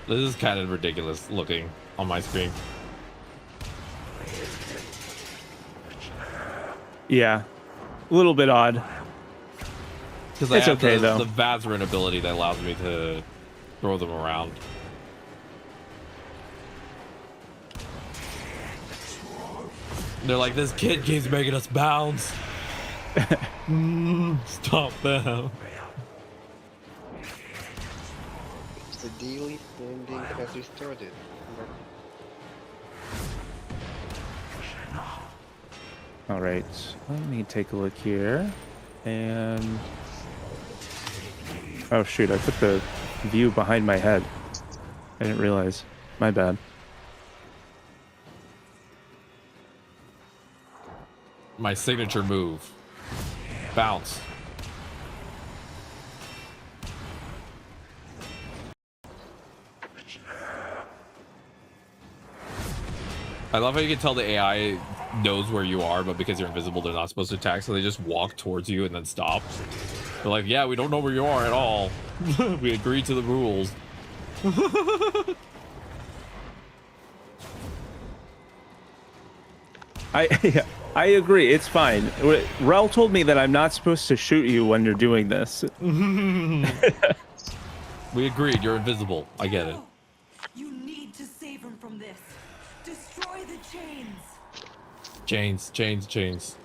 [SPEAKER 1] This is kind of ridiculous looking on my screen.
[SPEAKER 10] Yeah, a little bit odd.
[SPEAKER 1] Because
[SPEAKER 10] it's okay though.
[SPEAKER 1] The Vazarin ability that allows me to throw them around. They're like, this kid keeps making us bounce. Stop them.
[SPEAKER 15] The daily ending has restarted.
[SPEAKER 10] All right, let me take a look here. And oh shoot, I put the view behind my head. I didn't realize. My bad.
[SPEAKER 1] My signature move. Bounce. I love how you can tell the AI knows where you are, but because you're invisible, they're not supposed to attack, so they just walk towards you and then stop. They're like, yeah, we don't know where you are at all. We agree to the rules.
[SPEAKER 10] I agree. It's fine. Rel told me that I'm not supposed to shoot you when you're doing this.
[SPEAKER 1] We agreed. You're invisible. I get it.
[SPEAKER 17] You need to save him from this. Destroy the chains.
[SPEAKER 1] Chains.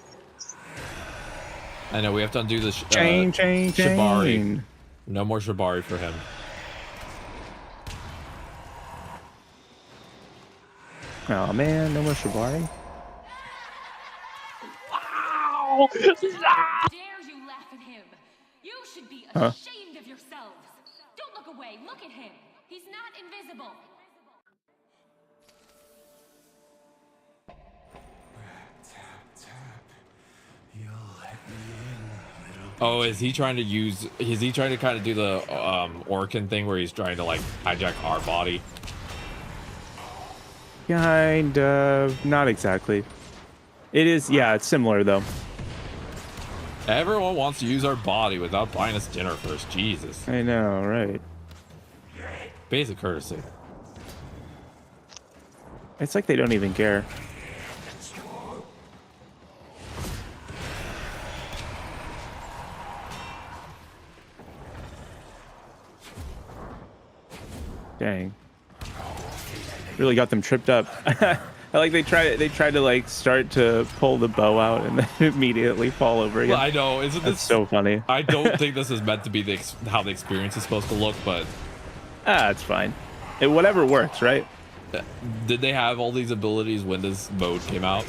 [SPEAKER 1] I know we have to undo the
[SPEAKER 10] Shibari.
[SPEAKER 1] Chain. No more Shibari for him.
[SPEAKER 10] Oh man, no more Shibari.
[SPEAKER 19] How dare you laugh at him? You should be ashamed of yourselves. Don't look away. Look at him. He's not invisible.
[SPEAKER 1] Oh, is he trying to use? Is he trying to kind of do the Orkin thing where he's trying to like hijack our body?
[SPEAKER 10] Kind of, not exactly. It is, yeah, it's similar though.
[SPEAKER 1] Everyone wants to use our body without buying us dinner first. Jesus.
[SPEAKER 10] I know, right?
[SPEAKER 1] Basic courtesy.
[SPEAKER 10] It's like they don't even care. Dang. Really got them tripped up. I like they try to like start to pull the bow out and then immediately fall over again.
[SPEAKER 1] Well, I know, isn't
[SPEAKER 10] That's
[SPEAKER 1] this
[SPEAKER 10] so funny?
[SPEAKER 1] I don't think this is meant to be how the experience is supposed to look, but
[SPEAKER 10] it's fine. Whatever works, right?
[SPEAKER 1] Did they have all these abilities when this mode came out?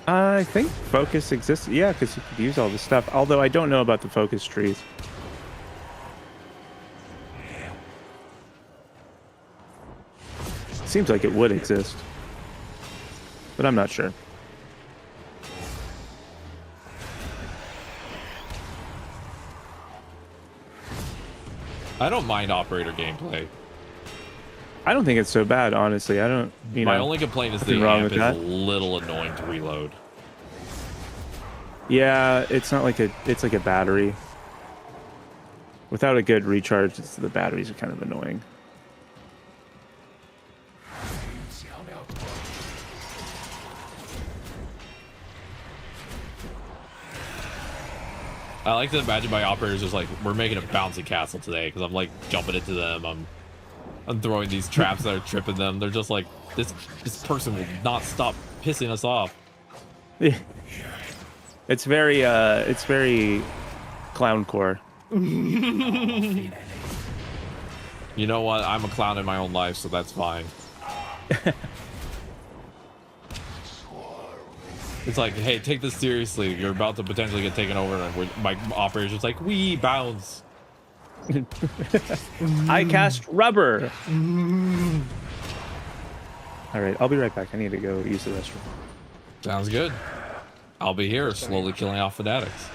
[SPEAKER 10] I think focus exists. Yeah, because you could use all this stuff. Although I don't know about the focus trees. Seems like it would exist, but I'm not sure.
[SPEAKER 1] I don't mind operator gameplay.
[SPEAKER 10] I don't think it's so bad, honestly. I don't.
[SPEAKER 1] My only complaint is the amp is a little annoying to reload.
[SPEAKER 10] Yeah, it's not like it's like a battery. Without a good recharge, the batteries are kind of annoying.
[SPEAKER 1] I like to imagine my operators just like, we're making a bouncy castle today because I'm like jumping into them. I'm throwing these traps that are tripping them. They're just like, this person will not stop pissing us off.
[SPEAKER 10] Yeah. It's very clown core.
[SPEAKER 1] You know what? I'm a clown in my own life, so that's fine. It's like, hey, take this seriously. You're about to potentially get taken over, and my operator's just like, we bounce.
[SPEAKER 10] I cast rubber. All right, I'll be right back. I need to go use the restroom.
[SPEAKER 1] Sounds good. I'll be here, slowly killing off fanatics.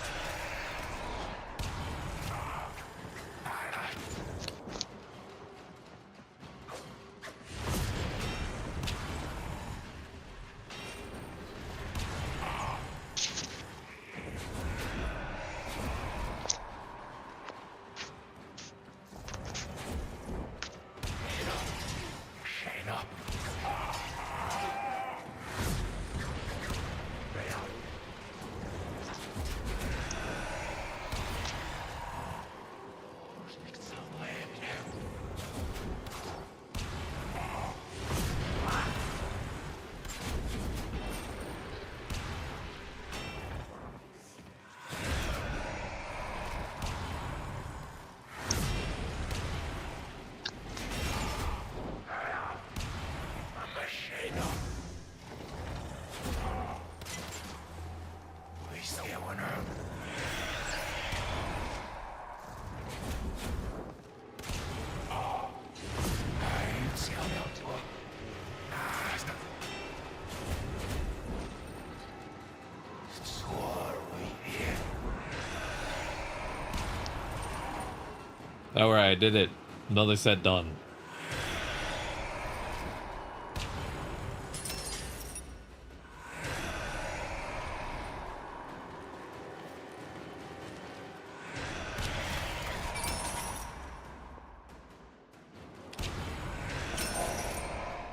[SPEAKER 1] Alright, I did it. Another set done.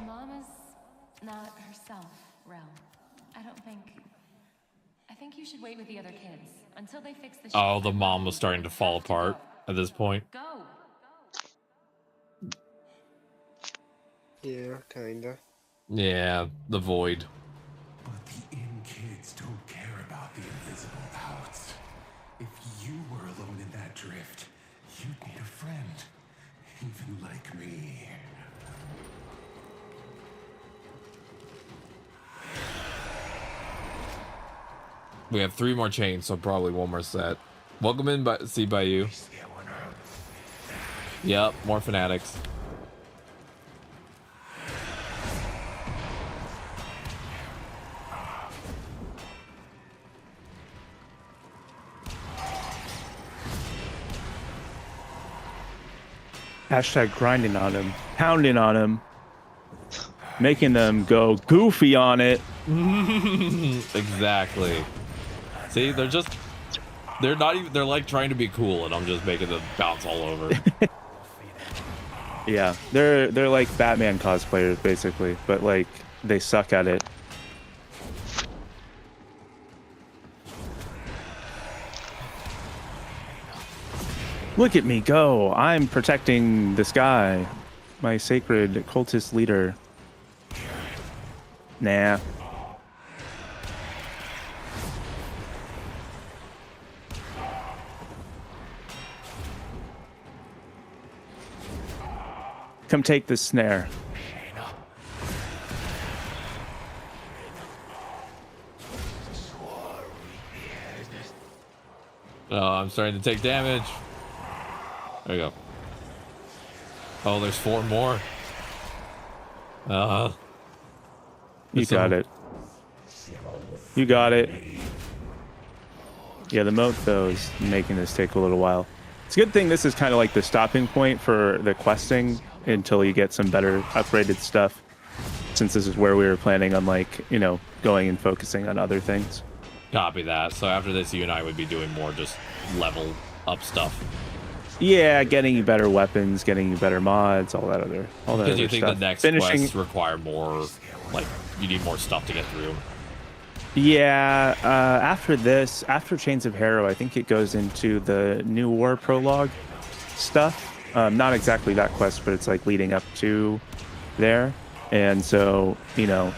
[SPEAKER 19] Mama's not herself, Rel. I think you should wait with the other kids until they fix the
[SPEAKER 1] Oh, the mom was starting to fall apart at this point.
[SPEAKER 19] Go.
[SPEAKER 15] Yeah, kinda.
[SPEAKER 1] Yeah, the void.
[SPEAKER 9] But the in kids don't care about the invisible outs. If you were alone in that drift, you'd need a friend, even like me.
[SPEAKER 1] We have 3 more chains, so probably 1 more set. Welcome in, see by you. Yep, more fanatics.
[SPEAKER 10] Hashtag grinding on him, pounding on him, making them go goofy on it.
[SPEAKER 1] Exactly. See, they're not even, they're like trying to be cool, and I'm just making them bounce all over.
[SPEAKER 10] Yeah, they're like Batman cosplayers basically, but like they suck at it. Look at me go! I'm protecting this guy. my sacred cultist leader. Nah. Come take this snare.
[SPEAKER 1] Oh, I'm starting to take damage. There you go. Oh, there's 4 more.
[SPEAKER 10] You got it. You got it. Yeah, the moat, though, is making this take a little while. It's a good thing this is kind of like the stopping point for the questing until you get some better upgraded stuff, since this is where we were planning on, like, you know, going and focusing on other things.
[SPEAKER 1] Copy that. So after this, you and I would be doing more just level up stuff.
[SPEAKER 10] Yeah, getting you better weapons, getting you better mods, all that other stuff.
[SPEAKER 1] Because you think the next quests require more, like, you need more stuff to get through.
[SPEAKER 10] Yeah, after this, after Chains of Harrow, I think it goes into the New War prologue stuff. Not exactly that quest, but it's like leading up to there. And so, you know,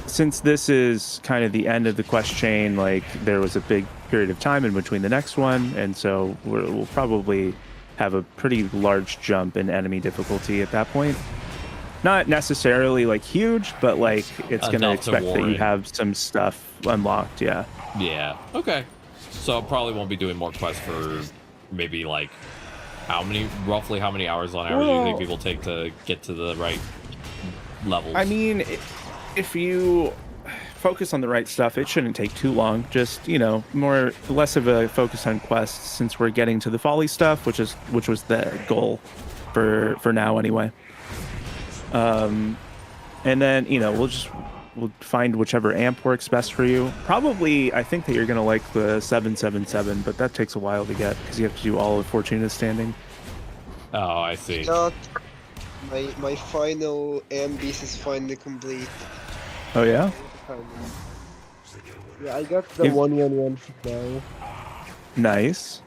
[SPEAKER 10] since this is kind of the end of the quest chain, like there was a big period of time in between the next one, and so we'll probably have a pretty large jump in enemy difficulty at that point. Not necessarily like huge, but like it's going to expect that you have some stuff unlocked. Yeah.
[SPEAKER 1] Yeah. Okay. So probably won't be doing more quests for maybe like roughly how many hours on average do you think people take to get to the right levels?
[SPEAKER 10] I mean, if you focus on the right stuff, it shouldn't take too long. Just, you know, less of a focus on quests, since we're getting to the folly stuff, which was the goal for now anyway. And then, you know, we'll find whichever amp works best for you. Probably, I think that you're gonna like the 777, but that takes a while to get because you have to do all of Fortuna standing.
[SPEAKER 1] Oh, I see.
[SPEAKER 15] My final ambience is finally complete.
[SPEAKER 10] Oh yeah?
[SPEAKER 15] Yeah, I got the 111 now.
[SPEAKER 10] Nice.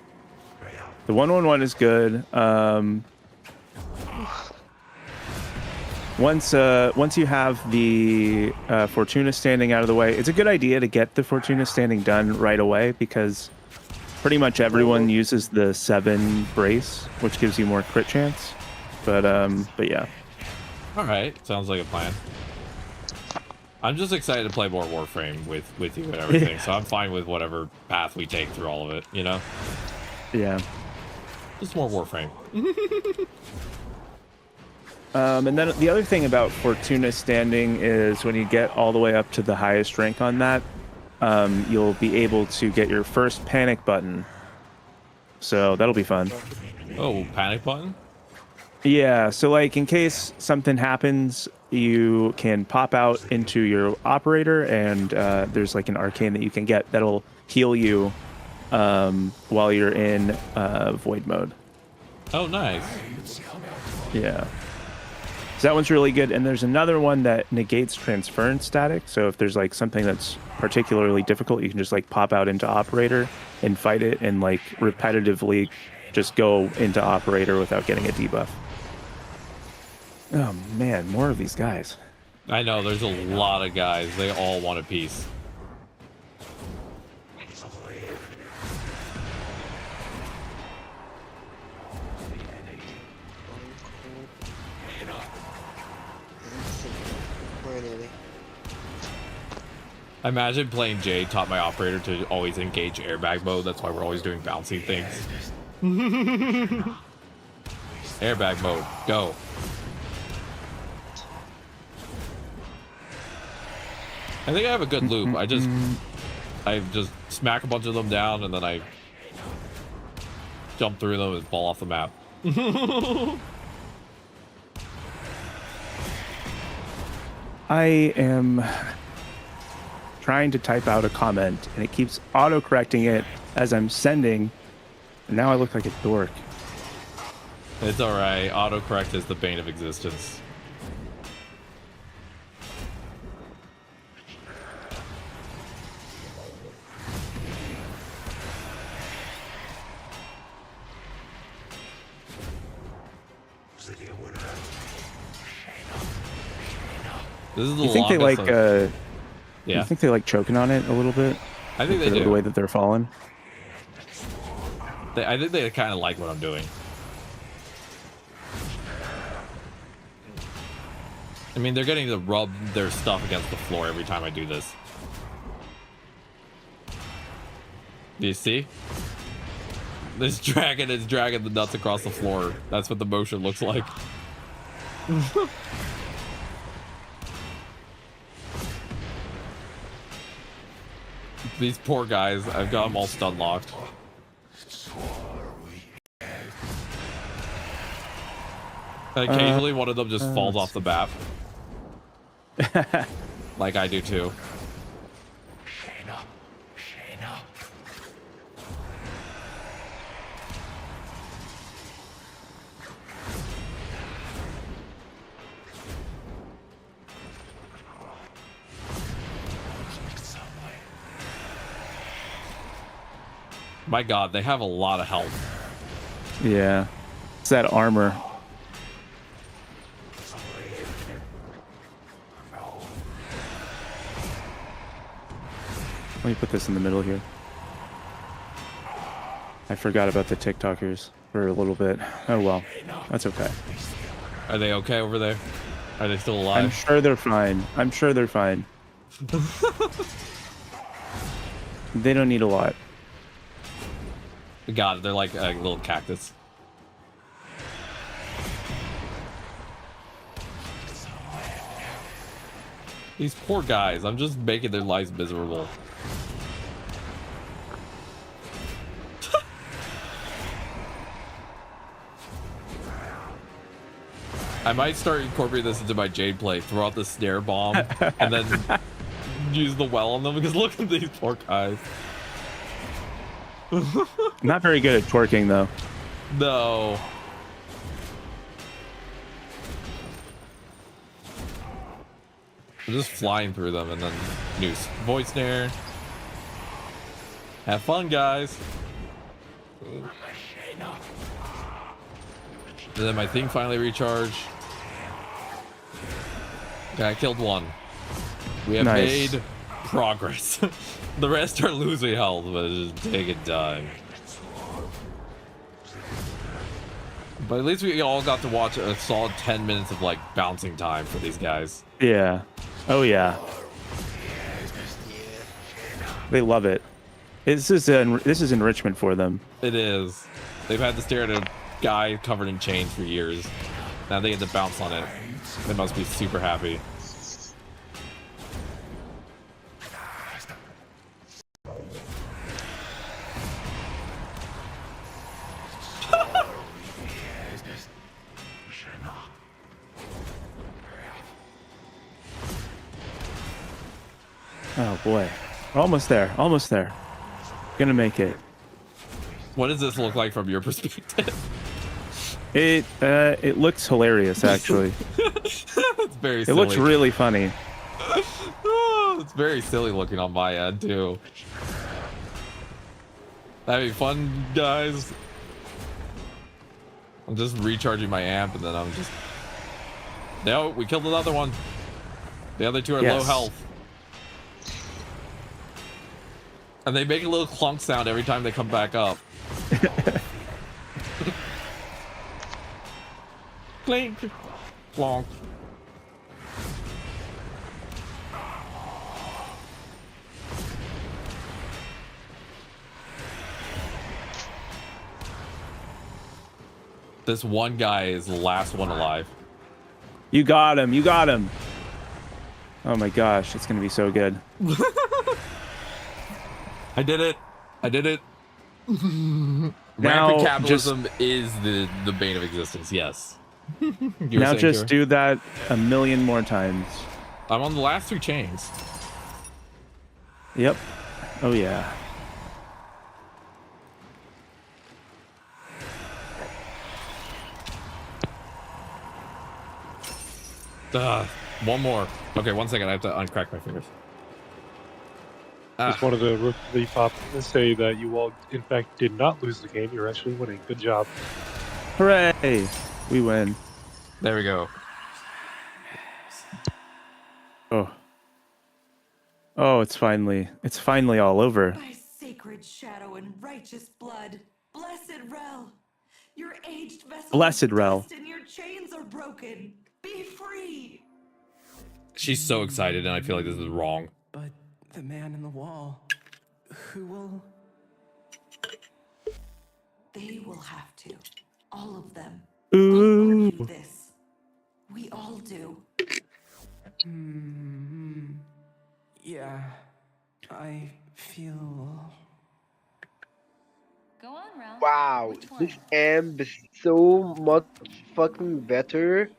[SPEAKER 10] The 111 is good. Once you have the Fortuna standing out of the way, it's a good idea to get the Fortuna standing done right away, because pretty much everyone uses the 7 brace, which gives you more crit chance. But yeah.
[SPEAKER 1] All right, sounds like a plan. I'm just excited to play more Warframe with you and everything, so I'm fine with whatever path we take through all of it, you know?
[SPEAKER 10] Yeah.
[SPEAKER 1] Just more Warframe.
[SPEAKER 10] And then the other thing about Fortuna standing is when you get all the way up to the highest rank on that, you'll be able to get your first panic button. So that'll be fun.
[SPEAKER 1] Oh, panic button?
[SPEAKER 10] Yeah, so like in case something happens, you can pop out into your operator, and there's like an arcane that you can get that'll heal you while you're in void mode.
[SPEAKER 1] Oh, nice.
[SPEAKER 10] Yeah. So that one's really good. And there's another one that negates transference static. So if there's like something that's particularly difficult, you can just like pop out into operator and fight it, and like repetitively just go into operator without getting a debuff. Oh man, more of these guys.
[SPEAKER 1] I know, there's a lot of guys. They all want a piece. Imagine playing Jade taught my operator to always engage airbag mode. That's why we're always doing bouncing things. Airbag mode, go. I think I have a good loop. I just smack a bunch of them down, and then I jump through them and fall off the map.
[SPEAKER 10] I am trying to type out a comment, and it keeps auto-correcting it as I'm sending, and now I look like a dork.
[SPEAKER 1] It's alright. Autocorrect is the bane of existence. This is the
[SPEAKER 10] You think they
[SPEAKER 1] longest
[SPEAKER 10] like?
[SPEAKER 1] I've-
[SPEAKER 10] You think they like choking on it a little bit?
[SPEAKER 1] I think they
[SPEAKER 10] the
[SPEAKER 1] do.
[SPEAKER 10] way that they're falling.
[SPEAKER 1] I think they kind of like what I'm doing. I mean, they're getting to rub their stuff against the floor every time I do this. Do you see? This dragon is dragging the nuts across the floor. That's what the motion looks like. These poor guys, I've got them all stun locked. And occasionally one of them just falls off the map. Like I do too. My god, they have a lot of health.
[SPEAKER 10] Yeah, it's that armor. Let me put this in the middle here. I forgot about the TikTokers for a little bit. Oh well, that's okay.
[SPEAKER 1] Are they okay over there? Are they still alive?
[SPEAKER 10] I'm sure they're fine. I'm sure they're fine. They don't need a lot.
[SPEAKER 1] God, they're like a little cactus. These poor guys, I'm just making their lives miserable. I might start incorporating this into my Jade play. Throw out the snare bomb and then use the well on them because look at these poor guys.
[SPEAKER 10] Not very good at twerking though.
[SPEAKER 1] No. I'm just flying through them and then noose. Void snare. Have fun, guys. And then my thing finally recharged. Okay, I killed one. We have
[SPEAKER 10] Nice.
[SPEAKER 1] made progress. The rest are losing health, but it's just taking time. But at least we all got to watch a solid 10 minutes of like bouncing time for these guys.
[SPEAKER 10] Yeah. Oh yeah. They love it. This is enrichment for them.
[SPEAKER 1] It is. They've had to stare at a guy covered in chains for years. Now they get to bounce on it. They must be super happy.
[SPEAKER 10] Oh boy. We're almost there. Almost there. Gonna make it.
[SPEAKER 1] What does this look like from your perspective?
[SPEAKER 10] It looks hilarious actually.
[SPEAKER 1] It's very
[SPEAKER 10] It
[SPEAKER 1] silly.
[SPEAKER 10] looks really funny.
[SPEAKER 1] It's very silly looking on my end too. That'd be fun, guys. I'm just recharging my amp and then I'm just... No, we killed another one. The other two are low
[SPEAKER 10] Yes.
[SPEAKER 1] health. And they make a little clunk sound every time they come back up. Clink. Clonk. This one guy is the last one alive.
[SPEAKER 10] You got him. You got him. Oh my gosh, it's gonna be so good.
[SPEAKER 1] I did it. I did it.
[SPEAKER 10] Now,
[SPEAKER 1] Rampant capitalism is the bane of existence. Yes. You were
[SPEAKER 10] Now
[SPEAKER 1] saying,
[SPEAKER 10] just
[SPEAKER 1] Kira?
[SPEAKER 10] do that a million more times.
[SPEAKER 1] I'm on the last 2 chains.
[SPEAKER 10] Yep. Oh yeah.
[SPEAKER 1] One more. Okay, 1 second. I have to uncrack my fingers.
[SPEAKER 16] Just wanted to repop and say that you all, in fact, did not lose the game. You're actually winning. Good job.
[SPEAKER 10] Hooray! We win.
[SPEAKER 1] There we go.
[SPEAKER 10] Oh, it's finally all over.
[SPEAKER 17] By sacred shadow and righteous blood, blessed Rel, your aged vessel
[SPEAKER 10] Blessed
[SPEAKER 17] is
[SPEAKER 10] Rel.
[SPEAKER 17] dust and your chains are broken. Be free.
[SPEAKER 1] She's so excited, and I feel like this is wrong.
[SPEAKER 12] But the man in the wall, who will...
[SPEAKER 17] They will have to. All of them.
[SPEAKER 10] Ooh.
[SPEAKER 17] Do this. We all do.
[SPEAKER 12] Yeah, I feel...
[SPEAKER 19] Go on, Rel.
[SPEAKER 15] Wow,
[SPEAKER 19] Which one?
[SPEAKER 15] this amp is so much fucking better.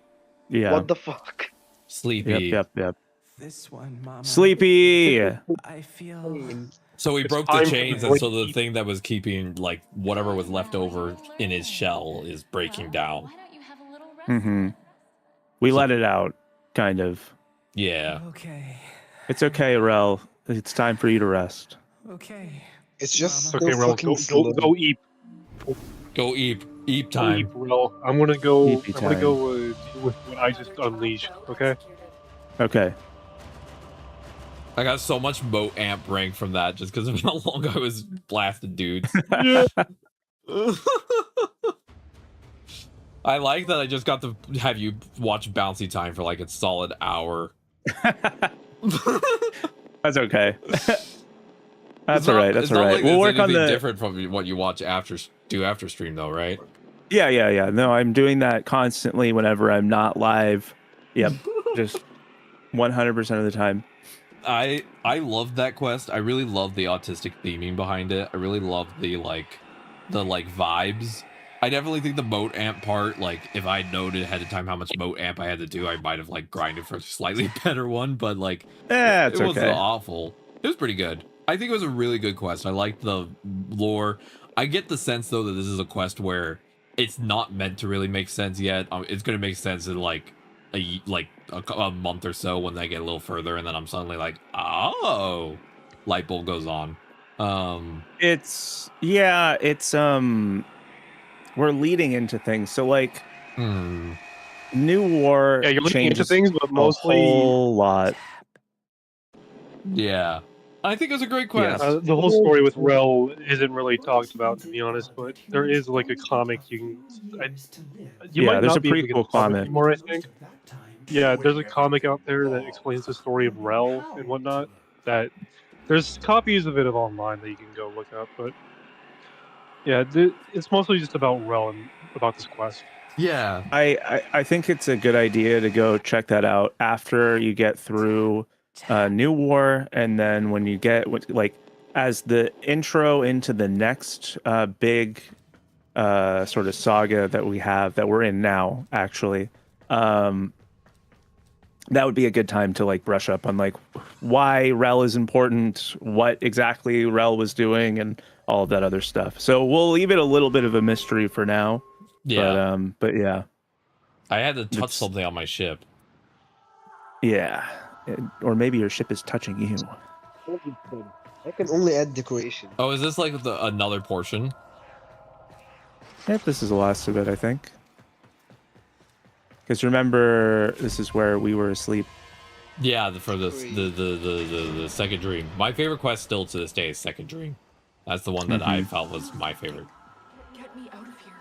[SPEAKER 10] Yeah.
[SPEAKER 15] What the fuck?
[SPEAKER 1] Sleepy.
[SPEAKER 10] Yep.
[SPEAKER 12] This one, Mama.
[SPEAKER 10] Sleepy.
[SPEAKER 12] I feel...
[SPEAKER 1] So he
[SPEAKER 16] It's
[SPEAKER 1] broke the
[SPEAKER 16] time for
[SPEAKER 1] chains,
[SPEAKER 16] the
[SPEAKER 1] and so the
[SPEAKER 16] break.
[SPEAKER 1] thing that was keeping, like, whatever was left over in his shell is breaking down.
[SPEAKER 19] Why don't you have a little rest?
[SPEAKER 10] Mm-hmm. We let it out, kind of.
[SPEAKER 1] Yeah.
[SPEAKER 12] Okay.
[SPEAKER 10] It's okay, Rel. It's time for you to rest.
[SPEAKER 12] Okay.
[SPEAKER 15] It's just
[SPEAKER 16] Okay,
[SPEAKER 15] so
[SPEAKER 16] Rel,
[SPEAKER 15] fucking
[SPEAKER 16] go
[SPEAKER 15] slow.
[SPEAKER 16] eat.
[SPEAKER 1] Go eep
[SPEAKER 16] Go
[SPEAKER 1] time.
[SPEAKER 16] eat, Rel. I'm gonna go.
[SPEAKER 10] Eepy
[SPEAKER 16] I'm gonna
[SPEAKER 10] time.
[SPEAKER 16] go deal with what I just unleashed. Okay.
[SPEAKER 10] Okay.
[SPEAKER 1] I got so much moat amp rank from that just because of how long I was blasting dudes.
[SPEAKER 16] Yeah.
[SPEAKER 1] I like that I just got to have you watch Bouncy Time for like a solid hour.
[SPEAKER 10] That's okay. That's
[SPEAKER 1] It's
[SPEAKER 10] all
[SPEAKER 1] not-
[SPEAKER 10] right. That's
[SPEAKER 1] it's
[SPEAKER 10] all
[SPEAKER 1] not
[SPEAKER 10] right.
[SPEAKER 1] like
[SPEAKER 10] We'll
[SPEAKER 1] it's
[SPEAKER 10] work on
[SPEAKER 1] anything
[SPEAKER 10] the.
[SPEAKER 1] different from what you watch after stream though, right?
[SPEAKER 10] Yeah. No, I'm doing that constantly whenever I'm not live. Yep. Just 100% of the time.
[SPEAKER 1] I love that quest. I really love the autistic theming behind it. I really love the vibes. I definitely think the moat amp part, like if I noted ahead of time how much moat amp I had to do, I might have like grinded for a slightly better one, but like
[SPEAKER 10] It's
[SPEAKER 1] it wasn't
[SPEAKER 10] okay.
[SPEAKER 1] awful. It was pretty good. I think it was a really good quest. I liked the lore. I get the sense though that this is a quest where it's not meant to really make sense yet. It's gonna make sense in like a month or so when they get a little further, and then I'm suddenly like, oh, light bulb goes on.
[SPEAKER 10] It's we're leading into things. So like New War
[SPEAKER 16] Yeah, you're looking into
[SPEAKER 10] changes
[SPEAKER 16] things, but mostly
[SPEAKER 10] a whole lot.
[SPEAKER 1] Yeah. I think it was a great quest.
[SPEAKER 16] the whole story with Rel isn't really talked about, to be honest. But there is like a comic you can. You
[SPEAKER 10] Yeah,
[SPEAKER 16] might
[SPEAKER 10] there's
[SPEAKER 16] not
[SPEAKER 10] a
[SPEAKER 16] be able to get the
[SPEAKER 10] prequel
[SPEAKER 16] comic
[SPEAKER 10] comic.
[SPEAKER 16] anymore. I think. Yeah, there's a comic out there that explains the story of Rel and whatnot. That there's copies of it online that you can go look up. But yeah, it's mostly just about Rel and about this quest.
[SPEAKER 1] Yeah,
[SPEAKER 10] I think it's a good idea to go check that out after you get through New War, and then when you get like as the intro into the next big sort of saga that we're in now, actually. That would be a good time to like brush up on like why Rel is important, what exactly Rel was doing, and all of that other stuff. So we'll leave it a little bit of a mystery for now.
[SPEAKER 1] Yeah.
[SPEAKER 10] But yeah.
[SPEAKER 1] I had to touch something on my ship.
[SPEAKER 10] Yeah. Or maybe your ship is touching you.
[SPEAKER 15] I can only add decoration.
[SPEAKER 1] Oh, is this like another portion?
[SPEAKER 10] Yep, this is the last of it, I think. Because remember, this is where we were asleep.
[SPEAKER 1] Yeah, for the second dream. My favorite quest still to this day is Second Dream. That's the one that I felt was my favorite.
[SPEAKER 3] Get me out of here.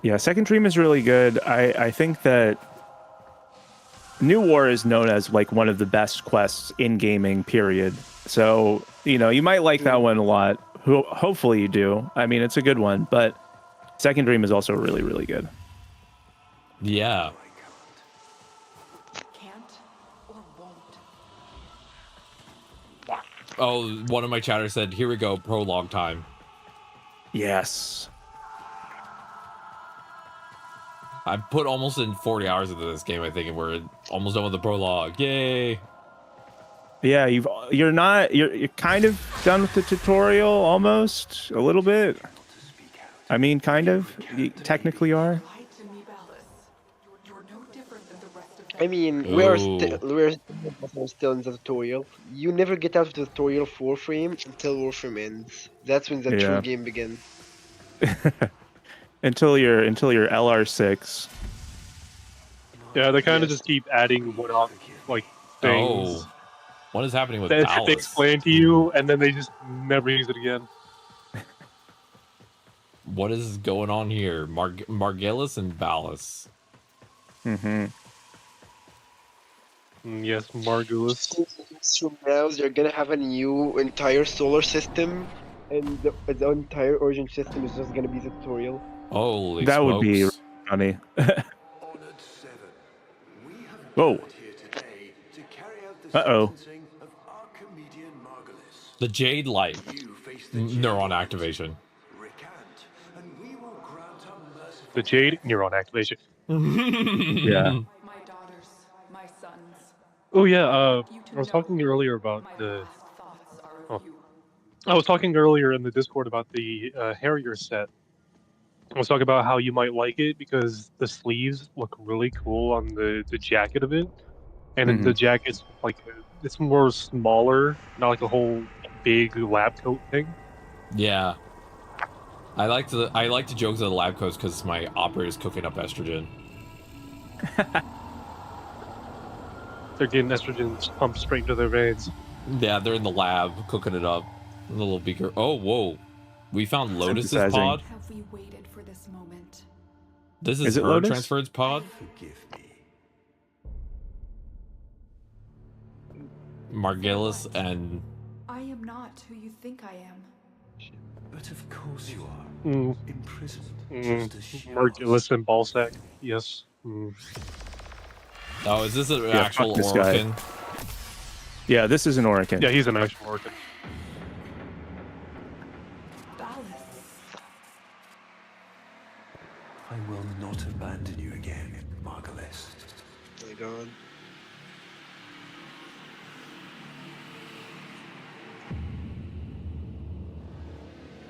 [SPEAKER 10] Yeah, Second Dream is really good. I think that New War is known as like one of the best quests in gaming, period. So, you might like that one a lot. Hopefully you do. I mean, it's a good one, but Second Dream is also really, really good.
[SPEAKER 1] Yeah. Oh, one of my chatters said, here we go, prologue time.
[SPEAKER 10] Yes.
[SPEAKER 1] I put almost in 40 hours into this game, I think, and we're almost done with the prologue. Yay!
[SPEAKER 10] Yeah, you're kind of done with the tutorial, almost, a little bit. I mean, kind of. You technically are.
[SPEAKER 15] I mean, we're still in the tutorial. You never get out of the tutorial of Warframe until Warframe ends. That's when the true game begins.
[SPEAKER 10] until you're LR6.
[SPEAKER 16] Yeah, they kind of just keep adding one-off, like things
[SPEAKER 1] Oh, what is happening with
[SPEAKER 16] that they
[SPEAKER 1] Ballas?
[SPEAKER 16] explain to you, and then they just never use it again.
[SPEAKER 1] What is going on here? Margellus and Ballas.
[SPEAKER 10] Mm-hmm.
[SPEAKER 16] Yes, Margulis.
[SPEAKER 15] From now, they're gonna have a new entire solar system, and the entire Origin system is just gonna be the tutorial.
[SPEAKER 1] Holy
[SPEAKER 10] That would be
[SPEAKER 1] smokes.
[SPEAKER 10] funny.
[SPEAKER 20] Honored Seven, we have
[SPEAKER 10] Whoa.
[SPEAKER 20] gathered here today to carry out the
[SPEAKER 10] Uh-oh.
[SPEAKER 20] sentencing of Archimedean Margulis.
[SPEAKER 1] The Jade light.
[SPEAKER 20] You face the
[SPEAKER 1] Neuron activation.
[SPEAKER 20] Recant, and we will grant a merciful
[SPEAKER 16] The Jade neuron activation.
[SPEAKER 10] Yeah.
[SPEAKER 3] My daughters, my sons.
[SPEAKER 16] Oh yeah,
[SPEAKER 3] You to
[SPEAKER 16] I was
[SPEAKER 3] know
[SPEAKER 16] talking earlier about
[SPEAKER 3] my
[SPEAKER 16] the.
[SPEAKER 3] last thoughts are
[SPEAKER 16] Oh,
[SPEAKER 3] of you.
[SPEAKER 16] I was talking earlier in the Discord about the Harrier set. I was talking about how you might like it because the sleeves look really cool on the jacket of it, and then the jacket's like it's more smaller, not like a whole big lab coat thing.
[SPEAKER 1] Yeah. I like the jokes of the lab coats because my operator's cooking up estrogen.
[SPEAKER 16] They're getting estrogen pumped straight into their veins.
[SPEAKER 1] Yeah, they're in the lab cooking it up. In the little beaker. Oh, whoa. We found Lotus's
[SPEAKER 10] Synthesizing.
[SPEAKER 1] pod.
[SPEAKER 3] Have we waited for this moment?
[SPEAKER 1] This
[SPEAKER 10] Is
[SPEAKER 1] is
[SPEAKER 10] it
[SPEAKER 1] her
[SPEAKER 10] Lotus?
[SPEAKER 1] transferred's pod.
[SPEAKER 20] Forgive me.
[SPEAKER 1] Margellus and
[SPEAKER 3] I am not who you think I am.
[SPEAKER 20] But of course you are.
[SPEAKER 16] Mm.
[SPEAKER 20] Imprisoned,
[SPEAKER 16] Mm.
[SPEAKER 20] just as she
[SPEAKER 16] Margulis and Ballsack. Yes. Mm.
[SPEAKER 1] oh, is this an
[SPEAKER 10] Yeah,
[SPEAKER 1] actual
[SPEAKER 10] fuck this guy.
[SPEAKER 1] Orkin?
[SPEAKER 10] Yeah, this is an Orkin.
[SPEAKER 16] Yeah, he's an actual Orkin.
[SPEAKER 20] I will not abandon you again, Margulis.
[SPEAKER 15] Oh my god.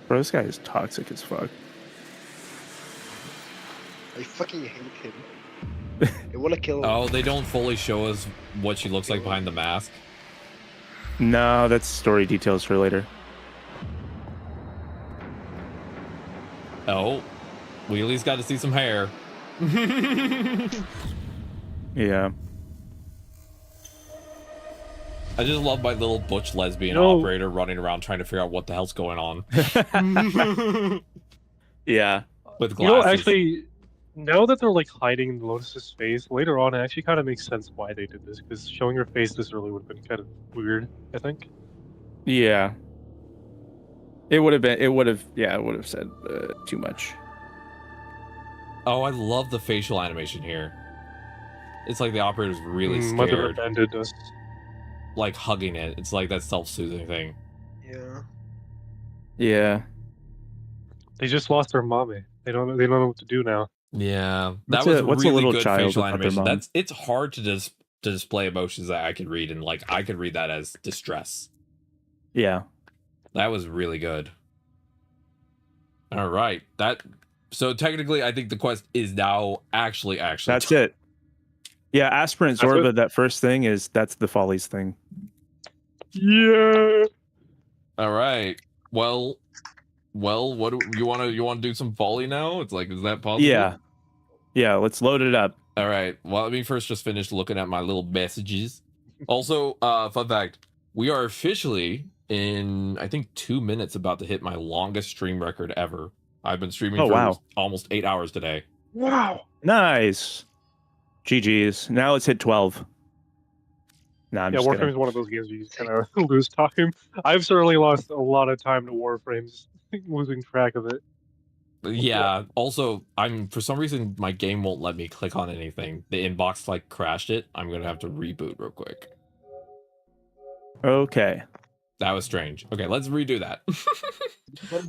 [SPEAKER 10] Bro, this guy is toxic as fuck.
[SPEAKER 15] I fucking hate him. I wanna kill him.
[SPEAKER 1] Oh, they don't fully show us what she looks like behind the mask.
[SPEAKER 10] No, that's story details for later.
[SPEAKER 1] Oh, we at least got to see some hair.
[SPEAKER 10] Yeah.
[SPEAKER 1] I just love my little butch lesbian
[SPEAKER 16] No.
[SPEAKER 1] operator running around trying to figure out what the hell's going on.
[SPEAKER 10] Yeah.
[SPEAKER 1] With
[SPEAKER 16] You know,
[SPEAKER 1] glasses.
[SPEAKER 16] actually, now that they're like hiding Lotus's face, later on it actually kind of makes sense why they did this, because showing her face this early would have been kind of weird, I think.
[SPEAKER 10] Yeah. It would have said too much.
[SPEAKER 1] Oh, I love the facial animation here. It's like the operator's really
[SPEAKER 16] Mother
[SPEAKER 1] scared.
[SPEAKER 16] abandoned us.
[SPEAKER 1] Like hugging it. It's like that self-soothing thing.
[SPEAKER 15] Yeah.
[SPEAKER 10] Yeah.
[SPEAKER 16] They just lost their mommy. They don't know what to do now.
[SPEAKER 1] Yeah,
[SPEAKER 10] What's
[SPEAKER 1] that was
[SPEAKER 10] a- what's a
[SPEAKER 1] really
[SPEAKER 10] little
[SPEAKER 1] good
[SPEAKER 10] child
[SPEAKER 1] facial
[SPEAKER 10] without their
[SPEAKER 1] animation.
[SPEAKER 10] mom?
[SPEAKER 1] It's hard to display emotions that I could read, and like I could read that as distress.
[SPEAKER 10] Yeah.
[SPEAKER 1] That was really good. All right, so technically, I think the quest is now actually.
[SPEAKER 10] That's it. Yeah, Aspirant
[SPEAKER 16] That's
[SPEAKER 10] Zorba,
[SPEAKER 16] it?
[SPEAKER 10] that first thing that's the Follies thing.
[SPEAKER 16] Yeah.
[SPEAKER 1] All right. Well, what do you want to do some volley now? It's like, is that possible?
[SPEAKER 10] Yeah. Yeah, let's load it up.
[SPEAKER 1] All right. Well, let me first just finish looking at my little messages. Also, fun fact: we are officially in, I think, 2 minutes about to hit my longest stream record ever. I've been streaming for almost 8 hours today.
[SPEAKER 16] Wow.
[SPEAKER 10] Nice. GG's. Now let's hit 12. Nah, I'm
[SPEAKER 16] Yeah,
[SPEAKER 10] just
[SPEAKER 16] Warframe
[SPEAKER 10] kidding.
[SPEAKER 16] is one of those games you just kind of lose time. I've certainly lost a lot of time to Warframes, losing track of it.
[SPEAKER 1] Yeah. Also, for some reason my game won't let me click on anything. The inbox like crashed it. I'm gonna have to reboot real quick.
[SPEAKER 10] Okay.
[SPEAKER 1] That was strange. Okay, let's redo that.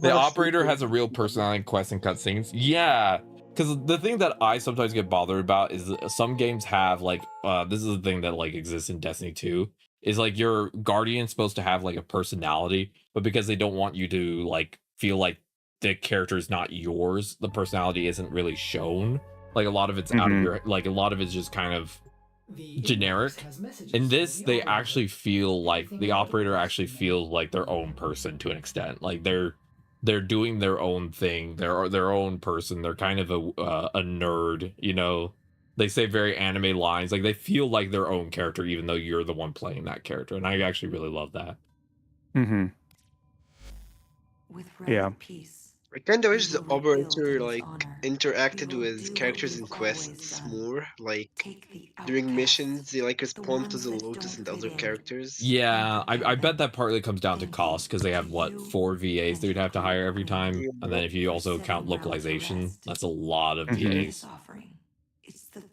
[SPEAKER 1] The operator has a real personality in quests and cutscenes. Yeah, because the thing that I sometimes get bothered about is some games have like this is the thing that like exists in Destiny 2 is like your guardian's supposed to have like a personality, but because they don't want you to like feel like the character is not yours, the personality isn't really shown. Like a lot of it's out of your like a lot of it's just kind of generic. In this, they actually feel like the operator actually feels like their own person to an extent. Like they're doing their own thing. They're their own person. They're kind of a nerd, you know. they say very anime lines. Like they feel like their own character, even though you're the one playing that character. And I actually really love that.
[SPEAKER 10] Mm-hmm. Yeah.
[SPEAKER 15] I kind of wish the operator like interacted with characters in quests more. Like during missions, they like respond to the Lotus and other characters.
[SPEAKER 1] Yeah, I bet that partly comes down to cost because they have what 4 VAs they'd have to hire every time, and then if you also count localization, that's a lot of VAs.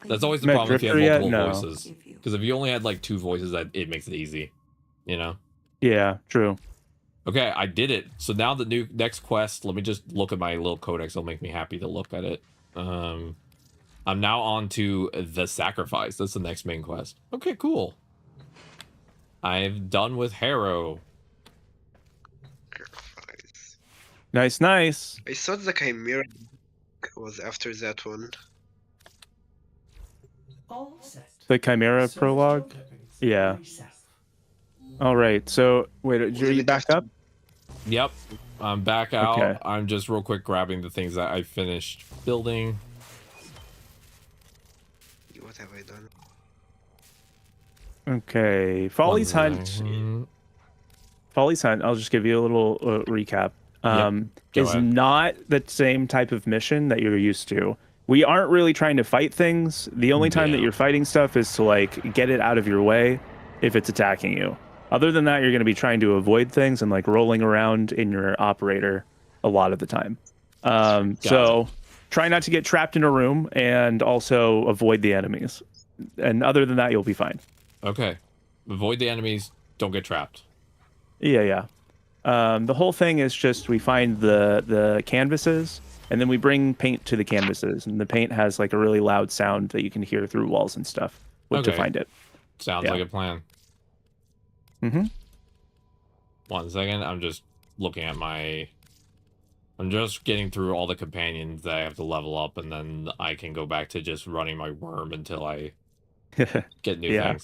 [SPEAKER 1] That's always the problem if you have multiple voices. Because if you only had like 2 voices, that it makes it easy, you know.
[SPEAKER 10] Yeah, true.
[SPEAKER 1] Okay, I did it. So now the next quest. Let me just look at my little codex. It'll make me happy to look at it. I'm now on to the sacrifice. That's the next main quest. Okay, cool. I've done with Harrow.
[SPEAKER 10] Nice, nice.
[SPEAKER 15] I thought the Chimera was after that one.
[SPEAKER 10] The Chimera prologue? Yeah. All right. So, wait, are you back up?
[SPEAKER 1] Yep. I'm back out.
[SPEAKER 10] Okay.
[SPEAKER 1] I'm just real quick grabbing the things that I finished building.
[SPEAKER 15] What have I done?
[SPEAKER 10] Okay. Folly's Hunt. Folly's Hunt, I'll just give you a little recap. Is not the same type of mission that you're used to. We aren't really trying to fight things. The only time that you're fighting stuff is to like get it out of your way if it's attacking you. Other than that, you're going to be trying to avoid things and like rolling around in your operator a lot of the time. So try not to get trapped in a room and also avoid the enemies. And other than that, you'll be fine.
[SPEAKER 1] Okay. Avoid the enemies. Don't get trapped.
[SPEAKER 10] Yeah. The whole thing is just we find the canvases and then we bring paint to the canvases. And the paint has like a really loud sound that you can hear through walls and stuff to find it.
[SPEAKER 1] Sounds like a plan.
[SPEAKER 10] Mm-hmm.
[SPEAKER 1] 1 second. I'm just looking at I'm just getting through all the companions that I have to level up, and then I can go back to just running my worm until I get new things.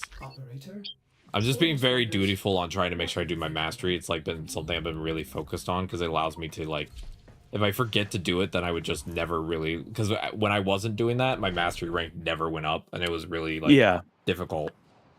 [SPEAKER 1] I'm just being very dutiful on trying to make sure I do my mastery. It's like been something I've been really focused on because it allows me to like, if I forget to do it, then I would just never really, because when I wasn't doing that, my mastery rank never went up, and it was really like difficult.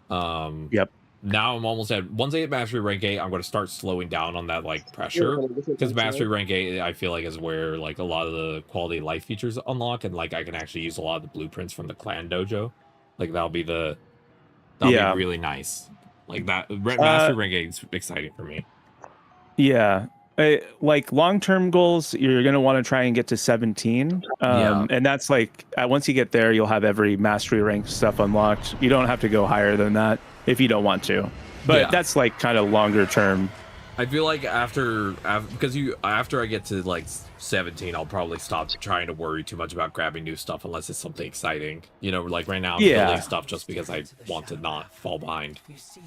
[SPEAKER 10] Yep.
[SPEAKER 1] Now I'm almost at, once I hit mastery rank 8, I'm going to start slowing down on that like pressure, because mastery rank 8 I feel like is where like a lot of the quality of life features unlock, and like I can actually use a lot of the blueprints from the clan dojo. Like that'll be really nice. Like that mastery rank 8 is exciting for me.
[SPEAKER 10] Yeah. Like long-term goals, you're going to want to try and get to 17. And that's like, once you get there, you'll have every mastery rank stuff unlocked. You don't have to go higher than that if you don't want to. But that's like kind of longer term.
[SPEAKER 1] I feel like after I get to like 17, I'll probably stop trying to worry too much about grabbing new stuff unless it's something exciting. You know, like right now I'm building stuff just because I want to not fall behind,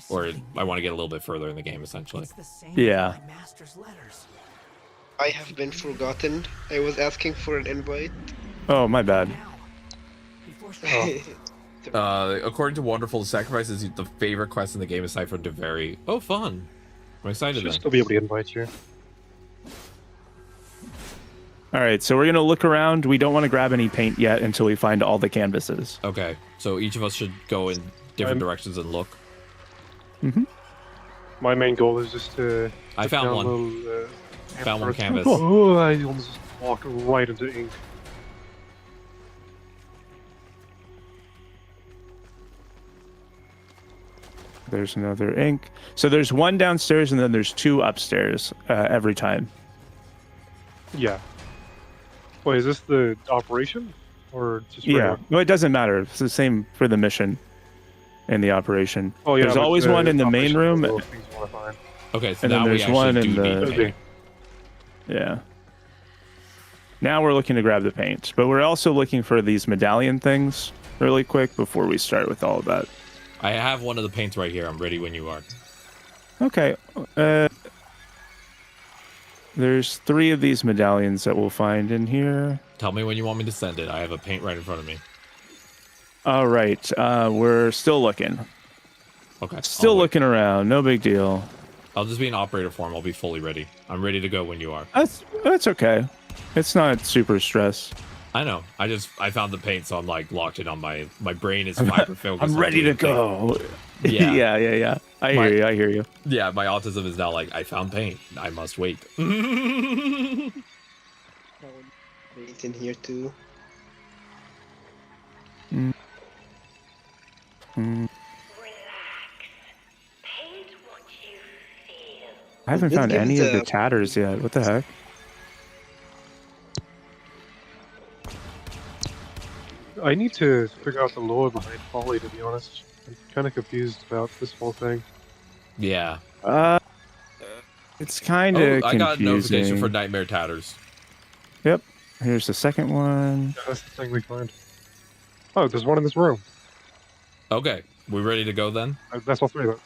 [SPEAKER 1] or I want to get a little bit further in the game essentially.
[SPEAKER 10] Yeah.
[SPEAKER 15] I have been forgotten. I was asking for an invite.
[SPEAKER 10] Oh, my bad.
[SPEAKER 1] According to Wonderful, the sacrifice is the favorite quest in the game aside from Deveri. Oh, fun! I'm excited.
[SPEAKER 16] Should still be able to invite you.
[SPEAKER 10] All right, so we're gonna look around. We don't want to grab any paint yet until we find all the canvases.
[SPEAKER 1] Okay, so each of us should go in different directions and look.
[SPEAKER 10] Mm-hmm.
[SPEAKER 16] My main goal is just to.
[SPEAKER 1] I found one. Found one canvas.
[SPEAKER 16] Oh, I almost walked right into ink.
[SPEAKER 10] There's another ink. So there's one downstairs and then there's 2 upstairs every time.
[SPEAKER 16] Yeah. Wait, is this the operation? Or just
[SPEAKER 10] No, it doesn't matter. It's the same for the mission and the operation.
[SPEAKER 16] Oh, yeah,
[SPEAKER 10] there's always one in the main room.
[SPEAKER 1] Okay, so
[SPEAKER 10] and
[SPEAKER 1] now
[SPEAKER 10] then there's one in the...
[SPEAKER 1] paint.
[SPEAKER 10] Yeah. Now we're looking to grab the paint. But we're also looking for these medallion things really quick before we start with all of that.
[SPEAKER 1] I have one of the paints right here. I'm ready when you are.
[SPEAKER 10] Okay. There's 3 of these medallions that we'll find in here.
[SPEAKER 1] Tell me when you want me to send it. I have a paint right in front of me.
[SPEAKER 10] All right. We're still looking.
[SPEAKER 1] Okay.
[SPEAKER 10] Still looking around. No big deal.
[SPEAKER 1] I'll just be in operator form. I'll be fully ready. I'm ready to go when you are.
[SPEAKER 10] That's okay. It's not super stress.
[SPEAKER 1] I know. I found the paint, so I'm like locked in on my brain is hyper focused.
[SPEAKER 10] I'm ready to go.
[SPEAKER 1] Yeah.
[SPEAKER 10] yeah. I hear you.
[SPEAKER 1] Yeah, my autism is now like I found paint. I must wait.
[SPEAKER 15] Paint in here too.
[SPEAKER 10] I haven't found any of the tatters yet. What the heck?
[SPEAKER 16] I need to figure out the lore behind Folly, to be honest. I'm kind of confused about this whole thing.
[SPEAKER 1] Yeah.
[SPEAKER 10] It's kind of confusing.
[SPEAKER 1] I got a notification for Nightmare Tatters.
[SPEAKER 10] Yep. Here's the second one.
[SPEAKER 16] Yeah, that's the thing we find. Oh, there's one in this room.
[SPEAKER 1] Okay, we ready to go then?
[SPEAKER 16] That's all three of them.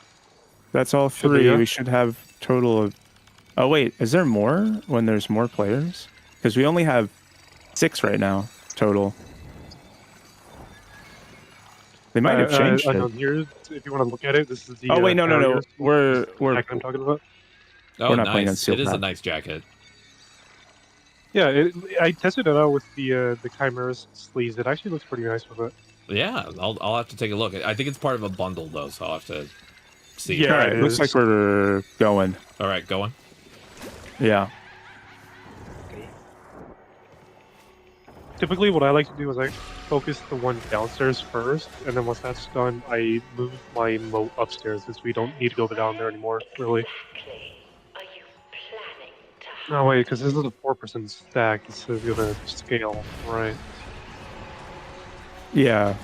[SPEAKER 10] That's all three. We should have total of... Oh, wait. Is there more when there's more players? Because we only have 6 right now, total. They might have changed it.
[SPEAKER 16] Here, if you want to look at it, this is the...
[SPEAKER 10] Oh, wait, no. We're
[SPEAKER 16] I'm talking about.
[SPEAKER 1] Oh,
[SPEAKER 10] we're not
[SPEAKER 1] nice.
[SPEAKER 10] playing on Seal
[SPEAKER 1] It is a
[SPEAKER 10] Path.
[SPEAKER 1] nice jacket.
[SPEAKER 16] Yeah, I tested it out with the Chimeras sleeves. It actually looks pretty nice with it.
[SPEAKER 1] Yeah, I'll have to take a look. I think it's part of a bundle though, so I'll have to see.
[SPEAKER 10] Yeah, it looks like we're going.
[SPEAKER 1] All right, going.
[SPEAKER 10] Yeah.
[SPEAKER 16] Typically, what I like to do is I focus the one downstairs first, and then once that's done, I move my moat upstairs, since we don't need to go down there anymore, really. No, wait, because this is a 4% stack. This is gonna scale, right?
[SPEAKER 10] Yeah.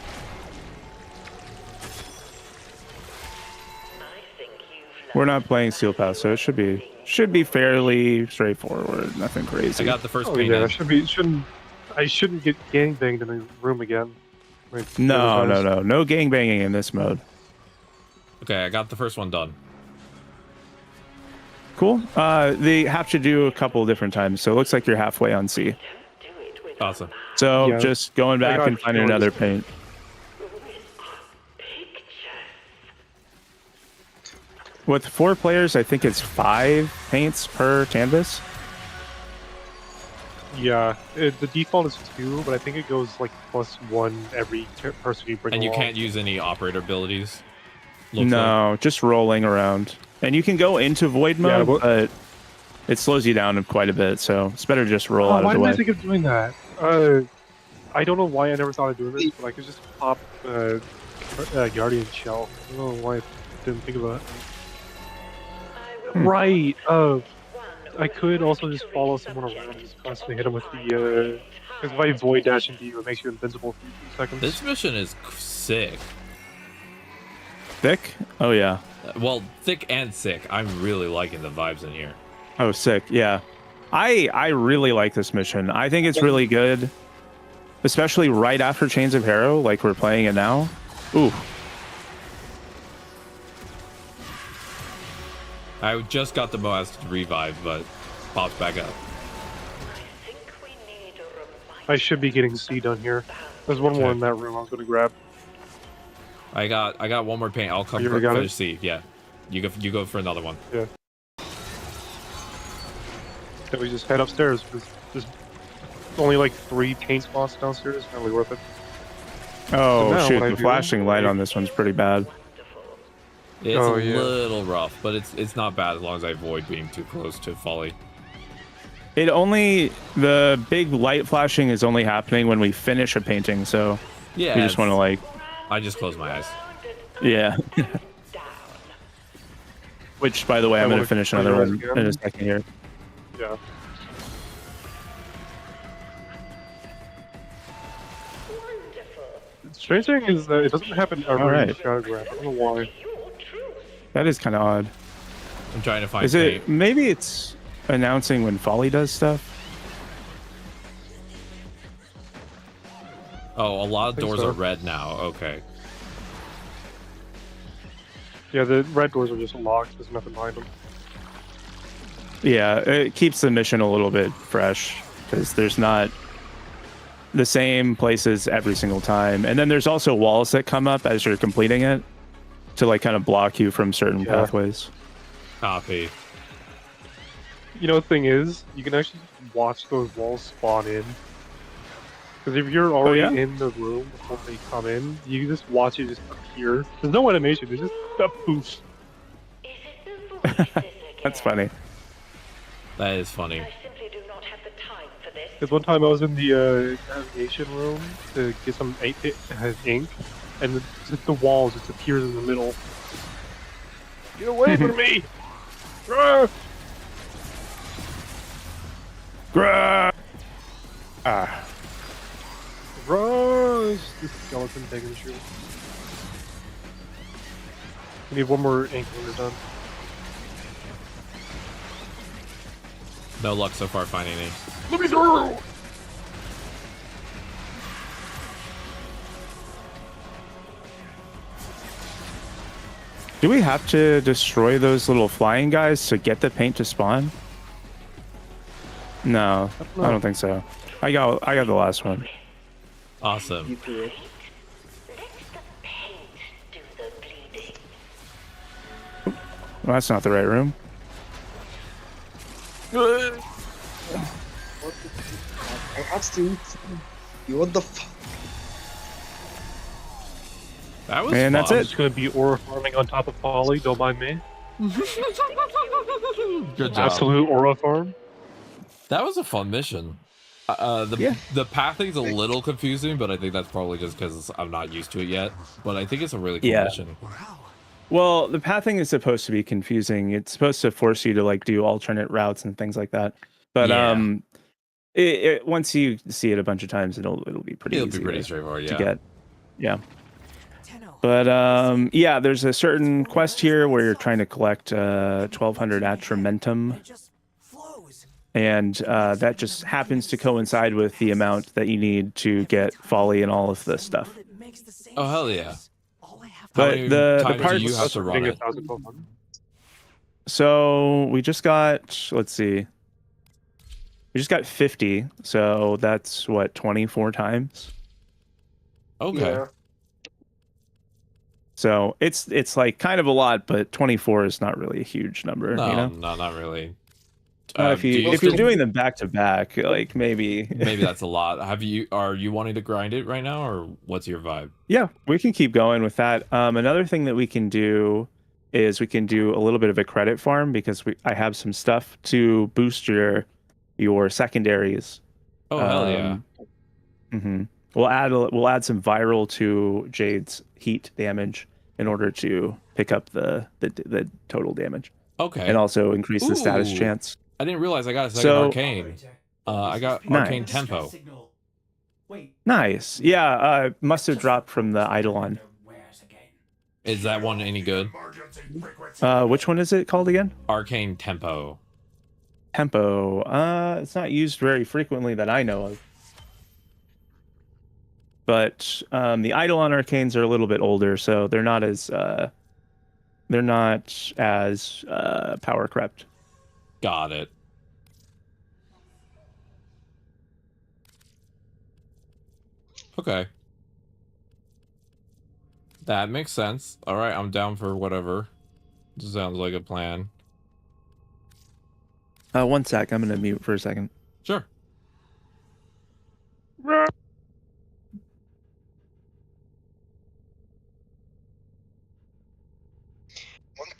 [SPEAKER 10] We're not playing Seal Path, so it should be fairly straightforward. Nothing crazy.
[SPEAKER 1] I got the first
[SPEAKER 16] Oh
[SPEAKER 1] paint
[SPEAKER 16] yeah,
[SPEAKER 1] in.
[SPEAKER 16] I shouldn't get gangbanged in a room again. Like,
[SPEAKER 10] No gangbanging in this mode.
[SPEAKER 1] Okay, I got the first one done.
[SPEAKER 10] Cool. They have to do a couple different times, so it looks like you're halfway on C.
[SPEAKER 1] Awesome.
[SPEAKER 10] So
[SPEAKER 16] Yeah.
[SPEAKER 10] just going back and finding another paint. With 4 players, I think it's 5 paints per canvas.
[SPEAKER 16] Yeah, the default is 2, but I think it goes like +1 every person you bring
[SPEAKER 1] And you
[SPEAKER 16] along.
[SPEAKER 1] can't use any operator abilities.
[SPEAKER 10] No, just rolling around. And you can go into void mode, but it slows you down quite a bit, so it's better to just roll out
[SPEAKER 16] Why
[SPEAKER 10] of the
[SPEAKER 16] did
[SPEAKER 10] way.
[SPEAKER 16] I think of doing that? I don't know why I never thought of doing this, but I could just pop Guardian Shell. I don't know why I didn't think of that. Right. I could also just follow someone around and just constantly hit them with the. Because if I void dash into you, it makes you invincible for a few seconds.
[SPEAKER 1] This mission is sick.
[SPEAKER 10] Thick? Oh, yeah.
[SPEAKER 1] Well, thick and sick. I'm really liking the vibes in here.
[SPEAKER 10] Oh, sick. Yeah. I really like this mission. I think it's really good, especially right after Chains of Harrow, like we're playing it now. Ooh.
[SPEAKER 1] I just got the Moaz to revive, but pops back up.
[SPEAKER 16] I should be getting C done here. There's one more in that room I was going to grab.
[SPEAKER 1] I got one more paint. I'll come
[SPEAKER 16] You already got
[SPEAKER 1] finish
[SPEAKER 16] it?
[SPEAKER 1] C. Yeah, you go for another one.
[SPEAKER 16] Yeah. Then we just head upstairs. There's only like 3 paint spots downstairs. It's not really worth it.
[SPEAKER 10] Oh,
[SPEAKER 16] So now
[SPEAKER 10] shoot.
[SPEAKER 16] what I
[SPEAKER 10] The
[SPEAKER 16] do-
[SPEAKER 10] flashing light on this one's pretty bad.
[SPEAKER 1] It's
[SPEAKER 16] Oh,
[SPEAKER 1] a
[SPEAKER 16] yeah.
[SPEAKER 1] little rough, but it's not bad as long as I avoid being too close to Folly.
[SPEAKER 10] The big light flashing is only happening when we finish a painting, so
[SPEAKER 1] Yeah,
[SPEAKER 10] we just want to like...
[SPEAKER 1] I just close my eyes.
[SPEAKER 10] Yeah. Which, by the way, I'm going to finish another one in a second here.
[SPEAKER 16] Yeah. The strange thing is that it doesn't happen every
[SPEAKER 10] Alright.
[SPEAKER 16] shadow grab. I don't know why.
[SPEAKER 10] That is kind of odd.
[SPEAKER 1] I'm trying to find
[SPEAKER 10] Is it...
[SPEAKER 1] paint.
[SPEAKER 10] Maybe it's announcing when Folly does stuff?
[SPEAKER 1] Oh, a lot of
[SPEAKER 16] think
[SPEAKER 1] doors
[SPEAKER 16] so.
[SPEAKER 1] are red now. Okay.
[SPEAKER 16] Yeah, the red doors are just locked. There's nothing behind them.
[SPEAKER 10] Yeah, it keeps the mission a little bit fresh, because there's not the same places every single time. And then there's also walls that come up as you're completing it to like kind of block you from certain pathways.
[SPEAKER 1] Copy.
[SPEAKER 16] You know, the thing is, you can actually watch those walls spawn in. Because if you're already in the room before they come in, you just watch it just appear. There's no animation. There's just a poof.
[SPEAKER 10] That's funny.
[SPEAKER 1] That is funny.
[SPEAKER 16] Because one time I was in the navigation room to get some ink, and just the wall just appears in the middle. Get away from me! Grah!
[SPEAKER 10] Grah! Ah.
[SPEAKER 16] Rush! The skeleton taking the shoe. We need one more ink when we're done.
[SPEAKER 1] No luck so far finding any.
[SPEAKER 16] Let me through!
[SPEAKER 10] Do we have to destroy those little flying guys to get the paint to spawn? No, I don't think so. I got the last one.
[SPEAKER 1] Awesome.
[SPEAKER 10] Well, that's not the right room.
[SPEAKER 15] What the fuck?
[SPEAKER 1] That was
[SPEAKER 10] and that's
[SPEAKER 16] I'm
[SPEAKER 10] it.
[SPEAKER 16] just gonna be aura farming on top of Polly, don't mind me.
[SPEAKER 1] Good job.
[SPEAKER 16] Absolute aura farm.
[SPEAKER 1] That was a fun mission. The pathing's a little confusing, but I think that's probably just because I'm not used to it yet. But I think it's a really cool mission.
[SPEAKER 10] Well, the pathing is supposed to be confusing. It's supposed to force you to like do alternate routes and things like that. But once you see it a bunch of times, it'll be pretty easy.
[SPEAKER 1] It'll be pretty straightforward,
[SPEAKER 10] to get. Yeah. But yeah, there's a certain quest here where you're trying to collect 1,200 atramentum, and that just happens to coincide with the amount that you need to get Folly and all of this stuff.
[SPEAKER 1] Oh hell yeah!
[SPEAKER 10] But the part
[SPEAKER 1] you have to run it.
[SPEAKER 10] So we just got, let's see, we just got 50. So that's what, 24 times.
[SPEAKER 1] Okay.
[SPEAKER 15] Yeah.
[SPEAKER 10] So it's like kind of a lot, but 24 is not really a huge number.
[SPEAKER 1] No,
[SPEAKER 10] you know?
[SPEAKER 1] no, not really.
[SPEAKER 10] If you're doing them back to back, like maybe
[SPEAKER 1] that's a lot. Are you wanting to grind it right now, or what's your vibe?
[SPEAKER 10] Yeah, we can keep going with that. Another thing that we can do is we can do a little bit of a credit farm because I have some stuff to boost your secondaries.
[SPEAKER 1] Oh hell yeah!
[SPEAKER 10] Mm-hmm. We'll add some viral to Jade's heat damage in order to pick up the total damage.
[SPEAKER 1] Okay.
[SPEAKER 10] And also increase the status chance.
[SPEAKER 1] I didn't realize I got a second arcane. I got arcane
[SPEAKER 10] Nice.
[SPEAKER 1] tempo.
[SPEAKER 10] Nice. Yeah, must have dropped from the Eidolon.
[SPEAKER 1] Is that one any good?
[SPEAKER 10] Which one is it called again?
[SPEAKER 1] Arcane tempo.
[SPEAKER 10] Tempo. It's not used very frequently that I know of. But the Eidolon arcanes are a little bit older, so they're not as power crept.
[SPEAKER 1] Got it. Okay. That makes sense. All right, I'm down for whatever. Sounds like a plan.
[SPEAKER 10] 1 sec. I'm gonna mute for a second.
[SPEAKER 1] Sure.
[SPEAKER 15] One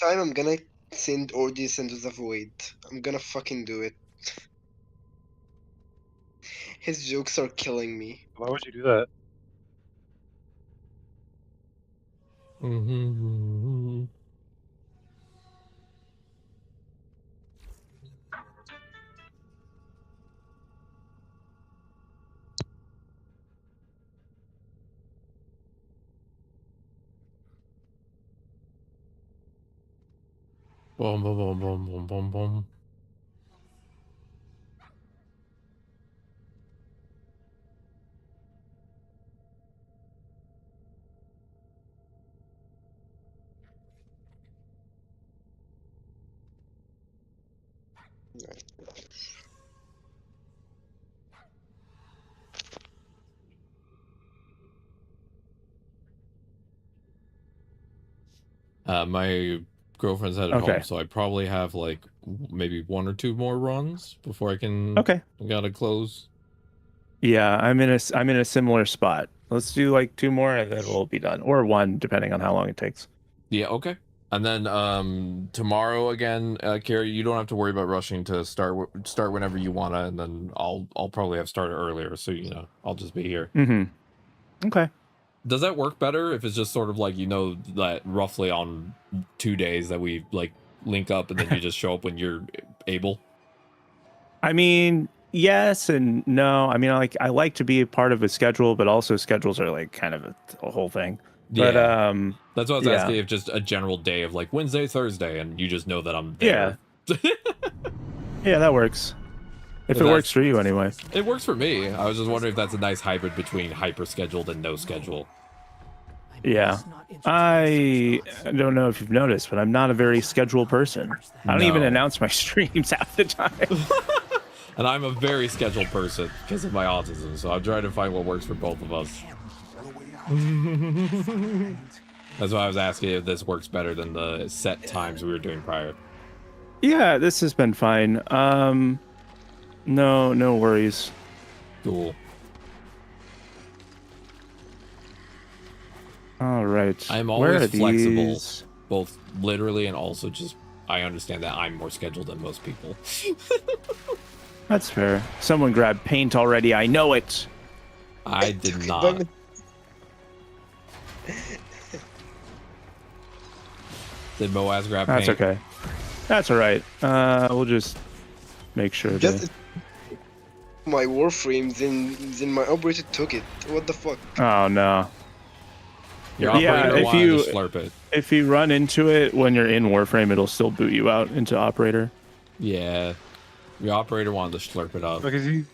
[SPEAKER 15] time I'm gonna send Ordis into the void. I'm gonna fucking do it. His jokes are killing me.
[SPEAKER 16] Why would you do that?
[SPEAKER 1] Mm-hmm. Boom, boom, boom, boom, boom, boom, boom. My girlfriend's headed home, so I probably have like maybe 1 or 2 more runs before I can.
[SPEAKER 10] Okay.
[SPEAKER 1] Gotta close.
[SPEAKER 10] Yeah, I'm in a similar spot. Let's do like 2 more and then we'll be done, or 1 depending on how long it takes.
[SPEAKER 1] Yeah, okay. And then tomorrow again, Carrie, you don't have to worry about rushing to start whenever you wanna, and then I'll probably have started earlier, so you know I'll just be here.
[SPEAKER 10] Okay.
[SPEAKER 1] Does that work better if it's just sort of like that roughly on 2 days that we like link up and then you just show up when you're able?
[SPEAKER 10] I mean, yes and no. I mean, I like to be a part of a schedule, but also schedules are like kind of a whole thing. But
[SPEAKER 1] Yeah. That's what I was
[SPEAKER 10] yeah.
[SPEAKER 1] asking, if just a general day of like Wednesday, Thursday, and you just know that I'm there.
[SPEAKER 10] Yeah, that works. If it works for you anyway.
[SPEAKER 1] It works for me. I was just wondering if that's a nice hybrid between hyper scheduled and no schedule.
[SPEAKER 10] Yeah. I don't know if you've noticed, but I'm not a very scheduled person. I don't even announce my streams half the time.
[SPEAKER 1] And I'm a very scheduled person because of my autism, so I'm trying to find what works for both of us. That's why I was asking if this works better than the set times we were doing prior.
[SPEAKER 10] Yeah, this has been fine. No worries.
[SPEAKER 1] Cool.
[SPEAKER 10] All right.
[SPEAKER 1] I'm always flexible, both literally and also just I understand that I'm more scheduled than most people.
[SPEAKER 10] That's fair. Someone grabbed paint already. I know it.
[SPEAKER 1] I did not. Did Boaz grab paint?
[SPEAKER 10] That's okay. That's all right. We'll just make sure.
[SPEAKER 15] Just my Warframes in my operator took it. What the fuck?
[SPEAKER 10] Oh no.
[SPEAKER 1] Your operator wanted to slurp it.
[SPEAKER 10] If you run into it when you're in Warframe, it'll still boot you out into operator.
[SPEAKER 1] Yeah. Your operator wanted to slurp it up.
[SPEAKER 16] Look, is he?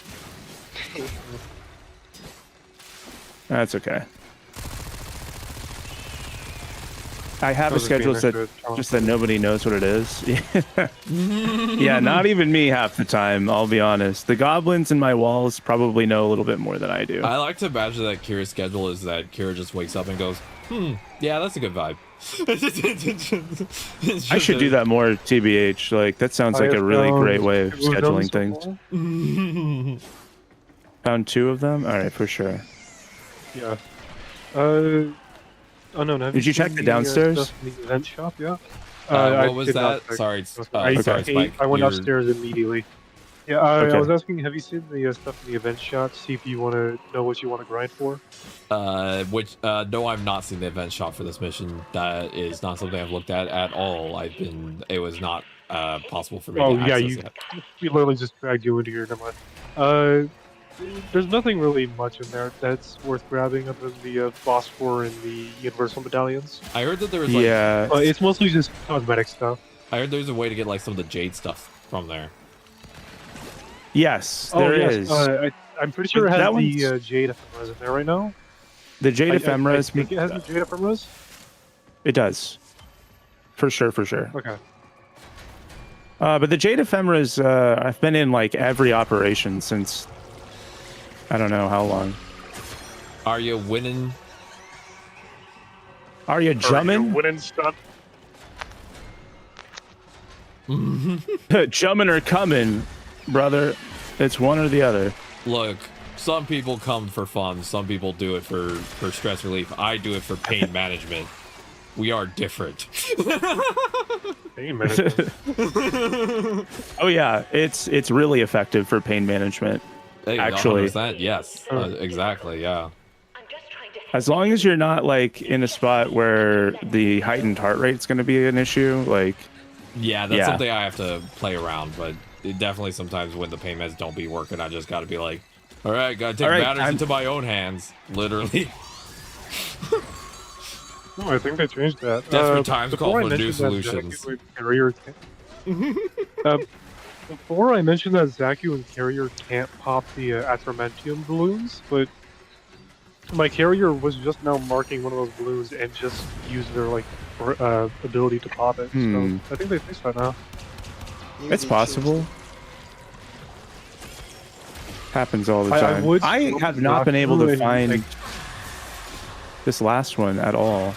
[SPEAKER 10] That's okay. I have a schedule that just that nobody knows what it is. Yeah, not even me half the time, I'll be honest. The goblins in my walls probably know a little bit more than I do.
[SPEAKER 1] I like to imagine that Kira's schedule is that Kira just wakes up and goes, yeah, that's a good vibe.
[SPEAKER 10] I should do that more, TBH. Like, that sounds like a really great way of scheduling things. Found 2 of them? Alright, for sure.
[SPEAKER 16] Yeah. Oh no, no.
[SPEAKER 10] Did you check the downstairs?
[SPEAKER 16] The event shop, yeah.
[SPEAKER 1] What was that? Sorry, sorry, Spike.
[SPEAKER 16] I went upstairs immediately. Yeah, I was asking, have you seen the stuff in the event shop? See if you want to know what you want to grind for.
[SPEAKER 1] No, I've not seen the event shop for this mission. That is not something I've looked at all. It was not possible for me to access yet.
[SPEAKER 16] You literally just dragged you into here. Never mind. There's nothing really much in there that's worth grabbing other than the phosphor and the universal medallions.
[SPEAKER 1] I heard that there was like...
[SPEAKER 10] Yeah.
[SPEAKER 16] It's mostly just cosmetic stuff.
[SPEAKER 1] I heard there's a way to get like some of the Jade stuff from there.
[SPEAKER 10] Yes, there is.
[SPEAKER 16] I'm pretty sure it has the Jade ephemeras in there right now.
[SPEAKER 10] The Jade ephemeras...
[SPEAKER 16] I think it has the Jade ephemeras?
[SPEAKER 10] It does. For sure, for sure.
[SPEAKER 16] Okay.
[SPEAKER 10] But the Jade ephemeras, I've been in like every operation since... I don't know how long.
[SPEAKER 1] Are you winning?
[SPEAKER 10] Are you jumming?
[SPEAKER 16] Winning stuff.
[SPEAKER 10] Jumming or coming, brother. It's one or the other.
[SPEAKER 1] Look, some people come for fun. Some people do it for stress relief. I do it for pain management. We are different.
[SPEAKER 16] Pain management.
[SPEAKER 10] Oh yeah, it's really effective for pain management.
[SPEAKER 1] Hey,
[SPEAKER 10] actually,
[SPEAKER 1] 100%, yes, exactly, yeah.
[SPEAKER 10] As long as you're not like in a spot where the heightened heart rate's going to be an issue, like.
[SPEAKER 1] Yeah, that's something I have to play around, but it definitely sometimes when the pain meds don't be working, I just got to be like, all right, got to take matters into my own hands, literally.
[SPEAKER 16] No, I think they changed that.
[SPEAKER 1] Desperate times call for new solutions.
[SPEAKER 16] Before I mentioned that Zaku and Carrier can't pop the Atramentium balloons, but my Carrier was just now marking one of those balloons and just used their like ability to pop it. So I think they fixed that now.
[SPEAKER 10] It's possible. Happens all the time. I have not been able to find this last one at all.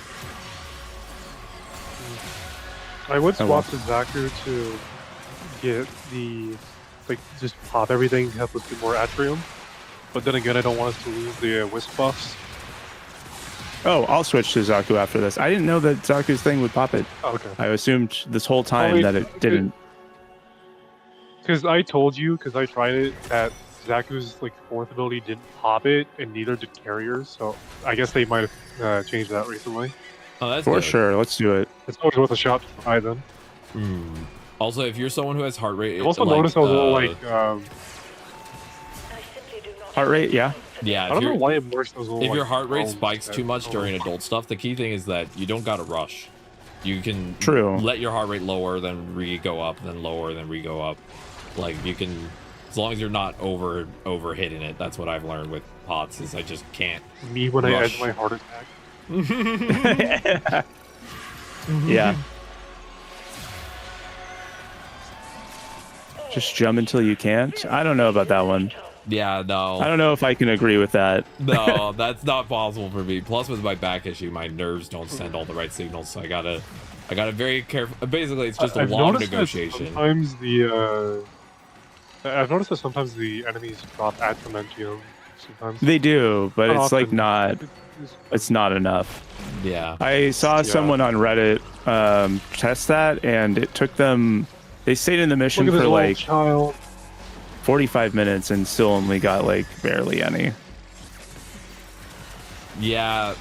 [SPEAKER 16] I would swap to Zaku to get the, like, just pop everything to help us do more Atrium. But then again, I don't want us to lose the wisp buffs.
[SPEAKER 10] Oh, I'll switch to Zaku after this. I didn't know that Zaku's thing would pop it.
[SPEAKER 16] Oh, okay.
[SPEAKER 10] I assumed this whole time that it didn't.
[SPEAKER 16] Because I told you, because I tried it, that Zaku's like fourth ability didn't pop it, and neither did Carriers. So I guess they might have changed that recently.
[SPEAKER 1] Oh, that's
[SPEAKER 10] For
[SPEAKER 1] good.
[SPEAKER 10] sure. Let's do it.
[SPEAKER 16] It's always worth a shot to try them.
[SPEAKER 1] Also, if you're someone who has heart rate,
[SPEAKER 16] I also noticed I was a little like.
[SPEAKER 10] Heart rate, yeah.
[SPEAKER 1] Yeah,
[SPEAKER 16] I don't know why it works. Those little,
[SPEAKER 1] if your
[SPEAKER 16] like,
[SPEAKER 1] heart rate
[SPEAKER 16] bones
[SPEAKER 1] spikes
[SPEAKER 16] that-
[SPEAKER 1] too much during adult stuff, the key thing is that you don't gotta rush. You can let your heart rate lower, then re-go up, then lower, then re-go up. Like you can, as long as you're not over hitting it. That's what I've learned with pots. Is I just can't.
[SPEAKER 16] Me when
[SPEAKER 1] rush.
[SPEAKER 16] I edge my heart attack.
[SPEAKER 10] Yeah. Just jump until you can't. I don't know about that one.
[SPEAKER 1] Yeah, no.
[SPEAKER 10] I don't know if I can agree with that.
[SPEAKER 1] No, that's not possible for me. Plus, with my back issue, my nerves don't send all the right signals, so I gotta very careful. Basically, it's just a
[SPEAKER 16] I've
[SPEAKER 1] long
[SPEAKER 16] noticed that
[SPEAKER 1] negotiation.
[SPEAKER 16] Sometimes I've noticed that sometimes the enemies drop adamantium. Sometimes
[SPEAKER 10] They do, but
[SPEAKER 16] Not
[SPEAKER 10] it's like
[SPEAKER 16] often.
[SPEAKER 10] not. It's not enough.
[SPEAKER 1] Yeah.
[SPEAKER 10] I saw someone on Reddit test that, and it took them. They stayed in the mission
[SPEAKER 16] Look at
[SPEAKER 10] for
[SPEAKER 16] this little
[SPEAKER 10] like
[SPEAKER 16] child.
[SPEAKER 10] 45 minutes and still only got like barely any.
[SPEAKER 1] Yeah,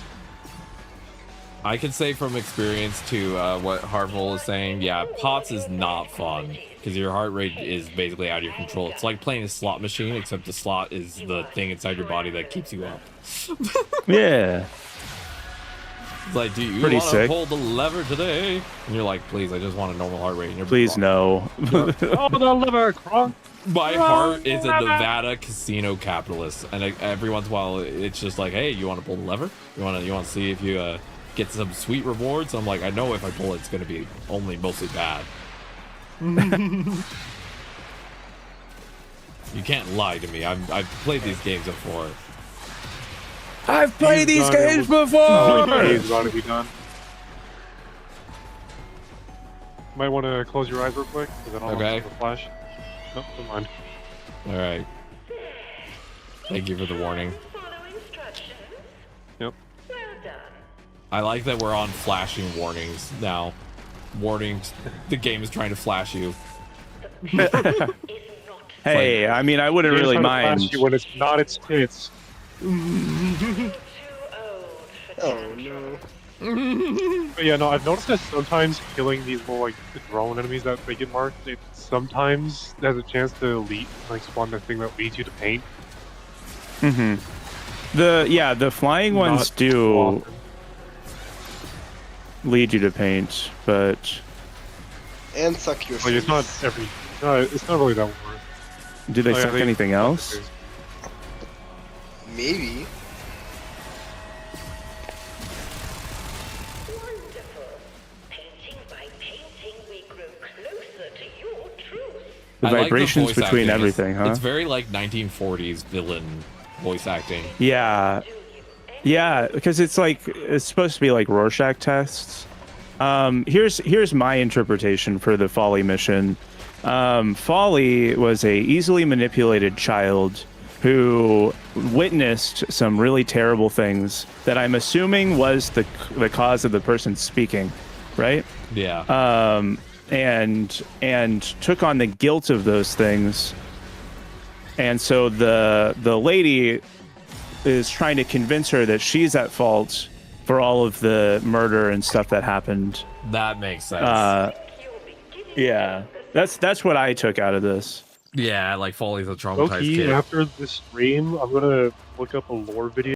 [SPEAKER 1] I can say from experience to what Harville is saying. Yeah, pots is not fun because your heart rate is basically out of your control. It's like playing a slot machine, except the slot is the thing inside your body that keeps you up.
[SPEAKER 10] Yeah.
[SPEAKER 1] It's like, do you
[SPEAKER 10] Pretty
[SPEAKER 1] want to
[SPEAKER 10] sick.
[SPEAKER 1] pull the lever today? And you're like, please, I just want a normal heart rate. And you're
[SPEAKER 10] Please no.
[SPEAKER 16] Oh, the liver, Kronk.
[SPEAKER 1] My heart is a Nevada casino capitalist, and every once in a while, it's just like, hey, you want to pull the lever? You want to see if you get some sweet rewards? I'm like, I know if I pull it, it's going to be only mostly bad. You can't lie to me. I've played these games before.
[SPEAKER 10] I've played these games
[SPEAKER 16] Oh,
[SPEAKER 10] before.
[SPEAKER 16] he's about to be done. Might want to close your eyes real quick, because I don't
[SPEAKER 1] Okay.
[SPEAKER 16] want to flash. No, never mind.
[SPEAKER 1] All right. Thank you for the warning.
[SPEAKER 16] Yep.
[SPEAKER 1] I like that we're on flashing warnings now. Warnings. The game is trying to flash you.
[SPEAKER 10] Hey, I mean, I wouldn't
[SPEAKER 16] Game's
[SPEAKER 10] really
[SPEAKER 16] trying to flash
[SPEAKER 10] mind.
[SPEAKER 16] you when it's not its tits.
[SPEAKER 15] Oh no.
[SPEAKER 16] But yeah, no, I've noticed that sometimes killing these little like drone enemies that they get marked, it sometimes has a chance to lead, like spawn the thing that leads you to paint.
[SPEAKER 10] The flying ones
[SPEAKER 16] Not
[SPEAKER 10] do
[SPEAKER 16] often.
[SPEAKER 10] lead you to paint, but
[SPEAKER 15] And suck your
[SPEAKER 16] Like it's not
[SPEAKER 15] face.
[SPEAKER 16] every. No, it's not really that worth.
[SPEAKER 10] do they
[SPEAKER 16] Oh, yeah,
[SPEAKER 10] suck anything else?
[SPEAKER 15] Maybe.
[SPEAKER 10] The
[SPEAKER 1] I like
[SPEAKER 10] vibrations
[SPEAKER 1] voice
[SPEAKER 10] between
[SPEAKER 1] acting.
[SPEAKER 10] everything, huh?
[SPEAKER 1] It's very like 1940s villain voice acting.
[SPEAKER 10] Yeah, because it's like it's supposed to be like Rorschach tests. Here's my interpretation for the Folly mission. Folly was a easily manipulated child who witnessed some really terrible things that I'm assuming was the cause of the person speaking, right?
[SPEAKER 1] Yeah.
[SPEAKER 10] And took on the guilt of those things. And so the lady is trying to convince her that she's at fault for all of the murder and stuff that happened.
[SPEAKER 1] That makes sense.
[SPEAKER 10] Yeah. That's what I took out of this.
[SPEAKER 1] Yeah, like Foley's a traumatized
[SPEAKER 16] Low-key,
[SPEAKER 1] kid.
[SPEAKER 16] after this stream, I'm gonna look up a lore video